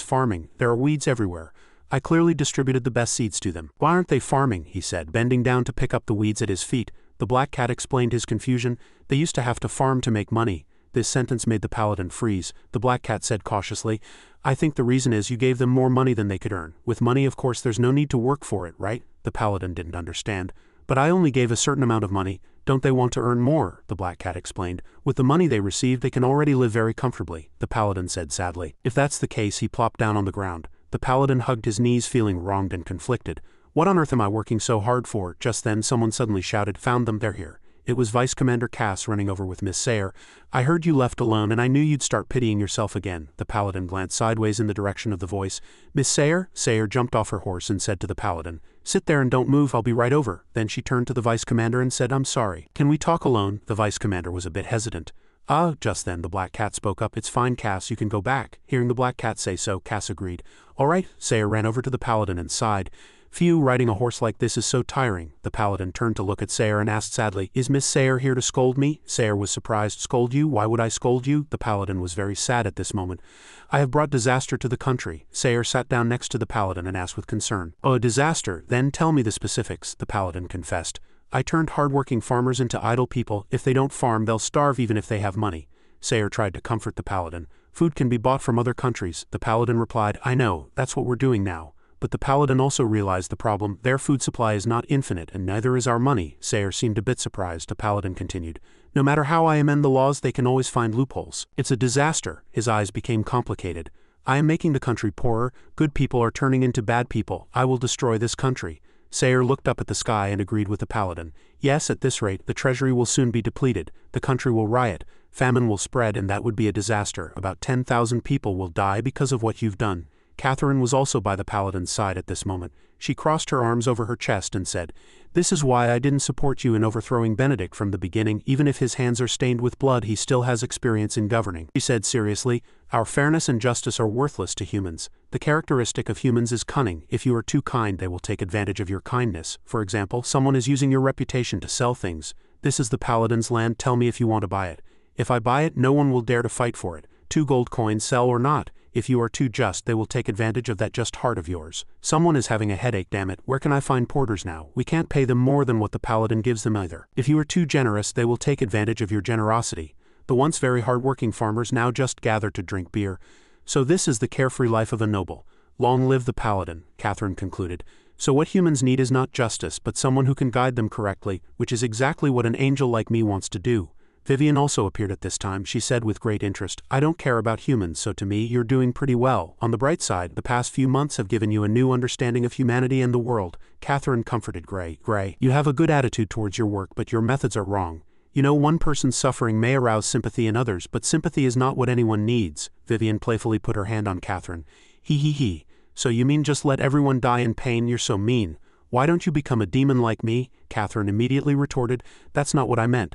farming. There are weeds everywhere. I clearly distributed the best seeds to them. Why aren't they farming? He said, bending down to pick up the weeds at his feet. The black cat explained his confusion. They used to have to farm to make money. This sentence made the paladin freeze. The black cat said cautiously, I think the reason is you gave them more money than they could earn. With money, of course, there's no need to work for it, right? The paladin didn't understand. But I only gave a certain amount of money. Don't they want to earn more? The black cat explained. With the money they received, they can already live very comfortably, the paladin said sadly. If that's the case, he plopped down on the ground. The paladin hugged his knees, feeling wronged and conflicted. What on earth am I working so hard for? Just then someone suddenly shouted, "Found them, they're here." It was Vice Commander Cass running over with Miss Sayre. "I heard you left alone and I knew you'd start pitying yourself again." The paladin glanced sideways in the direction of the voice. "Miss Sayre?" Sayre jumped off her horse and said to the paladin, "Sit there and don't move, I'll be right over." Then she turned to the Vice Commander and said, "I'm sorry. Can we talk alone?" The Vice Commander was a bit hesitant. Just then the Black Cat spoke up. "It's fine, Cass, you can go back." Hearing the Black Cat say so, Cass agreed. "All right." Sayre ran over to the paladin and sighed. "Phew, riding a horse like this is so tiring." The paladin turned to look at Sayre and asked sadly, "Is Miss Sayre here to scold me?" Sayre was surprised. "Scold you? Why would I scold you?" The paladin was very sad at this moment. "I have brought disaster to the country." Sayre sat down next to the paladin and asked with concern, "Oh, a disaster? Then tell me the specifics." The paladin confessed. "I turned hard-working farmers into idle people. If they don't farm, they'll starve even if they have money." Sayre tried to comfort the paladin. "Food can be bought from other countries." The paladin replied, "I know, that's what we're doing now." But the paladin also realized the problem. Their food supply is not infinite, and neither is our money. Sayre seemed a bit surprised. The paladin continued, "No matter how I amend the laws, they can always find loopholes. It's a disaster." His eyes became complicated. "I am making the country poorer. Good people are turning into bad people. I will destroy this country." Sayre looked up at the sky and agreed with the paladin. "Yes, at this rate, the treasury will soon be depleted. The country will riot. Famine will spread, and that would be a disaster. About 10,000 people will die because of what you've done." Catherine was also by the paladin's side at this moment. She crossed her arms over her chest and said, "This is why I didn't support you in overthrowing Benedict from the beginning. Even if his hands are stained with blood, he still has experience in governing." She said seriously, "Our fairness and justice are worthless to humans. The characteristic of humans is cunning. If you are too kind, they will take advantage of your kindness. For example, someone is using your reputation to sell things. This is the paladin's land. Tell me if you want to buy it. If I buy it, no one will dare to fight for it. 2 gold coins, sell or not. If you are too just, they will take advantage of that just heart of yours. Someone is having a headache, damn it. Where can I find porters now? We can't pay them more than what the paladin gives them either. If you are too generous, they will take advantage of your generosity. The once very hard-working farmers now just gather to drink beer. So this is the carefree life of a noble. Long live the paladin," Catherine concluded. "So what humans need is not justice, but someone who can guide them correctly, which is exactly what an angel like me wants to do." Vivian also appeared at this time. She said with great interest, "I don't care about humans, so to me, you're doing pretty well. On the bright side, the past few months have given you a new understanding of humanity and the world." Catherine comforted Gray. "You have a good attitude towards your work, but your methods are wrong. You know, one person's suffering may arouse sympathy in others, but sympathy is not what anyone needs." Vivian playfully put her hand on Catherine. He. "So you mean just let everyone die in pain? You're so mean. Why don't you become a demon like me?" Catherine immediately retorted, "That's not what I meant.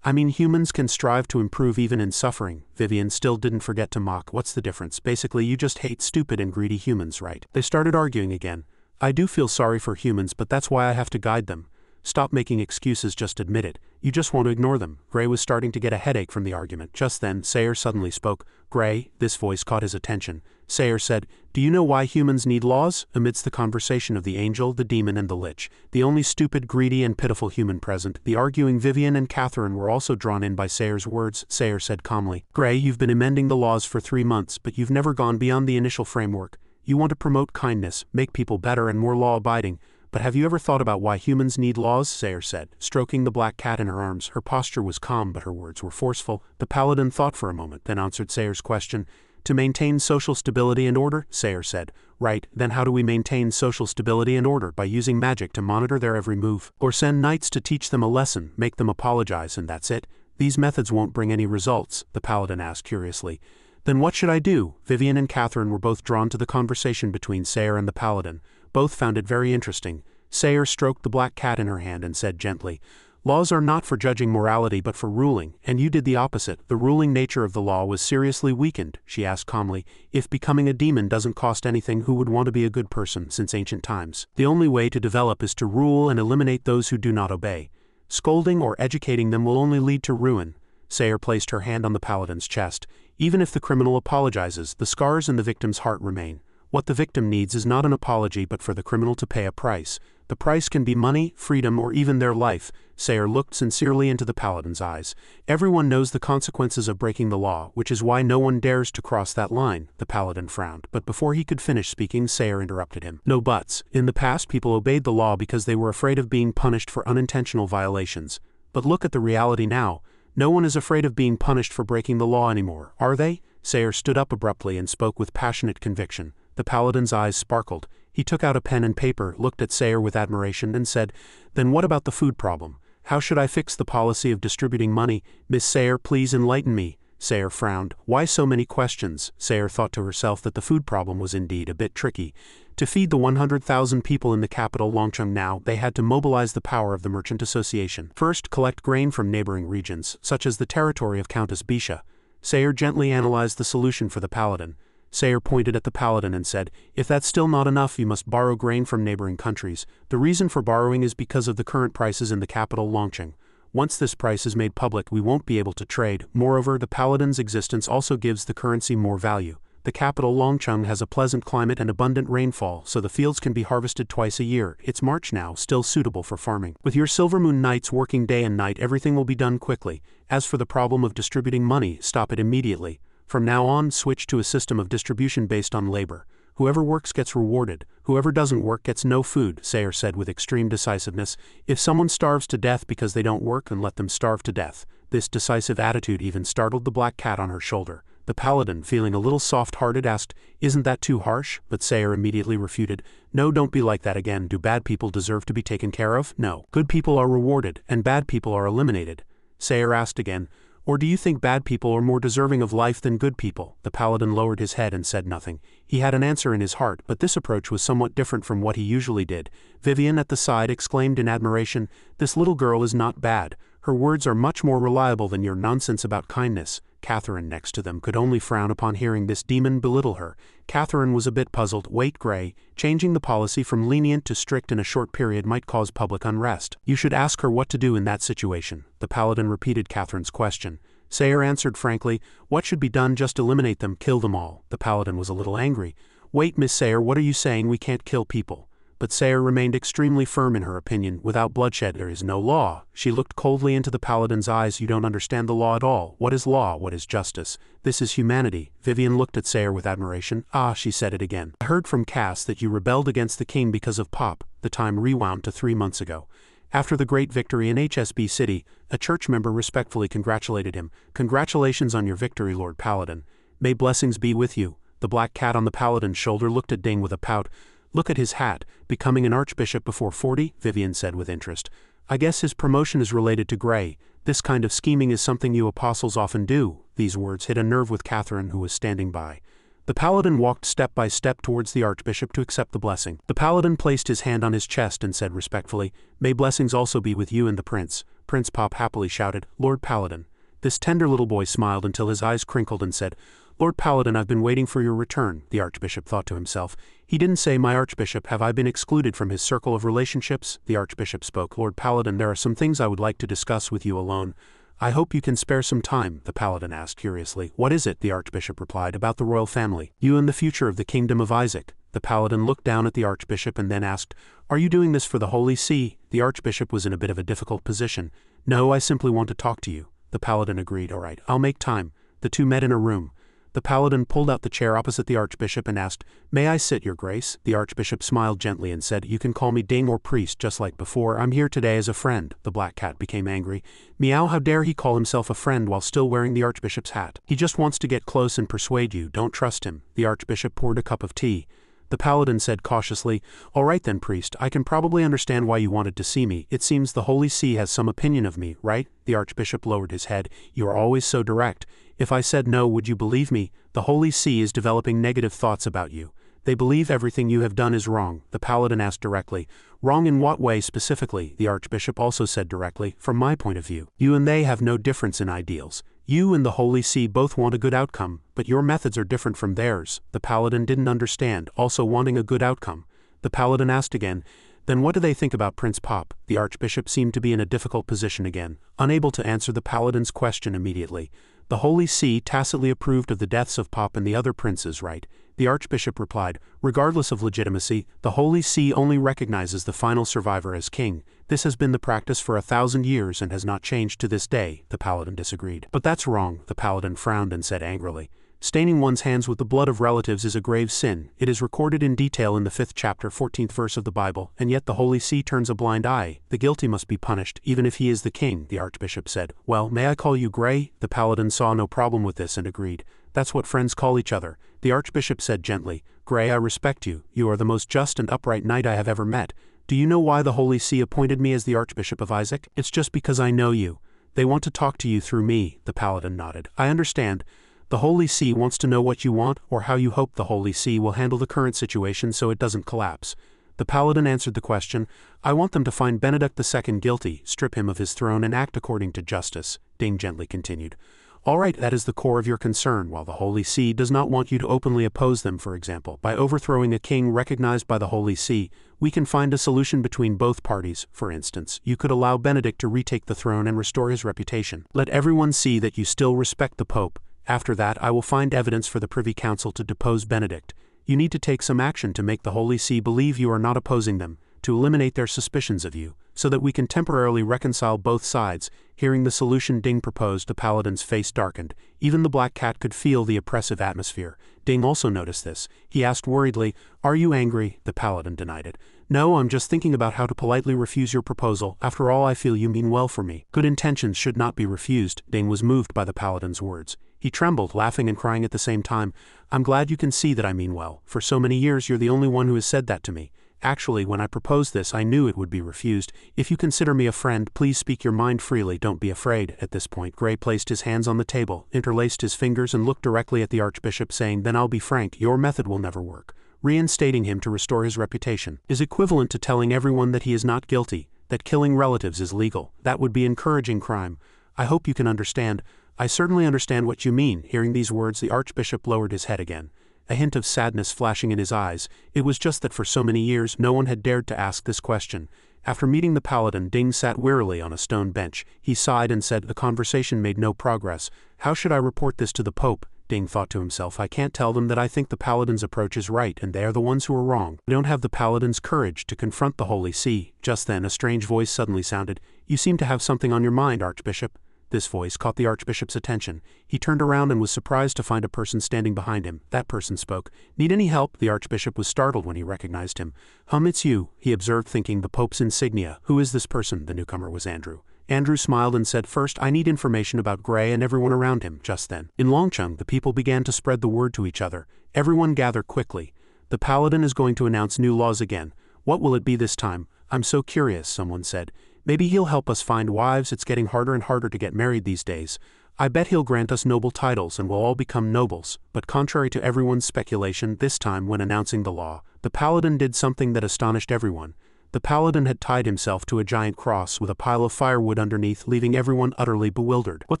I mean, humans can strive to improve even in suffering." Vivian still didn't forget to mock. "What's the difference? Basically, you just hate stupid and greedy humans, right?" They started arguing again. "I do feel sorry for humans, but that's why I have to guide them. Stop making excuses, just admit it. You just want to ignore them." Gray was starting to get a headache from the argument. Just then, Sayre suddenly spoke. "Gray," this voice caught his attention. Sayre said, "Do you know why humans need laws?" Amidst the conversation of the angel, the demon, and the lich, the only stupid, greedy, and pitiful human present, the arguing Vivian and Catherine were also drawn in by Sayre's words. Sayre said calmly, "Gray, you've been amending the laws for 3 months, but you've never gone beyond the initial framework. You want to promote kindness, make people better and more law-abiding. But have you ever thought about why humans need laws?" Sayre said, stroking the black cat in her arms. Her posture was calm, but her words were forceful. The paladin thought for a moment, then answered Sayre's question. "To maintain social stability and order," Sayre said. "Right, then how do we maintain social stability and order? By using magic to monitor their every move. Or send knights to teach them a lesson, make them apologize, and that's it. These methods won't bring any results," the paladin asked curiously. "Then what should I do?" Vivian and Catherine were both drawn to the conversation between Sayre and the paladin. Both found it very interesting. Sayre stroked the black cat in her hand and said gently, "Laws are not for judging morality but for ruling, and you did the opposite. The ruling nature of the law was seriously weakened." She asked calmly, "If becoming a demon doesn't cost anything, who would want to be a good person since ancient times? The only way to develop is to rule and eliminate those who do not obey. Scolding or educating them will only lead to ruin." Sayre placed her hand on the paladin's chest. "Even if the criminal apologizes, the scars in the victim's heart remain. What the victim needs is not an apology but for the criminal to pay a price. The price can be money, freedom, or even their life." Sayre looked sincerely into the paladin's eyes. "Everyone knows the consequences of breaking the law, which is why no one dares to cross that line." The paladin frowned, but before he could finish speaking, Sayre interrupted him. "No buts. In the past, people obeyed the law because they were afraid of being punished for unintentional violations. But look at the reality now. No one is afraid of being punished for breaking the law anymore, are they?" Sayre stood up abruptly and spoke with passionate conviction. The paladin's eyes sparkled. He took out a pen and paper, looked at Sayer with admiration, and said, "Then what about the food problem? How should I fix the policy of distributing money? Miss Sayer, please enlighten me." Sayer frowned. Why so many questions? Sayer thought to herself that the food problem was indeed a bit tricky. To feed the 100,000 people in the capital Longcheng now, they had to mobilize the power of the Merchant Association. First, collect grain from neighboring regions, such as the territory of Countess Bisha. Sayer gently analyzed the solution for the paladin. Sayer pointed at the paladin and said, "If that's still not enough, you must borrow grain from neighboring countries. The reason for borrowing is because of the current prices in the capital Longcheng. Once this price is made public, we won't be able to trade. Moreover, the paladin's existence also gives the currency more value. The capital Longcheng has a pleasant climate and abundant rainfall, so the fields can be harvested twice a year. It's March now, still suitable for farming. With your Silver Moon Knights working day and night, everything will be done quickly. As for the problem of distributing money, stop it immediately. From now on, switch to a system of distribution based on labor. Whoever works gets rewarded. Whoever doesn't work gets no food," Sayer said with extreme decisiveness. "If someone starves to death because they don't work, then let them starve to death." This decisive attitude even startled the black cat on her shoulder. The paladin, feeling a little soft-hearted, asked, "Isn't that too harsh?" But Sayer immediately refuted, "No, don't be like that again. Do bad people deserve to be taken care of? No. Good people are rewarded, and bad people are eliminated." Sayer asked again, "Or do you think bad people are more deserving of life than good people?" The paladin lowered his head and said nothing. He had an answer in his heart, but this approach was somewhat different from what he usually did. Vivian at the side exclaimed in admiration, "This little girl is not bad. Her words are much more reliable than your nonsense about kindness." Catherine, next to them, could only frown upon hearing this demon belittle her. Catherine was a bit puzzled. Wait, Gray, changing the policy from lenient to strict in a short period might cause public unrest. You should ask her what to do in that situation. The paladin repeated Catherine's question. Sayer answered frankly, "What should be done? Just eliminate them, kill them all." The paladin was a little angry. "Wait, Miss Sayer, what are you saying? We can't kill people." But Sayer remained extremely firm in her opinion. Without bloodshed there is no law. She looked coldly into the paladin's eyes. "You don't understand the law at all. What is law? What is justice? This is humanity." Vivian looked at Sayer with admiration. "Ah," she said it again. "I heard from Cass that you rebelled against the king because of Pop." The time rewound to 3 months ago. After the great victory in HSB City, a church member respectfully congratulated him. "Congratulations on your victory, Lord Paladin. May blessings be with you." The black cat on the paladin's shoulder looked at Ding with a pout. "Look at his hat. Becoming an archbishop before 40, Vivian said with interest. "I guess his promotion is related to Gray. This kind of scheming is something you apostles often do." These words hit a nerve with Catherine, who was standing by. The paladin walked step by step towards the archbishop to accept the blessing. The paladin placed his hand on his chest and said respectfully, "May blessings also be with you and the prince." Prince Pop happily shouted, "Lord Paladin." This tender little boy smiled until his eyes crinkled and said, "Lord Paladin, I've been waiting for your return," the archbishop thought to himself. He didn't say, "My archbishop, have I been excluded from his circle of relationships?" The archbishop spoke. "Lord Paladin, there are some things I would like to discuss with you alone." "I hope you can spare some time," the paladin asked curiously. "What is it?" the archbishop replied. "About the royal family. You and the future of the kingdom of Isaac." The paladin looked down at the archbishop and then asked, "Are you doing this for the Holy See?" The archbishop was in a bit of a difficult position. "No, I simply want to talk to you." The paladin agreed. "All right, I'll make time." The two met in a room. The paladin pulled out the chair opposite the archbishop and asked, "May I sit, your grace?" The archbishop smiled gently and said, "You can call me Ding or priest just like before. I'm here today as a friend." The black cat became angry. "Meow, how dare he call himself a friend while still wearing the archbishop's hat? He just wants to get close and persuade you. Don't trust him." The archbishop poured a cup of tea. The paladin said cautiously, "All right then, priest, I can probably understand why you wanted to see me. It seems the Holy See has some opinion of me, right?" The archbishop lowered his head. "You are always so direct. If I said no, would you believe me? The Holy See is developing negative thoughts about you. They believe everything you have done is wrong." The paladin asked directly. "Wrong in what way specifically?" The archbishop also said directly, "From my point of view, you and they have no difference in ideals. You and the Holy See both want a good outcome, but your methods are different from theirs." The paladin didn't understand, also wanting a good outcome. The paladin asked again, "Then what do they think about Prince Pop?" The archbishop seemed to be in a difficult position again, unable to answer the paladin's question immediately. The Holy See tacitly approved of the deaths of Pop and the other princes, right? The archbishop replied, "Regardless of legitimacy, the Holy See only recognizes the final survivor as king. This has been the practice for 1,000 years and has not changed to this day." The paladin disagreed. "But that's wrong." The paladin frowned and said angrily, "Staining one's hands with the blood of relatives is a grave sin. It is recorded in detail in the 5th chapter, 14th verse of the Bible, and yet the Holy See turns a blind eye. The guilty must be punished, even if he is the king," the archbishop said. "Well, may I call you Gray?" The paladin saw no problem with this and agreed. That's what friends call each other, the Archbishop said gently. Gray, I respect you. You are the most just and upright knight I have ever met. Do you know why the Holy See appointed me as the Archbishop of Isaac? It's just because I know you. They want to talk to you through me, the Paladin nodded. I understand. The Holy See wants to know what you want or how you hope the Holy See will handle the current situation so it doesn't collapse. The Paladin answered the question. I want them to find Benedict II guilty, strip him of his throne and act according to justice, Ding gently continued. All right, that is the core of your concern, while the Holy See does not want you to openly oppose them, for example. By overthrowing a king recognized by the Holy See, we can find a solution between both parties. For instance, you could allow Benedict to retake the throne and restore his reputation. Let everyone see that you still respect the Pope. After that, I will find evidence for the Privy Council to depose Benedict. You need to take some action to make the Holy See believe you are not opposing them, to eliminate their suspicions of you, so that we can temporarily reconcile both sides. Hearing the solution Ding proposed, the Paladin's face darkened. Even the Black Cat could feel the oppressive atmosphere. Ding also noticed this. He asked worriedly, Are you angry? The Paladin denied it. No, I'm just thinking about how to politely refuse your proposal. After all, I feel you mean well for me. Good intentions should not be refused. Ding was moved by the Paladin's words. He trembled, laughing and crying at the same time. I'm glad you can see that I mean well. For so many years you're the only one who has said that to me. Actually, when I proposed this, I knew it would be refused. If you consider me a friend, please speak your mind freely, don't be afraid. At this point, Gray placed his hands on the table, interlaced his fingers and looked directly at the Archbishop, saying, Then I'll be frank, your method will never work. Reinstating him to restore his reputation is equivalent to telling everyone that he is not guilty, that killing relatives is legal. That would be encouraging crime. I hope you can understand. I certainly understand what you mean. Hearing these words, the Archbishop lowered his head again, a hint of sadness flashing in his eyes. It was just that for so many years no one had dared to ask this question. After meeting the Paladin, Ding sat wearily on a stone bench. He sighed and said, The conversation made no progress. How should I report this to the Pope? Ding thought to himself, I can't tell them that I think the Paladin's approach is right and they are the ones who are wrong. I don't have the Paladin's courage to confront the Holy See. Just then a strange voice suddenly sounded. You seem to have something on your mind, Archbishop. This voice caught the Archbishop's attention. He turned around and was surprised to find a person standing behind him. That person spoke. Need any help? The Archbishop was startled when he recognized him. It's you, he observed, thinking, the Pope's insignia. Who is this person? The newcomer was Andrew. Andrew smiled and said, First, I need information about Gray and everyone around him. Just then, in Longcheng, the people began to spread the word to each other. Everyone gathered quickly. The Paladin is going to announce new laws again. What will it be this time? I'm so curious, someone said. Maybe he'll help us find wives. It's getting harder and harder to get married these days. I bet he'll grant us noble titles and we'll all become nobles. But contrary to everyone's speculation, this time when announcing the law, the Paladin did something that astonished everyone. The Paladin had tied himself to a giant cross with a pile of firewood underneath, leaving everyone utterly bewildered. What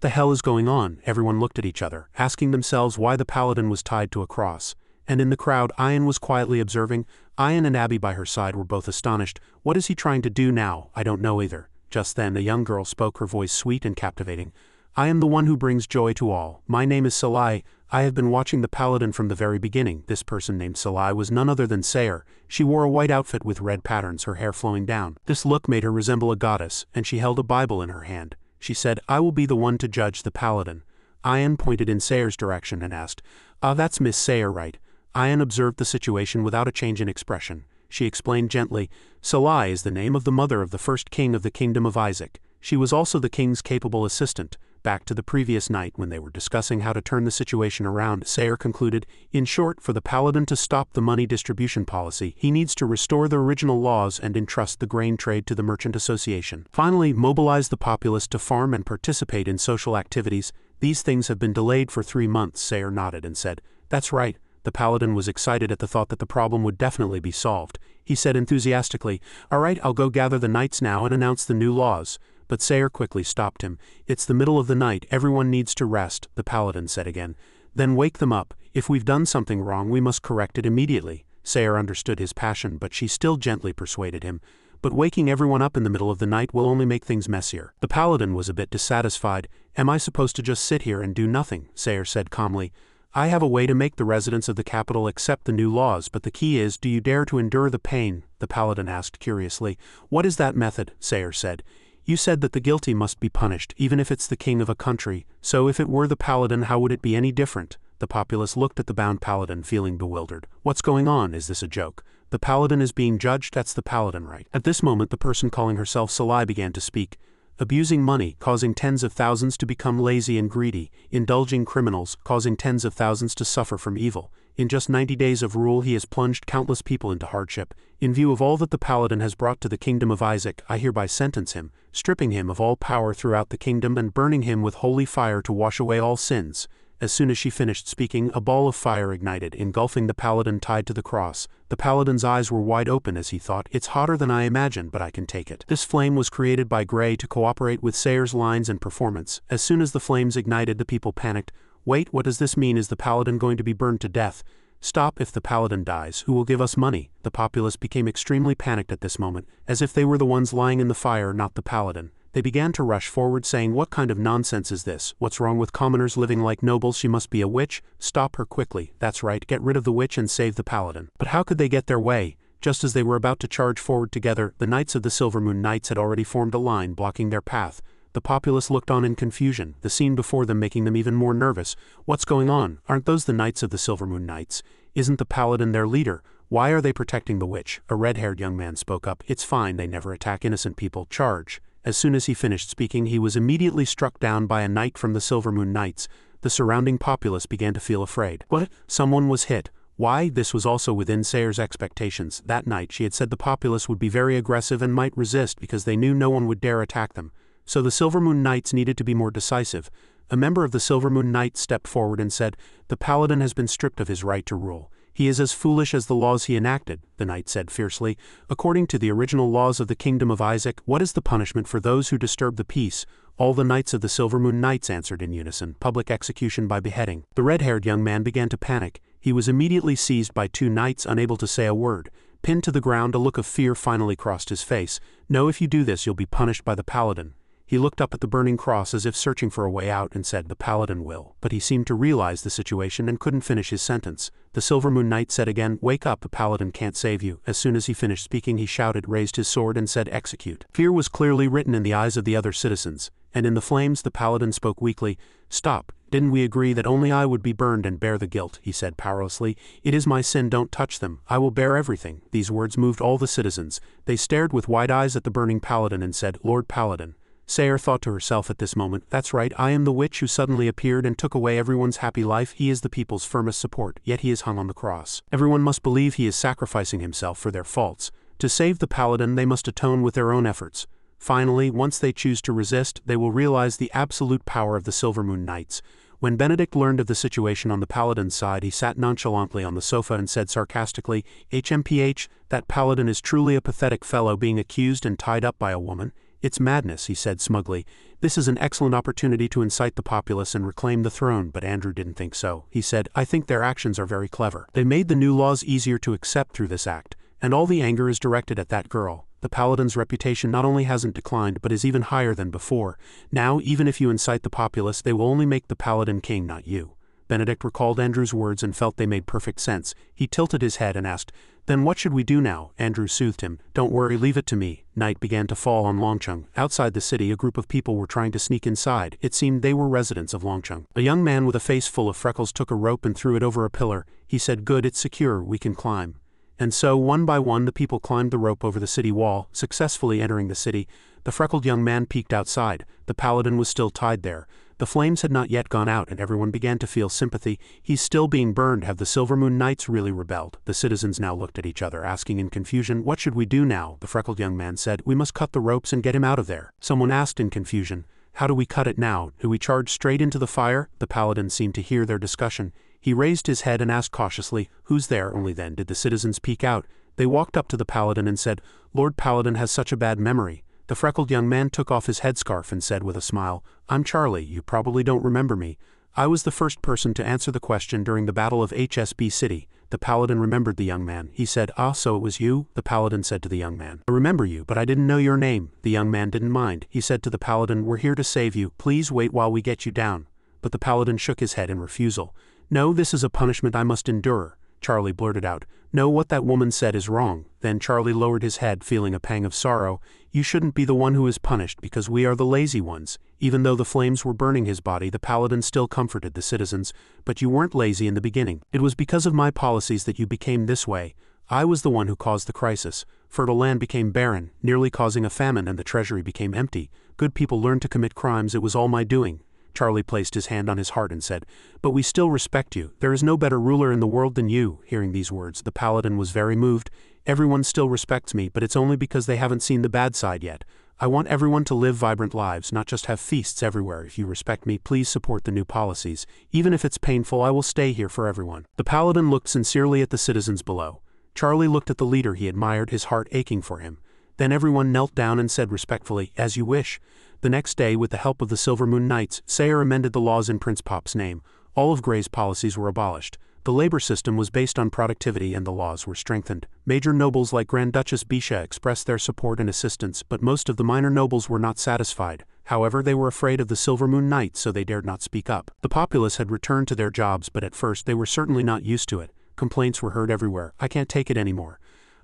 the hell is going on? Everyone looked at each other, asking themselves why the Paladin was tied to a cross. And in the crowd, Ian was quietly observing. Ian and Abby by her side were both astonished. What is he trying to do now? I don't know either. Just then a young girl spoke, her voice sweet and captivating. I am the one who brings joy to all. My name is Salai. I have been watching the Paladin from the very beginning. This person named Salai was none other than Sayer. She wore a white outfit with red patterns, her hair flowing down. This look made her resemble a goddess, and she held a Bible in her hand. She said, I will be the one to judge the Paladin. Ian pointed in Sayer's direction and asked, That's Miss Sayer, right? Ian observed the situation without a change in expression. She explained gently, Salai is the name of the mother of the first king of the kingdom of Isaac. She was also the king's capable assistant. Back to the previous night when they were discussing how to turn the situation around, Sayer concluded, in short, for the Paladin to stop the money distribution policy, he needs to restore the original laws and entrust the grain trade to the Merchant Association. Finally, mobilize the populace to farm and participate in social activities. These things have been delayed for 3 months, Sayer nodded and said, That's right. The Paladin was excited at the thought that the problem would definitely be solved. He said enthusiastically, All right, I'll go gather the knights now and announce the new laws. But Sayer quickly stopped him. It's the middle of the night, everyone needs to rest, the Paladin said again. Then wake them up. If we've done something wrong, we must correct it immediately. Sayer understood his passion, but she still gently persuaded him. But waking everyone up in the middle of the night will only make things messier. The Paladin was a bit dissatisfied. Am I supposed to just sit here and do nothing? Sayer said calmly. I have a way to make the residents of the capital accept the new laws, but the key is, do you dare to endure the pain? The Paladin asked curiously. What is that method? Sayer said. You said that the guilty must be punished, even if it's the king of a country. So if it were the Paladin, how would it be any different? The populace looked at the bound Paladin, feeling bewildered. What's going on? Is this a joke? The Paladin is being judged? That's the Paladin, right? At this moment, the person calling herself Salai began to speak. abusing money, causing tens of thousands to become lazy and greedy, indulging criminals, causing tens of thousands to suffer from evil. In just 90 days of rule he has plunged countless people into hardship. In view of all that the Paladin has brought to the kingdom of Isaac, I hereby sentence him, stripping him of all power throughout the kingdom and burning him with holy fire to wash away all sins." As soon as she finished speaking, a ball of fire ignited, engulfing the Paladin tied to the cross. The Paladin's eyes were wide open as he thought, "It's hotter than I imagined, but I can take it." This flame was created by Gray to cooperate with Sayer's lines and performance. As soon as the flames ignited, the people panicked. "Wait, what does this mean? Is the Paladin going to be burned to death?" "Stop, if the Paladin dies, who will give us money?" The populace became extremely panicked at this moment, as if they were the ones lying in the fire, not the Paladin. They began to rush forward saying, "What kind of nonsense is this? What's wrong with commoners living like nobles? She must be a witch. Stop her quickly. That's right, get rid of the witch and save the Paladin." But how could they get their way? Just as they were about to charge forward together, the Knights of the Silvermoon Knights had already formed a line blocking their path. The populace looked on in confusion, the scene before them making them even more nervous. "What's going on? Aren't those the Knights of the Silvermoon Knights? Isn't the Paladin their leader? Why are they protecting the witch?" A red-haired young man spoke up. "It's fine, they never attack innocent people. Charge." As soon as he finished speaking, he was immediately struck down by a knight from the Silvermoon Knights. The surrounding populace began to feel afraid. What? Someone was hit. Why? This was also within Sayer's expectations. That night she had said the populace would be very aggressive and might resist because they knew no one would dare attack them. So the Silvermoon Knights needed to be more decisive. A member of the Silvermoon Knights stepped forward and said, "The Paladin has been stripped of his right to rule. He is as foolish as the laws he enacted," the knight said fiercely. "According to the original laws of the kingdom of Isaac, what is the punishment for those who disturb the peace?" All the Knights of the Silvermoon Knights answered in unison, "Public execution by beheading." The red-haired young man began to panic. He was immediately seized by two knights, unable to say a word. Pinned to the ground, a look of fear finally crossed his face. "No, if you do this, you'll be punished by the Paladin." He looked up at the burning cross as if searching for a way out and said, "The Paladin will." But he seemed to realize the situation and couldn't finish his sentence. The Silvermoon Knight said again, "Wake up, the Paladin can't save you." As soon as he finished speaking, he shouted, raised his sword and said, "Execute." Fear was clearly written in the eyes of the other citizens, and in the flames the Paladin spoke weakly. "Stop. Didn't we agree that only I would be burned and bear the guilt?" he said powerlessly. "It is my sin, don't touch them. I will bear everything." These words moved all the citizens. They stared with wide eyes at the burning Paladin and said, "Lord Paladin." Sayer thought to herself at this moment, "That's right, I am the witch who suddenly appeared and took away everyone's happy life. He is the people's firmest support, yet he is hung on the cross. Everyone must believe he is sacrificing himself for their faults. To save the Paladin, they must atone with their own efforts. Finally, once they choose to resist, they will realize the absolute power of the Silvermoon Knights." When Benedict learned of the situation on the Paladin's side, he sat nonchalantly on the sofa and said sarcastically, "HMPH, that Paladin is truly a pathetic fellow, being accused and tied up by a woman. It's madness," he said smugly. "This is an excellent opportunity to incite the populace and reclaim the throne," but Andrew didn't think so. He said, "I think their actions are very clever. They made the new laws easier to accept through this act, and all the anger is directed at that girl. The Paladin's reputation not only hasn't declined but is even higher than before. Now, even if you incite the populace, they will only make the Paladin king, not you." Benedict recalled Andrew's words and felt they made perfect sense. He tilted his head and asked, "Then what should we do now?" Andrew soothed him. "Don't worry, leave it to me." Night began to fall on Longcheng. Outside the city, a group of people were trying to sneak inside. It seemed they were residents of Longcheng. A young man with a face full of freckles took a rope and threw it over a pillar. He said, "Good, it's secure, we can climb." And so, one by one, the people climbed the rope over the city wall, successfully entering the city. The freckled young man peeked outside. The Paladin was still tied there. The flames had not yet gone out and everyone began to feel sympathy. "He's still being burned. Have the Silvermoon Knights really rebelled?" The citizens now looked at each other, asking in confusion, "What should we do now?" The freckled young man said, "We must cut the ropes and get him out of there." Someone asked in confusion, "How do we cut it now? Do we charge straight into the fire?" The Paladin seemed to hear their discussion. He raised his head and asked cautiously, "Who's there?" Only then did the citizens peek out. They walked up to the Paladin and said, "Lord Paladin has such a bad memory." The freckled young man took off his headscarf and said with a smile, "I'm Charlie, you probably don't remember me. I was the first person to answer the question during the Battle of HSB City." The Paladin remembered the young man. He said, "Ah, so it was you?" The Paladin said to the young man, "I remember you, but I didn't know your name." The young man didn't mind. He said to the Paladin, "We're here to save you. Please wait while we get you down." But the Paladin shook his head in refusal. "No, this is a punishment I must endure." Charlie blurted out, "No, what that woman said is wrong." Then Charlie lowered his head, feeling a pang of sorrow. "You shouldn't be the one who is punished because we are the lazy ones." Even though the flames were burning his body, the Paladin still comforted the citizens. "But you weren't lazy in the beginning. It was because of my policies that you became this way. I was the one who caused the crisis. Fertile land became barren, nearly causing a famine, and the treasury became empty. Good people learned to commit crimes. It was all my doing. Charlie placed his hand on his heart and said, "But we still respect you. There is no better ruler in the world than you." Hearing these words, the paladin was very moved. "Everyone still respects me, but it's only because they haven't seen the bad side yet. I want everyone to live vibrant lives, not just have feasts everywhere. If you respect me, please support the new policies. Even if it's painful, I will stay here for everyone." The paladin looked sincerely at the citizens below. Charlie looked at the leader he admired, his heart aching for him. Then everyone knelt down and said respectfully, "As you wish." The next day, with the help of the Silver Moon Knights, Sayer amended the laws in Prince Pop's name. All of Grey's policies were abolished. The labor system was based on productivity and the laws were strengthened. Major nobles like Grand Duchess Bisha expressed their support and assistance, but most of the minor nobles were not satisfied. However, they were afraid of the Silver Moon Knights, so they dared not speak up. The populace had returned to their jobs, but at first they were certainly not used to it. Complaints were heard everywhere. "I can't take it anymore.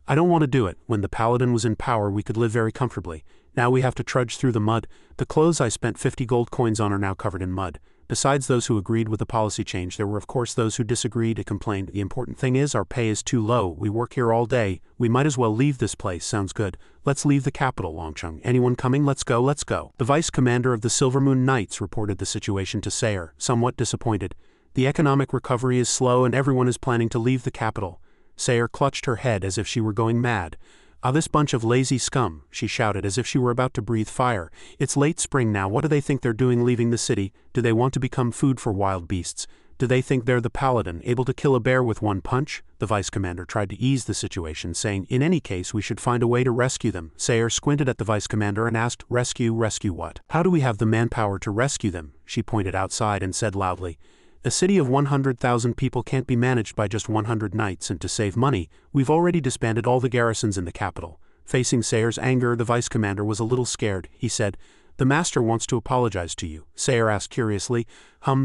I don't want to do it. When the paladin was in power, we could live very comfortably. Now we have to trudge through the mud. The clothes I spent 50 gold coins on are now covered in mud." Besides those who agreed with the policy change, there were of course those who disagreed and complained. "The important thing is our pay is too low. We work here all day. We might as well leave this place." "Sounds good. Let's leave the capital, Longcheng. Anyone coming? Let's go, let's go." The vice commander of the Silver Moon Knights reported the situation to Sayer, somewhat disappointed. "The economic recovery is slow and everyone is planning to leave the capital." Sayer clutched her head as if she were going mad. "Ah, this bunch of lazy scum," she shouted as if she were about to breathe fire. "It's late spring now. What do they think they're doing leaving the city? Do they want to become food for wild beasts? Do they think they're the paladin, able to kill a bear with one punch?" The vice commander tried to ease the situation, saying, "In any case, we should find a way to rescue them." Sayer squinted at the vice commander and asked, Rescue what? How do we have the manpower to rescue them?" She pointed outside and said loudly, "A city of 100,000 people can't be managed by just 100 knights, and to save money, we've already disbanded all the garrisons in the capital." Facing Sayer's anger, the vice commander was a little scared. He said, "The master wants to apologize to you." Sayer asked curiously,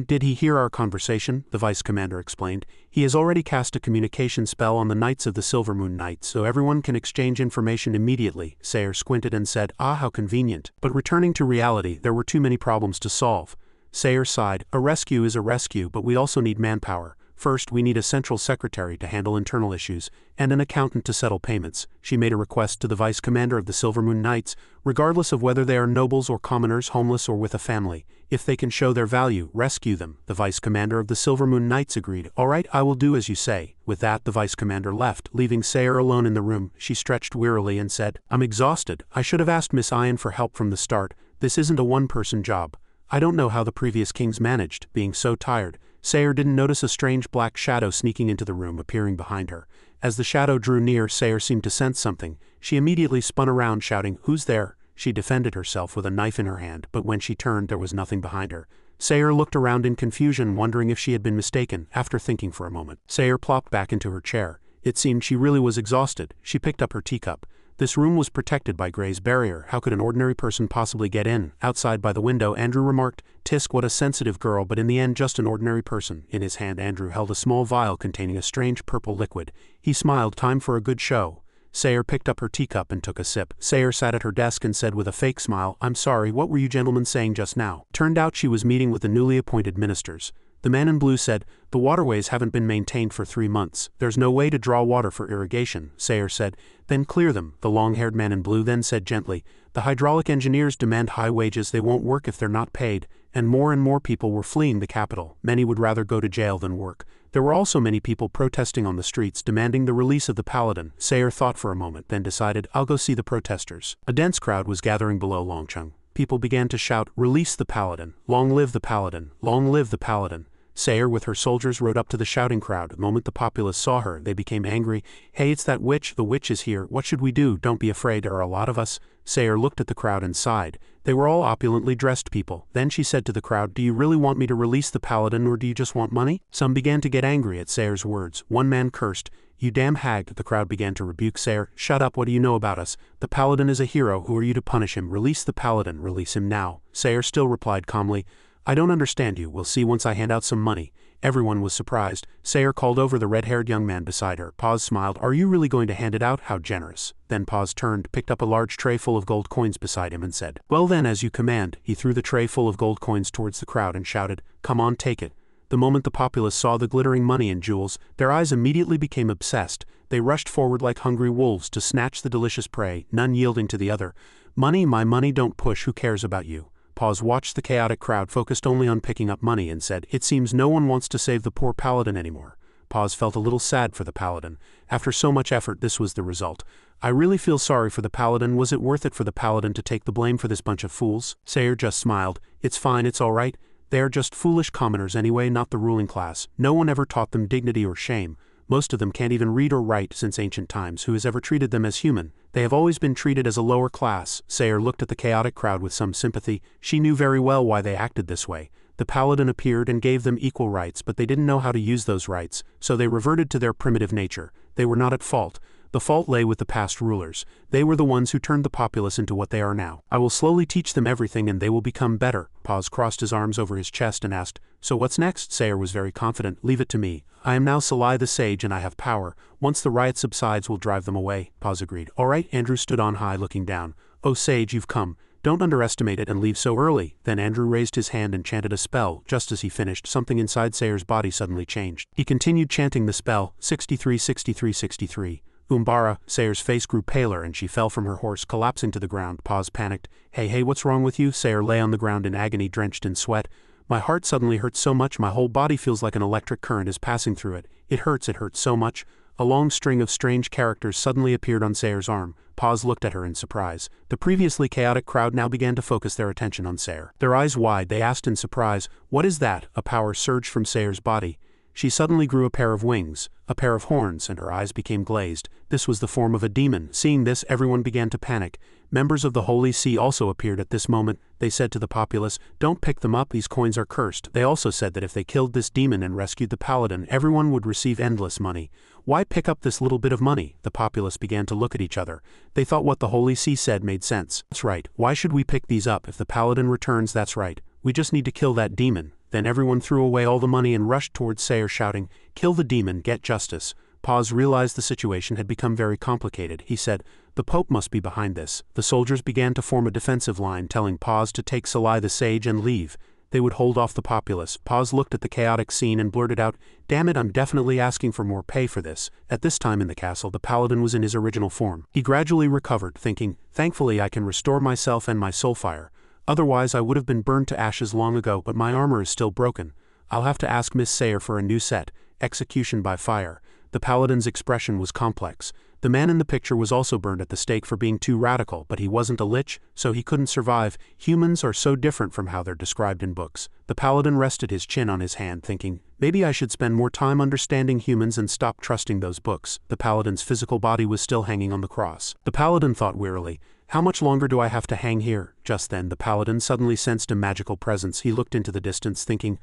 Did he hear our conversation?" The vice commander explained. "He has already cast a communication spell on the Knights of the Silver Moon Knights, so everyone can exchange information immediately." Sayer squinted and said, "Ah, how convenient." But returning to reality, there were too many problems to solve. Sayer sighed. "A rescue is a rescue, but we also need manpower. First, we need a central secretary to handle internal issues, and an accountant to settle payments." She made a request to the vice commander of the Silver Moon Knights, regardless of whether they are nobles or commoners, homeless or with a family. If they can show their value, rescue them. The vice commander of the Silver Moon Knights agreed. "All right, I will do as you say." With that, the vice commander left, leaving Sayer alone in the room. She stretched wearily and said, "I'm exhausted. I should have asked Miss Ian for help from the start. This isn't a one-person job. I don't know how the previous kings managed, being so tired." Sayer didn't notice a strange black shadow sneaking into the room, appearing behind her. As the shadow drew near, Sayer seemed to sense something. She immediately spun around, shouting, "Who's there?" She defended herself with a knife in her hand, but when she turned, there was nothing behind her. Sayer looked around in confusion, wondering if she had been mistaken. After thinking for a moment, Sayer plopped back into her chair. It seemed she really was exhausted. She picked up her teacup. This room was protected by Grey's barrier. How could an ordinary person possibly get in? Outside by the window, Andrew remarked, "Tisk, what a sensitive girl, but in the end just an ordinary person." In his hand, Andrew held a small vial containing a strange purple liquid. He smiled. "Time for a good show." Sayer picked up her teacup and took a sip. Sayer sat at her desk and said with a fake smile, "I'm sorry, what were you gentlemen saying just now?" Turned out she was meeting with the newly appointed ministers. The man in blue said, "The waterways haven't been maintained for 3 months. There's no way to draw water for irrigation." Sayer said, "Then clear them." The long-haired man in blue then said gently, "The hydraulic engineers demand high wages. They won't work if they're not paid." And more people were fleeing the capital. Many would rather go to jail than work. There were also many people protesting on the streets, demanding the release of the paladin. Sayer thought for a moment, then decided, "I'll go see the protesters." A dense crowd was gathering below Longcheng. People began to shout, "Release the paladin! Long live the paladin! Long live the paladin!" Sayer with her soldiers rode up to the shouting crowd. The moment the populace saw her, they became angry. "Hey, it's that witch! The witch is here! What should we do? Don't be afraid, there are a lot of us." Sayer looked at the crowd and sighed. They were all opulently dressed people. Then she said to the crowd, "Do you really want me to release the paladin, or do you just want money?" Some began to get angry at Sayer's words. One man cursed, "You damn hag." The crowd began to rebuke Sayer. "Shut up, what do you know about us? The paladin is a hero. Who are you to punish him? Release the paladin, release him now." Sayer still replied calmly, "I don't understand you. We'll see once I hand out some money." Everyone was surprised. Sayer called over the red-haired young man beside her. Paz smiled. "Are you really going to hand it out? How generous." Then Paz turned, picked up a large tray full of gold coins beside him and said, "Well then, as you command." He threw the tray full of gold coins towards the crowd and shouted, "Come on, take it." The moment the populace saw the glittering money and jewels, their eyes immediately became obsessed. They rushed forward like hungry wolves to snatch the delicious prey, none yielding to the other. Money, my money, don't push, who cares about you? Paz watched the chaotic crowd focused only on picking up money and said, it seems no one wants to save the poor paladin anymore. Paz felt a little sad for the paladin. After so much effort, this was the result. I really feel sorry for the paladin. Was it worth it for the paladin to take the blame for this bunch of fools? Sayer just smiled. It's fine, it's all right. They are just foolish commoners anyway, not the ruling class. No one ever taught them dignity or shame. Most of them can't even read or write since ancient times. Who has ever treated them as human? They have always been treated as a lower class. Sayer looked at the chaotic crowd with some sympathy. She knew very well why they acted this way. The paladin appeared and gave them equal rights, but they didn't know how to use those rights, so they reverted to their primitive nature. They were not at fault. The fault lay with the past rulers. They were the ones who turned the populace into what they are now. I will slowly teach them everything and they will become better. Paz crossed his arms over his chest and asked, so what's next? Sayer was very confident. Leave it to me. I am now Salai the Sage and I have power. Once the riot subsides, we'll drive them away. Paz agreed. All right. Andrew stood on high looking down. Oh Sage, you've come. Don't underestimate it and leave so early. Then Andrew raised his hand and chanted a spell. Just as he finished, something inside Sayer's body suddenly changed. He continued chanting the spell, 63, 63, 63. Umbara, Sayer's face grew paler and she fell from her horse, collapsing to the ground. Paz panicked. Hey, what's wrong with you? Sayer lay on the ground in agony, drenched in sweat. My heart suddenly hurts so much, my whole body feels like an electric current is passing through it. It hurts so much. A long string of strange characters suddenly appeared on Sayer's arm. Paz looked at her in surprise. The previously chaotic crowd now began to focus their attention on Sayer. Their eyes wide, they asked in surprise, what is that? A power surged from Sayer's body. She suddenly grew a pair of wings, a pair of horns, and her eyes became glazed. This was the form of a demon. Seeing this, everyone began to panic. Members of the Holy See also appeared at this moment. They said to the populace, don't pick them up, these coins are cursed. They also said that if they killed this demon and rescued the paladin, everyone would receive endless money. Why pick up this little bit of money? The populace began to look at each other. They thought what the Holy See said made sense. That's right. Why should we pick these up? If the paladin returns, that's right. We just need to kill that demon. Then everyone threw away all the money and rushed towards Sayer shouting, kill the demon, get justice. Paz realized the situation had become very complicated. He said, the Pope must be behind this. The soldiers began to form a defensive line, telling Paz to take Salai the Sage and leave. They would hold off the populace. Paz looked at the chaotic scene and blurted out, damn it, I'm definitely asking for more pay for this. At this time in the castle, the paladin was in his original form. He gradually recovered, thinking, thankfully I can restore myself and my soulfire. Otherwise I would have been burned to ashes long ago, but my armor is still broken. I'll have to ask Miss Sayer for a new set, execution by fire. The paladin's expression was complex. The man in the picture was also burned at the stake for being too radical, but he wasn't a lich, so he couldn't survive. Humans are so different from how they're described in books. The paladin rested his chin on his hand, thinking, maybe I should spend more time understanding humans and stop trusting those books. The paladin's physical body was still hanging on the cross. The paladin thought wearily, how much longer do I have to hang here? Just then the paladin suddenly sensed a magical presence. He looked into the distance, thinking,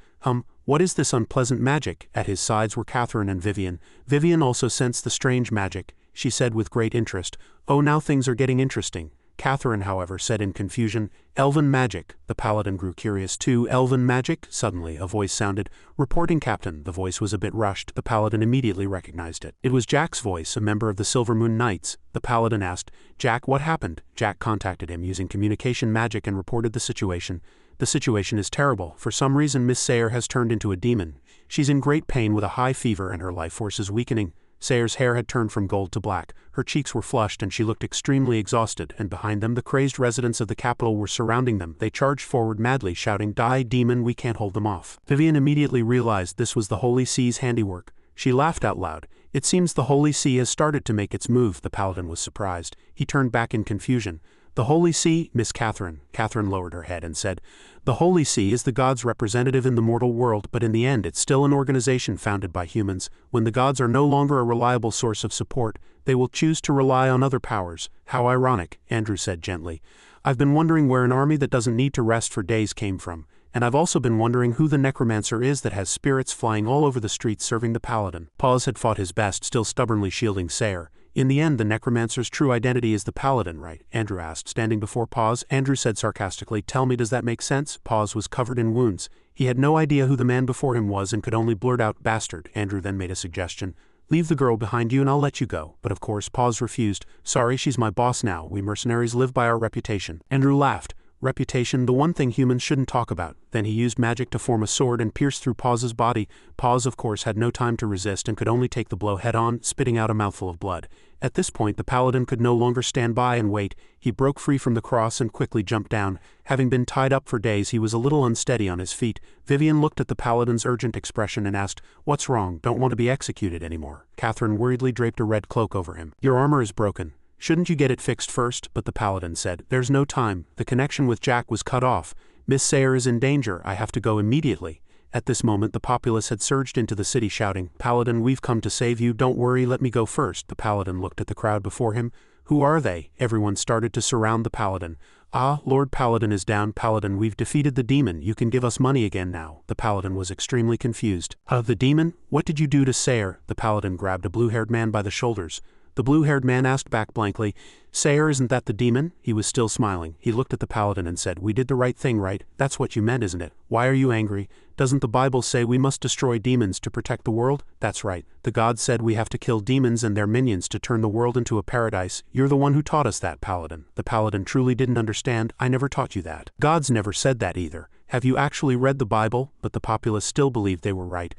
what is this unpleasant magic? At his sides were Catherine and Vivian. Vivian also sensed the strange magic. She said with great interest, oh, now things are getting interesting. Catherine, however, said in confusion, elven magic. The paladin grew curious too. Elven magic? Suddenly a voice sounded, reporting captain. The voice was a bit rushed. The paladin immediately recognized it. It was Jack's voice, a member of the Silver Moon Knights. The paladin asked, Jack, what happened? Jack contacted him using communication magic and reported the situation. The situation is terrible. For some reason Miss Sayer has turned into a demon. She's in great pain with a high fever and her life force is weakening. Sayer's hair had turned from gold to black, her cheeks were flushed and she looked extremely exhausted, and behind them the crazed residents of the capital were surrounding them. They charged forward madly, shouting, die, demon, we can't hold them off. Vivian immediately realized this was the Holy See's handiwork. She laughed out loud. It seems the Holy See has started to make its move. The paladin was surprised. He turned back in confusion. The Holy See, Miss Catherine. Catherine lowered her head and said, the Holy See is the gods' representative in the mortal world, but in the end it's still an organization founded by humans. When the gods are no longer a reliable source of support, they will choose to rely on other powers. How ironic, Andrew said gently. I've been wondering where an army that doesn't need to rest for days came from, and I've also been wondering who the necromancer is that has spirits flying all over the streets serving the paladin. Paz had fought his best, still stubbornly shielding Sayer. In the end, the necromancer's true identity is the paladin, right? Andrew asked, standing before Paz. Andrew said sarcastically, tell me, does that make sense? Paz was covered in wounds. He had no idea who the man before him was and could only blurt out, bastard. Andrew then made a suggestion. Leave the girl behind you and I'll let you go. But of course, Paz refused. Sorry, she's my boss now. We mercenaries live by our reputation. Andrew laughed. reputation, the one thing humans shouldn't talk about. Then he used magic to form a sword and pierce through Paz's body. Paz, of course, had no time to resist and could only take the blow head-on, spitting out a mouthful of blood. At this point the paladin could no longer stand by and wait. He broke free from the cross and quickly jumped down. Having been tied up for days, he was a little unsteady on his feet. Vivian looked at the paladin's urgent expression and asked, "What's wrong? Don't want to be executed anymore." Catherine worriedly draped a red cloak over him. "Your armor is broken. Shouldn't you get it fixed first?" But the paladin said, "There's no time. The connection with Jack was cut off. Miss Sayre is in danger. I have to go immediately." At this moment the populace had surged into the city shouting, "Paladin, we've come to save you. Don't worry, let me go first." The paladin looked at the crowd before him. "Who are they?" Everyone started to surround the paladin. "Ah, Lord Paladin is down. Paladin, we've defeated the demon. You can give us money again now." The paladin was extremely confused. The demon? What did you do to Sayre?" The paladin grabbed a blue-haired man by the shoulders. The blue-haired man asked back blankly, "Sayre, isn't that the demon?" He was still smiling. He looked at the paladin and said, "We did the right thing, right? That's what you meant, isn't it? Why are you angry? Doesn't the Bible say we must destroy demons to protect the world?" "That's right. The gods said we have to kill demons and their minions to turn the world into a paradise. You're the one who taught us that, Paladin." The paladin truly didn't understand. "I never taught you that. Gods never said that either. Have you actually read the Bible?" But the populace still believed they were right.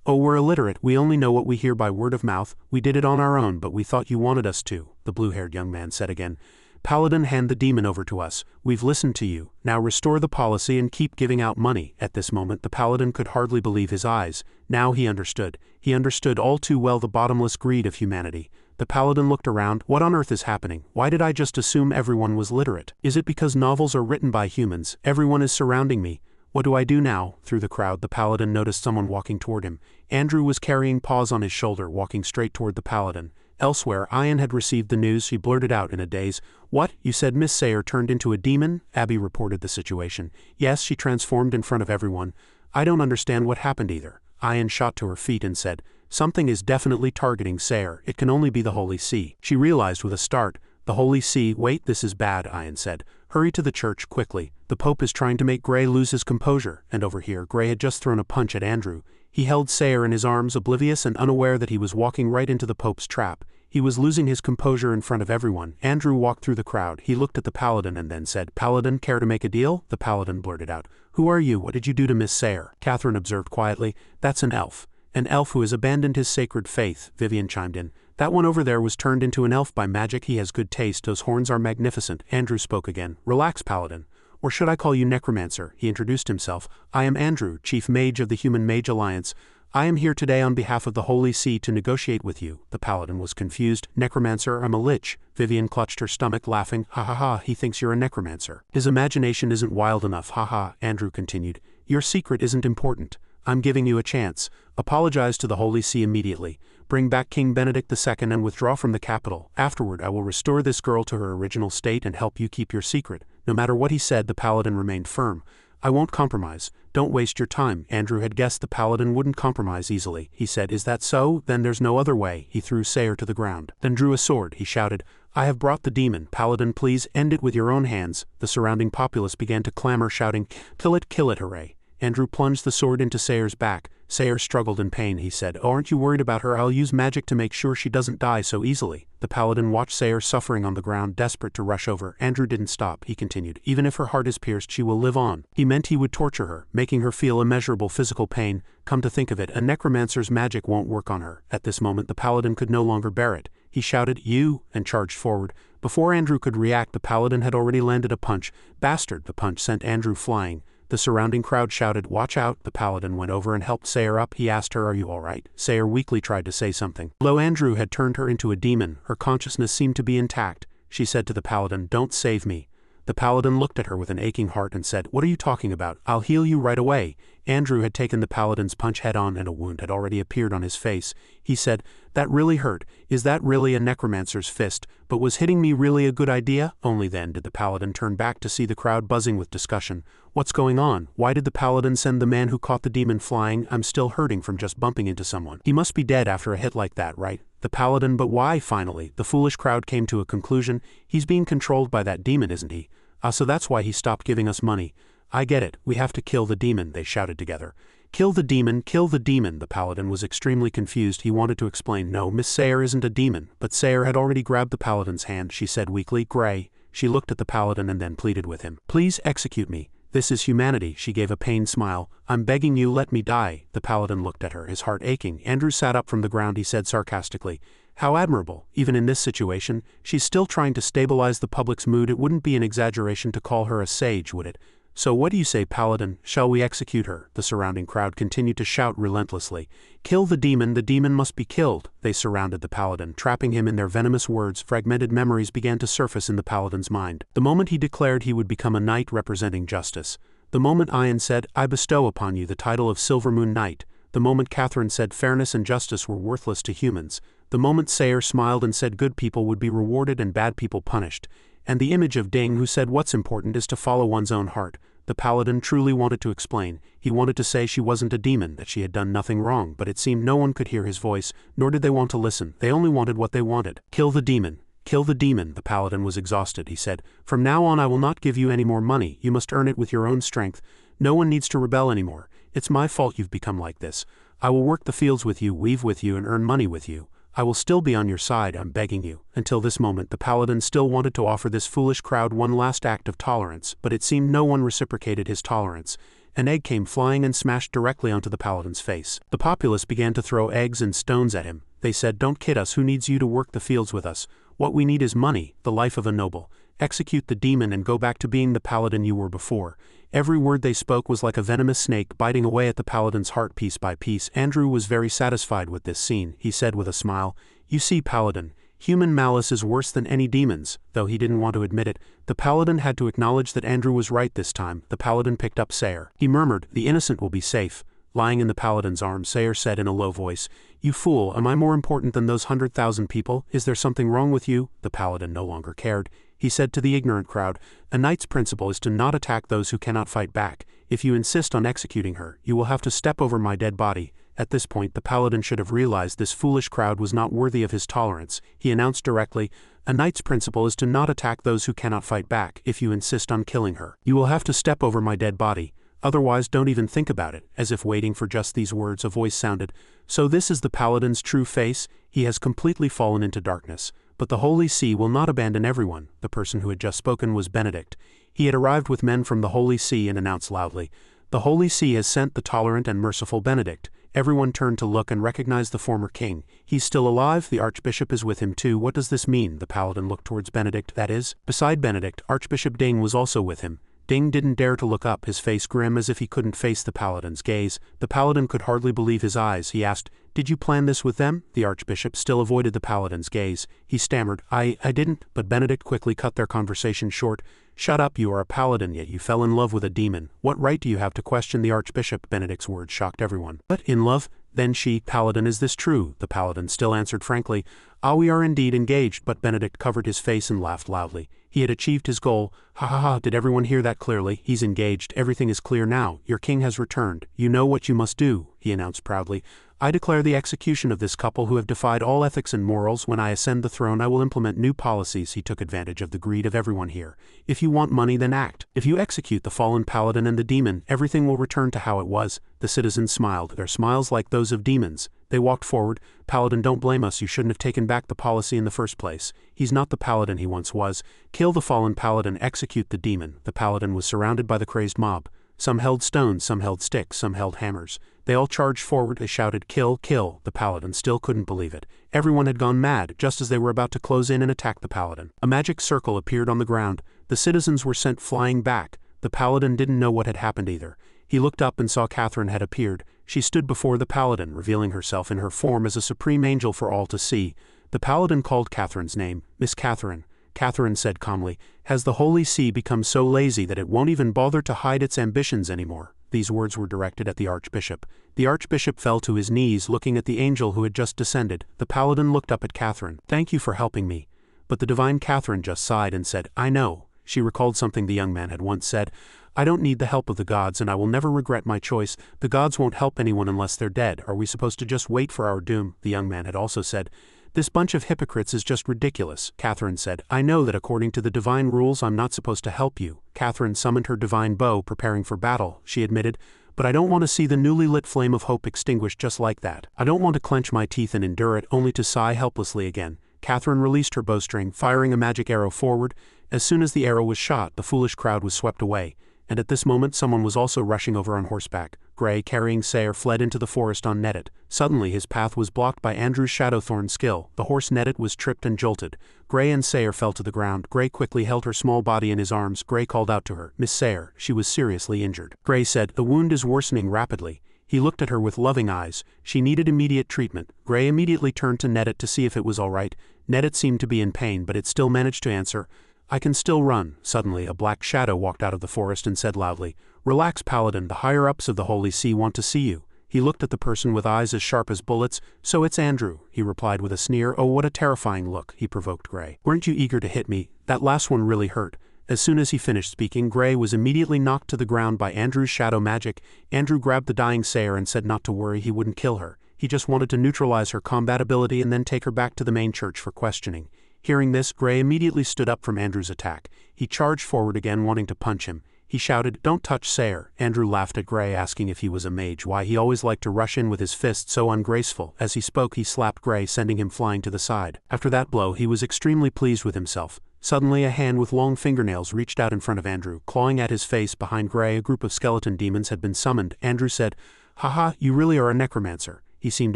"Oh, we're illiterate. We only know what we hear by word of mouth. We did it on our own, but we thought you wanted us to," the blue-haired young man said again. "Paladin, hand the demon over to us. We've listened to you. Now restore the policy and keep giving out money." At this moment the paladin could hardly believe his eyes. Now he understood. He understood all too well the bottomless greed of humanity. The paladin looked around. "What on earth is happening? Why did I just assume everyone was literate? Is it because novels are written by humans? Everyone is surrounding me. What do I do now?" Through the crowd the paladin noticed someone walking toward him. Andrew was carrying Paz on his shoulder, walking straight toward the paladin. Elsewhere, Ian had received the news. She blurted out in a daze, "What? You said Miss Sayre turned into a demon?" Abby reported the situation. "Yes, she transformed in front of everyone. I don't understand what happened either." Ian shot to her feet and said, "Something is definitely targeting Sayre. It can only be the Holy See." She realized with a start. "The Holy See? Wait, this is bad," Ian said. "Hurry to the church, quickly. The Pope is trying to make Gray lose his composure." And over here, Gray had just thrown a punch at Andrew. He held Sayre in his arms, oblivious and unaware that he was walking right into the Pope's trap. He was losing his composure in front of everyone. Andrew walked through the crowd. He looked at the paladin and then said, "Paladin, care to make a deal?" The paladin blurted out, "Who are you? What did you do to Miss Sayre?" Catherine observed quietly, "That's an elf. An elf who has abandoned his sacred faith." Vivian chimed in. "That one over there was turned into an elf by magic. He has good taste. Those horns are magnificent." Andrew spoke again. "Relax, Paladin. Or should I call you Necromancer?" He introduced himself. "I am Andrew, Chief Mage of the Human Mage Alliance. I am here today on behalf of the Holy See to negotiate with you." The paladin was confused. "Necromancer, I'm a lich." Vivian clutched her stomach, laughing. "Ha ha ha, he thinks you're a necromancer. His imagination isn't wild enough, ha ha." Andrew continued, "Your secret isn't important. I'm giving you a chance. Apologize to the Holy See immediately. Bring back King Benedict II and withdraw from the capital. Afterward I will restore this girl to her original state and help you keep your secret." No matter what he said, the paladin remained firm. "I won't compromise. Don't waste your time." Andrew had guessed the paladin wouldn't compromise easily. He said, "Is that so? Then there's no other way." He threw Sayre to the ground, then drew a sword. He shouted, "I have brought the demon. Paladin, please end it with your own hands." The surrounding populace began to clamor, shouting, kill it, hooray." Andrew plunged the sword into Sayre's back. Sayre struggled in pain. He said, "Oh, aren't you worried about her? I'll use magic to make sure she doesn't die so easily." The paladin watched Sayre suffering on the ground, desperate to rush over. Andrew didn't stop. He continued, "Even if her heart is pierced, she will live on." He meant he would torture her, making her feel immeasurable physical pain. Come to think of it, a necromancer's magic won't work on her. At this moment the paladin could no longer bear it. He shouted, "You!" and charged forward. Before Andrew could react, the paladin had already landed a punch. Bastard! The punch sent Andrew flying. The surrounding crowd shouted, "Watch out!" The paladin went over and helped Sayre up. He asked her, "Are you all right?" Sayre weakly tried to say something. Though Andrew had turned her into a demon, her consciousness seemed to be intact. She said to the paladin, "Don't save me." The paladin looked at her with an aching heart and said, "What are you talking about? I'll heal you right away." Andrew had taken the paladin's punch head-on and a wound had already appeared on his face. He said, "That really hurt. Is that really a necromancer's fist? But was hitting me really a good idea?" Only then did the paladin turn back to see the crowd buzzing with discussion. "What's going on? Why did the paladin send the man who caught the demon flying? I'm still hurting from just bumping into someone. He must be dead after a hit like that, right?" The paladin, "But why?" Finally, the foolish crowd came to a conclusion. "He's being controlled by that demon, isn't he? So that's why he stopped giving us money." "I get it. We have to kill the demon," they shouted together. "Kill the demon, kill the demon." The paladin was extremely confused. He wanted to explain, "No, Miss Sayre isn't a demon." But Sayre had already grabbed the paladin's hand. She said weakly, "Gray." She looked at the paladin and then pleaded with him. "Please execute me. This is humanity." She gave a pained smile. "I'm begging you, let me die." The paladin looked at her, his heart aching. Andrew sat up from the ground. He said sarcastically, "How admirable. Even in this situation, she's still trying to stabilize the public's mood. It wouldn't be an exaggeration to call her a sage, would it? So what do you say, Paladin? Shall we execute her?" The surrounding crowd continued to shout relentlessly. "Kill the demon must be killed." They surrounded the paladin, trapping him in their venomous words. Fragmented memories began to surface in the paladin's mind. The moment he declared he would become a knight representing justice. The moment Ian said, "I bestow upon you the title of Silvermoon Knight." The moment Catherine said fairness and justice were worthless to humans. The moment Sayer smiled and said good people would be rewarded and bad people punished. And the image of Ding, who said what's important is to follow one's own heart. The paladin truly wanted to explain. He wanted to say she wasn't a demon, that she had done nothing wrong, but it seemed no one could hear his voice, nor did they want to listen. They only wanted what they wanted. "Kill the demon. Kill the demon." The paladin was exhausted. He said, "From now on I will not give you any more money. You must earn it with your own strength. No one needs to rebel anymore. It's my fault you've become like this. I will work the fields with you, weave with you, and earn money with you. I will still be on your side, I'm begging you." Until this moment, the paladin still wanted to offer this foolish crowd one last act of tolerance, but it seemed no one reciprocated his tolerance. An egg came flying and smashed directly onto the paladin's face. The populace began to throw eggs and stones at him. They said, "Don't kid us. Who needs you to work the fields with us? What we need is money, the life of a noble. Execute the demon and go back to being the paladin you were before." Every word they spoke was like a venomous snake biting away at the paladin's heart piece by piece. Andrew was very satisfied with this scene. He said with a smile, "You see, Paladin, human malice is worse than any demon's." Though he didn't want to admit it, the paladin had to acknowledge that Andrew was right this time. The paladin picked up Sayer. He murmured, "The innocent will be safe." Lying in the paladin's arms, Sayer said in a low voice, "You fool, am I more important than those 100,000 people? Is there something wrong with you?" The paladin no longer cared. He said to the ignorant crowd, "A knight's principle is to not attack those who cannot fight back. If you insist on executing her, you will have to step over my dead body." At this point, the paladin should have realized this foolish crowd was not worthy of his tolerance. He announced directly, "A knight's principle is to not attack those who cannot fight back. If you insist on killing her, you will have to step over my dead body. Otherwise, don't even think about it." As if waiting for just these words, a voice sounded, "So this is the paladin's true face? He has completely fallen into darkness. But the Holy See will not abandon everyone." The person who had just spoken was Benedict. He had arrived with men from the Holy See and announced loudly, "The Holy See has sent the tolerant and merciful Benedict." Everyone turned to look and recognized the former king. "He's still alive? The Archbishop is with him too. What does this mean?" The paladin looked towards Benedict. "That is?" Beside Benedict, Archbishop Ding was also with him. Ding didn't dare to look up, his face grim as if he couldn't face the paladin's gaze. The paladin could hardly believe his eyes. He asked, "Did you plan this with them?" The archbishop still avoided the paladin's gaze. He stammered, I didn't," but Benedict quickly cut their conversation short. "Shut up, you are a paladin, yet you fell in love with a demon. What right do you have to question the archbishop?" Benedict's words shocked everyone. "But in love? Then she, Paladin, is this true?" The paladin still answered frankly, "We are indeed engaged," but Benedict covered his face and laughed loudly. He had achieved his goal. "Ha ha ha, did everyone hear that clearly? He's engaged, everything is clear now, your king has returned. You know what you must do," he announced proudly. "I declare the execution of this couple who have defied all ethics and morals. When I ascend the throne I will implement new policies." He took advantage of the greed of everyone here. "If you want money, then act. If you execute the fallen paladin and the demon, everything will return to how it was." The citizens smiled, their smiles like those of demons. They walked forward. "Paladin, don't blame us, you shouldn't have taken back the policy in the first place. He's not the paladin he once was. Kill the fallen paladin, execute the demon." The paladin was surrounded by the crazed mob. Some held stones, some held sticks, some held hammers. They all charged forward. They shouted, "Kill, kill." The paladin still couldn't believe it. Everyone had gone mad, just as they were about to close in and attack the paladin. A magic circle appeared on the ground. The citizens were sent flying back. The paladin didn't know what had happened either. He looked up and saw Catherine had appeared. She stood before the paladin, revealing herself in her form as a supreme angel for all to see. The paladin called Catherine's name, "Miss Catherine." Catherine said calmly, "Has the Holy See become so lazy that it won't even bother to hide its ambitions anymore?" These words were directed at the archbishop. The archbishop fell to his knees, looking at the angel who had just descended. The paladin looked up at Catherine. "Thank you for helping me." But the divine Catherine just sighed and said, "I know." She recalled something the young man had once said, "I don't need the help of the gods, and I will never regret my choice. The gods won't help anyone unless they're dead. Are we supposed to just wait for our doom?" The young man had also said, "This bunch of hypocrites is just ridiculous." Catherine said, "I know that according to the divine rules I'm not supposed to help you." Catherine summoned her divine bow, preparing for battle. She admitted, "But I don't want to see the newly lit flame of hope extinguished just like that. I don't want to clench my teeth and endure it, only to sigh helplessly again." Catherine released her bowstring, firing a magic arrow forward. As soon as the arrow was shot, the foolish crowd was swept away, and at this moment someone was also rushing over on horseback. Gray, carrying Sayre, fled into the forest on Netted. Suddenly his path was blocked by Andrew's Shadowthorn skill. The horse Netted was tripped and jolted. Gray and Sayre fell to the ground. Gray quickly held her small body in his arms. Gray called out to her, "Miss Sayre." She was seriously injured. Gray said, "The wound is worsening rapidly." He looked at her with loving eyes. She needed immediate treatment. Gray immediately turned to Netted to see if it was all right. Netted seemed to be in pain, but it still managed to answer, "I can still run." Suddenly a black shadow walked out of the forest and said loudly, "Relax, Paladin, the higher-ups of the Holy See want to see you." He looked at the person with eyes as sharp as bullets. "So it's Andrew," he replied with a sneer. "Oh, what a terrifying look," he provoked Gray. "Weren't you eager to hit me? That last one really hurt." As soon as he finished speaking, Gray was immediately knocked to the ground by Andrew's shadow magic. Andrew grabbed the dying Sayre and said not to worry, he wouldn't kill her. He just wanted to neutralize her combat ability and then take her back to the main church for questioning. Hearing this, Gray immediately stood up from Andrew's attack. He charged forward again, wanting to punch him. He shouted, "Don't touch Sayre." Andrew laughed at Gray, asking if he was a mage, why he always liked to rush in with his fist so ungraceful. As he spoke, he slapped Gray, sending him flying to the side. After that blow, he was extremely pleased with himself. Suddenly a hand with long fingernails reached out in front of Andrew, clawing at his face. Behind Gray, a group of skeleton demons had been summoned. Andrew said, "Haha, you really are a necromancer." He seemed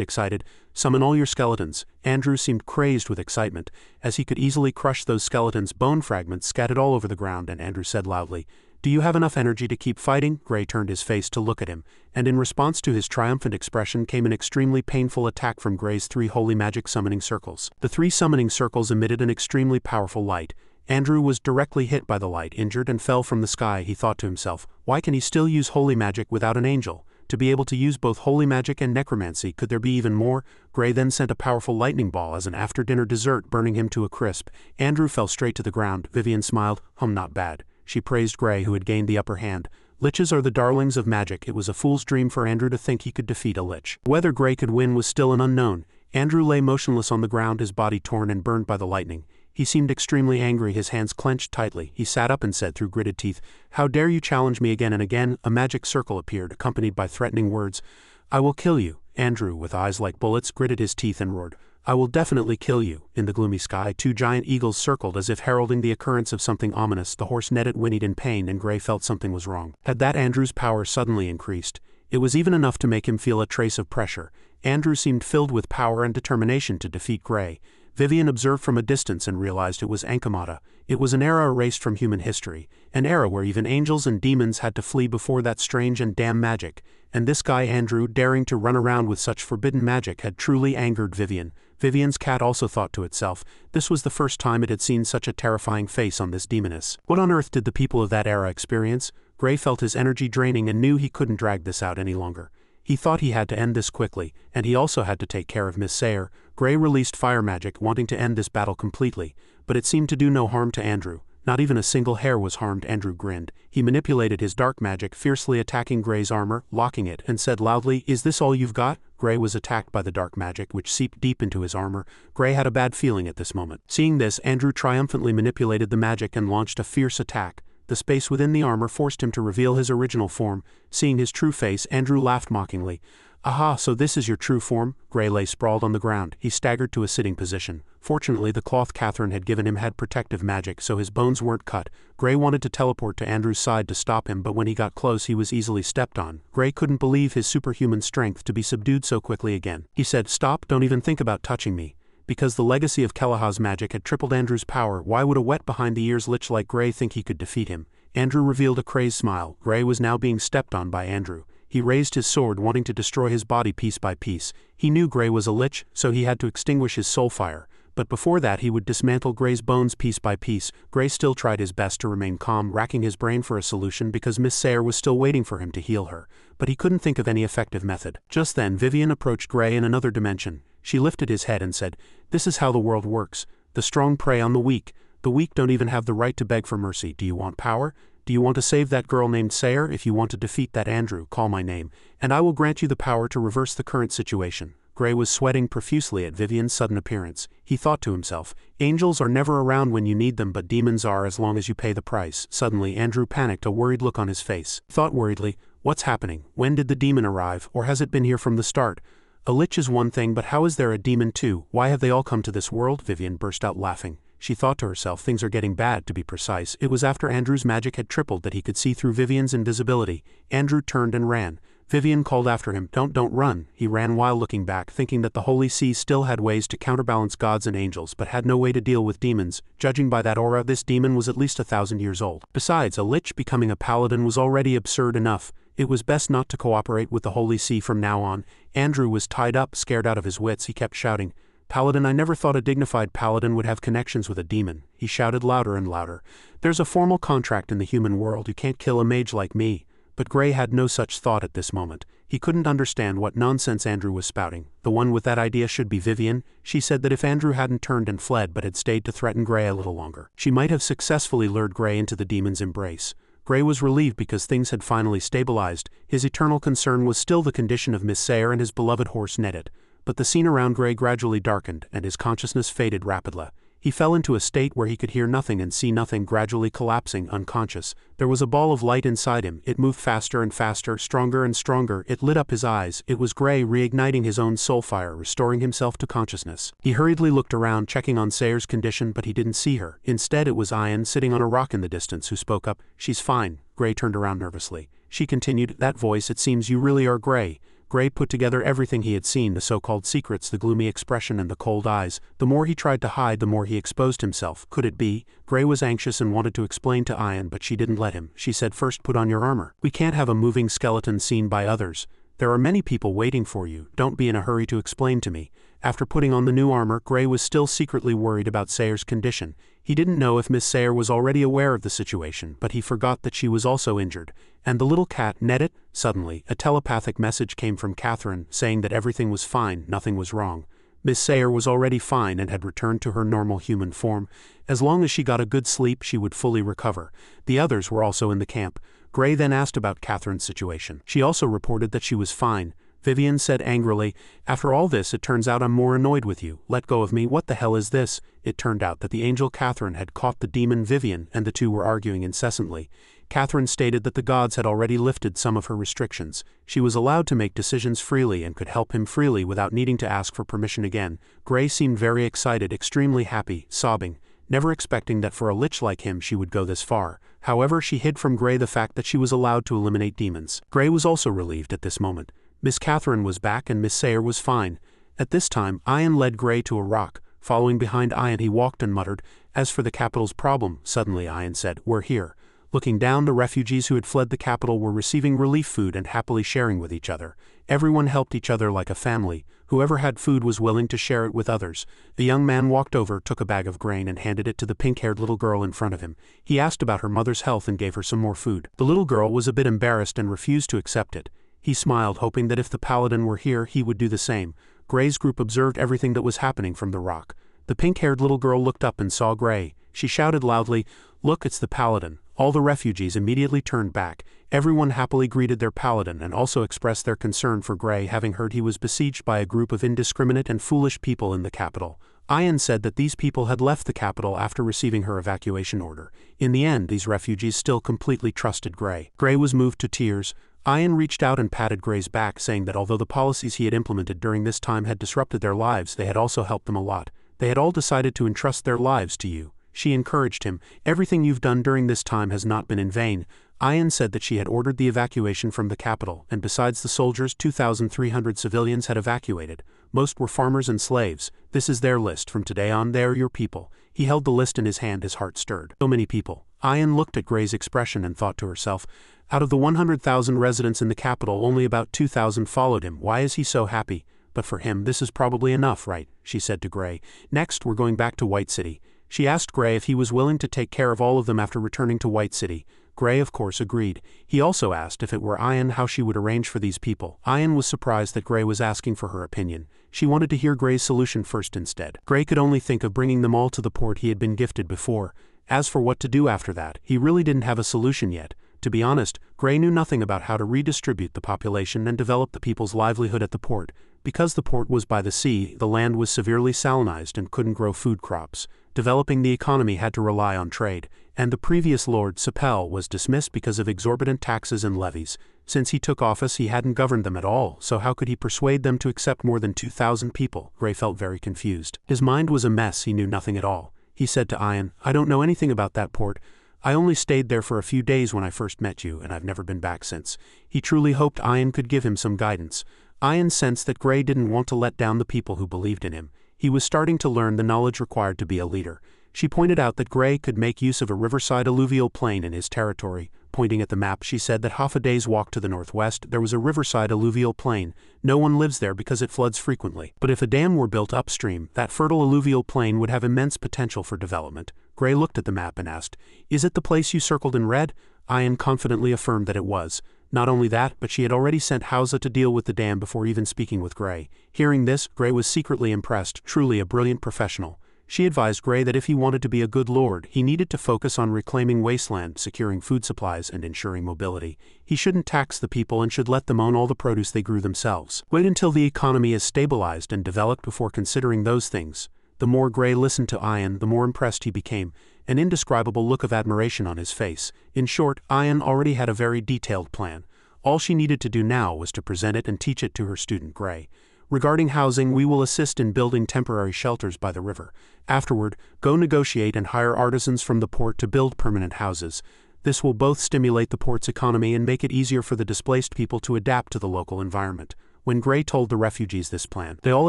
excited. "Summon all your skeletons." Andrew seemed crazed with excitement, as he could easily crush those skeletons. Bone fragments scattered all over the ground, and Andrew said loudly, "Do you have enough energy to keep fighting?" Gray turned his face to look at him, and in response to his triumphant expression came an extremely painful attack from Gray's 3 holy magic summoning circles. The 3 summoning circles emitted an extremely powerful light. Andrew was directly hit by the light, injured, and fell from the sky. He thought to himself, why can he still use holy magic without an angel? To be able to use both holy magic and necromancy, could there be even more? Gray then sent a powerful lightning ball as an after-dinner dessert, burning him to a crisp. Andrew fell straight to the ground. Vivian smiled. Not bad." She praised Gray, who had gained the upper hand. Liches are the darlings of magic. It was a fool's dream for Andrew to think he could defeat a lich. Whether Gray could win was still an unknown. Andrew lay motionless on the ground, his body torn and burned by the lightning. He seemed extremely angry, his hands clenched tightly. He sat up and said through gritted teeth, "How dare you challenge me again and again?" A magic circle appeared, accompanied by threatening words. "I will kill you." Andrew, with eyes like bullets, gritted his teeth and roared, "I will definitely kill you." In the gloomy sky, 2 giant eagles circled as if heralding the occurrence of something ominous. The horse Netted whinnied in pain, and Gray felt something was wrong. Had that Andrew's power suddenly increased? It was even enough to make him feel a trace of pressure. Andrew seemed filled with power and determination to defeat Gray. Vivian observed from a distance and realized it was Ankamata. It was an era erased from human history, an era where even angels and demons had to flee before that strange and damn magic. And this guy Andrew, daring to run around with such forbidden magic, had truly angered Vivian. Vivian's cat also thought to itself, this was the first time it had seen such a terrifying face on this demoness. What on earth did the people of that era experience? Gray felt his energy draining and knew he couldn't drag this out any longer. He thought he had to end this quickly, and he also had to take care of Miss Sayre. Gray released fire magic, wanting to end this battle completely, but it seemed to do no harm to Andrew. Not even a single hair was harmed. Andrew grinned. He manipulated his dark magic, fiercely attacking Gray's armor, locking it, and said loudly, "Is this all you've got?" Gray was attacked by the dark magic, which seeped deep into his armor. Gray had a bad feeling at this moment. Seeing this, Andrew triumphantly manipulated the magic and launched a fierce attack. The space within the armor forced him to reveal his original form. Seeing his true face, Andrew laughed mockingly. "Aha, so this is your true form?" Gray lay sprawled on the ground. He staggered to a sitting position. Fortunately, the cloth Catherine had given him had protective magic, so his bones weren't cut. Gray wanted to teleport to Andrew's side to stop him, but when he got close, he was easily stepped on. Gray couldn't believe his superhuman strength to be subdued so quickly again. He said, "Stop, don't even think about touching me." Because the legacy of Kelah's magic had tripled Andrew's power, why would a wet behind-the-ears lich like Gray think he could defeat him? Andrew revealed a crazed smile. Gray was now being stepped on by Andrew. He raised his sword, wanting to destroy his body piece by piece. He knew Gray was a lich, so he had to extinguish his soul fire. But before that, he would dismantle Gray's bones piece by piece. Gray still tried his best to remain calm, racking his brain for a solution because Miss Sayre was still waiting for him to heal her. But he couldn't think of any effective method. Just then, Vivian approached Gray in another dimension. She lifted his head and said, "This is how the world works. The strong prey on the weak. The weak don't even have the right to beg for mercy. Do you want power? Do you want to save that girl named Sayre? If you want to defeat that Andrew, call my name, and I will grant you the power to reverse the current situation." Gray was sweating profusely at Vivian's sudden appearance. He thought to himself, angels are never around when you need them, but demons are as long as you pay the price. Suddenly, Andrew panicked, a worried look on his face. He thought worriedly, what's happening? When did the demon arrive, or has it been here from the start? A lich is one thing, but how is there a demon too? Why have they all come to this world? Vivian burst out laughing. she thought to herself, things are getting bad, to be precise. It was after Andrew's magic had tripled that he could see through Vivian's invisibility. Andrew turned and ran. Vivian called after him, don't run. He ran while looking back, thinking that the Holy See still had ways to counterbalance gods and angels but had no way to deal with demons. Judging by that aura, this demon was at least 1,000 years old. Besides, a lich becoming a paladin was already absurd enough. It was best not to cooperate with the Holy See from now on. Andrew was tied up, scared out of his wits. He kept shouting, "Paladin, I never thought a dignified paladin would have connections with a demon." He shouted louder and louder. "There's a formal contract in the human world. You can't kill a mage like me." But Gray had no such thought at this moment. He couldn't understand what nonsense Andrew was spouting. The one with that idea should be Vivian. She said that if Andrew hadn't turned and fled but had stayed to threaten Gray a little longer, she might have successfully lured Gray into the demon's embrace. Gray was relieved because things had finally stabilized. His eternal concern was still the condition of Miss Sayre and his beloved horse Netted. But the scene around Gray gradually darkened, and his consciousness faded rapidly. He fell into a state where he could hear nothing and see nothing, gradually collapsing, unconscious. There was a ball of light inside him. It moved faster and faster, stronger and stronger. It lit up his eyes. It was Gray reigniting his own soul fire, restoring himself to consciousness. He hurriedly looked around, checking on Sayre's condition, but he didn't see her. Instead, it was Ian, sitting on a rock in the distance, who spoke up. "She's fine." Gray turned around nervously. She continued, "That voice, it seems you really are Gray." Gray put together everything he had seen, the so-called secrets, the gloomy expression and the cold eyes. The more he tried to hide, the more he exposed himself. Could it be? Gray was anxious and wanted to explain to Ian, but she didn't let him. She said, "First put on your armor. We can't have a moving skeleton seen by others. There are many people waiting for you. Don't be in a hurry to explain to me." After putting on the new armor, Gray was still secretly worried about Sayre's condition. He didn't know if Miss Sayre was already aware of the situation, but he forgot that she was also injured. And the little cat, Netted? Suddenly, a telepathic message came from Catherine, saying that everything was fine, nothing was wrong. Miss Sayre was already fine and had returned to her normal human form. As long as she got a good sleep, she would fully recover. The others were also in the camp. Gray then asked about Catherine's situation. She also reported that she was fine. Vivian said angrily, "After all this, it turns out I'm more annoyed with you. Let go of me. What the hell is this?" It turned out that the angel Catherine had caught the demon Vivian, and the two were arguing incessantly. Catherine stated that the gods had already lifted some of her restrictions. She was allowed to make decisions freely and could help him freely without needing to ask for permission again. Gray seemed very excited, extremely happy, sobbing, never expecting that for a lich like him she would go this far. However, she hid from Gray the fact that she was allowed to eliminate demons. Gray was also relieved at this moment. Miss Catherine was back and Miss Sayre was fine. At this time, Ian led Gray to a rock. Following behind Ian, he walked and muttered, "As for the capital's problem," suddenly Ian said, "We're here." Looking down, the refugees who had fled the capital were receiving relief food and happily sharing with each other. Everyone helped each other like a family. Whoever had food was willing to share it with others. The young man walked over, took a bag of grain and handed it to the pink-haired little girl in front of him. He asked about her mother's health and gave her some more food. The little girl was a bit embarrassed and refused to accept it. He smiled, hoping that if the paladin were here, he would do the same. Gray's group observed everything that was happening from the rock. The pink-haired little girl looked up and saw Gray. She shouted loudly, "Look, it's the paladin." All the refugees immediately turned back. Everyone happily greeted their paladin and also expressed their concern for Gray, having heard he was besieged by a group of indiscriminate and foolish people in the capital. Ian said that these people had left the capital after receiving her evacuation order. In the end, these refugees still completely trusted Gray. Gray was moved to tears. Ian reached out and patted Gray's back, saying that although the policies he had implemented during this time had disrupted their lives, they had also helped them a lot. They had all decided to entrust their lives to you. She encouraged him. "Everything you've done during this time has not been in vain." Ian said that she had ordered the evacuation from the capital, and besides the soldiers, 2,300 civilians had evacuated. Most were farmers and slaves. "This is their list. From today on, they are your people." He held the list in his hand, his heart stirred. So many people. Ian looked at Gray's expression and thought to herself, out of the 100,000 residents in the capital, only about 2,000 followed him. Why is he so happy? But for him, this is probably enough, right? She said to Gray. "Next, we're going back to White City." She asked Gray if he was willing to take care of all of them after returning to White City. Gray, of course, agreed. He also asked if it were Ian how she would arrange for these people. Ian was surprised that Gray was asking for her opinion. She wanted to hear Gray's solution first instead. Gray could only think of bringing them all to the port he had been gifted before. As for what to do after that, he really didn't have a solution yet. To be honest, Gray knew nothing about how to redistribute the population and develop the people's livelihood at the port. Because the port was by the sea, the land was severely salinized and couldn't grow food crops. Developing the economy had to rely on trade, and the previous Lord Sapel was dismissed because of exorbitant taxes and levies. Since he took office, he hadn't governed them at all, so how could he persuade them to accept more than 2,000 people? Gray felt very confused. His mind was a mess, he knew nothing at all. he said to Ian. "I don't know anything about that port. I only stayed there for a few days when I first met you, and I've never been back since." He truly hoped Ian could give him some guidance. Ian sensed that Gray didn't want to let down the people who believed in him. He was starting to learn the knowledge required to be a leader. She pointed out that Gray could make use of a riverside alluvial plain in his territory. Pointing at the map, she said that half a day's walk to the northwest there was a riverside alluvial plain. No one lives there because it floods frequently. But if a dam were built upstream, that fertile alluvial plain would have immense potential for development. Gray looked at the map and asked, "Is it the place you circled in red?" Ian confidently affirmed that it was. Not only that, but she had already sent Hausa to deal with the dam before even speaking with Gray. Hearing this, Gray was secretly impressed, truly a brilliant professional. She advised Gray that if he wanted to be a good lord, he needed to focus on reclaiming wasteland, securing food supplies, and ensuring mobility. He shouldn't tax the people and should let them own all the produce they grew themselves. Wait until the economy is stabilized and developed before considering those things. The more Gray listened to Ian, the more impressed he became, an indescribable look of admiration on his face. In short, Ian already had a very detailed plan. All she needed to do now was to present it and teach it to her student Gray. "Regarding housing, we will assist in building temporary shelters by the river. Afterward, go negotiate and hire artisans from the port to build permanent houses. This will both stimulate the port's economy and make it easier for the displaced people to adapt to the local environment." When Gray told the refugees this plan, they all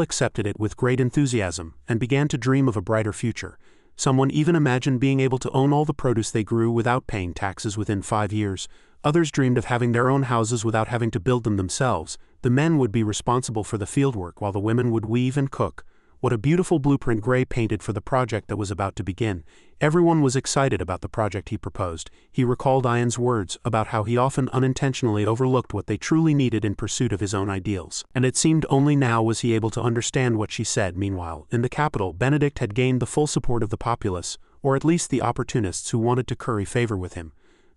accepted it with great enthusiasm and began to dream of a brighter future. Someone even imagined being able to own all the produce they grew without paying taxes within 5 years. Others dreamed of having their own houses without having to build them themselves. The men would be responsible for the fieldwork while the women would weave and cook. What a beautiful blueprint Gray painted for the project that was about to begin. Everyone was excited about the project he proposed. He recalled Ian's words about how he often unintentionally overlooked what they truly needed in pursuit of his own ideals. And it seemed only now was he able to understand what she said. Meanwhile, in the capital, Benedict had gained the full support of the populace, or at least the opportunists who wanted to curry favor with him.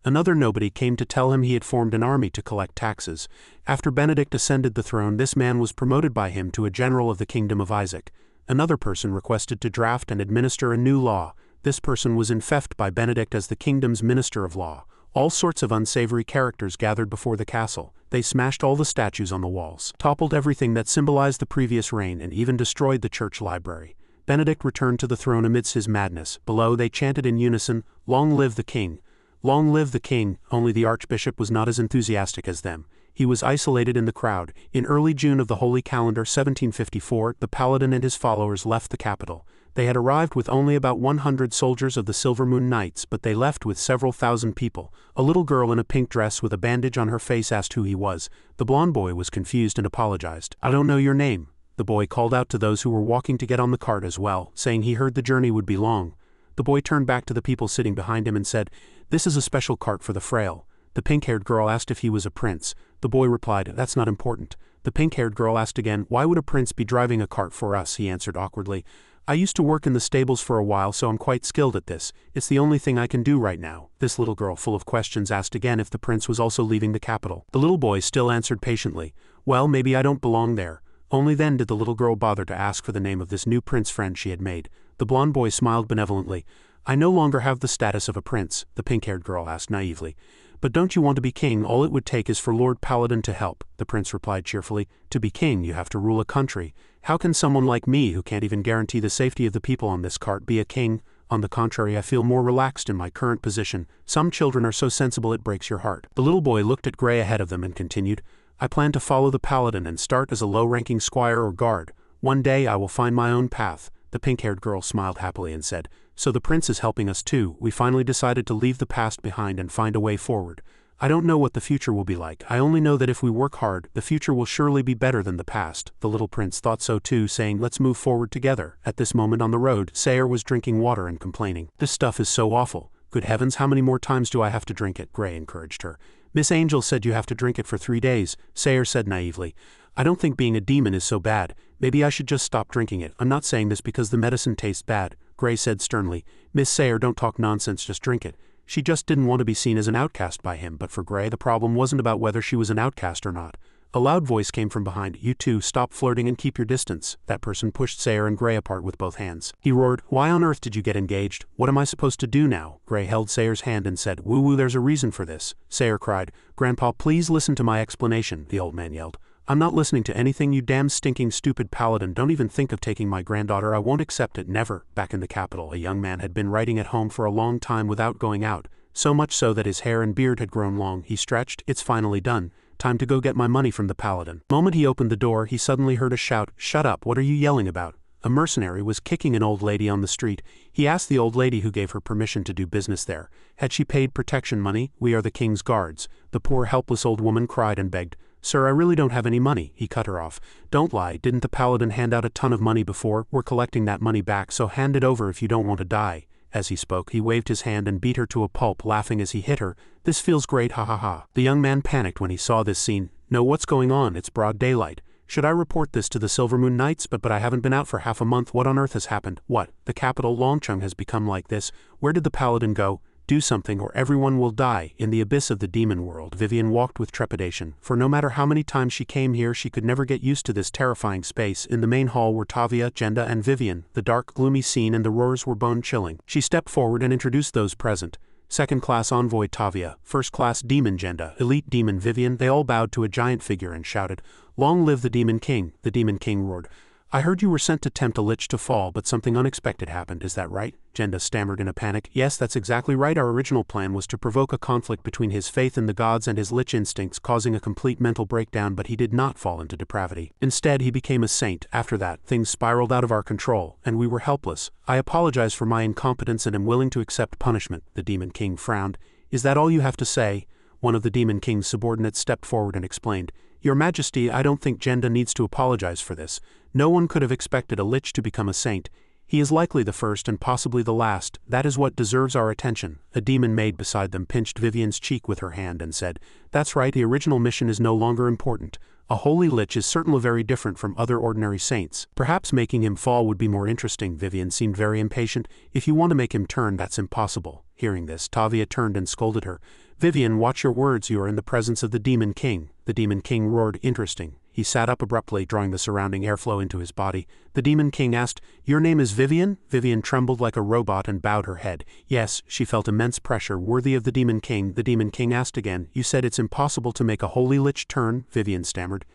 Another nobody came to tell him he had formed an army to collect taxes. After Benedict ascended the throne, this man was promoted by him to a general of the kingdom of Isaac. Another person requested to draft and administer a new law. This person was infected by Benedict as the kingdom's minister of law. All sorts of unsavory characters gathered before the castle. They smashed all the statues on the walls, toppled everything that symbolized the previous reign, and even destroyed the church library. Benedict returned to the throne amidst his madness. Below, they chanted in unison, "Long live the king! Long live the king!" Only the archbishop was not as enthusiastic as them. He was isolated in the crowd. In early June of the Holy Calendar 1754, the Paladin and his followers left the capital. They had arrived with only about 100 soldiers of the Silver Moon Knights, but they left with several thousand people. A little girl in a pink dress with a bandage on her face asked who he was. The blonde boy was confused and apologized. "I don't know your name." The boy called out to those who were walking to get on the cart as well, saying he heard the journey would be long. The boy turned back to the people sitting behind him and said, "This is a special cart for the frail." The pink-haired girl asked if he was a prince. The boy replied, "That's not important." The pink-haired girl asked again, "Why would a prince be driving a cart for us?" He answered awkwardly, "I used to work in the stables for a while, so I'm quite skilled at this. It's the only thing I can do right now." This little girl, full of questions, asked again if the prince was also leaving the capital. The little boy still answered patiently, "Well, maybe I don't belong there." Only then did the little girl bother to ask for the name of this new prince friend she had made. The blonde boy smiled benevolently. "I no longer have the status of a prince," the pink-haired girl asked naively. "But don't you want to be king? All it would take is for Lord Paladin to help," the prince replied cheerfully. "To be king, you have to rule a country. How can someone like me, who can't even guarantee the safety of the people on this cart, be a king? On the contrary, I feel more relaxed in my current position. Some children are so sensible it breaks your heart." The little boy looked at Gray ahead of them and continued, "I plan to follow the Paladin and start as a low-ranking squire or guard. One day I will find my own path." The pink-haired girl smiled happily and said, "So the prince is helping us too. We finally decided to leave the past behind and find a way forward. I don't know what the future will be like. I only know that if we work hard, the future will surely be better than the past." The little prince thought so too, saying, "Let's move forward together." At this moment on the road, Sayre was drinking water and complaining. "This stuff is so awful. Good heavens, how many more times do I have to drink it?" Gray encouraged her. "Miss Angel said you have to drink it for 3 days, Sayre said naively. "I don't think being a demon is so bad. Maybe I should just stop drinking it. I'm not saying this because the medicine tastes bad," Gray said sternly. "Miss Sayre, don't talk nonsense, just drink it." She just didn't want to be seen as an outcast by him, but for Gray the problem wasn't about whether she was an outcast or not. A loud voice came from behind. "You two, stop flirting and keep your distance." That person pushed Sayre and Gray apart with both hands. He roared, "Why on earth did you get engaged? What am I supposed to do now?" Gray held Sayre's hand and said, "Woo-woo, there's a reason for this." Sayre cried, "Grandpa, please listen to my explanation," the old man yelled. I'm not listening to anything, you damn stinking stupid paladin. Don't even think of taking my granddaughter. I won't accept it, never. Back in the capital, a young man had been writing at home for a long time without going out, so much so that his hair and beard had grown long. He stretched. It's finally done. Time to go get my money from the paladin. The moment he opened the door, he suddenly heard a shout. Shut up, what are you yelling about? A mercenary was kicking an old lady on the street. He asked the old lady who gave her permission to do business there. Had she paid protection money? We are the king's guards. The poor helpless old woman cried and begged. Sir, I really don't have any money. He cut her off. Don't lie, didn't the paladin hand out a ton of money before? We're collecting that money back, so hand it over if you don't want to die. As he spoke, he waved his hand and beat her to a pulp, laughing as he hit her. This feels great, ha ha ha. The young man panicked when he saw this scene. No, what's going on? It's broad daylight. Should I report this to the Silvermoon Knights? But I haven't been out for half a month. What on earth has happened? What? The capital Longcheng has become like this. Where did the paladin go? Do something or everyone will die. In the abyss of the demon world, Vivian walked with trepidation, for no matter how many times she came here, she could never get used to this terrifying space. In the main hall were Tavia, Jenda, and Vivian. The dark, gloomy scene and the roars were bone-chilling. She stepped forward and introduced those present. Second-class envoy Tavia, first-class demon Jenda, elite demon Vivian. They all bowed to a giant figure and shouted, "Long live the Demon King!" The Demon King roared, "I heard you were sent to tempt a lich to fall, but something unexpected happened, is that right?" Jenda stammered in a panic. "Yes, that's exactly right. Our original plan was to provoke a conflict between his faith in the gods and his lich instincts, causing a complete mental breakdown, but he did not fall into depravity. Instead, he became a saint. After that, things spiraled out of our control, and we were helpless. I apologize for my incompetence and am willing to accept punishment." The Demon King frowned. "Is that all you have to say?" One of the Demon King's subordinates stepped forward and explained, "Your Majesty, I don't think Jenda needs to apologize for this. No one could have expected a lich to become a saint. He is likely the first and possibly the last. That is what deserves our attention." A demon maid beside them pinched Vivian's cheek with her hand and said, "That's right, the original mission is no longer important. A holy lich is certainly very different from other ordinary saints. Perhaps making him fall would be more interesting." Vivian seemed very impatient. "If you want to make him turn, that's impossible." Hearing this, Tavia turned and scolded her. "Vivian, watch your words, you are in the presence of the Demon King." The Demon King roared, "Interesting." He sat up abruptly, drawing the surrounding airflow into his body. The Demon King asked, "Your name is Vivian?" Vivian trembled like a robot and bowed her head. Yes, she felt immense pressure, worthy of the Demon King. The Demon King asked again, "You said it's impossible to make a holy lich turn?" Vivian stammered,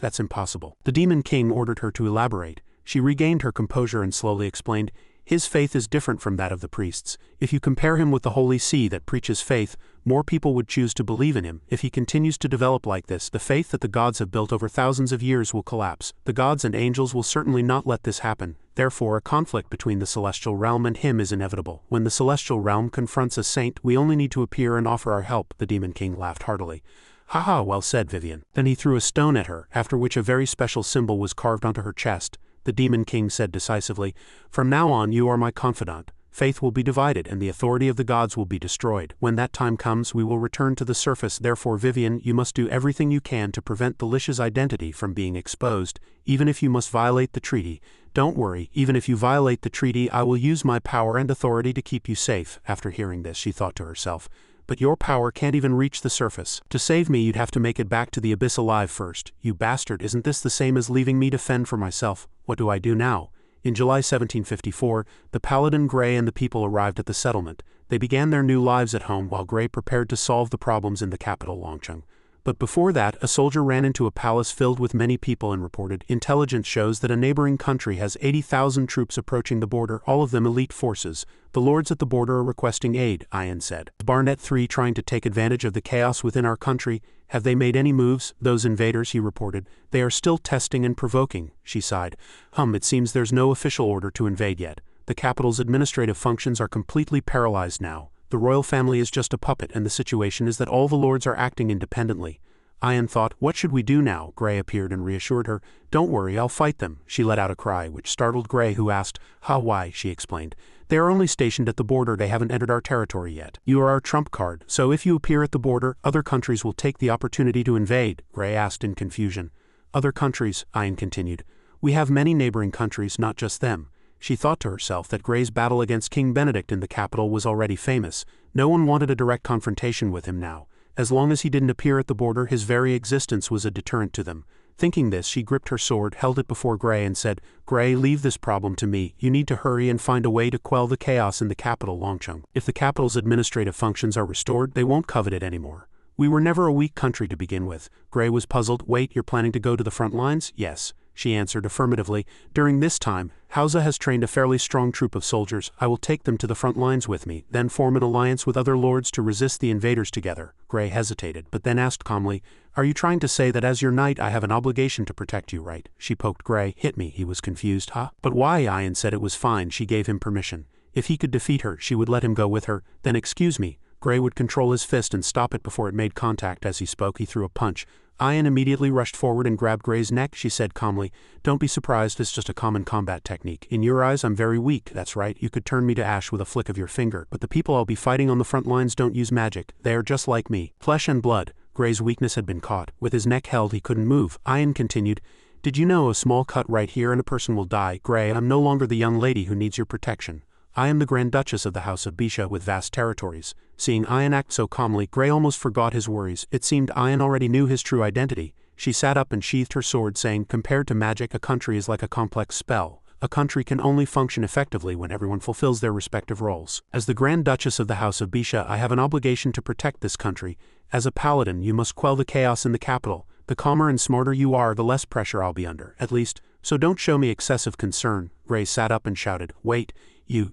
That's impossible." The Demon King ordered her to elaborate. She regained her composure and slowly explained, "His faith is different from that of the priests. If you compare him with the Holy See that preaches faith, more people would choose to believe in him. If he continues to develop like this, the faith that the gods have built over thousands of years will collapse. The gods and angels will certainly not let this happen. Therefore, a conflict between the celestial realm and him is inevitable. When the celestial realm confronts a saint, we only need to appear and offer our help." The Demon King laughed heartily. "Haha, well said, Vivian." Then he threw a stone at her, after which a very special symbol was carved onto her chest. The Demon King said decisively, "From now on you are my confidant. Faith will be divided and the authority of the gods will be destroyed. When that time comes, we will return to the surface. Therefore, Vivian, you must do everything you can to prevent the lich's identity from being exposed, even if you must violate the treaty. Don't worry, even if you violate the treaty, I will use my power and authority to keep you safe." After hearing this, she thought to herself, "But your power can't even reach the surface. To save me, you'd have to make it back to the abyss alive first. You bastard, isn't this the same as leaving me to fend for myself? What do I do now?" In July 1754, the Paladin Grey and the people arrived at the settlement. They began their new lives at home while Grey prepared to solve the problems in the capital Longcheng. But before that, a soldier ran into a palace filled with many people and reported, "Intelligence shows that a neighboring country has 80,000 troops approaching the border, all of them elite forces. The lords at the border are requesting aid," Ian said. "Is Barnet 3 trying to take advantage of the chaos within our country? Have they made any moves? Those invaders," he reported. "They are still testing and provoking." She sighed. It seems there's no official order to invade yet. The capital's administrative functions are completely paralyzed now. The royal family is just a puppet, and the situation is that all the lords are acting independently." Ian thought, "What should we do now?" Grey appeared and reassured her. "Don't worry, I'll fight them." She let out a cry, which startled Grey, who asked, Why?" She explained, "They are only stationed at the border, they haven't entered our territory yet. You are our trump card, so if you appear at the border, other countries will take the opportunity to invade." Grey asked in confusion. "Other countries," Ian continued. "We have many neighboring countries, not just them." She thought to herself that Grey's battle against King Benedict in the capital was already famous. No one wanted a direct confrontation with him now. As long as he didn't appear at the border, his very existence was a deterrent to them. Thinking this, she gripped her sword, held it before Grey and said, "Grey, leave this problem to me. You need to hurry and find a way to quell the chaos in the capital Longcheng. If the capital's administrative functions are restored, they won't covet it anymore. We were never a weak country to begin with. Gray was puzzled. Wait, you're planning to go to the front lines? Yes, she answered affirmatively. During this time, Hausa has trained a fairly strong troop of soldiers. I will take them to the front lines with me, then form an alliance with other lords to resist the invaders together. Gray hesitated, but then asked calmly, are you trying to say that as your knight I have an obligation to protect you, right? She poked Gray. Hit me, he was confused. Huh? But why? Ian said it was fine. She gave him permission. If he could defeat her, she would let him go with her. Then excuse me. Gray would control his fist and stop it before it made contact. As he spoke, he threw a punch. Ian immediately rushed forward and grabbed Gray's neck. She said calmly, don't be surprised, it's just a common combat technique. In your eyes, I'm very weak, that's right, you could turn me to ash with a flick of your finger, but the people I'll be fighting on the front lines don't use magic. They are just like me. Flesh and blood. Gray's weakness had been caught. With his neck held, he couldn't move. Ian continued, did you know a small cut right here and a person will die? Gray, I'm no longer the young lady who needs your protection. I am the Grand Duchess of the House of Bisha with vast territories. Seeing Ian act so calmly, Gray almost forgot his worries. It seemed Ian already knew his true identity. She sat up and sheathed her sword, saying, compared to magic, a country is like a complex spell. A country can only function effectively when everyone fulfills their respective roles. As the Grand Duchess of the House of Bisha, I have an obligation to protect this country. As a paladin, you must quell the chaos in the capital. The calmer and smarter you are, the less pressure I'll be under, at least, so don't show me excessive concern. Gray sat up and shouted, wait,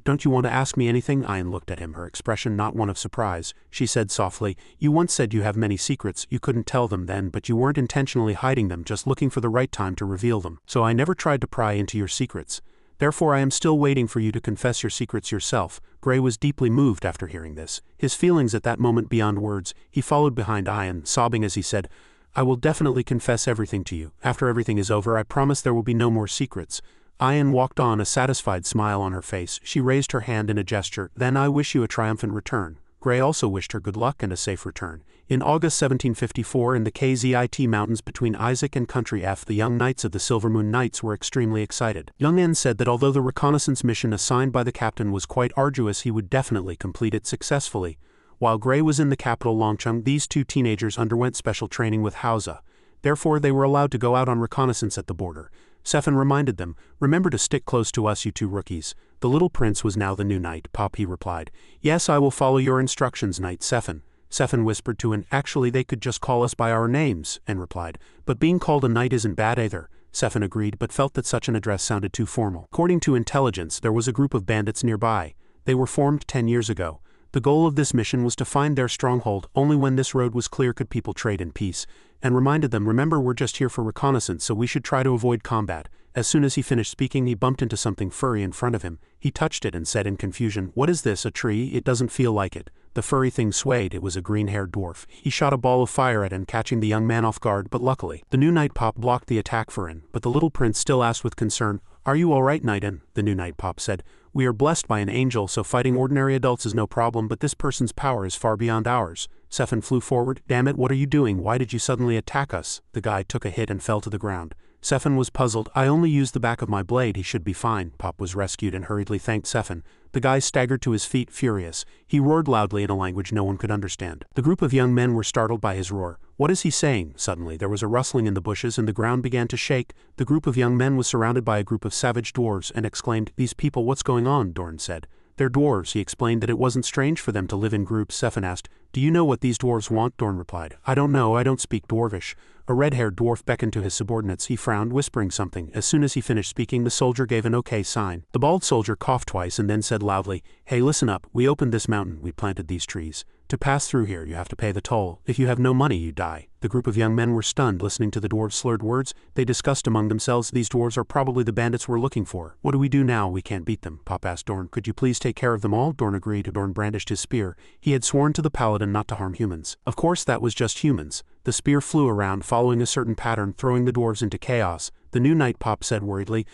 don't you want to ask me anything? Ian looked at him, her expression not one of surprise. She said softly, you once said you have many secrets, you couldn't tell them then, but you weren't intentionally hiding them, just looking for the right time to reveal them. So I never tried to pry into your secrets. Therefore I am still waiting for you to confess your secrets yourself. Gray was deeply moved after hearing this. His feelings at that moment beyond words. He followed behind Ian, sobbing as he said, I will definitely confess everything to you. After everything is over, I promise there will be no more secrets. Ian walked on, a satisfied smile on her face. She raised her hand in a gesture. Then I wish you a triumphant return. Gray also wished her good luck and a safe return. In August 1754, in the KZIT mountains between Isaac and Country F, the young knights of the Silver Moon Knights were extremely excited. Young N said that although the reconnaissance mission assigned by the captain was quite arduous, he would definitely complete it successfully. While Gray was in the capital Longcheng, these two teenagers underwent special training with Hausa. Therefore, they were allowed to go out on reconnaissance at the border. Sefin reminded them, remember to stick close to us, you two rookies. The little prince was now the new knight. Pop, he replied. Yes, I will follow your instructions, Knight Sefin. Sefin whispered to N. Actually, they could just call us by our names, N replied. But being called a knight isn't bad either. Sefin agreed, but felt that such an address sounded too formal. According to intelligence, there was a group of bandits nearby. They were formed 10 years ago. The goal of this mission was to find their stronghold. Only when this road was clear could people trade in peace. And reminded them, remember, we're just here for reconnaissance, so we should try to avoid combat. As soon as he finished speaking, he bumped into something furry in front of him. He touched it and said in confusion, what is this, a tree? It doesn't feel like it. The furry thing swayed. It was a green-haired dwarf. He shot a ball of fire at it, catching the young man off guard, but luckily, the new knight Pop blocked the attack for N. But the little prince still asked with concern, are you all right, Knight N? The new knight Pop said, we are blessed by an angel, so fighting ordinary adults is no problem, but this person's power is far beyond ours. Sefin flew forward. Damn it, what are you doing? Why did you suddenly attack us? The guy took a hit and fell to the ground. Sefin was puzzled. I only used the back of my blade, he should be fine. Pop was rescued and hurriedly thanked Sefin. The guy staggered to his feet, furious. He roared loudly in a language no one could understand. The group of young men were startled by his roar. What is he saying? Suddenly there was a rustling in the bushes and the ground began to shake. The group of young men was surrounded by a group of savage dwarves and exclaimed, these people, what's going on? Dorn said. They're dwarves. He explained that it wasn't strange for them to live in groups. Sefin asked, do you know what these dwarves want? Dorn replied, I don't know, I don't speak Dwarvish. A red-haired dwarf beckoned to his subordinates. He frowned, whispering something. As soon as he finished speaking, the soldier gave an okay sign. The bald soldier coughed twice and then said loudly, hey, listen up, we opened this mountain, we planted these trees. To pass through here, you have to pay the toll. If you have no money, you die. The group of young men were stunned, listening to the dwarves' slurred words. They discussed among themselves, these dwarves are probably the bandits we're looking for. What do we do now? We can't beat them. Pop asked Dorn, could you please take care of them all? Dorn agreed. Dorn brandished his spear. He had sworn to the paladin not to harm humans. Of course that was just humans. The spear flew around, following a certain pattern, throwing the dwarves into chaos. The new knight Pop said worriedly,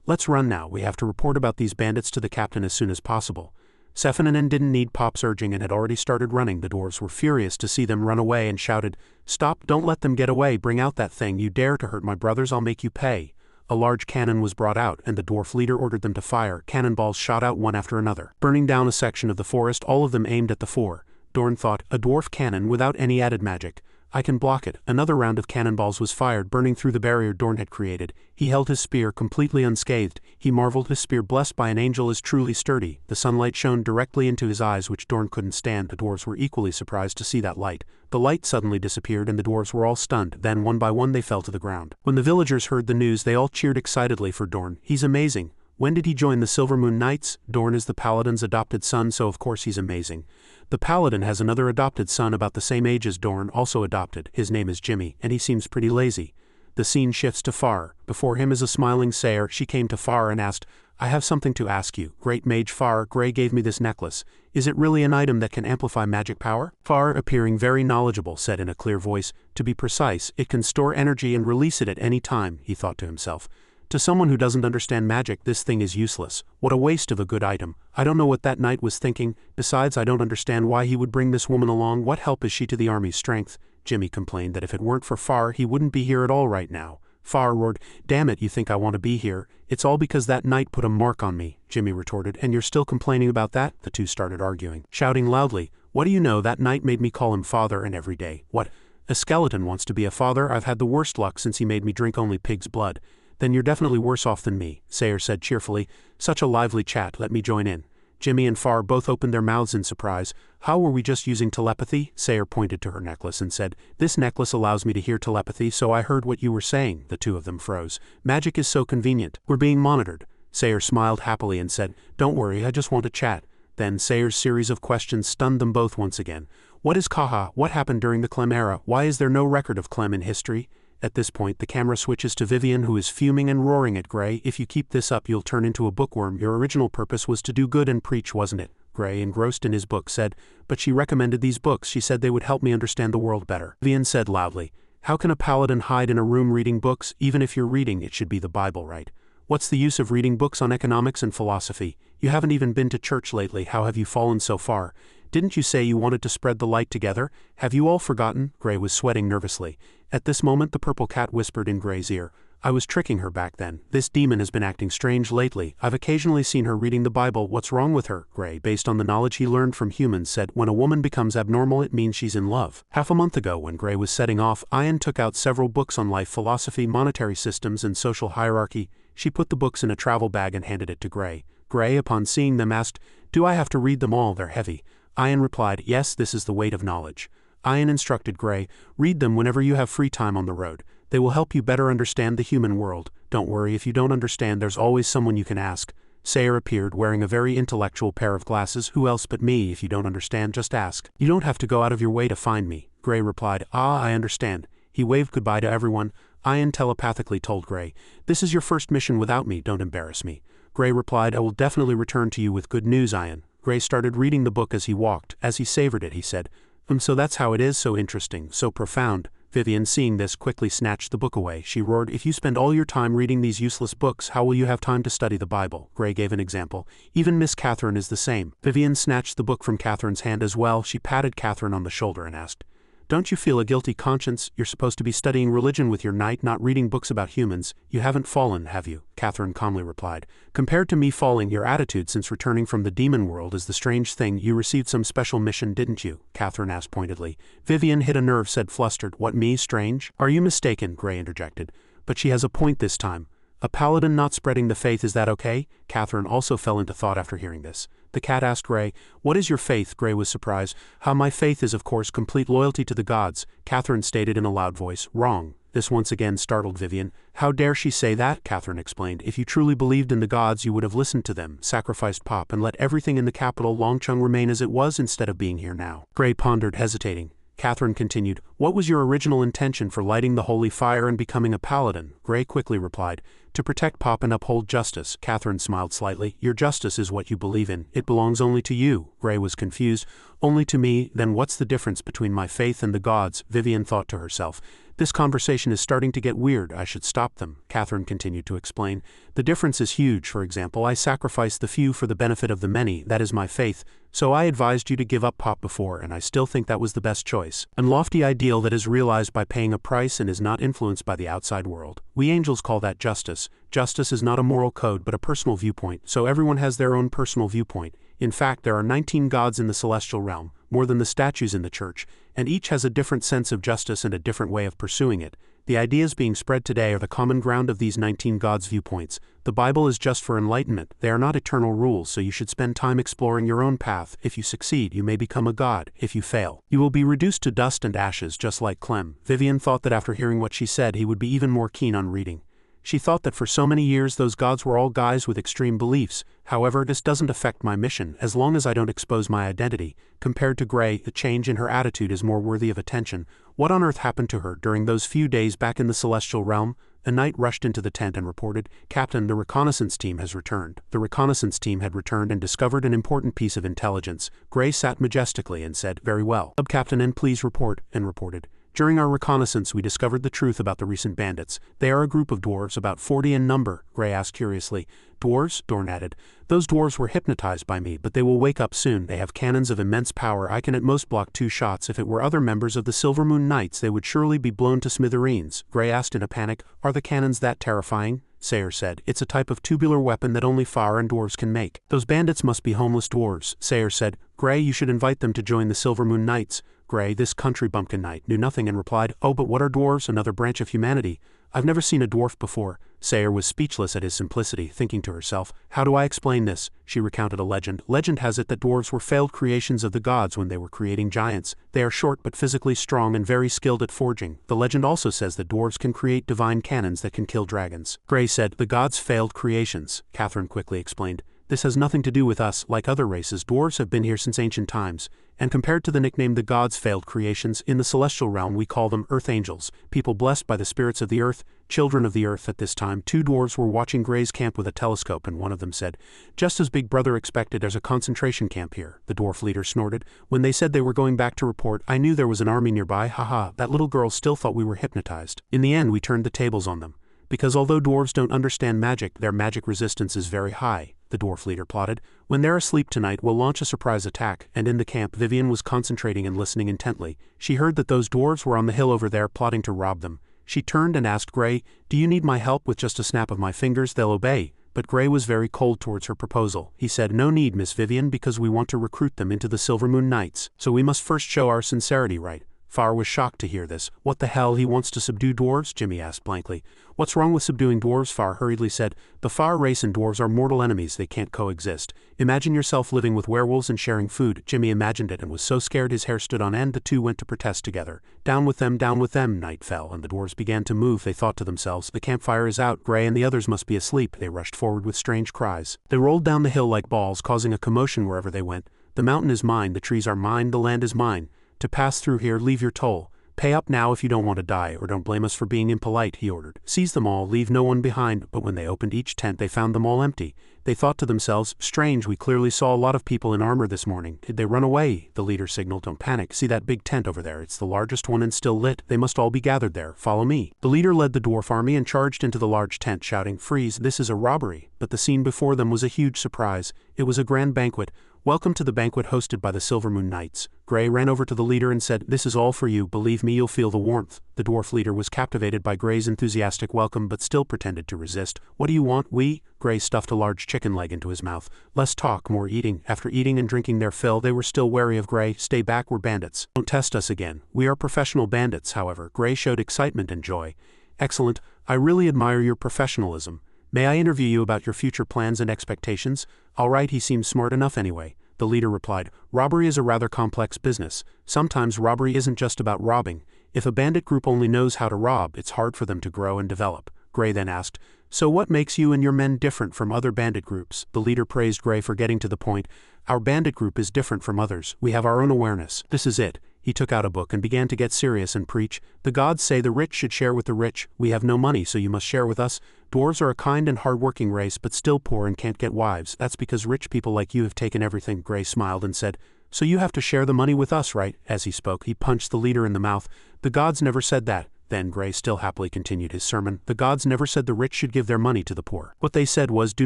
let's run now. We have to report about these bandits to the captain as soon as possible. Sefin and N didn't need Pop's urging and had already started running. The dwarves were furious to see them run away and shouted, stop, don't let them get away, bring out that thing, you dare to hurt my brothers, I'll make you pay. A large cannon was brought out and the dwarf leader ordered them to fire. Cannonballs shot out one after another, burning down a section of the forest, all of them aimed at the four. Dorn thought, a dwarf cannon without any added magic. I can block it. Another round of cannonballs was fired, burning through the barrier Dorn had created. He held his spear completely unscathed. He marveled, his spear blessed by an angel is truly sturdy. The sunlight shone directly into his eyes, which Dorn couldn't stand. The dwarves were equally surprised to see that light. The light suddenly disappeared and the dwarves were all stunned. Then one by one they fell to the ground. When the villagers heard the news, they all cheered excitedly for Dorn. He's amazing. When did he join the Silvermoon Knights? Dorn is the Paladin's adopted son, so of course he's amazing. The Paladin has another adopted son about the same age as Dorn, also adopted. His name is Jimmy, and he seems pretty lazy. The scene shifts to Far. Before him is a smiling Sayer. She came to Far and asked, I have something to ask you. Great Mage Far, Gray gave me this necklace. Is it really an item that can amplify magic power? Far, appearing very knowledgeable, said in a clear voice, to be precise, it can store energy and release it at any time, he thought to himself. To someone who doesn't understand magic, this thing is useless. What a waste of a good item. I don't know what that knight was thinking. Besides, I don't understand why he would bring this woman along. What help is she to the army's strength? Jimmy complained that if it weren't for Far, he wouldn't be here at all right now. Far roared, damn it, you think I want to be here? It's all because that knight put a mark on me, Jimmy retorted, and you're still complaining about that? The two started arguing, shouting loudly, what do you know, that knight made me call him father and every day. What? A skeleton wants to be a father? I've had the worst luck since he made me drink only pig's blood. Then you're definitely worse off than me, Sayer said cheerfully. Such a lively chat, let me join in. Jimmy and Far both opened their mouths in surprise. How were we just using telepathy? Sayer pointed to her necklace and said, this necklace allows me to hear telepathy, so I heard what you were saying. The two of them froze. Magic is so convenient. We're being monitored. Sayer smiled happily and said, don't worry, I just want to chat. Then Sayer's series of questions stunned them both once again. What is Kaha? What happened during the Clem era? Why is there no record of Clem in history? At this point, the camera switches to Vivian, who is fuming and roaring at Gray. If you keep this up, you'll turn into a bookworm. Your original purpose was to do good and preach, wasn't it? Gray, engrossed in his book, said, but she recommended these books. She said they would help me understand the world better. Vivian said loudly, how can a paladin hide in a room reading books? Even if you're reading, it should be the Bible, right? What's the use of reading books on economics and philosophy? You haven't even been to church lately. How have you fallen so far? Didn't you say you wanted to spread the light together? Have you all forgotten? Gray was sweating nervously. At this moment the purple cat whispered in Gray's ear, I was tricking her back then. This demon has been acting strange lately. I've occasionally seen her reading the Bible. What's wrong with her? Gray, based on the knowledge he learned from humans, said, when a woman becomes abnormal it means she's in love. Half a month ago, when Gray was setting off, Ian took out several books on life philosophy, monetary systems, and social hierarchy. She put the books in a travel bag and handed it to Gray. Gray, upon seeing them, asked, do I have to read them all? They're heavy. Ian replied, yes, this is the weight of knowledge. Ian instructed Gray, read them whenever you have free time on the road. They will help you better understand the human world. Don't worry, if you don't understand, there's always someone you can ask. Sayer appeared wearing a very intellectual pair of glasses. Who else but me? If you don't understand, just ask. You don't have to go out of your way to find me. Gray replied, ah, I understand. He waved goodbye to everyone. Ian telepathically told Gray, this is your first mission without me, don't embarrass me. Gray replied, I will definitely return to you with good news, Ian. Gray started reading the book as he walked. As he savored it, he said, so that's how it is, so interesting, so profound. Vivian, seeing this, quickly snatched the book away. She roared, if you spend all your time reading these useless books, how will you have time to study the Bible? Gray gave an example. Even Miss Catherine is the same. Vivian snatched the book from Catherine's hand as well. She patted Catherine on the shoulder and asked, don't you feel a guilty conscience? You're supposed to be studying religion with your knight, not reading books about humans. You haven't fallen, have you? Catherine calmly replied. Compared to me falling, your attitude since returning from the demon world is the strange thing. You received some special mission, didn't you? Catherine asked pointedly. Vivian hit a nerve, said flustered. What, me, strange? Are you mistaken? Gray interjected. But she has a point this time. A paladin not spreading the faith, is that okay? Catherine also fell into thought after hearing this. The cat asked Gray, what is your faith? Gray was surprised. How my faith is, of course, complete loyalty to the gods. Catherine stated in a loud voice. Wrong. This once again startled Vivian. How dare she say that? Catherine explained. If you truly believed in the gods, you would have listened to them, sacrificed Pop, and let everything in the capital Longcheng remain as it was instead of being here now. Gray pondered, hesitating. Catherine continued, what was your original intention for lighting the holy fire and becoming a paladin? Gray quickly replied, to protect Pop and uphold justice. Catherine smiled slightly. Your justice is what you believe in. It belongs only to you. Gray was confused. Only to me? Then what's the difference between my faith and the gods? Vivian thought to herself. This conversation is starting to get weird. I should stop them. Catherine continued to explain. The difference is huge. For example, I sacrifice the few for the benefit of the many. That is my faith. So I advised you to give up Pop before, and I still think that was the best choice. A lofty ideal that is realized by paying a price and is not influenced by the outside world. We angels call that justice. Justice is not a moral code but a personal viewpoint, so everyone has their own personal viewpoint. In fact, there are 19 gods in the celestial realm. more than the statues in the church, and each has a different sense of justice and a different way of pursuing it. The ideas being spread today are the common ground of these 19 gods' viewpoints. The Bible is just for enlightenment. They are not eternal rules, so you should spend time exploring your own path. If you succeed, you may become a god. If you fail, you will be reduced to dust and ashes, just like Clem. Vivian thought that after hearing what she said, he would be even more keen on reading. She thought that for so many years those gods were all guys with extreme beliefs. However, this doesn't affect my mission, as long as I don't expose my identity. Compared to Gray, the change in her attitude is more worthy of attention. What on earth happened to her during those few days back in the celestial realm? A knight rushed into the tent and reported, "Captain, the reconnaissance team has returned." The reconnaissance team had returned and discovered an important piece of intelligence. Gray sat majestically and said, "Very well. Sub-captain, and please report," and reported. "During our reconnaissance we discovered the truth about the recent bandits. They are a group of dwarves, about 40 in number," Gray asked curiously. "Dwarves?" Dorn added. "Those dwarves were hypnotized by me, but they will wake up soon. They have cannons of immense power. I can at most block 2 shots. If it were other members of the Silver Moon Knights, they would surely be blown to smithereens." Gray asked in a panic, "Are the cannons that terrifying?" Sayer said, "It's a type of tubular weapon that only fire and dwarves can make." "Those bandits must be homeless dwarves," Sayer said. "Gray, you should invite them to join the Silver Moon Knights." Gray, this country bumpkin knight, knew nothing and replied, "Oh, but what are dwarves? Another branch of humanity. I've never seen a dwarf before." Sayer was speechless at his simplicity, thinking to herself, "How do I explain this?" She recounted a legend. Legend has it that dwarves were failed creations of the gods when they were creating giants. They are short but physically strong and very skilled at forging. The legend also says that dwarves can create divine cannons that can kill dragons. Gray said, "The gods failed creations," Catherine quickly explained. "This has nothing to do with us. Like other races, dwarves have been here since ancient times, and compared to the nickname the gods failed creations, in the celestial realm we call them earth angels, people blessed by the spirits of the earth, children of the earth." At this time 2 dwarves were watching Gray's camp with a telescope, and one of them said, "Just as Big Brother expected, there's a concentration camp here." The dwarf leader snorted. "When they said they were going back to report, I knew there was an army nearby. Haha, that little girl still thought we were hypnotized. In the end we turned the tables on them. Because although dwarves don't understand magic, their magic resistance is very high," the dwarf leader plotted. "When they're asleep tonight we'll launch a surprise attack." And in the camp Vivian was concentrating and listening intently. She heard that those dwarves were on the hill over there plotting to rob them. She turned and asked Gray, "Do you need my help? With just a snap of my fingers they'll obey." But Gray was very cold towards her proposal. He said, "No need, Miss Vivian, because we want to recruit them into the Silver Moon Knights. So we must first show our sincerity, right?" Far was shocked to hear this. "What the hell, he wants to subdue dwarves?" Jimmy asked blankly. "What's wrong with subduing dwarves?" Far hurriedly said. "The Far race and dwarves are mortal enemies. They can't coexist. Imagine yourself living with werewolves and sharing food." Jimmy imagined it and was so scared his hair stood on end. The 2 went to protest together. Down with them, down with them." Night fell, and the dwarves began to move. They thought to themselves, "The campfire is out. Gray and the others must be asleep." They rushed forward with strange cries. They rolled down the hill like balls, causing a commotion wherever they went. "The mountain is mine, the trees are mine, the land is mine. To pass through here, leave your toll. Pay up now if you don't want to die, or don't blame us for being impolite," he ordered. "Seize them all, leave no one behind." But when they opened each tent they found them all empty. They thought to themselves, "Strange, we clearly saw a lot of people in armor this morning. Did they run away?" The leader signaled, "Don't panic. See that big tent over there? It's the largest one and still lit. They must all be gathered there. Follow me." The leader led the dwarf army and charged into the large tent, shouting, "Freeze, this is a robbery." But the scene before them was a huge surprise. It was a grand banquet. "Welcome to the banquet hosted by the Silver Moon Knights." Gray ran over to the leader and said, "This is all for you. Believe me, you'll feel the warmth." The dwarf leader was captivated by Gray's enthusiastic welcome but still pretended to resist. "What do you want? We?" Gray stuffed a large chicken leg into his mouth. "Less talk, more eating." After eating and drinking their fill, they were still wary of Gray. "Stay back, we're bandits. Don't test us again." "We are professional bandits." However, Gray showed excitement and joy. "Excellent. I really admire your professionalism. May I interview you about your future plans and expectations?" "All right, he seems smart enough anyway." The leader replied, "Robbery is a rather complex business. Sometimes robbery isn't just about robbing. If a bandit group only knows how to rob, it's hard for them to grow and develop." Gray then asked, "So what makes you and your men different from other bandit groups?" The leader praised Gray for getting to the point. "Our bandit group is different from others. We have our own awareness. This is it." He took out a book and began to get serious and preach. "The gods say the rich should share with the rich. We have no money, so you must share with us. Dwarves are a kind and hard-working race, but still poor and can't get wives. That's because rich people like you have taken everything." Gray smiled and said, "So you have to share the money with us, right?" As he spoke, he punched the leader in the mouth. "The gods never said that." Then Gray still happily continued his sermon. "The gods never said the rich should give their money to the poor. What they said was, do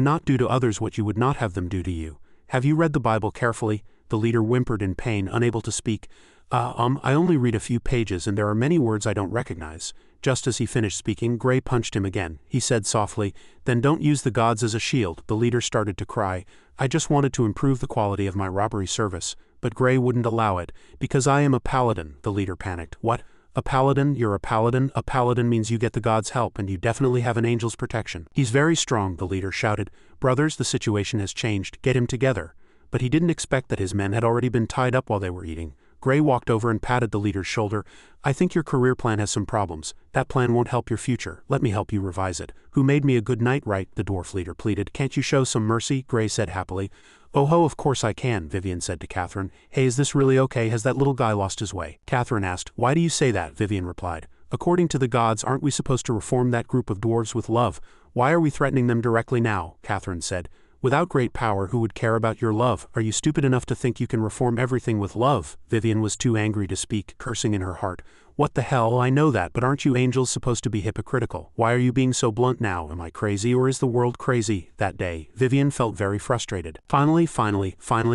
not do to others what you would not have them do to you. Have you read the Bible carefully?" The leader whimpered in pain, unable to speak. I only read a few pages and there are many words I don't recognize." Just as he finished speaking, Gray punched him again. He said softly, "Then don't use the gods as a shield." The leader started to cry. I just wanted to improve the quality of my robbery service, but Gray wouldn't allow it, because I am a paladin, the leader panicked. What? A paladin? You're a paladin? A paladin means you get the gods' help and you definitely have an angel's protection. He's very strong, the leader shouted. Brothers, the situation has changed, get him together. But he didn't expect that his men had already been tied up while they were eating. Gray walked over and patted the leader's shoulder. I think your career plan has some problems. That plan won't help your future. Let me help you revise it. Who made me a good knight, right? The dwarf leader pleaded. Can't you show some mercy? Gray said happily. Oh ho, of course I can, Vivian said to Catherine. Hey, is this really okay? Has that little guy lost his way? Catherine asked. Why do you say that? Vivian replied. According to the gods, aren't we supposed to reform that group of dwarves with love? Why are we threatening them directly now? Catherine said. Without great power, who would care about your love? Are you stupid enough to think you can reform everything with love? Vivian was too angry to speak, cursing in her heart. What the hell, I know that, but aren't you angels supposed to be hypocritical? Why are you being so blunt now? Am I crazy or is the world crazy? That day, Vivian felt very frustrated. Finally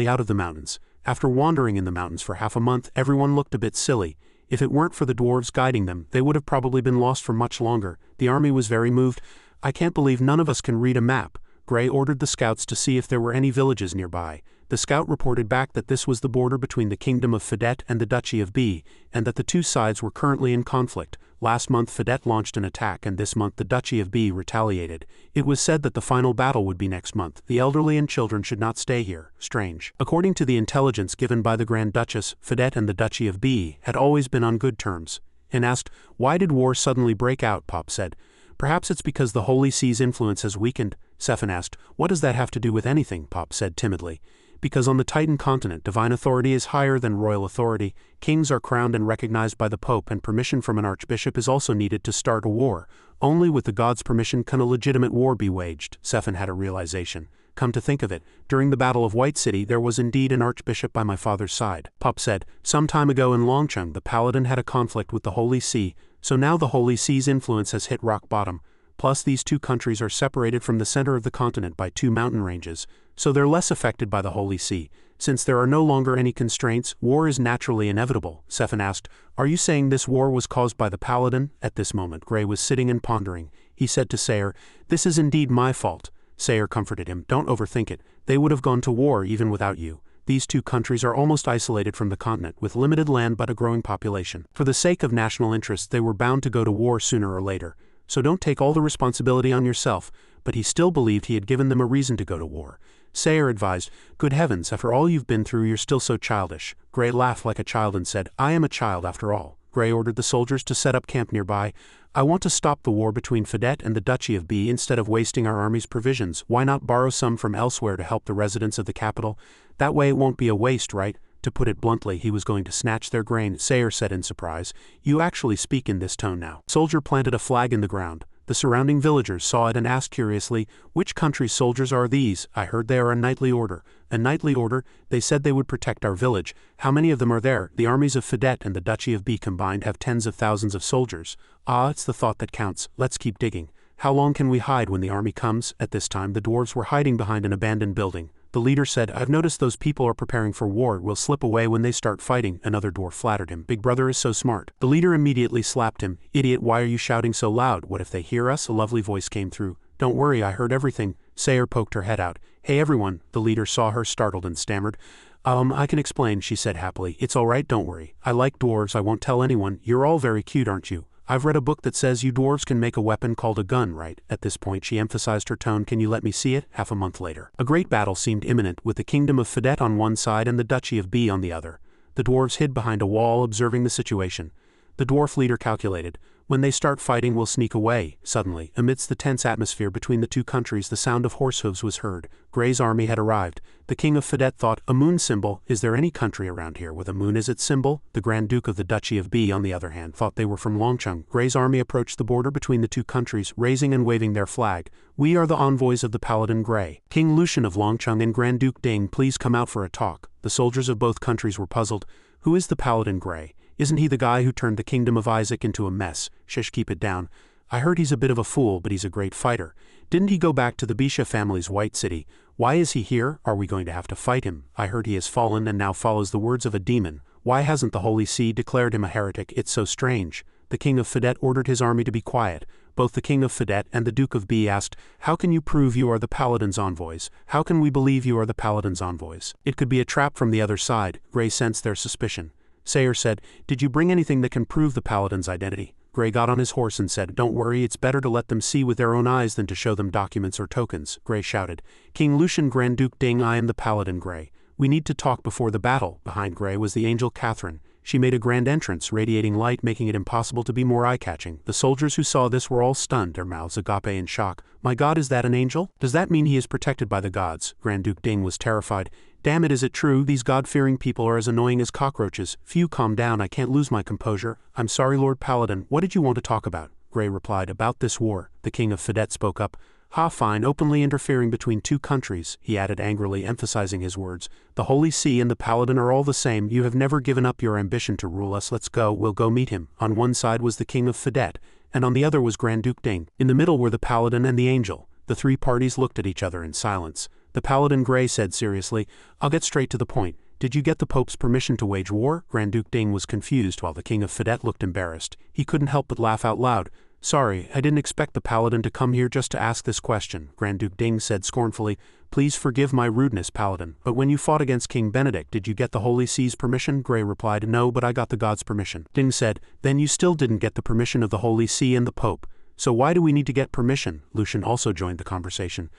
out of the mountains. After wandering in the mountains for half a month, everyone looked a bit silly. If it weren't for the dwarves guiding them, they would have probably been lost for much longer. The army was very moved. I can't believe none of us can read a map. Gray ordered the scouts to see if there were any villages nearby. The scout reported back that this was the border between the Kingdom of Fedet and the Duchy of B, and that the two sides were currently in conflict. Last month Fedet launched an attack and this month the Duchy of B retaliated. It was said that the final battle would be next month. The elderly and children should not stay here. Strange. According to the intelligence given by the Grand Duchess, Fedet and the Duchy of B had always been on good terms. And asked, why did war suddenly break out? Pop said. Perhaps it's because the Holy See's influence has weakened. Sephan asked, what does that have to do with anything? Pop said timidly. Because on the Titan continent divine authority is higher than royal authority, kings are crowned and recognized by the Pope and permission from an archbishop is also needed to start a war. Only with the gods' permission can a legitimate war be waged. Sephan had a realization. Come to think of it, during the Battle of White City there was indeed an archbishop by my father's side. Pop said, some time ago in Longcheng the Paladin had a conflict with the Holy See, so now the Holy See's influence has hit rock bottom. Plus these two countries are separated from the center of the continent by two mountain ranges, so they're less affected by the Holy See. Since there are no longer any constraints, war is naturally inevitable. Sephan asked, are you saying this war was caused by the Paladin? At this moment Gray was sitting and pondering. He said to Sayer, this is indeed my fault. Sayer comforted him, don't overthink it. They would have gone to war even without you. These two countries are almost isolated from the continent, with limited land but a growing population. For the sake of national interests they were bound to go to war sooner or later. So don't take all the responsibility on yourself. But he still believed he had given them a reason to go to war. Sayer advised, good heavens, after all you've been through you're still so childish. Gray laughed like a child and said, I am a child after all. Gray ordered the soldiers to set up camp nearby. I want to stop the war between Fedet and the Duchy of B instead of wasting our army's provisions. Why not borrow some from elsewhere to help the residents of the capital? That way it won't be a waste, right? To put it bluntly, he was going to snatch their grain, Sayer said in surprise. You actually speak in this tone now. Soldier planted a flag in the ground. The surrounding villagers saw it and asked curiously, which country's soldiers are these? I heard they are a knightly order. A knightly order? They said they would protect our village. How many of them are there? The armies of Fedet and the Duchy of B combined have tens of thousands of soldiers. Ah, it's the thought that counts. Let's keep digging. How long can we hide when the army comes? At this time the dwarves were hiding behind an abandoned building. The leader said, I've noticed those people are preparing for war. We'll slip away when they start fighting. Another dwarf flattered him. Big brother is so smart. The leader immediately slapped him. Idiot, why are you shouting so loud? What if they hear us? A lovely voice came through. Don't worry, I heard everything. Sayer poked her head out. Hey everyone. The leader saw her, startled and stammered. I can explain, she said happily. It's alright, don't worry. I like dwarves, I won't tell anyone. You're all very cute, aren't you? I've read a book that says you dwarves can make a weapon called a gun, right? At this point she emphasized her tone. Can you let me see it? Half a month later. A great battle seemed imminent, with the Kingdom of Fedet on one side and the Duchy of B on the other. The dwarves hid behind a wall, observing the situation. The dwarf leader calculated, when they start fighting we'll sneak away. Suddenly, amidst the tense atmosphere between the two countries the sound of horse hooves was heard. Gray's army had arrived. The king of Fedet thought, a moon symbol? Is there any country around here with a moon as its symbol? The Grand Duke of the Duchy of B, on the other hand, thought they were from Longcheng. Gray's army approached the border between the two countries, raising and waving their flag. We are the envoys of the Paladin Gray. King Lucian of Longcheng and Grand Duke Dane, please come out for a talk. The soldiers of both countries were puzzled. Who is the Paladin Gray? Isn't he the guy who turned the kingdom of Isaac into a mess? Shish, keep it down. I heard he's a bit of a fool, but he's a great fighter. Didn't he go back to the Bisha family's White City? Why is he here? Are we going to have to fight him? I heard he has fallen and now follows the words of a demon. Why hasn't the Holy See declared him a heretic? It's so strange. The king of Fedet ordered his army to be quiet. Both the King of Fidet and the Duke of B asked, "How can you prove you are the Paladin's envoys? How can we believe you are the Paladin's envoys?" It could be a trap from the other side. Gray sensed their suspicion. Sayer said, "Did you bring anything that can prove the Paladin's identity?" Gray got on his horse and said, "Don't worry, it's better to let them see with their own eyes than to show them documents or tokens." Gray shouted, "King Lucian Grand Duke Ding, I am the Paladin Gray. We need to talk before the battle." Behind Gray was the angel Catherine. She made a grand entrance, radiating light, making it impossible to be more eye-catching. The soldiers who saw this were all stunned, their mouths agape in shock. "My god, is that an angel? Does that mean he is protected by the gods?" Grand Duke Ding was terrified. "Damn it, is it true? These god-fearing people are as annoying as cockroaches." "Phew, calm down, I can't lose my composure." "I'm sorry, Lord Paladin, what did you want to talk about?" Gray replied, "About this war." The King of Fidet spoke up. "Ha, fine, openly interfering between two countries," he added angrily, emphasizing his words. "The Holy See and the Paladin are all the same. You have never given up your ambition to rule us. Let's go, we'll go meet him." On one side was the King of Fidet, and on the other was Grand Duke Ding. In the middle were the Paladin and the Angel. The three parties looked at each other in silence. The Paladin Gray said seriously, "I'll get straight to the point. Did you get the Pope's permission to wage war?" Grand Duke Ding was confused, while the King of Fidet looked embarrassed. He couldn't help but laugh out loud. "Sorry, I didn't expect the Paladin to come here just to ask this question," Grand Duke Ding said scornfully. "Please forgive my rudeness, Paladin. But when you fought against King Benedict, did you get the Holy See's permission?" Gray replied, "No, but I got the gods' permission." Ding said, "Then you still didn't get the permission of the Holy See and the Pope. So why do we need to get permission?" Lucian also joined the conversation.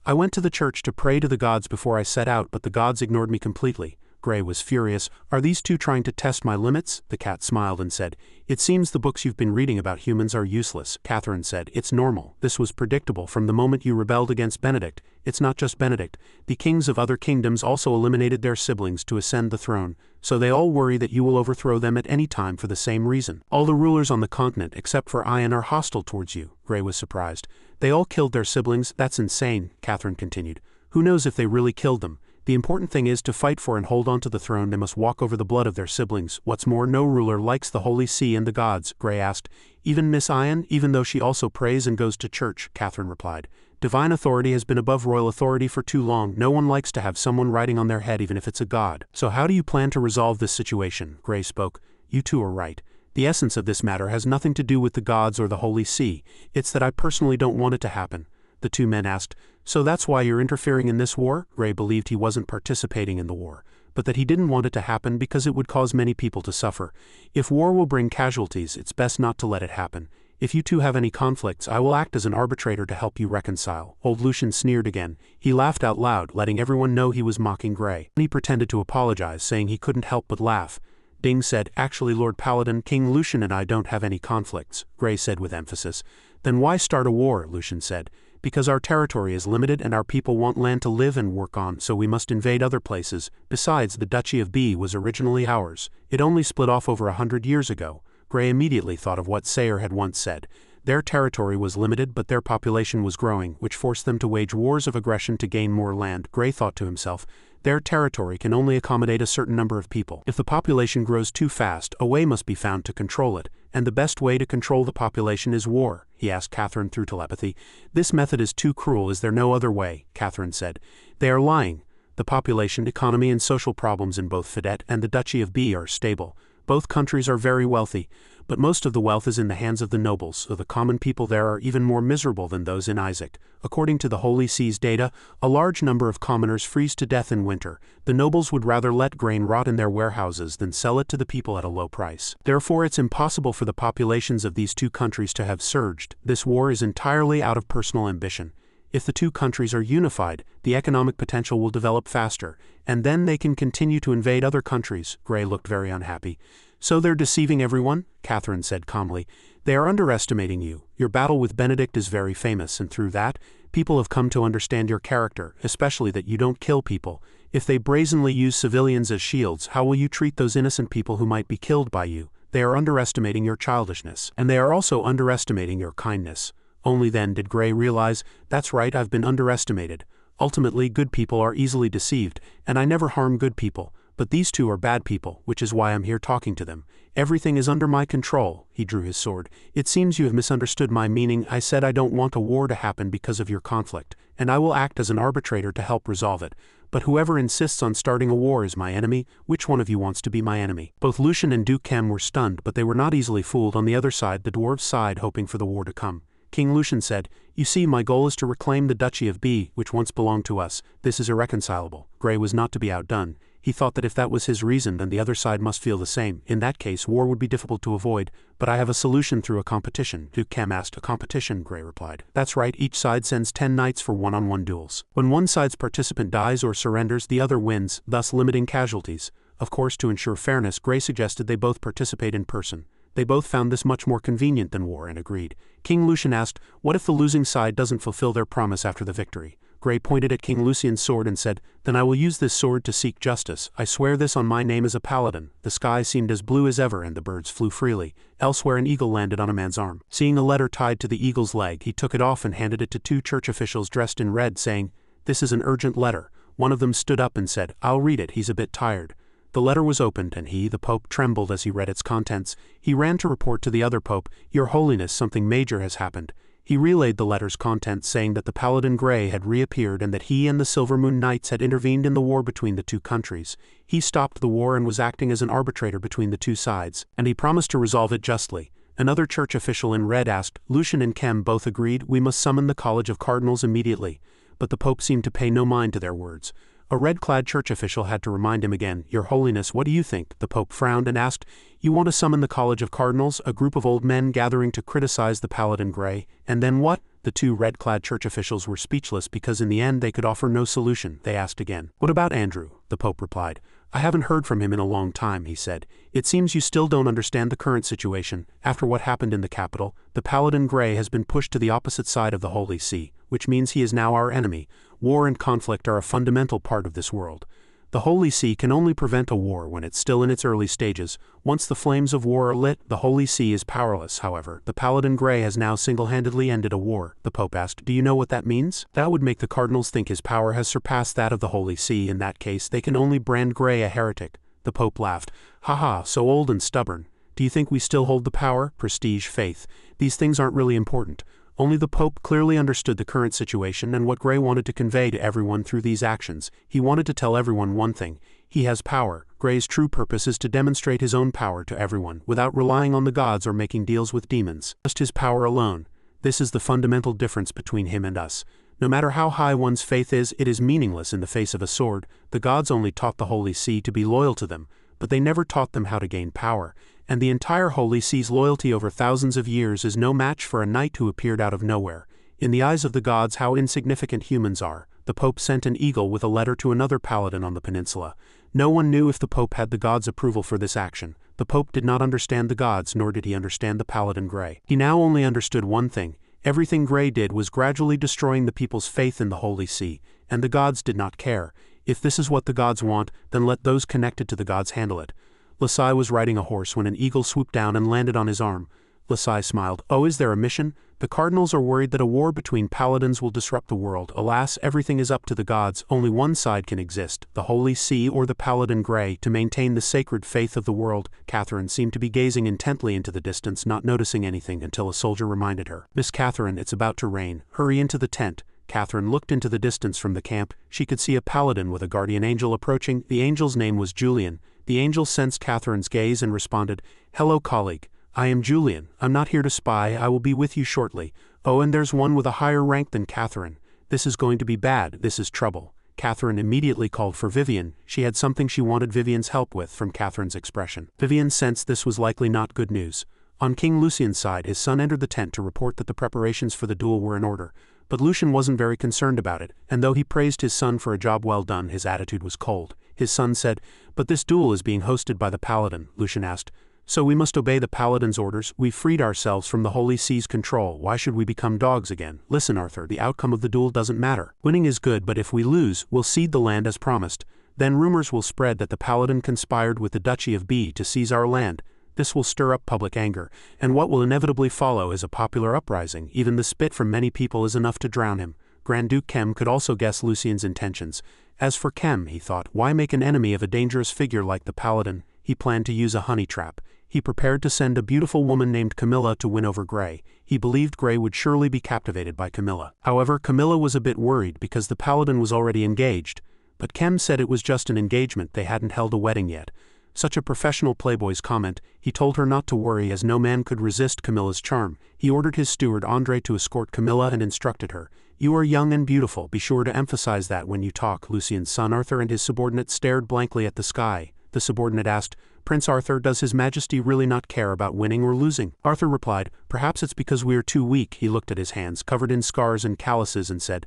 "I went to the church to pray to the gods before I set out, but the gods ignored me completely." Gray was furious. "Are these two trying to test my limits?" The cat smiled and said, "It seems the books you've been reading about humans are useless." Catherine said, "It's normal. This was predictable from the moment you rebelled against Benedict. It's not just Benedict. The kings of other kingdoms also eliminated their siblings to ascend the throne, so they all worry that you will overthrow them at any time for the same reason. All the rulers on the continent except for Ion are hostile towards you." Gray was surprised. "They all killed their siblings? That's insane," Catherine continued. "Who knows if they really killed them? The important thing is to fight for and hold on to the throne. They must walk over the blood of their siblings. What's more, no ruler likes the Holy See and the gods." Gray asked. "Even Miss Ion, even though she also prays and goes to church?" Catherine replied. "Divine authority has been above royal authority for too long. No one likes to have someone riding on their head even if it's a god." "So how do you plan to resolve this situation?" Gray spoke. "You two are right. The essence of this matter has nothing to do with the gods or the Holy See. It's that I personally don't want it to happen." The two men asked, "So that's why you're interfering in this war?" Gray believed he wasn't participating in the war, but that he didn't want it to happen because it would cause many people to suffer. "If war will bring casualties, it's best not to let it happen. If you two have any conflicts, I will act as an arbitrator to help you reconcile." Old Lucian sneered again. He laughed out loud, letting everyone know he was mocking Gray. He pretended to apologize, saying he couldn't help but laugh. Ding said, "Actually, Lord Paladin, King Lucian and I don't have any conflicts," Gray said with emphasis. "Then why start a war?" Lucian said. "Because our territory is limited and our people want land to live and work on, so we must invade other places. Besides, the Duchy of B was originally ours. It only split off over 100 years ago." Gray immediately thought of what Sayer had once said. Their territory was limited, but their population was growing, which forced them to wage wars of aggression to gain more land. Gray thought to himself, their territory can only accommodate a certain number of people. If the population grows too fast, a way must be found to control it, and the best way to control the population is war. He asked Catherine through telepathy. "This method is too cruel. Is there no other way?" Catherine said. "They are lying. The population, economy and social problems in both Fidet and the Duchy of B are stable. Both countries are very wealthy, but most of the wealth is in the hands of the nobles, so the common people there are even more miserable than those in Isaac. According to the Holy See's data, a large number of commoners freeze to death in winter. The nobles would rather let grain rot in their warehouses than sell it to the people at a low price. Therefore, it's impossible for the populations of these two countries to have surged. This war is entirely out of personal ambition. If the two countries are unified, the economic potential will develop faster, and then they can continue to invade other countries." Gray looked very unhappy. "So they're deceiving everyone?" Catherine said calmly. "They are underestimating you. Your battle with Benedict is very famous, and through that, people have come to understand your character, especially that you don't kill people. If they brazenly use civilians as shields, how will you treat those innocent people who might be killed by you? They are underestimating your childishness, and they are also underestimating your kindness." Only then did Gray realize, "That's right, I've been underestimated. Ultimately, good people are easily deceived, and I never harm good people. But these two are bad people, which is why I'm here talking to them. Everything is under my control." He drew his sword. "It seems you have misunderstood my meaning. I said I don't want a war to happen because of your conflict, and I will act as an arbitrator to help resolve it. But whoever insists on starting a war is my enemy. Which one of you wants to be my enemy?" Both Lucian and Duke Kem were stunned, but they were not easily fooled. On the other side, the dwarves sighed, hoping for the war to come. King Lucian said, "You see, my goal is to reclaim the Duchy of B, which once belonged to us. This is irreconcilable." Grey was not to be outdone. He thought that if that was his reason, then the other side must feel the same. In that case, war would be difficult to avoid, but I have a solution through a competition. Cam asked. "A competition?" Grey replied. "That's right, each side sends 10 knights for one-on-one duels. When one side's participant dies or surrenders, the other wins, thus limiting casualties." Of course, to ensure fairness, Grey suggested they both participate in person. They both found this much more convenient than war and agreed. King Lucian asked, "What if the losing side doesn't fulfill their promise after the victory?" Grey pointed at King Lucian's sword and said, "Then I will use this sword to seek justice. I swear this on my name as a paladin." The sky seemed as blue as ever and the birds flew freely. Elsewhere an eagle landed on a man's arm. Seeing a letter tied to the eagle's leg, he took it off and handed it to 2 church officials dressed in red, saying, "This is an urgent letter." One of them stood up and said, "I'll read it, he's a bit tired." The letter was opened and he, the Pope, trembled as he read its contents. He ran to report to the other Pope, "Your Holiness, something major has happened." He relayed the letter's contents, saying that the Paladin Grey had reappeared and that he and the Silver Moon Knights had intervened in the war between the 2 countries. He stopped the war and was acting as an arbitrator between the 2 sides, and he promised to resolve it justly. Another church official in red asked, "Lucian and Kem both agreed we must summon the College of Cardinals immediately," but the Pope seemed to pay no mind to their words. A red-clad church official had to remind him again, "Your Holiness, what do you think?" The Pope frowned and asked, "You want to summon the College of Cardinals, a group of old men gathering to criticize the Paladin Grey, and then what?" The 2 red-clad church officials were speechless because in the end they could offer no solution. They asked again. "What about Andrew?" The Pope replied. "I haven't heard from him in a long time," he said. "It seems you still don't understand the current situation. After what happened in the capital, the Paladin Grey has been pushed to the opposite side of the Holy See, which means he is now our enemy. War and conflict are a fundamental part of this world. The Holy See can only prevent a war when it's still in its early stages. Once the flames of war are lit, the Holy See is powerless. However, the Paladin Grey has now single-handedly ended a war." The Pope asked, "Do you know what that means?" "That would make the cardinals think his power has surpassed that of the Holy See. In that case, they can only brand Grey a heretic." The Pope laughed. "Haha, so old and stubborn. Do you think we still hold the power, prestige, faith? These things aren't really important." Only the Pope clearly understood the current situation and what Grey wanted to convey to everyone through these actions. He wanted to tell everyone one thing: he has power. Grey's true purpose is to demonstrate his own power to everyone, without relying on the gods or making deals with demons. Just his power alone. This is the fundamental difference between him and us. No matter how high one's faith is, it is meaningless in the face of a sword. The gods only taught the Holy See to be loyal to them, but they never taught them how to gain power. And the entire Holy See's loyalty over thousands of years is no match for a knight who appeared out of nowhere. In the eyes of the gods, how insignificant humans are. The Pope sent an eagle with a letter to another paladin on the peninsula. No one knew if the Pope had the gods' approval for this action. The Pope did not understand the gods, nor did he understand the Paladin Grey. He now only understood one thing: everything Grey did was gradually destroying the people's faith in the Holy See, and the gods did not care. If this is what the gods want, then let those connected to the gods handle it. Lasai was riding a horse when an eagle swooped down and landed on his arm. Lasai smiled. "Oh, is there a mission? The cardinals are worried that a war between paladins will disrupt the world. Alas, everything is up to the gods. Only one side can exist, the Holy See or the Paladin Grey, to maintain the sacred faith of the world." Catherine seemed to be gazing intently into the distance, not noticing anything until a soldier reminded her. "Miss Catherine, it's about to rain. Hurry into the tent." Catherine looked into the distance from the camp. She could see a paladin with a guardian angel approaching. The angel's name was Julian. The angel sensed Catherine's gaze and responded, "Hello, colleague. I am Julian. I'm not here to spy. I will be with you shortly. Oh, and there's one with a higher rank than Catherine. This is going to be bad. This is trouble." Catherine immediately called for Vivian. She had something she wanted Vivian's help with from Catherine's expression. Vivian sensed this was likely not good news. On King Lucian's side, his son entered the tent to report that the preparations for the duel were in order. But Lucian wasn't very concerned about it, and though he praised his son for a job well done, his attitude was cold. His son said, "But this duel is being hosted by the Paladin." Lucian asked, "So we must obey the Paladin's orders? We've freed ourselves from the Holy See's control. Why should we become dogs again?" "Listen, Arthur, the outcome of the duel doesn't matter. Winning is good, but if we lose, we'll cede the land as promised. Then rumors will spread that the Paladin conspired with the Duchy of B to seize our land. This will stir up public anger, and what will inevitably follow is a popular uprising. Even the spit from many people is enough to drown him." Grand Duke Kem could also guess Lucian's intentions. As for Kem, he thought, why make an enemy of a dangerous figure like the Paladin? He planned to use a honey trap. He prepared to send a beautiful woman named Camilla to win over Grey. He believed Grey would surely be captivated by Camilla. However, Camilla was a bit worried because the Paladin was already engaged. But Kem said it was just an engagement, they hadn't held a wedding yet. Such a professional playboy's comment. He told her not to worry as no man could resist Camilla's charm. He ordered his steward Andre to escort Camilla and instructed her. You are young and beautiful, be sure to emphasize that when you talk. Lucien's son Arthur and his subordinate stared blankly at the sky. The subordinate asked, Prince Arthur, does His Majesty really not care about winning or losing? Arthur replied, perhaps it's because we are too weak. He looked at his hands covered in scars and calluses and said,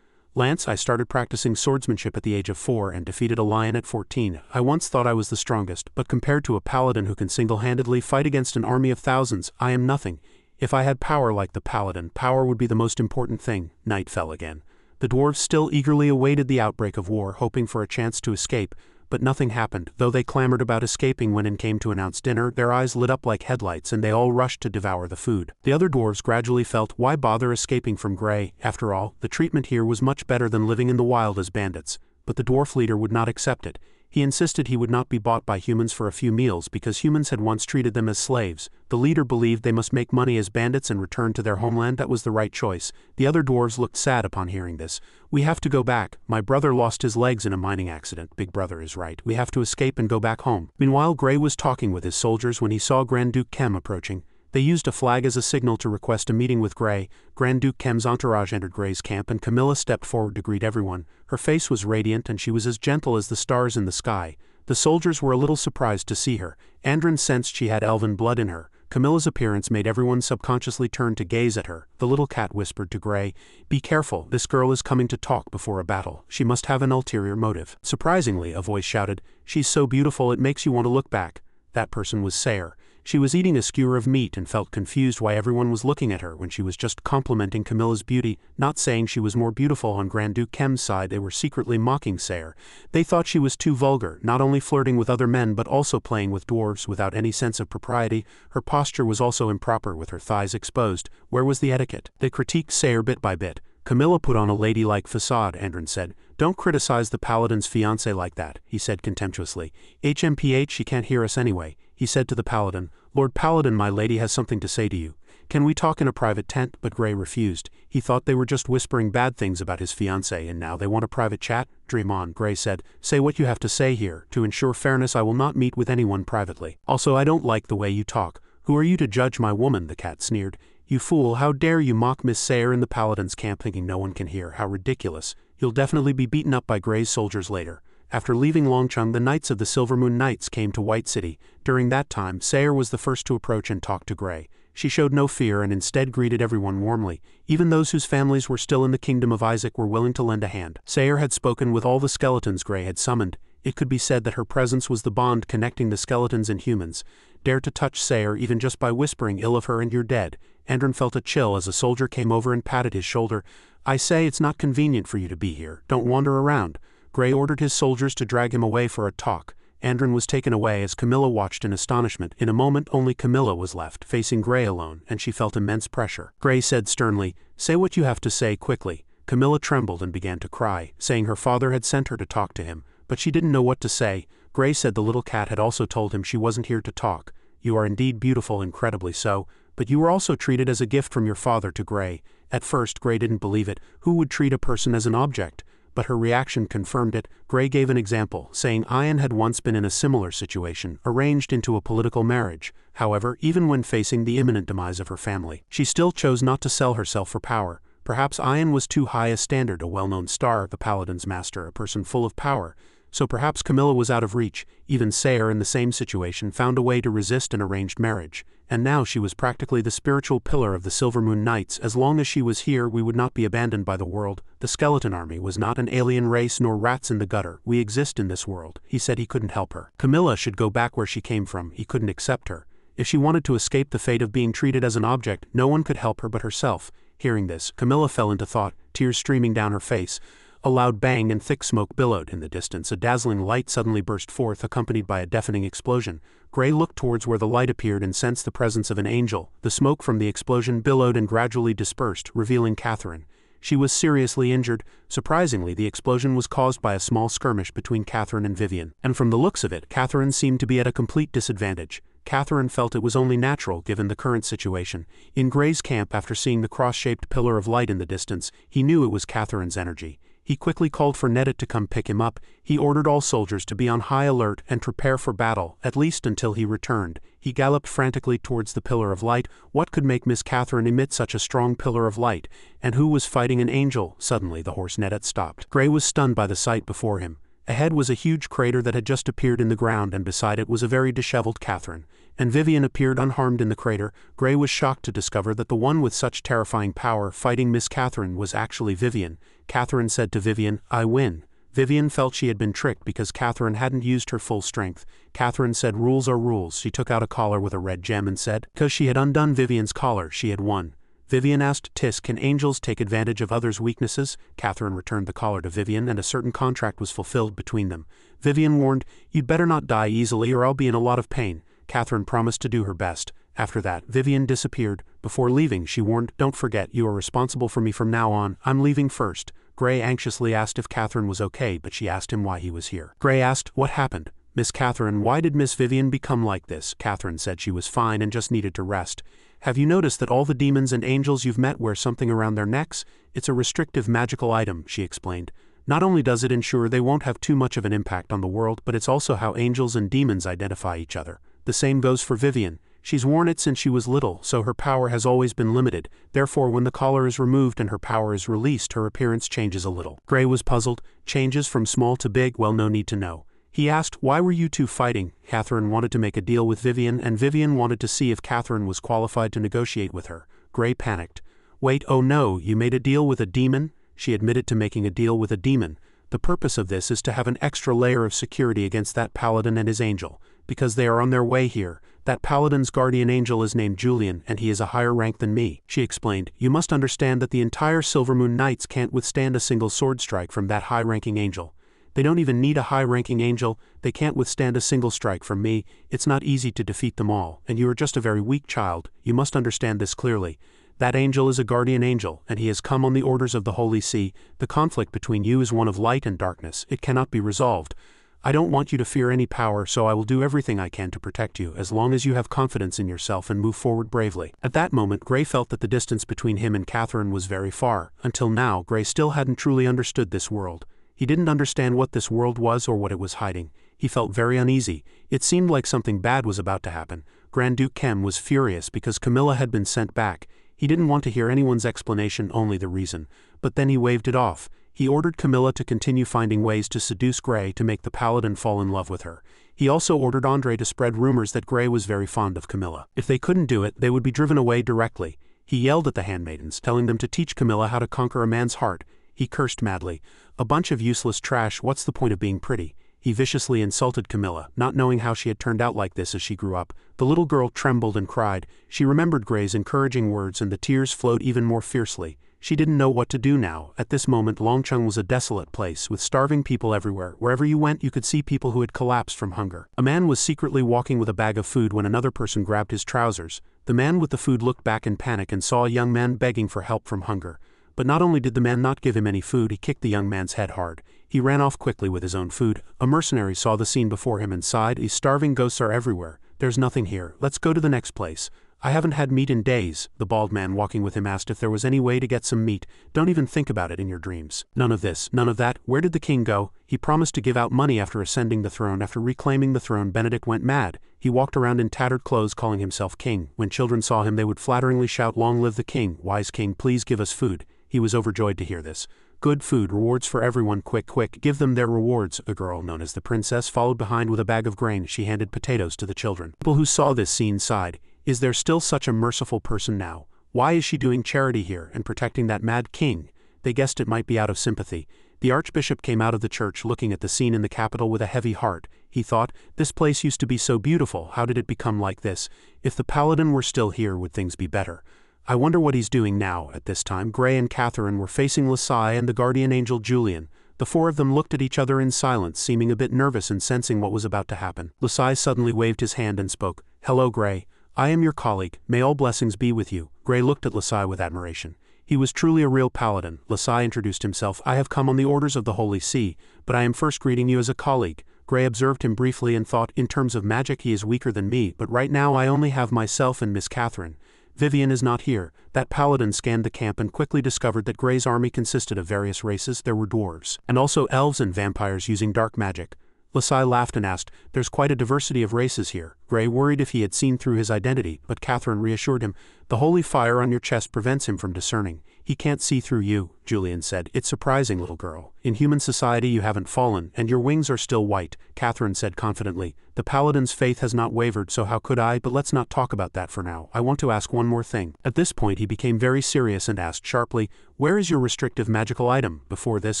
Lance, I started practicing swordsmanship at the age of 4 and defeated a lion at 14. I once thought I was the strongest, but compared to a paladin who can single-handedly fight against an army of thousands, I am nothing. If I had power like the paladin, power would be the most important thing. Night fell again. The dwarves still eagerly awaited the outbreak of war, hoping for a chance to escape, but nothing happened. Though they clamored about escaping when it came to announce dinner, their eyes lit up like headlights and they all rushed to devour the food. The other dwarves gradually felt, why bother escaping from Grey? After all, the treatment here was much better than living in the wild as bandits. But the dwarf leader would not accept it. He insisted he would not be bought by humans for a few meals because humans had once treated them as slaves. The leader believed they must make money as bandits and return to their homeland. That was the right choice. The other dwarves looked sad upon hearing this. We have to go back. My brother lost his legs in a mining accident. Big brother is right. We have to escape and go back home. Meanwhile, Grey was talking with his soldiers when he saw Grand Duke Kem approaching. They used a flag as a signal to request a meeting with Grey. Grand Duke Kem's entourage entered Grey's camp and Camilla stepped forward to greet everyone. Her face was radiant and she was as gentle as the stars in the sky. The soldiers were a little surprised to see her. Andrin sensed she had elven blood in her. Camilla's appearance made everyone subconsciously turn to gaze at her. The little cat whispered to Grey, be careful, this girl is coming to talk before a battle. She must have an ulterior motive. Surprisingly, a voice shouted, she's so beautiful it makes you want to look back. That person was Sayre. She was eating a skewer of meat and felt confused why everyone was looking at her when she was just complimenting Camilla's beauty, not saying she was more beautiful. On Grand Duke Kem's side they were secretly mocking Sayre. They thought she was too vulgar, not only flirting with other men but also playing with dwarves without any sense of propriety. Her posture was also improper with her thighs exposed. Where was the etiquette? They critiqued Sayre bit by bit. Camilla put on a ladylike facade, Andrin said. Don't criticize the paladin's fiancé like that, he said contemptuously. HMPH, she can't hear us anyway, he said to the paladin. Lord Paladin, my lady has something to say to you. Can we talk in a private tent? But Grey refused. He thought they were just whispering bad things about his fiancé and now they want a private chat? Dream on, Grey said. Say what you have to say here. To ensure fairness I will not meet with anyone privately. Also I don't like the way you talk. Who are you to judge my woman? The cat sneered. You fool, how dare you mock Miss Sayre in the paladin's camp thinking no one can hear? How ridiculous. You'll definitely be beaten up by Grey's soldiers later. After leaving Longcheng, the Knights of the Silvermoon Knights came to White City. During that time, Sayre was the first to approach and talk to Grey. She showed no fear and instead greeted everyone warmly. Even those whose families were still in the kingdom of Isaac were willing to lend a hand. Sayre had spoken with all the skeletons Grey had summoned. It could be said that her presence was the bond connecting the skeletons and humans. Dare to touch Sayre even just by whispering ill of her and you're dead. Andrin felt a chill as a soldier came over and patted his shoulder. I say it's not convenient for you to be here. Don't wander around. Grey ordered his soldiers to drag him away for a talk. Andrin was taken away as Camilla watched in astonishment. In a moment only Camilla was left, facing Grey alone, and she felt immense pressure. Grey said sternly, say what you have to say quickly. Camilla trembled and began to cry, saying her father had sent her to talk to him, but she didn't know what to say. Grey said the little cat had also told him she wasn't here to talk. You are indeed beautiful, incredibly so, but you were also treated as a gift from your father to Grey. At first Grey didn't believe it. Who would treat a person as an object? But her reaction confirmed it. Grey gave an example, saying Ian had once been in a similar situation, arranged into a political marriage. However, even when facing the imminent demise of her family, she still chose not to sell herself for power. Perhaps Ian was too high a standard, a well-known star, the Paladin's master, a person full of power. So perhaps Camilla was out of reach. Even Sayre, in the same situation, found a way to resist an arranged marriage. And now she was practically the spiritual pillar of the Silvermoon Knights. As long as she was here, we would not be abandoned by the world. The skeleton army was not an alien race nor rats in the gutter. We exist in this world. He said he couldn't help her. Camilla should go back where she came from. He couldn't accept her. If she wanted to escape the fate of being treated as an object, no one could help her but herself. Hearing this, Camilla fell into thought, tears streaming down her face. A loud bang and thick smoke billowed in the distance. A dazzling light suddenly burst forth, accompanied by a deafening explosion. Grey looked towards where the light appeared and sensed the presence of an angel. The smoke from the explosion billowed and gradually dispersed, revealing Catherine. She was seriously injured. Surprisingly, the explosion was caused by a small skirmish between Catherine and Vivian. And from the looks of it, Catherine seemed to be at a complete disadvantage. Catherine felt it was only natural given the current situation. In Grey's camp, after seeing the cross-shaped pillar of light in the distance, he knew it was Catherine's energy. He quickly called for Nedit to come pick him up. He ordered all soldiers to be on high alert and prepare for battle, at least until he returned. He galloped frantically towards the pillar of light. What could make Miss Catherine emit such a strong pillar of light? And who was fighting an angel? Suddenly the horse Nedit stopped. Gray was stunned by the sight before him. Ahead was a huge crater that had just appeared in the ground, and beside it was a very disheveled Catherine. And Vivian appeared unharmed in the crater. Gray was shocked to discover that the one with such terrifying power fighting Miss Catherine was actually Vivian. Catherine said to Vivian, "I win." Vivian felt she had been tricked because Catherine hadn't used her full strength. Catherine said rules are rules. She took out a collar with a red gem and said, because she had undone Vivian's collar, she had won. Vivian asked Tisk, can angels take advantage of others' weaknesses? Catherine returned the collar to Vivian, and a certain contract was fulfilled between them. Vivian warned, you'd better not die easily or I'll be in a lot of pain. Catherine promised to do her best. After that, Vivian disappeared. Before leaving, she warned, don't forget, you are responsible for me from now on. I'm leaving first. Gray anxiously asked if Catherine was okay, but she asked him why he was here. Gray asked, what happened? Miss Catherine, why did Miss Vivian become like this? Catherine said she was fine and just needed to rest. Have you noticed that all the demons and angels you've met wear something around their necks? It's a restrictive magical item, she explained. Not only does it ensure they won't have too much of an impact on the world, but it's also how angels and demons identify each other. The same goes for Vivian. She's worn it since she was little, so her power has always been limited. Therefore, when the collar is removed and her power is released, her appearance changes a little. Gray was puzzled. Changes from small to big? Well, no need to know. He asked, why were you two fighting? Catherine wanted to make a deal with Vivian, and Vivian wanted to see if Catherine was qualified to negotiate with her. Gray panicked. Wait, oh no, you made a deal with a demon? She admitted to making a deal with a demon. The purpose of this is to have an extra layer of security against that paladin and his angel, because they are on their way here. That paladin's guardian angel is named Julian, and he is a higher rank than me, she explained. You must understand that the entire Silvermoon Knights can't withstand a single sword strike from that high-ranking angel. They don't even need a high-ranking angel. They can't withstand a single strike from me. It's not easy to defeat them all, and you are just a very weak child. You must understand this clearly. That angel is a guardian angel, and he has come on the orders of the Holy See. The conflict between you is one of light and darkness. It cannot be resolved. I don't want you to fear any power, so I will do everything I can to protect you, as long as you have confidence in yourself and move forward bravely. At that moment, Gray felt that the distance between him and Catherine was very far. Until now, Gray still hadn't truly understood this world. He didn't understand what this world was or what it was hiding. He felt very uneasy. It seemed like something bad was about to happen. Grand Duke Kem was furious because Camilla had been sent back. He didn't want to hear anyone's explanation, only the reason. But then he waved it off. He ordered Camilla to continue finding ways to seduce Gray to make the paladin fall in love with her. He also ordered Andre to spread rumors that Gray was very fond of Camilla. If they couldn't do it, they would be driven away directly. He yelled at the handmaidens, telling them to teach Camilla how to conquer a man's heart. He cursed madly. A bunch of useless trash, what's the point of being pretty? He viciously insulted Camilla, not knowing how she had turned out like this as she grew up. The little girl trembled and cried. She remembered Gray's encouraging words, and the tears flowed even more fiercely. She didn't know what to do now. At this moment, Longcheng was a desolate place, with starving people everywhere. Wherever you went, you could see people who had collapsed from hunger. A man was secretly walking with a bag of food when another person grabbed his trousers. The man with the food looked back in panic and saw a young man begging for help from hunger. But not only did the man not give him any food, he kicked the young man's head hard. He ran off quickly with his own food. A mercenary saw the scene before him and sighed, these starving ghosts are everywhere. There's nothing here. Let's go to the next place. I haven't had meat in days. The bald man walking with him asked if there was any way to get some meat. Don't even think about it in your dreams. None of this, none of that. Where did the king go? He promised to give out money after ascending the throne. After reclaiming the throne, Benedict went mad. He walked around in tattered clothes calling himself king. When children saw him, they would flatteringly shout, long live the king. Wise king, please give us food. He was overjoyed to hear this. Good food, rewards for everyone, quick, quick, give them their rewards. A girl known as the princess followed behind with a bag of grain. She handed potatoes to the children. People who saw this scene sighed. Is there still such a merciful person now? Why is she doing charity here and protecting that mad king? They guessed it might be out of sympathy. The archbishop came out of the church looking at the scene in the capital with a heavy heart. He thought, this place used to be so beautiful, how did it become like this? If the paladin were still here, would things be better? I wonder what he's doing now. At this time, Gray and Catherine were facing Lasai and the guardian angel Julian. The four of them looked at each other in silence, seeming a bit nervous and sensing what was about to happen. Lasai suddenly waved his hand and spoke. Hello, Gray. I am your colleague. May all blessings be with you. Gray looked at Lasai with admiration. He was truly a real paladin. Lasai introduced himself. I have come on the orders of the Holy See, but I am first greeting you as a colleague. Gray observed him briefly and thought, in terms of magic he is weaker than me, but right now I only have myself and Miss Catherine. Vivian is not here. That paladin scanned the camp and quickly discovered that Grey's army consisted of various races. There were dwarves, and also elves and vampires using dark magic. Lasai laughed and asked, "There's quite a diversity of races here." Grey worried if he had seen through his identity, but Catherine reassured him. "The holy fire on your chest prevents him from discerning. He can't see through you," Julian said. "It's surprising, little girl. In human society you haven't fallen, and your wings are still white," Catherine said confidently. "The paladin's faith has not wavered, so how could I? But let's not talk about that for now. I want to ask one more thing." At this point he became very serious and asked sharply, "Where is your restrictive magical item?" Before this,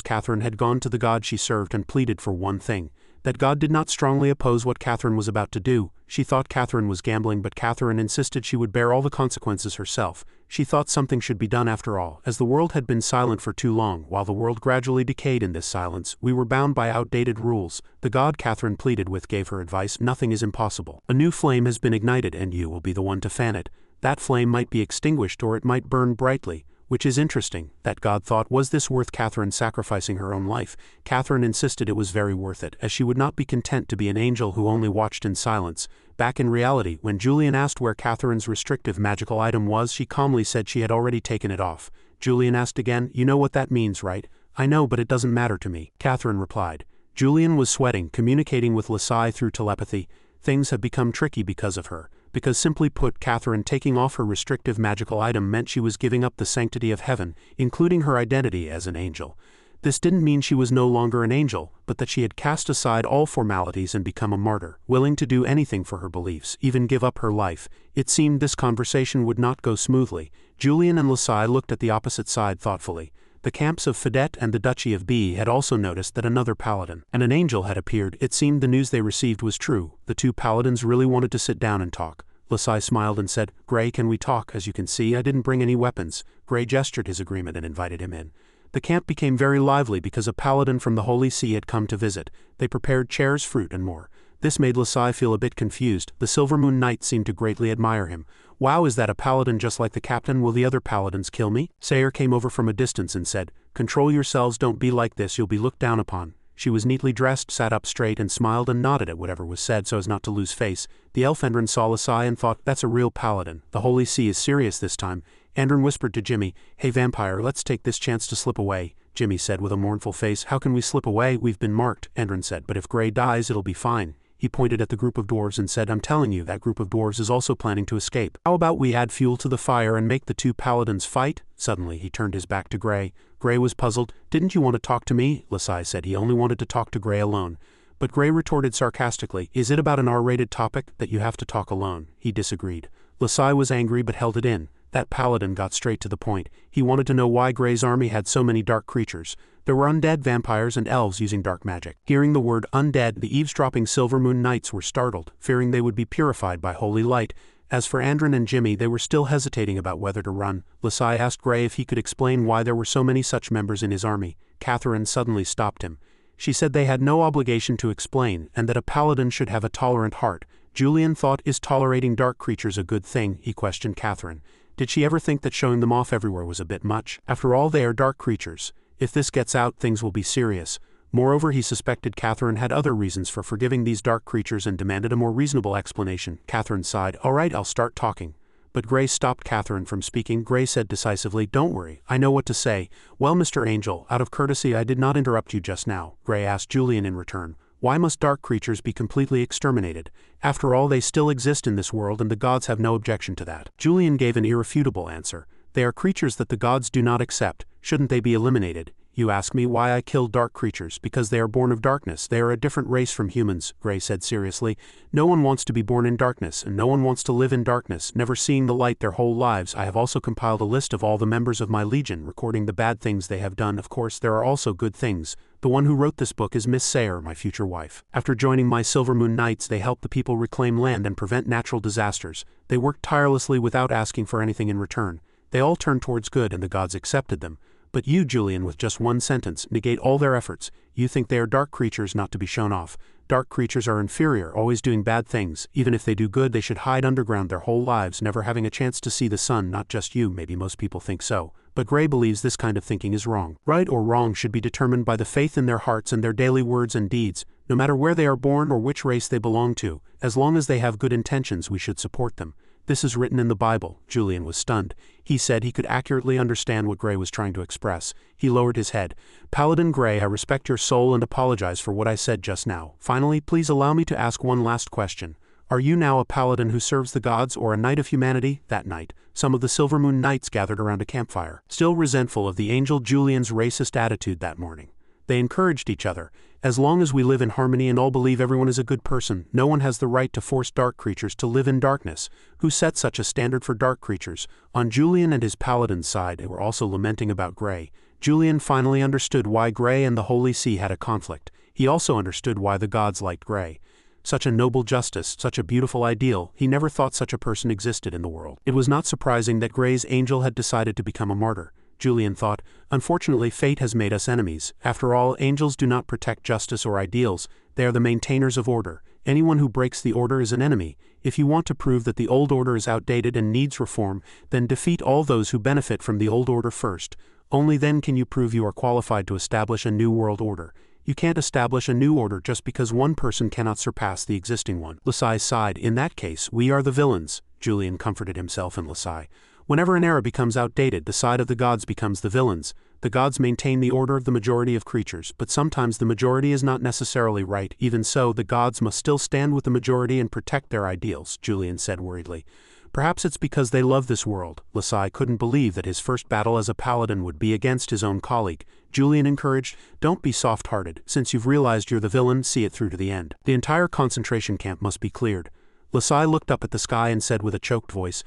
Catherine had gone to the god she served and pleaded for one thing. That god did not strongly oppose what Catherine was about to do. She thought Catherine was gambling, but Catherine insisted she would bear all the consequences herself. She thought something should be done after all. As the world had been silent for too long, while the world gradually decayed in this silence, we were bound by outdated rules. The god Catherine pleaded with gave her advice: nothing is impossible. A new flame has been ignited, and you will be the one to fan it. That flame might be extinguished or it might burn brightly. Which is interesting, that god thought. Was this worth Catherine sacrificing her own life? Catherine insisted it was very worth it, as she would not be content to be an angel who only watched in silence. Back in reality, when Julian asked where Catherine's restrictive magical item was, she calmly said she had already taken it off. Julian asked again, "You know what that means, right?" "I know, but it doesn't matter to me," Catherine replied. Julian was sweating, communicating with Lasai through telepathy. Things have become tricky because of her. Because simply put, Catherine taking off her restrictive magical item meant she was giving up the sanctity of heaven, including her identity as an angel. This didn't mean she was no longer an angel, but that she had cast aside all formalities and become a martyr, willing to do anything for her beliefs, even give up her life. It seemed this conversation would not go smoothly. Julian and Lasai looked at the opposite side thoughtfully. The camps of Fidet and the Duchy of B had also noticed that another paladin and an angel had appeared. It seemed the news they received was true. The two paladins really wanted to sit down and talk. Lasai smiled and said, "Grey, can we talk? As you can see, I didn't bring any weapons." Grey gestured his agreement and invited him in. The camp became very lively because a paladin from the Holy See had come to visit. They prepared chairs, fruit, and more. This made Lasai feel a bit confused. The Silver Moon Knight seemed to greatly admire him. "Wow, is that a paladin just like the captain? Will the other paladins kill me?" Sayer came over from a distance and said, "Control yourselves, don't be like this, you'll be looked down upon." She was neatly dressed, sat up straight, and smiled and nodded at whatever was said so as not to lose face. The elf Endron saw Lasai and thought, "That's a real paladin. The Holy See is serious this time." Endron whispered to Jimmy, "Hey vampire, let's take this chance to slip away." Jimmy said with a mournful face, "How can we slip away? We've been marked." Endron said, "But if Grey dies, it'll be fine." He pointed at the group of dwarves and said, "I'm telling you, that group of dwarves is also planning to escape. How about we add fuel to the fire and make the two paladins fight?" Suddenly he turned his back to Grey. Grey was puzzled. "Didn't you want to talk to me?" Lasai said he only wanted to talk to Grey alone. But Grey retorted sarcastically, "Is it about an R-rated topic that you have to talk alone?" He disagreed. Lasai was angry but held it in. That paladin got straight to the point. He wanted to know why Grey's army had so many dark creatures. There were undead, vampires, and elves using dark magic. Hearing the word undead, the eavesdropping Silver Moon Knights were startled, fearing they would be purified by holy light. As for Endron and Jimmy, they were still hesitating about whether to run. Lasai asked Grey if he could explain why there were so many such members in his army. Catherine suddenly stopped him. She said they had no obligation to explain, and that a paladin should have a tolerant heart. Julian thought, "Is tolerating dark creatures a good thing?" He questioned Catherine. Did she ever think that showing them off everywhere was a bit much? After all, they are dark creatures. If this gets out, things will be serious. Moreover, he suspected Catherine had other reasons for forgiving these dark creatures and demanded a more reasonable explanation. Catherine sighed. "All right, I'll start talking." But Grey stopped Catherine from speaking. Grey said decisively, "Don't worry, I know what to say." "Well, Mr. Angel, out of courtesy I did not interrupt you just now." Grey asked Julian in return. "Why must dark creatures be completely exterminated? After all, they still exist in this world and the gods have no objection to that." Julian gave an irrefutable answer. "They are creatures that the gods do not accept. Shouldn't they be eliminated?" "You ask me why I kill dark creatures, because they are born of darkness. They are a different race from humans," Grey said seriously. "No one wants to be born in darkness, and no one wants to live in darkness, never seeing the light their whole lives. I have also compiled a list of all the members of my legion, recording the bad things they have done. Of course, there are also good things. The one who wrote this book is Miss Sayer, my future wife. After joining my Silver Moon Knights, they help the people reclaim land and prevent natural disasters. They worked tirelessly without asking for anything in return. They all turned towards good and the gods accepted them. But you, Julian, with just one sentence, negate all their efforts. You think they are dark creatures not to be shown off. Dark creatures are inferior, always doing bad things. Even if they do good, they should hide underground their whole lives, never having a chance to see the sun. Not just you, maybe most people think so. But Grey believes this kind of thinking is wrong. Right or wrong should be determined by the faith in their hearts and their daily words and deeds. No matter where they are born or which race they belong to, as long as they have good intentions, we should support them. This is written in the Bible. Julian was stunned. He said he could accurately understand what Gray was trying to express. He lowered his head. Paladin Gray, I respect your soul and apologize for what I said just now. Finally, please allow me to ask one last question. Are you now a paladin who serves the gods or a knight of humanity? That night, some of the Silvermoon Knights gathered around a campfire, still resentful of the angel Julian's racist attitude that morning. They encouraged each other. As long as we live in harmony and all believe everyone is a good person, no one has the right to force dark creatures to live in darkness. Who set such a standard for dark creatures? On Julian and his paladin's side, they were also lamenting about Gray. Julian finally understood why Gray and the Holy See had a conflict. He also understood why the gods liked Gray. Such a noble justice, such a beautiful ideal, he never thought such a person existed in the world. It was not surprising that Gray's angel had decided to become a martyr. Julian thought, unfortunately fate has made us enemies. After all, angels do not protect justice or ideals, they are the maintainers of order. Anyone who breaks the order is an enemy. If you want to prove that the old order is outdated and needs reform, then defeat all those who benefit from the old order first. Only then can you prove you are qualified to establish a new world order. You can't establish a new order just because one person cannot surpass the existing one. Lasai sighed. In that case, we are the villains. Julian comforted himself and Lasai. Whenever an era becomes outdated, the side of the gods becomes the villains. The gods maintain the order of the majority of creatures, but sometimes the majority is not necessarily right. Even so, the gods must still stand with the majority and protect their ideals, Julian said worriedly. Perhaps it's because they love this world. Lasai couldn't believe that his first battle as a paladin would be against his own colleague. Julian encouraged, don't be soft-hearted. Since you've realized you're the villain, see it through to the end. The entire concentration camp must be cleared. Lasai looked up at the sky and said with a choked voice,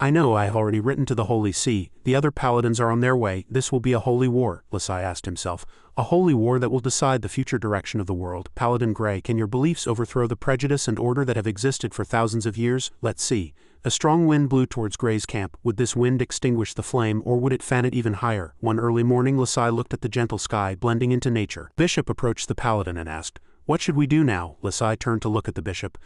I know I have already written to the Holy See. The other paladins are on their way. This will be a holy war, Lasai asked himself. A holy war that will decide the future direction of the world. Paladin Gray, can your beliefs overthrow the prejudice and order that have existed for thousands of years? Let's see. A strong wind blew towards Gray's camp. Would this wind extinguish the flame, or would it fan it even higher? One early morning, Lasai looked at the gentle sky, blending into nature. Bishop approached the paladin and asked, what should we do now? Lasai turned to look at the bishop.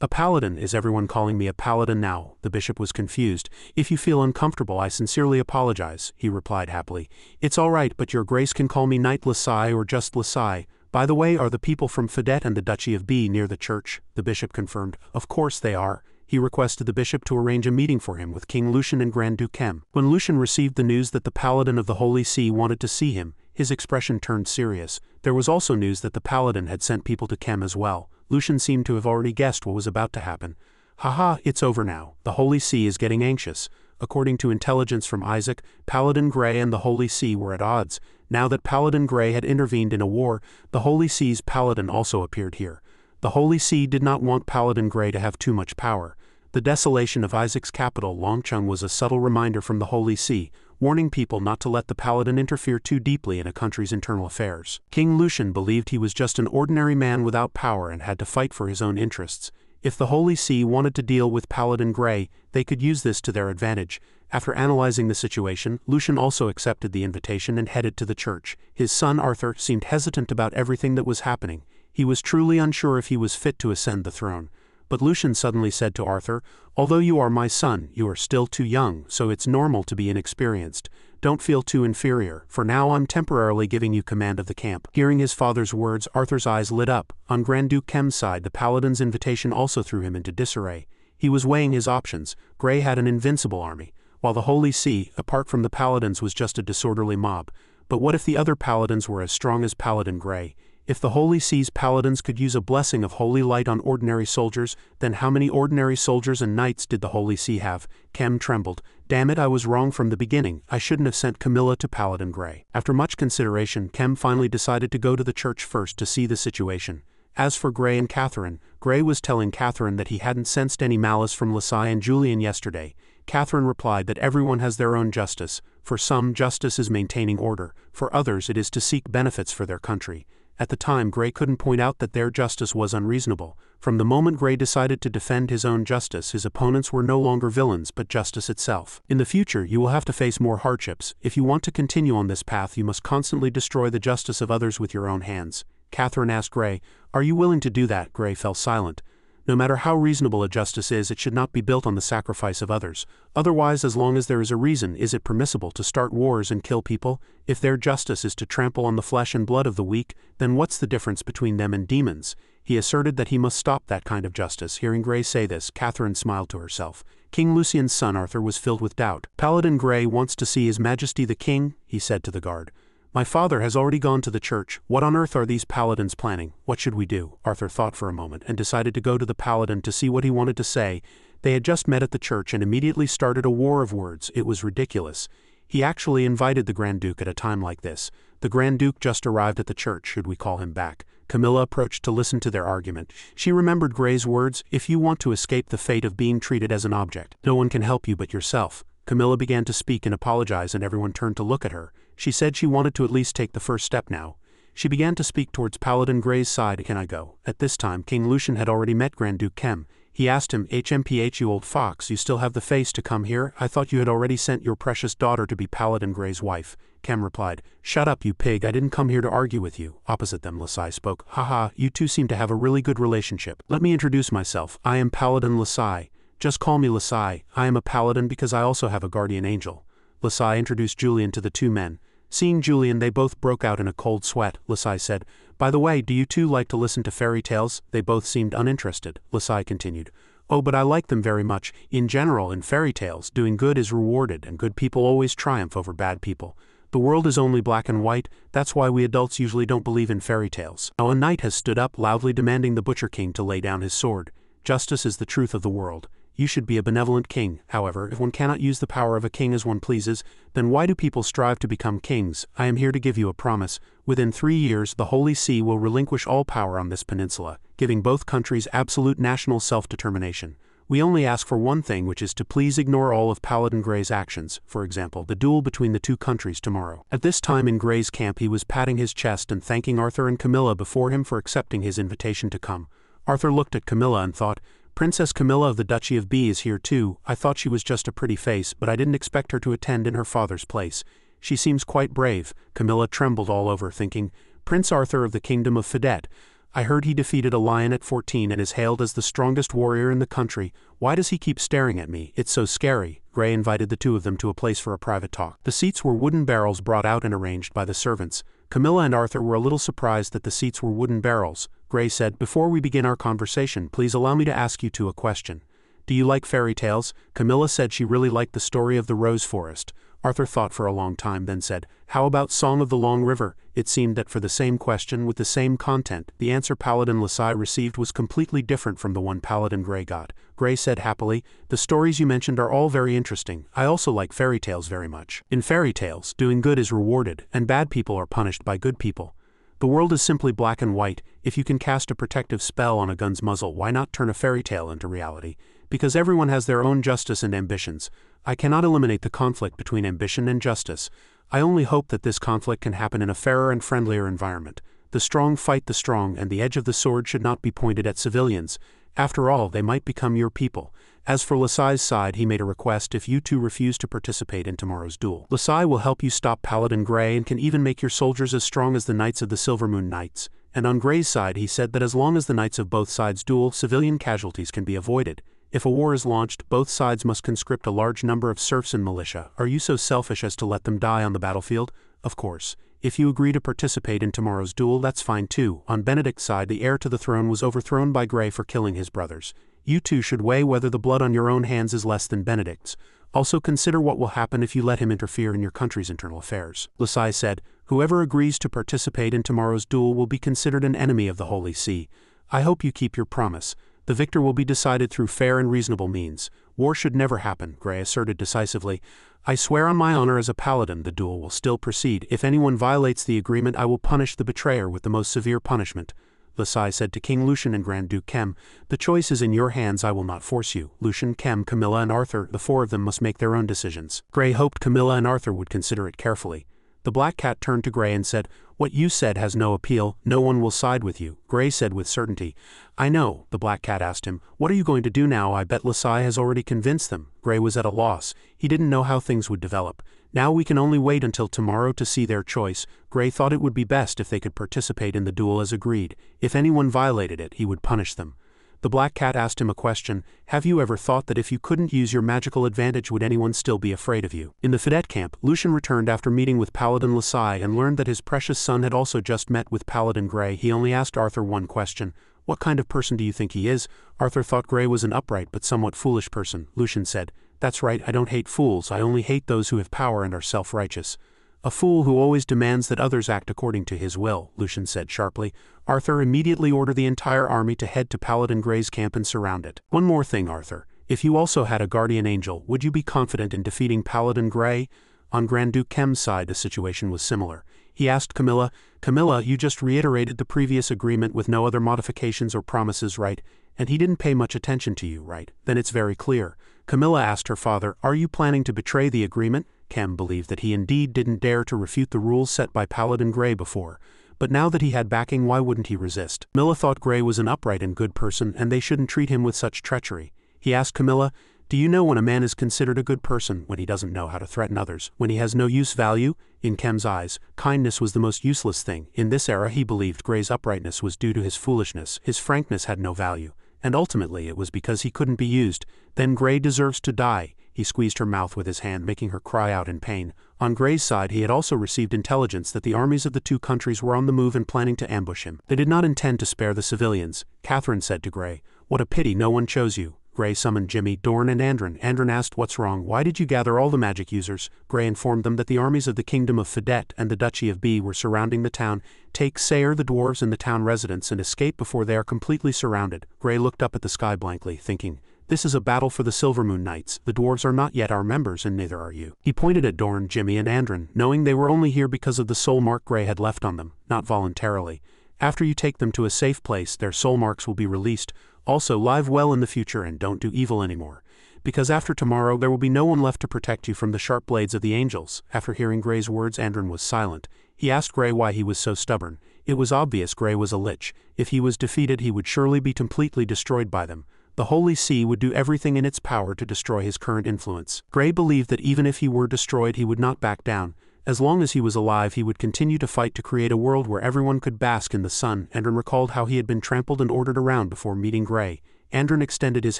A paladin, is everyone calling me a paladin now? The bishop was confused. If you feel uncomfortable, I sincerely apologize, he replied happily. It's all right, but your grace can call me Knight Lasai or just Lasai. By the way, are the people from Fedet and the Duchy of B near the church? The bishop confirmed. Of course they are. He requested the bishop to arrange a meeting for him with King Lucian and Grand Duke Kem. When Lucian received the news that the paladin of the Holy See wanted to see him, his expression turned serious. There was also news that the paladin had sent people to Kem as well. Lucian seemed to have already guessed what was about to happen. Haha, it's over now. The Holy See is getting anxious. According to intelligence from Isaac, Paladin Gray and the Holy See were at odds. Now that Paladin Gray had intervened in a war, the Holy See's paladin also appeared here. The Holy See did not want Paladin Gray to have too much power. The desolation of Isaac's capital, Longcheng, was a subtle reminder from the Holy See, warning people not to let the paladin interfere too deeply in a country's internal affairs. King Lucian believed he was just an ordinary man without power and had to fight for his own interests. If the Holy See wanted to deal with Paladin Gray, they could use this to their advantage. After analyzing the situation, Lucian also accepted the invitation and headed to the church. His son Arthur seemed hesitant about everything that was happening. He was truly unsure if he was fit to ascend the throne. But Lucian suddenly said to Arthur, although you are my son, you are still too young, so it's normal to be inexperienced. Don't feel too inferior, for now I'm temporarily giving you command of the camp. Hearing his father's words, Arthur's eyes lit up. On Grand Duke Kem's side, the paladin's invitation also threw him into disarray. He was weighing his options. Gray had an invincible army, while the Holy See, apart from the paladins, was just a disorderly mob. But what if the other paladins were as strong as Paladin Gray? If the Holy See's paladins could use a blessing of holy light on ordinary soldiers, then how many ordinary soldiers and knights did the Holy See have? Kem trembled. Damn it, I was wrong from the beginning. I shouldn't have sent Camilla to Paladin Gray. After much consideration, Kem finally decided to go to the church first to see the situation. As for Gray and Catherine, Gray was telling Catherine that he hadn't sensed any malice from Lasai and Julian yesterday. Catherine replied that everyone has their own justice. For some, justice is maintaining order. For others, it is to seek benefits for their country. At the time, Gray couldn't point out that their justice was unreasonable. From the moment Gray decided to defend his own justice, his opponents were no longer villains but justice itself. In the future, you will have to face more hardships. If you want to continue on this path, you must constantly destroy the justice of others with your own hands. Catherine asked Gray, are you willing to do that? Gray fell silent. No matter how reasonable a justice is, it should not be built on the sacrifice of others. Otherwise, as long as there is a reason, is it permissible to start wars and kill people? If their justice is to trample on the flesh and blood of the weak, then what's the difference between them and demons? He asserted that he must stop that kind of justice. Hearing Gray say this, Catherine smiled to herself. King Lucian's son Arthur was filled with doubt. Paladin Grey wants to see His Majesty the King, he said to the guard. My father has already gone to the church. What on earth are these paladins planning? What should we do? Arthur thought for a moment and decided to go to the paladin to see what he wanted to say. They had just met at the church and immediately started a war of words. It was ridiculous. He actually invited the Grand Duke at a time like this. The Grand Duke just arrived at the church. Should we call him back? Camilla approached to listen to their argument. She remembered Grey's words, if you want to escape the fate of being treated as an object, no one can help you but yourself. Camilla began to speak and apologize and everyone turned to look at her. She said she wanted to at least take the first step now. She began to speak towards Paladin Grey's side. Can I go? At this time King Lucian had already met Grand Duke Kem. He asked him, HMPH, you old fox, you still have the face to come here? I thought you had already sent your precious daughter to be Paladin Grey's wife. Kem replied, shut up you pig, I didn't come here to argue with you. Opposite them Lasai spoke, haha, you two seem to have a really good relationship. Let me introduce myself, I am Paladin Lasai. Just call me Lasai, I am a paladin because I also have a guardian angel. Lasai introduced Julian to the two men. Seeing Julian they both broke out in a cold sweat. Lasai said, by the way, do you two like to listen to fairy tales? They both seemed uninterested. Lasai continued, oh but I like them very much. In general, in fairy tales, doing good is rewarded and good people always triumph over bad people. The world is only black and white, that's why we adults usually don't believe in fairy tales. Now a knight has stood up loudly demanding the Butcher King to lay down his sword. Justice is the truth of the world. You should be a benevolent king. However, if one cannot use the power of a king as one pleases, then why do people strive to become kings? I am here to give you a promise. Within 3 years, the Holy See will relinquish all power on this peninsula, giving both countries absolute national self-determination. We only ask for one thing, which is to please ignore all of Paladin Grey's actions, for example, the duel between the two countries tomorrow. At this time in Grey's camp he was patting his chest and thanking Arthur and Camilla before him for accepting his invitation to come. Arthur looked at Camilla and thought, Princess Camilla of the Duchy of B is here too. I thought she was just a pretty face, but I didn't expect her to attend in her father's place. She seems quite brave. Camilla trembled all over, thinking, Prince Arthur of the Kingdom of Fedet. I heard he defeated a lion at 14 and is hailed as the strongest warrior in the country. Why does he keep staring at me? It's so scary. Grey invited the two of them to a place for a private talk. The seats were wooden barrels brought out and arranged by the servants. Camilla and Arthur were a little surprised that the seats were wooden barrels. Grey said, before we begin our conversation, please allow me to ask you two a question. Do you like fairy tales? Camilla said she really liked the story of the Rose Forest. Arthur thought for a long time, then said, how about Song of the Long River? It seemed that for the same question with the same content, the answer Paladin Lasai received was completely different from the one Paladin Grey got. Grey said happily, the stories you mentioned are all very interesting. I also like fairy tales very much. In fairy tales, doing good is rewarded, and bad people are punished by good people. The world is simply black and white. If you can cast a protective spell on a gun's muzzle, why not turn a fairy tale into reality? Because everyone has their own justice and ambitions. I cannot eliminate the conflict between ambition and justice. I only hope that this conflict can happen in a fairer and friendlier environment. The strong fight the strong, and the edge of the sword should not be pointed at civilians. After all, they might become your people. As for Lasai's side, he made a request if you two refuse to participate in tomorrow's duel. Lasai will help you stop Paladin Grey and can even make your soldiers as strong as the Knights of the Silvermoon Knights. And on Grey's side he said that as long as the knights of both sides duel, civilian casualties can be avoided. If a war is launched, both sides must conscript a large number of serfs and militia. Are you so selfish as to let them die on the battlefield? Of course. If you agree to participate in tomorrow's duel, that's fine too. On Benedict's side, the heir to the throne was overthrown by Grey for killing his brothers. You two should weigh whether the blood on your own hands is less than Benedict's. Also consider what will happen if you let him interfere in your country's internal affairs. Lasai said, whoever agrees to participate in tomorrow's duel will be considered an enemy of the Holy See. I hope you keep your promise. The victor will be decided through fair and reasonable means. War should never happen, Grey asserted decisively. I swear on my honor as a paladin the duel will still proceed. If anyone violates the agreement, I will punish the betrayer with the most severe punishment. Lasai said to King Lucian and Grand Duke Kem, the choice is in your hands, I will not force you. Lucian, Kem, Camilla and Arthur, the four of them must make their own decisions. Grey hoped Camilla and Arthur would consider it carefully. The Black Cat turned to Grey and said, what you said has no appeal, no one will side with you. Grey said with certainty, I know. The Black Cat asked him, what are you going to do now? I bet Lasai has already convinced them. Grey was at a loss. He didn't know how things would develop. Now we can only wait until tomorrow to see their choice. Grey thought it would be best if they could participate in the duel as agreed. If anyone violated it, he would punish them. The Black Cat asked him a question, have you ever thought that if you couldn't use your magical advantage would anyone still be afraid of you? In the Fedet camp, Lucian returned after meeting with Paladin Lasai and learned that his precious son had also just met with Paladin Grey. He only asked Arthur one question, What kind of person do you think he is? Arthur thought Gray was an upright but somewhat foolish person. Lucian said, That's right, I don't hate fools, I only hate those who have power and are self-righteous. A fool who always demands that others act according to his will, Lucian said sharply. Arthur immediately ordered the entire army to head to Paladin Gray's camp and surround it. One more thing, Arthur. If you also had a guardian angel, would you be confident in defeating Paladin Gray? On Grand Duke Kem's side the situation was similar. He asked Camilla, Camilla, you just reiterated the previous agreement with no other modifications or promises, right? And he didn't pay much attention to you, right? Then it's very clear. Camilla asked her father, Are you planning to betray the agreement? Kem believed that he indeed didn't dare to refute the rules set by Paladin Gray before. But now that he had backing, why wouldn't he resist? Camilla thought Gray was an upright and good person and they shouldn't treat him with such treachery. He asked Camilla, Do you know when a man is considered a good person? When he doesn't know how to threaten others, when he has no use value? In Kem's eyes, kindness was the most useless thing. In this era he believed Gray's uprightness was due to his foolishness, his frankness had no value, and ultimately it was because he couldn't be used. Then Gray deserves to die. He squeezed her mouth with his hand, making her cry out in pain. On Gray's side he had also received intelligence that the armies of the two countries were on the move and planning to ambush him. They did not intend to spare the civilians. Catherine said to Gray, What a pity no one chose you. Gray summoned Jimmy, Dorn and Andron. Andron asked what's wrong, why did you gather all the magic users? Gray informed them that the armies of the Kingdom of Fidet and the Duchy of B were surrounding the town. Take Sayer, the dwarves and the town residents and escape before they are completely surrounded. Gray looked up at the sky blankly, thinking, This is a battle for the Silvermoon Knights. The dwarves are not yet our members and neither are you. He pointed at Dorn, Jimmy and Andron, knowing they were only here because of the soul mark Gray had left on them, not voluntarily. After you take them to a safe place, their soul marks will be released. Also, live well in the future and don't do evil anymore. Because after tomorrow there will be no one left to protect you from the sharp blades of the angels. After hearing Gray's words, Andron was silent. He asked Gray why he was so stubborn. It was obvious Gray was a lich. If he was defeated he would surely be completely destroyed by them. The Holy See would do everything in its power to destroy his current influence. Gray believed that even if he were destroyed he would not back down. As long as he was alive he would continue to fight to create a world where everyone could bask in the sun. Andron recalled how he had been trampled and ordered around before meeting Gray. Andron extended his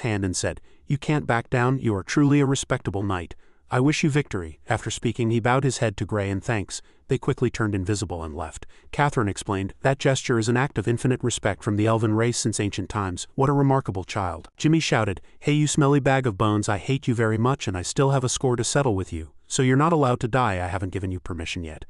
hand and said, You can't back down, you are truly a respectable knight. I wish you victory. After speaking he bowed his head to Gray in thanks. They quickly turned invisible and left. Catherine explained, That gesture is an act of infinite respect from the elven race since ancient times. What a remarkable child. Jimmy shouted, Hey you smelly bag of bones, I hate you very much and I still have a score to settle with you. So you're not allowed to die, I haven't given you permission yet.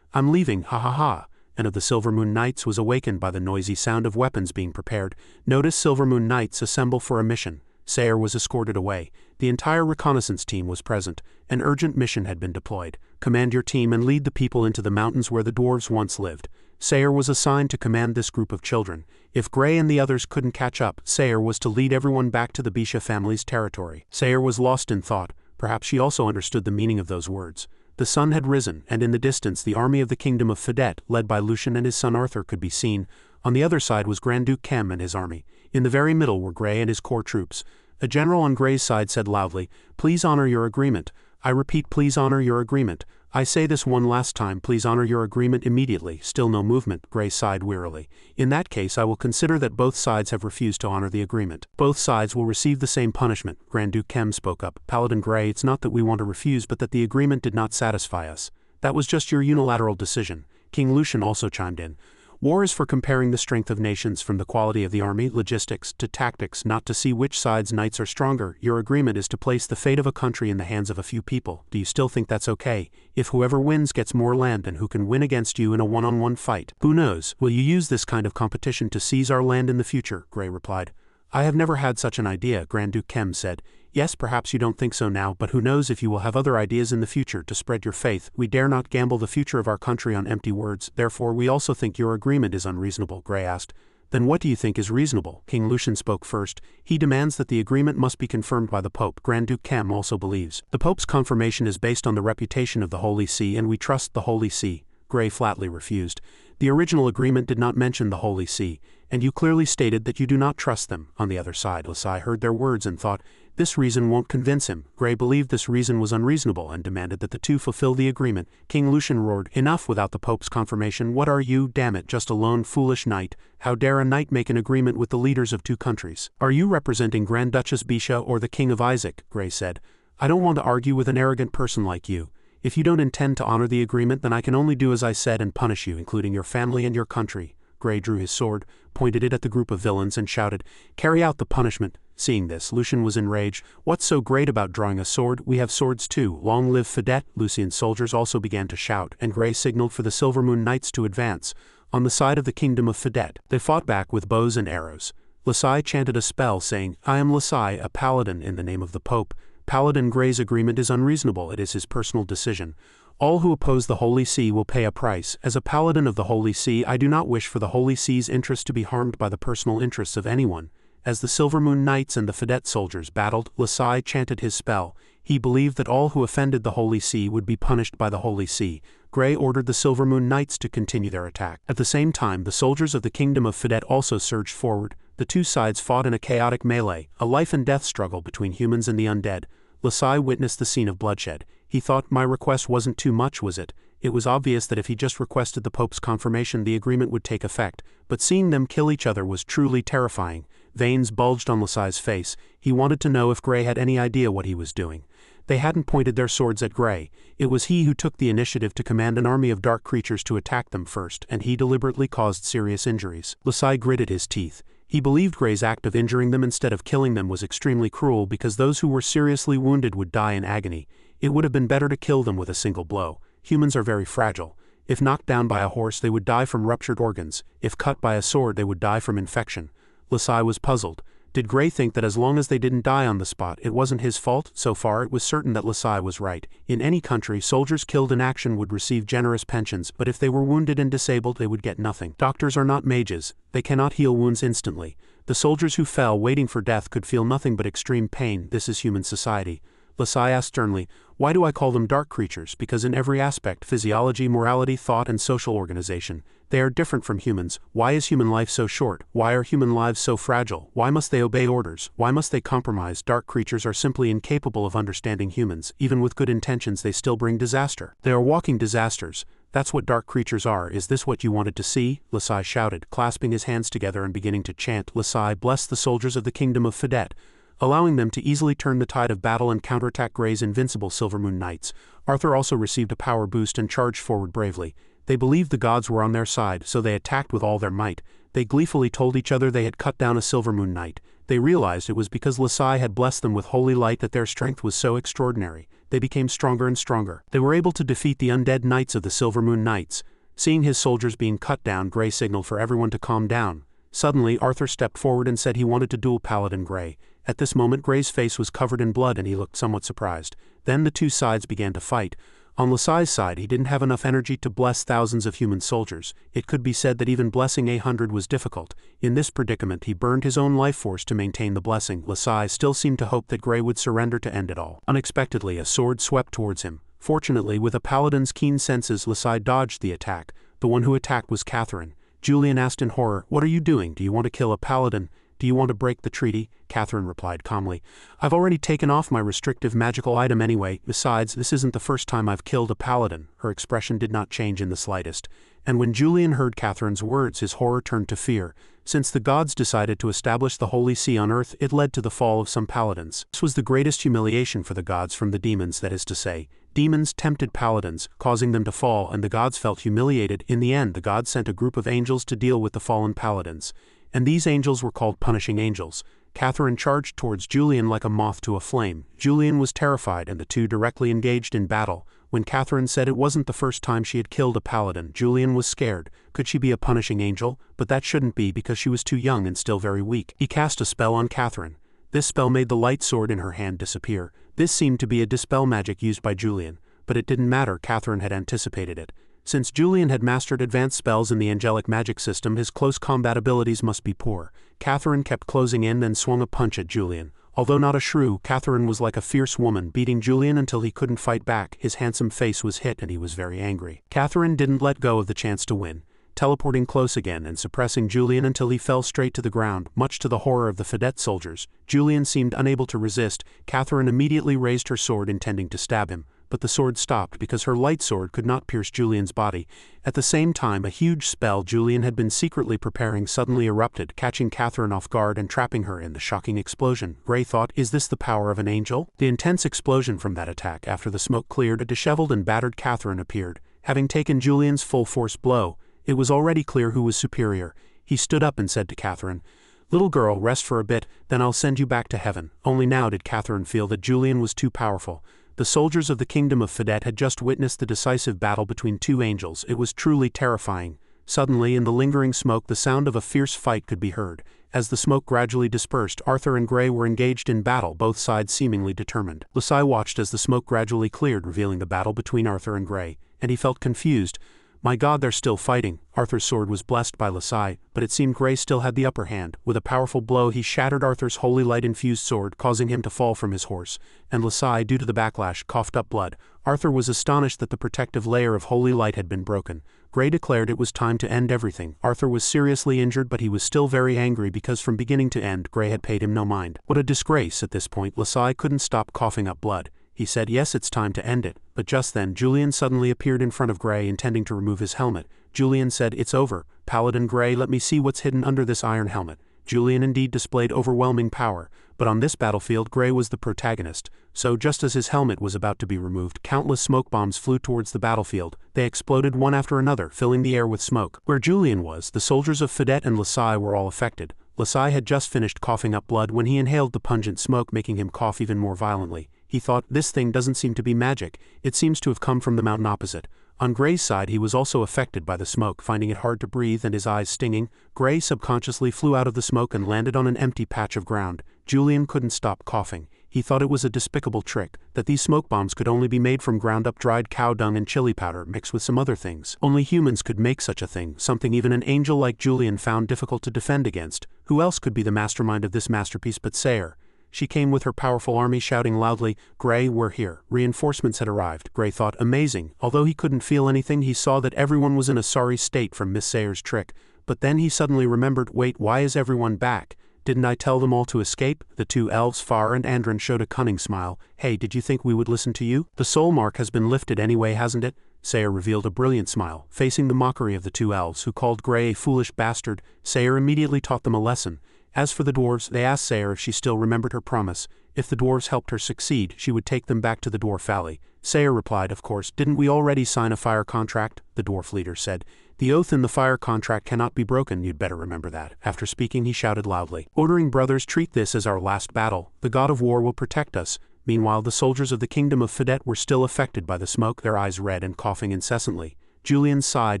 I'm leaving, ha ha ha. And of the Silvermoon Knights was awakened by the noisy sound of weapons being prepared. Notice Silvermoon Knights assemble for a mission. Sayer was escorted away. The entire reconnaissance team was present. An urgent mission had been deployed. Command your team and lead the people into the mountains where the dwarves once lived. Sayer was assigned to command this group of children. If Gray and the others couldn't catch up, Sayer was to lead everyone back to the Bisha family's territory. Sayer was lost in thought. Perhaps she also understood the meaning of those words. The sun had risen, and in the distance the army of the Kingdom of Fidet, led by Lucian and his son Arthur, could be seen. On the other side was Grand Duke Kem and his army. In the very middle were Gray and his core troops. A general on Gray's side said loudly, Please honor your agreement. I repeat, please honor your agreement. I say this one last time, please honor your agreement immediately. Still no movement, Gray sighed wearily. In that case I will consider that both sides have refused to honor the agreement. Both sides will receive the same punishment. Grand Duke Kem spoke up. Paladin Gray, it's not that we want to refuse but that the agreement did not satisfy us. That was just your unilateral decision. King Lucian also chimed in. War is for comparing the strength of nations from the quality of the army, logistics, to tactics, not to see which side's knights are stronger. Your agreement is to place the fate of a country in the hands of a few people. Do you still think that's okay? If whoever wins gets more land than who can win against you in a one-on-one fight? Who knows? Will you use this kind of competition to seize our land in the future? Gray replied. I have never had such an idea, Grand Duke Kem said. Yes, perhaps you don't think so now, but who knows if you will have other ideas in the future to spread your faith. We dare not gamble the future of our country on empty words, therefore we also think your agreement is unreasonable, Gray asked. Then what do you think is reasonable? King Lucian spoke first. He demands that the agreement must be confirmed by the Pope. Grand Duke Kem also believes. The Pope's confirmation is based on the reputation of the Holy See and we trust the Holy See. Gray flatly refused. The original agreement did not mention the Holy See, and you clearly stated that you do not trust them. On the other side, Lasai heard their words and thought, this reason won't convince him. Gray believed this reason was unreasonable and demanded that the two fulfill the agreement. King Lucian roared, Enough without the Pope's confirmation. What are you, damn it, just a lone foolish knight? How dare a knight make an agreement with the leaders of two countries? Are you representing Grand Duchess Bisha or the King of Isaac? Gray said. I don't want to argue with an arrogant person like you. If you don't intend to honor the agreement then I can only do as I said and punish you, including your family and your country. Gray drew his sword, pointed it at the group of villains and shouted, "Carry out the punishment." Seeing this, Lucian was enraged. "What's so great about drawing a sword? We have swords too. Long live Fidet!" Lucian's soldiers also began to shout, and Gray signaled for the Silvermoon Knights to advance. On the side of the kingdom of Fidet, they fought back with bows and arrows. Lasai chanted a spell saying, "I am Lasai, a paladin in the name of the Pope." Paladin Gray's agreement is unreasonable. It is his personal decision. All who oppose the Holy See will pay a price. As a paladin of the Holy See, I do not wish for the Holy See's interest to be harmed by the personal interests of anyone. As the Silvermoon Knights and the Fidet soldiers battled, Lasai chanted his spell. He believed that all who offended the Holy See would be punished by the Holy See. Gray ordered the Silvermoon Knights to continue their attack. At the same time, the soldiers of the Kingdom of Fidet also surged forward. The two sides fought in a chaotic melee, a life-and-death struggle between humans and the undead. Lasai witnessed the scene of bloodshed. He thought, my request wasn't too much, was it? It was obvious that if he just requested the Pope's confirmation, the agreement would take effect, but seeing them kill each other was truly terrifying. Veins bulged on Lasai's face. He wanted to know if Gray had any idea what he was doing. They hadn't pointed their swords at Gray. It was he who took the initiative to command an army of dark creatures to attack them first, and he deliberately caused serious injuries. Lasai gritted his teeth. He believed Gray's act of injuring them instead of killing them was extremely cruel because those who were seriously wounded would die in agony. It would have been better to kill them with a single blow. Humans are very fragile. If knocked down by a horse, they would die from ruptured organs. If cut by a sword, they would die from infection. Lasai was puzzled. Did Gray think that as long as they didn't die on the spot, it wasn't his fault? So far, it was certain that Lasai was right. In any country, soldiers killed in action would receive generous pensions, but if they were wounded and disabled, they would get nothing. Doctors are not mages. They cannot heal wounds instantly. The soldiers who fell waiting for death could feel nothing but extreme pain. This is human society. Lasai asked sternly, "Why do I call them dark creatures?" Because in every aspect, physiology, morality, thought, and social organization, they are different from humans. Why is human life so short? Why are human lives so fragile? Why must they obey orders? Why must they compromise? Dark creatures are simply incapable of understanding humans. Even with good intentions, they still bring disaster. They are walking disasters. That's what dark creatures are. Is this what you wanted to see? Lasai shouted, clasping his hands together and beginning to chant. Lasai blessed the soldiers of the Kingdom of Fidet, allowing them to easily turn the tide of battle and counterattack Gray's invincible Silvermoon Knights. Arthur also received a power boost and charged forward bravely. They believed the gods were on their side, so they attacked with all their might. They gleefully told each other they had cut down a Silvermoon Knight. They realized it was because Lasai had blessed them with holy light that their strength was so extraordinary. They became stronger and stronger. They were able to defeat the undead knights of the Silvermoon Knights. Seeing his soldiers being cut down, Gray signaled for everyone to calm down. Suddenly, Arthur stepped forward and said he wanted to duel Paladin Gray. At this moment, Gray's face was covered in blood and he looked somewhat surprised. Then the two sides began to fight. On Lasai's side, he didn't have enough energy to bless thousands of human soldiers. It could be said that even blessing 100 was difficult. In this predicament, he burned his own life force to maintain the blessing. Lasai still seemed to hope that Gray would surrender to end it all. Unexpectedly, a sword swept towards him. Fortunately, with a paladin's keen senses, Lasai dodged the attack. The one who attacked was Catherine. Julian asked in horror, "What are you doing? Do you want to kill a paladin? Do you want to break the treaty?" Catherine replied calmly, "I've already taken off my restrictive magical item anyway. Besides, this isn't the first time I've killed a paladin." Her expression did not change in the slightest. And when Julian heard Catherine's words, his horror turned to fear. Since the gods decided to establish the Holy See on earth, it led to the fall of some paladins. This was the greatest humiliation for the gods from the demons, that is to say. Demons tempted paladins, causing them to fall, and the gods felt humiliated. In the end, the gods sent a group of angels to deal with the fallen paladins. And these angels were called punishing angels. Catherine charged towards Julian like a moth to a flame. Julian was terrified and the two directly engaged in battle. When Catherine said it wasn't the first time she had killed a paladin, Julian was scared. Could she be a punishing angel? But that shouldn't be because she was too young and still very weak. He cast a spell on Catherine. This spell made the light sword in her hand disappear. This seemed to be a dispel magic used by Julian. But it didn't matter, Catherine had anticipated it. Since Julian had mastered advanced spells in the angelic magic system, his close combat abilities must be poor. Catherine kept closing in and swung a punch at Julian. Although not a shrew, Catherine was like a fierce woman, beating Julian until he couldn't fight back. His handsome face was hit and he was very angry. Catherine didn't let go of the chance to win, teleporting close again and suppressing Julian until he fell straight to the ground. Much to the horror of the Fidet soldiers, Julian seemed unable to resist. Catherine immediately raised her sword intending to stab him, but the sword stopped because her light sword could not pierce Julian's body. At the same time, a huge spell Julian had been secretly preparing suddenly erupted, catching Catherine off guard and trapping her in the shocking explosion. Gray thought, is this the power of an angel? The intense explosion from that attack, after the smoke cleared, a disheveled and battered Catherine appeared. Having taken Julian's full-force blow, It was already clear who was superior. He stood up and said to Catherine, "Little girl, rest for a bit, then I'll send you back to heaven." Only now did Catherine feel that Julian was too powerful. The soldiers of the kingdom of Fidet had just witnessed the decisive battle between two angels. It was truly terrifying. Suddenly, in the lingering smoke, the sound of a fierce fight could be heard. As the smoke gradually dispersed, Arthur and Gray were engaged in battle, both sides seemingly determined. Lasai watched as the smoke gradually cleared, revealing the battle between Arthur and Gray, and he felt confused. My God, they're still fighting. Arthur's sword was blessed by Lasai, but it seemed Gray still had the upper hand. With a powerful blow, he shattered Arthur's holy light-infused sword, causing him to fall from his horse, and Lasai, due to the backlash, coughed up blood. Arthur was astonished that the protective layer of holy light had been broken. Gray declared it was time to end everything. Arthur was seriously injured, but he was still very angry because from beginning to end, Gray had paid him no mind. What a disgrace. At this point, Lasai couldn't stop coughing up blood. He said, "Yes, it's time to end it." But just then, Julian suddenly appeared in front of Gray, intending to remove his helmet. Julian said, "It's over. Paladin Gray, let me see what's hidden under this iron helmet." Julian indeed displayed overwhelming power, but on this battlefield Gray was the protagonist. So just as his helmet was about to be removed, countless smoke bombs flew towards the battlefield. They exploded one after another, filling the air with smoke. Where Julian was, the soldiers of Fidet and Lasai were all affected. Lasai had just finished coughing up blood when he inhaled the pungent smoke, making him cough even more violently. He thought, "This thing doesn't seem to be magic. It seems to have come from the mountain opposite." On Gray's side, he was also affected by the smoke, finding it hard to breathe and his eyes stinging. Gray subconsciously flew out of the smoke and landed on an empty patch of ground. Julian couldn't stop coughing. He thought it was a despicable trick, that these smoke bombs could only be made from ground-up dried cow dung and chili powder mixed with some other things. Only humans could make such a thing, something even an angel like Julian found difficult to defend against. Who else could be the mastermind of this masterpiece but Sayre? She came with her powerful army, shouting loudly, "Gray, we're here." Reinforcements had arrived. Gray thought, amazing. Although he couldn't feel anything, he saw that everyone was in a sorry state from Miss Sayre's trick. But then he suddenly remembered, wait, why is everyone back? Didn't I tell them all to escape? The two elves, Far and Andron, showed a cunning smile. Hey, did you think we would listen to you? The soul mark has been lifted anyway, hasn't it? Sayre revealed a brilliant smile, facing the mockery of the two elves, who called Gray a foolish bastard. Sayre immediately taught them a lesson. As for the dwarves, they asked Sayre if she still remembered her promise. If the dwarves helped her succeed, she would take them back to the Dwarf Valley. Sayre replied, of course, didn't we already sign a fire contract? The dwarf leader said. The oath in the fire contract cannot be broken, you'd better remember that. After speaking, he shouted loudly, ordering brothers, treat this as our last battle. The god of war will protect us. Meanwhile, the soldiers of the kingdom of Fidet were still affected by the smoke, their eyes red and coughing incessantly. Julian sighed.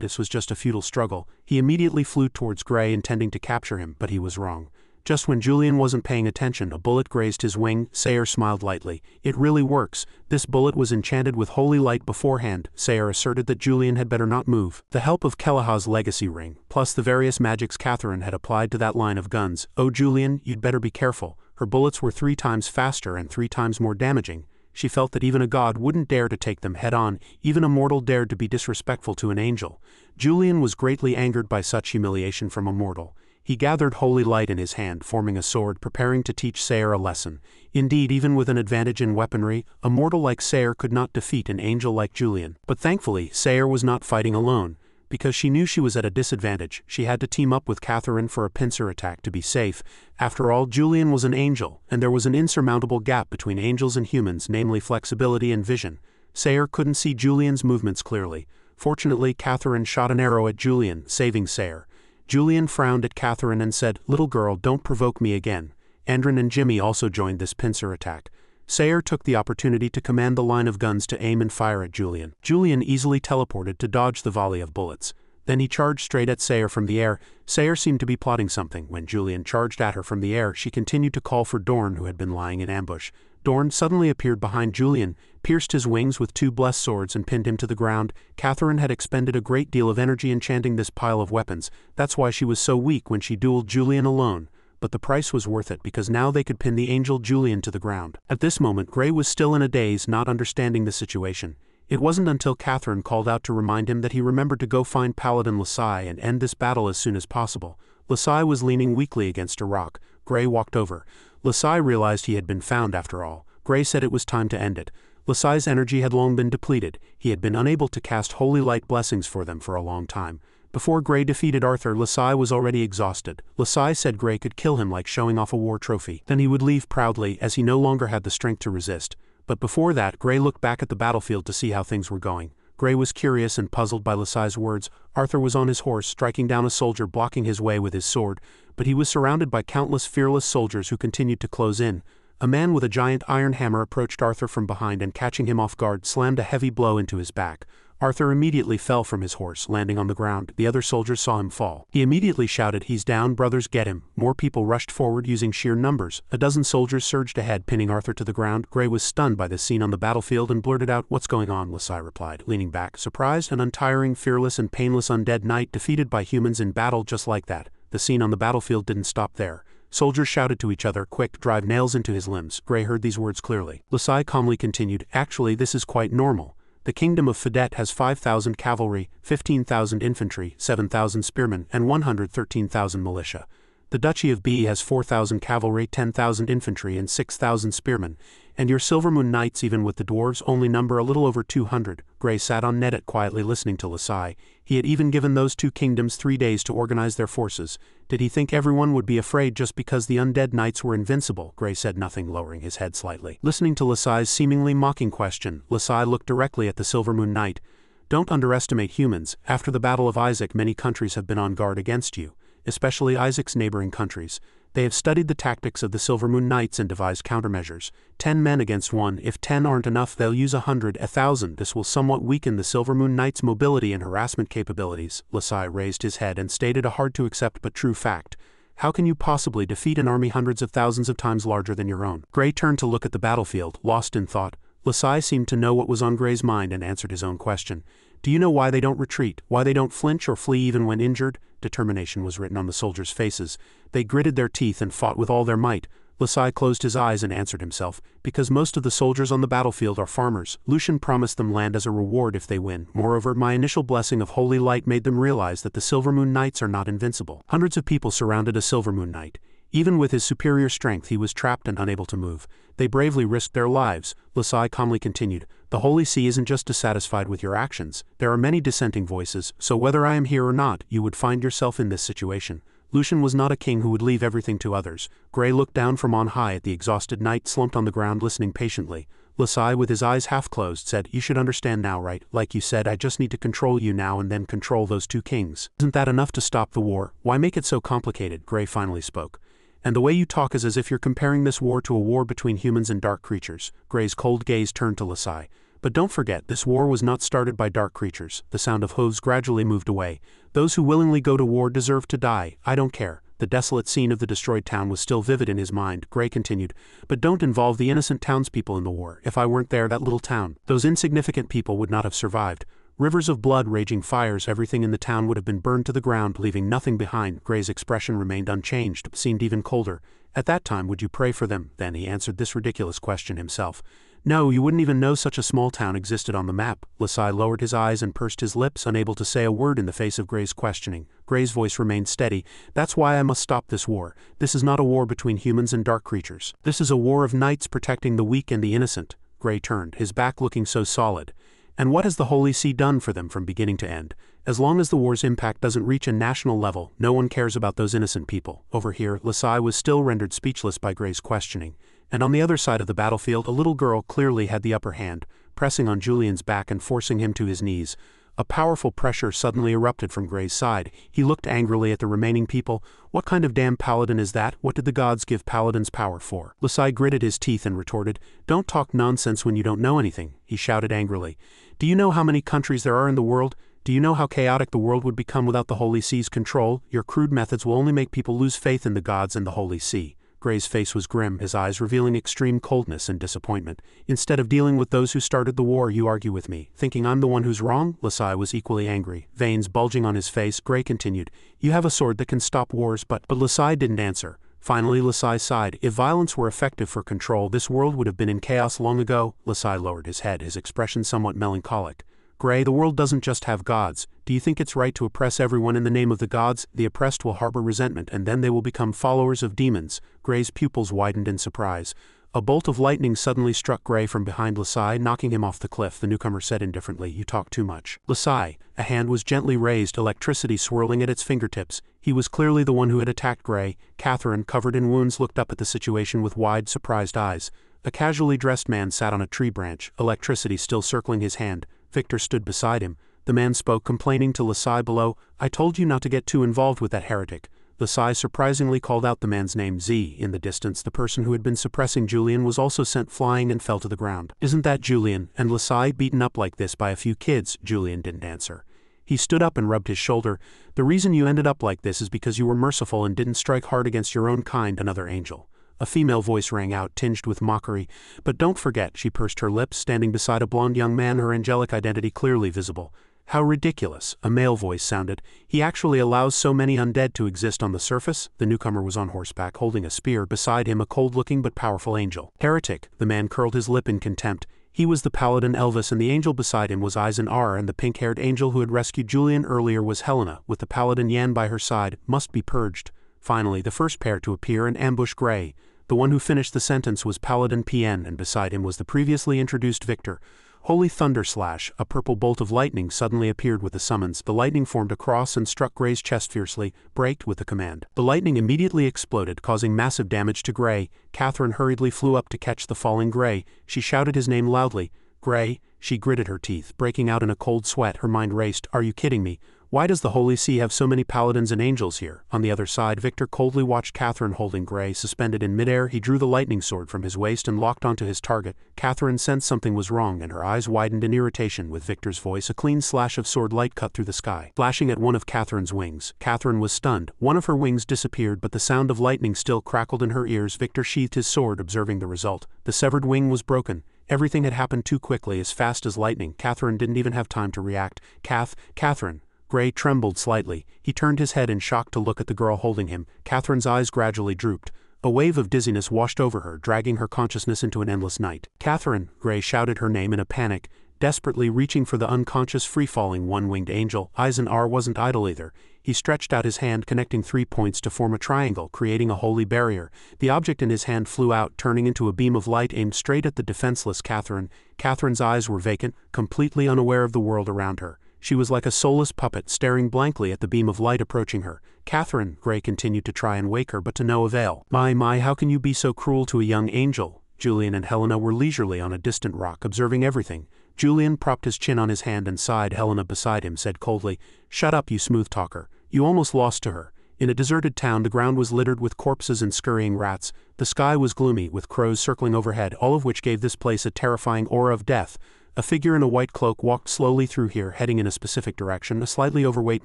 This was just a futile struggle. He immediately flew towards Gray, intending to capture him, but he was wrong. Just when Julian wasn't paying attention, a bullet grazed his wing. Sayre smiled lightly. It really works. This bullet was enchanted with holy light beforehand. Sayre asserted that Julian had better not move. The help of Kelah's legacy ring, plus the various magics Catherine had applied to that line of guns. Oh, Julian, you'd better be careful. Her bullets were 3 times faster and 3 times more damaging. She felt that even a god wouldn't dare to take them head-on. Even a mortal dared to be disrespectful to an angel. Julian was greatly angered by such humiliation from a mortal. He gathered holy light in his hand, forming a sword, preparing to teach Sayre a lesson. Indeed, even with an advantage in weaponry, a mortal like Sayre could not defeat an angel like Julian. But thankfully, Sayre was not fighting alone. Because she knew she was at a disadvantage, she had to team up with Catherine for a pincer attack to be safe. After all, Julian was an angel, and there was an insurmountable gap between angels and humans, namely flexibility and vision. Sayre couldn't see Julian's movements clearly. Fortunately, Catherine shot an arrow at Julian, saving Sayre. Julian frowned at Catherine and said, "Little girl, don't provoke me again." Andron and Jimmy also joined this pincer attack. Sayre took the opportunity to command the line of guns to aim and fire at Julian. Julian easily teleported to dodge the volley of bullets. Then he charged straight at Sayre from the air. Sayre seemed to be plotting something. When Julian charged at her from the air, she continued to call for Dorn, who had been lying in ambush. Dorn suddenly appeared behind Julian, pierced his wings with 2 blessed swords and pinned him to the ground. Catherine had expended a great deal of energy enchanting this pile of weapons. That's why she was so weak when she dueled Julian alone. But the price was worth it, because now they could pin the angel Julian to the ground. At this moment, Gray was still in a daze, not understanding the situation. It wasn't until Catherine called out to remind him that he remembered to go find Paladin Lasai and end this battle as soon as possible. Lasai was leaning weakly against a rock. Gray walked over. Lasai realized he had been found after all. Gray said it was time to end it. Lasai's energy had long been depleted. He had been unable to cast holy light blessings for them for a long time. Before Gray defeated Arthur, Lasai was already exhausted. Lasai said Gray could kill him like showing off a war trophy. Then he would leave proudly, as he no longer had the strength to resist. But before that, Gray looked back at the battlefield to see how things were going. Gray was curious and puzzled by Lasai's words. Arthur was on his horse, striking down a soldier, blocking his way with his sword, but he was surrounded by countless fearless soldiers who continued to close in. A man with a giant iron hammer approached Arthur from behind and, catching him off guard, slammed a heavy blow into his back. Arthur immediately fell from his horse, landing on the ground. The other soldiers saw him fall. He immediately shouted, "He's down, brothers, get him." More people rushed forward using sheer numbers. A dozen soldiers surged ahead, pinning Arthur to the ground. Gray was stunned by this scene on the battlefield and blurted out, "What's going on?" Lasai replied, leaning back, surprised. An untiring, fearless, and painless undead knight defeated by humans in battle just like that. The scene on the battlefield didn't stop there. Soldiers shouted to each other, "Quick, drive nails into his limbs." Gray heard these words clearly. Lasai calmly continued, "Actually, this is quite normal. The kingdom of Fedet has 5,000 cavalry, 15,000 infantry, 7,000 spearmen, and 113,000 militia. The duchy of Bati has 4,000 cavalry, 10,000 infantry, and 6,000 spearmen, and your Silvermoon knights, even with the dwarves, only number a little over 200. Gray sat on Nedet quietly listening to Lasai. He had even given those two kingdoms 3 days to organize their forces. Did he think everyone would be afraid just because the undead knights were invincible? Gray said nothing, lowering his head slightly. Listening to Lasai's seemingly mocking question, Lasai looked directly at the Silvermoon knight. "Don't underestimate humans. After the Battle of Isaac, many countries have been on guard against you, especially Isaac's neighboring countries. They have studied the tactics of the Silvermoon knights and devised countermeasures. 10 men against 1. If 10 aren't enough, they'll use 100, 1,000. This will somewhat weaken the Silvermoon knights' mobility and harassment capabilities." Lasai raised his head and stated a hard-to-accept but true fact. "How can you possibly defeat an army hundreds of thousands of times larger than your own?" Gray turned to look at the battlefield, lost in thought. Lasai seemed to know what was on Gray's mind and answered his own question. "Do you know why they don't retreat, why they don't flinch or flee even when injured?" Determination was written on the soldiers' faces. They gritted their teeth and fought with all their might. Lasai closed his eyes and answered himself, "Because most of the soldiers on the battlefield are farmers. Lucian promised them land as a reward if they win. Moreover, my initial blessing of holy light made them realize that the Silvermoon knights are not invincible." Hundreds of people surrounded a Silvermoon knight. Even with his superior strength, he was trapped and unable to move. They bravely risked their lives. Lasai calmly continued, "The Holy See isn't just dissatisfied with your actions. There are many dissenting voices, so whether I am here or not, you would find yourself in this situation." Lucian was not a king who would leave everything to others. Gray looked down from on high at the exhausted knight slumped on the ground listening patiently. Lasai, with his eyes half closed, said, "You should understand now, right? Like you said, I just need to control you now and then control those two kings. Isn't that enough to stop the war? Why make it so complicated?" Gray finally spoke. "And the way you talk is as if you're comparing this war to a war between humans and dark creatures." Gray's cold gaze turned to Lasai. "But don't forget, this war was not started by dark creatures." The sound of hooves gradually moved away. "Those who willingly go to war deserve to die. I don't care." The desolate scene of the destroyed town was still vivid in his mind. Gray continued, "But don't involve the innocent townspeople in the war. If I weren't there, that little town, those insignificant people would not have survived. Rivers of blood, raging fires, everything in the town would have been burned to the ground, leaving nothing behind." Gray's expression remained unchanged, but seemed even colder. "At that time, would you pray for them?" Then he answered this ridiculous question himself. "No, you wouldn't even know such a small town existed on the map." Lasai lowered his eyes and pursed his lips, unable to say a word in the face of Gray's questioning. Gray's voice remained steady. "That's why I must stop this war. This is not a war between humans and dark creatures. This is a war of knights protecting the weak and the innocent." Gray turned, his back looking so solid. "And what has the Holy See done for them from beginning to end? As long as the war's impact doesn't reach a national level, no one cares about those innocent people." Over here, Lasai was still rendered speechless by Gray's questioning. And on the other side of the battlefield, a little girl clearly had the upper hand, pressing on Julian's back and forcing him to his knees. A powerful pressure suddenly erupted from Gray's side. He looked angrily at the remaining people. "What kind of damn paladin is that? What did the gods give paladins power for?" Lasai gritted his teeth and retorted, "Don't talk nonsense when you don't know anything." He shouted angrily, "Do you know how many countries there are in the world? Do you know how chaotic the world would become without the Holy See's control? Your crude methods will only make people lose faith in the gods and the Holy See." Gray's face was grim, his eyes revealing extreme coldness and disappointment. "Instead of dealing with those who started the war, you argue with me, thinking I'm the one who's wrong?" Lasai was equally angry, veins bulging on his face. Gray continued, "You have a sword that can stop wars, but Lasai didn't answer. Finally, Lasai sighed. "If violence were effective for control, this world would have been in chaos long ago." Lasai lowered his head, his expression somewhat melancholic. "Gray, the world doesn't just have gods. Do you think it's right to oppress everyone in the name of the gods? The oppressed will harbor resentment, and then they will become followers of demons." Gray's pupils widened in surprise. A bolt of lightning suddenly struck Gray from behind Lasai, knocking him off the cliff. The newcomer said indifferently, "You talk too much." Lasai, a hand was gently raised, electricity swirling at its fingertips. He was clearly the one who had attacked Gray. Catherine, covered in wounds, looked up at the situation with wide, surprised eyes. A casually dressed man sat on a tree branch, electricity still circling his hand. Victor stood beside him. The man spoke, complaining to Lasai below, "I told you not to get too involved with that heretic." Lasai surprisingly called out the man's name. Z. In the distance, the person who had been suppressing Julian was also sent flying and fell to the ground. "Isn't that Julian, and Lasai beaten up like this by a few kids?" Julian didn't answer. He stood up and rubbed his shoulder. "The reason you ended up like this is because you were merciful and didn't strike hard against your own kind." Another angel. A female voice rang out, tinged with mockery. "But don't forget," she pursed her lips, standing beside a blonde young man, her angelic identity clearly visible. "How ridiculous," a male voice sounded. "He actually allows so many undead to exist on the surface?" The newcomer was on horseback, holding a spear, beside him a cold-looking but powerful angel. "Heretic," the man curled his lip in contempt. He was the paladin Elvis, and the angel beside him was Eisen R, and the pink-haired angel who had rescued Julian earlier was Helena, with the paladin Yan by her side. "Must be purged." Finally, the first pair to appear and ambush Gray. The one who finished the sentence was Paladin PN, and beside him was the previously introduced Victor. Holy Thunderslash, a purple bolt of lightning suddenly appeared with the summons. The lightning formed a cross and struck Gray's chest fiercely, braked with the command. The lightning immediately exploded, causing massive damage to Gray. Catherine hurriedly flew up to catch the falling Gray. She shouted his name loudly. "Gray," she gritted her teeth, breaking out in a cold sweat. Her mind raced. "Are you kidding me? Why does the Holy See have so many paladins and angels here?" On the other side, Victor coldly watched Catherine holding Gray suspended in midair. He drew the lightning sword from his waist and locked onto his target. Catherine sensed something was wrong, and her eyes widened in irritation. With Victor's voice, a clean slash of sword light cut through the sky, flashing at one of Catherine's wings. Catherine was stunned. One of her wings disappeared, but the sound of lightning still crackled in her ears. Victor sheathed his sword, observing the result. The severed wing was broken. Everything had happened too quickly, as fast as lightning. Catherine didn't even have time to react. Catherine. Gray trembled slightly. He turned his head in shock to look at the girl holding him. Catherine's eyes gradually drooped. A wave of dizziness washed over her, dragging her consciousness into an endless night. "Catherine!" Gray shouted her name in a panic, desperately reaching for the unconscious, free-falling one-winged angel. Eisen R wasn't idle either. He stretched out his hand, connecting 3 points to form a triangle, creating a holy barrier. The object in his hand flew out, turning into a beam of light aimed straight at the defenseless Catherine. Catherine's eyes were vacant, completely unaware of the world around her. She was like a soulless puppet, staring blankly at the beam of light approaching her. "Catherine!" Gray continued to try and wake her, but to no avail. My, how can you be so cruel to a young angel?" Julian and Helena were leisurely on a distant rock, observing everything. Julian propped his chin on his hand and sighed. Helena beside him said coldly, "Shut up, you smooth talker. You almost lost to her." In a deserted town, the ground was littered with corpses and scurrying rats. The sky was gloomy, with crows circling overhead, all of which gave this place a terrifying aura of death. A figure in a white cloak walked slowly through here, heading in a specific direction. A slightly overweight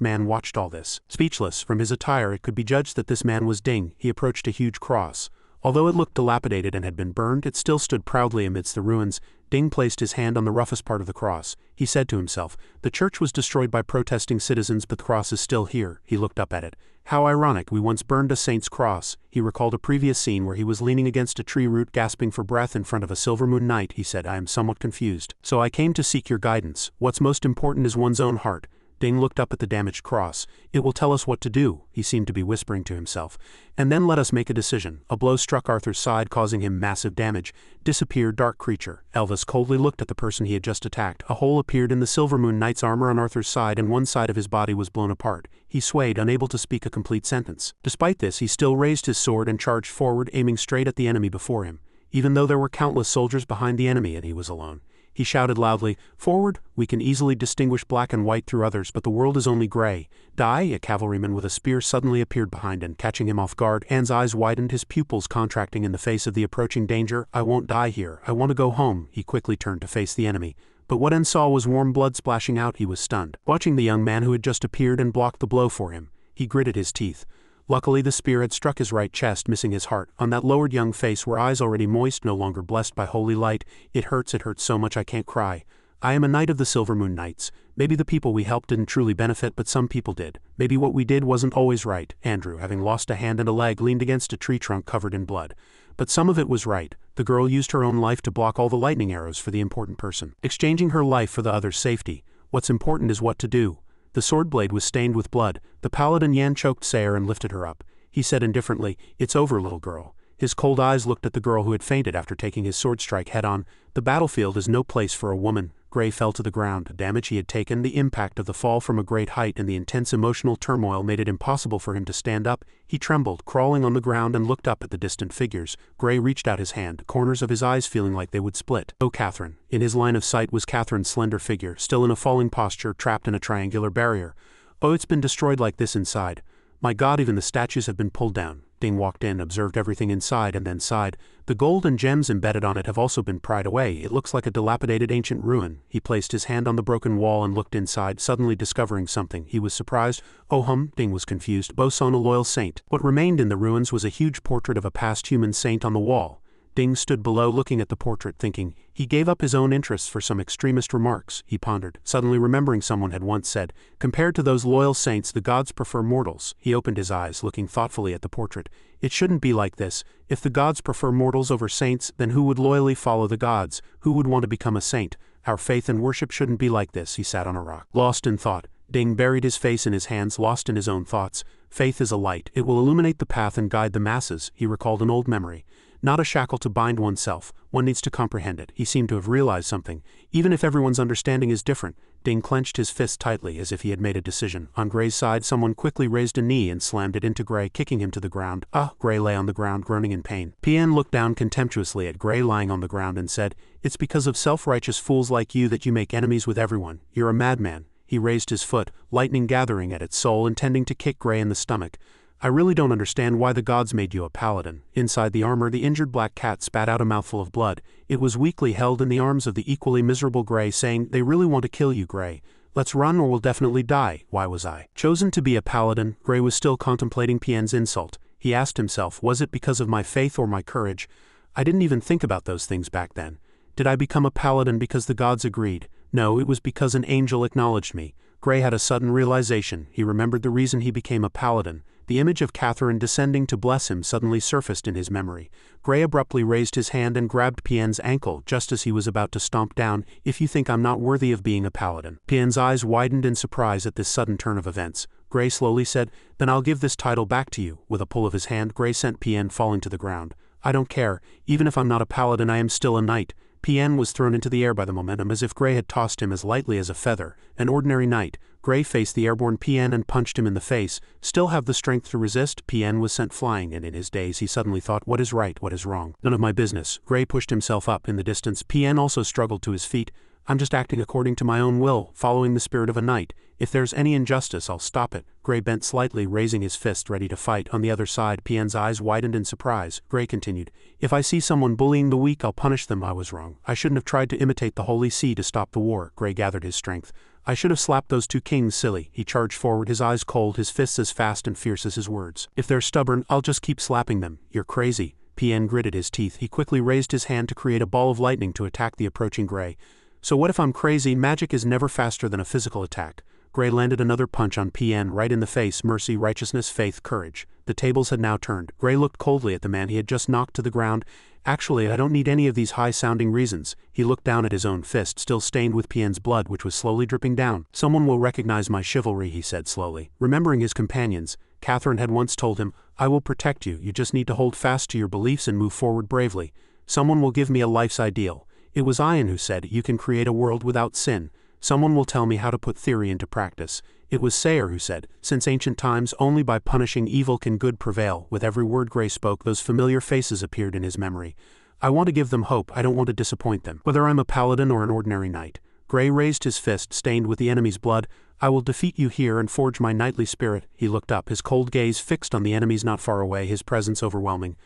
man watched all this. Speechless, from his attire it could be judged that this man was Ding. He approached a huge cross. Although it looked dilapidated and had been burned, it still stood proudly amidst the ruins. Ding placed his hand on the roughest part of the cross. He said to himself, "The church was destroyed by protesting citizens, but the cross is still here." He looked up at it. "How ironic, we once burned a saint's cross." He recalled a previous scene where he was leaning against a tree root, gasping for breath in front of a silver moon knight. He said, "I am somewhat confused. So I came to seek your guidance. What's most important is one's own heart." Ding looked up at the damaged cross. "It will tell us what to do," he seemed to be whispering to himself. "And then let us make a decision." A blow struck Arthur's side, causing him massive damage. "Disappear, dark creature." Elvis coldly looked at the person he had just attacked. A hole appeared in the Silver Moon Knight's armor on Arthur's side, and one side of his body was blown apart. He swayed, unable to speak a complete sentence. Despite this, he still raised his sword and charged forward, aiming straight at the enemy before him. Even though there were countless soldiers behind the enemy and he was alone. He shouted loudly, "Forward! We can easily distinguish black and white through others, but the world is only gray. Die!" A cavalryman with a spear suddenly appeared behind and, catching him off guard, Anne's eyes widened, his pupils contracting in the face of the approaching danger. "I won't die here. I want to go home." He quickly turned to face the enemy. But what Anne saw was warm blood splashing out. He was stunned, watching the young man who had just appeared and blocked the blow for him. He gritted his teeth. Luckily, the spear had struck his right chest, missing his heart. On that lowered young face were eyes already moist, no longer blessed by holy light. It hurts so much I can't cry. I am a knight of the Silver Moon Knights. Maybe the people we helped didn't truly benefit, but some people did. Maybe what we did wasn't always right." Andrew, having lost a hand and a leg, leaned against a tree trunk covered in blood. "But some of it was right. The girl used her own life to block all the lightning arrows for the important person, exchanging her life for the other's safety. What's important is what to do." The sword blade was stained with blood. The paladin Yan choked Sayer and lifted her up. He said indifferently, "It's over, little girl." His cold eyes looked at the girl who had fainted after taking his sword strike head-on. "The battlefield is no place for a woman." Gray fell to the ground. The damage he had taken, the impact of the fall from a great height and the intense emotional turmoil made it impossible for him to stand up. He trembled, crawling on the ground, and looked up at the distant figures. Gray reached out his hand, corners of his eyes feeling like they would split. Oh, Catherine. In his line of sight was Catherine's slender figure, still in a falling posture, trapped in a triangular barrier. Oh, it's been destroyed like this inside. My God, even the statues have been pulled down. Ding walked in, observed everything inside, and then sighed. The gold and gems embedded on it have also been pried away. It looks like a dilapidated ancient ruin. He placed his hand on the broken wall and looked inside, suddenly discovering something. He was surprised. Oh, Ding was confused. Boson, a loyal saint. What remained in the ruins was a huge portrait of a past human saint on the wall. Ding stood below looking at the portrait, thinking. He gave up his own interests for some extremist remarks, he pondered, suddenly remembering someone had once said, compared to those loyal saints, the gods prefer mortals. He opened his eyes, looking thoughtfully at the portrait. It shouldn't be like this. If the gods prefer mortals over saints, then who would loyally follow the gods? Who would want to become a saint? Our faith and worship shouldn't be like this. He sat on a rock, lost in thought. Ding buried his face in his hands, lost in his own thoughts. Faith is a light. It will illuminate the path and guide the masses. He recalled an old memory. Not a shackle to bind oneself. One needs to comprehend it. He seemed to have realized something. Even if everyone's understanding is different. Ding clenched his fist tightly as if he had made a decision. On Gray's side, someone quickly raised a knee and slammed it into Gray, kicking him to the ground. Gray lay on the ground, groaning in pain. Pian looked down contemptuously at Gray lying on the ground and said, "It's because of self-righteous fools like you that you make enemies with everyone. You're a madman." He raised his foot, lightning gathering at its sole, intending to kick Gray in the stomach. "I really don't understand why the gods made you a paladin." Inside the armor, the injured black cat spat out a mouthful of blood. It was weakly held in the arms of the equally miserable Gray, saying, "They really want to kill you, Gray. Let's run or we'll definitely die. Why was I chosen to be a paladin?" Gray was still contemplating Pian's insult. He asked himself, was it because of my faith or my courage? I didn't even think about those things back then. Did I become a paladin because the gods agreed? No, it was because an angel acknowledged me. Gray had a sudden realization. He remembered the reason he became a paladin. The image of Catherine descending to bless him suddenly surfaced in his memory. Gray abruptly raised his hand and grabbed Pian's ankle just as he was about to stomp down. "If you think I'm not worthy of being a paladin." Pian's eyes widened in surprise at this sudden turn of events. Gray slowly said, "Then I'll give this title back to you." With a pull of his hand, Gray sent Pian falling to the ground. "I don't care. Even if I'm not a paladin, I am still a knight." Pian was thrown into the air by the momentum as if Gray had tossed him as lightly as a feather. An ordinary knight. Gray faced the airborne Pian and punched him in the face. Still have the strength to resist? Pian was sent flying, and in his daze he suddenly thought, what is right, what is wrong? None of my business. Gray pushed himself up in the distance. Pian also struggled to his feet. "I'm just acting according to my own will, following the spirit of a knight. If there's any injustice, I'll stop it." Gray bent slightly, raising his fist, ready to fight. On the other side, Pian's eyes widened in surprise. Gray continued, "If I see someone bullying the weak, I'll punish them. I was wrong. I shouldn't have tried to imitate the Holy See to stop the war." Gray gathered his strength. "I should have slapped those two kings silly." He charged forward, his eyes cold, his fists as fast and fierce as his words. "If they're stubborn, I'll just keep slapping them." "You're crazy." Pian gritted his teeth. He quickly raised his hand to create a ball of lightning to attack the approaching Gray. "So what if I'm crazy? Magic is never faster than a physical attack." Gray landed another punch on Pian right in the face. Mercy, righteousness, faith, courage. The tables had now turned. Gray looked coldly at the man he had just knocked to the ground. "Actually, I don't need any of these high-sounding reasons." He looked down at his own fist, still stained with Pian's blood, which was slowly dripping down. "Someone will recognize my chivalry," he said slowly. Remembering his companions, Catherine had once told him, "I will protect you. You just need to hold fast to your beliefs and move forward bravely. Someone will give me a life's ideal." It was Ian who said, "You can create a world without sin." Someone will tell me how to put theory into practice. It was Sayer who said, "Since ancient times, only by punishing evil can good prevail." With every word Gray spoke, those familiar faces appeared in his memory. "I want to give them hope. I don't want to disappoint them. Whether I'm a paladin or an ordinary knight." Gray raised his fist, stained with the enemy's blood. "I will defeat you here and forge my knightly spirit." He looked up, his cold gaze fixed on the enemies not far away, his presence overwhelming.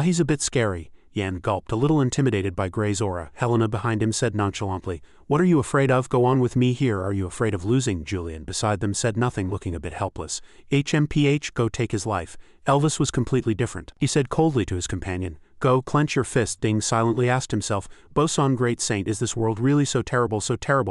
He's a bit scary." Yan gulped, a little intimidated by Gray's aura. Helena behind him said nonchalantly, "What are you afraid of? Go on with me here. Are you afraid of losing?" Julian beside them said nothing, looking a bit helpless. "HMPH, go take his life." Elvis was completely different. He said coldly to his companion, "Go, clench your fist." Ding silently asked himself, "Boson, great saint, is this world really so terrible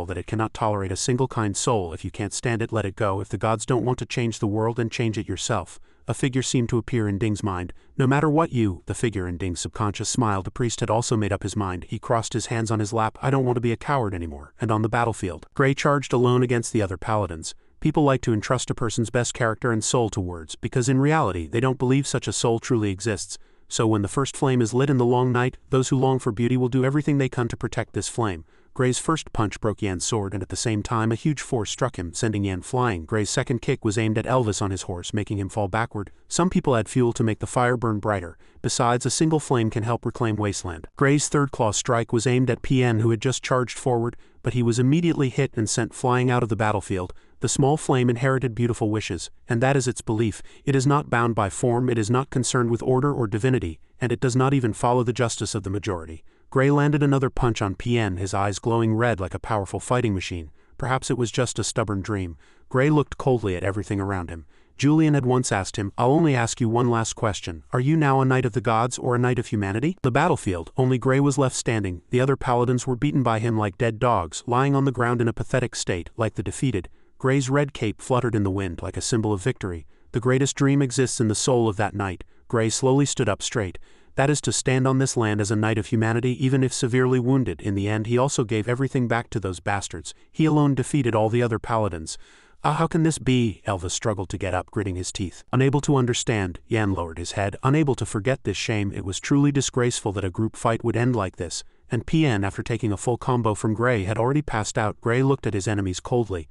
that it cannot tolerate a single kind soul? If you can't stand it, let it go. If the gods don't want to change the world, then change it yourself." A figure seemed to appear in Ding's mind. "No matter what you..." The figure in Ding's subconscious smiled. The priest had also made up his mind. He crossed his hands on his lap. "I don't want to be a coward anymore." And on the battlefield, Gray charged alone against the other paladins. People like to entrust a person's best character and soul to words, because in reality, they don't believe such a soul truly exists. So when the first flame is lit in the long night, those who long for beauty will do everything they can to protect this flame. Gray's first punch broke Yan's sword, and at the same time a huge force struck him, sending Yan flying. Gray's second kick was aimed at Elvis on his horse, making him fall backward. Some people add fuel to make the fire burn brighter. Besides, a single flame can help reclaim wasteland. Gray's third claw strike was aimed at PN, who had just charged forward, but he was immediately hit and sent flying out of the battlefield. The small flame inherited beautiful wishes, and that is its belief. It is not bound by form, it is not concerned with order or divinity, and it does not even follow the justice of the majority. Gray landed another punch on PN, his eyes glowing red like a powerful fighting machine. Perhaps it was just a stubborn dream. Gray looked coldly at everything around him. Julian had once asked him, "I'll only ask you one last question. Are you now a knight of the gods or a knight of humanity?" The battlefield, only Gray was left standing. The other paladins were beaten by him like dead dogs, lying on the ground in a pathetic state, like the defeated. Gray's red cape fluttered in the wind like a symbol of victory. The greatest dream exists in the soul of that knight. Gray slowly stood up straight. That is to stand on this land as a knight of humanity, even if severely wounded. In the end, he also gave everything back to those bastards. He alone defeated all the other paladins. How can this be? Elvis struggled to get up, gritting his teeth. Unable to understand, Yan lowered his head, unable to forget this shame. It was truly disgraceful that a group fight would end like this. And PN, after taking a full combo from Gray, had already passed out. Gray looked at his enemies coldly.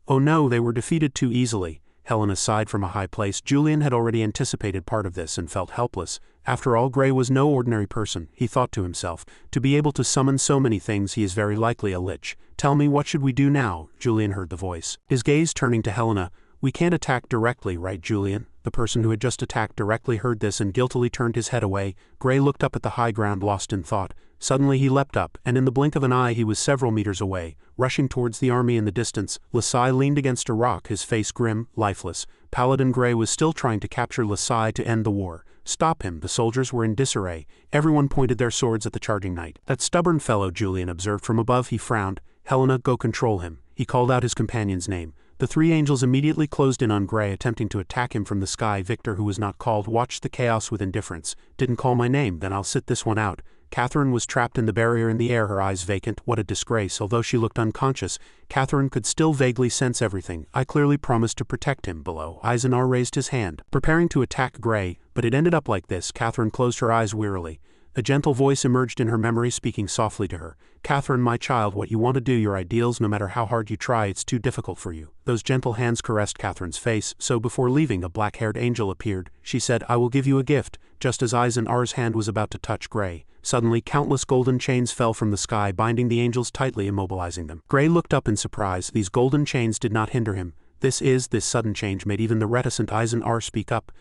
Oh no, they were defeated too easily. Helena sighed from a high place. Julian had already anticipated part of this and felt helpless. After all, Gray was no ordinary person, he thought to himself. To be able to summon so many things, he is very likely a lich. "Tell me, what should we do now?" Julian heard the voice. His gaze turning to Helena. "We can't attack directly, right, Julian?" The person who had just attacked directly heard this and guiltily turned his head away. Gray looked up at the high ground, lost in thought. Suddenly he leapt up, and in the blink of an eye he was several meters away, rushing towards the army in the distance. Lasai leaned against a rock, his face grim, lifeless. Paladin Gray was still trying to capture Lasai to end the war. Stop him, the soldiers were in disarray. Everyone pointed their swords at the charging knight. "That stubborn fellow," Julian observed from above. He frowned. "Helena, go control him." He called out his companion's name. The three angels immediately closed in on Gray, attempting to attack him from the sky. Victor, who was not called, watched the chaos with indifference. "Didn't call my name, then I'll sit this one out." Catherine was trapped in the barrier in the air, her eyes vacant. What a disgrace. Although she looked unconscious, Catherine could still vaguely sense everything. "I clearly promised to protect him." Below, Eisenar raised his hand, preparing to attack Gray, but it ended up like this. Catherine closed her eyes wearily. A gentle voice emerged in her memory, speaking softly to her. "Catherine, my child, what you want to do, your ideals, no matter how hard you try, it's too difficult for you." Those gentle hands caressed Catherine's face, so before leaving, a black-haired angel appeared. She said, "I will give you a gift." Just as Eisenar's hand was about to touch Gray, suddenly countless golden chains fell from the sky, binding the angels tightly, immobilizing them. Gray looked up in surprise. These golden chains did not hinder him. This sudden change made even the reticent Eisenar speak up.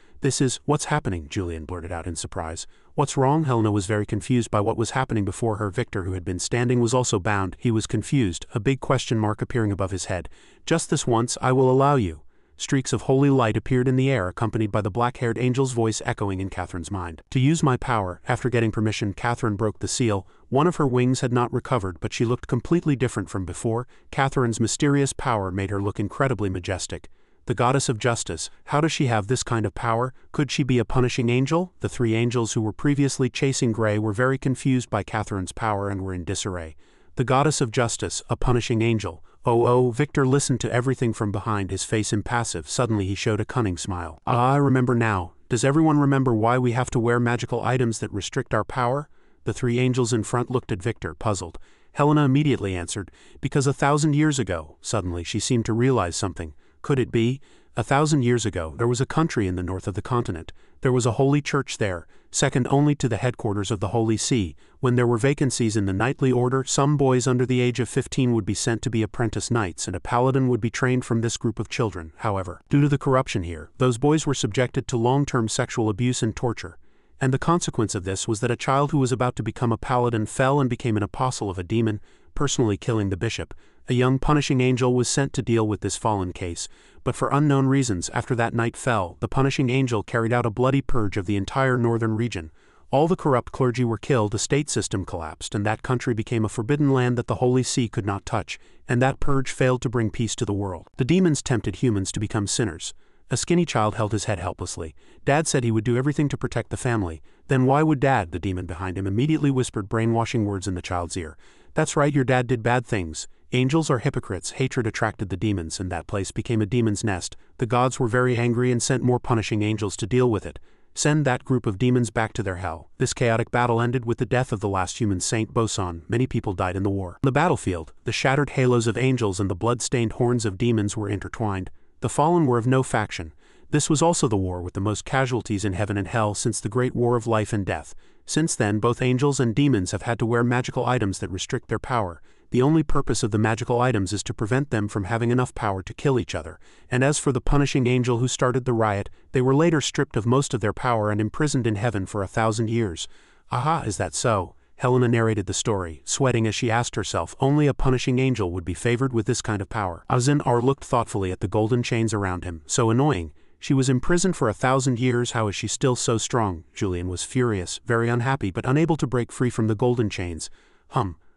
What's happening?" Julian blurted out in surprise. "What's wrong?" Helena was very confused by what was happening before her. Victor, who had been standing, was also bound. He was confused, a big question mark appearing above his head. "Just this once, I will allow you." Streaks of holy light appeared in the air, accompanied by the black-haired angel's voice echoing in Catherine's mind. "To use my power." After getting permission, Catherine broke the seal. One of her wings had not recovered, but she looked completely different from before. Catherine's mysterious power made her look incredibly majestic. The goddess of justice. How does she have this kind of power? Could she be a punishing angel? The three angels who were previously chasing Gray were very confused by Catherine's power and were in disarray. The goddess of justice, a punishing angel. Oh, Victor listened to everything from behind, his face impassive. Suddenly he showed a cunning smile. "I remember now. Does everyone remember why we have to wear magical items that restrict our power?" The three angels in front looked at Victor, puzzled. Helena immediately answered, "Because 1,000 years ago." Suddenly she seemed to realize something. Could it be? 1,000 years ago, there was a country in the north of the continent. There was a holy church there, second only to the headquarters of the Holy See. When there were vacancies in the knightly order, some boys under the age of 15 would be sent to be apprentice knights, and a paladin would be trained from this group of children. However, due to the corruption here, those boys were subjected to long-term sexual abuse and torture. And the consequence of this was that a child who was about to become a paladin fell and became an apostle of a demon, personally killing the bishop. A young punishing angel was sent to deal with this fallen case, but for unknown reasons, after that night fell, the punishing angel carried out a bloody purge of the entire northern region. All the corrupt clergy were killed, the state system collapsed, and that country became a forbidden land that the Holy See could not touch, and that purge failed to bring peace to the world. The demons tempted humans to become sinners. A skinny child held his head helplessly. Dad said he would do everything to protect the family. Then why would Dad? The demon behind him immediately whispered brainwashing words in the child's ear. "That's right, your dad did bad things. Angels are hypocrites." Hatred attracted the demons, and that place became a demon's nest. The gods were very angry and sent more punishing angels to deal with it. Send that group of demons back to their hell. This chaotic battle ended with the death of the last human saint Boson. Many people died in the war. On the battlefield, the shattered halos of angels and the blood-stained horns of demons were intertwined. The fallen were of no faction. This was also the war with the most casualties in heaven and hell since the great war of life and death. Since then, both angels and demons have had to wear magical items that restrict their power. The only purpose of the magical items is to prevent them from having enough power to kill each other. And as for the punishing angel who started the riot, they were later stripped of most of their power and imprisoned in heaven for 1,000 years. Aha, is that so? Helena narrated the story, sweating as she asked herself, only a punishing angel would be favored with this kind of power. Azin-ar looked thoughtfully at the golden chains around him. So annoying. She was imprisoned for 1,000 years, how is she still so strong? Julian was furious, very unhappy but unable to break free from the golden chains.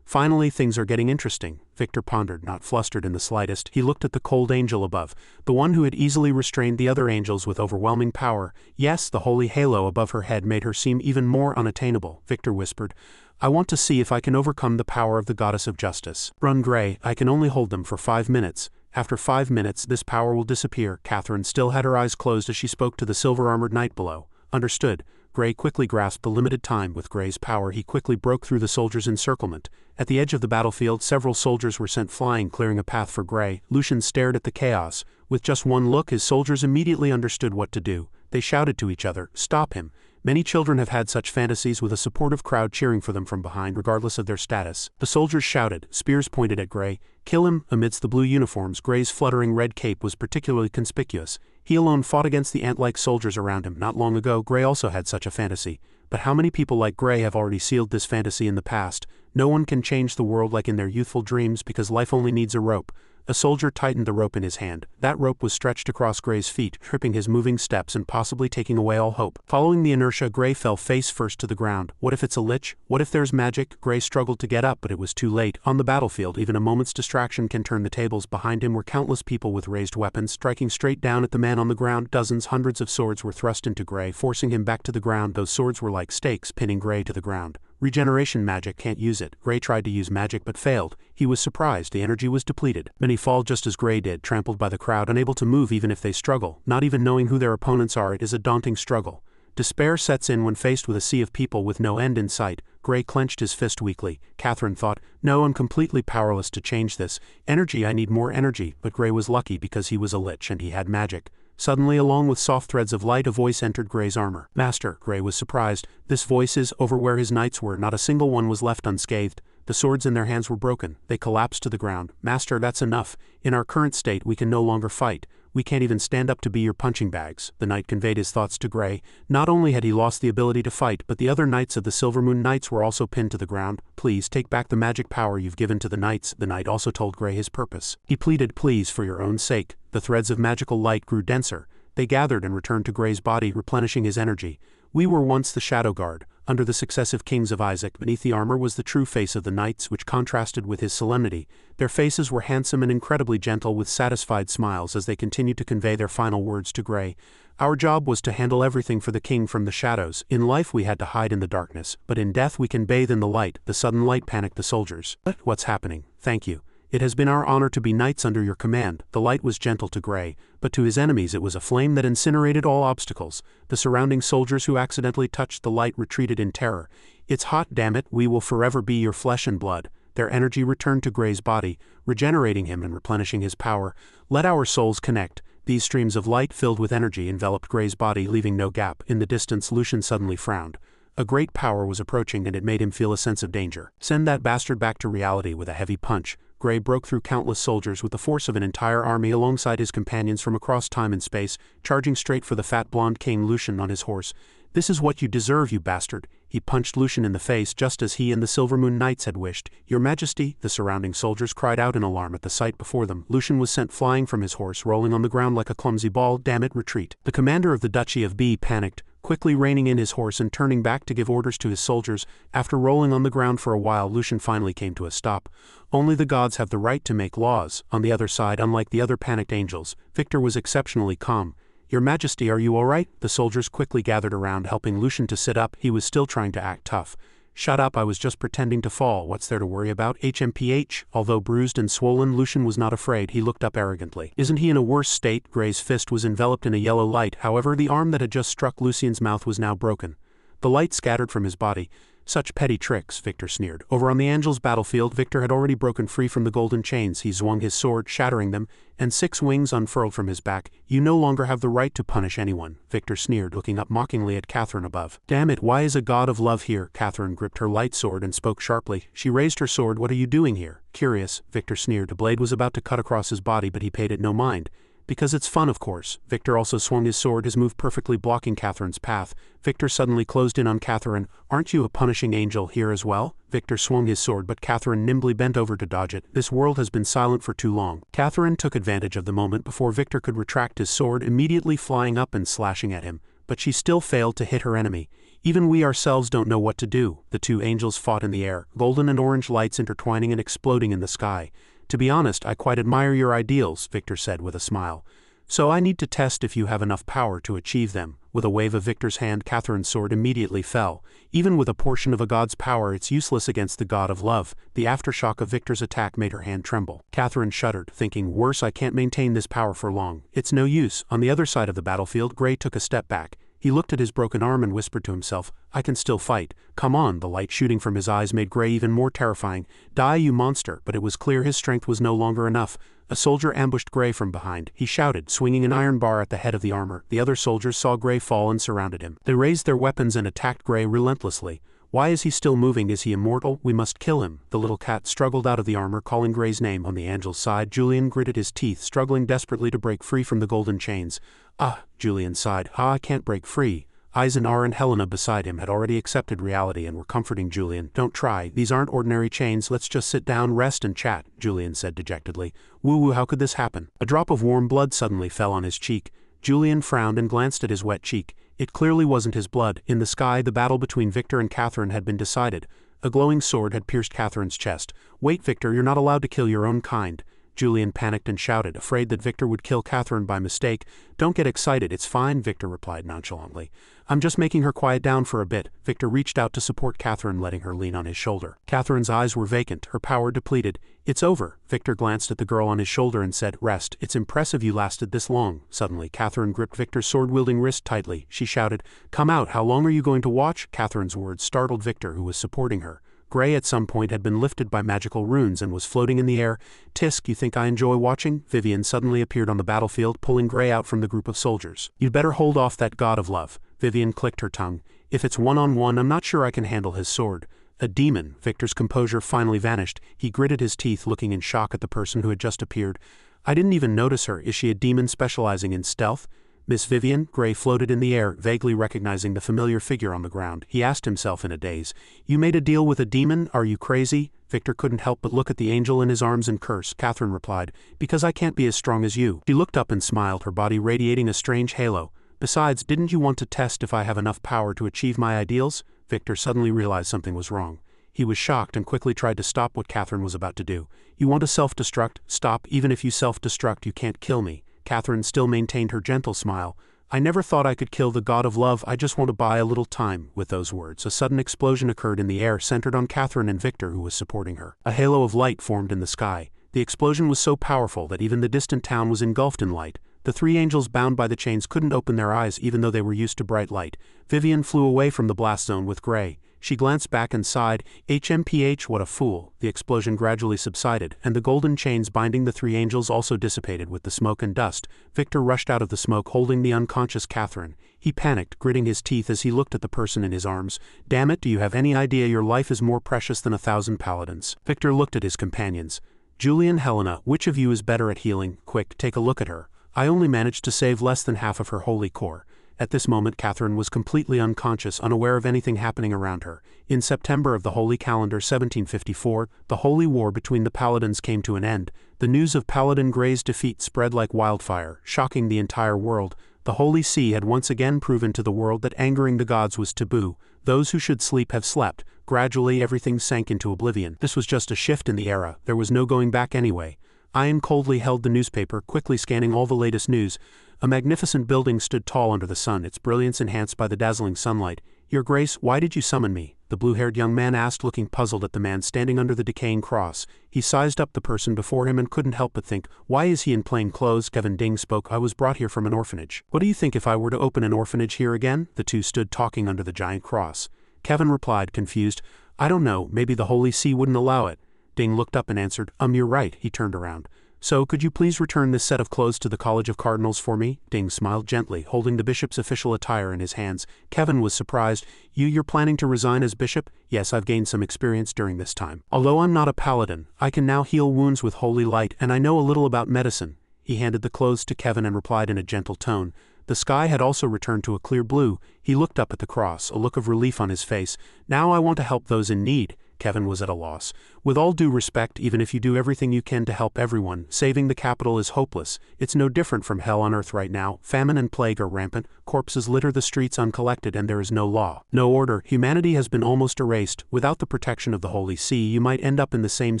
Finally things are getting interesting, Victor pondered, not flustered in the slightest. He looked at the cold angel above, the one who had easily restrained the other angels with overwhelming power. Yes, the holy halo above her head made her seem even more unattainable. Victor whispered, I want to see if I can overcome the power of the goddess of justice. Run, Grey, I can only hold them for 5 minutes. After 5 minutes, this power will disappear. Catherine still had her eyes closed as she spoke to the silver-armored knight below. Understood. Grey quickly grasped the limited time. With Grey's power, he quickly broke through the soldiers' encirclement. At the edge of the battlefield, several soldiers were sent flying, clearing a path for Grey. Lucian stared at the chaos. With just one look, his soldiers immediately understood what to do. They shouted to each other, "Stop him!" Many children have had such fantasies, with a supportive crowd cheering for them from behind regardless of their status. The soldiers shouted, spears pointed at Grey. Kill him! Amidst the blue uniforms, Grey's fluttering red cape was particularly conspicuous. He alone fought against the ant-like soldiers around him. Not long ago, Grey also had such a fantasy. But how many people like Grey have already sealed this fantasy in the past? No one can change the world like in their youthful dreams, because life only needs a rope. A soldier tightened the rope in his hand. That rope was stretched across Grey's feet, tripping his moving steps and possibly taking away all hope. Following the inertia, Grey fell face first to the ground. What if it's a lich? What if there's magic? Grey struggled to get up, but it was too late. On the battlefield, even a moment's distraction can turn the tables. Behind him were countless people with raised weapons, striking straight down at the man on the ground. Dozens, hundreds of swords were thrust into Grey, forcing him back to the ground. Those swords were like stakes, pinning Grey to the ground. Regeneration magic, can't use it. Grey tried to use magic but failed. He was surprised, the energy was depleted. Many fall just as Grey did, trampled by the crowd, unable to move even if they struggle. Not even knowing who their opponents are, it is a daunting struggle. Despair sets in when faced with a sea of people with no end in sight. Grey clenched his fist weakly. Catherine thought, no, I'm completely powerless to change this. Energy, I need more energy. But Grey was lucky because he was a lich and he had magic. Suddenly, along with soft threads of light, a voice entered Grey's armor. Master, Grey was surprised. This voice is over where his knights were. Not a single one was left unscathed. The swords in their hands were broken. They collapsed to the ground. Master, that's enough. In our current state, we can no longer fight. We can't even stand up to be your punching bags. The knight conveyed his thoughts to Grey. Not only had he lost the ability to fight, but the other knights of the Silvermoon Knights were also pinned to the ground. Please, take back the magic power you've given to the knights. The knight also told Grey his purpose. He pleaded, please, for your own sake. The threads of magical light grew denser. They gathered and returned to Grey's body, replenishing his energy. We were once the Shadow Guard. Under the successive kings of Isaac, beneath the armor was the true face of the knights, which contrasted with his solemnity. Their faces were handsome and incredibly gentle, with satisfied smiles as they continued to convey their final words to Grey. Our job was to handle everything for the king from the shadows. In life we had to hide in the darkness, but in death we can bathe in the light. The sudden light panicked the soldiers. What's happening? Thank you. It has been our honor to be knights under your command. The light was gentle to Grey, but to his enemies it was a flame that incinerated all obstacles. The surrounding soldiers who accidentally touched the light retreated in terror. It's hot, damn it, we will forever be your flesh and blood. Their energy returned to Grey's body, regenerating him and replenishing his power. Let our souls connect. These streams of light filled with energy enveloped Grey's body, leaving no gap. In the distance, Lucian suddenly frowned. A great power was approaching and it made him feel a sense of danger. Send that bastard back to reality. With a heavy punch, Grey broke through countless soldiers with the force of an entire army alongside his companions from across time and space, charging straight for the fat blonde king Lucian on his horse. This is what you deserve, you bastard. He punched Lucian in the face just as he and the Silvermoon Knights had wished. Your Majesty, the surrounding soldiers cried out in alarm at the sight before them. Lucian was sent flying from his horse, rolling on the ground like a clumsy ball. Damn it, retreat. The commander of the Duchy of B panicked, quickly reining in his horse and turning back to give orders to his soldiers. After rolling on the ground for a while, Lucian finally came to a stop. Only the gods have the right to make laws. On the other side, unlike the other panicked angels, Victor was exceptionally calm. Your Majesty, are you all right? The soldiers quickly gathered around, helping Lucian to sit up. He was still trying to act tough. "Shut up, I was just pretending to fall, what's there to worry about? HMPH." Although bruised and swollen, Lucian was not afraid. He looked up arrogantly. "Isn't he in a worse state?" Gray's fist was enveloped in a yellow light, however the arm that had just struck Lucian's mouth was now broken. The light scattered from his body. "Such petty tricks," Victor sneered. Over on the Angel's battlefield, Victor had already broken free from the golden chains. He swung his sword, shattering them, and 6 wings unfurled from his back. "You no longer have the right to punish anyone," Victor sneered, looking up mockingly at Catherine above. "Damn it, why is a god of love here?" Catherine gripped her light sword and spoke sharply. She raised her sword. "What are you doing here?" "Curious," Victor sneered. The blade was about to cut across his body, but he paid it no mind. "Because it's fun, of course." Victor also swung his sword, his move perfectly blocking Catherine's path. Victor suddenly closed in on Catherine. "Aren't you a punishing angel here as well?" Victor swung his sword, but Catherine nimbly bent over to dodge it. "This world has been silent for too long." Catherine took advantage of the moment before Victor could retract his sword, immediately flying up and slashing at him. But she still failed to hit her enemy. "Even we ourselves don't know what to do." The 2 angels fought in the air, golden and orange lights intertwining and exploding in the sky. "To be honest, I quite admire your ideals," Victor said with a smile. "So I need to test if you have enough power to achieve them." With a wave of Victor's hand, Catherine's sword immediately fell. Even with a portion of a god's power, it's useless against the god of love. The aftershock of Victor's attack made her hand tremble. Catherine shuddered, thinking, "Worse, I can't maintain this power for long. It's no use." On the other side of the battlefield, Gray took a step back. He looked at his broken arm and whispered to himself, "I can still fight." "Come on." The light shooting from his eyes made Gray even more terrifying. "Die, you monster." But it was clear his strength was no longer enough. A soldier ambushed Gray from behind. He shouted, swinging an iron bar at the head of the armor. The other soldiers saw Gray fall and surrounded him. They raised their weapons and attacked Gray relentlessly. "Why is he still moving? Is he immortal? We must kill him." The little cat struggled out of the armor, calling Gray's name. On the Angel's side, Julian gritted his teeth, struggling desperately to break free from the golden chains. "Ah," Julian sighed. "I can't break free." Eisenhower and Helena beside him had already accepted reality and were comforting Julian. "Don't try. These aren't ordinary chains. Let's just sit down, rest, and chat," Julian said dejectedly. "Woo-woo, how could this happen?" A drop of warm blood suddenly fell on his cheek. Julian frowned and glanced at his wet cheek. It clearly wasn't his blood. In the sky, the battle between Victor and Catherine had been decided. A glowing sword had pierced Catherine's chest. "Wait, Victor, you're not allowed to kill your own kind." Julian panicked and shouted, afraid that Victor would kill Catherine by mistake. "Don't get excited, it's fine," Victor replied nonchalantly. "I'm just making her quiet down for a bit." Victor reached out to support Catherine, letting her lean on his shoulder. Catherine's eyes were vacant, her power depleted. "It's over." Victor glanced at the girl on his shoulder and said, "Rest. It's impressive you lasted this long." Suddenly, Catherine gripped Victor's sword-wielding wrist tightly. She shouted, "Come out, how long are you going to watch?" Catherine's words startled Victor, who was supporting her. Gray at some point had been lifted by magical runes and was floating in the air. "Tisk, you think I enjoy watching?" Vivian suddenly appeared on the battlefield, pulling Gray out from the group of soldiers. "You'd better hold off that god of love." Vivian clicked her tongue. "If it's one-on-one, I'm not sure I can handle his sword." "A demon." Victor's composure finally vanished. He gritted his teeth, looking in shock at the person who had just appeared. "I didn't even notice her. Is she a demon specializing in stealth?" "Miss Vivian?" Gray floated in the air, vaguely recognizing the familiar figure on the ground. He asked himself in a daze, "You made a deal with a demon? Are you crazy?" Victor couldn't help but look at the angel in his arms and curse. Catherine replied, "Because I can't be as strong as you." She looked up and smiled, her body radiating a strange halo. "Besides, didn't you want to test if I have enough power to achieve my ideals?" Victor suddenly realized something was wrong. He was shocked and quickly tried to stop what Catherine was about to do. "You want to self-destruct? Stop. Even if you self-destruct, you can't kill me." Catherine still maintained her gentle smile. "I never thought I could kill the god of love. I just want to buy a little time." With those words, a sudden explosion occurred in the air, centered on Catherine and Victor, who was supporting her. A halo of light formed in the sky. The explosion was so powerful that even the distant town was engulfed in light. The 3 angels bound by the chains couldn't open their eyes even though they were used to bright light. Vivian flew away from the blast zone with Gray. She glanced back and sighed, "HMPH, what a fool." The explosion gradually subsided, and the golden chains binding the 3 angels also dissipated with the smoke and dust. Victor rushed out of the smoke holding the unconscious Catherine. He panicked, gritting his teeth as he looked at the person in his arms. "Damn it, do you have any idea your life is more precious than 1,000 paladins?" Victor looked at his companions. "Julian, Helena, which of you is better at healing? Quick, take a look at her. I only managed to save less than half of her holy core." At this moment, Catherine was completely unconscious, unaware of anything happening around her. In September of the Holy Calendar 1754, the holy war between the paladins came to an end. The news of Paladin Gray's defeat spread like wildfire, shocking the entire world. The Holy See had once again proven to the world that angering the gods was taboo. Those who should sleep have slept. Gradually, everything sank into oblivion. This was just a shift in the era. There was no going back anyway. Ian coldly held the newspaper, quickly scanning all the latest news. A magnificent building stood tall under the sun, its brilliance enhanced by the dazzling sunlight. "Your Grace, why did you summon me?" the blue-haired young man asked, looking puzzled at the man standing under the decaying cross. He sized up the person before him and couldn't help but think, why is he in plain clothes? Kevin Ding spoke. "I was brought here from an orphanage." "What do you think if I were to open an orphanage here again?" The two stood talking under the giant cross. Kevin replied, confused, "I don't know, maybe the Holy See wouldn't allow it." Ding looked up and answered, "You're right." He turned around. "So, could you please return this set of clothes to the College of Cardinals for me?" Ding smiled gently, holding the bishop's official attire in his hands. Kevin was surprised. You're planning to resign as bishop?" "Yes, I've gained some experience during this time. Although I'm not a paladin, I can now heal wounds with holy light, and I know a little about medicine." He handed the clothes to Kevin and replied in a gentle tone. The sky had also returned to a clear blue. He looked up at the cross, a look of relief on his face. "Now I want to help those in need." Kevin was at a loss. "With all due respect, even if you do everything you can to help everyone, saving the capital is hopeless. It's no different from hell on earth right now. Famine and plague are rampant, corpses litter the streets uncollected, and there is no law, no order. Humanity has been almost erased. Without the protection of the Holy See, you might end up in the same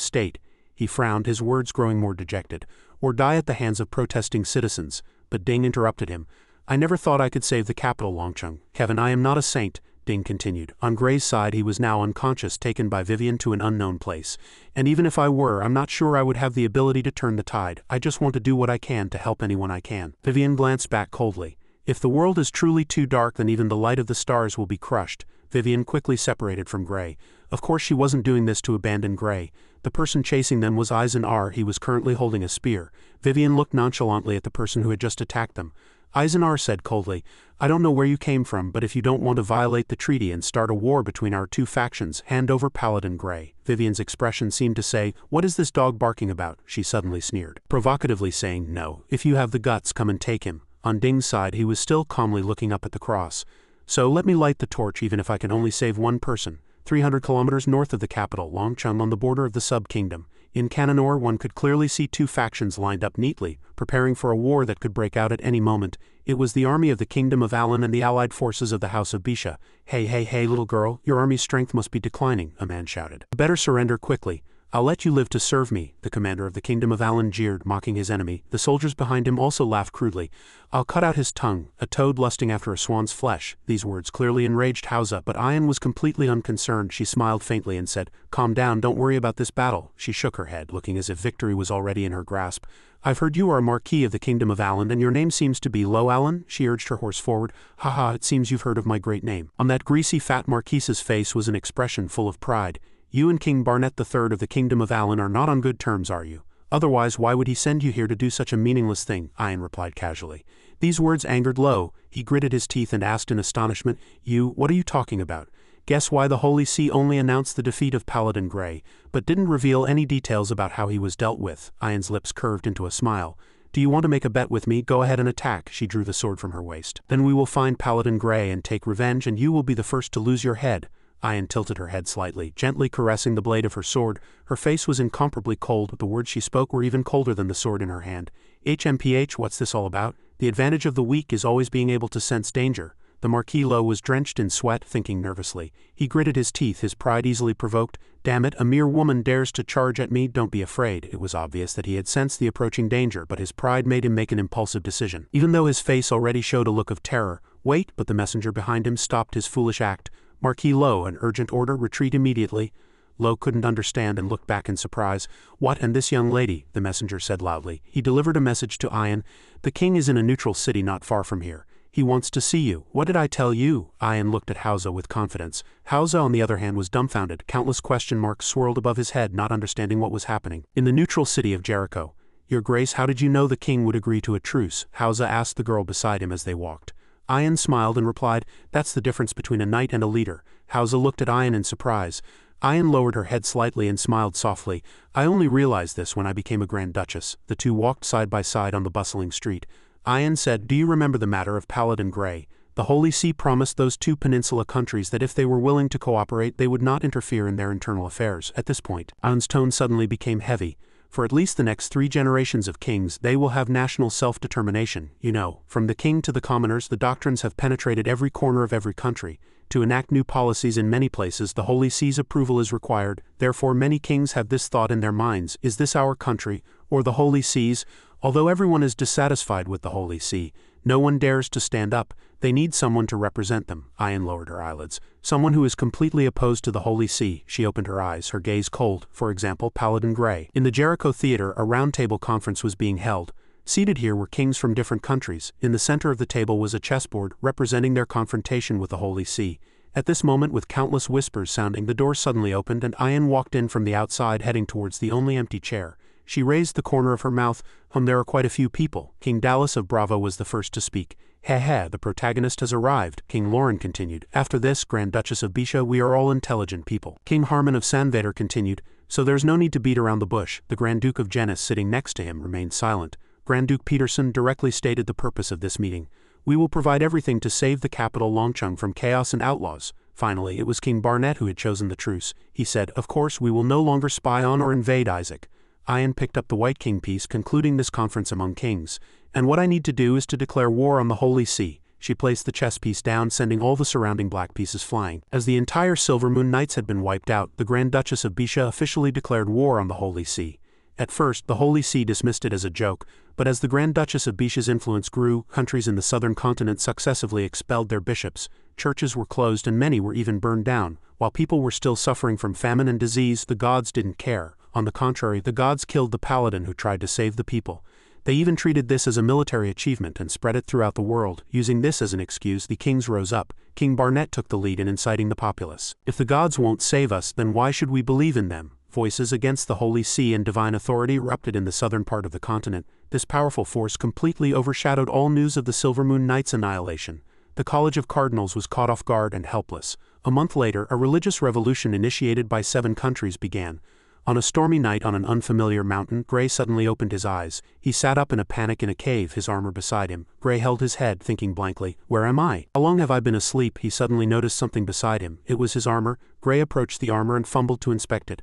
state." He frowned, his words growing more dejected. "Or die at the hands of protesting citizens." But Ding interrupted him. "I never thought I could save the capital, Longcheng." "Kevin, I am not a saint," Ding continued. On Gray's side, he was now unconscious, taken by Vivian to an unknown place. "And even if I were, I'm not sure I would have the ability to turn the tide. I just want to do what I can to help anyone I can." Vivian glanced back coldly. "If the world is truly too dark, then even the light of the stars will be crushed." Vivian quickly separated from Gray. Of course she wasn't doing this to abandon Gray. The person chasing them was Eisenar. He was currently holding a spear. Vivian looked nonchalantly at the person who had just attacked them. Eisenar said coldly, "I don't know where you came from, but if you don't want to violate the treaty and start a war between our two factions, hand over Paladin Gray." Vivian's expression seemed to say, "What is this dog barking about?" She suddenly sneered, provocatively saying, "No, if you have the guts, come and take him." On Ding's side, he was still calmly looking up at the cross. "So let me light the torch, even if I can only save one person." 300 kilometers north of the capital, Longcheng, on the border of the sub-kingdom. In Cananor, one could clearly see two factions lined up neatly, preparing for a war that could break out at any moment. It was the army of the Kingdom of Alan and the allied forces of the House of Bisha. Hey, little girl, your army's strength must be declining," a man shouted. "You better surrender quickly. I'll let you live to serve me," the commander of the Kingdom of Alan jeered, mocking his enemy. The soldiers behind him also laughed crudely. "I'll cut out his tongue, a toad lusting after a swan's flesh." These words clearly enraged Hausa, but Ayan was completely unconcerned. She smiled faintly and said, "Calm down, don't worry about this battle." She shook her head, looking as if victory was already in her grasp. "I've heard you are a Marquis of the Kingdom of Alan, and your name seems to be Lo Alan?" She urged her horse forward. "Haha, it seems you've heard of my great name." On that greasy fat Marquise's face was an expression full of pride. "You and King Barnet III of the Kingdom of Alan are not on good terms, are you? Otherwise, why would he send you here to do such a meaningless thing?" Ayan replied casually. These words angered Lo. He gritted his teeth and asked in astonishment, What are you talking about?" Guess why the Holy See only announced the defeat of Paladin Gray, but didn't reveal any details about how he was dealt with. Ayan's lips curved into a smile. "Do you want to make a bet with me? Go ahead and attack." She drew the sword from her waist. "Then we will find Paladin Gray and take revenge, and you will be the first to lose your head." Ayan tilted her head slightly, gently caressing the blade of her sword. Her face was incomparably cold, but the words she spoke were even colder than the sword in her hand. "HMPH, what's this all about? The advantage of the weak is always being able to sense danger." The Marquis Lo was drenched in sweat, thinking nervously. He gritted his teeth, his pride easily provoked. "Damn it, a mere woman dares to charge at me. Don't be afraid." It was obvious that he had sensed the approaching danger, but his pride made him make an impulsive decision, even though his face already showed a look of terror. "Wait," but the messenger behind him stopped his foolish act. "Marquis Lo, an urgent order, retreat immediately." Lo couldn't understand and looked back in surprise. "What, and this young lady?" the messenger said loudly. He delivered a message to Ayan. "The king is in a neutral city not far from here. He wants to see you." "What did I tell you?" Ayan looked at Hausa with confidence. Hausa, on the other hand, was dumbfounded. Countless question marks swirled above his head, not understanding what was happening. "In the neutral city of Jericho." "Your Grace, how did you know the king would agree to a truce?" Hausa asked the girl beside him as they walked. Ayan smiled and replied, "That's the difference between a knight and a leader." Hausa looked at Ayan in surprise. Ayan lowered her head slightly and smiled softly. "I only realized this when I became a Grand Duchess." The two walked side by side on the bustling street. Ayan said, "Do you remember the matter of Paladin Gray? The Holy See promised those two peninsula countries that if they were willing to cooperate, they would not interfere in their internal affairs." At this point, Ayan's tone suddenly became heavy. "For at least the next 3 generations of kings, they will have national self-determination. You know, from the king to the commoners, the doctrines have penetrated every corner of every country. To enact new policies in many places, the Holy See's approval is required. Therefore, many kings have this thought in their minds: is this our country, or the Holy See's? Although everyone is dissatisfied with the Holy See, No one dares to stand up. They need someone to represent them. Ian lowered her eyelids. Someone who is completely opposed to the Holy See. She opened her eyes, her gaze cold. For example, Paladin Grey. In the Jericho Theater, a round-table conference was being held. Seated here were kings from different countries. In the center of the table was a chessboard, representing their confrontation with the Holy See. At this moment, with countless whispers sounding, the door suddenly opened and Ian walked in from the outside, heading towards the only empty chair. She raised the corner of her mouth. There are quite a few people. King Dallas of Bravo was the first to speak. Heh, the protagonist has arrived, King Lauren continued. After this, Grand Duchess of Bisha, we are all intelligent people. King Harman of Sanvader continued, so there's no need to beat around the bush. The Grand Duke of Genis, sitting next to him, remained silent. Grand Duke Peterson directly stated the purpose of this meeting. We will provide everything to save the capital Longcheng from chaos and outlaws. Finally, it was King Barnett who had chosen the truce. He said, of course we will no longer spy on or invade Isaac. Ian picked up the White King piece, concluding this conference among kings. And what I need to do is to declare war on the Holy See. She placed the chess piece down, sending all the surrounding black pieces flying. As the entire Silver Moon Knights had been wiped out, the Grand Duchess of Bisha officially declared war on the Holy See. At first, the Holy See dismissed it as a joke, but as the Grand Duchess of Bisha's influence grew, countries in the southern continent successively expelled their bishops, churches were closed and many were even burned down. While people were still suffering from famine and disease, the gods didn't care. On the contrary, the gods killed the paladin who tried to save the people. They even treated this as a military achievement and spread it throughout the world. Using this as an excuse, the kings rose up. King Barnett took the lead in inciting the populace. If the gods won't save us, then why should we believe in them? Voices against the Holy See and divine authority erupted in the southern part of the continent. This powerful force completely overshadowed all news of the Silver Moon Knights' annihilation. The College of Cardinals was caught off guard and helpless. A month later, a religious revolution initiated by 7 countries began. On a stormy night on an unfamiliar mountain, Grey suddenly opened his eyes. He sat up in a panic in a cave, his armor beside him. Grey held his head, thinking blankly, where am I? How long have I been asleep? He suddenly noticed something beside him. It was his armor. Grey approached the armor and fumbled to inspect it.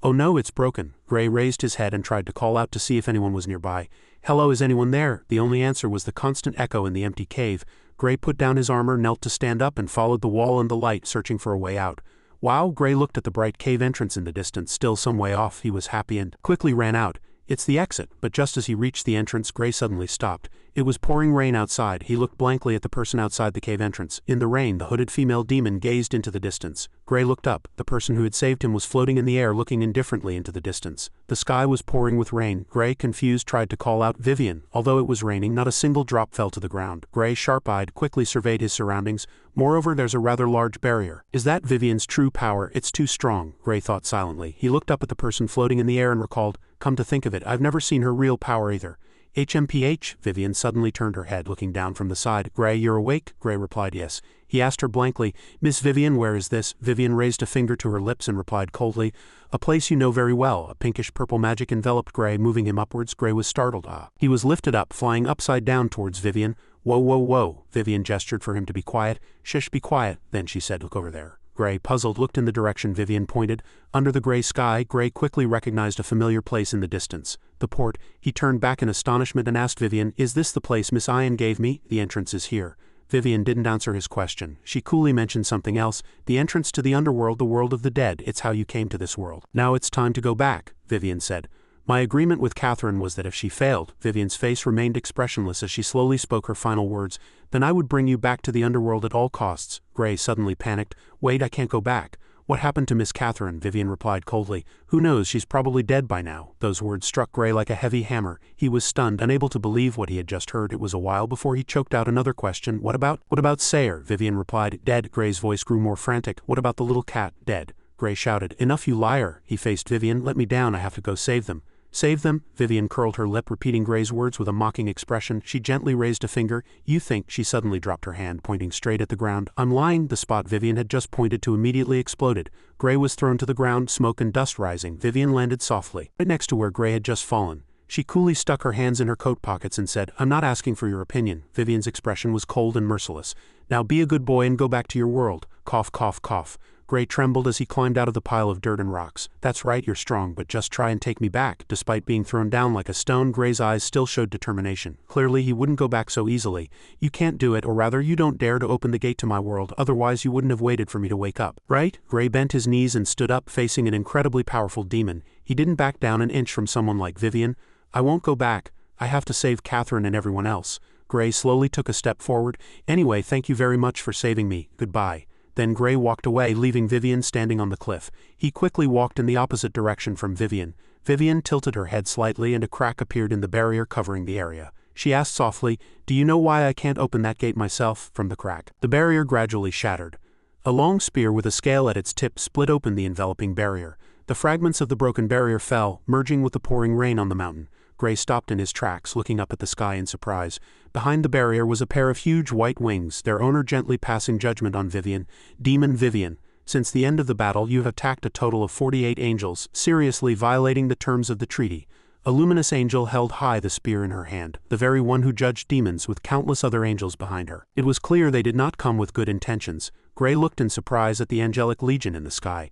Oh no, it's broken. Grey raised his head and tried to call out to see if anyone was nearby. Hello, is anyone there? The only answer was the constant echo in the empty cave. Grey put down his armor, knelt to stand up, and followed the wall and the light, searching for a way out. Wow, Grey looked at the bright cave entrance in the distance, still some way off. He was happy and quickly ran out. It's the exit, but just as he reached the entrance, Grey suddenly stopped. It was pouring rain outside. He looked blankly at the person outside the cave entrance. In the rain, the hooded female demon gazed into the distance. Grey looked up. The person who had saved him was floating in the air, looking indifferently into the distance. The sky was pouring with rain. Grey, confused, tried to call out, Vivian. Although it was raining, not a single drop fell to the ground. Grey, sharp-eyed, quickly surveyed his surroundings. Moreover, there's a rather large barrier. Is that Vivian's true power? It's too strong, Grey thought silently. He looked up at the person floating in the air and recalled, come to think of it, I've never seen her real power either. HMPH? Vivian suddenly turned her head, looking down from the side. Grey, you're awake? Grey replied yes. He asked her blankly, Miss Vivian, where is this? Vivian raised a finger to her lips and replied coldly, a place you know very well. A pinkish-purple magic enveloped Grey, moving him upwards. Grey was startled. He was lifted up, flying upside down towards Vivian. Whoa, whoa, whoa. Vivian gestured for him to be quiet. Shush, be quiet. Then she said, look over there. Grey, puzzled, looked in the direction Vivian pointed. Under the grey sky, Grey quickly recognized a familiar place in the distance. The port. He turned back in astonishment and asked Vivian, is this the place Miss Ian gave me? The entrance is here. Vivian didn't answer his question. She coolly mentioned something else. The entrance to the underworld, the world of the dead. It's how you came to this world. Now it's time to go back, Vivian said. My agreement with Catherine was that if she failed, Vivian's face remained expressionless as she slowly spoke her final words, then I would bring you back to the underworld at all costs. Grey suddenly panicked. Wait, I can't go back. What happened to Miss Catherine? Vivian replied coldly. Who knows, she's probably dead by now. Those words struck Grey like a heavy hammer. He was stunned, unable to believe what he had just heard. It was a while before he choked out another question. What about Sayer? Vivian replied. Dead. Grey's voice grew more frantic. What about the little cat? Dead. Grey shouted. Enough, you liar. He faced Vivian. Let me down, I have to go save them. Save them? Vivian curled her lip, repeating Grey's words with a mocking expression. She gently raised a finger. You think? She suddenly dropped her hand, pointing straight at the ground. I'm lying. The spot Vivian had just pointed to immediately exploded. Grey was thrown to the ground, smoke and dust rising. Vivian landed softly, right next to where Grey had just fallen. She coolly stuck her hands in her coat pockets and said, I'm not asking for your opinion. Vivian's expression was cold and merciless. Now be a good boy and go back to your world. Cough, cough, cough. Grey trembled as he climbed out of the pile of dirt and rocks. That's right, you're strong, but just try and take me back. Despite being thrown down like a stone, Grey's eyes still showed determination. Clearly he wouldn't go back so easily. You can't do it, or rather you don't dare to open the gate to my world, otherwise you wouldn't have waited for me to wake up. Right? Grey bent his knees and stood up, facing an incredibly powerful demon. He didn't back down an inch from someone like Vivian. I won't go back. I have to save Catherine and everyone else. Gray slowly took a step forward. Anyway, thank you very much for saving me. Goodbye. Then Gray walked away, leaving Vivian standing on the cliff. He quickly walked in the opposite direction from Vivian. Vivian tilted her head slightly and a crack appeared in the barrier covering the area. She asked softly, "Do you know why I can't open that gate myself?" From the crack, the barrier gradually shattered. A long spear with a scale at its tip split open the enveloping barrier. The fragments of the broken barrier fell, merging with the pouring rain on the mountain. Gray stopped in his tracks, looking up at the sky in surprise. Behind the barrier was a pair of huge white wings, their owner gently passing judgment on Vivian. "Demon Vivian, since the end of the battle you have attacked a total of 48 angels, seriously violating the terms of the treaty." A luminous angel held high the spear in her hand, the very one who judged demons, with countless other angels behind her. It was clear they did not come with good intentions. Gray looked in surprise at the angelic legion in the sky.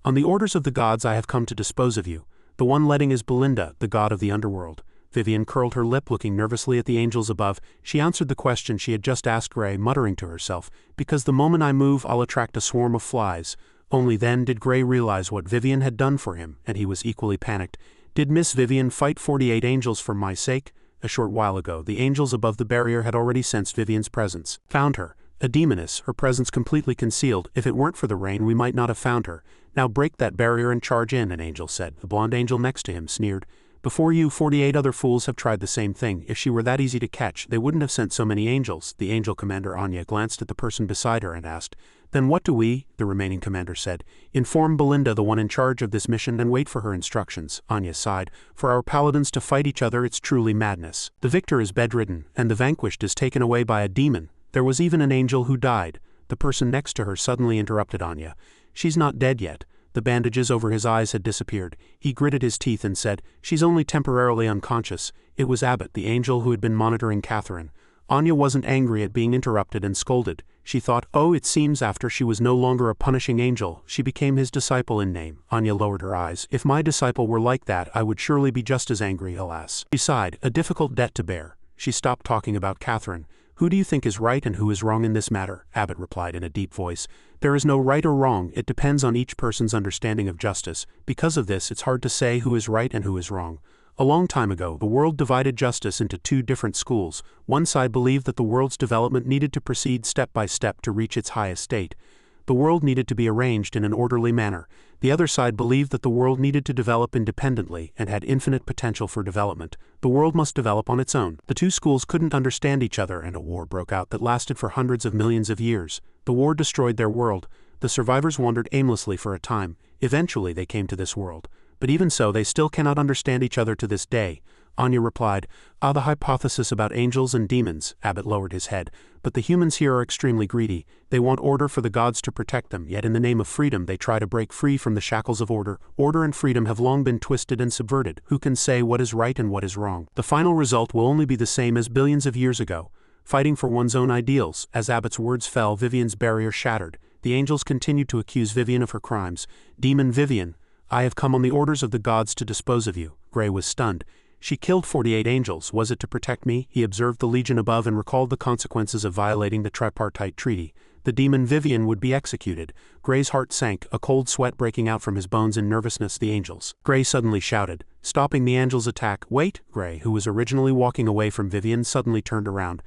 "On the orders of the gods I have come to dispose of you. The one letting is Belinda, the god of the underworld." Vivian curled her lip, looking nervously at the angels above. She answered the question she had just asked Gray, muttering to herself, "Because the moment I move I'll attract a swarm of flies." Only then did Gray realize what Vivian had done for him, and he was equally panicked. "Did Miss Vivian fight 48 angels for my sake?" A short while ago, the angels above the barrier had already sensed Vivian's presence. "Found her. A demoness, her presence completely concealed. If it weren't for the rain we might not have found her. Now break that barrier and charge in," an angel said. The blonde angel next to him sneered. "Before you, 48 other fools have tried the same thing. If she were that easy to catch, they wouldn't have sent so many angels." The angel commander Anya glanced at the person beside her and asked, "Then what do we?" The remaining commander said. "Inform Belinda, the one in charge of this mission, and wait for her instructions." Anya sighed. "For our paladins to fight each other, it's truly madness. The victor is bedridden, and the vanquished is taken away by a demon. There was even an angel who died." The person next to her suddenly interrupted Anya. "She's not dead yet." The bandages over his eyes had disappeared. He gritted his teeth and said, "She's only temporarily unconscious." It was Abbott, the angel who had been monitoring Catherine. Anya wasn't angry at being interrupted and scolded. She thought, "Oh, it seems after she was no longer a punishing angel, she became his disciple in name." Anya lowered her eyes. "If my disciple were like that, I would surely be just as angry, alas." She sighed, a difficult debt to bear. She stopped talking about Catherine. "Who do you think is right and who is wrong in this matter?" Abbott replied in a deep voice. "There is no right or wrong, it depends on each person's understanding of justice. Because of this, it's hard to say who is right and who is wrong. A long time ago, the world divided justice into two different schools. One side believed that the world's development needed to proceed step by step to reach its highest state. The world needed to be arranged in an orderly manner. The other side believed that the world needed to develop independently and had infinite potential for development. The world must develop on its own. The two schools couldn't understand each other, and a war broke out that lasted for hundreds of millions of years. The war destroyed their world. The survivors wandered aimlessly for a time. Eventually they came to this world. But even so, they still cannot understand each other to this day." Anya replied, "The hypothesis about angels and demons." Abbott lowered his head. "But the humans here are extremely greedy. They want order for the gods to protect them, yet in the name of freedom they try to break free from the shackles of order. Order and freedom have long been twisted and subverted. Who can say what is right and what is wrong? The final result will only be the same as billions of years ago. Fighting for one's own ideals." As Abbott's words fell, Vivian's barrier shattered. The angels continued to accuse Vivian of her crimes. "Demon Vivian, I have come on the orders of the gods to dispose of you." Gray was stunned. "She killed 48 angels, was it to protect me?" He observed the legion above and recalled the consequences of violating the tripartite treaty. The demon Vivian would be executed. Gray's heart sank, a cold sweat breaking out from his bones in nervousness. "The angels!" Gray suddenly shouted, stopping the angels' attack. "Wait!" Gray, who was originally walking away from Vivian, suddenly turned around.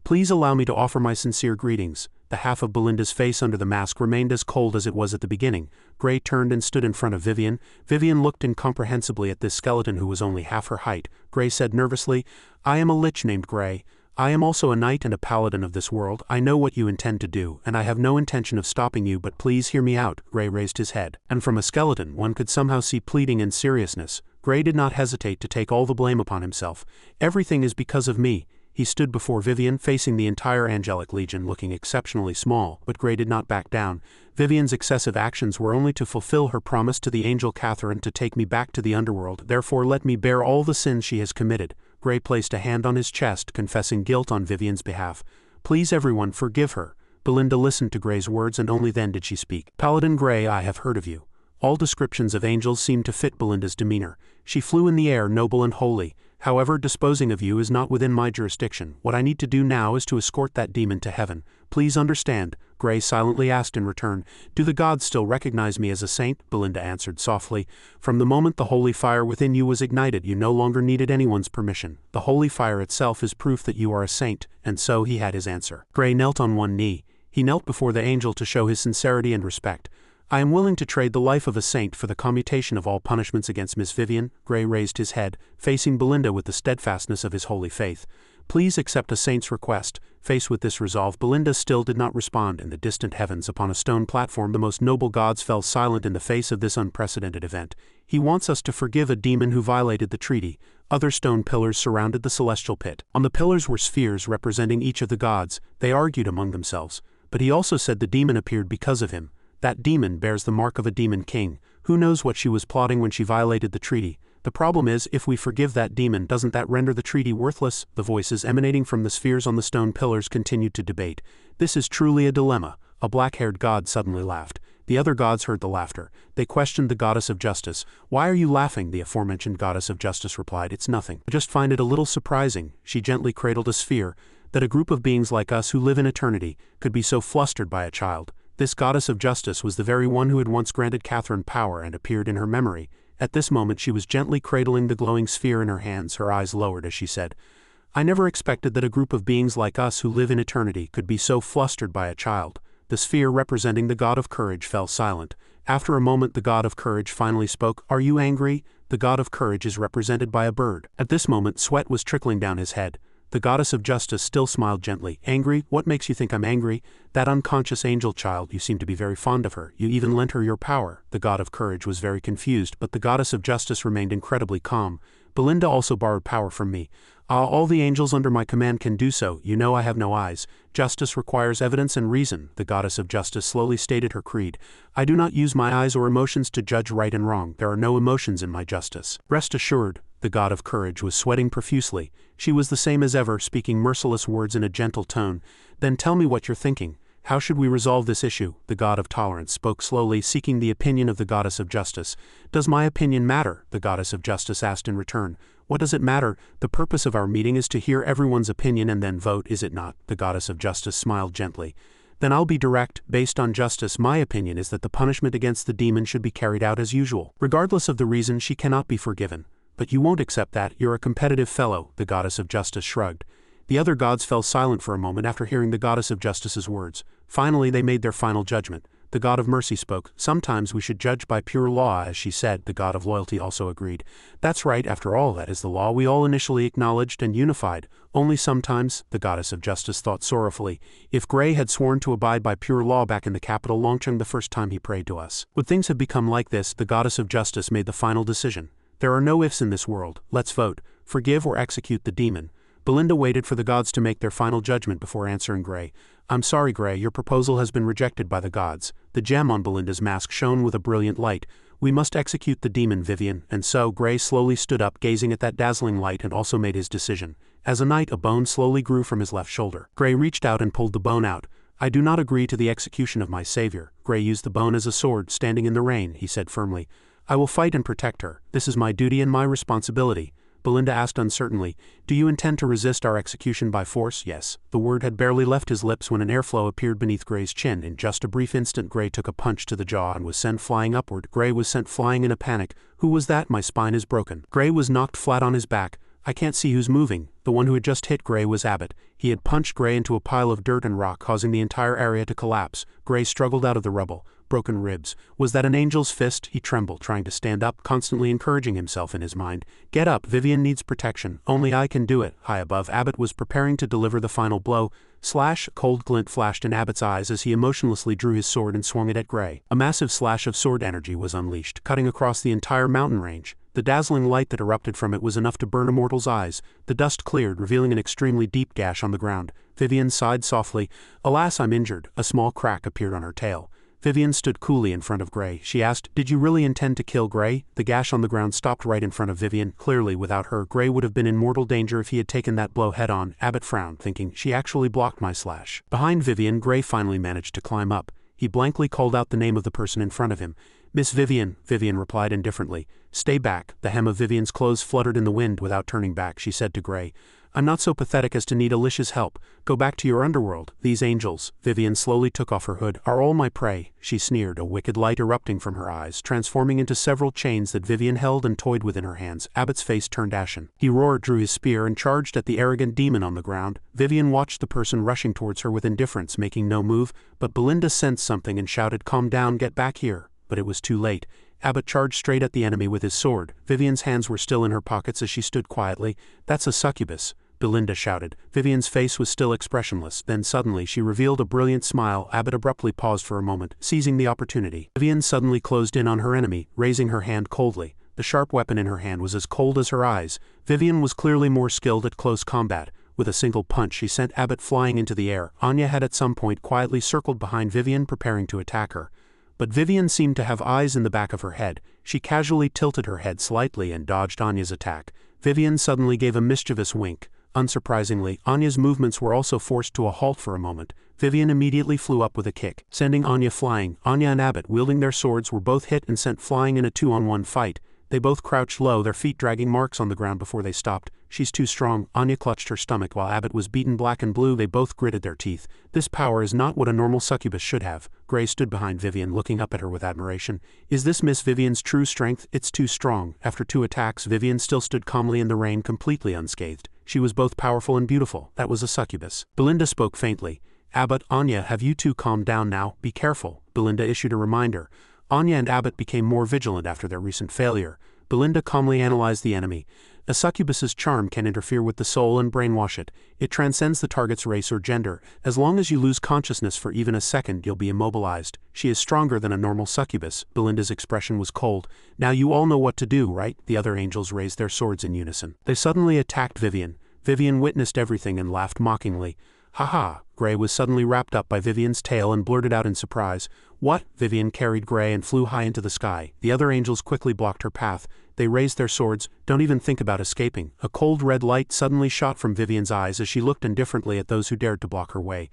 "Please allow me to offer my sincere greetings." The half of Belinda's face under the mask remained as cold as it was at the beginning. Gray turned and stood in front of Vivian. Vivian looked incomprehensibly at this skeleton who was only half her height. Gray said nervously, "I am a lich named Gray. I am also a knight and a paladin of this world. I know what you intend to do, and I have no intention of stopping you, but please hear me out." Gray raised his head, and from a skeleton one could somehow see pleading and seriousness. Gray did not hesitate to take all the blame upon himself. "Everything is because of me." He stood before Vivian, facing the entire angelic legion, looking exceptionally small, but Gray did not back down. "Vivian's excessive actions were only to fulfill her promise to the angel Catherine to take me back to the underworld, therefore let me bear all the sins she has committed." Gray placed a hand on his chest, confessing guilt on Vivian's behalf. "Please everyone, forgive her." Belinda listened to Gray's words and only then did she speak. "Paladin Gray, I have heard of you." All descriptions of angels seemed to fit Belinda's demeanor. She flew in the air, noble and holy. However, disposing of you is not within my jurisdiction. What I need to do now is to escort that demon to heaven. Please understand, Gray silently asked in return. Do the gods still recognize me as a saint? Belinda answered softly. From the moment the holy fire within you was ignited, you no longer needed anyone's permission. The holy fire itself is proof that you are a saint, and so he had his answer. Gray knelt on one knee. He knelt before the angel to show his sincerity and respect. I am willing to trade the life of a saint for the commutation of all punishments against Miss Vivian. Gray raised his head, facing Belinda with the steadfastness of his holy faith. Please accept a saint's request. Faced with this resolve, Belinda still did not respond. In the distant heavens upon a stone platform, the most noble gods fell silent in the face of this unprecedented event. He wants us to forgive a demon who violated the treaty. Other stone pillars surrounded the celestial pit. On the pillars were spheres representing each of the gods. They argued among themselves. But he also said the demon appeared because of him. That demon bears the mark of a demon king. Who knows what she was plotting when she violated the treaty? The problem is, if we forgive that demon, doesn't that render the treaty worthless? The voices emanating from the spheres on the stone pillars continued to debate. This is truly a dilemma. A black-haired god suddenly laughed. The other gods heard the laughter. They questioned the goddess of justice. Why are you laughing? The aforementioned goddess of justice replied. It's nothing. I just find it a little surprising. She gently cradled a sphere. That a group of beings like us who live in eternity could be so flustered by a child. This goddess of justice was the very one who had once granted Catherine power and appeared in her memory. At this moment she was gently cradling the glowing sphere in her hands, her eyes lowered as she said, I never expected that a group of beings like us who live in eternity could be so flustered by a child. The sphere representing the god of courage fell silent. After a moment the god of courage finally spoke. Are you angry? The god of courage is represented by a bird. At this moment sweat was trickling down his head. The goddess of justice still smiled gently. Angry? What makes you think I'm angry? That unconscious angel child, you seem to be very fond of her. You even lent her your power. The god of courage was very confused, but the goddess of justice remained incredibly calm. Belinda also borrowed power from me. All the angels under my command can do so. You know I have no eyes. Justice requires evidence and reason. The goddess of justice slowly stated her creed. I do not use my eyes or emotions to judge right and wrong. There are no emotions in my justice. Rest assured. The god of courage was sweating profusely. She was the same as ever, speaking merciless words in a gentle tone. Then tell me what you're thinking. How should we resolve this issue? The god of tolerance spoke slowly, seeking the opinion of the goddess of justice. Does my opinion matter? The goddess of justice asked in return. What does it matter? The purpose of our meeting is to hear everyone's opinion and then vote, is it not? The goddess of justice smiled gently. Then I'll be direct. Based on justice, my opinion is that the punishment against the demon should be carried out as usual. Regardless of the reason, she cannot be forgiven. But you won't accept that. You're a competitive fellow. The goddess of justice shrugged. The other gods fell silent for a moment after hearing the goddess of justice's words. Finally they made their final judgment. The god of mercy spoke. Sometimes we should judge by pure law, as she said. The god of loyalty also agreed. That's right, after all, that is the law we all initially acknowledged and unified. Only sometimes, the goddess of justice thought sorrowfully, if Gray had sworn to abide by pure law back in the capital Longcheng the first time he prayed to us. Would things have become like this? The goddess of justice made the final decision. There are no ifs in this world. Let's vote. Forgive or execute the demon. Belinda waited for the gods to make their final judgment before answering Gray. I'm sorry, Gray, your proposal has been rejected by the gods. The gem on Belinda's mask shone with a brilliant light. We must execute the demon, Vivian. And so Gray slowly stood up, gazing at that dazzling light, and also made his decision. As a knight, a bone slowly grew from his left shoulder. Gray reached out and pulled the bone out. I do not agree to the execution of my savior. Gray used the bone as a sword, standing in the rain, he said firmly. I will fight and protect her. This is my duty and my responsibility. Belinda asked uncertainly, do you intend to resist our execution by force? Yes. The word had barely left his lips when an airflow appeared beneath Gray's chin. In just a brief instant Gray took a punch to the jaw and was sent flying upward. Gray was sent flying in a panic. Who was that? My spine is broken. Gray was knocked flat on his back. I can't see who's moving. The one who had just hit Gray was Abbott. He had punched Gray into a pile of dirt and rock, causing the entire area to collapse. Gray struggled out of the rubble. Broken ribs. Was that an angel's fist? He trembled, trying to stand up, constantly encouraging himself in his mind. Get up, Vivian needs protection. Only I can do it. High above, Abbott was preparing to deliver the final blow. Slash! A cold glint flashed in Abbott's eyes as he emotionlessly drew his sword and swung it at Gray. A massive slash of sword energy was unleashed, cutting across the entire mountain range. The dazzling light that erupted from it was enough to burn a mortal's eyes. The dust cleared, revealing an extremely deep gash on the ground. Vivian sighed softly. Alas, I'm injured. A small crack appeared on her tail. Vivian stood coolly in front of Gray. She asked, did you really intend to kill Gray? The gash on the ground stopped right in front of Vivian. Clearly, without her, Gray would have been in mortal danger if he had taken that blow head-on. Abbott frowned, thinking, she actually blocked my slash. Behind Vivian, Gray finally managed to climb up. He blankly called out the name of the person in front of him. Miss Vivian, Vivian replied indifferently. Stay back. The hem of Vivian's clothes fluttered in the wind. Without turning back, she said to Gray, I'm not so pathetic as to need Alicia's help. Go back to your underworld. These angels, Vivian slowly took off her hood, are all my prey, she sneered, a wicked light erupting from her eyes, transforming into several chains that Vivian held and toyed with in her hands. Abbott's face turned ashen. He roared, drew his spear, and charged at the arrogant demon on the ground. Vivian watched the person rushing towards her with indifference, making no move, but Belinda sensed something and shouted, Calm down, get back here. But it was too late. Abbott charged straight at the enemy with his sword. Vivian's hands were still in her pockets as she stood quietly. That's a succubus, Belinda shouted. Vivian's face was still expressionless. Then suddenly she revealed a brilliant smile. Abbott abruptly paused for a moment, seizing the opportunity. Vivian suddenly closed in on her enemy, raising her hand coldly. The sharp weapon in her hand was as cold as her eyes. Vivian was clearly more skilled at close combat. With a single punch she sent Abbott flying into the air. Anya had at some point quietly circled behind Vivian, preparing to attack her. But Vivian seemed to have eyes in the back of her head. She casually tilted her head slightly and dodged Anya's attack. Vivian suddenly gave a mischievous wink. Unsurprisingly, Anya's movements were also forced to a halt for a moment. Vivian immediately flew up with a kick, sending Anya flying. Anya and Abbott, wielding their swords, were both hit and sent flying in a 2-on-1 fight. They both crouched low, their feet dragging marks on the ground before they stopped. She's too strong. Anya clutched her stomach while Abbott was beaten black and blue. They both gritted their teeth. This power is not what a normal succubus should have. Gray stood behind Vivian, looking up at her with admiration. Is this Miss Vivian's true strength? It's too strong. After 2 attacks, Vivian still stood calmly in the rain, completely unscathed. She was both powerful and beautiful. That was a succubus. Belinda spoke faintly. Abbott, Anya, have you two calmed down now? Be careful. Belinda issued a reminder. Anya and Abbott became more vigilant after their recent failure. Belinda calmly analyzed the enemy. A succubus's charm can interfere with the soul and brainwash it. It transcends the target's race or gender. As long as you lose consciousness for even a second, you'll be immobilized. She is stronger than a normal succubus. Belinda's expression was cold. Now you all know what to do, right? The other angels raised their swords in unison. They suddenly attacked Vivian. Vivian witnessed everything and laughed mockingly. Ha ha! Gray was suddenly wrapped up by Vivian's tail and blurted out in surprise. What? Vivian carried Gray and flew high into the sky. The other angels quickly blocked her path. They raised their swords. Don't even think about escaping. A cold red light suddenly shot from Vivian's eyes as she looked indifferently at those who dared to block her way.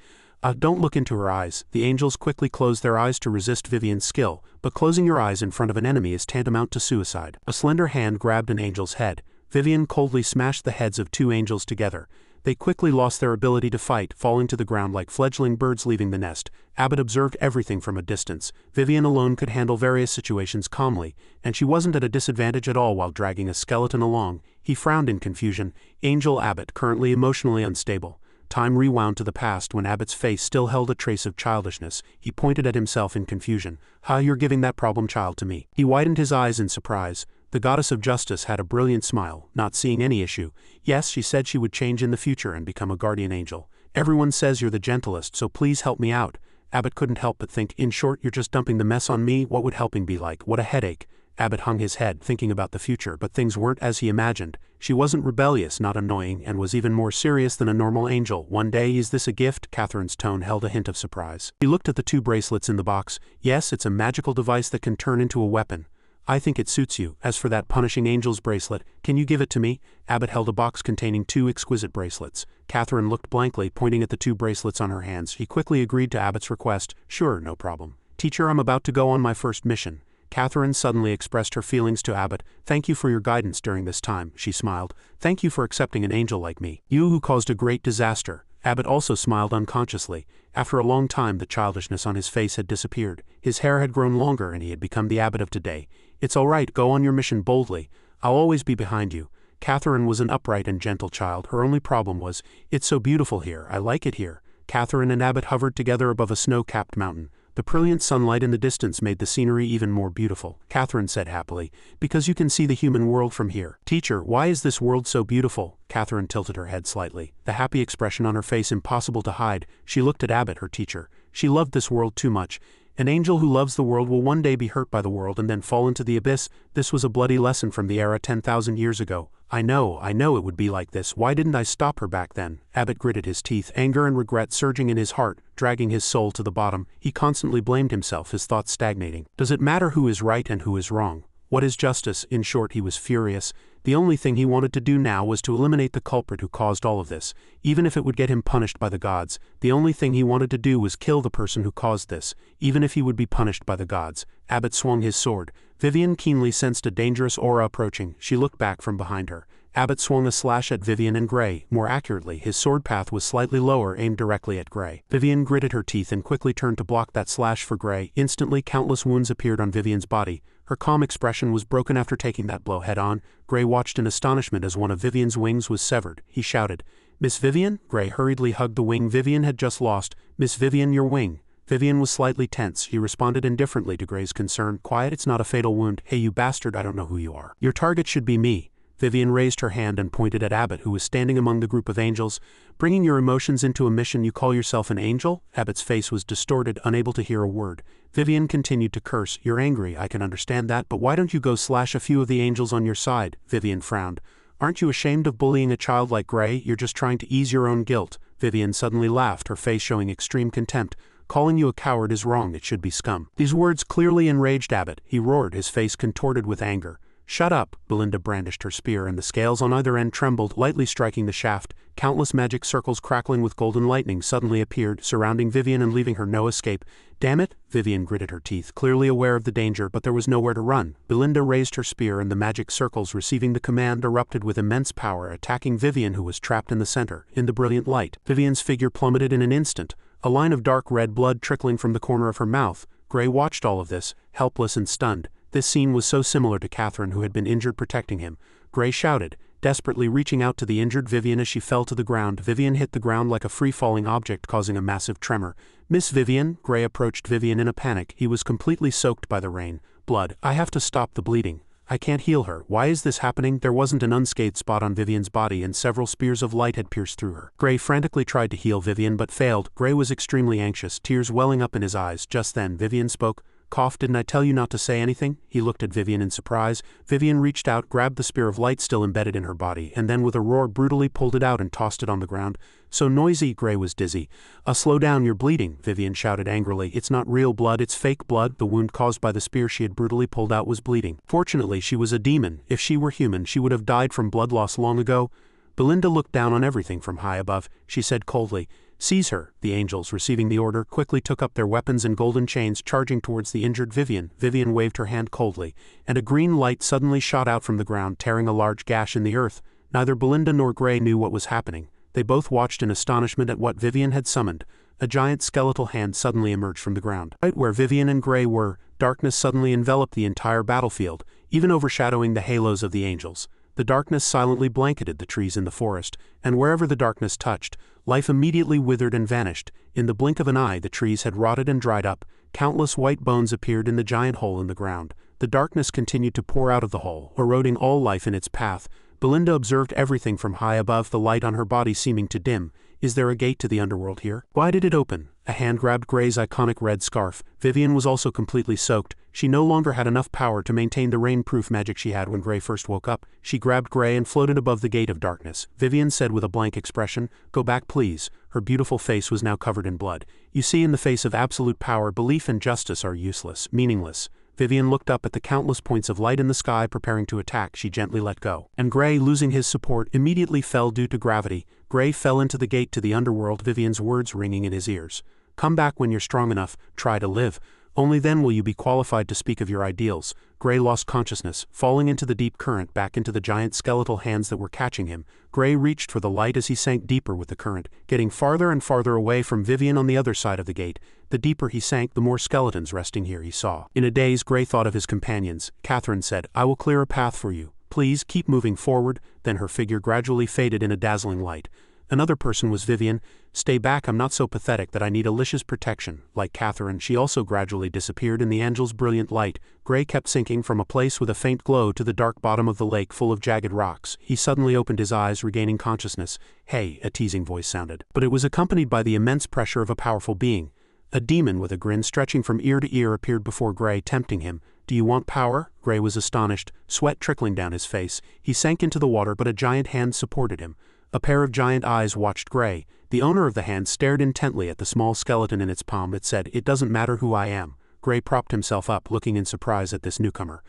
Don't look into her eyes. The angels quickly closed their eyes to resist Vivian's skill, but closing your eyes in front of an enemy is tantamount to suicide. A slender hand grabbed an angel's head. Vivian coldly smashed the heads of 2 angels together. They quickly lost their ability to fight, falling to the ground like fledgling birds leaving the nest. Abbott observed everything from a distance. Vivian alone could handle various situations calmly, and she wasn't at a disadvantage at all while dragging a skeleton along. He frowned in confusion. Angel Abbott, currently emotionally unstable. Time rewound to the past when Abbott's face still held a trace of childishness. He pointed at himself in confusion. You're giving that problem child to me. He widened his eyes in surprise. The goddess of justice had a brilliant smile, not seeing any issue. Yes, she said she would change in the future and become a guardian angel. Everyone says you're the gentlest, so please help me out. Abbott couldn't help but think, in short, you're just dumping the mess on me. What would helping be like? What a headache. Abbott hung his head, thinking about the future, but things weren't as he imagined. She wasn't rebellious, not annoying, and was even more serious than a normal angel. One day, is this a gift? Catherine's tone held a hint of surprise. He looked at the 2 bracelets in the box. Yes, it's a magical device that can turn into a weapon. I think it suits you. As for that punishing angel's bracelet, can you give it to me? Abbott held a box containing 2 exquisite bracelets. Catherine looked blankly, pointing at the 2 bracelets on her hands. He quickly agreed to Abbott's request. Sure, no problem. Teacher, I'm about to go on my first mission. Catherine suddenly expressed her feelings to Abbott. Thank you for your guidance during this time, she smiled. Thank you for accepting an angel like me. You who caused a great disaster. Abbott also smiled unconsciously. After a long time, the childishness on his face had disappeared. His hair had grown longer and he had become the Abbott of today. It's all right, go on your mission boldly. I'll always be behind you. Catherine was an upright and gentle child. Her only problem was, it's so beautiful here, I like it here. Catherine and Abbott hovered together above a snow-capped mountain. The brilliant sunlight in the distance made the scenery even more beautiful. Catherine said happily, because you can see the human world from here. Teacher, why is this world so beautiful? Catherine tilted her head slightly, the happy expression on her face impossible to hide. She looked at Abbott, her teacher. She loved this world too much. An angel who loves the world will one day be hurt by the world and then fall into the abyss. This was a bloody lesson from the era 10,000 years ago. I know it would be like this. Why didn't I stop her back then? Abbott gritted his teeth, anger and regret surging in his heart, dragging his soul to the bottom. He constantly blamed himself, his thoughts stagnating. Does it matter who is right and who is wrong? What is justice? In short, he was furious. The only thing he wanted to do now was to eliminate the culprit who caused all of this, even if it would get him punished by the gods. The only thing he wanted to do was kill the person who caused this, even if he would be punished by the gods. Abbott swung his sword. Vivian keenly sensed a dangerous aura approaching. She looked back from behind her. Abbott swung a slash at Vivian and Gray. More accurately, his sword path was slightly lower, aimed directly at Gray. Vivian gritted her teeth and quickly turned to block that slash for Gray. Instantly, countless wounds appeared on Vivian's body. Her calm expression was broken after taking that blow head-on. Gray watched in astonishment as one of Vivian's wings was severed. He shouted, "Miss Vivian?" Gray hurriedly hugged the wing Vivian had just lost. "Miss Vivian, your wing." Vivian was slightly tense. She responded indifferently to Gray's concern. "Quiet, it's not a fatal wound." "Hey you bastard, I don't know who you are. Your target should be me." Vivian raised her hand and pointed at Abbott, who was standing among the group of angels. "Bringing your emotions into a mission, you call yourself an angel?" Abbott's face was distorted, unable to hear a word. Vivian continued to curse. "You're angry, I can understand that, but why don't you go slash a few of the angels on your side?" Vivian frowned. "Aren't you ashamed of bullying a child like Gray? You're just trying to ease your own guilt." Vivian suddenly laughed, her face showing extreme contempt. "Calling you a coward is wrong, it should be scum." These words clearly enraged Abbott. He roared, his face contorted with anger. "Shut up!" Belinda brandished her spear and the scales on either end trembled, lightly striking the shaft. Countless magic circles crackling with golden lightning suddenly appeared, surrounding Vivian and leaving her no escape. "Damn it!" Vivian gritted her teeth, clearly aware of the danger, but there was nowhere to run. Belinda raised her spear and the magic circles, receiving the command, erupted with immense power, attacking Vivian, who was trapped in the center. In the brilliant light, Vivian's figure plummeted in an instant, a line of dark red blood trickling from the corner of her mouth. Gray watched all of this, helpless and stunned. This scene was so similar to Catherine, who had been injured protecting him. Gray shouted, desperately reaching out to the injured Vivian as she fell to the ground. Vivian hit the ground like a free-falling object, causing a massive tremor. "Miss Vivian?" Gray approached Vivian in a panic. He was completely soaked by the rain. "Blood. I have to stop the bleeding. I can't heal her. Why is this happening?" There wasn't an unscathed spot on Vivian's body, and several spears of light had pierced through her. Gray frantically tried to heal Vivian but failed. Gray was extremely anxious, tears welling up in his eyes. Just then, Vivian spoke. "Cough, didn't I tell you not to say anything?" He looked at Vivian in surprise. Vivian reached out, grabbed the spear of light still embedded in her body, and then with a roar brutally pulled it out and tossed it on the ground. "So noisy." Gray was dizzy. Slow down, you're bleeding," Vivian shouted angrily. "It's not real blood, it's fake blood." The wound caused by the spear she had brutally pulled out was bleeding. Fortunately, she was a demon. If she were human, she would have died from blood loss long ago. Belinda looked down on everything from high above. She said coldly, "Seize her." The angels, receiving the order, quickly took up their weapons and golden chains, charging towards the injured Vivian. Vivian waved her hand coldly, and a green light suddenly shot out from the ground, tearing a large gash in the earth. Neither Belinda nor Gray knew what was happening. They both watched in astonishment at what Vivian had summoned. A giant skeletal hand suddenly emerged from the ground. Right where Vivian and Gray were, darkness suddenly enveloped the entire battlefield, even overshadowing the halos of the angels. The darkness silently blanketed the trees in the forest, and wherever the darkness touched, life immediately withered and vanished. In the blink of an eye, the trees had rotted and dried up. Countless white bones appeared in the giant hole in the ground. The darkness continued to pour out of the hole, eroding all life in its path. Belinda observed everything from high above, the light on her body seeming to dim. "Is there a gate to the underworld here?" "Why did it open?" A hand grabbed Gray's iconic red scarf. Vivian was also completely soaked. She no longer had enough power to maintain the rain-proof magic she had when Gray first woke up. She grabbed Gray and floated above the gate of darkness. Vivian said with a blank expression, "Go back, please." Her beautiful face was now covered in blood. "You see, in the face of absolute power, belief and justice are useless, meaningless." Vivian looked up at the countless points of light in the sky preparing to attack. She gently let go. And Gray, losing his support, immediately fell due to gravity. Gray fell into the gate to the underworld, Vivian's words ringing in his ears. "Come back when you're strong enough. Try to live. Only then will you be qualified to speak of your ideals." Gray lost consciousness, falling into the deep current back into the giant skeletal hands that were catching him. Gray reached for the light as he sank deeper with the current, getting farther and farther away from Vivian on the other side of the gate. The deeper he sank, the more skeletons resting here he saw. In a daze, Gray thought of his companions. Catherine said, "I will clear a path for you. Please keep moving forward." Then her figure gradually faded in a dazzling light. Another person was Vivian. "Stay back, I'm not so pathetic that I need Alicia's protection." Like Catherine, she also gradually disappeared in the angel's brilliant light. Gray kept sinking from a place with a faint glow to the dark bottom of the lake full of jagged rocks. He suddenly opened his eyes, regaining consciousness. "Hey," a teasing voice sounded. But it was accompanied by the immense pressure of a powerful being. A demon with a grin stretching from ear to ear appeared before Gray, tempting him. "Do you want power?" Gray was astonished, sweat trickling down his face. He sank into the water, but a giant hand supported him. A pair of giant eyes watched Gray. The owner of the hand stared intently at the small skeleton in its palm. It said, "It doesn't matter who I am." Gray propped himself up, looking in surprise at this newcomer.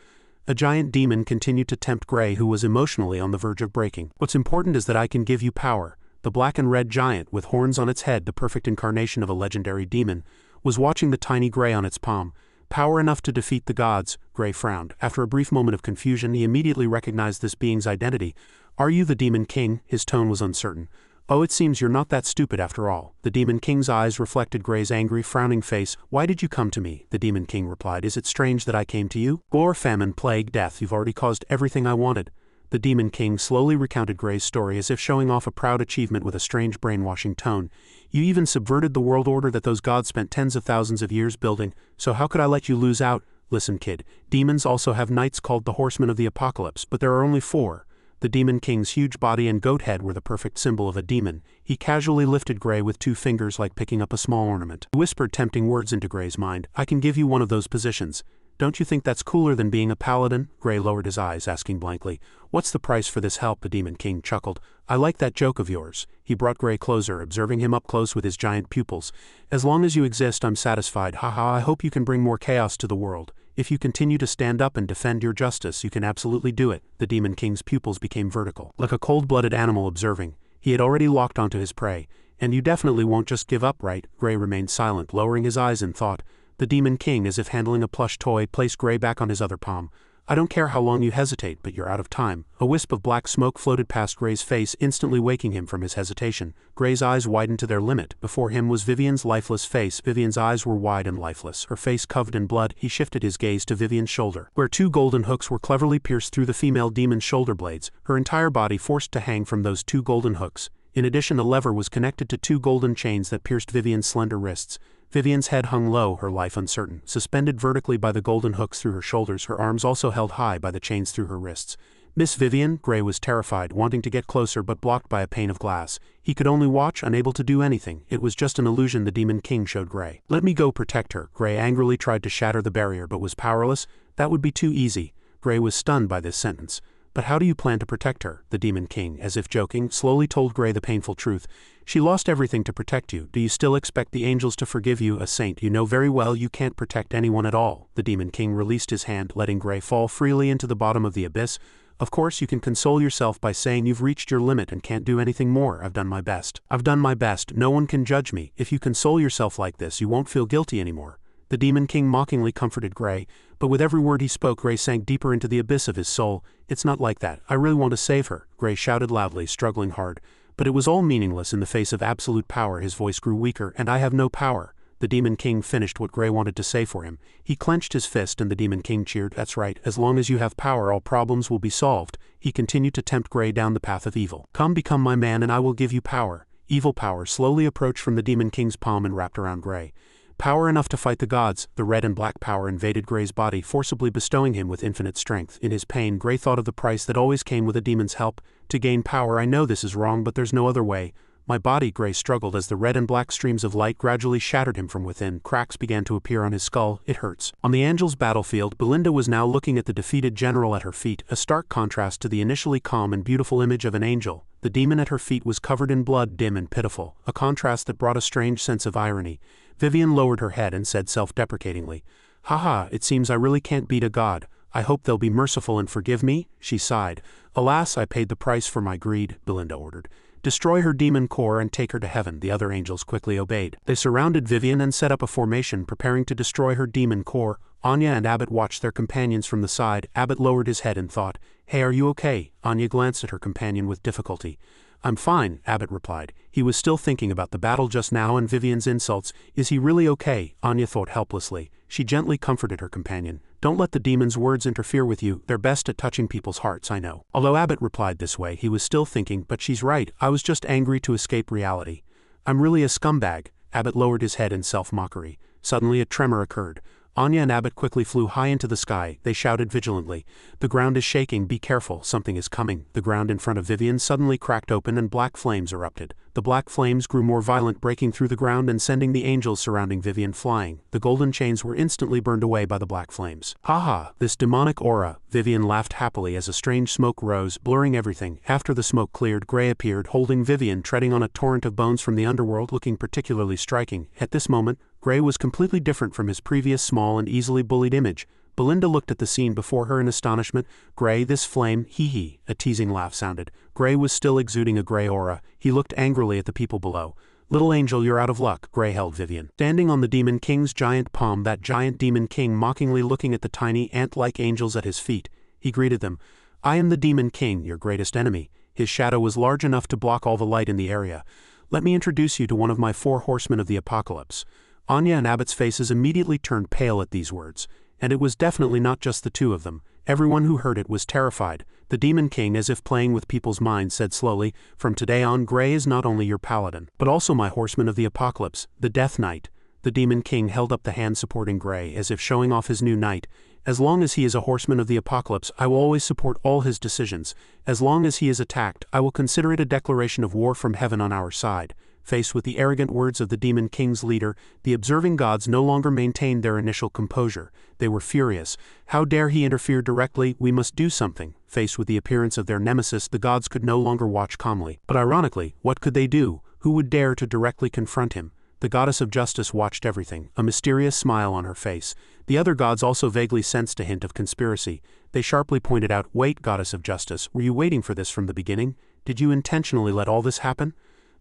A giant demon continued to tempt Gray, who was emotionally on the verge of breaking. What's important is that I can give you power. The black and red giant, with horns on its head, the perfect incarnation of a legendary demon, was watching the tiny Gray on its palm. Power enough to defeat the gods. Gray frowned. After a brief moment of confusion, he immediately recognized this being's identity. Are you the Demon King? His tone was uncertain. Oh, it seems you're not that stupid after all. The Demon King's eyes reflected Gray's angry, frowning face. Why did you come to me? The Demon King replied. Is it strange that I came to you? War, famine, plague, death. You've already caused everything I wanted. The Demon King slowly recounted Gray's story as if showing off a proud achievement with a strange brainwashing tone. You even subverted the world order that those gods spent tens of thousands of years building, so how could I let you lose out? Listen, kid, demons also have knights called the Horsemen of the Apocalypse, but there are only 4. The Demon King's huge body and goat head were the perfect symbol of a demon. He casually lifted Gray with 2 fingers like picking up a small ornament. He whispered tempting words into Gray's mind. I can give you one of those positions. Don't you think that's cooler than being a paladin? Gray lowered his eyes, asking blankly. What's the price for this help? The Demon King chuckled. I like that joke of yours. He brought Gray closer, observing him up close with his giant pupils. As long as you exist, I'm satisfied. Haha, I hope you can bring more chaos to the world. If you continue to stand up and defend your justice, you can absolutely do it. The Demon King's pupils became vertical, like a cold-blooded animal observing. He had already locked onto his prey. And you definitely won't just give up, right? Gray remained silent, lowering his eyes in thought. The Demon King, as if handling a plush toy, placed Gray back on his other palm. I don't care how long you hesitate, but you're out of time. A wisp of black smoke floated past Gray's face, instantly waking him from his hesitation. Gray's eyes widened to their limit. Before him was Vivian's lifeless face. Vivian's eyes were wide and lifeless, her face covered in blood. He shifted his gaze to Vivian's shoulder, where 2 golden hooks were cleverly pierced through the female demon's shoulder blades, her entire body forced to hang from those 2 golden hooks. In addition, a lever was connected to 2 golden chains that pierced Vivian's slender wrists. Vivian's head hung low, her life uncertain, suspended vertically by the golden hooks through her shoulders, her arms also held high by the chains through her wrists. Miss Vivian? Gray was terrified, wanting to get closer but blocked by a pane of glass. He could only watch, unable to do anything. It was just an illusion the Demon King showed Gray. Let me go protect her. Gray angrily tried to shatter the barrier but was powerless. That would be too easy. Gray was stunned by this sentence. But how do you plan to protect her? The Demon King, as if joking, slowly told Gray the painful truth. She lost everything to protect you. Do you still expect the angels to forgive you? A saint, you know very well you can't protect anyone at all. The Demon King released his hand, letting Gray fall freely into the bottom of the abyss. Of course, you can console yourself by saying you've reached your limit and can't do anything more. I've done my best. I've done my best. No one can judge me. If you console yourself like this, you won't feel guilty anymore. The Demon King mockingly comforted Gray, but with every word he spoke, Gray sank deeper into the abyss of his soul. It's not like that. I really want to save her. Gray shouted loudly, struggling hard. But it was all meaningless in the face of absolute power. His voice grew weaker. And I have no power. The Demon King finished what Gray wanted to say for him. He clenched his fist and the Demon King cheered. That's right. As long as you have power, all problems will be solved. He continued to tempt Gray down the path of evil. Come, become my man and I will give you power. Evil power slowly approached from the Demon King's palm and wrapped around Gray. Power enough to fight the gods. The red and black power invaded Gray's body, forcibly bestowing him with infinite strength. In his pain, Gray thought of the price that always came with a demon's help. To gain power, I know this is wrong, but there's no other way. My body, Gray struggled as the red and black streams of light gradually shattered him from within. Cracks began to appear on his skull. It hurts. On the Angel's battlefield, Belinda was now looking at the defeated general at her feet, a stark contrast to the initially calm and beautiful image of an angel. The demon at her feet was covered in blood, dim and pitiful, a contrast that brought a strange sense of irony. Vivian lowered her head and said self-deprecatingly, Haha, it seems I really can't beat a god. I hope they'll be merciful and forgive me. She sighed. Alas, I paid the price for my greed, Belinda ordered. Destroy her demon core and take her to heaven. The other angels quickly obeyed. They surrounded Vivian and set up a formation, preparing to destroy her demon core. Anya and Abbott watched their companions from the side. Abbott lowered his head and thought, Hey, are you okay? Anya glanced at her companion with difficulty. I'm fine, Abbott replied. He was still thinking about the battle just now and Vivian's insults. Is he really okay? Anya thought helplessly. She gently comforted her companion. Don't let the demon's words interfere with you. They're best at touching people's hearts, I know. Although Abbott replied this way, he was still thinking, but she's right. I was just angry to escape reality. I'm really a scumbag. Abbott lowered his head in self-mockery. Suddenly a tremor occurred. Anya and Abbott quickly flew high into the sky. They shouted vigilantly. The ground is shaking. Be careful. Something is coming. The ground in front of Vivian suddenly cracked open and black flames erupted. The black flames grew more violent, breaking through the ground and sending the angels surrounding Vivian flying. The golden chains were instantly burned away by the black flames. Haha, this demonic aura. Vivian laughed happily as a strange smoke rose, blurring everything. After the smoke cleared, Gray appeared, holding Vivian, treading on a torrent of bones from the underworld, looking particularly striking. At this moment, Gray was completely different from his previous small and easily bullied image. Belinda looked at the scene before her in astonishment. Gray, this flame, hee, a teasing laugh sounded. Gray was still exuding a gray aura. He looked angrily at the people below. Little angel, you're out of luck, Gray held Vivian. Standing on the Demon King's giant palm, that giant Demon King mockingly looking at the tiny ant-like angels at his feet, he greeted them. I am the Demon King, your greatest enemy. His shadow was large enough to block all the light in the area. Let me introduce you to one of my 4 horsemen of the apocalypse. Anya and Abbott's faces immediately turned pale at these words. And it was definitely not just the 2 of them. Everyone who heard it was terrified. The Demon King, as if playing with people's minds, said slowly, from today on, Gray is not only your paladin, but also my horseman of the apocalypse, the Death Knight. The Demon King held up the hand supporting Gray, as if showing off his new knight. As long as he is a horseman of the apocalypse, I will always support all his decisions. As long as he is attacked, I will consider it a declaration of war from heaven on our side. Faced with the arrogant words of the Demon King's leader, the observing gods no longer maintained their initial composure. They were furious. How dare he interfere directly? We must do something. Faced with the appearance of their nemesis, the gods could no longer watch calmly. But ironically, what could they do? Who would dare to directly confront him? The goddess of justice watched everything, a mysterious smile on her face. The other gods also vaguely sensed a hint of conspiracy. They sharply pointed out, wait, goddess of justice, were you waiting for this from the beginning? Did you intentionally let all this happen?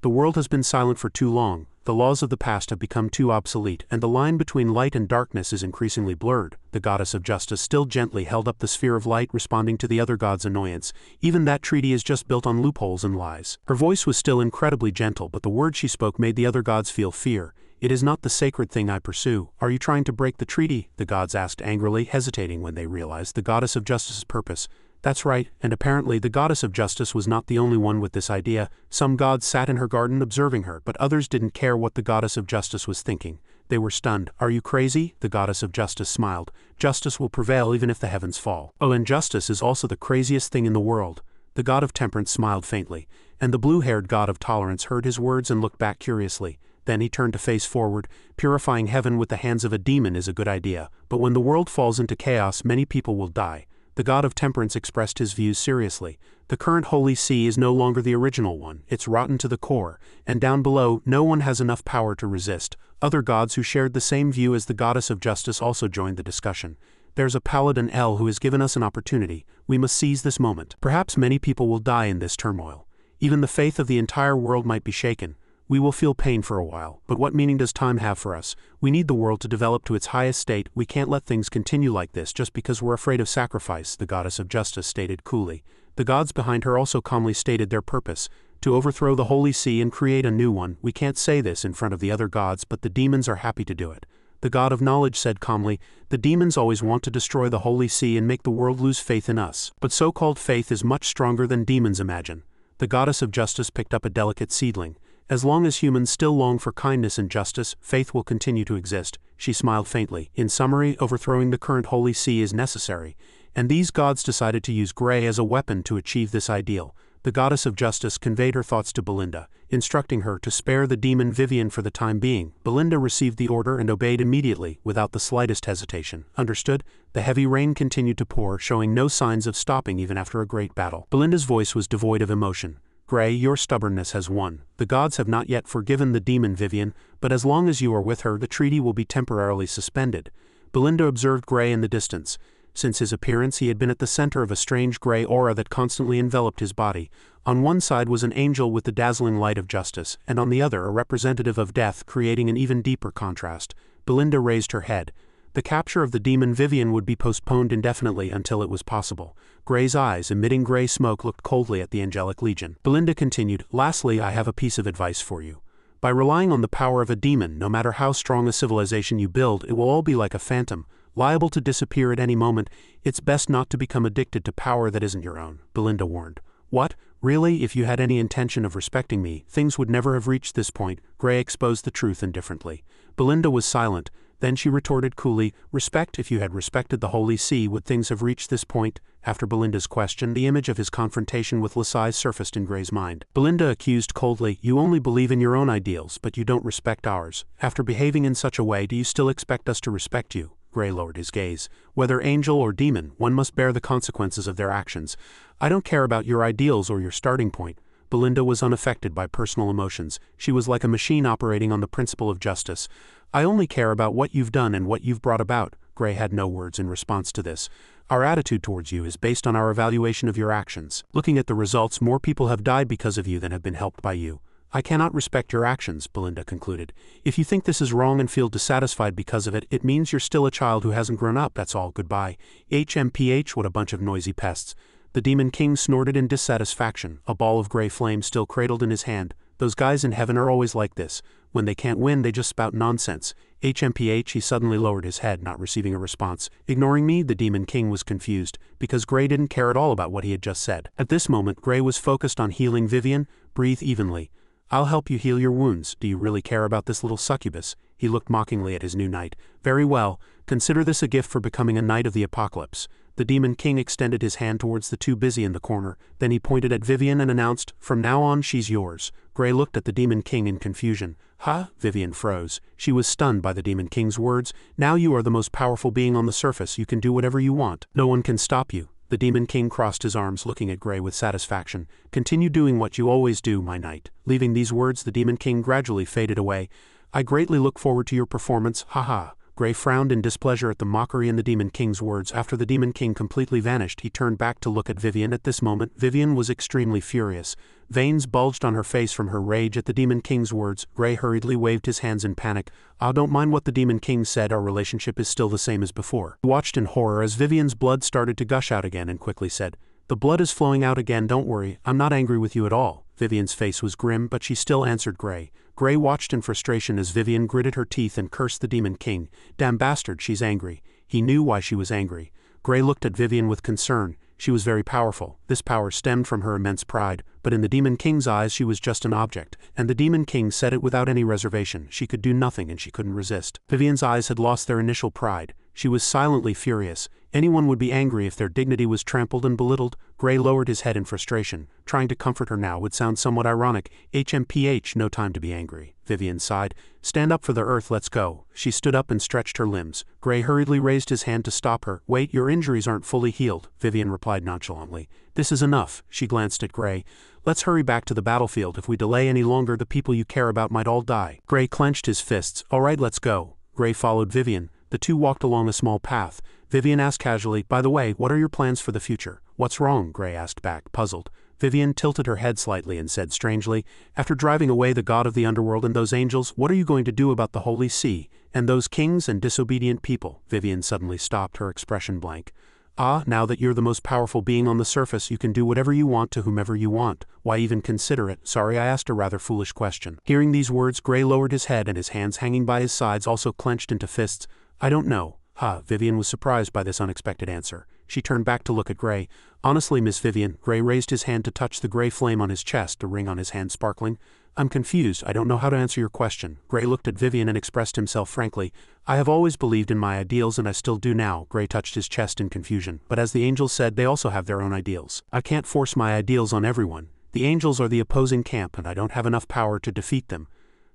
The world has been silent for too long, the laws of the past have become too obsolete, and the line between light and darkness is increasingly blurred. The goddess of justice still gently held up the sphere of light, responding to the other god's annoyance. Even that treaty is just built on loopholes and lies. Her voice was still incredibly gentle, but the words she spoke made the other gods feel fear. It is not the sacred thing I pursue. Are you trying to break the treaty? The gods asked angrily, hesitating when they realized the goddess of justice's purpose. That's right, and apparently the goddess of justice was not the only one with this idea. Some gods sat in her garden observing her, but others didn't care what the goddess of justice was thinking. They were stunned. Are you crazy? The goddess of justice smiled. Justice will prevail even if the heavens fall. Oh, and justice is also the craziest thing in the world. The god of temperance smiled faintly, and the blue-haired god of tolerance heard his words and looked back curiously. Then he turned to face forward. Purifying heaven with the hands of a demon is a good idea, but when the world falls into chaos, many people will die. The god of temperance expressed his views seriously. The current Holy See is no longer the original one, it's rotten to the core, and down below, no one has enough power to resist. Other gods who shared the same view as the goddess of justice also joined the discussion. There's a Paladin L who has given us an opportunity. We must seize this moment. Perhaps many people will die in this turmoil. Even the faith of the entire world might be shaken. We will feel pain for a while, but what meaning does time have for us? We need the world to develop to its highest state. We can't let things continue like this just because we're afraid of sacrifice, the goddess of justice stated coolly. The gods behind her also calmly stated their purpose, to overthrow the Holy See and create a new one. We can't say this in front of the other gods, but the demons are happy to do it. The god of knowledge said calmly, the demons always want to destroy the Holy See and make the world lose faith in us. But so-called faith is much stronger than demons imagine. The goddess of justice picked up a delicate seedling. As long as humans still long for kindness and justice, faith will continue to exist. She smiled faintly. In summary, overthrowing the current Holy See is necessary, and these gods decided to use Gray as a weapon to achieve this ideal. The goddess of justice conveyed her thoughts to Belinda, instructing her to spare the demon Vivian for the time being. Belinda received the order and obeyed immediately, without the slightest hesitation. Understood? The heavy rain continued to pour, showing no signs of stopping even after a great battle. Belinda's voice was devoid of emotion. Gray, your stubbornness has won. The gods have not yet forgiven the demon Vivian, but as long as you are with her, the treaty will be temporarily suspended. Belinda observed Gray in the distance. Since his appearance, he had been at the center of a strange gray aura that constantly enveloped his body. On one side was an angel with the dazzling light of justice, and on the other a representative of death, creating an even deeper contrast. Belinda raised her head. The capture of the demon Vivian would be postponed indefinitely until it was possible. Gray's eyes, emitting gray smoke, looked coldly at the angelic legion. Belinda continued, lastly, I have a piece of advice for you. By relying on the power of a demon, no matter how strong a civilization you build, it will all be like a phantom, liable to disappear at any moment. It's best not to become addicted to power that isn't your own, Belinda warned. What? Really? If you had any intention of respecting me, things would never have reached this point. Gray exposed the truth indifferently. Belinda was silent. Then she retorted coolly, respect? If you had respected the Holy See, would things have reached this point? After Belinda's question, the image of his confrontation with Lasai surfaced in Gray's mind. Belinda accused coldly, you only believe in your own ideals, but you don't respect ours. After behaving in such a way, do you still expect us to respect you? Gray lowered his gaze. Whether angel or demon, one must bear the consequences of their actions. I don't care about your ideals or your starting point. Belinda was unaffected by personal emotions. She was like a machine operating on the principle of justice. I only care about what you've done and what you've brought about. Gray had no words in response to this. Our attitude towards you is based on our evaluation of your actions. Looking at the results, more people have died because of you than have been helped by you. I cannot respect your actions, Belinda concluded. If you think this is wrong and feel dissatisfied because of it, it means you're still a child who hasn't grown up, that's all, goodbye. HMPH, what a bunch of noisy pests. The Demon King snorted in dissatisfaction, a ball of gray flame still cradled in his hand. Those guys in heaven are always like this. When they can't win, they just spout nonsense. HMPH, he suddenly lowered his head, not receiving a response. Ignoring me, the Demon King was confused, because Gray didn't care at all about what he had just said. At this moment, Gray was focused on healing Vivian. Breathe evenly. I'll help you heal your wounds. Do you really care about this little succubus? He looked mockingly at his new knight. Very well. Consider this a gift for becoming a knight of the apocalypse. The Demon King extended his hand towards the two busy in the corner. Then he pointed at Vivian and announced, "From now on, she's yours." Gray looked at the Demon King in confusion. "Huh?" Vivian froze. She was stunned by the Demon King's words. "Now you are the most powerful being on the surface. You can do whatever you want. No one can stop you." The Demon King crossed his arms, looking at Gray with satisfaction. "Continue doing what you always do, my knight." Leaving these words, the Demon King gradually faded away. "I greatly look forward to your performance, haha." Gray frowned in displeasure at the mockery in the Demon King's words. After the Demon King completely vanished, he turned back to look at Vivian. At this moment, Vivian was extremely furious. Veins bulged on her face from her rage at the Demon King's words. Gray hurriedly waved his hands in panic. "Ah, don't mind what the Demon King said, our relationship is still the same as before." He watched in horror as Vivian's blood started to gush out again and quickly said, "The blood is flowing out again, don't worry, I'm not angry with you at all." Vivian's face was grim, but she still answered Gray. Gray watched in frustration as Vivian gritted her teeth and cursed the Demon King. "Damn bastard, she's angry." He knew why she was angry. Gray looked at Vivian with concern. She was very powerful. This power stemmed from her immense pride, but in the Demon King's eyes she was just an object, and the Demon King said it without any reservation. She could do nothing and she couldn't resist. Vivian's eyes had lost their initial pride. She was silently furious. Anyone would be angry if their dignity was trampled and belittled. Gray lowered his head in frustration. Trying to comfort her now would sound somewhat ironic. HMPH, no time to be angry. Vivian sighed. "Stand up for the earth, let's go." She stood up and stretched her limbs. Gray hurriedly raised his hand to stop her. "Wait, your injuries aren't fully healed," Vivian replied nonchalantly. "This is enough." She glanced at Gray. "Let's hurry back to the battlefield. If we delay any longer, the people you care about might all die." Gray clenched his fists. "All right, let's go." Gray followed Vivian. The two walked along a small path. Vivian asked casually, "By the way, what are your plans for the future?" "What's wrong?" Gray asked back, puzzled. Vivian tilted her head slightly and said strangely, "After driving away the god of the underworld and those angels, what are you going to do about the Holy See, and those kings and disobedient people?" Vivian suddenly stopped, her expression blank. "Ah, now that you're the most powerful being on the surface, you can do whatever you want to whomever you want. Why even consider it? Sorry, I asked a rather foolish question." Hearing these words, Gray lowered his head and his hands hanging by his sides also clenched into fists. "I don't know." Vivian was surprised by this unexpected answer. She turned back to look at Gray. "Honestly, Miss Vivian," Gray raised his hand to touch the gray flame on his chest, a ring on his hand sparkling. "I'm confused. I don't know how to answer your question." Gray looked at Vivian and expressed himself frankly. "I have always believed in my ideals and I still do now." Gray touched his chest in confusion. "But as the angels said, they also have their own ideals. I can't force my ideals on everyone. The angels are the opposing camp and I don't have enough power to defeat them.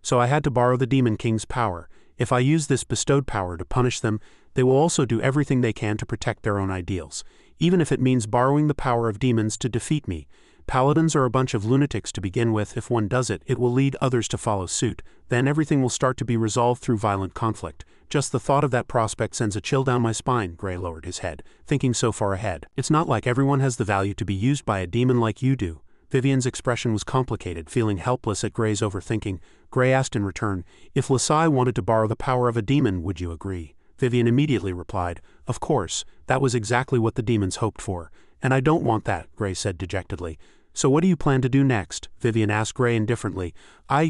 So I had to borrow the Demon King's power. If I use this bestowed power to punish them, they will also do everything they can to protect their own ideals, even if it means borrowing the power of demons to defeat me. Paladins are a bunch of lunatics to begin with. If one does it, it will lead others to follow suit. Then everything will start to be resolved through violent conflict. Just the thought of that prospect sends a chill down my spine." Gray lowered his head, thinking so far ahead. "It's not like everyone has the value to be used by a demon like you do." Vivian's expression was complicated, feeling helpless at Gray's overthinking. Gray asked in return, "If Lasai wanted to borrow the power of a demon, would you agree?" Vivian immediately replied, "Of course, that was exactly what the demons hoped for. And I don't want that," Gray said dejectedly. "So what do you plan to do next?" Vivian asked Gray indifferently.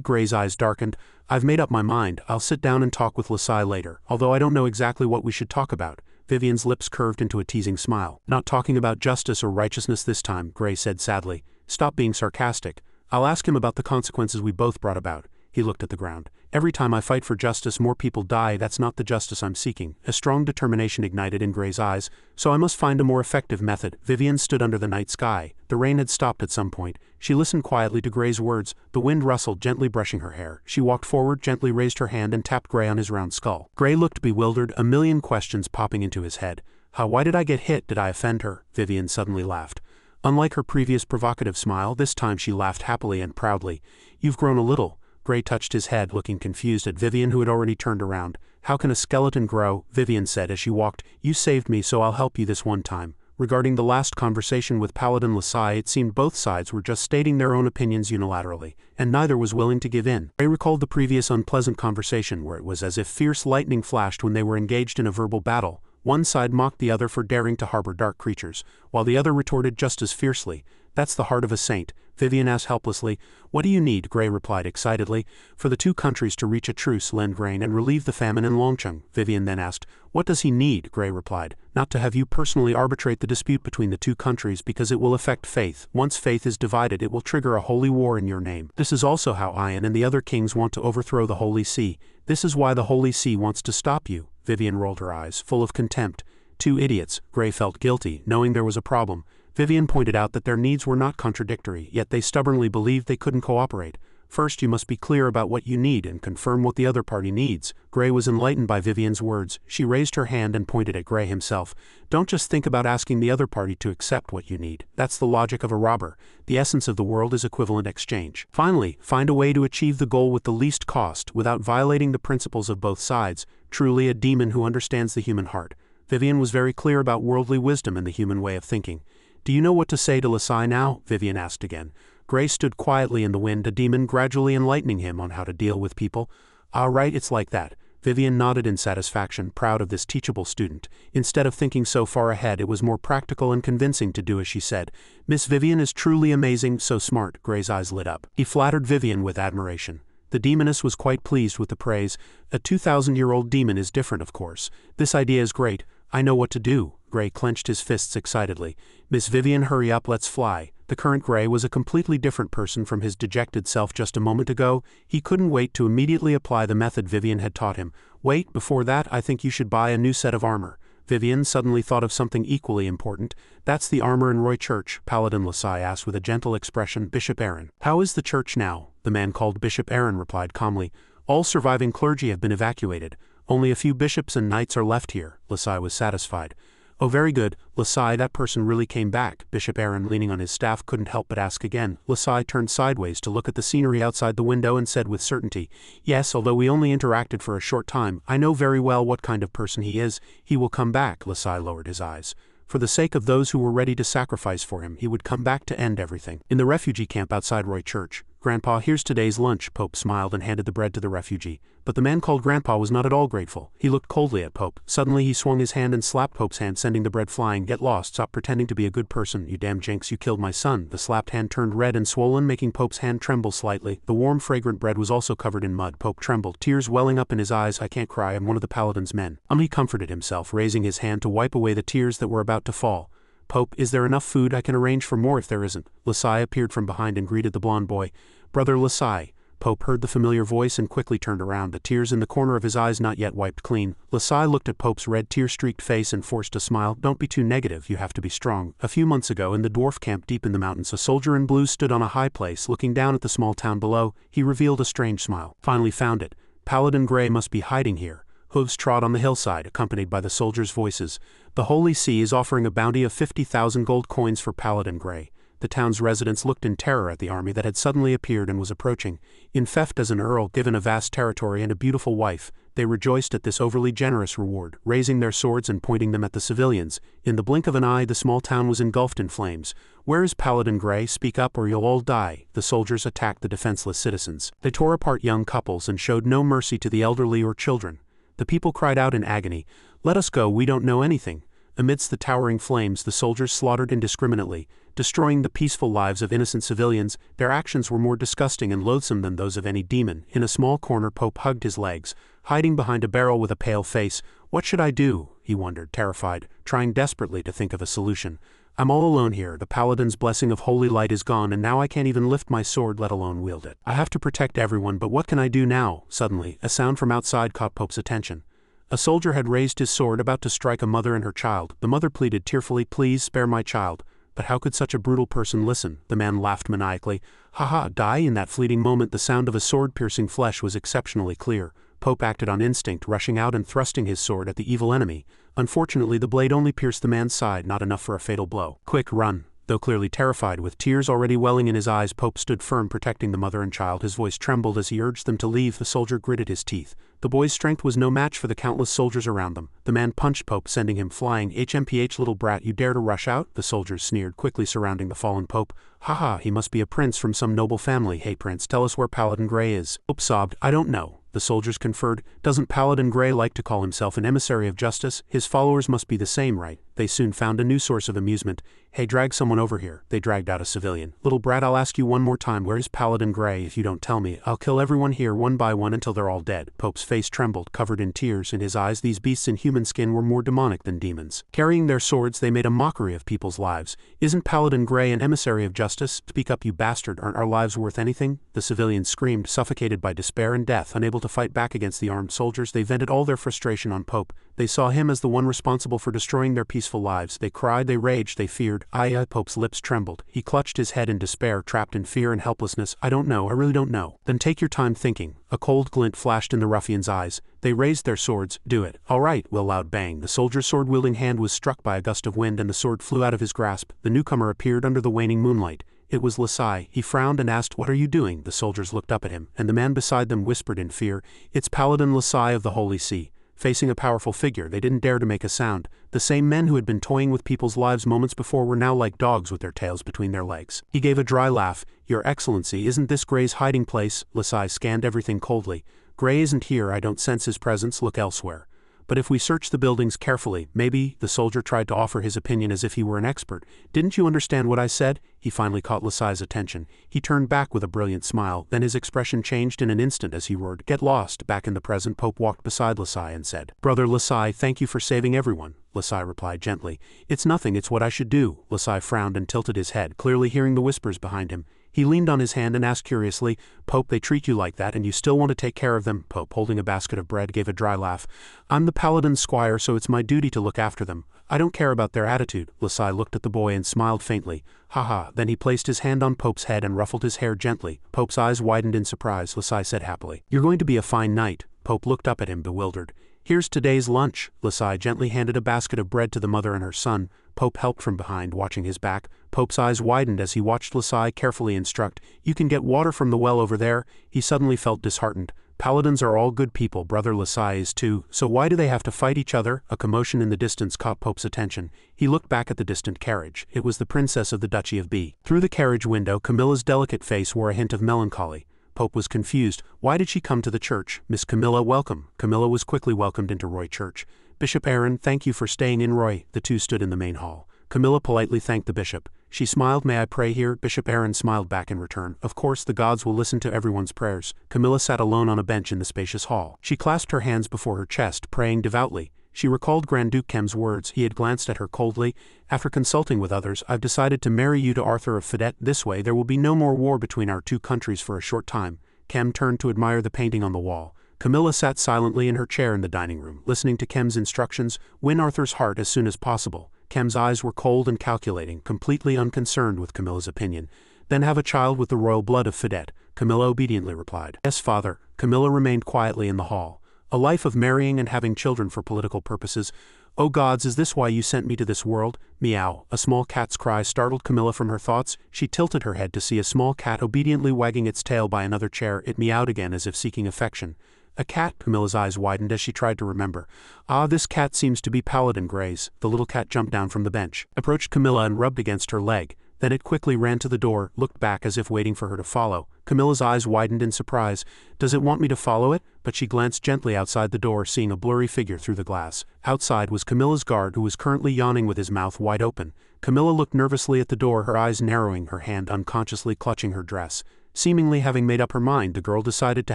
Gray's eyes darkened. "I've made up my mind. I'll sit down and talk with Lasai later, although I don't know exactly what we should talk about." Vivian's lips curved into a teasing smile. "Not talking about justice or righteousness this time," Gray said sadly. "Stop being sarcastic. I'll ask him about the consequences we both brought about." He looked at the ground. "Every time I fight for justice, more people die. That's not the justice I'm seeking." A strong determination ignited in Gray's eyes. "So I must find a more effective method." Vivian stood under the night sky. The rain had stopped at some point. She listened quietly to Gray's words. The wind rustled, gently brushing her hair. She walked forward, gently raised her hand and tapped Gray on his round skull. Gray looked bewildered, a million questions popping into his head. Why did I get hit? Did I offend her?" Vivian suddenly laughed. Unlike her previous provocative smile, this time she laughed happily and proudly. "You've grown a little. Gray touched his head, looking confused at Vivian, who had already turned around. How can a skeleton grow? Vivian said as she walked. You saved me, so I'll help you this one time. Regarding the last conversation with Paladin Lasai, it seemed both sides were just stating their own opinions unilaterally, and neither was willing to give in. Gray recalled the previous unpleasant conversation, where it was as if fierce lightning flashed when they were engaged in a verbal battle. One side mocked the other for daring to harbor dark creatures, while the other retorted just as fiercely. That's the heart of a saint, Vivian asked helplessly. What do you need? Gray replied excitedly. For the two countries to reach a truce, lend grain, and relieve the famine in Longcheng. Vivian then asked. What does he need? Gray replied. Not to have you personally arbitrate the dispute between the two countries, because it will affect faith. Once faith is divided, it will trigger a holy war in your name. This is also how Ian and the other kings want to overthrow the Holy See. This is why the Holy See wants to stop you. Vivian rolled her eyes, full of contempt. Two idiots. Gray felt guilty, knowing there was a problem. Vivian pointed out that their needs were not contradictory, yet they stubbornly believed they couldn't cooperate. First, you must be clear about what you need and confirm what the other party needs. Gray was enlightened by Vivian's words. She raised her hand and pointed at Gray himself. Don't just think about asking the other party to accept what you need. That's the logic of a robber. The essence of the world is equivalent exchange. Finally, find a way to achieve the goal with the least cost, without violating the principles of both sides. Truly a demon who understands the human heart. Vivian was very clear about worldly wisdom and the human way of thinking. Do you know what to say to Lasai now? Vivian asked again. Gray stood quietly in the wind, a demon gradually enlightening him on how to deal with people. Ah, right, it's like that. Vivian nodded in satisfaction, proud of this teachable student. Instead of thinking so far ahead, it was more practical and convincing to do as she said. Miss Vivian is truly amazing, so smart. Gray's eyes lit up. He flattered Vivian with admiration. The demoness was quite pleased with the praise. A 2,000-year-old demon is different, of course. This idea is great. I know what to do. Gray clenched his fists excitedly. Miss Vivian, hurry up, let's fly. The current Gray was a completely different person from his dejected self just a moment ago. He couldn't wait to immediately apply the method Vivian had taught him. Wait, before that, I think you should buy a new set of armor. Vivian suddenly thought of something equally important. That's the armor in Roy Church, Paladin Lasai asked with a gentle expression. Bishop Aaron. How is the church now? The man called Bishop Aaron replied calmly. All surviving clergy have been evacuated. Only a few bishops and knights are left here. Lasai was satisfied. Oh, very good. Lasai, that person really came back. Bishop Aaron, leaning on his staff, couldn't help but ask again. Lasai turned sideways to look at the scenery outside the window and said with certainty, Yes, although we only interacted for a short time, I know very well what kind of person he is. He will come back. Lasai lowered his eyes. For the sake of those who were ready to sacrifice for him, he would come back to end everything. In the refugee camp outside Roy Church. Grandpa, here's today's lunch. Pope smiled and handed the bread to the refugee. But the man called Grandpa was not at all grateful. He looked coldly at Pope. Suddenly he swung his hand and slapped Pope's hand, sending the bread flying. Get lost. Stop pretending to be a good person. You damn jinx, you killed my son. The slapped hand turned red and swollen, making Pope's hand tremble slightly. The warm, fragrant bread was also covered in mud. Pope trembled, tears welling up in his eyes. I can't cry, I'm one of the Paladin's men. He comforted himself, raising his hand to wipe away the tears that were about to fall. Pope, is there enough food? I can arrange for more if there isn't. Lasai appeared from behind and greeted the blond boy. Brother Lasai. Pope heard the familiar voice and quickly turned around, the tears in the corner of his eyes not yet wiped clean. Lasai looked at Pope's red tear-streaked face and forced a smile. Don't be too negative, you have to be strong. A few months ago, in the dwarf camp deep in the mountains, a soldier in blue stood on a high place, looking down at the small town below. He revealed a strange smile. Finally found it. Paladin Gray must be hiding here. Hooves trod on the hillside, accompanied by the soldiers' voices. The Holy See is offering a bounty of 50,000 gold coins for Paladin Gray. The town's residents looked in terror at the army that had suddenly appeared and was approaching. Infeft as an earl, given a vast territory and a beautiful wife, they rejoiced at this overly generous reward, raising their swords and pointing them at the civilians. In the blink of an eye, the small town was engulfed in flames. Where is Paladin Gray? Speak up or you'll all die. The soldiers attacked the defenseless citizens. They tore apart young couples and showed no mercy to the elderly or children. The people cried out in agony, Let us go, we don't know anything. Amidst the towering flames, the soldiers slaughtered indiscriminately, destroying the peaceful lives of innocent civilians. Their actions were more disgusting and loathsome than those of any demon. In a small corner, Pope hugged his legs, hiding behind a barrel with a pale face. What should I do? He wondered, terrified, trying desperately to think of a solution. I'm all alone here. The Paladin's blessing of holy light is gone, and now I can't even lift my sword, let alone wield it. I have to protect everyone, but what can I do now? Suddenly, a sound from outside caught Pope's attention. A soldier had raised his sword, about to strike a mother and her child. The mother pleaded tearfully, Please spare my child. But how could such a brutal person listen? The man laughed maniacally. Ha! Die? In that fleeting moment, the sound of a sword piercing flesh was exceptionally clear. Pope acted on instinct, rushing out and thrusting his sword at the evil enemy. Unfortunately, the blade only pierced the man's side, not enough for a fatal blow. Quick, run! Though clearly terrified, with tears already welling in his eyes, Pope stood firm, protecting the mother and child. His voice trembled as he urged them to leave. The soldier gritted his teeth. The boy's strength was no match for the countless soldiers around them. The man punched Pope, sending him flying. HMPH, little brat, you dare to rush out? The soldiers sneered, quickly surrounding the fallen Pope. Haha, he must be a prince from some noble family. Hey prince, tell us where Paladin Grey is. Pope sobbed, I don't know. The soldiers conferred. Doesn't Paladin Grey like to call himself an emissary of justice? His followers must be the same, right? They soon found a new source of amusement. Hey, drag someone over here. They dragged out a civilian. Little brat, I'll ask you one more time, where's Paladin Grey? If you don't tell me, I'll kill everyone here one by one until they're all dead. Pope's face trembled, covered in tears. In his eyes, these beasts in human skin were more demonic than demons. Carrying their swords, they made a mockery of people's lives. Isn't Paladin Grey an emissary of justice? Speak up, you bastard. Aren't our lives worth anything? The civilians screamed, suffocated by despair and death. Unable to fight back against the armed soldiers, they vented all their frustration on Pope. They saw him as the one responsible for destroying their peaceful lives. They cried, they raged, they feared. Pope's lips trembled. He clutched his head in despair, trapped in fear and helplessness. I don't know, I really don't know. Then take your time thinking. A cold glint flashed in the ruffians' eyes. They raised their swords. Do it. All right, with a loud bang. The soldier's sword-wielding hand was struck by a gust of wind and the sword flew out of his grasp. The newcomer appeared under the waning moonlight. It was Lasai. He frowned and asked, what are you doing? The soldiers looked up at him, and the man beside them whispered in fear, it's Paladin Lasai of the Holy See. Facing a powerful figure, they didn't dare to make a sound. The same men who had been toying with people's lives moments before were now like dogs with their tails between their legs. He gave a dry laugh. Your Excellency, isn't this Grey's hiding place? Lasai scanned everything coldly. Grey isn't here, I don't sense his presence, look elsewhere. But if we search the buildings carefully, maybe, the soldier tried to offer his opinion as if he were an expert. Didn't you understand what I said? He finally caught Lasai's attention. He turned back with a brilliant smile, then his expression changed in an instant as he roared, get lost. Back in the present, Pope walked beside Lasai and said, Brother Lasai, thank you for saving everyone. Lasai replied gently, it's nothing, it's what I should do. Lasai frowned and tilted his head, clearly hearing the whispers behind him. He leaned on his hand and asked curiously, Pope, they treat you like that and you still want to take care of them? Pope, holding a basket of bread, gave a dry laugh. I'm the Paladin's squire, so it's my duty to look after them. I don't care about their attitude. Lasai looked at the boy and smiled faintly. Haha, then he placed his hand on Pope's head and ruffled his hair gently. Pope's eyes widened in surprise. Lasai said happily, you're going to be a fine knight. Pope looked up at him bewildered. Here's today's lunch. Lasai gently handed a basket of bread to the mother and her son. Pope helped from behind, watching his back. Pope's eyes widened as he watched Lasai carefully instruct, you can get water from the well over there. He suddenly felt disheartened. Paladins are all good people, Brother Lasai is too, so why do they have to fight each other? A commotion in the distance caught Pope's attention. He looked back at the distant carriage. It was the princess of the Duchy of B. Through the carriage window, Camilla's delicate face wore a hint of melancholy. Pope was confused. Why did she come to the church? Miss Camilla, welcome. Camilla was quickly welcomed into Roy Church. Bishop Aaron, thank you for staying in, Roy. The two stood in the main hall. Camilla politely thanked the bishop. She smiled, may I pray here? Bishop Aaron smiled back in return. Of course, the gods will listen to everyone's prayers. Camilla sat alone on a bench in the spacious hall. She clasped her hands before her chest, praying devoutly. She recalled Grand Duke Kem's words. He had glanced at her coldly. After consulting with others, I've decided to marry you to Arthur of Fidet. This way, there will be no more war between our two countries for a short time. Kem turned to admire the painting on the wall. Camilla sat silently in her chair in the dining room, listening to Kem's instructions. Win Arthur's heart as soon as possible. Kem's eyes were cold and calculating, completely unconcerned with Camilla's opinion. Then have a child with the royal blood of Fidet. Camilla obediently replied. Yes, father. Camilla remained quietly in the hall. A life of marrying and having children for political purposes. Oh gods, is this why you sent me to this world? Meow. A small cat's cry startled Camilla from her thoughts. She tilted her head to see a small cat obediently wagging its tail by another chair. It meowed again as if seeking affection. A cat? Camilla's eyes widened as she tried to remember. Ah, this cat seems to be Paladin Grey's. The little cat jumped down from the bench, approached Camilla and rubbed against her leg. Then it quickly ran to the door, looked back as if waiting for her to follow. Camilla's eyes widened in surprise. Does it want me to follow it? But she glanced gently outside the door, seeing a blurry figure through the glass. Outside was Camilla's guard, who was currently yawning with his mouth wide open. Camilla looked nervously at the door, her eyes narrowing, her hand unconsciously clutching her dress. Seemingly having made up her mind, the girl decided to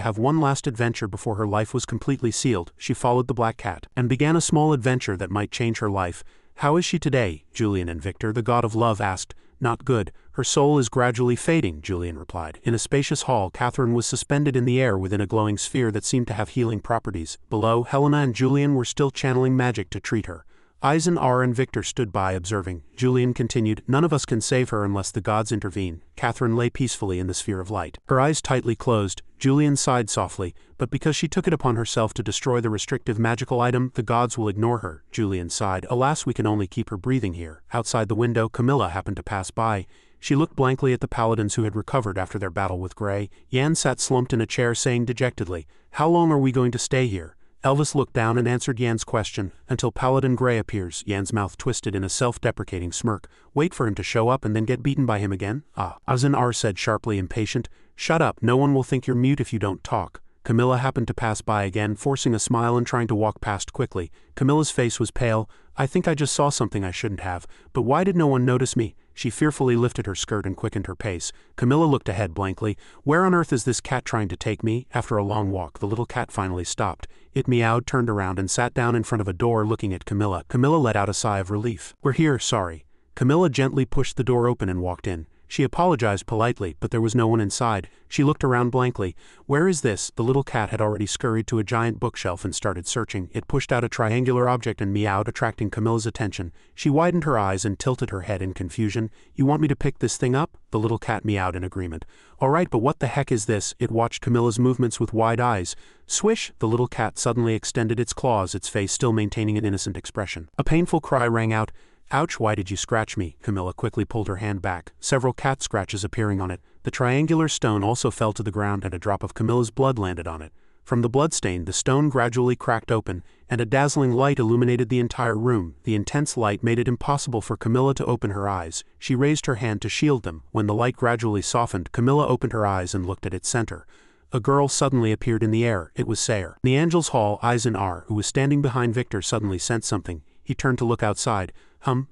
have one last adventure before her life was completely sealed. She followed the black cat, and began a small adventure that might change her life. How is she today? Julian and Victor, the god of love, asked. Not good. Her soul is gradually fading, Julian replied. In a spacious hall, Catherine was suspended in the air within a glowing sphere that seemed to have healing properties. Below, Helena and Julian were still channeling magic to treat her. Eisenhower and Victor stood by observing. Julian continued, "None of us can save her unless the gods intervene." Catherine lay peacefully in the sphere of light. Her eyes tightly closed. Julian sighed softly, but because she took it upon herself to destroy the restrictive magical item, the gods will ignore her. Julian sighed, "Alas, we can only keep her breathing here." Outside the window, Camilla happened to pass by. She looked blankly at the paladins who had recovered after their battle with Grey. Yan sat slumped in a chair saying dejectedly, "How long are we going to stay here?" Elvis looked down and answered Yan's question, "Until Paladin Grey appears." Yan's mouth twisted in a self-deprecating smirk. "Wait for him to show up and then get beaten by him again?" Eisenhower said sharply, impatient. "Shut up, no one will think you're mute if you don't talk." Camilla happened to pass by again, forcing a smile and trying to walk past quickly. Camilla's face was pale. "I think I just saw something I shouldn't have, but why did no one notice me?" She fearfully lifted her skirt and quickened her pace. Camilla looked ahead blankly. "Where on earth is this cat trying to take me?" After a long walk, the little cat finally stopped. It meowed, turned around, and sat down in front of a door looking at Camilla. Camilla let out a sigh of relief. "We're here, sorry." Camilla gently pushed the door open and walked in. She apologized politely, but there was no one inside. She looked around blankly. "Where is this?" The little cat had already scurried to a giant bookshelf and started searching. It pushed out a triangular object and meowed, attracting Camilla's attention. She widened her eyes and tilted her head in confusion. "You want me to pick this thing up?" The little cat meowed in agreement. "All right, but what the heck is this?" It watched Camilla's movements with wide eyes. Swish! The little cat suddenly extended its claws, its face still maintaining an innocent expression. A painful cry rang out. "Ouch, why did you scratch me?" Camilla quickly pulled her hand back, several cat scratches appearing on it. The triangular stone also fell to the ground and a drop of Camilla's blood landed on it. From the bloodstain, the stone gradually cracked open, and a dazzling light illuminated the entire room. The intense light made it impossible for Camilla to open her eyes. She raised her hand to shield them. When the light gradually softened, Camilla opened her eyes and looked at its center. A girl suddenly appeared in the air. It was Sayre. In the Angel's Hall, Eisenhower, who was standing behind Victor, suddenly sensed something. He turned to look outside.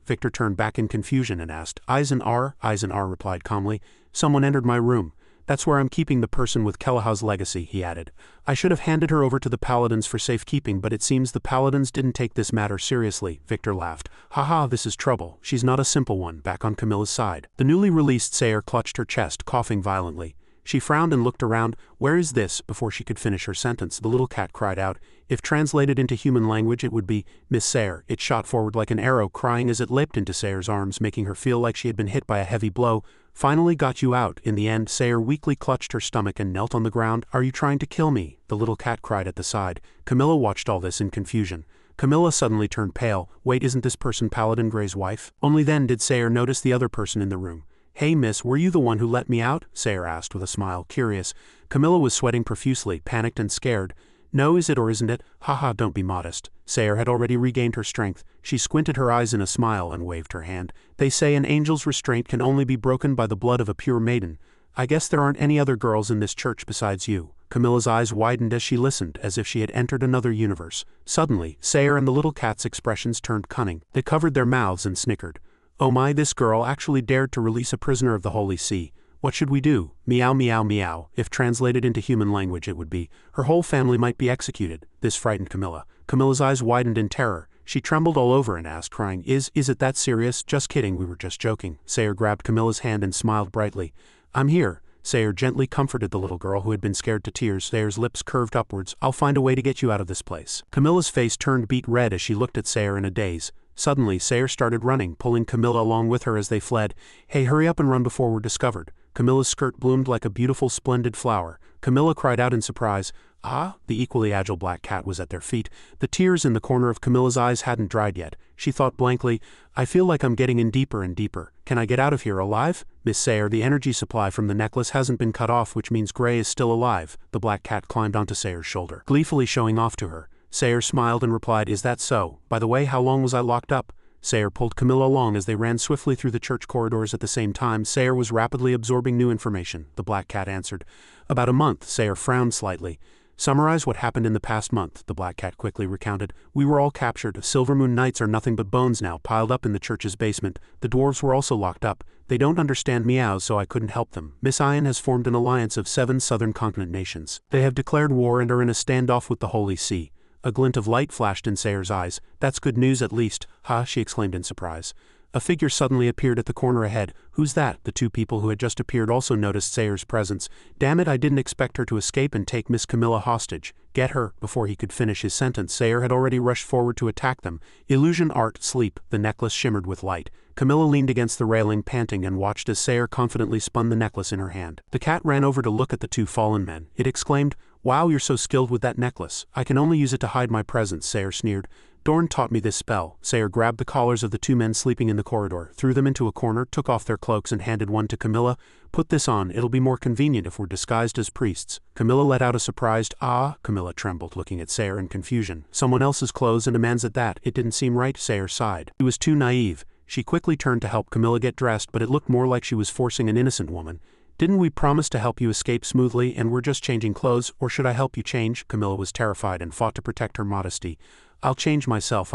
Victor turned back in confusion and asked, "Eisenhower?" Eisenhower replied calmly, "Someone entered my room. That's where I'm keeping the person with Kelahaw's legacy," he added. "I should have handed her over to the paladins for safekeeping, but it seems the paladins didn't take this matter seriously." Victor laughed. "Haha, this is trouble. She's not a simple one." Back on Camilla's side, the newly released Sayre clutched her chest, coughing violently. She frowned and looked around. "Where is this?" Before she could finish her sentence, the little cat cried out. If translated into human language, it would be, "Miss Sayre." It shot forward like an arrow, crying as it leapt into Sayre's arms, making her feel like she had been hit by a heavy blow. "Finally got you out." In the end, Sayre weakly clutched her stomach and knelt on the ground. "Are you trying to kill me?" The little cat cried at the side. Camilla watched all this in confusion. Camilla suddenly turned pale. "Wait, isn't this person Paladin Grey's wife?" Only then did Sayre notice the other person in the room. "Hey miss, were you the one who let me out?" Sayre asked with a smile, curious. Camilla was sweating profusely, panicked and scared. "No, is it or isn't it? Haha, don't be modest." Sayre had already regained her strength. She squinted her eyes in a smile and waved her hand. "They say an angel's restraint can only be broken by the blood of a pure maiden. I guess there aren't any other girls in this church besides you." Camilla's eyes widened as she listened, as if she had entered another universe. Suddenly, Sayre and the little cat's expressions turned cunning. They covered their mouths and snickered. "Oh my, this girl actually dared to release a prisoner of the Holy See. What should we do?" Meow meow meow. If translated into human language, it would be, "Her whole family might be executed." This frightened Camilla. Camilla's eyes widened in terror. She trembled all over and asked, crying, Is it that serious?" "Just kidding, we were just joking." Sayre grabbed Camilla's hand and smiled brightly. "I'm here." Sayre gently comforted the little girl who had been scared to tears. Sayre's lips curved upwards. "I'll find a way to get you out of this place." Camilla's face turned beet red as she looked at Sayre in a daze. Suddenly, Sayre started running, pulling Camilla along with her as they fled. "Hey, hurry up and run before we're discovered." Camilla's skirt bloomed like a beautiful, splendid flower. Camilla cried out in surprise. "Ah!" The equally agile black cat was at their feet. The tears in the corner of Camilla's eyes hadn't dried yet. She thought blankly, "I feel like I'm getting in deeper and deeper. Can I get out of here alive?" "Miss Sayre, the energy supply from the necklace hasn't been cut off, which means Grey is still alive." The black cat climbed onto Sayre's shoulder, gleefully showing off to her. Sayre smiled and replied, "Is that so? By the way, how long was I locked up?" Sayre pulled Camilla along as they ran swiftly through the church corridors at the same time. Sayre was rapidly absorbing new information. The black cat answered. "About a month." Sayre frowned slightly. "Summarize what happened in the past month," the black cat quickly recounted. "We were all captured. Silvermoon Knights are nothing but bones now, piled up in the church's basement. The dwarves were also locked up. They don't understand meows, so I couldn't help them. Miss Ian has formed an alliance of 7 southern continent nations. They have declared war and are in a standoff with the Holy See." A glint of light flashed in Sayre's eyes. "That's good news at least." "Ha!" she exclaimed in surprise. A figure suddenly appeared at the corner ahead. Who's that? The two people who had just appeared also noticed Sayer's presence. Damn it, I didn't expect her to escape and take Miss Camilla hostage. Get her. Before he could finish his sentence, Sayer had already rushed forward to attack them. Illusion, art, sleep. The necklace shimmered with light. Camilla leaned against the railing, panting, and watched as Sayer confidently spun the necklace in her hand. The cat ran over to look at the two fallen men. It exclaimed, "Wow, you're so skilled with that necklace. I can only use it to hide my presence," Sayer sneered. "Dorn taught me this spell." Sayer grabbed the collars of the two men sleeping in the corridor, threw them into a corner, took off their cloaks and handed one to Camilla. "Put this on, it'll be more convenient if we're disguised as priests." Camilla let out a surprised, "Ah?" Camilla trembled, looking at Sayer in confusion. "Someone else's clothes and a man's at that. It didn't seem right," Sayer sighed. He was too naive. She quickly turned to help Camilla get dressed, but it looked more like she was forcing an innocent woman. "Didn't we promise to help you escape smoothly, and we're just changing clothes, or should I help you change?" Camilla was terrified and fought to protect her modesty. I'll change myself,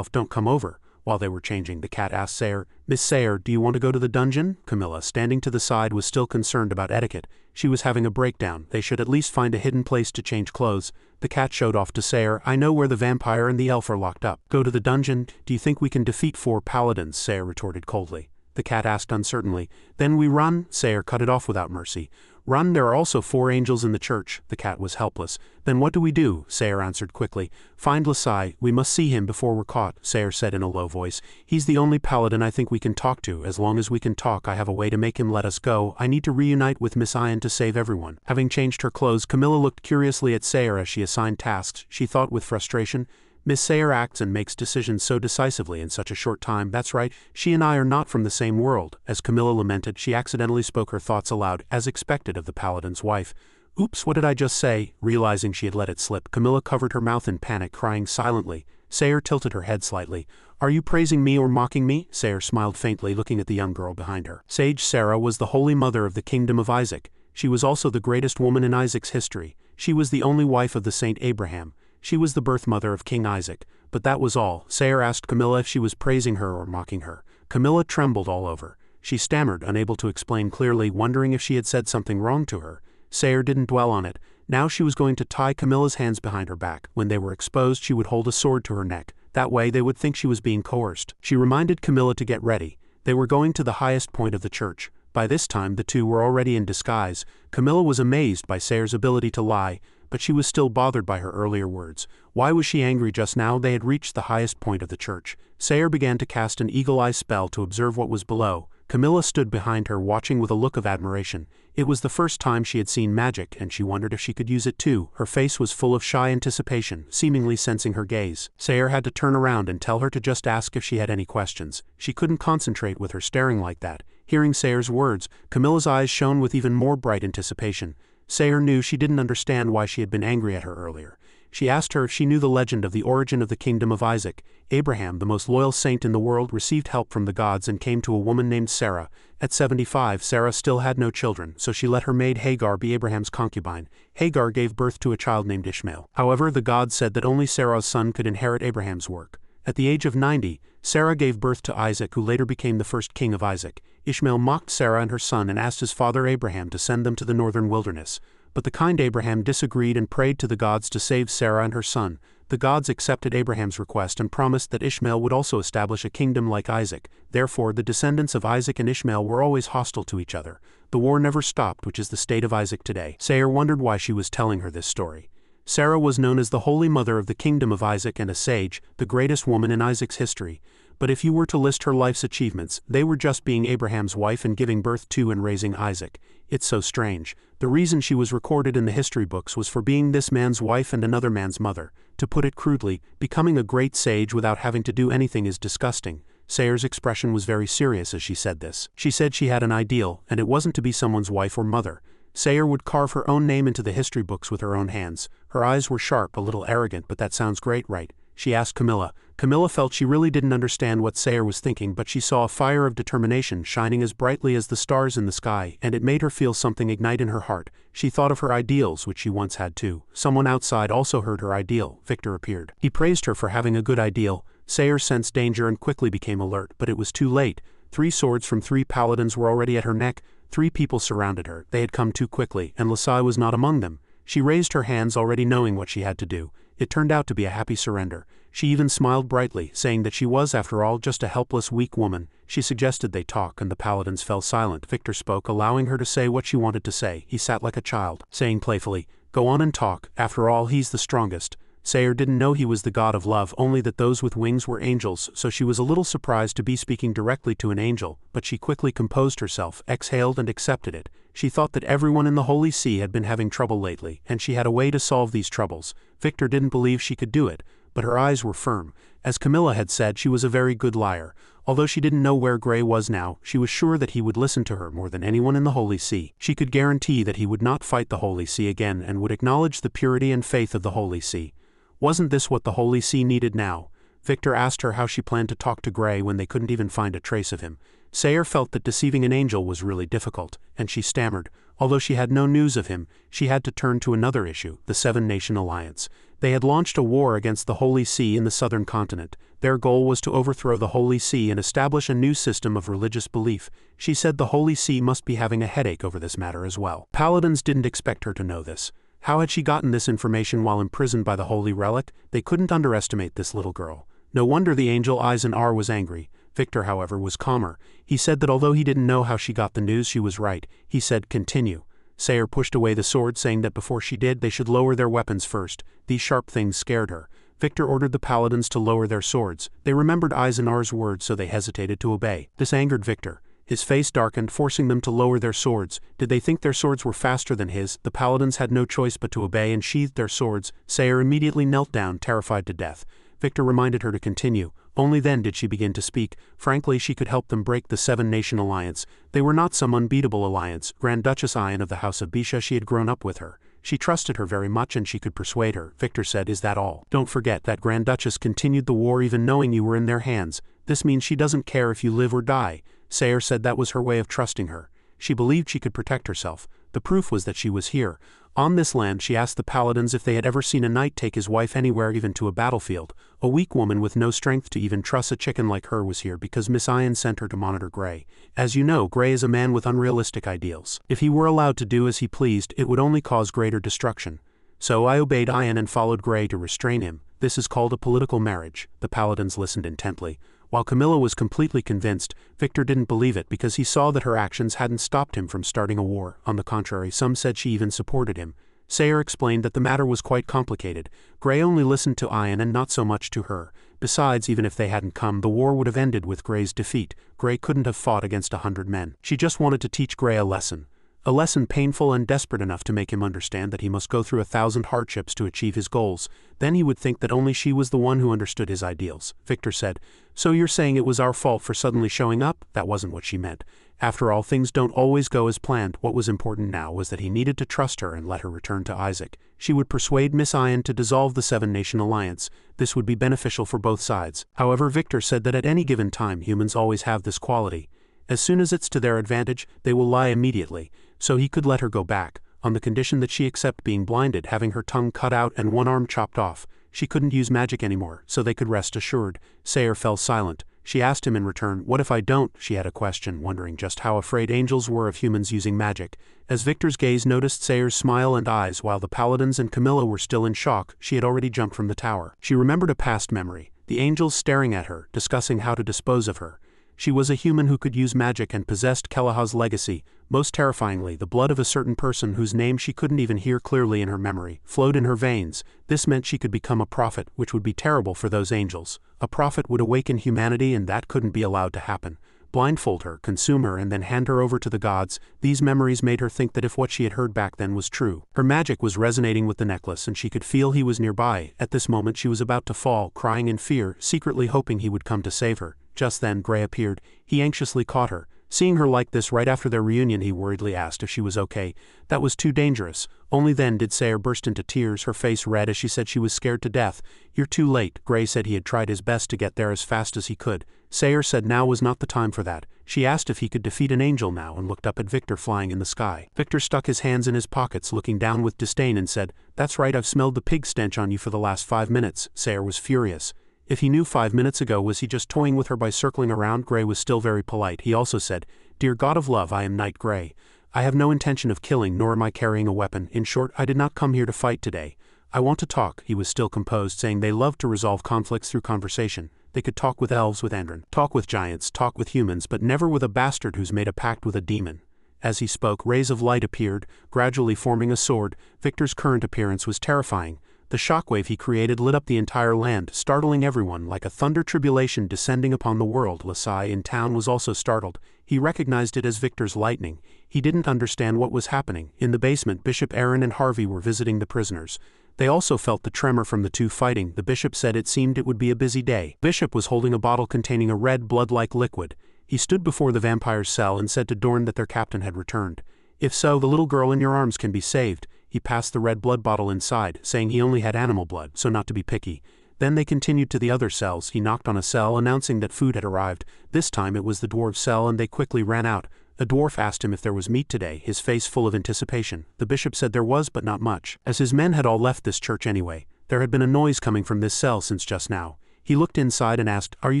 don't come over." While they were changing, the cat asked Sayer, "Miss Sayer, do you want to go to the dungeon?" Camilla, standing to the side, was still concerned about etiquette. She was having a breakdown. They should at least find a hidden place to change clothes. The cat showed off to Sayer, "I know where the vampire and the elf are locked up." "Go to the dungeon? Do you think we can defeat 4 paladins?" Sayer retorted coldly. The cat asked uncertainly. "Then we run?" Sayer cut it off without mercy. "Run? There are also 4 angels in the church." The cat was helpless. "Then what do we do?" Sayer answered quickly. "Find Lasai. We must see him before we're caught," Sayer said in a low voice. "He's the only paladin I think we can talk to. As long as we can talk, I have a way to make him let us go. I need to reunite with Miss Ian to save everyone." Having changed her clothes, Camilla looked curiously at Sayer as she assigned tasks. She thought with frustration, "Miss Sayer acts and makes decisions so decisively in such a short time. That's right, she and I are not from the same world." As Camilla lamented, she accidentally spoke her thoughts aloud, as expected of the paladin's wife. "Oops, what did I just say?" Realizing she had let it slip, Camilla covered her mouth in panic, crying silently. Sayer tilted her head slightly. "Are you praising me or mocking me?" Sayer smiled faintly, looking at the young girl behind her. Sage Sarah was the holy mother of the kingdom of Isaac. She was also the greatest woman in Isaac's history. She was the only wife of the Saint Abraham. She was the birth mother of King Isaac, but that was all. Sayer asked Camilla if she was praising her or mocking her. Camilla trembled all over. She stammered, unable to explain clearly, wondering if she had said something wrong to her. Sayer didn't dwell on it. Now she was going to tie Camilla's hands behind her back. When they were exposed, she would hold a sword to her neck. That way they would think she was being coerced. She reminded Camilla to get ready. They were going to the highest point of the church. By this time the two were already in disguise. Camilla was amazed by Sayer's ability to lie, but she was still bothered by her earlier words. Why was she angry just now? They had reached the highest point of the church. Sayer began to cast an eagle-eye spell to observe what was below. Camilla stood behind her, watching with a look of admiration. It was the first time she had seen magic, and she wondered if she could use it too. Her face was full of shy anticipation, seemingly sensing her gaze. Sayer had to turn around and tell her to just ask if she had any questions. She couldn't concentrate with her staring like that. Hearing Sayer's words, Camilla's eyes shone with even more bright anticipation. Sayer knew she didn't understand why she had been angry at her earlier. She asked her if she knew the legend of the origin of the kingdom of Isaac. Abraham, the most loyal saint in the world, received help from the gods and came to a woman named Sarah. At 75, Sarah still had no children, so she let her maid Hagar be Abraham's concubine. Hagar gave birth to a child named Ishmael. However, the gods said that only Sarah's son could inherit Abraham's work. At the age of 90, Sarah gave birth to Isaac, who later became the first king of Isaac. Ishmael mocked Sarah and her son and asked his father Abraham to send them to the northern wilderness. But the kind Abraham disagreed and prayed to the gods to save Sarah and her son. The gods accepted Abraham's request and promised that Ishmael would also establish a kingdom like Isaac. Therefore, the descendants of Isaac and Ishmael were always hostile to each other. The war never stopped, which is the state of Isaac today. Sayer wondered why she was telling her this story. Sarah was known as the holy mother of the kingdom of Isaac and a sage, the greatest woman in Isaac's history. But if you were to list her life's achievements, they were just being Abraham's wife and giving birth to and raising Isaac. It's so strange. The reason she was recorded in the history books was for being this man's wife and another man's mother. To put it crudely, becoming a great sage without having to do anything is disgusting. Sayer's expression was very serious as she said this. She said she had an ideal, and it wasn't to be someone's wife or mother. Sayer would carve her own name into the history books with her own hands. Her eyes were sharp, a little arrogant, but that sounds great, right? She asked Camilla. Camilla felt she really didn't understand what Sayer was thinking, but she saw a fire of determination shining as brightly as the stars in the sky, and it made her feel something ignite in her heart. She thought of her ideals, which she once had too. Someone outside also heard her ideal. Victor appeared. He praised her for having a good ideal. Sayer sensed danger and quickly became alert, but it was too late. 3 swords from 3 paladins were already at her neck. 3 people surrounded her. They had come too quickly, and Lasai was not among them. She raised her hands, already knowing what she had to do. It turned out to be a happy surrender. She even smiled brightly, saying that she was, after all, just a helpless, weak woman. She suggested they talk, and the paladins fell silent. Victor spoke, allowing her to say what she wanted to say. He sat like a child, saying playfully, "Go on and talk, after all he's the strongest." Sayer didn't know he was the god of love, only that those with wings were angels, so she was a little surprised to be speaking directly to an angel, but she quickly composed herself, exhaled and accepted it. She thought that everyone in the Holy See had been having trouble lately, and she had a way to solve these troubles. Victor didn't believe she could do it, but her eyes were firm. As Camilla had said, she was a very good liar. Although she didn't know where Gray was now, she was sure that he would listen to her more than anyone in the Holy See. She could guarantee that he would not fight the Holy See again and would acknowledge the purity and faith of the Holy See. Wasn't this what the Holy See needed now? Victor asked her how she planned to talk to Gray when they couldn't even find a trace of him. Sayer felt that deceiving an angel was really difficult, and she stammered. Although she had no news of him, she had to turn to another issue, the Seven-Nation Alliance. They had launched a war against the Holy See in the southern continent. Their goal was to overthrow the Holy See and establish a new system of religious belief. She said the Holy See must be having a headache over this matter as well. Paladins didn't expect her to know this. How had she gotten this information while imprisoned by the Holy Relic? They couldn't underestimate this little girl. No wonder the angel Eisenhower was angry. Victor, however, was calmer. He said that although he didn't know how she got the news, she was right. He said, "Continue." Sayer pushed away the sword, saying that before she did, they should lower their weapons first. These sharp things scared her. Victor ordered the paladins to lower their swords. They remembered Eisenhower's words, so they hesitated to obey. This angered Victor. His face darkened, forcing them to lower their swords. Did they think their swords were faster than his? The paladins had no choice but to obey and sheathed their swords. Sayer immediately knelt down, terrified to death. Victor reminded her to continue. Only then did she begin to speak. Frankly, she could help them break the Seven-Nation Alliance. They were not some unbeatable alliance. Grand Duchess Ian of the House of Bisha, she had grown up with her. She trusted her very much and she could persuade her. Victor said, "Is that all? Don't forget that Grand Duchess continued the war even knowing you were in their hands. This means she doesn't care if you live or die." Sayer said that was her way of trusting her. She believed she could protect herself. The proof was that she was here. On this land, she asked the paladins if they had ever seen a knight take his wife anywhere, even to a battlefield. A weak woman with no strength to even truss a chicken like her was here because Miss Ian sent her to monitor Gray. As you know, Gray is a man with unrealistic ideals. If he were allowed to do as he pleased, it would only cause greater destruction. So I obeyed Ian and followed Gray to restrain him. This is called a political marriage. The paladins listened intently. While Camilla was completely convinced, Victor didn't believe it because he saw that her actions hadn't stopped him from starting a war. On the contrary, some said she even supported him. Sayer explained that the matter was quite complicated. Gray only listened to Ian and not so much to her. Besides, even if they hadn't come, the war would have ended with Gray's defeat. Gray couldn't have fought against 100 men. She just wanted to teach Gray a lesson. A lesson painful and desperate enough to make him understand that he must go through 1,000 hardships to achieve his goals. Then he would think that only she was the one who understood his ideals. Victor said, "So you're saying it was our fault for suddenly showing up?" That wasn't what she meant. After all, things don't always go as planned. What was important now was that he needed to trust her and let her return to Isaac. She would persuade Miss Ian to dissolve the Seven-Nation Alliance. This would be beneficial for both sides. However, Victor said that at any given time, humans always have this quality. As soon as it's to their advantage, they will lie immediately. So he could let her go back, on the condition that she accept being blinded, having her tongue cut out and one arm chopped off. She couldn't use magic anymore, so they could rest assured. Sayer fell silent. She asked him in return, "What if I don't?" She had a question, wondering just how afraid angels were of humans using magic. As Victor's gaze noticed Sayer's smile and eyes while the paladins and Camilla were still in shock, she had already jumped from the tower. She remembered a past memory, the angels staring at her, discussing how to dispose of her. She was a human who could use magic and possessed Kelah's legacy. Most terrifyingly, the blood of a certain person whose name she couldn't even hear clearly in her memory flowed in her veins. This meant she could become a prophet, which would be terrible for those angels. A prophet would awaken humanity, and that couldn't be allowed to happen. Blindfold her, consume her, and then hand her over to the gods. These memories made her think that if what she had heard back then was true. Her magic was resonating with the necklace, and she could feel he was nearby. At this moment she was about to fall, crying in fear, secretly hoping he would come to save her. Just then Gray appeared. He anxiously caught her. Seeing her like this right after their reunion, he worriedly asked if she was okay. That was too dangerous. Only then did Sayer burst into tears, her face red as she said she was scared to death. "You're too late." Gray said he had tried his best to get there as fast as he could. Sayer said now was not the time for that. She asked if he could defeat an angel now and looked up at Victor flying in the sky. Victor stuck his hands in his pockets, looking down with disdain, and said, "That's right, I've smelled the pig stench on you for the last 5 minutes. Sayer was furious. If he knew 5 minutes ago, was he just toying with her by circling around? Gray was still very polite. He also said, "Dear God of love, I am Knight Gray. I have no intention of killing, nor am I carrying a weapon. In short, I did not come here to fight today. I want to talk, he was still composed, saying they loved to resolve conflicts through conversation. They could talk with elves, with Andron, talk with giants, talk with humans, but never with a bastard who's made a pact with a demon. As he spoke, rays of light appeared, gradually forming a sword. Victor's current appearance was terrifying. The shockwave he created lit up the entire land, startling everyone like a thunder tribulation descending upon the world. Lasai in town was also startled. He recognized it as Victor's lightning. He didn't understand what was happening. In the basement, Bishop Aaron and Harvey were visiting the prisoners. They also felt the tremor from the two fighting. The bishop said it seemed it would be a busy day. Bishop was holding a bottle containing a red blood-like liquid. He stood before the vampire's cell and said to Dorn that their captain had returned. If so, the little girl in your arms can be saved. He passed the red blood bottle inside, saying he only had animal blood, so not to be picky. Then they continued to the other cells. He knocked on a cell, announcing that food had arrived. This time it was the dwarves' cell, and they quickly ran out. A dwarf asked him if there was meat today, his face full of anticipation. The bishop said there was, but not much, as his men had all left this church anyway. There had been a noise coming from this cell since just now. He looked inside and asked, "Are you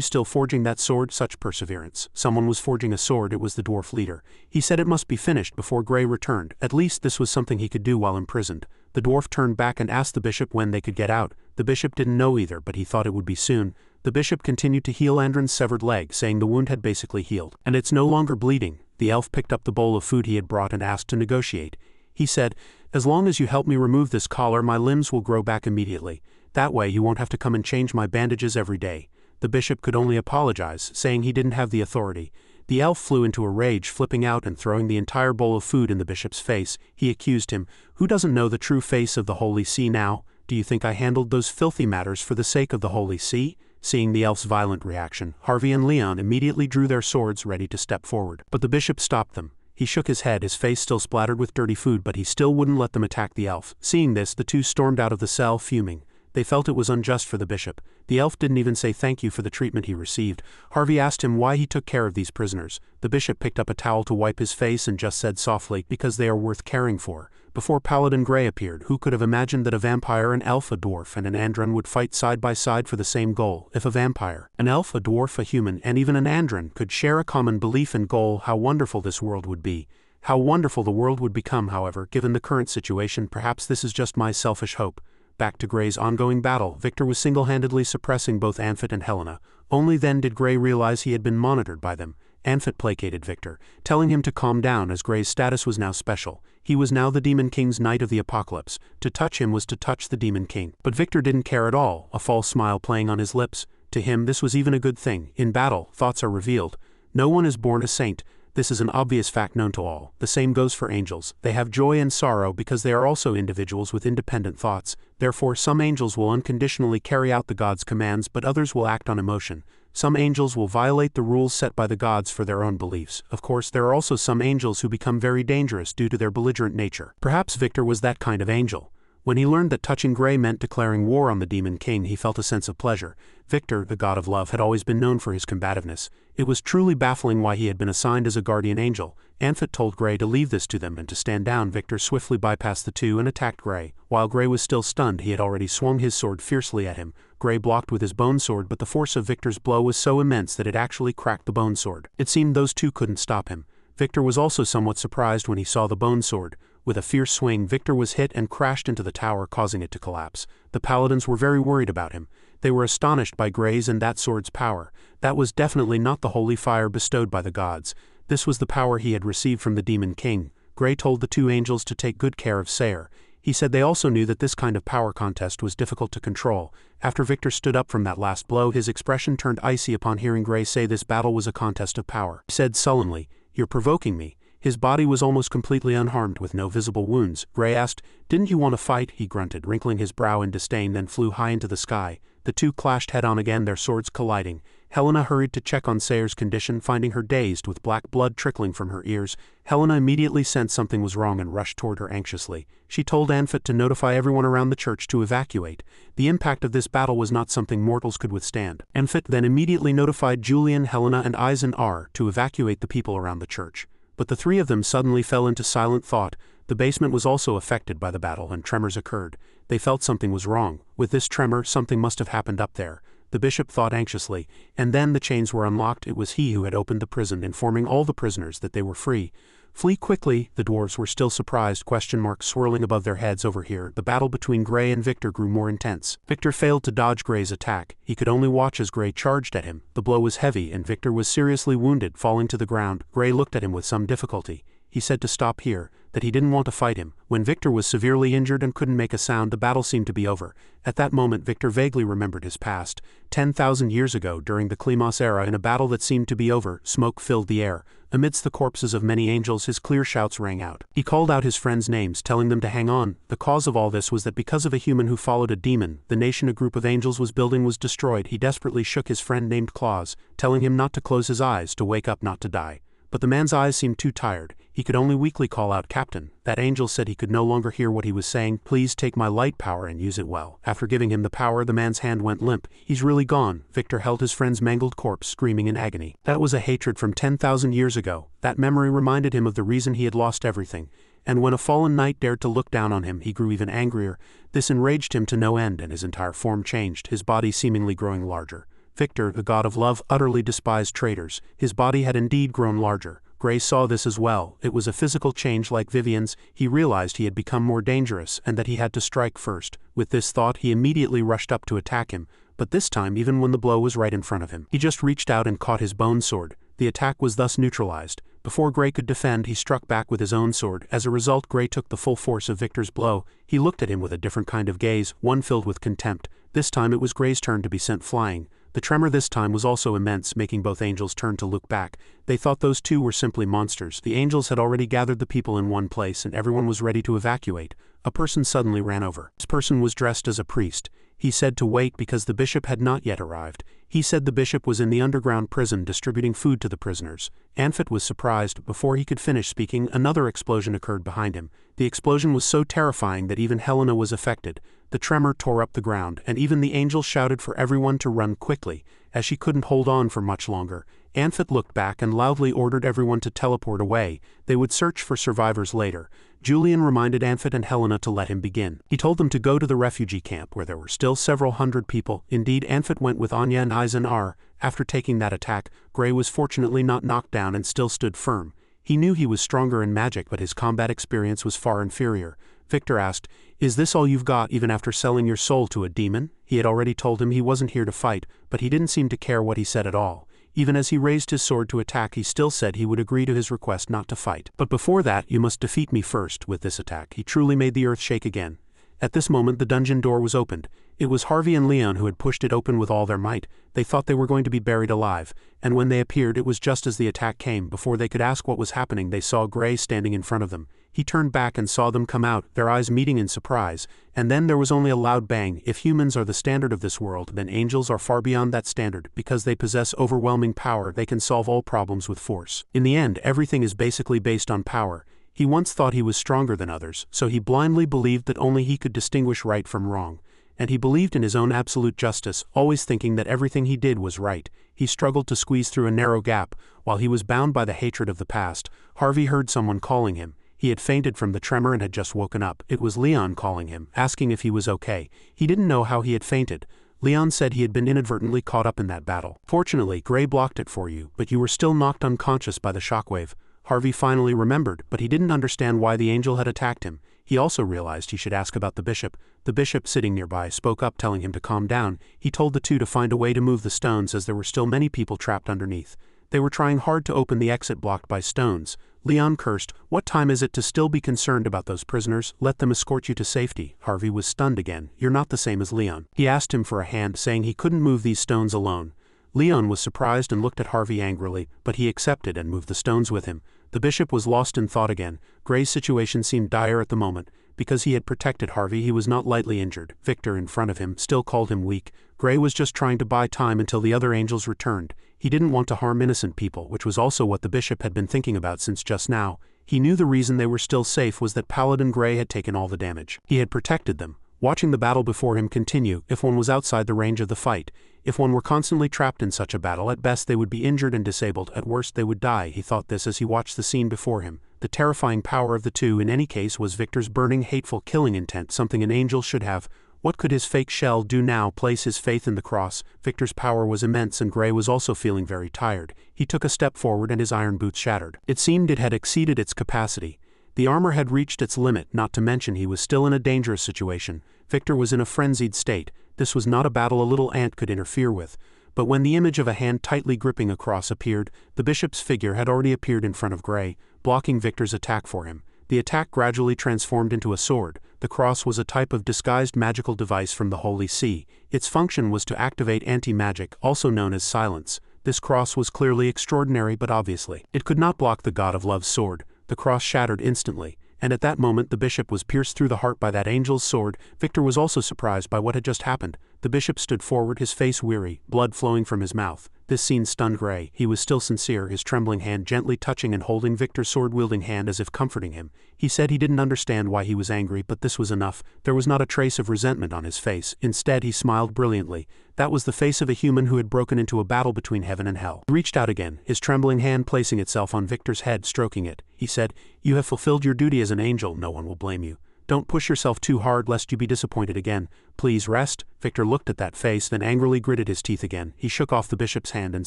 still forging that sword?" Such perseverance. Someone was forging a sword. It was the dwarf leader. He said it must be finished before Gray returned. At least this was something he could do while imprisoned. The dwarf turned back and asked the bishop when they could get out. The bishop didn't know either, but he thought it would be soon. The bishop continued to heal Andron's severed leg, saying the wound had basically healed, and it's no longer bleeding. The elf picked up the bowl of food he had brought and asked to negotiate. He said, "As long as you help me remove this collar, my limbs will grow back immediately. That way you won't have to come and change my bandages every day." The bishop could only apologize, saying he didn't have the authority. The elf flew into a rage, flipping out and throwing the entire bowl of food in the bishop's face. He accused him. "Who doesn't know the true face of the Holy See now? Do you think I handled those filthy matters for the sake of the Holy See?" Seeing the elf's violent reaction, Harvey and Leon immediately drew their swords, ready to step forward. But the bishop stopped them. He shook his head, his face still splattered with dirty food, but he still wouldn't let them attack the elf. Seeing this, the two stormed out of the cell, fuming. They felt it was unjust for the bishop. The elf didn't even say thank you for the treatment he received. Harvey asked him why he took care of these prisoners. The bishop picked up a towel to wipe his face and just said softly, "Because they are worth caring for." Before Paladin Gray appeared, who could have imagined that a vampire, an elf, a dwarf, and an Andron would fight side by side for the same goal? If a vampire, an elf, a dwarf, a human, and even an Andron could share a common belief and goal, how wonderful this world would be. How wonderful the world would become, however, given the current situation. Perhaps this is just my selfish hope. Back to Gray's ongoing battle, Victor was single-handedly suppressing both Anfit and Helena. Only then did Gray realize he had been monitored by them. Anfit placated Victor, telling him to calm down as Gray's status was now special. He was now the Demon King's Knight of the Apocalypse. To touch him was to touch the Demon King. But Victor didn't care at all, a false smile playing on his lips. To him this was even a good thing. In battle, thoughts are revealed. No one is born a saint. This is an obvious fact known to all. The same goes for angels. They have joy and sorrow because they are also individuals with independent thoughts. Therefore, some angels will unconditionally carry out the gods' commands, but others will act on emotion. Some angels will violate the rules set by the gods for their own beliefs. Of course, there are also some angels who become very dangerous due to their belligerent nature. Perhaps Victor was that kind of angel. When he learned that touching Gray meant declaring war on the Demon King, he felt a sense of pleasure. Victor, the god of love, had always been known for his combativeness. It was truly baffling why he had been assigned as a guardian angel. Anfit told Gray to leave this to them and to stand down. Victor swiftly bypassed the two and attacked Gray. While Gray was still stunned, he had already swung his sword fiercely at him. Gray blocked with his bone sword, but the force of Victor's blow was so immense that it actually cracked the bone sword. It seemed those two couldn't stop him. Victor was also somewhat surprised when he saw the bone sword. With a fierce swing, Victor was hit and crashed into the tower, causing it to collapse. The paladins were very worried about him. They were astonished by Gray's and that sword's power. That was definitely not the holy fire bestowed by the gods. This was the power he had received from the Demon King. Gray told the two angels to take good care of Sayer. He said they also knew that this kind of power contest was difficult to control. After Victor stood up from that last blow, his expression turned icy upon hearing Gray say this battle was a contest of power. He said sullenly, "You're provoking me." His body was almost completely unharmed with no visible wounds. Gray asked, "Didn't you want to fight?" He grunted, wrinkling his brow in disdain, then flew high into the sky. The two clashed head-on again, their swords colliding. Helena hurried to check on Sayer's condition, finding her dazed with black blood trickling from her ears. Helena immediately sensed something was wrong and rushed toward her anxiously. She told Anfit to notify everyone around the church to evacuate. The impact of this battle was not something mortals could withstand. Anfit then immediately notified Julian, Helena, and Eisen R to evacuate the people around the church. But the three of them suddenly fell into silent thought. The basement was also affected by the battle, and tremors occurred. They felt something was wrong. With this tremor, something must have happened up there. The bishop thought anxiously, and then the chains were unlocked. It was he who had opened the prison, informing all the prisoners that they were free. Flee quickly, the dwarves were still surprised, question marks swirling above their heads over here. The battle between Gray and Victor grew more intense. Victor failed to dodge Gray's attack. He could only watch as Gray charged at him. The blow was heavy and Victor was seriously wounded, falling to the ground. Gray looked at him with some difficulty. He said to stop here, that he didn't want to fight him. When Victor was severely injured and couldn't make a sound, the battle seemed to be over. At that moment Victor vaguely remembered his past. 10,000 years ago, during the Klemos era, in a battle that seemed to be over, smoke filled the air. Amidst the corpses of many angels, his clear shouts rang out. He called out his friends' names, telling them to hang on. The cause of all this was that because of a human who followed a demon, the nation a group of angels was building was destroyed. He desperately shook his friend named Claus, telling him not to close his eyes, to wake up, not to die. But the man's eyes seemed too tired. He could only weakly call out, "Captain." That angel said he could no longer hear what he was saying. "Please take my light power and use it well." After giving him the power, the man's hand went limp. "He's really gone." Victor held his friend's mangled corpse, screaming in agony. That was a hatred from 10,000 years ago. That memory reminded him of the reason he had lost everything. And when a fallen knight dared to look down on him, he grew even angrier. This enraged him to no end, and his entire form changed, his body seemingly growing larger. Victor, the god of love, utterly despised traitors. His body had indeed grown larger. Gray saw this as well. It was a physical change like Vivian's. He realized he had become more dangerous and that he had to strike first. With this thought, he immediately rushed up to attack him, but this time even when the blow was right in front of him, he just reached out and caught his bone sword. The attack was thus neutralized. Before Gray could defend, he struck back with his own sword. As a result, Gray took the full force of Victor's blow. He looked at him with a different kind of gaze, one filled with contempt. This time it was Gray's turn to be sent flying. The tremor this time was also immense, making both angels turn to look back. They thought those two were simply monsters. The angels had already gathered the people in one place and everyone was ready to evacuate. A person suddenly ran over. This person was dressed as a priest. He said to wait because the bishop had not yet arrived. He said the bishop was in the underground prison distributing food to the prisoners. Anfit was surprised. Before he could finish speaking, another explosion occurred behind him. The explosion was so terrifying that even Helena was affected. The tremor tore up the ground, and even the angel shouted for everyone to run quickly, as she couldn't hold on for much longer. Anfit looked back and loudly ordered everyone to teleport away. They would search for survivors later. Julian reminded Anfit and Helena to let him begin. He told them to go to the refugee camp, where there were still several hundred people. Indeed, Anfit went with Anya and Eisenar. After taking that attack, Gray was fortunately not knocked down and still stood firm. He knew he was stronger in magic, but his combat experience was far inferior. Victor asked, "Is this all you've got, even after selling your soul to a demon?" He had already told him he wasn't here to fight, but he didn't seem to care what he said at all. Even as he raised his sword to attack, he still said he would agree to his request not to fight. "But before that, you must defeat me first." With this attack, he truly made the earth shake again. At this moment, the dungeon door was opened. It was Harvey and Leon who had pushed it open with all their might. They thought they were going to be buried alive, and when they appeared, it was just as the attack came. Before they could ask what was happening, they saw Gray standing in front of them. He turned back and saw them come out, their eyes meeting in surprise, and then there was only a loud bang. If humans are the standard of this world, then angels are far beyond that standard. Because they possess overwhelming power, they can solve all problems with force. In the end, everything is basically based on power. He once thought he was stronger than others, so he blindly believed that only he could distinguish right from wrong. And he believed in his own absolute justice, always thinking that everything he did was right. He struggled to squeeze through a narrow gap. While he was bound by the hatred of the past, Harvey heard someone calling him. He had fainted from the tremor and had just woken up. It was Leon calling him, asking if he was okay. He didn't know how he had fainted. Leon said he had been inadvertently caught up in that battle. "Fortunately, Gray blocked it for you, but you were still knocked unconscious by the shockwave." Harvey finally remembered, but he didn't understand why the angel had attacked him. He also realized he should ask about the bishop. The bishop, sitting nearby, spoke up, telling him to calm down. He told the two to find a way to move the stones, as there were still many people trapped underneath. They were trying hard to open the exit blocked by stones. Leon cursed, "What time is it to still be concerned about those prisoners? Let them escort you to safety." Harvey was stunned again. "You're not the same as Leon." He asked him for a hand, saying he couldn't move these stones alone. Leon was surprised and looked at Harvey angrily, but he accepted and moved the stones with him. The bishop was lost in thought again. Gray's situation seemed dire at the moment. Because he had protected Harvey, he was not lightly injured. Victor, in front of him, still called him weak. Gray was just trying to buy time until the other angels returned. He didn't want to harm innocent people, which was also what the bishop had been thinking about since just now. He knew the reason they were still safe was that Paladin Gray had taken all the damage. He had protected them. Watching the battle before him continue, if one was outside the range of the fight, if one were constantly trapped in such a battle, at best they would be injured and disabled, at worst they would die. He thought this as he watched the scene before him. The terrifying power of the two in any case was Victor's burning, hateful killing intent, something an angel should have. What could his fake shell do now? Place his faith in the cross. Victor's power was immense and Gray was also feeling very tired. He took a step forward and his iron boots shattered. It seemed it had exceeded its capacity. The armor had reached its limit, not to mention he was still in a dangerous situation. Victor was in a frenzied state. This was not a battle a little ant could interfere with. But when the image of a hand tightly gripping a cross appeared, the bishop's figure had already appeared in front of Gray, blocking Victor's attack for him. The attack gradually transformed into a sword. The cross was a type of disguised magical device from the Holy See. Its function was to activate anti-magic, also known as silence. This cross was clearly extraordinary, but obviously it could not block the god of love's sword. The cross shattered instantly, and at that moment the bishop was pierced through the heart by that angel's sword. Victor was also surprised by what had just happened. The bishop stood forward, his face weary, blood flowing from his mouth. This scene stunned Gray. He was still sincere, his trembling hand gently touching and holding Victor's sword-wielding hand as if comforting him. He said he didn't understand why he was angry, but this was enough. There was not a trace of resentment on his face. Instead, he smiled brilliantly. That was the face of a human who had broken into a battle between heaven and hell. He reached out again, his trembling hand placing itself on Victor's head, stroking it. He said, "You have fulfilled your duty as an angel. No one will blame you. Don't push yourself too hard lest you be disappointed again. Please rest." Victor looked at that face, then angrily gritted his teeth again. He shook off the bishop's hand and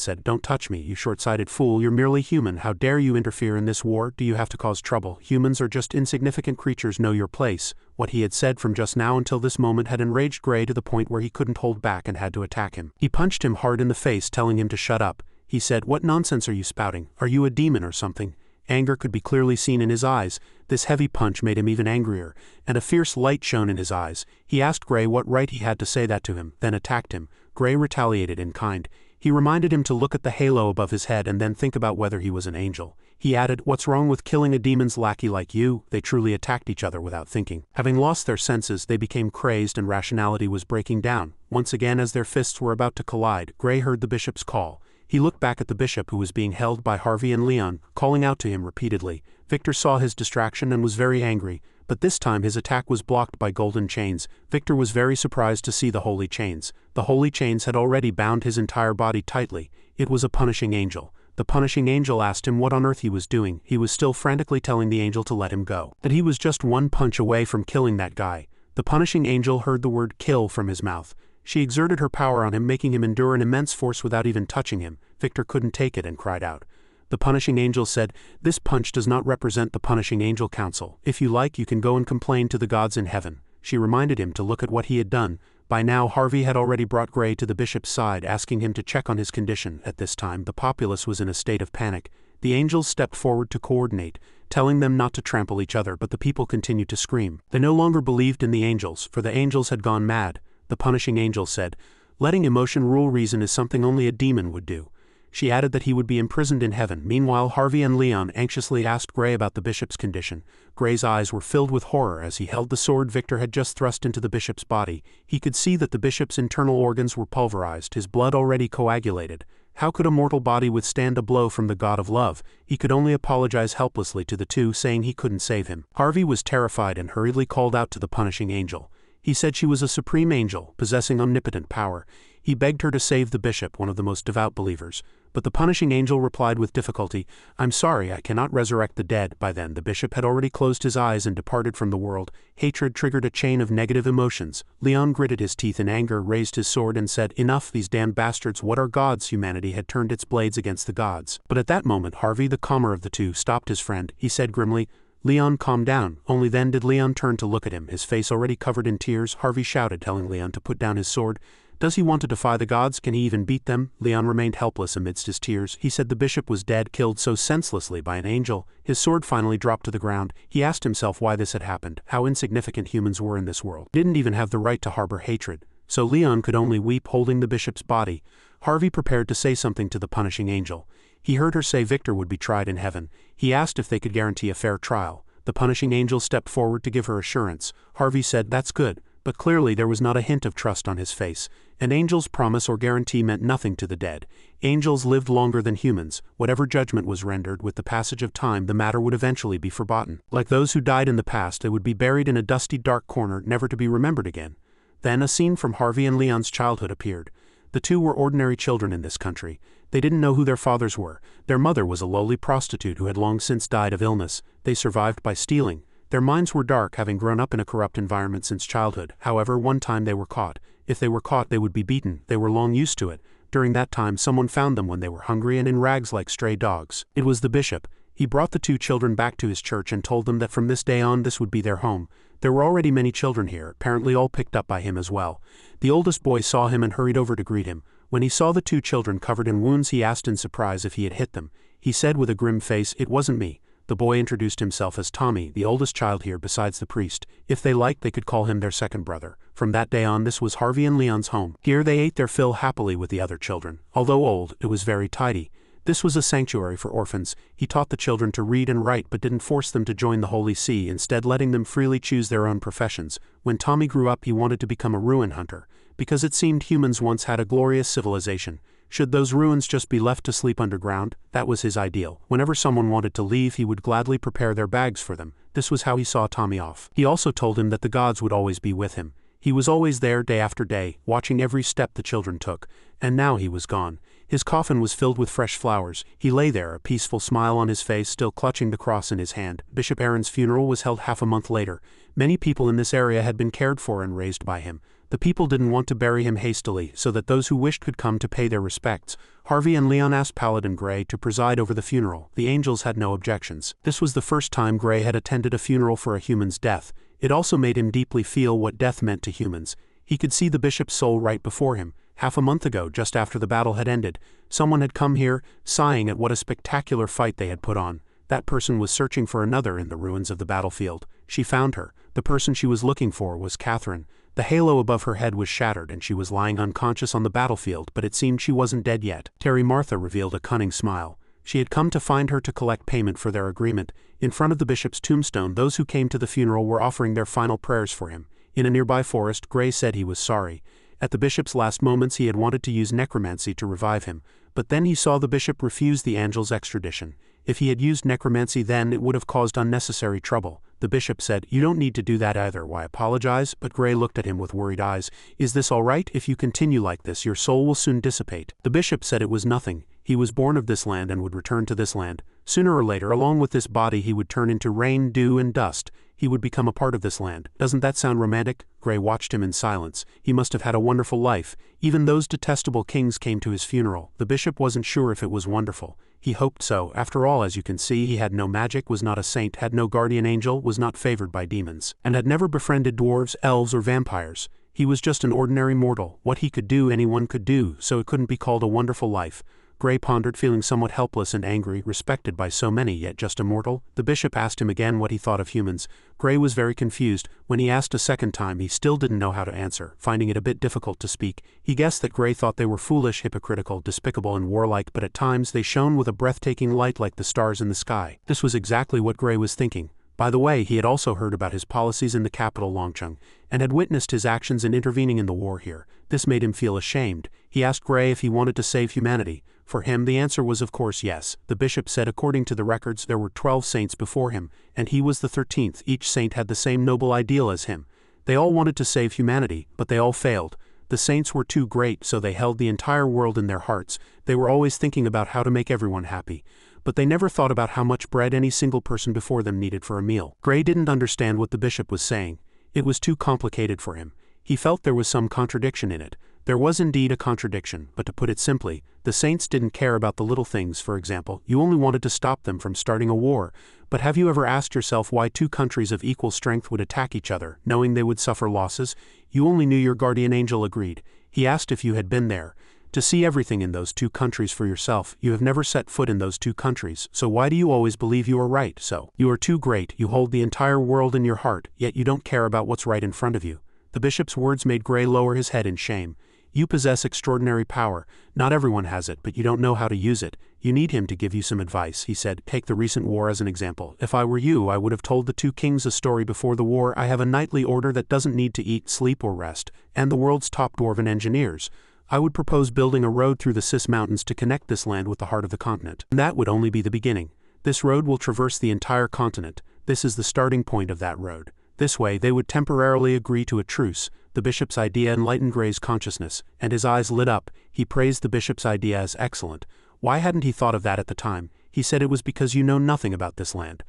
said, "Don't touch me, you short-sighted fool. You're merely human. How dare you interfere in this war? Do you have to cause trouble? Humans are just insignificant creatures. Know your place." What he had said from just now until this moment had enraged Gray to the point where he couldn't hold back and had to attack him. He punched him hard in the face, telling him to shut up. He said, "What nonsense are you spouting? Are you a demon or something?" Anger could be clearly seen in his eyes. This heavy punch made him even angrier, and a fierce light shone in his eyes. He asked Gray what right he had to say that to him, then attacked him. Gray retaliated in kind. He reminded him to look at the halo above his head and then think about whether he was an angel. He added, "What's wrong with killing a demon's lackey like you?" They truly attacked each other without thinking. Having lost their senses, they became crazed and rationality was breaking down. Once again, as their fists were about to collide, Gray heard the bishop's call. He looked back at the bishop who was being held by Harvey and Leon, calling out to him repeatedly. Victor saw his distraction and was very angry, but this time his attack was blocked by golden chains. Victor was very surprised to see the holy chains. The holy chains had already bound his entire body tightly. It was a punishing angel. The punishing angel asked him what on earth he was doing. He was still frantically telling the angel to let him go, that he was just one punch away from killing that guy. The punishing angel heard the word "kill" from his mouth. She exerted her power on him, making him endure an immense force without even touching him. Victor couldn't take it and cried out. The punishing angel said, "This punch does not represent the punishing angel council. If you like, you can go and complain to the gods in heaven." She reminded him to look at what he had done. By now Harvey had already brought Gray to the bishop's side, asking him to check on his condition. At this time the populace was in a state of panic. The angels stepped forward to coordinate, telling them not to trample each other, but the people continued to scream. They no longer believed in the angels, for the angels had gone mad. The punishing angel said, "Letting emotion rule reason is something only a demon would do." She added that he would be imprisoned in heaven. Meanwhile, Harvey and Leon anxiously asked Gray about the bishop's condition. Gray's eyes were filled with horror as he held the sword Victor had just thrust into the bishop's body. He could see that the bishop's internal organs were pulverized, his blood already coagulated. How could a mortal body withstand a blow from the god of love? He could only apologize helplessly to the two, saying he couldn't save him. Harvey was terrified and hurriedly called out to the punishing angel. He said she was a supreme angel, possessing omnipotent power. He begged her to save the bishop, one of the most devout believers. But the punishing angel replied with difficulty, "I'm sorry, I cannot resurrect the dead." By then the bishop had already closed his eyes and departed from the world. Hatred triggered a chain of negative emotions. Leon gritted his teeth in anger, raised his sword and said, "Enough, these damned bastards, what are gods?" Humanity had turned its blades against the gods. But at that moment Harvey, the calmer of the two, stopped his friend. He said grimly, "Leon, calm down." Only then did Leon turn to look at him, his face already covered in tears. Harvey shouted, telling Leon to put down his sword. Does he want to defy the gods? Can he even beat them? Leon remained helpless amidst his tears. He said the bishop was dead, killed so senselessly by an angel. His sword finally dropped to the ground. He asked himself why this had happened, how insignificant humans were in this world. He didn't even have the right to harbor hatred. So Leon could only weep, holding the bishop's body. Harvey prepared to say something to the punishing angel. He heard her say Victor would be tried in heaven. He asked if they could guarantee a fair trial. The punishing angel stepped forward to give her assurance. Harvey said, "That's good," but clearly there was not a hint of trust on his face. An angel's promise or guarantee meant nothing to the dead. Angels lived longer than humans. Whatever judgment was rendered, with the passage of time the matter would eventually be forgotten. Like those who died in the past, they would be buried in a dusty dark corner, never to be remembered again. Then a scene from Harvey and Leon's childhood appeared. The two were ordinary children in this country. They didn't know who their fathers were. Their mother was a lowly prostitute who had long since died of illness. They survived by stealing. Their minds were dark, having grown up in a corrupt environment since childhood. However, one time they were caught. If they were caught, they would be beaten. They were long used to it. During that time, someone found them when they were hungry and in rags like stray dogs. It was the bishop. He brought the 2 children back to his church and told them that from this day on this would be their home. There were already many children here, apparently all picked up by him as well. The oldest boy saw him and hurried over to greet him. When he saw the 2 children covered in wounds, he asked in surprise if he had hit them. He said with a grim face, "It wasn't me." The boy introduced himself as Tommy, the oldest child here besides the priest. If they liked, they could call him their second brother. From that day on, this was Harvey and Leon's home. Here they ate their fill happily with the other children. Although old, it was very tidy. This was a sanctuary for orphans. He taught the children to read and write but didn't force them to join the Holy See, instead letting them freely choose their own professions. When Tommy grew up, he wanted to become a ruin hunter, because it seemed humans once had a glorious civilization. Should those ruins just be left to sleep underground? That was his ideal. Whenever someone wanted to leave, he would gladly prepare their bags for them. This was how he saw Tommy off. He also told him that the gods would always be with him. He was always there day after day, watching every step the children took. And now he was gone. His coffin was filled with fresh flowers. He lay there, a peaceful smile on his face, still clutching the cross in his hand. Bishop Aaron's funeral was held half a month later. Many people in this area had been cared for and raised by him. The people didn't want to bury him hastily, so that those who wished could come to pay their respects. Harvey and Leon asked Paladin Gray to preside over the funeral. The angels had no objections. This was the first time Gray had attended a funeral for a human's death. It also made him deeply feel what death meant to humans. He could see the bishop's soul right before him. Half a month ago, just after the battle had ended, someone had come here, sighing at what a spectacular fight they had put on. That person was searching for another in the ruins of the battlefield. She found her. The person she was looking for was Catherine. The halo above her head was shattered and she was lying unconscious on the battlefield, but it seemed she wasn't dead yet. Terry Martha revealed a cunning smile. She had come to find her to collect payment for their agreement. In front of the bishop's tombstone, those who came to the funeral were offering their final prayers for him. In a nearby forest, Gray said he was sorry. At the bishop's last moments, he had wanted to use necromancy to revive him, but then he saw the bishop refuse the angel's extradition. If he had used necromancy then, it would have caused unnecessary trouble. The bishop said, "You don't need to do that either. Why apologize?" But Gray looked at him with worried eyes. "Is this all right? If you continue like this, your soul will soon dissipate." The bishop said it was nothing. He was born of this land and would return to this land. Sooner or later, along with this body, he would turn into rain, dew, and dust. He would become a part of this land. Doesn't that sound romantic? Gray watched him in silence. He must have had a wonderful life. Even those detestable kings came to his funeral. The bishop wasn't sure if it was wonderful. He hoped so. After all, as you can see, he had no magic, was not a saint, had no guardian angel, was not favored by demons, and had never befriended dwarves, elves, or vampires. He was just an ordinary mortal. What he could do, anyone could do, so it couldn't be called a wonderful life. Gray pondered, feeling somewhat helpless and angry, respected by so many, yet just a mortal. The bishop asked him again what he thought of humans. Gray was very confused. When he asked a second time, he still didn't know how to answer, finding it a bit difficult to speak. He guessed that Gray thought they were foolish, hypocritical, despicable, and warlike, but at times they shone with a breathtaking light like the stars in the sky. This was exactly what Gray was thinking. By the way, he had also heard about his policies in the capital Longcheng, and had witnessed his actions in intervening in the war here. This made him feel ashamed. He asked Gray if he wanted to save humanity. For him, the answer was of course yes. The bishop said according to the records there were 12 saints before him, and he was the 13th. Each saint had the same noble ideal as him. They all wanted to save humanity, but they all failed. The saints were too great, so they held the entire world in their hearts. They were always thinking about how to make everyone happy. But they never thought about how much bread any single person before them needed for a meal. Gray didn't understand what the bishop was saying. It was too complicated for him. He felt there was some contradiction in it. There was indeed a contradiction, but to put it simply, the saints didn't care about the little things. For example, you only wanted to stop them from starting a war. But have you ever asked yourself why 2 countries of equal strength would attack each other, knowing they would suffer losses? You only knew your guardian angel agreed. He asked if you had been there. To see everything in those 2 countries for yourself. You have never set foot in those 2 countries, so why do you always believe you are right? So, you are too great, you hold the entire world in your heart, yet you don't care about what's right in front of you. The bishop's words made Gray lower his head in shame. You possess extraordinary power. Not everyone has it, but you don't know how to use it. You need him to give you some advice, he said. Take the recent war as an example. If I were you, I would have told the 2 kings a story before the war. I have a knightly order that doesn't need to eat, sleep, or rest, and the world's top dwarven engineers. I would propose building a road through the Sis Mountains to connect this land with the heart of the continent. And that would only be the beginning. This road will traverse the entire continent. This is the starting point of that road. This way, they would temporarily agree to a truce. The bishop's idea enlightened Gray's consciousness, and his eyes lit up. He praised the bishop's idea as excellent. Why hadn't he thought of that at the time? He said it was because you know nothing about this land.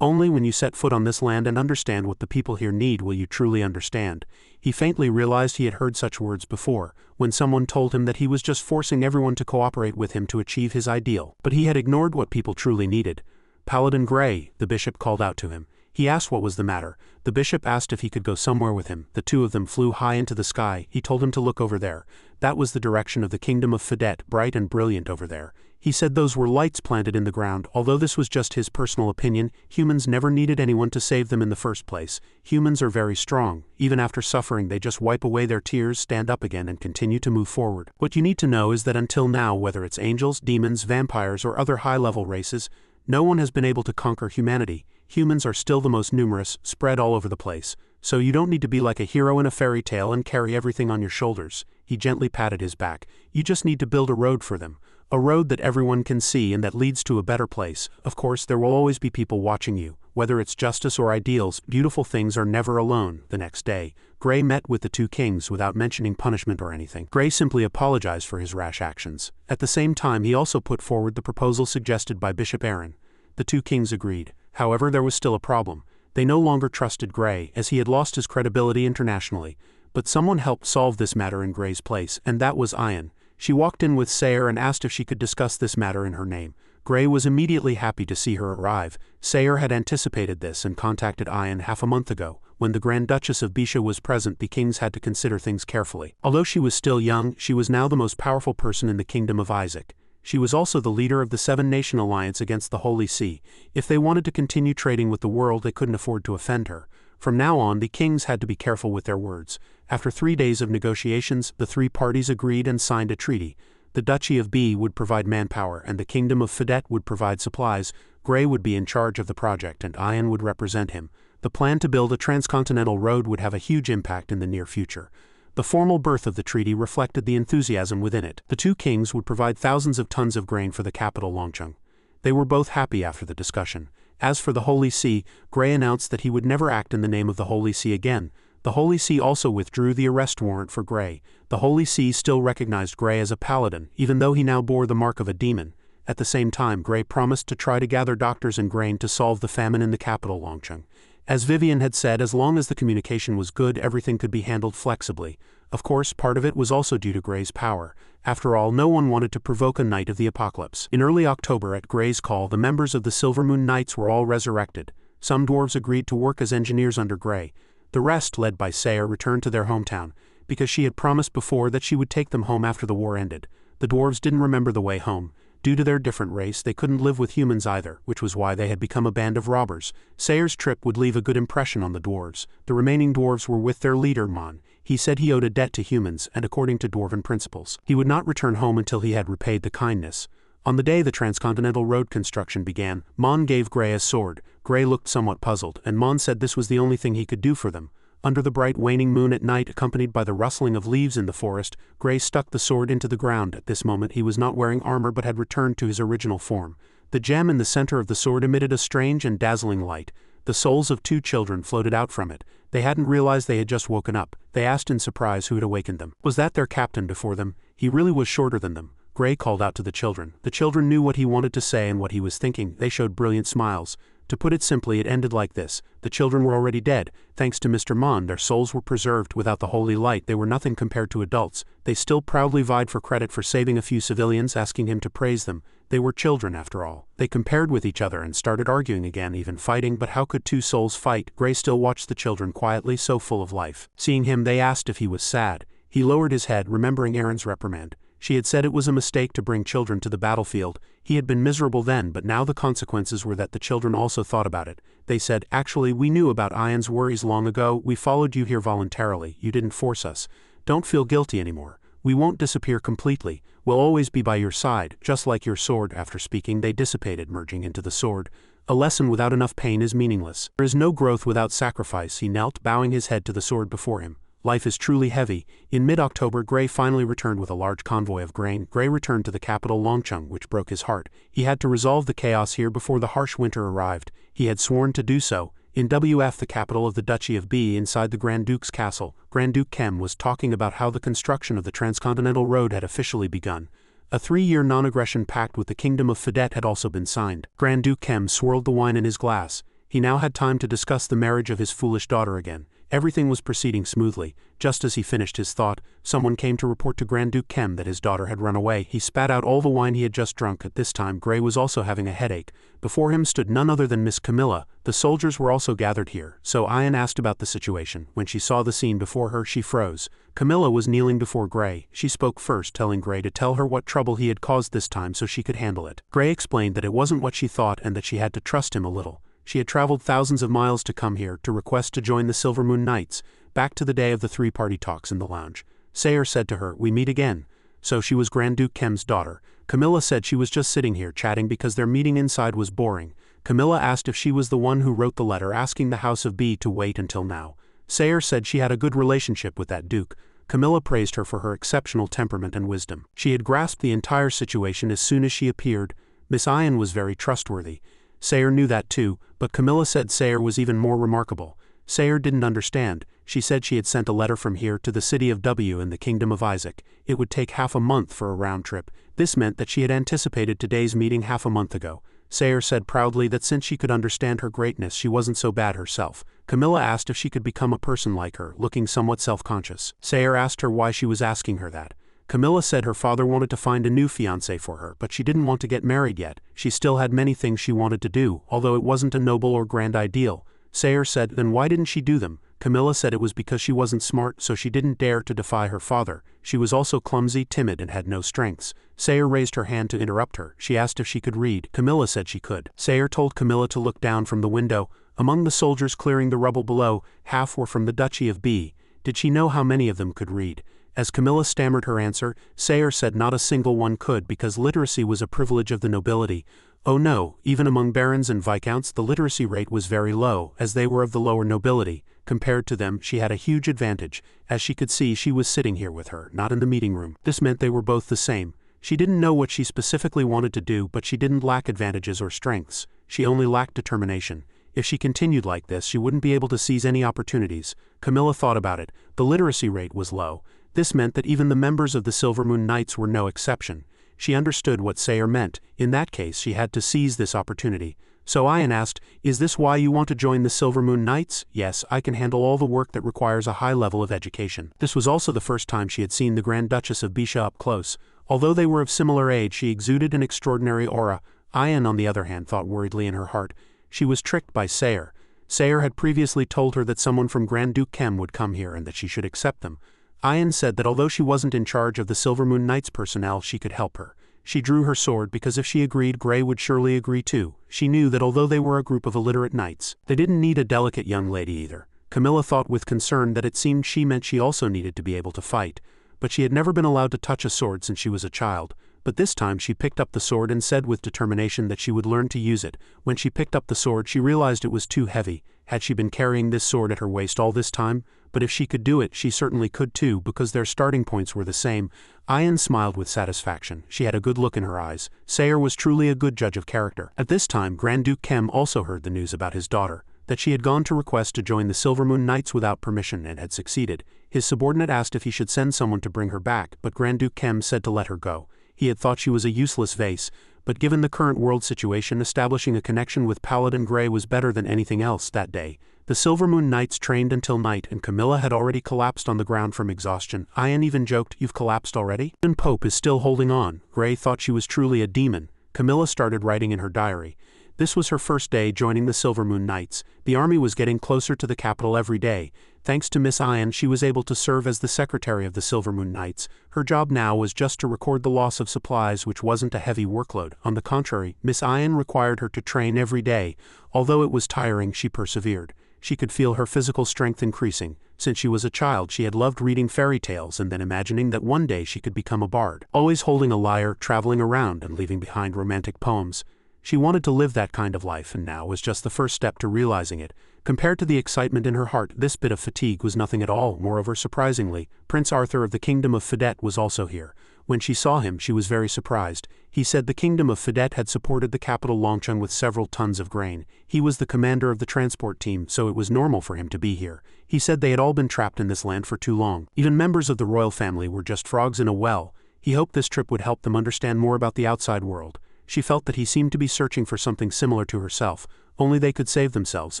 Only when you set foot on this land and understand what the people here need will you truly understand. He faintly realized he had heard such words before, when someone told him that he was just forcing everyone to cooperate with him to achieve his ideal. But he had ignored what people truly needed. "Paladin Gray," the bishop called out to him. He asked what was the matter. The bishop asked if he could go somewhere with him. The two of them flew high into the sky. He told him to look over there. That was the direction of the kingdom of Fedet, bright and brilliant over there. He said those were lights planted in the ground. Although this was just his personal opinion, humans never needed anyone to save them in the first place. Humans are very strong. Even after suffering, they just wipe away their tears, stand up again, and continue to move forward. What you need to know is that until now, whether it's angels, demons, vampires, or other high-level races, no one has been able to conquer humanity. Humans are still the most numerous, spread all over the place. So you don't need to be like a hero in a fairy tale and carry everything on your shoulders. He gently patted his back. You just need to build a road for them. A road that everyone can see and that leads to a better place. Of course, there will always be people watching you. Whether it's justice or ideals, beautiful things are never alone. The next day, Gray met with the two kings without mentioning punishment or anything. Gray simply apologized for his rash actions. At the same time, he also put forward the proposal suggested by Bishop Aaron. The two kings agreed. However, there was still a problem. They no longer trusted Gray, as he had lost his credibility internationally. But someone helped solve this matter in Gray's place, and that was Ian. She walked in with Sayre and asked if she could discuss this matter in her name. Gray was immediately happy to see her arrive. Sayre had anticipated this and contacted Ian half a month ago. When the Grand Duchess of Bisha was present, the kings had to consider things carefully. Although she was still young, she was now the most powerful person in the kingdom of Isaac. She was also the leader of the Seven-Nation Alliance against the Holy See. If they wanted to continue trading with the world, they couldn't afford to offend her. From now on, the kings had to be careful with their words. After 3 days of negotiations, the three parties agreed and signed a treaty. The Duchy of B would provide manpower, and the Kingdom of Fedet would provide supplies. Gray would be in charge of the project, and Ian would represent him. The plan to build a transcontinental road would have a huge impact in the near future. The formal birth of the treaty reflected the enthusiasm within it. The two kings would provide thousands of tons of grain for the capital Longcheng. They were both happy after the discussion. As for the Holy See, Gray announced that he would never act in the name of the Holy See again. The Holy See also withdrew the arrest warrant for Gray. The Holy See still recognized Gray as a paladin, even though he now bore the mark of a demon. At the same time, Gray promised to try to gather doctors and grain to solve the famine in the capital Longcheng. As Vivian had said, as long as the communication was good, everything could be handled flexibly. Of course, part of it was also due to Gray's power. After all, no one wanted to provoke a Knight of the Apocalypse. In early October, at Gray's call, the members of the Silvermoon Knights were all resurrected. Some dwarves agreed to work as engineers under Gray. The rest, led by Sayre, returned to their hometown, because she had promised before that she would take them home after the war ended. The dwarves didn't remember the way home. Due to their different race, they couldn't live with humans either, which was why they had become a band of robbers. Sayre's trip would leave a good impression on the dwarves. The remaining dwarves were with their leader, Mon. He said he owed a debt to humans, and according to dwarven principles, he would not return home until he had repaid the kindness. On the day the transcontinental road construction began, Mon gave Gray a sword. Gray looked somewhat puzzled, and Mon said this was the only thing he could do for them. Under the bright waning moon at night, accompanied by the rustling of leaves in the forest, Gray stuck the sword into the ground. At this moment he was not wearing armor but had returned to his original form. The gem in the center of the sword emitted a strange and dazzling light. The souls of two children floated out from it. They hadn't realized they had just woken up. They asked in surprise who had awakened them. Was that their captain before them? He really was shorter than them. Gray called out to the children. The children knew what he wanted to say and what he was thinking. They showed brilliant smiles. To put it simply, it ended like this. The children were already dead. Thanks to Mr. Mon, their souls were preserved. Without the holy light, they were nothing compared to adults. They still proudly vied for credit for saving a few civilians, asking him to praise them. They were children, after all. They compared with each other and started arguing again, even fighting, but how could two souls fight? Gray still watched the children quietly, so full of life. Seeing him, they asked if he was sad. He lowered his head, remembering Aaron's reprimand. She had said it was a mistake to bring children to the battlefield. He had been miserable then, but now the consequences were that the children also thought about it. They said, "Actually, we knew about Ian's worries long ago. We followed you here voluntarily. You didn't force us. Don't feel guilty anymore. We won't disappear completely. We'll always be by your side, just like your sword." After speaking, they dissipated, merging into the sword. A lesson without enough pain is meaningless. There is no growth without sacrifice. He knelt, bowing his head to the sword before him. Life is truly heavy. In mid-October, Gray finally returned with a large convoy of grain. Gray returned to the capital Longcheng, which broke his heart. He had to resolve the chaos here before the harsh winter arrived. He had sworn to do so. In WF, the capital of the Duchy of B, inside the Grand Duke's castle, Grand Duke Kem was talking about how the construction of the transcontinental road had officially begun. A 3-year non-aggression pact with the Kingdom of Fedet had also been signed. Grand Duke Kem swirled the wine in his glass. He now had time to discuss the marriage of his foolish daughter again. Everything was proceeding smoothly. Just as he finished his thought, someone came to report to Grand Duke Kem that his daughter had run away. He spat out all the wine he had just drunk. At this time Gray was also having a headache. Before him stood none other than Miss Camilla. The soldiers were also gathered here, so Ian asked about the situation. When she saw the scene before her, she froze. Camilla was kneeling before Gray. She spoke first, telling Gray to tell her what trouble he had caused this time so she could handle it. Gray explained that it wasn't what she thought and that she had to trust him a little. She had traveled thousands of miles to come here to request to join the Silvermoon Knights, back to the day of the three-party talks in the lounge. Sayer said to her, "We meet again." So she was Grand Duke Kem's daughter. Camilla said she was just sitting here chatting because their meeting inside was boring. Camilla asked if she was the one who wrote the letter asking the House of B to wait until now. Sayer said she had a good relationship with that duke. Camilla praised her for her exceptional temperament and wisdom. She had grasped the entire situation as soon as she appeared. Miss Ian was very trustworthy. Sayer knew that too, but Camilla said Sayer was even more remarkable. Sayer didn't understand. She said she had sent a letter from here to the city of W in the Kingdom of Isaac. It would take half a month for a round trip. This meant that she had anticipated today's meeting half a month ago. Sayer said proudly that since she could understand her greatness, she wasn't so bad herself. Camilla asked if she could become a person like her, looking somewhat self-conscious. Sayer asked her why she was asking her that. Camilla said her father wanted to find a new fiancé for her, but she didn't want to get married yet. She still had many things she wanted to do, although it wasn't a noble or grand ideal. Sayer said, then why didn't she do them? Camilla said it was because she wasn't smart, so she didn't dare to defy her father. She was also clumsy, timid, and had no strengths. Sayer raised her hand to interrupt her. She asked if she could read. Camilla said she could. Sayer told Camilla to look down from the window. Among the soldiers clearing the rubble below, half were from the Duchy of B. Did she know how many of them could read? As Camilla stammered her answer, Sayer said not a single one could because literacy was a privilege of the nobility. Oh no, even among barons and viscounts the literacy rate was very low, as they were of the lower nobility. Compared to them, she had a huge advantage. As she could see, she was sitting here with her, not in the meeting room. This meant they were both the same. She didn't know what she specifically wanted to do, but she didn't lack advantages or strengths. She only lacked determination. If she continued like this, she wouldn't be able to seize any opportunities. Camilla thought about it. The literacy rate was low. This meant that even the members of the Silvermoon Knights were no exception. She understood what Sayer meant. In that case, she had to seize this opportunity. So Ian asked, "Is this why you want to join the Silvermoon Knights?" "Yes, I can handle all the work that requires a high level of education." This was also the first time she had seen the Grand Duchess of Bisha up close. Although they were of similar age, she exuded an extraordinary aura. Ian, on the other hand, thought worriedly in her heart. She was tricked by Sayer. Sayer had previously told her that someone from Grand Duke Kem would come here and that she should accept them. Ian said that although she wasn't in charge of the Silvermoon Knights personnel, she could help her. She drew her sword because if she agreed, Gray would surely agree too. She knew that although they were a group of illiterate knights, they didn't need a delicate young lady either. Camilla thought with concern that it seemed she meant she also needed to be able to fight. But she had never been allowed to touch a sword since she was a child. But this time she picked up the sword and said with determination that she would learn to use it. When she picked up the sword, she realized it was too heavy. Had she been carrying this sword at her waist all this time? But if she could do it, she certainly could too, because their starting points were the same. Ian smiled with satisfaction. She had a good look in her eyes. Sayer was truly a good judge of character. At this time, Grand Duke Kem also heard the news about his daughter, that she had gone to request to join the Silvermoon Knights without permission and had succeeded. His subordinate asked if he should send someone to bring her back, but Grand Duke Kem said to let her go. He had thought she was a useless vase, but given the current world situation, establishing a connection with Paladin Gray was better than anything else that day. The Silvermoon Knights trained until night, and Camilla had already collapsed on the ground from exhaustion. Ian even joked, "You've collapsed already?" Even Pope is still holding on. Gray thought she was truly a demon. Camilla started writing in her diary. This was her first day joining the Silvermoon Knights. The army was getting closer to the capital every day. Thanks to Miss Ian, she was able to serve as the secretary of the Silvermoon Knights. Her job now was just to record the loss of supplies, which wasn't a heavy workload. On the contrary, Miss Ian required her to train every day. Although it was tiring, she persevered. She could feel her physical strength increasing. Since she was a child, she had loved reading fairy tales and then imagining that one day she could become a bard, always holding a lyre, traveling around, and leaving behind romantic poems. She wanted to live that kind of life, and now was just the first step to realizing it. Compared to the excitement in her heart, this bit of fatigue was nothing at all. Moreover, surprisingly, Prince Arthur of the Kingdom of Fidet was also here. When she saw him, she was very surprised. He said the Kingdom of Fidet had supported the capital Longcheng with several tons of grain. He was the commander of the transport team, so it was normal for him to be here. He said they had all been trapped in this land for too long. Even members of the royal family were just frogs in a well. He hoped this trip would help them understand more about the outside world. She felt that he seemed to be searching for something similar to herself. Only they could save themselves,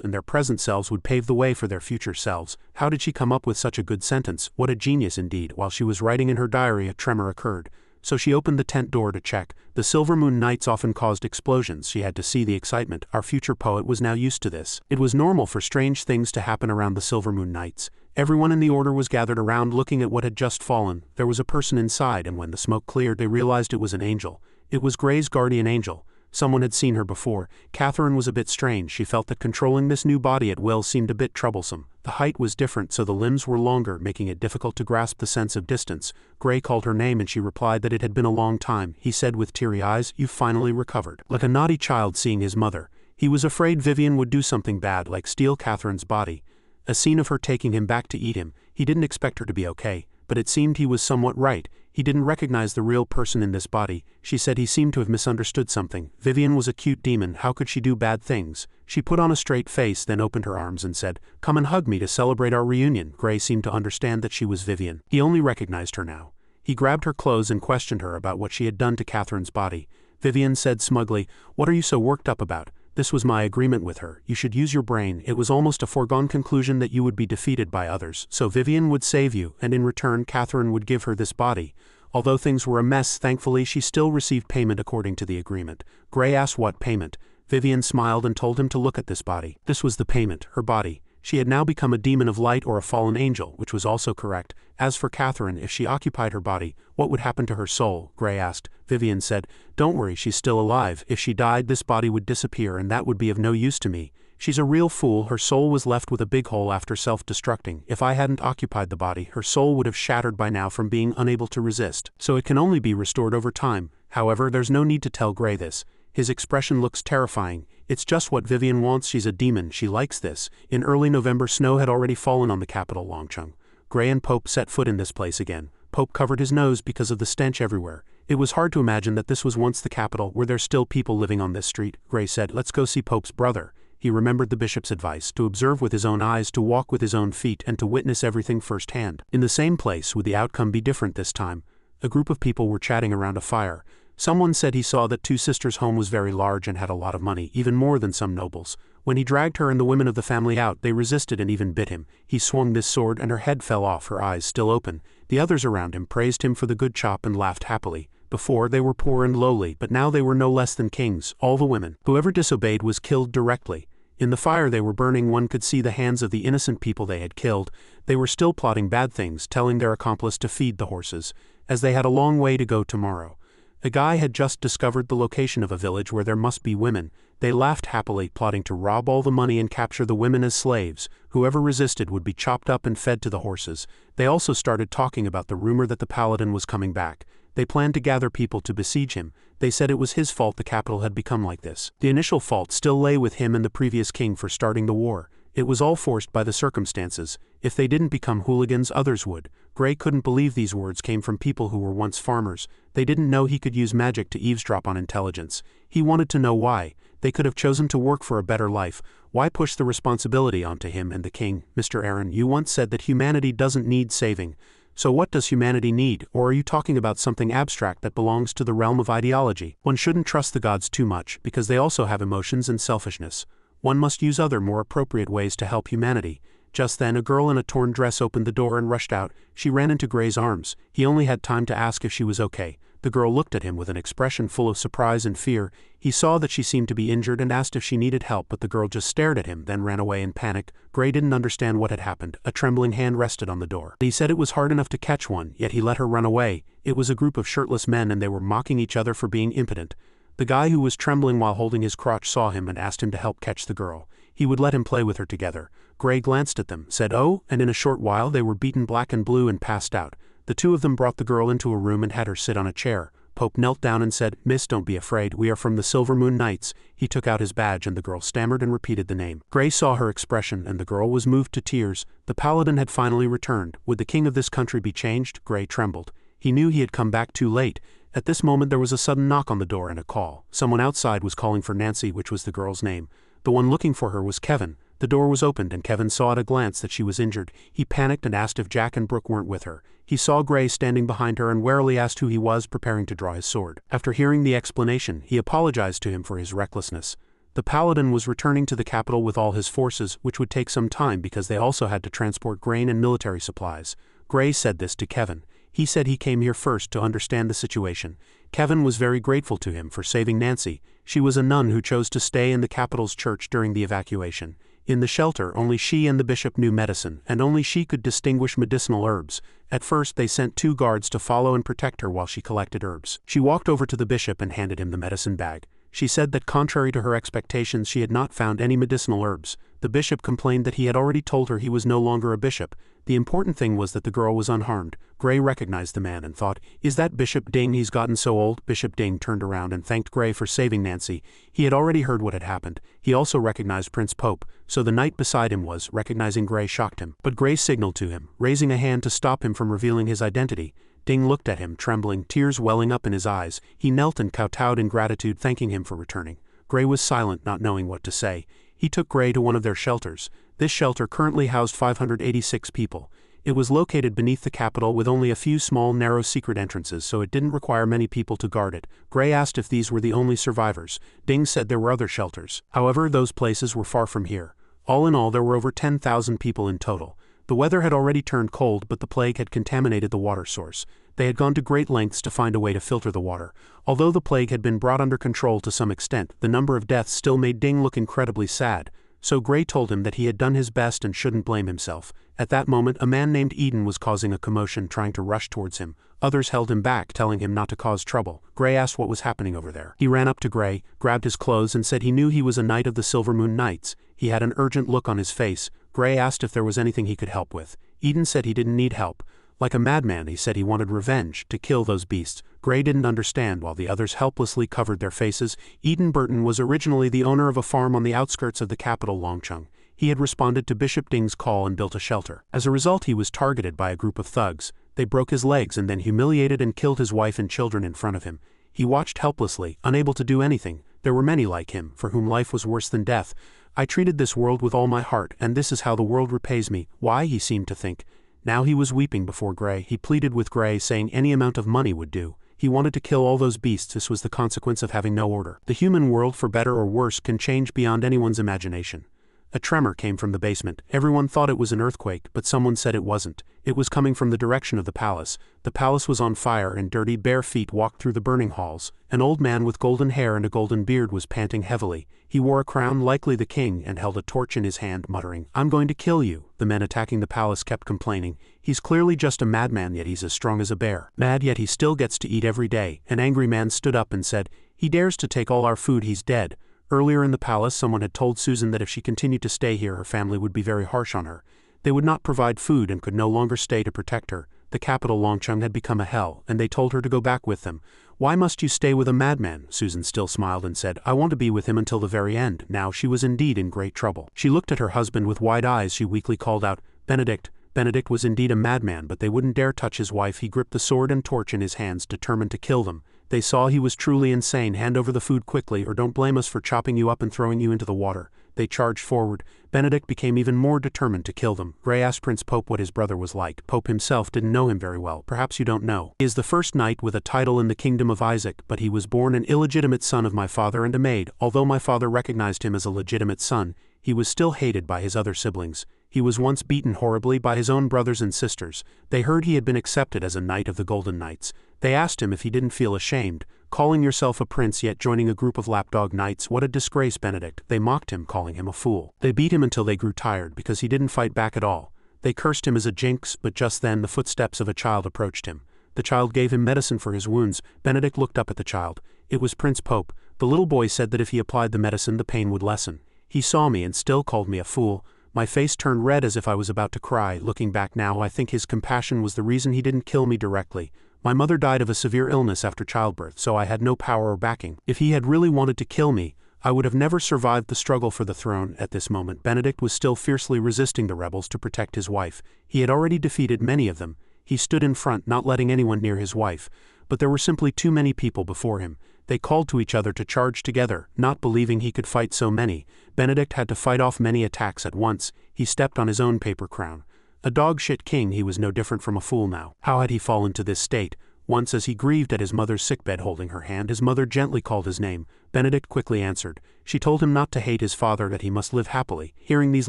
and their present selves would pave the way for their future selves. How did she come up with such a good sentence? What a genius indeed. While she was writing in her diary, a tremor occurred. So she opened the tent door to check. The Silver Moon nights often caused explosions. She had to see the excitement. Our future poet was now used to this. It was normal for strange things to happen around the Silver Moon nights. Everyone in the order was gathered around looking at what had just fallen. There was a person inside, and when the smoke cleared they realized it was an angel. It was Grey's guardian angel. Someone had seen her before. Catherine was a bit strange. She felt that controlling this new body at will seemed a bit troublesome. The height was different, so the limbs were longer, making it difficult to grasp the sense of distance. Grey called her name and she replied that it had been a long time. He said with teary eyes, "You've finally recovered." Like a naughty child seeing his mother. He was afraid Vivian would do something bad, like steal Catherine's body. A scene of her taking him back to eat him. He didn't expect her to be okay, but it seemed he was somewhat right. He didn't recognize the real person in this body. She said he seemed to have misunderstood something. Vivian was a cute demon. How could she do bad things? She put on a straight face, then opened her arms and said, "Come and hug me to celebrate our reunion." Grey seemed to understand that she was Vivian. He only recognized her now. He grabbed her clothes and questioned her about what she had done to Catherine's body. Vivian said smugly, "What are you so worked up about? This was my agreement with her. You should use your brain. It was almost a foregone conclusion that you would be defeated by others. So Vivian would save you, and in return Catherine would give her this body. Although things were a mess, thankfully she still received payment according to the agreement." Grey asked what payment. Vivian smiled and told him to look at this body. This was the payment, her body. She had now become a demon of light or a fallen angel, which was also correct. As for Catherine, if she occupied her body, what would happen to her soul? Grey asked. Vivian said, "Don't worry, she's still alive. If she died, this body would disappear and that would be of no use to me. She's a real fool. Her soul was left with a big hole after self-destructing. If I hadn't occupied the body, her soul would have shattered by now from being unable to resist. So it can only be restored over time. However, there's no need to tell Grey this. His expression looks terrifying. It's just what Vivian wants. She's a demon. She likes this." In early November, snow had already fallen on the capital, Longcheng. Grey and Pope set foot in this place again. Pope covered his nose because of the stench everywhere. It was hard to imagine that this was once the capital. Were there still people living on this street? Grey said, "Let's go see Pope's brother." He remembered the bishop's advice, to observe with his own eyes, to walk with his own feet, and to witness everything firsthand. In the same place, would the outcome be different this time? A group of people were chatting around a fire. Someone said he saw that Two Sisters' home was very large and had a lot of money, even more than some nobles. When he dragged her and the women of the family out, they resisted and even bit him. He swung this sword and her head fell off, her eyes still open. The others around him praised him for the good chop and laughed happily. Before, they were poor and lowly, but now they were no less than kings, all the women. Whoever disobeyed was killed directly. In the fire they were burning, one could see the hands of the innocent people they had killed. They were still plotting bad things, telling their accomplice to feed the horses, as they had a long way to go tomorrow. A guy had just discovered the location of a village where there must be women. They laughed happily, plotting to rob all the money and capture the women as slaves. Whoever resisted would be chopped up and fed to the horses. They also started talking about the rumor that the Paladin was coming back. They planned to gather people to besiege him. They said it was his fault the capital had become like this. The initial fault still lay with him and the previous king for starting the war. It was all forced by the circumstances. If they didn't become hooligans, others would. Grey couldn't believe these words came from people who were once farmers. They didn't know he could use magic to eavesdrop on intelligence. He wanted to know why. They could have chosen to work for a better life. Why push the responsibility onto him and the king? "Mr. Aaron, you once said that humanity doesn't need saving. So what does humanity need? Or are you talking about something abstract that belongs to the realm of ideology? One shouldn't trust the gods too much, because they also have emotions and selfishness. One must use other, more appropriate ways to help humanity." Just then a girl in a torn dress opened the door and rushed out. She ran into Grey's arms. He only had time to ask if she was okay. The girl looked at him with an expression full of surprise and fear. He saw that she seemed to be injured and asked if she needed help, but the girl just stared at him, then ran away in panic. Grey didn't understand what had happened. A trembling hand rested on the door. He said it was hard enough to catch one, yet he let her run away. It was a group of shirtless men and they were mocking each other for being impotent. The guy who was trembling while holding his crotch saw him and asked him to help catch the girl. He would let him play with her together. Grey glanced at them, said "Oh," and in a short while they were beaten black and blue and passed out. The two of them brought the girl into a room and had her sit on a chair. Pope knelt down and said, "Miss, don't be afraid, we are from the Silver Moon Knights." He took out his badge and the girl stammered and repeated the name. Grey saw her expression and the girl was moved to tears. The Paladin had finally returned. Would the king of this country be changed? Grey trembled. He knew he had come back too late. At this moment there was a sudden knock on the door and a call. Someone outside was calling for Nancy, which was the girl's name. The one looking for her was Kevin. The door was opened and Kevin saw at a glance that she was injured. He panicked and asked if Jack and Brooke weren't with her. He saw Gray standing behind her and warily asked who he was, preparing to draw his sword. After hearing the explanation, he apologized to him for his recklessness. The Paladin was returning to the capital with all his forces, which would take some time because they also had to transport grain and military supplies. Gray said this to Kevin. He said he came here first to understand the situation. Kevin was very grateful to him for saving Nancy. She was a nun who chose to stay in the capital's church during the evacuation. In the shelter, only she and the bishop knew medicine, and only she could distinguish medicinal herbs. At first, they sent 2 guards to follow and protect her while she collected herbs. She walked over to the bishop and handed him the medicine bag. She said that contrary to her expectations, she had not found any medicinal herbs. The bishop complained that he had already told her he was no longer a bishop. The important thing was that the girl was unharmed. Gray recognized the man and thought, "Is that Bishop Ding? He's gotten so old." Bishop Ding turned around and thanked Gray for saving Nancy. He had already heard what had happened. He also recognized Prince Pope, so the knight beside him was, recognizing Gray shocked him. But Gray signaled to him, raising a hand to stop him from revealing his identity. Ding looked at him, trembling, tears welling up in his eyes. He knelt and kowtowed in gratitude, thanking him for returning. Gray was silent, not knowing what to say. He took Gray to one of their shelters. This shelter currently housed 586 people. It was located beneath the capital with only a few small, narrow secret entrances, so it didn't require many people to guard it. Gray asked if these were the only survivors. Ding said there were other shelters. However, those places were far from here. All in all, there were over 10,000 people in total. The weather had already turned cold, but the plague had contaminated the water source. They had gone to great lengths to find a way to filter the water. Although the plague had been brought under control to some extent, the number of deaths still made Ding look incredibly sad. So Gray told him that he had done his best and shouldn't blame himself. At that moment, a man named Eden was causing a commotion, trying to rush towards him. Others held him back, telling him not to cause trouble. Gray asked what was happening over there. He ran up to Gray, grabbed his clothes and said he knew he was a knight of the Silver Moon Knights. He had an urgent look on his face. Gray asked if there was anything he could help with. Eden said he didn't need help. Like a madman, he said he wanted revenge, to kill those beasts. Gray didn't understand while the others helplessly covered their faces. Eden Burton was originally the owner of a farm on the outskirts of the capital, Longcheng. He had responded to Bishop Ding's call and built a shelter. As a result, he was targeted by a group of thugs. They broke his legs and then humiliated and killed his wife and children in front of him. He watched helplessly, unable to do anything. There were many like him, for whom life was worse than death. I treated this world with all my heart, and this is how the world repays me. Why? He seemed to think. Now he was weeping before Gray. He pleaded with Gray, saying any amount of money would do. He wanted to kill all those beasts. This was the consequence of having no order. The human world, for better or worse, can change beyond anyone's imagination. A tremor came from the basement. Everyone thought it was an earthquake, but someone said it wasn't. It was coming from the direction of the palace. The palace was on fire, and dirty, bare feet walked through the burning halls. An old man with golden hair and a golden beard was panting heavily. He wore a crown, likely the king, and held a torch in his hand, muttering, "I'm going to kill you." The men attacking the palace kept complaining. "He's clearly just a madman, yet he's as strong as a bear. Mad, yet he still gets to eat every day." An angry man stood up and said, "He dares to take all our food, he's dead." Earlier in the palace, someone had told Susan that if she continued to stay here, her family would be very harsh on her. They would not provide food and could no longer stay to protect her. The capital, Longcheng, had become a hell, and they told her to go back with them. "Why must you stay with a madman?" Susan still smiled and said, "I want to be with him until the very end." Now she was indeed in great trouble. She looked at her husband with wide eyes. She weakly called out, "Benedict." Benedict was indeed a madman, but they wouldn't dare touch his wife. He gripped the sword and torch in his hands, determined to kill them. They saw he was truly insane. "Hand over the food quickly, or don't blame us for chopping you up and throwing you into the water." They charged forward. Benedict became even more determined to kill them. Gray asked Prince Pope what his brother was like. Pope himself didn't know him very well. "Perhaps you don't know. He is the first knight with a title in the kingdom of Isaac, but he was born an illegitimate son of my father and a maid. Although my father recognized him as a legitimate son, he was still hated by his other siblings. He was once beaten horribly by his own brothers and sisters. They heard he had been accepted as a knight of the Golden Knights. They asked him if he didn't feel ashamed. Calling yourself a prince yet joining a group of lapdog knights, what a disgrace, Benedict." They mocked him, calling him a fool. They beat him until they grew tired, because he didn't fight back at all. They cursed him as a jinx, but just then the footsteps of a child approached him. The child gave him medicine for his wounds. Benedict looked up at the child. It was Prince Pope. The little boy said that if he applied the medicine, the pain would lessen. He saw me and still called me a fool. My face turned red as if I was about to cry. Looking back now, I think his compassion was the reason he didn't kill me directly. My mother died of a severe illness after childbirth, so I had no power or backing. If he had really wanted to kill me, I would have never survived the struggle for the throne. At this moment, Benedict was still fiercely resisting the rebels to protect his wife. He had already defeated many of them. He stood in front, not letting anyone near his wife. But there were simply too many people before him. They called to each other to charge together, not believing he could fight so many. Benedict had to fight off many attacks at once. He stepped on his own paper crown. A dog-shit king, he was no different from a fool now. How had he fallen to this state? Once as he grieved at his mother's sickbed holding her hand, his mother gently called his name. Benedict quickly answered. She told him not to hate his father, that he must live happily. Hearing these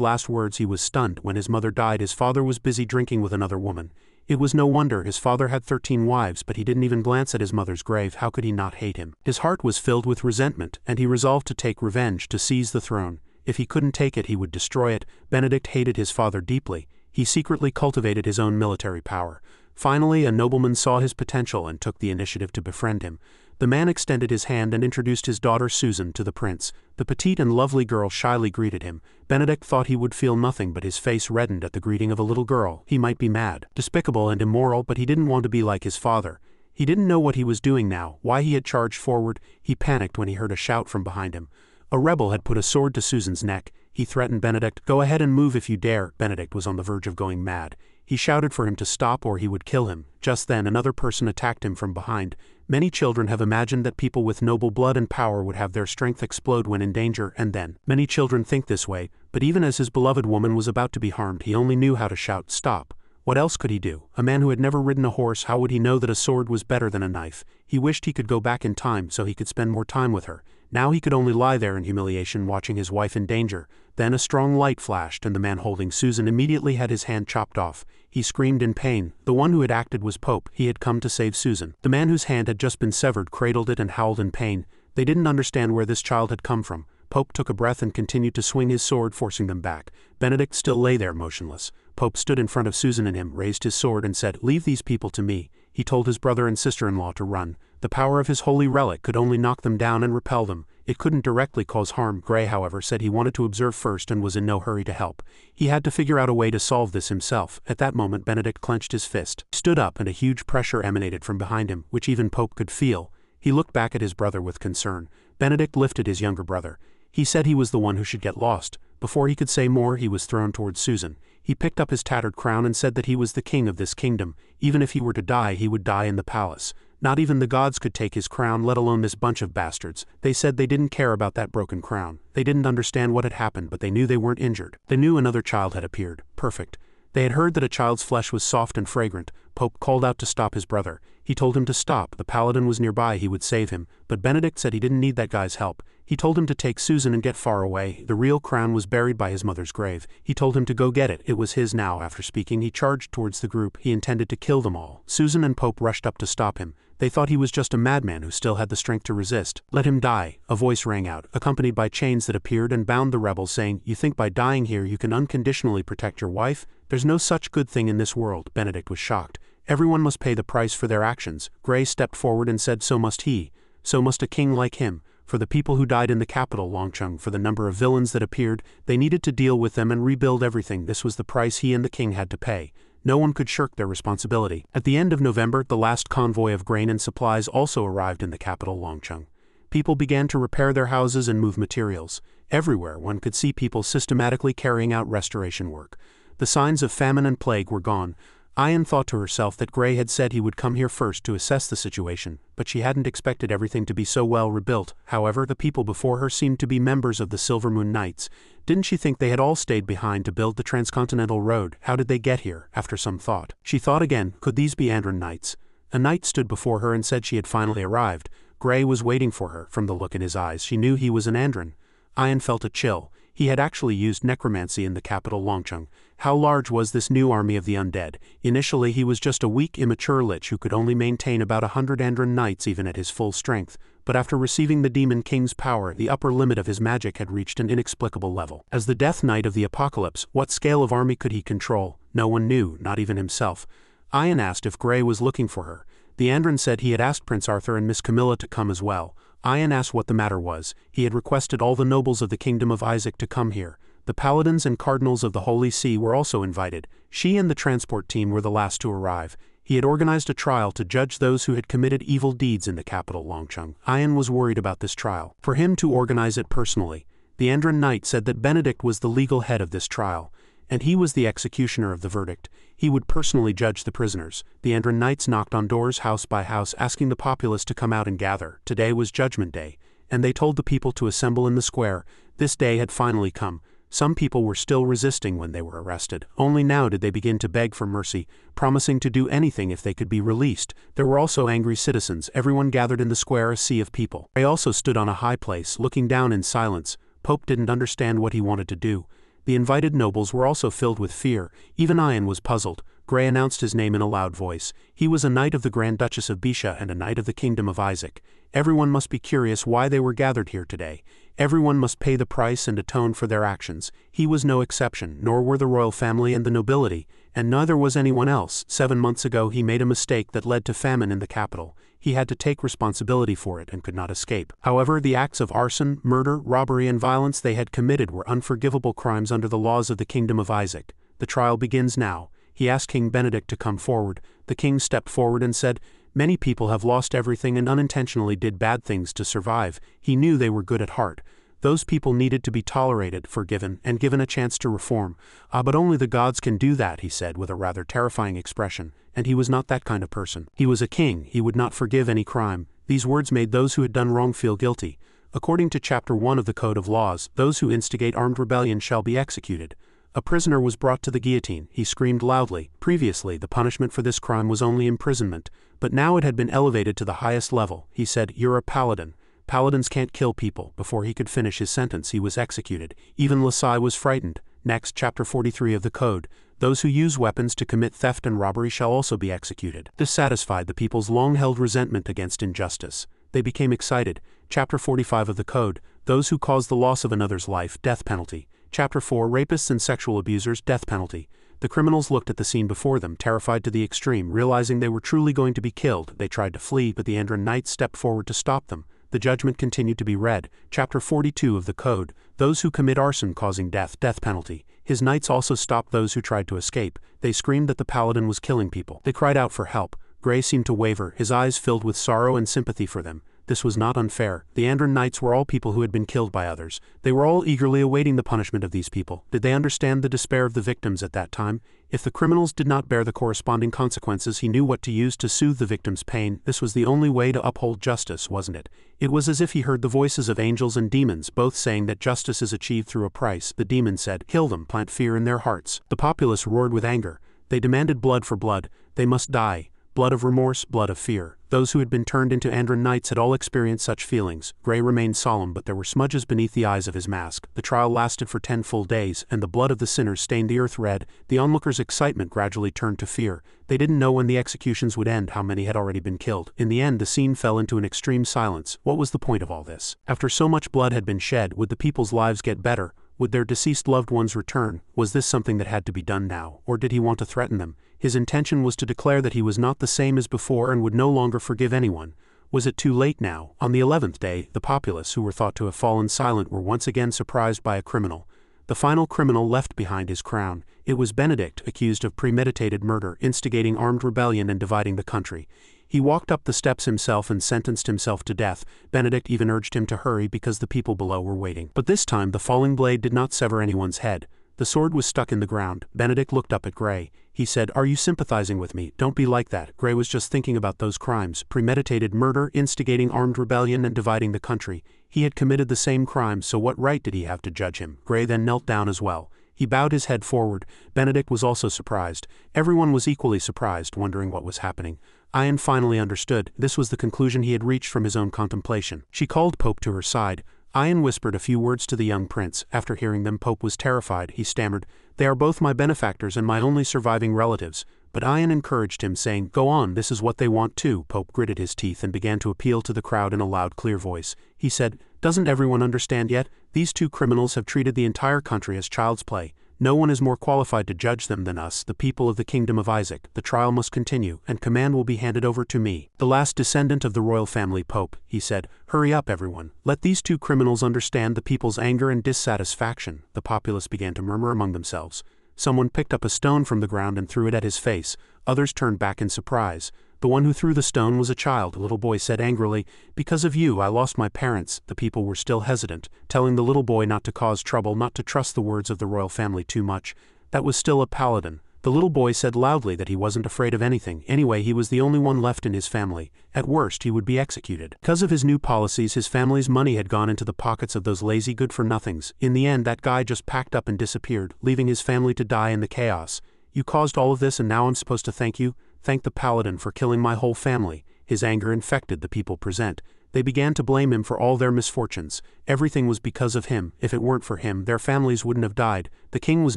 last words he was stunned. When his mother died, his father was busy drinking with another woman. It was no wonder. His father had 13 wives, but he didn't even glance at his mother's grave. How could he not hate him? His heart was filled with resentment, and he resolved to take revenge, to seize the throne. If he couldn't take it, he would destroy it. Benedict hated his father deeply. He secretly cultivated his own military power. Finally, a nobleman saw his potential and took the initiative to befriend him. The man extended his hand and introduced his daughter Susan to the prince. The petite and lovely girl shyly greeted him. Benedict thought he would feel nothing, but his face reddened at the greeting of a little girl. He might be mad, despicable and immoral, but he didn't want to be like his father. He didn't know what he was doing now, why he had charged forward. He panicked when he heard a shout from behind him. A rebel had put a sword to Susan's neck. He threatened Benedict. "Go ahead and move if you dare." Benedict was on the verge of going mad. He shouted for him to stop or he would kill him. Just then another person attacked him from behind. Many children have imagined that people with noble blood and power would have their strength explode when in danger, and then. Many children think this way, but even as his beloved woman was about to be harmed, he only knew how to shout, "Stop." What else could he do? A man who had never ridden a horse, how would he know that a sword was better than a knife? He wished he could go back in time so he could spend more time with her. Now he could only lie there in humiliation, watching his wife in danger. Then a strong light flashed, and the man holding Susan immediately had his hand chopped off. He screamed in pain. The one who had acted was Pope. He had come to save Susan. The man whose hand had just been severed cradled it and howled in pain. They didn't understand where this child had come from. Pope took a breath and continued to swing his sword, forcing them back. Benedict still lay there motionless. Pope stood in front of Susan and him, raised his sword and said, "Leave these people to me." He told his brother and sister-in-law to run. The power of his holy relic could only knock them down and repel them. It couldn't directly cause harm. Gray, however, said he wanted to observe first and was in no hurry to help. He had to figure out a way to solve this himself. At that moment Benedict clenched his fist, stood up, and a huge pressure emanated from behind him, which even Pope could feel. He looked back at his brother with concern. Benedict lifted his younger brother. He said he was the one who should get lost. Before he could say more, he was thrown towards Susan. He picked up his tattered crown and said that he was the king of this kingdom. Even if he were to die, he would die in the palace. Not even the gods could take his crown, let alone this bunch of bastards. They said they didn't care about that broken crown. They didn't understand what had happened, but they knew they weren't injured. They knew another child had appeared. Perfect. They had heard that a child's flesh was soft and fragrant. Pope called out to stop his brother. He told him to stop. The paladin was nearby, he would save him. But Benedict said he didn't need that guy's help. He told him to take Susan and get far away. The real crown was buried by his mother's grave. He told him to go get it. It was his now. After speaking, he charged towards the group. He intended to kill them all. Susan and Pope rushed up to stop him. They thought he was just a madman who still had the strength to resist. "Let him die," a voice rang out, accompanied by chains that appeared and bound the rebels, saying, "You think by dying here you can unconditionally protect your wife? There's no such good thing in this world." Benedict was shocked. Everyone must pay the price for their actions. Gray stepped forward and said, "So must he. So must a king like him. For the people who died in the capital, Longcheng, for the number of villains that appeared, they needed to deal with them and rebuild everything. This was the price he and the king had to pay. No one could shirk their responsibility." At the end of November, the last convoy of grain and supplies also arrived in the capital, Longcheng. People began to repair their houses and move materials. Everywhere one could see people systematically carrying out restoration work. The signs of famine and plague were gone. Ayan thought to herself that Gray had said he would come here first to assess the situation, but she hadn't expected everything to be so well rebuilt. However, the people before her seemed to be members of the Silver Moon Knights. Didn't she think they had all stayed behind to build the transcontinental road? How did they get here? After some thought, she thought again, could these be Andran Knights? A knight stood before her and said she had finally arrived. Gray was waiting for her. From the look in his eyes, she knew he was an Andran. Ayan felt a chill. He had actually used necromancy in the capital, Longcheng. How large was this new army of the undead? Initially he was just a weak, immature lich who could only maintain about 100 Andran Knights even at his full strength, but after receiving the Demon King's power, the upper limit of his magic had reached an inexplicable level. As the Death Knight of the Apocalypse, what scale of army could he control? No one knew, not even himself. Ayan asked if Gray was looking for her. The Andran said he had asked Prince Arthur and Miss Camilla to come as well. Ayan asked what the matter was. He had requested all the nobles of the Kingdom of Isaac to come here. The paladins and cardinals of the Holy See were also invited. She and the transport team were the last to arrive. He had organized a trial to judge those who had committed evil deeds in the capital, Longcheng. Ayan was worried about this trial. For him to organize it personally. The Andran Knight said that Benedict was the legal head of this trial, and he was the executioner of the verdict. He would personally judge the prisoners. The Andran Knights knocked on doors house by house, asking the populace to come out and gather. Today was Judgment Day, and they told the people to assemble in the square. This day had finally come. Some people were still resisting when they were arrested. Only now did they begin to beg for mercy, promising to do anything if they could be released. There were also angry citizens, everyone gathered in the square, a sea of people. Gray also stood on a high place, looking down in silence. Pope didn't understand what he wanted to do. The invited nobles were also filled with fear. Even Ian was puzzled. Gray announced his name in a loud voice. He was a knight of the Grand Duchess of Bisha and a knight of the Kingdom of Isaac. Everyone must be curious why they were gathered here today. Everyone must pay the price and atone for their actions. He was no exception, nor were the royal family and the nobility, and neither was anyone else. 7 months ago he made a mistake that led to famine in the capital. He had to take responsibility for it and could not escape. However, the acts of arson, murder, robbery and violence they had committed were unforgivable crimes under the laws of the Kingdom of Isaac. The trial begins now. He asked King Benedict to come forward. The king stepped forward and said, "Many people have lost everything and unintentionally did bad things to survive." He knew they were good at heart. Those people needed to be tolerated, forgiven, and given a chance to reform. But only the gods can do that, he said with a rather terrifying expression, and he was not that kind of person. He was a king, he would not forgive any crime. These words made those who had done wrong feel guilty. According to Chapter 1 of the Code of Laws, those who instigate armed rebellion shall be executed. A prisoner was brought to the guillotine. He screamed loudly. Previously, the punishment for this crime was only imprisonment, but now it had been elevated to the highest level. He said, "You're a paladin. Paladins can't kill people." Before he could finish his sentence, he was executed. Even Lasai was frightened. Next, Chapter 43 of the Code. Those who use weapons to commit theft and robbery shall also be executed. This satisfied the people's long-held resentment against injustice. They became excited. Chapter 45 of the Code. Those who cause the loss of another's life, death penalty. Chapter 4, rapists and sexual abusers, death penalty. The criminals looked at the scene before them, terrified to the extreme. Realizing they were truly going to be killed, they tried to flee, but the Andran knights stepped forward to stop them. The judgment continued to be read. Chapter 42 of the Code. Those who commit arson causing death, death penalty. His knights also stopped those who tried to escape. They screamed that the paladin was killing people. They cried out for help. Gray seemed to waver, his eyes filled with sorrow and sympathy for them. This was not unfair. The Andran knights were all people who had been killed by others. They were all eagerly awaiting the punishment of these people. Did they understand the despair of the victims at that time? If the criminals did not bear the corresponding consequences, he knew what to use to soothe the victim's pain. This was the only way to uphold justice, wasn't it? It was as if he heard the voices of angels and demons, both saying that justice is achieved through a price. The demon said, "Kill them, plant fear in their hearts." The populace roared with anger. They demanded blood for blood. They must die. Blood of remorse, blood of fear. Those who had been turned into Andran knights had all experienced such feelings. Gray remained solemn, but there were smudges beneath the eyes of his mask. The trial lasted for 10 full days, and the blood of the sinners stained the earth red. The onlookers' excitement gradually turned to fear. They didn't know when the executions would end, how many had already been killed. In the end, the scene fell into an extreme silence. What was the point of all this? After so much blood had been shed, would the people's lives get better? Would their deceased loved ones return? Was this something that had to be done now, or did he want to threaten them? His intention was to declare that he was not the same as before and would no longer forgive anyone. Was it too late now? On the 11th day, the populace, who were thought to have fallen silent, were once again surprised by a criminal. The final criminal left behind his crown. It was Benedict, accused of premeditated murder, instigating armed rebellion and dividing the country. He walked up the steps himself and sentenced himself to death. Benedict even urged him to hurry because the people below were waiting. But this time the falling blade did not sever anyone's head. The sword was stuck in the ground. Benedict looked up at Gray. He said, "Are you sympathizing with me? Don't be like that." Gray was just thinking about those crimes: premeditated murder, instigating armed rebellion, and dividing the country. He had committed the same crimes, so what right did he have to judge him? Gray then knelt down as well. He bowed his head forward. Benedict was also surprised. Everyone was equally surprised, wondering what was happening. Ian finally understood. This was the conclusion he had reached from his own contemplation. She called Pope to her side. Ian whispered a few words to the young prince. After hearing them, Pope was terrified. He stammered, "They are both my benefactors and my only surviving relatives." But Ian encouraged him, saying, "Go on, this is what they want too." Pope gritted his teeth and began to appeal to the crowd in a loud, clear voice. He said, "Doesn't everyone understand yet? These two criminals have treated the entire country as child's play. No one is more qualified to judge them than us, the people of the Kingdom of Isaac. The trial must continue, and command will be handed over to me, the last descendant of the royal family." "Pope," he said, "hurry up, everyone. Let these two criminals understand the people's anger and dissatisfaction." The populace began to murmur among themselves. Someone picked up a stone from the ground and threw it at his face. Others turned back in surprise. The one who threw the stone was a child. A little boy said angrily, "Because of you, I lost my parents." The people were still hesitant, telling the little boy not to cause trouble, not to trust the words of the royal family too much. That was still a paladin. The little boy said loudly that he wasn't afraid of anything. Anyway, he was the only one left in his family. At worst, he would be executed. Because of his new policies, his family's money had gone into the pockets of those lazy good-for-nothings. In the end, that guy just packed up and disappeared, leaving his family to die in the chaos. You caused all of this and now I'm supposed to thank you? Thank the paladin for killing my whole family. His anger infected the people present. They began to blame him for all their misfortunes. Everything was because of him. If it weren't for him, their families wouldn't have died. The king was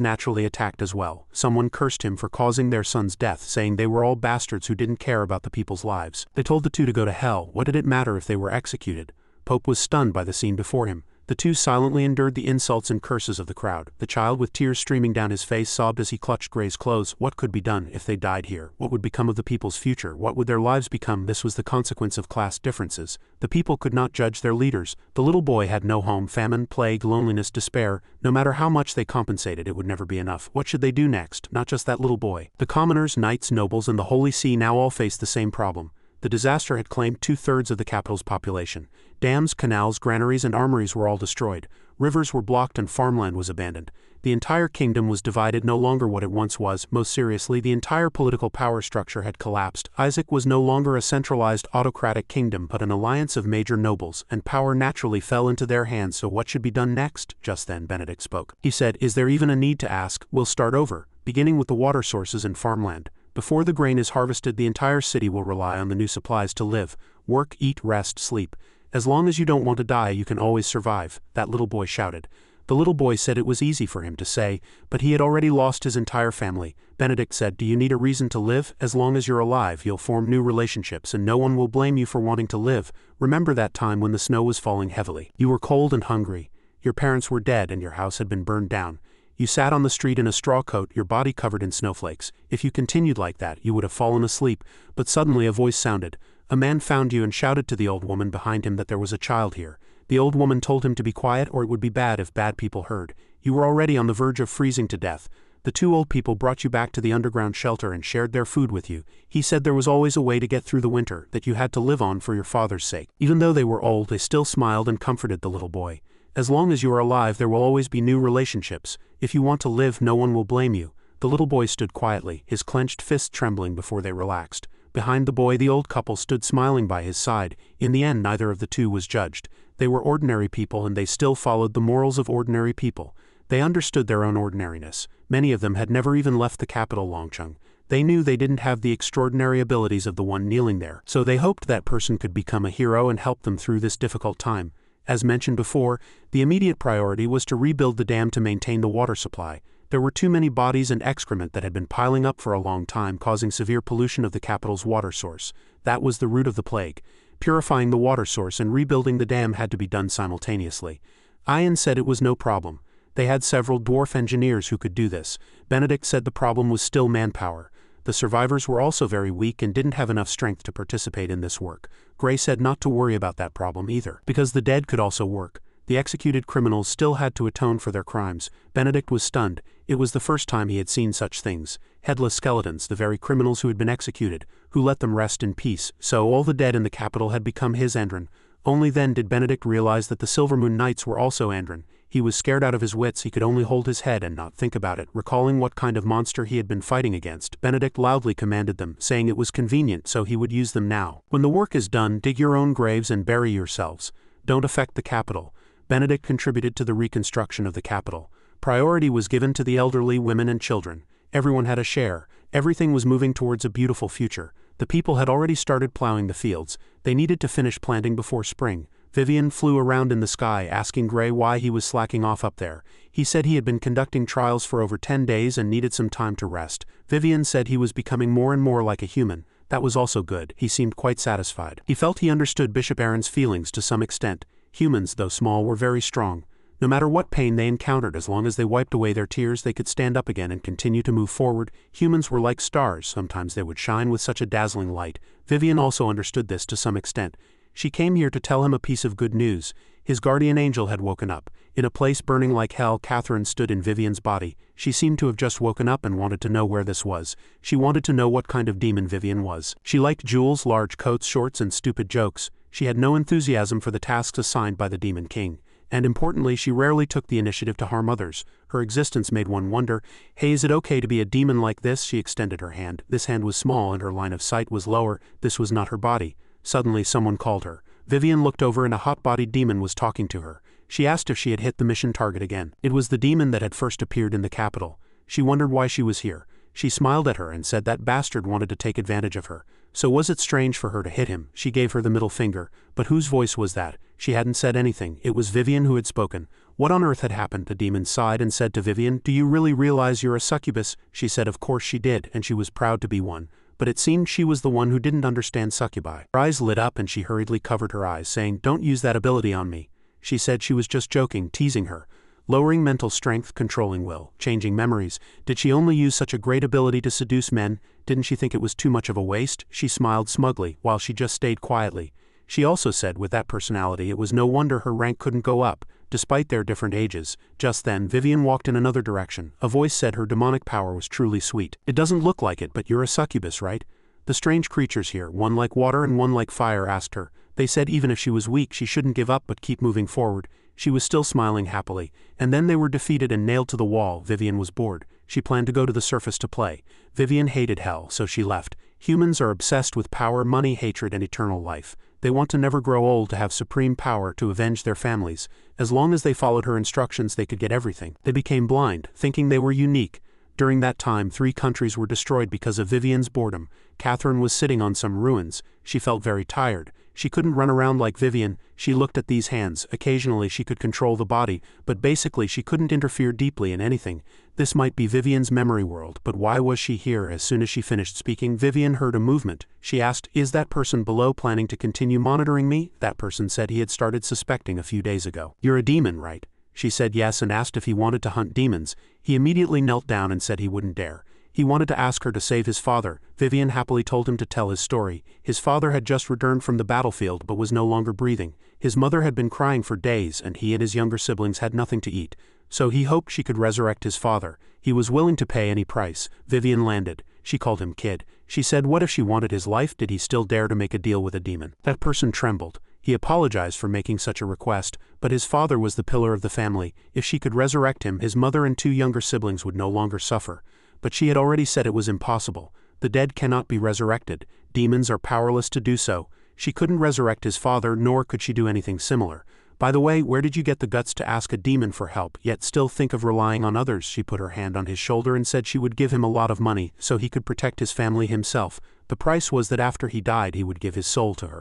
naturally attacked as well. Someone cursed him for causing their son's death, saying they were all bastards who didn't care about the people's lives. They told the two to go to hell. What did it matter if they were executed? Pope was stunned by the scene before him. The two silently endured the insults and curses of the crowd. The child, with tears streaming down his face, sobbed as he clutched Gray's clothes. What could be done if they died here? What would become of the people's future? What would their lives become? This was the consequence of class differences. The people could not judge their leaders. The little boy had no home. Famine, plague, loneliness, despair. No matter how much they compensated, it would never be enough. What should they do next? Not just that little boy. The commoners, knights, nobles, and the Holy See now all faced the same problem. The disaster had claimed 2/3 of the capital's population. Dams, canals, granaries, and armories were all destroyed. Rivers were blocked and farmland was abandoned. The entire kingdom was divided, no longer what it once was. Most seriously, the entire political power structure had collapsed. Isaac was no longer a centralized autocratic kingdom but an alliance of major nobles, and power naturally fell into their hands. So what should be done next? Just then Benedict spoke. He said, "Is there even a need to ask? We'll start over, beginning with the water sources and farmland. Before the grain is harvested, the entire city will rely on the new supplies to live, work, eat, rest, sleep. As long as you don't want to die, you can always survive," that little boy shouted. The little boy said it was easy for him to say, but he had already lost his entire family. Benedict said, "Do you need a reason to live? As long as you're alive, you'll form new relationships and no one will blame you for wanting to live. Remember that time when the snow was falling heavily. You were cold and hungry. Your parents were dead and your house had been burned down. You sat on the street in a straw coat, your body covered in snowflakes. If you continued like that, you would have fallen asleep, but suddenly a voice sounded. A man found you and shouted to the old woman behind him that there was a child here. The old woman told him to be quiet or it would be bad if bad people heard. You were already on the verge of freezing to death. The two old people brought you back to the underground shelter and shared their food with you. He said there was always a way to get through the winter, that you had to live on for your father's sake." Even though they were old, they still smiled and comforted the little boy. "As long as you are alive, there will always be new relationships. If you want to live, no one will blame you." The little boy stood quietly, his clenched fists trembling before they relaxed. Behind the boy, the old couple stood smiling by his side. In the end, neither of the two was judged. They were ordinary people and they still followed the morals of ordinary people. They understood their own ordinariness. Many of them had never even left the capital Longcheng. They knew they didn't have the extraordinary abilities of the one kneeling there, so they hoped that person could become a hero and help them through this difficult time. As mentioned before, the immediate priority was to rebuild the dam to maintain the water supply. There were too many bodies and excrement that had been piling up for a long time, causing severe pollution of the capital's water source. That was the root of the plague. Purifying the water source and rebuilding the dam had to be done simultaneously. Ian said it was no problem. They had several dwarf engineers who could do this. Benedict said the problem was still manpower. The survivors were also very weak and didn't have enough strength to participate in this work. Gray said not to worry about that problem either, because the dead could also work. The executed criminals still had to atone for their crimes. Benedict was stunned. It was the first time he had seen such things. Headless skeletons, the very criminals who had been executed, who let them rest in peace. So all the dead in the capital had become his Andron. Only then did Benedict realize that the Silvermoon Knights were also Andron. He was scared out of his wits. He could only hold his head and not think about it. Recalling what kind of monster he had been fighting against, Benedict loudly commanded them, saying it was convenient so he would use them now. "When the work is done, dig your own graves and bury yourselves. Don't affect the capital." Benedict contributed to the reconstruction of the capital. Priority was given to the elderly, women and children. Everyone had a share. Everything was moving towards a beautiful future. The people had already started plowing the fields. They needed to finish planting before spring. Vivian flew around in the sky, asking Gray why he was slacking off up there. He said he had been conducting trials for over 10 days and needed some time to rest. Vivian said he was becoming more and more like a human. That was also good. He seemed quite satisfied. He felt he understood Bishop Aaron's feelings to some extent. Humans, though small, were very strong. No matter what pain they encountered, as long as they wiped away their tears, they could stand up again and continue to move forward. Humans were like stars. Sometimes they would shine with such a dazzling light. Vivian also understood this to some extent. She came here to tell him a piece of good news. His guardian angel had woken up. In a place burning like hell, Catherine stood in Vivian's body. She seemed to have just woken up and wanted to know where this was. She wanted to know what kind of demon Vivian was. She liked jewels, large coats, shorts, and stupid jokes. She had no enthusiasm for the tasks assigned by the Demon King. and importantly, she rarely took the initiative to harm others. Her existence made one wonder, hey, is it okay to be a demon like this? She extended her hand. This hand was small and her line of sight was lower. This was not her body. Suddenly someone called her. Vivian looked over and a hot-bodied demon was talking to her. She asked if she had hit the mission target again. It was the demon that had first appeared in the capital. She wondered why she was here. She smiled at her and said that bastard wanted to take advantage of her. So was it strange for her to hit him? She gave her the middle finger. But whose voice was that? She hadn't said anything. It was Vivian who had spoken. What on earth had happened? The demon sighed and said to Vivian, "Do you really realize you're a succubus?" She said of course she did, and she was proud to be one. But it seemed she was the one who didn't understand succubi. Her eyes lit up and she hurriedly covered her eyes, saying, "Don't use that ability on me." She said she was just joking, teasing her. Lowering mental strength, controlling will, changing memories. Did she only use such a great ability to seduce men? Didn't she think it was too much of a waste? She smiled smugly, while she just stayed quietly. She also said with that personality it was no wonder her rank couldn't go up, despite their different ages. Just then, Vivian walked in another direction. A voice said her demonic power was truly sweet. "It doesn't look like it, but you're a succubus, right?" The strange creatures here, one like water and one like fire, asked her. They said even if she was weak she shouldn't give up but keep moving forward. She was still smiling happily, and then they were defeated and nailed to the wall. Vivian was bored. She planned to go to the surface to play. Vivian hated hell, so she left. Humans are obsessed with power, money, hatred, and eternal life. They want to never grow old, to have supreme power, to avenge their families. As long as they followed her instructions they could get everything. They became blind, thinking they were unique. During that time 3 countries were destroyed because of Vivian's boredom. Catherine was sitting on some ruins. She felt very tired. She couldn't run around like Vivian. She looked at these hands. Occasionally she could control the body, but basically she couldn't interfere deeply in anything. This might be Vivian's memory world, but why was she here? As soon as she finished speaking, Vivian heard a movement. She asked, "Is that person below planning to continue monitoring me?" That person said he had started suspecting a few days ago. "You're a demon, right?" She said yes and asked if he wanted to hunt demons. He immediately knelt down and said he wouldn't dare. He wanted to ask her to save his father. Vivian happily told him to tell his story. His father had just returned from the battlefield but was no longer breathing. His mother had been crying for days and he and his younger siblings had nothing to eat. So he hoped she could resurrect his father. He was willing to pay any price. Vivian landed. She called him kid. She said what if she wanted his life? Did he still dare to make a deal with a demon? That person trembled. He apologized for making such a request, but his father was the pillar of the family. If she could resurrect him, his mother and 2 younger siblings would no longer suffer. But she had already said it was impossible. The dead cannot be resurrected. Demons are powerless to do so. She couldn't resurrect his father, nor could she do anything similar. By the way, where did you get the guts to ask a demon for help, yet still think of relying on others? She put her hand on his shoulder and said she would give him a lot of money, so he could protect his family himself. The price was that after he died he would give his soul to her.